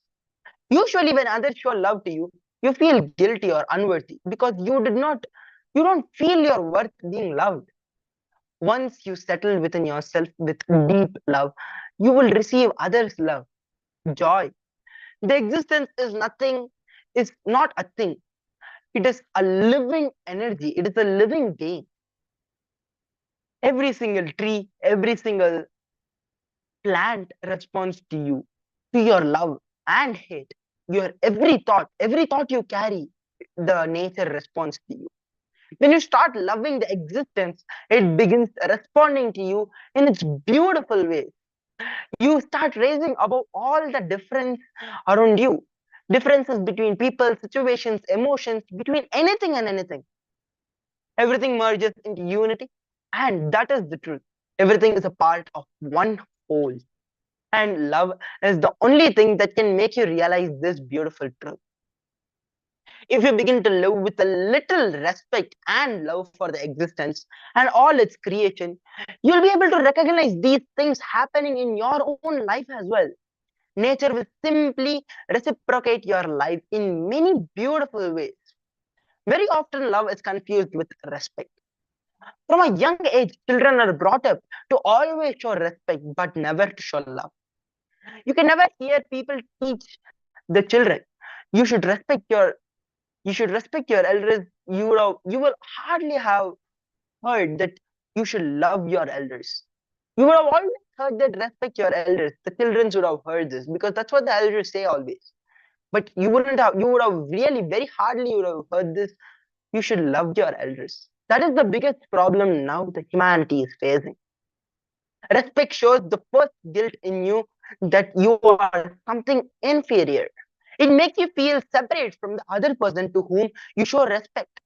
Usually when others show love to you, you feel guilty or unworthy because you don't feel your worth being loved. Once you settle within yourself with deep love, you will receive others' love, joy. The existence is not a thing. It is a living energy. It is a living being. Every single tree, every single plant responds to you, to your love and hate. Your every thought you carry, the nature responds to you. When you start loving the existence, it begins responding to you in its beautiful ways. You start raising above all the difference around you. Differences between people, situations, emotions, between anything and anything. Everything merges into unity, and that is the truth. Everything is a part of one whole. And love is the only thing that can make you realize this beautiful truth. If you begin to live with a little respect and love for the existence and all its creation, you'll be able to recognize these things happening in your own life as well. Nature will simply reciprocate your life in many beautiful ways. Very often, love is confused with respect. From a young age, children are brought up to always show respect but never to show love. You can never hear people teach the children, you should respect your elders. You will hardly have heard that you should love your elders. You would have always heard that respect your elders. The children should have heard this because that's what the elders say always. But you would have really very hardly you would have heard this. You should love your elders. That is the biggest problem now that humanity is facing. Respect shows the first guilt in you that you are something inferior. It makes you feel separate from the other person to whom you show respect.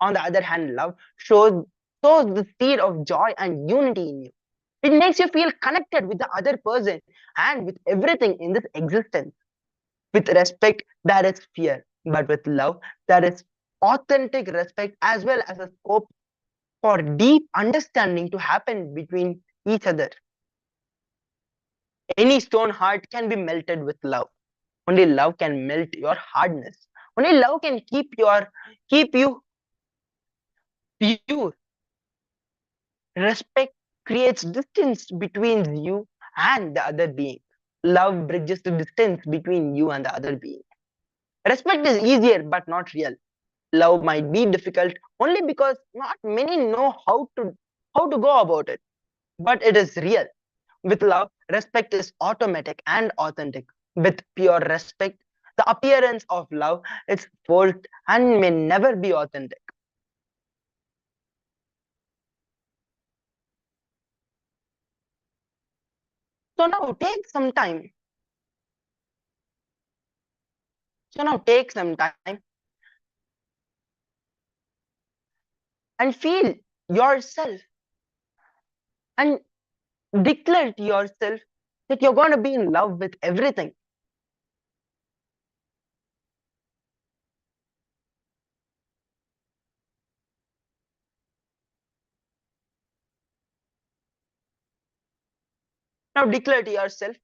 On the other hand, love sows the seed of joy and unity in you. It makes you feel connected with the other person and with everything in this existence. With respect, there is fear, but with love, there is authentic respect as well as a scope for deep understanding to happen between each other. Any stone heart can be melted with love. Only love can melt your hardness. Only love can keep you pure. Respect creates distance between you and the other being. Love bridges the distance between you and the other being. Respect is easier but not real. Love might be difficult only because not many know how to go about it. But it is real. With love, respect is automatic and authentic. With pure respect, the appearance of love is forced and may never be authentic. So now take some time. So now take some time and feel yourself and declare to yourself that you're going to be in love with everything. Now declare to yourself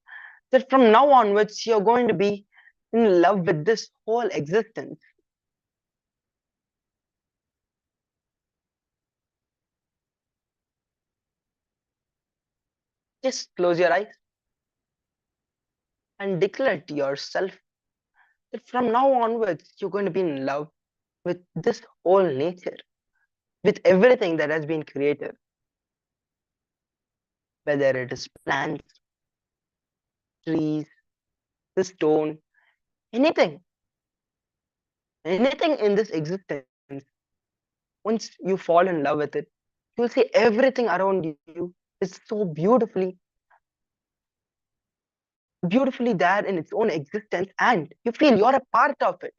that from now onwards you're going to be in love with this whole existence. Just close your eyes and declare to yourself that from now onwards you're going to be in love with this whole nature, with everything that has been created, whether it is plants, trees, the stone, anything in this existence. Once you fall in love with it, you'll see everything around you is so beautifully there in its own existence, and you feel you're a part of it.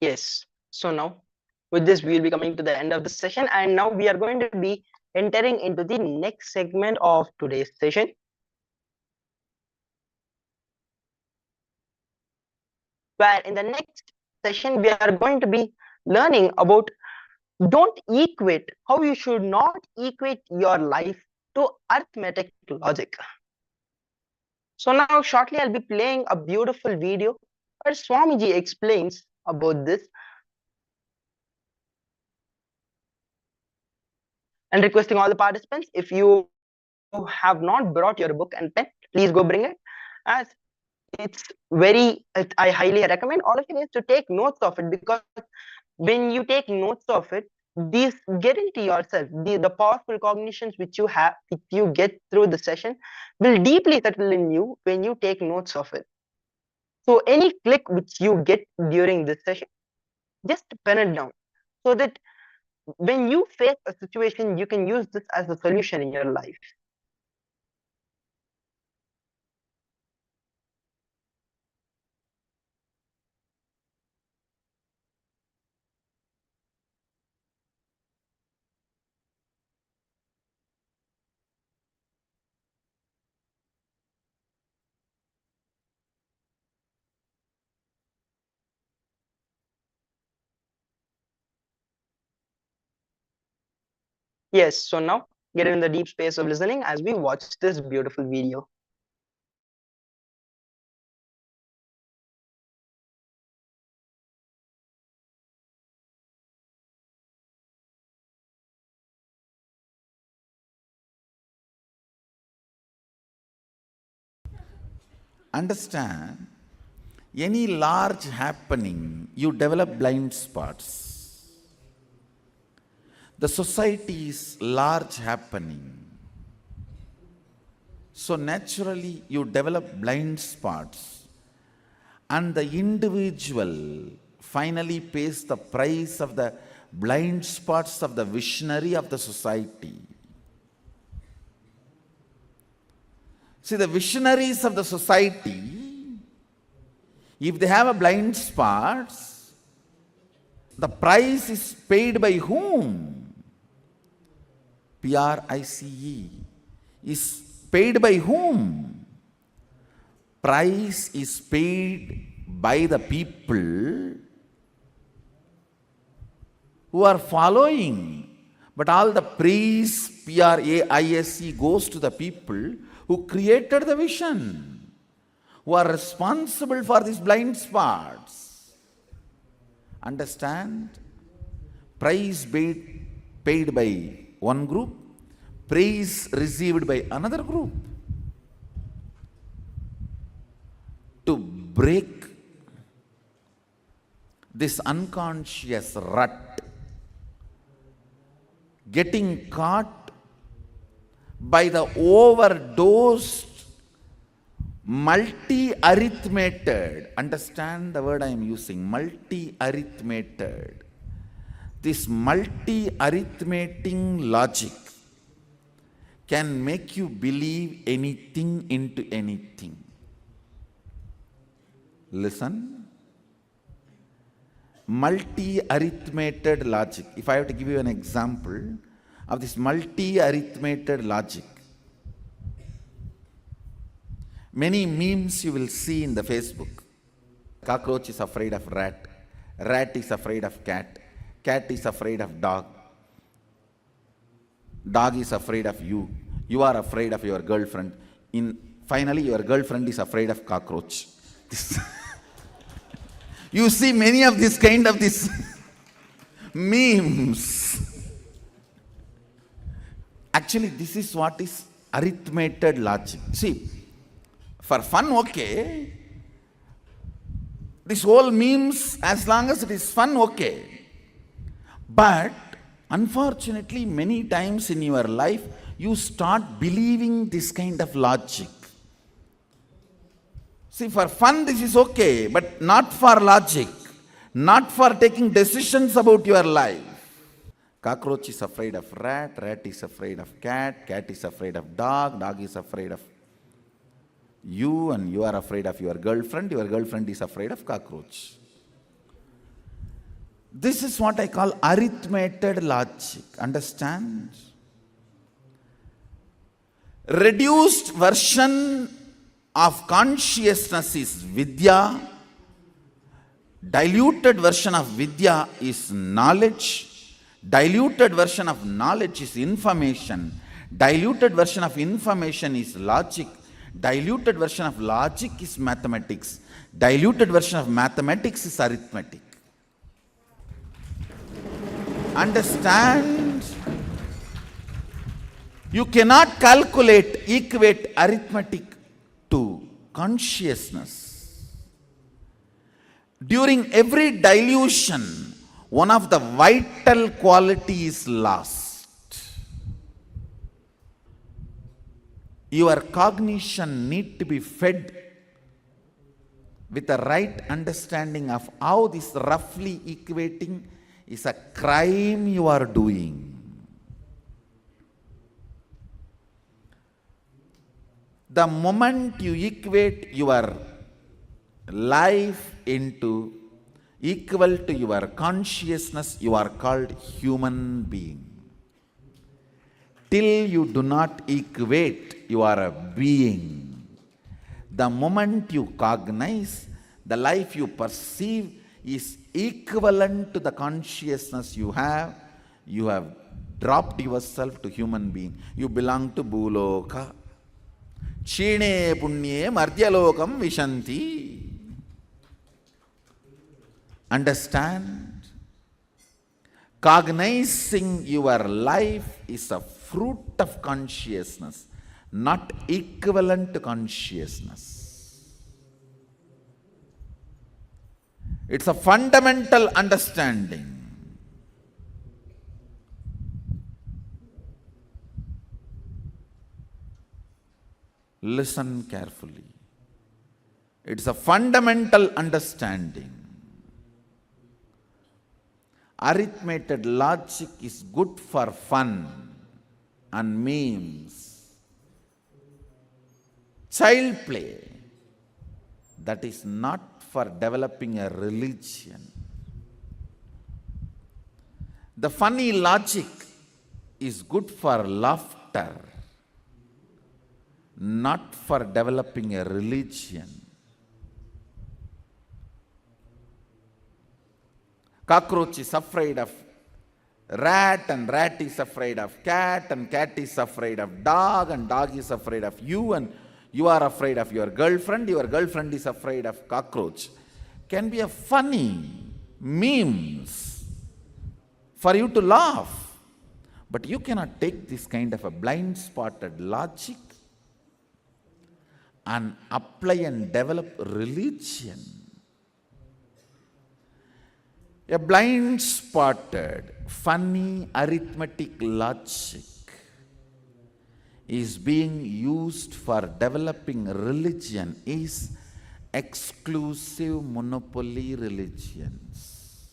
Yes. So now, with this, we will be coming to the end of the session, and now we are going to be entering into the next segment of today's session. Where in the next session, we are going to be learning about don't equate, how you should not equate your life to arithmetic logic. So now shortly I'll be playing a beautiful video where Swamiji explains about this, and requesting all the participants, if you have not brought your book and pen, please go bring it, as I highly recommend all of you guys to take notes of it, because when you take notes of it, these get into yourself. The powerful cognitions which you have, which you get through the session, will deeply settle in you when you take notes of it. So any click which you get during this session, just pen it down, so that when you face a situation, you can use this as a solution in your life. Yes, so now get in the deep space of listening as we watch this beautiful video. Understand, any large happening, you develop blind spots. The society is large happening. So naturally, you develop blind spots, and the individual finally pays the price of the blind spots of the visionary of the society. See, the visionaries of the society, if they have a blind spots, the price is paid by whom? P-R-I-C-E. Is paid by whom? Price is paid by the people who are following. But all the praise, P-R-A-I-S-E, goes to the people who created the vision, who are responsible for these blind spots. Understand? Price paid by one group, praise received by another group. To break this unconscious rut, getting caught by the overdosed, multi-arithmeted, understand the word I am using, multi-arithmeted. This multi-arithmeting logic can make you believe anything into anything. Listen. Multi-arithmeted logic. If I have to give you an example of this multi-arithmeted logic, many memes you will see in the Facebook. Cockroach is afraid of rat. Rat is afraid of cat. Cat is afraid of dog. Dog is afraid of you. You are afraid of your girlfriend. Finally, your girlfriend is afraid of cockroach. You see many of this kind of this memes. Actually, this is what is arithmeted logic. See, for fun, okay. This whole memes, as long as it is fun, okay. But unfortunately, many times in your life, you start believing this kind of logic. See, for fun, this is okay, but not for logic, not for taking decisions about your life. Cockroach is afraid of rat, rat is afraid of cat, cat is afraid of dog, dog is afraid of you, and you are afraid of your girlfriend is afraid of cockroach. This is what I call arithmetic logic. Understand? Reduced version of consciousness is vidya. Diluted version of vidya is knowledge. Diluted version of knowledge is information. Diluted version of information is logic. Diluted version of logic is mathematics. Diluted version of mathematics is arithmetic. Understand? You cannot equate arithmetic to consciousness. During every dilution, one of the vital qualities is lost. Your cognition needs to be fed with a right understanding of how this roughly equating is a crime you are doing. The moment you equate your life into equal to your consciousness, you are called human being. Till you do not equate, you are a being. The moment you cognize, the life you perceive is equivalent to the consciousness you have dropped yourself to human being. You belong to Bhuloka. Chine punye mardyalokam vishanti. Understand? Cognizing your life is a fruit of consciousness, not equivalent to consciousness. It's a fundamental understanding. Listen carefully. It's a fundamental understanding. Arithmetic logic is good for fun and memes. Child play. That is not for developing a religion. The funny logic is good for laughter, not for developing a religion. Cockroach is afraid of rat, and rat is afraid of cat, and cat is afraid of dog, and dog is afraid of you, and you are afraid of your girlfriend is afraid of cockroach. Can be a funny memes for you to laugh. But you cannot take this kind of a blind-spotted logic and apply and develop religion. A blind-spotted, funny arithmetic logic is being used for developing religion is exclusive monopoly religions.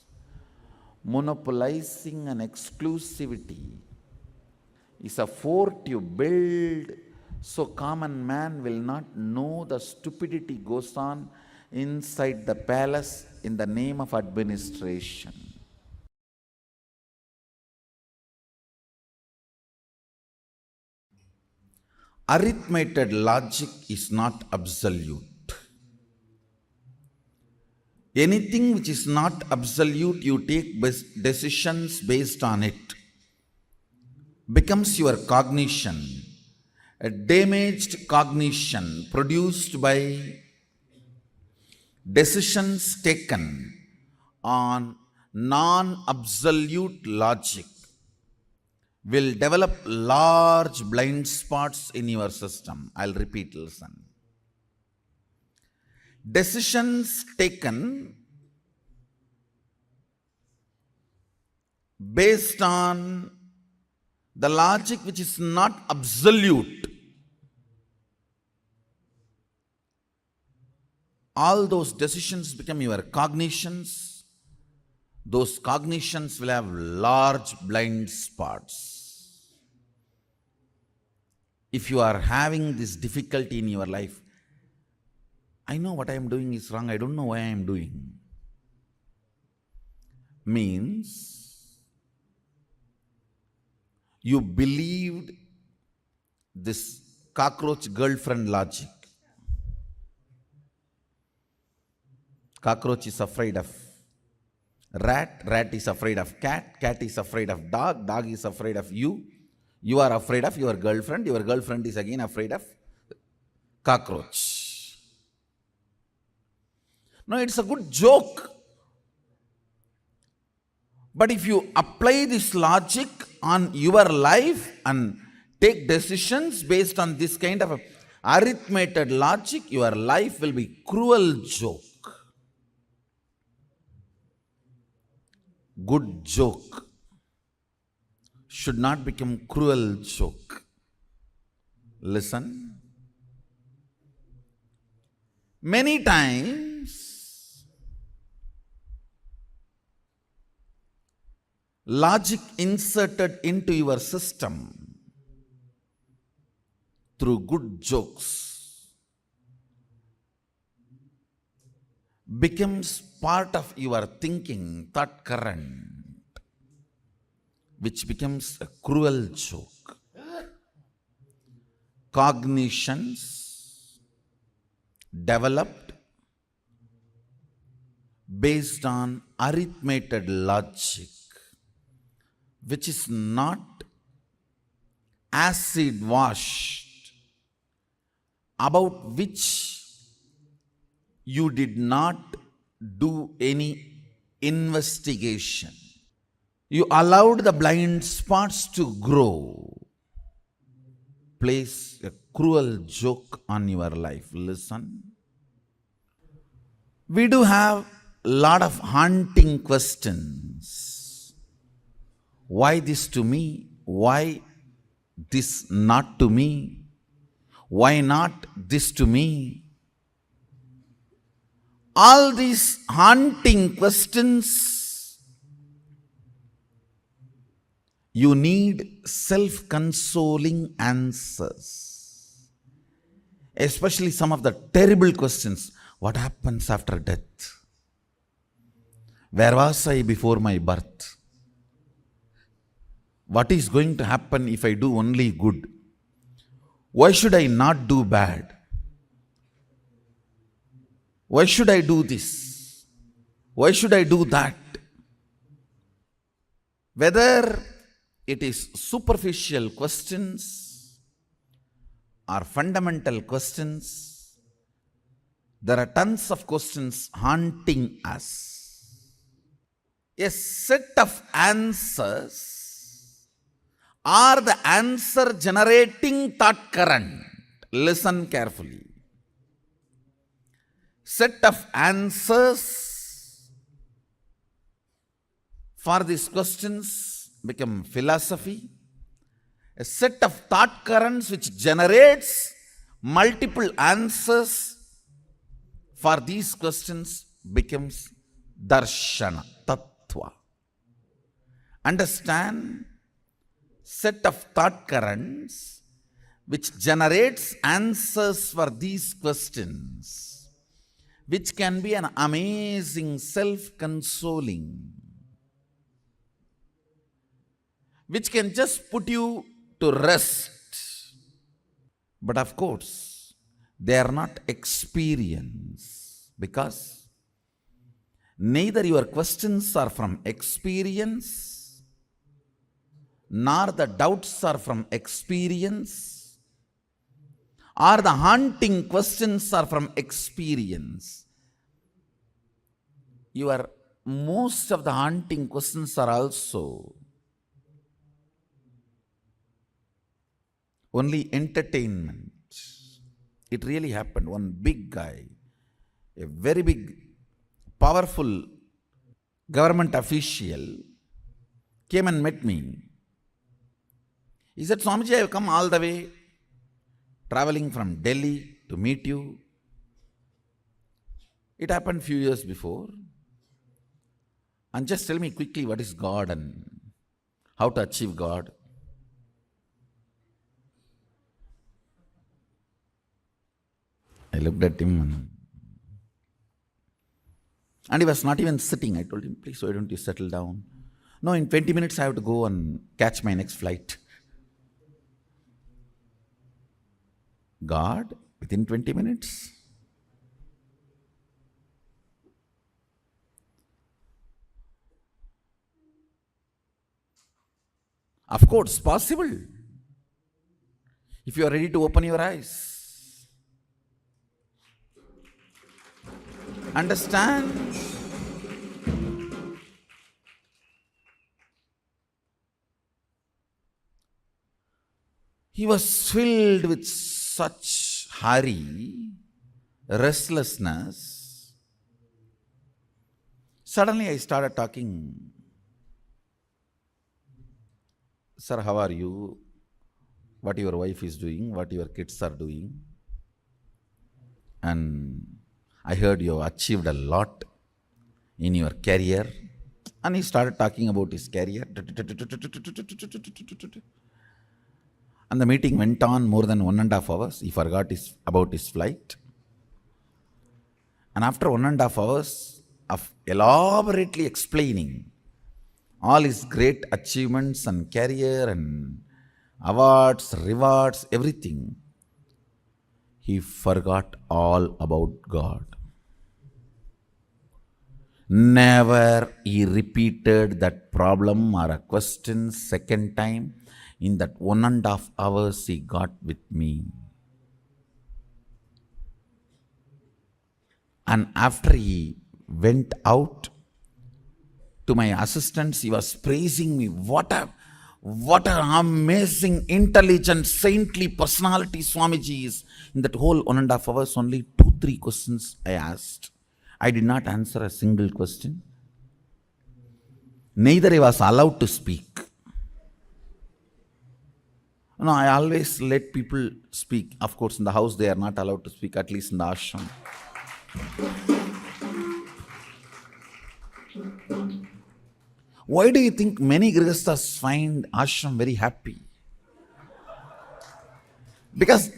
Monopolizing and exclusivity is a fort you build so common man will not know the stupidity goes on inside the palace in the name of administration. Arithmetic logic is not absolute. Anything which is not absolute, you take decisions based on it, becomes your cognition, a damaged cognition produced by decisions taken on non-absolute logic will develop large blind spots in your system. I'll repeat, listen. Decisions taken based on the logic which is not absolute, all those decisions become your cognitions. Those cognitions will have large blind spots. If you are having this difficulty in your life, I know what I am doing is wrong, I don't know why I am doing. means you believed this cockroach girlfriend logic. Cockroach is afraid of rat, rat is afraid of cat, cat is afraid of dog, dog is afraid of you, you are afraid of your girlfriend is again afraid of cockroach. No, it's a good joke. But if you apply this logic on your life and take decisions based on this kind of arithmetic logic, your life will be cruel joke. Good joke should not become cruel joke. Listen. Many times, logic inserted into your system through good jokes becomes part of your thinking, thought current, which becomes a cruel joke. Cognitions developed based on arithmetic logic, which is not acid washed, about which you did not do any investigation. You allowed the blind spots to grow. Plays a cruel joke on your life. Listen. We do have a lot of haunting questions. Why this to me? Why this not to me? Why not this to me? All these haunting questions, you need self-consoling answers. Especially some of the terrible questions. What happens after death? Where was I before my birth? What is going to happen if I do only good? Why should I not do bad? Why should I do this? Why should I do that? Whether it is superficial questions or fundamental questions, there are tons of questions haunting us. A set of answers are the answer generating thought current. Listen carefully. Set of answers for these questions become philosophy. A set of thought currents which generates multiple answers for these questions becomes darshana, tattva. Understand? Set of thought currents which generates answers for these questions, which can be an amazing self-consoling, which can just put you to rest. But of course, they are not experience, because neither your questions are from experience, nor the doubts are from experience, or the haunting questions are from experience. Most of the haunting questions are also only entertainment. It really happened. One big guy, a very big, powerful government official, came and met me. He said, Swamiji, I have come all the way, traveling from Delhi to meet you. It happened few years before. And just tell me quickly what is God and how to achieve God. I looked at him and And he was not even sitting. I told him, please, why don't you settle down? No, in 20 minutes I have to go and catch my next flight. God, within 20 minutes? Of course, possible. If you are ready to open your eyes. Understand? He was filled with such hurry, restlessness. Suddenly I started talking. Sir, how are you? What your wife is doing? What your kids are doing? And I heard you have achieved a lot in your career. And he started talking about his career. And the meeting went on more than 1.5 hours. He forgot about his flight. And after 1.5 hours of elaborately explaining all his great achievements and career and awards, rewards, everything, he forgot all about God. Never he repeated that problem or a question second time. In that 1.5 hours he got with me. And after he went out, to my assistants, he was praising me. What an amazing, intelligent, saintly personality Swamiji is. In that whole 1.5 hours, only 2-3 questions I asked. I did not answer a single question. Neither I was allowed to speak. No, I always let people speak. Of course, in the house they are not allowed to speak, at least in the ashram. Why do you think many grihasthas find ashram very happy? Because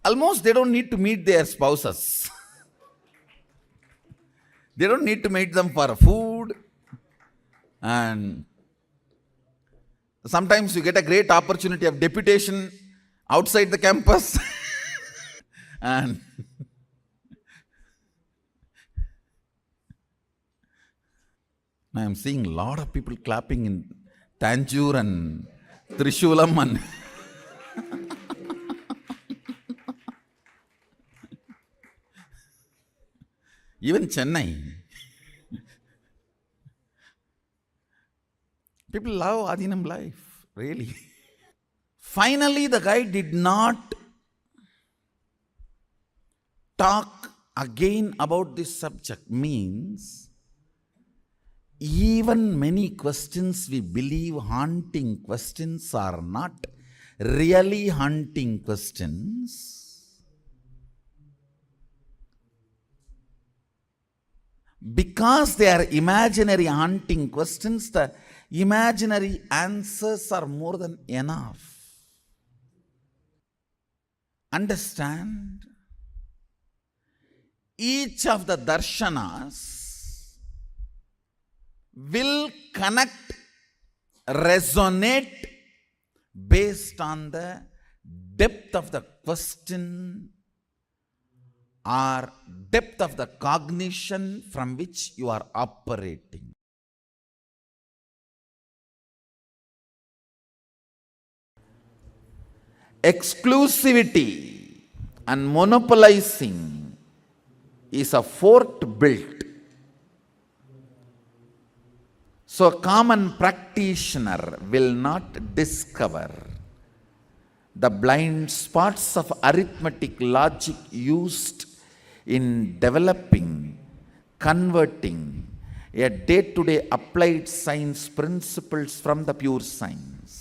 almost they don't need to meet their spouses. They don't need to meet them for food. And sometimes you get a great opportunity of deputation outside the campus. And I am seeing a lot of people clapping in Tanjore and Trishulam and even Chennai. People love Adinam life, really. Finally, the guy did not talk again about this subject. Means, even many questions we believe haunting questions are not really haunting questions. Because they are imaginary haunting questions, the imaginary answers are more than enough. Understand? Each of the darshanas will connect, resonate based on the depth of the question or depth of the cognition from which you are operating. Exclusivity and monopolizing is a fort built. So a common practitioner will not discover the blind spots of arithmetic logic used in developing, converting a day-to-day applied science principles from the pure science.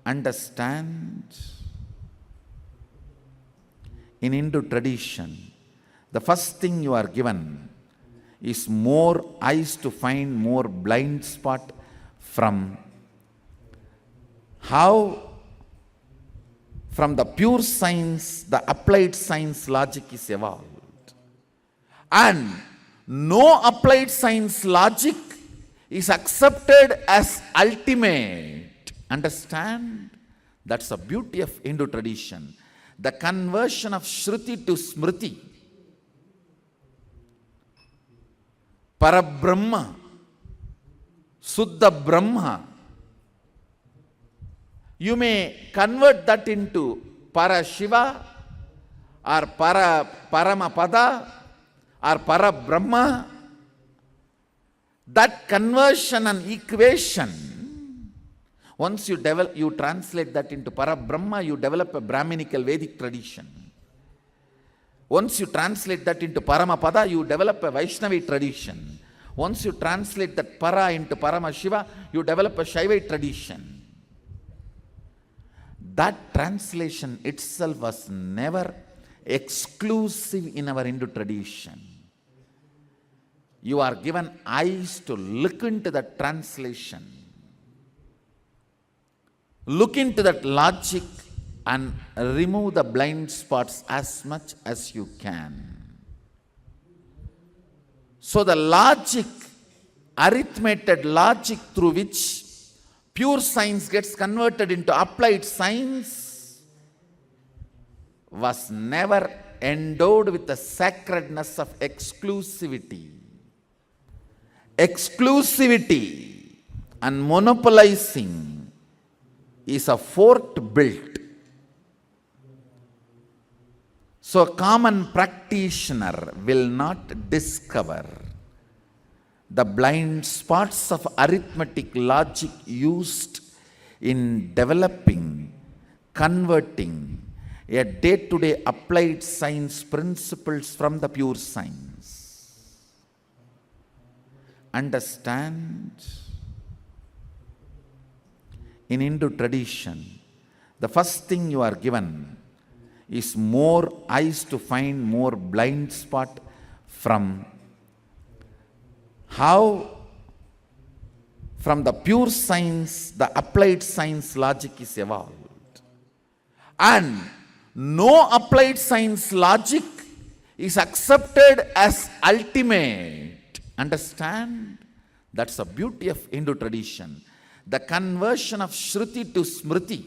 Understand? In Hindu tradition, the first thing you are given is more eyes to find more blind spot from how from the pure science, the applied science logic is evolved. And no applied science logic is accepted as ultimate. Understand? That's the beauty of Hindu tradition. The conversion of Shruti to Smriti. Parabrahma, Suddha Brahma. You may convert that into Parashiva or Paramapada or Parabrahma. That conversion and equation, once you translate that into Parabrahma, you develop a Brahminical Vedic tradition. Once you translate that into Paramapada, you develop a Vaishnavi tradition. Once you translate that Para into Paramashiva, you develop a Shaivite tradition. That translation itself was never exclusive in our Hindu tradition. You are given eyes to look into that translation. Look into that logic and remove the blind spots as much as you can. So the logic, arithmetic logic through which pure science gets converted into applied science was never endowed with the sacredness of exclusivity. Exclusivity and monopolizing is a fort built. So a common practitioner will not discover the blind spots of arithmetic logic used in developing, converting a day-to-day applied science principles from the pure science. Understand? In Hindu tradition, the first thing you are given is more eyes to find more blind spot from how from the pure science, the applied science logic is evolved. And no applied science logic is accepted as ultimate. Understand? That's the beauty of Hindu tradition. The conversion of Shruti to Smriti.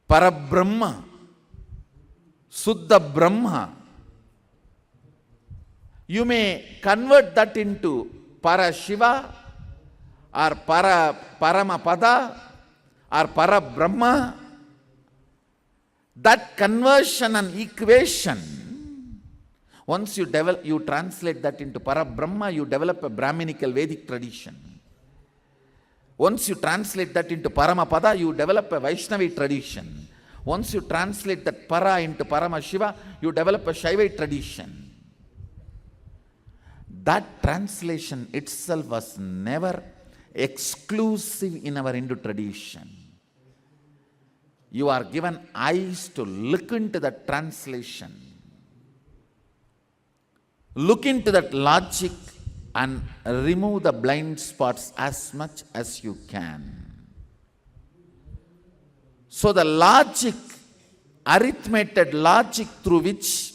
Parabrahma, Suddha Brahma. You may convert that into Parashiva or Paramapada or Parabrahma. That conversion and equation, once you translate that into Parabrahma, you develop a Brahminical Vedic tradition. Once you translate that into Paramapada, you develop a Vaishnavi tradition. Once you translate that Para into Paramashiva, you develop a Shaivite tradition. That translation itself was never exclusive in our Hindu tradition. You are given eyes to look into that translation. Look into that logic and remove the blind spots as much as you can. So the logic, arithmetic logic through which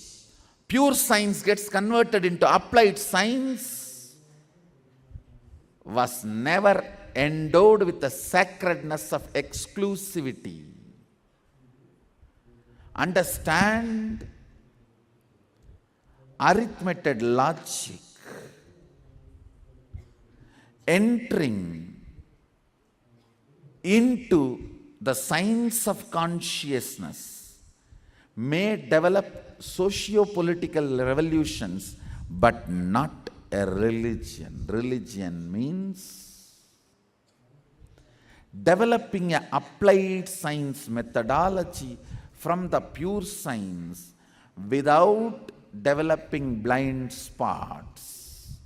pure science gets converted into applied science was never endowed with the sacredness of exclusivity. Understand? Arithmetic logic entering into the science of consciousness may develop socio-political revolutions, but not a religion. Religion means developing an applied science methodology from the pure science without developing blind spots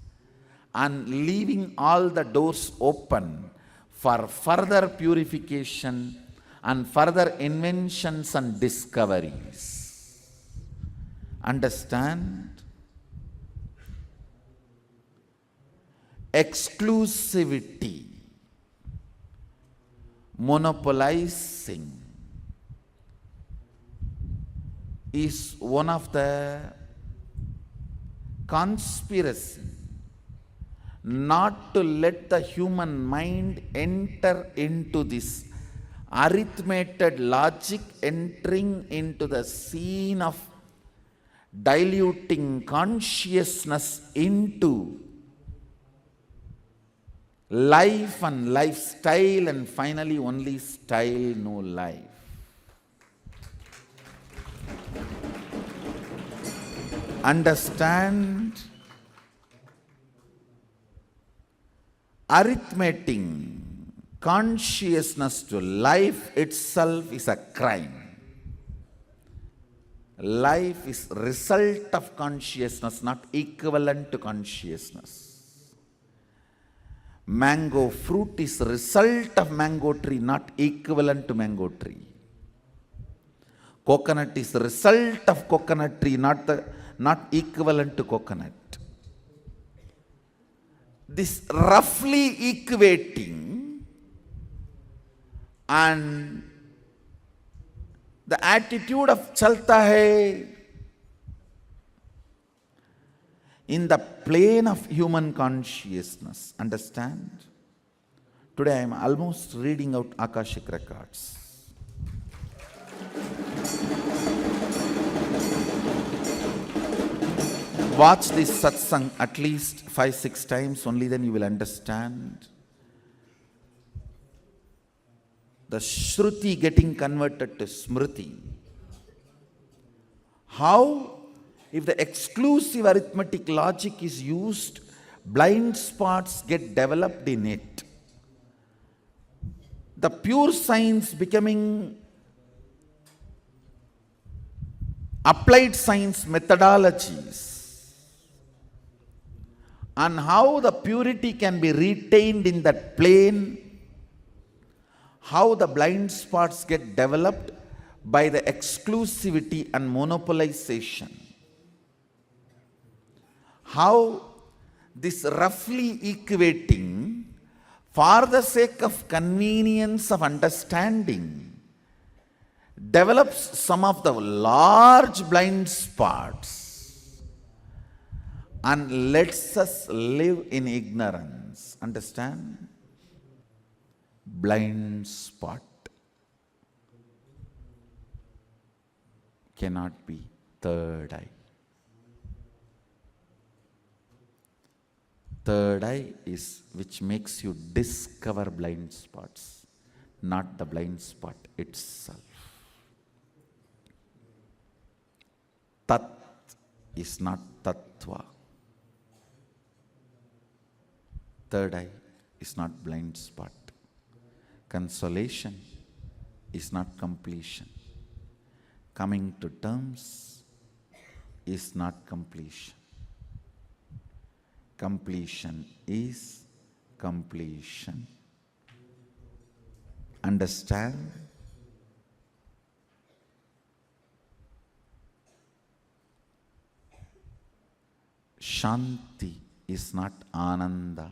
and leaving all the doors open for further purification and further inventions and discoveries. Understand? Exclusivity, monopolizing is one of the conspiracy not to let the human mind enter into this arithmetic logic, entering into the scene of diluting consciousness into life and lifestyle, and finally only style, no life. Understand, arithmetic consciousness to life itself is a crime. Life is result of consciousness, not equivalent to consciousness. Mango fruit is result of mango tree, not equivalent to mango tree. Coconut is result of coconut tree, not equivalent to coconut. This roughly equating and the attitude of chalta hai in the plane of human consciousness. Understand? Today I am almost reading out Akashic records. Watch this satsang at least 5-6 times, only then you will understand the Shruti getting converted to Smriti. How, if the exclusive arithmetic logic is used, blind spots get developed in it. The pure science becoming applied science methodologies, and how the purity can be retained in that plane, how the blind spots get developed by the exclusivity and monopolization. How this roughly equating for the sake of convenience of understanding develops some of the large blind spots and lets us live in ignorance. Understand? Blind spot cannot be third eye. Third eye is which makes you discover blind spots, not the blind spot itself. Tat is not tattva. Third eye is not blind spot. Consolation is not completion. Coming to terms is not completion. Completion is completion. Understand? Shanti is not Ananda.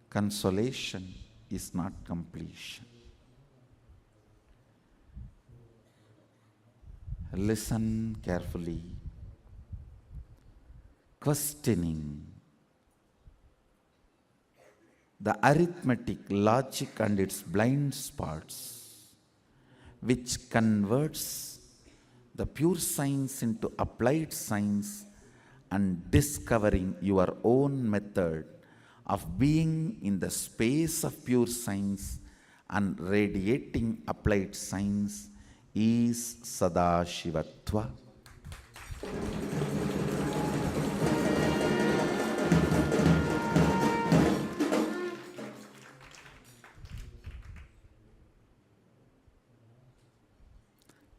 Consolation is not completion. Listen carefully. Questioning the arithmetic logic and its blind spots, which converts the pure science into applied science and discovering your own method of being in the space of pure science and radiating applied science is Sadashivatva.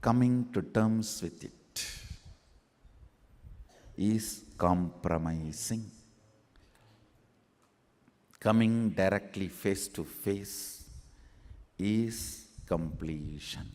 Coming to terms with it is compromising. Coming directly face to face is completion.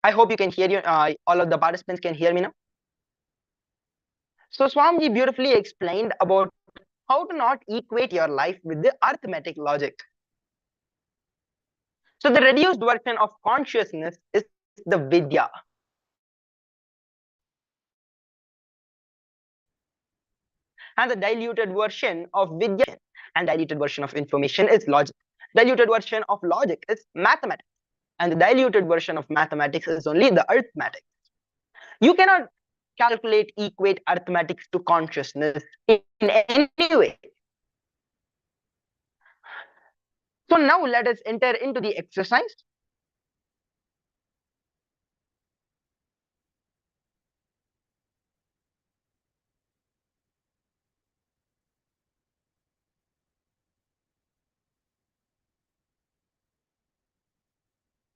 I hope you can hear you. All of the participants can hear me now. So Swamiji beautifully explained about how to not equate your life with the arithmetic logic. So the reduced version of consciousness is the vidya. And the diluted version of vidya and diluted version of information is logic. Diluted version of logic is mathematics. And the diluted version of mathematics is only the arithmetic. You cannot calculate, equate arithmetics to consciousness in any way. So now let us enter into the exercise.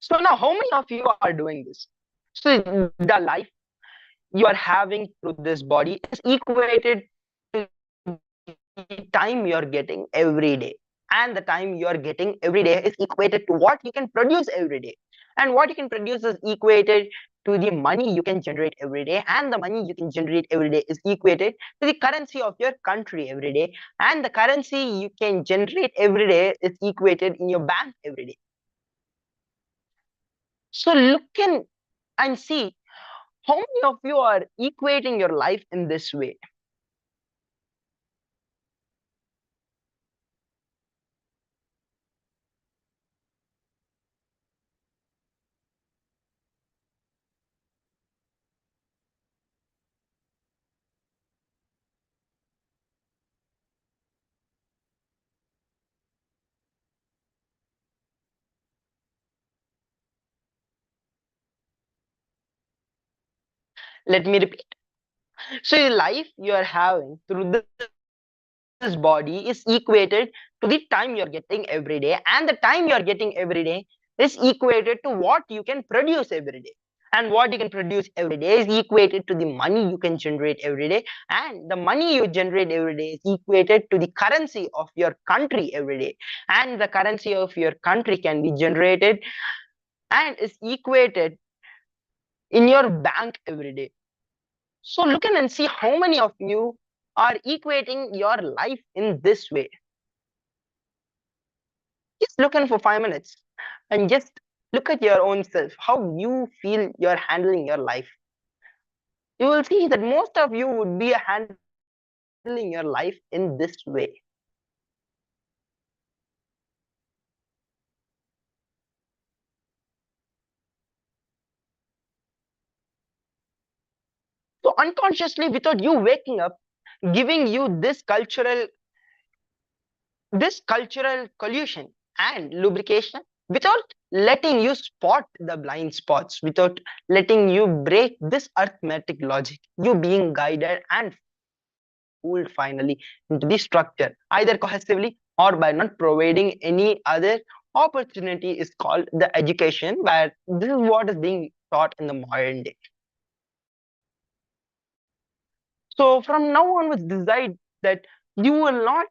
So now how many of you are doing this? So the life you are having through this body is equated to the time you are getting every day. And the time you are getting every day is equated to what you can produce every day. And what you can produce is equated to the money you can generate every day. And the money you can generate every day is equated to the currency of your country every day. And the currency you can generate every day is equated in your bank every day. So look in and see how many of you are equating your life in this way. Let me repeat. So your life you are having through this body is equated to the time you're getting every day, and the time you're getting every day is equated to what you can produce every day. And what you can produce every day is equated to the money you can generate every day, and the money you generate every day is equated to the currency of your country every day. And the currency of your country can be generated and is equated in your bank every day. So look in and see how many of you are equating your life in this way. Just look in for 5 minutes and just look at your own self, how you feel you're handling your life. You will see that most of you would be handling your life in this way. So unconsciously, without you waking up, giving you this cultural collusion and lubrication, without letting you spot the blind spots, without letting you break this arithmetic logic, you being guided and fooled finally into the structure, either cohesively or by not providing any other opportunity, is called the education, where this is what is being taught in the modern day. So from now onwards, decide that you will not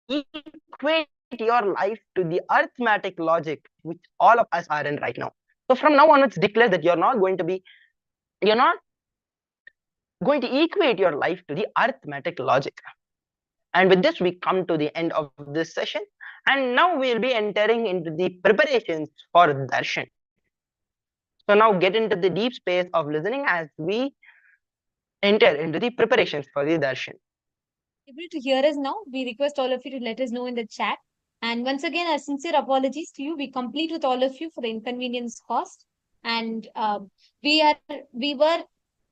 equate your life to the arithmetic logic which all of us are in right now. So from now onwards, declare that you're not going to equate your life to the arithmetic logic. And with this, we come to the end of this session. And now we'll be entering into the preparations for darshan. So now get into the deep space of listening as we enter into the preparations for the darshan. Able to hear us now, we request all of you to let us know in the chat. And once again, our sincere apologies to you. We complete with all of you for the inconvenience caused. And we were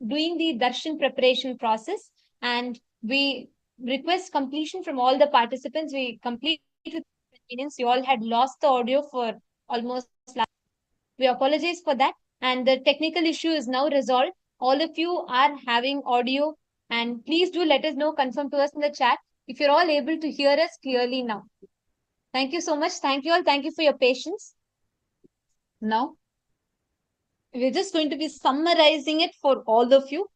doing the darshan preparation process, and we request completion from all the participants. We complete with inconvenience. You all had lost the audio for almost last. We apologize for that, and the technical issue is now resolved. All of you are having audio, and please do let us know, confirm to us in the chat if you're all able to hear us clearly now. Thank you so much. Thank you all. Thank you for your patience. Now, we're just going to be summarizing it for all of you.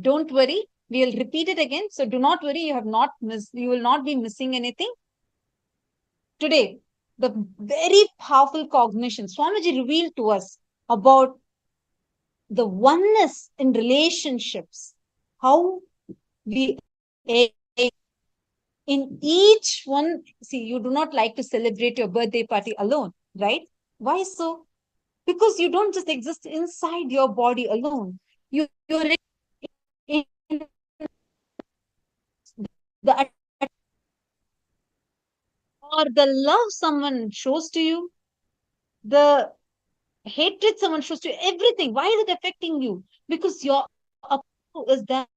Don't worry. We'll repeat it again. So do not worry. You will not be missing anything. Today, the very powerful cognition. Swamiji revealed to us about the oneness in relationships, how we in each one. See, you do not like to celebrate your birthday party alone, right? Why so? Because you don't just exist inside your body alone. You're in the or the love someone shows to you, the hatred someone shows to you, everything. Why is it affecting you? Because your is that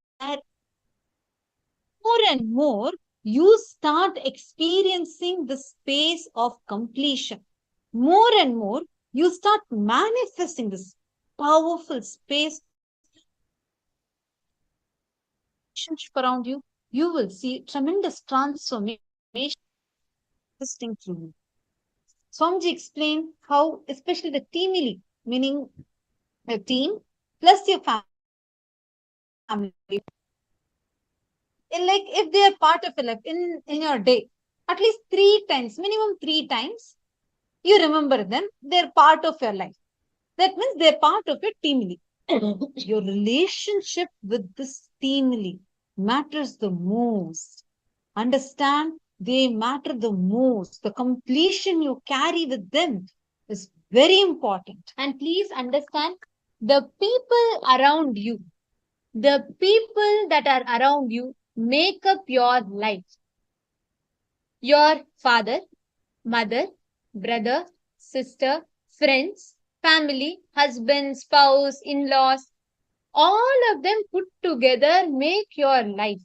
more and more you start experiencing the space of completion. More and more you start manifesting this powerful space around you. You will see tremendous transformation existing through you. Swamiji explained how, especially the teamily, meaning a team plus your family, like if they are part of your life in your day, at least 3 times, minimum 3 times, you remember them. They're part of your life. That means they're part of your teamily. Your relationship with this teamily matters the most. Understand, they matter the most. The completion you carry with them is very important. And please understand, the people around you, the people that are around you make up your life. Your father, mother, brother, sister, friends, family, husband, spouse, in-laws, all of them put together make your life.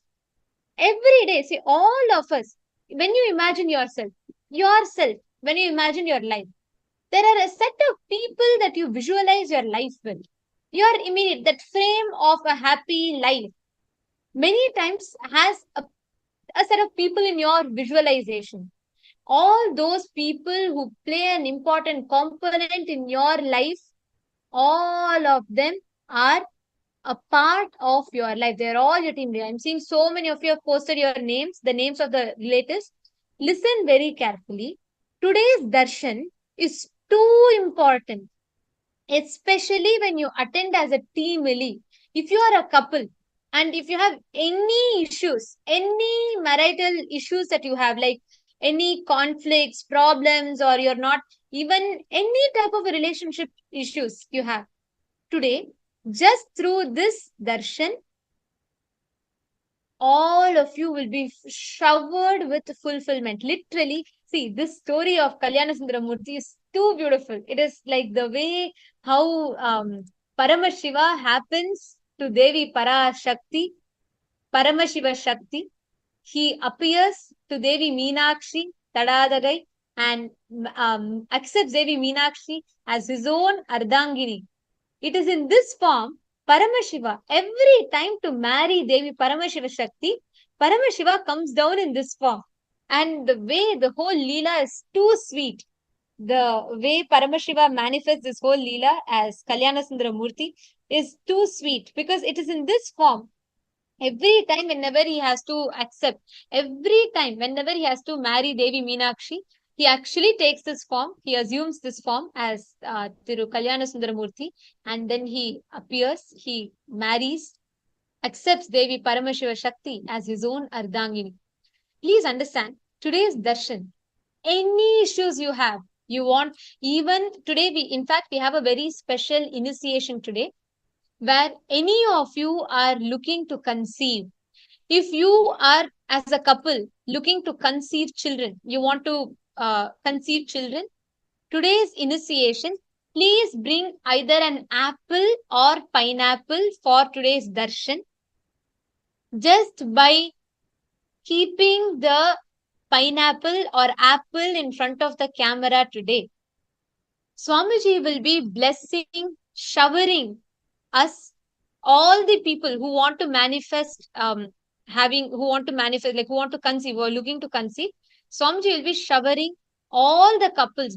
Every day, see, all of us, when you imagine yourself, when you imagine your life, there are a set of people that you visualize your life with. Your immediate, that frame of a happy life, many times has a set of people in your visualization. All those people who play an important component in your life, all of them are a part of your life. They're all your team. I'm seeing so many of you have posted your names, the names of the relatives. Listen very carefully. Today's darshan is too important, especially when you attend as a team. If you are a couple and if you have any issues, any marital issues that you have, like any conflicts, problems, or you're not even any type of a relationship issues you have today, just through this darshan, all of you will be showered with fulfillment. Literally, see, this story of Kalyana Sundaramurti is too beautiful. It is like the way how Paramashiva happens to Devi Parashakti, Paramashiva Shakti. He appears to Devi Meenakshi, Tadadagai, and accepts Devi Meenakshi as his own Ardangini. It is in this form, Paramashiva, every time to marry Devi Paramashiva Shakti, Paramashiva comes down in this form. And the way the whole Leela is too sweet. The way Paramashiva manifests this whole Leela as Kalyana Sundaramurti is too sweet because it is in this form. Every time, whenever he has to accept, every time, whenever he has to marry Devi Meenakshi, he actually takes this form, he assumes this form as Thiru Kalyana Sundaramurti, and then he appears, he marries, accepts Devi Paramashiva Shakti as his own Ardangini. Please understand, today's darshan, any issues you have, you want, even today, in fact, we have a very special initiation today, where any of you are looking to conceive. If you are, as a couple, looking to conceive children, you want to conceive children, today's initiation, please bring either an apple or pineapple for today's darshan. Just by keeping the pineapple or apple in front of the camera today, Swamiji will be blessing, showering us, all the people who want to manifest, who want to conceive or looking to conceive, Swamiji will be showering all the couples,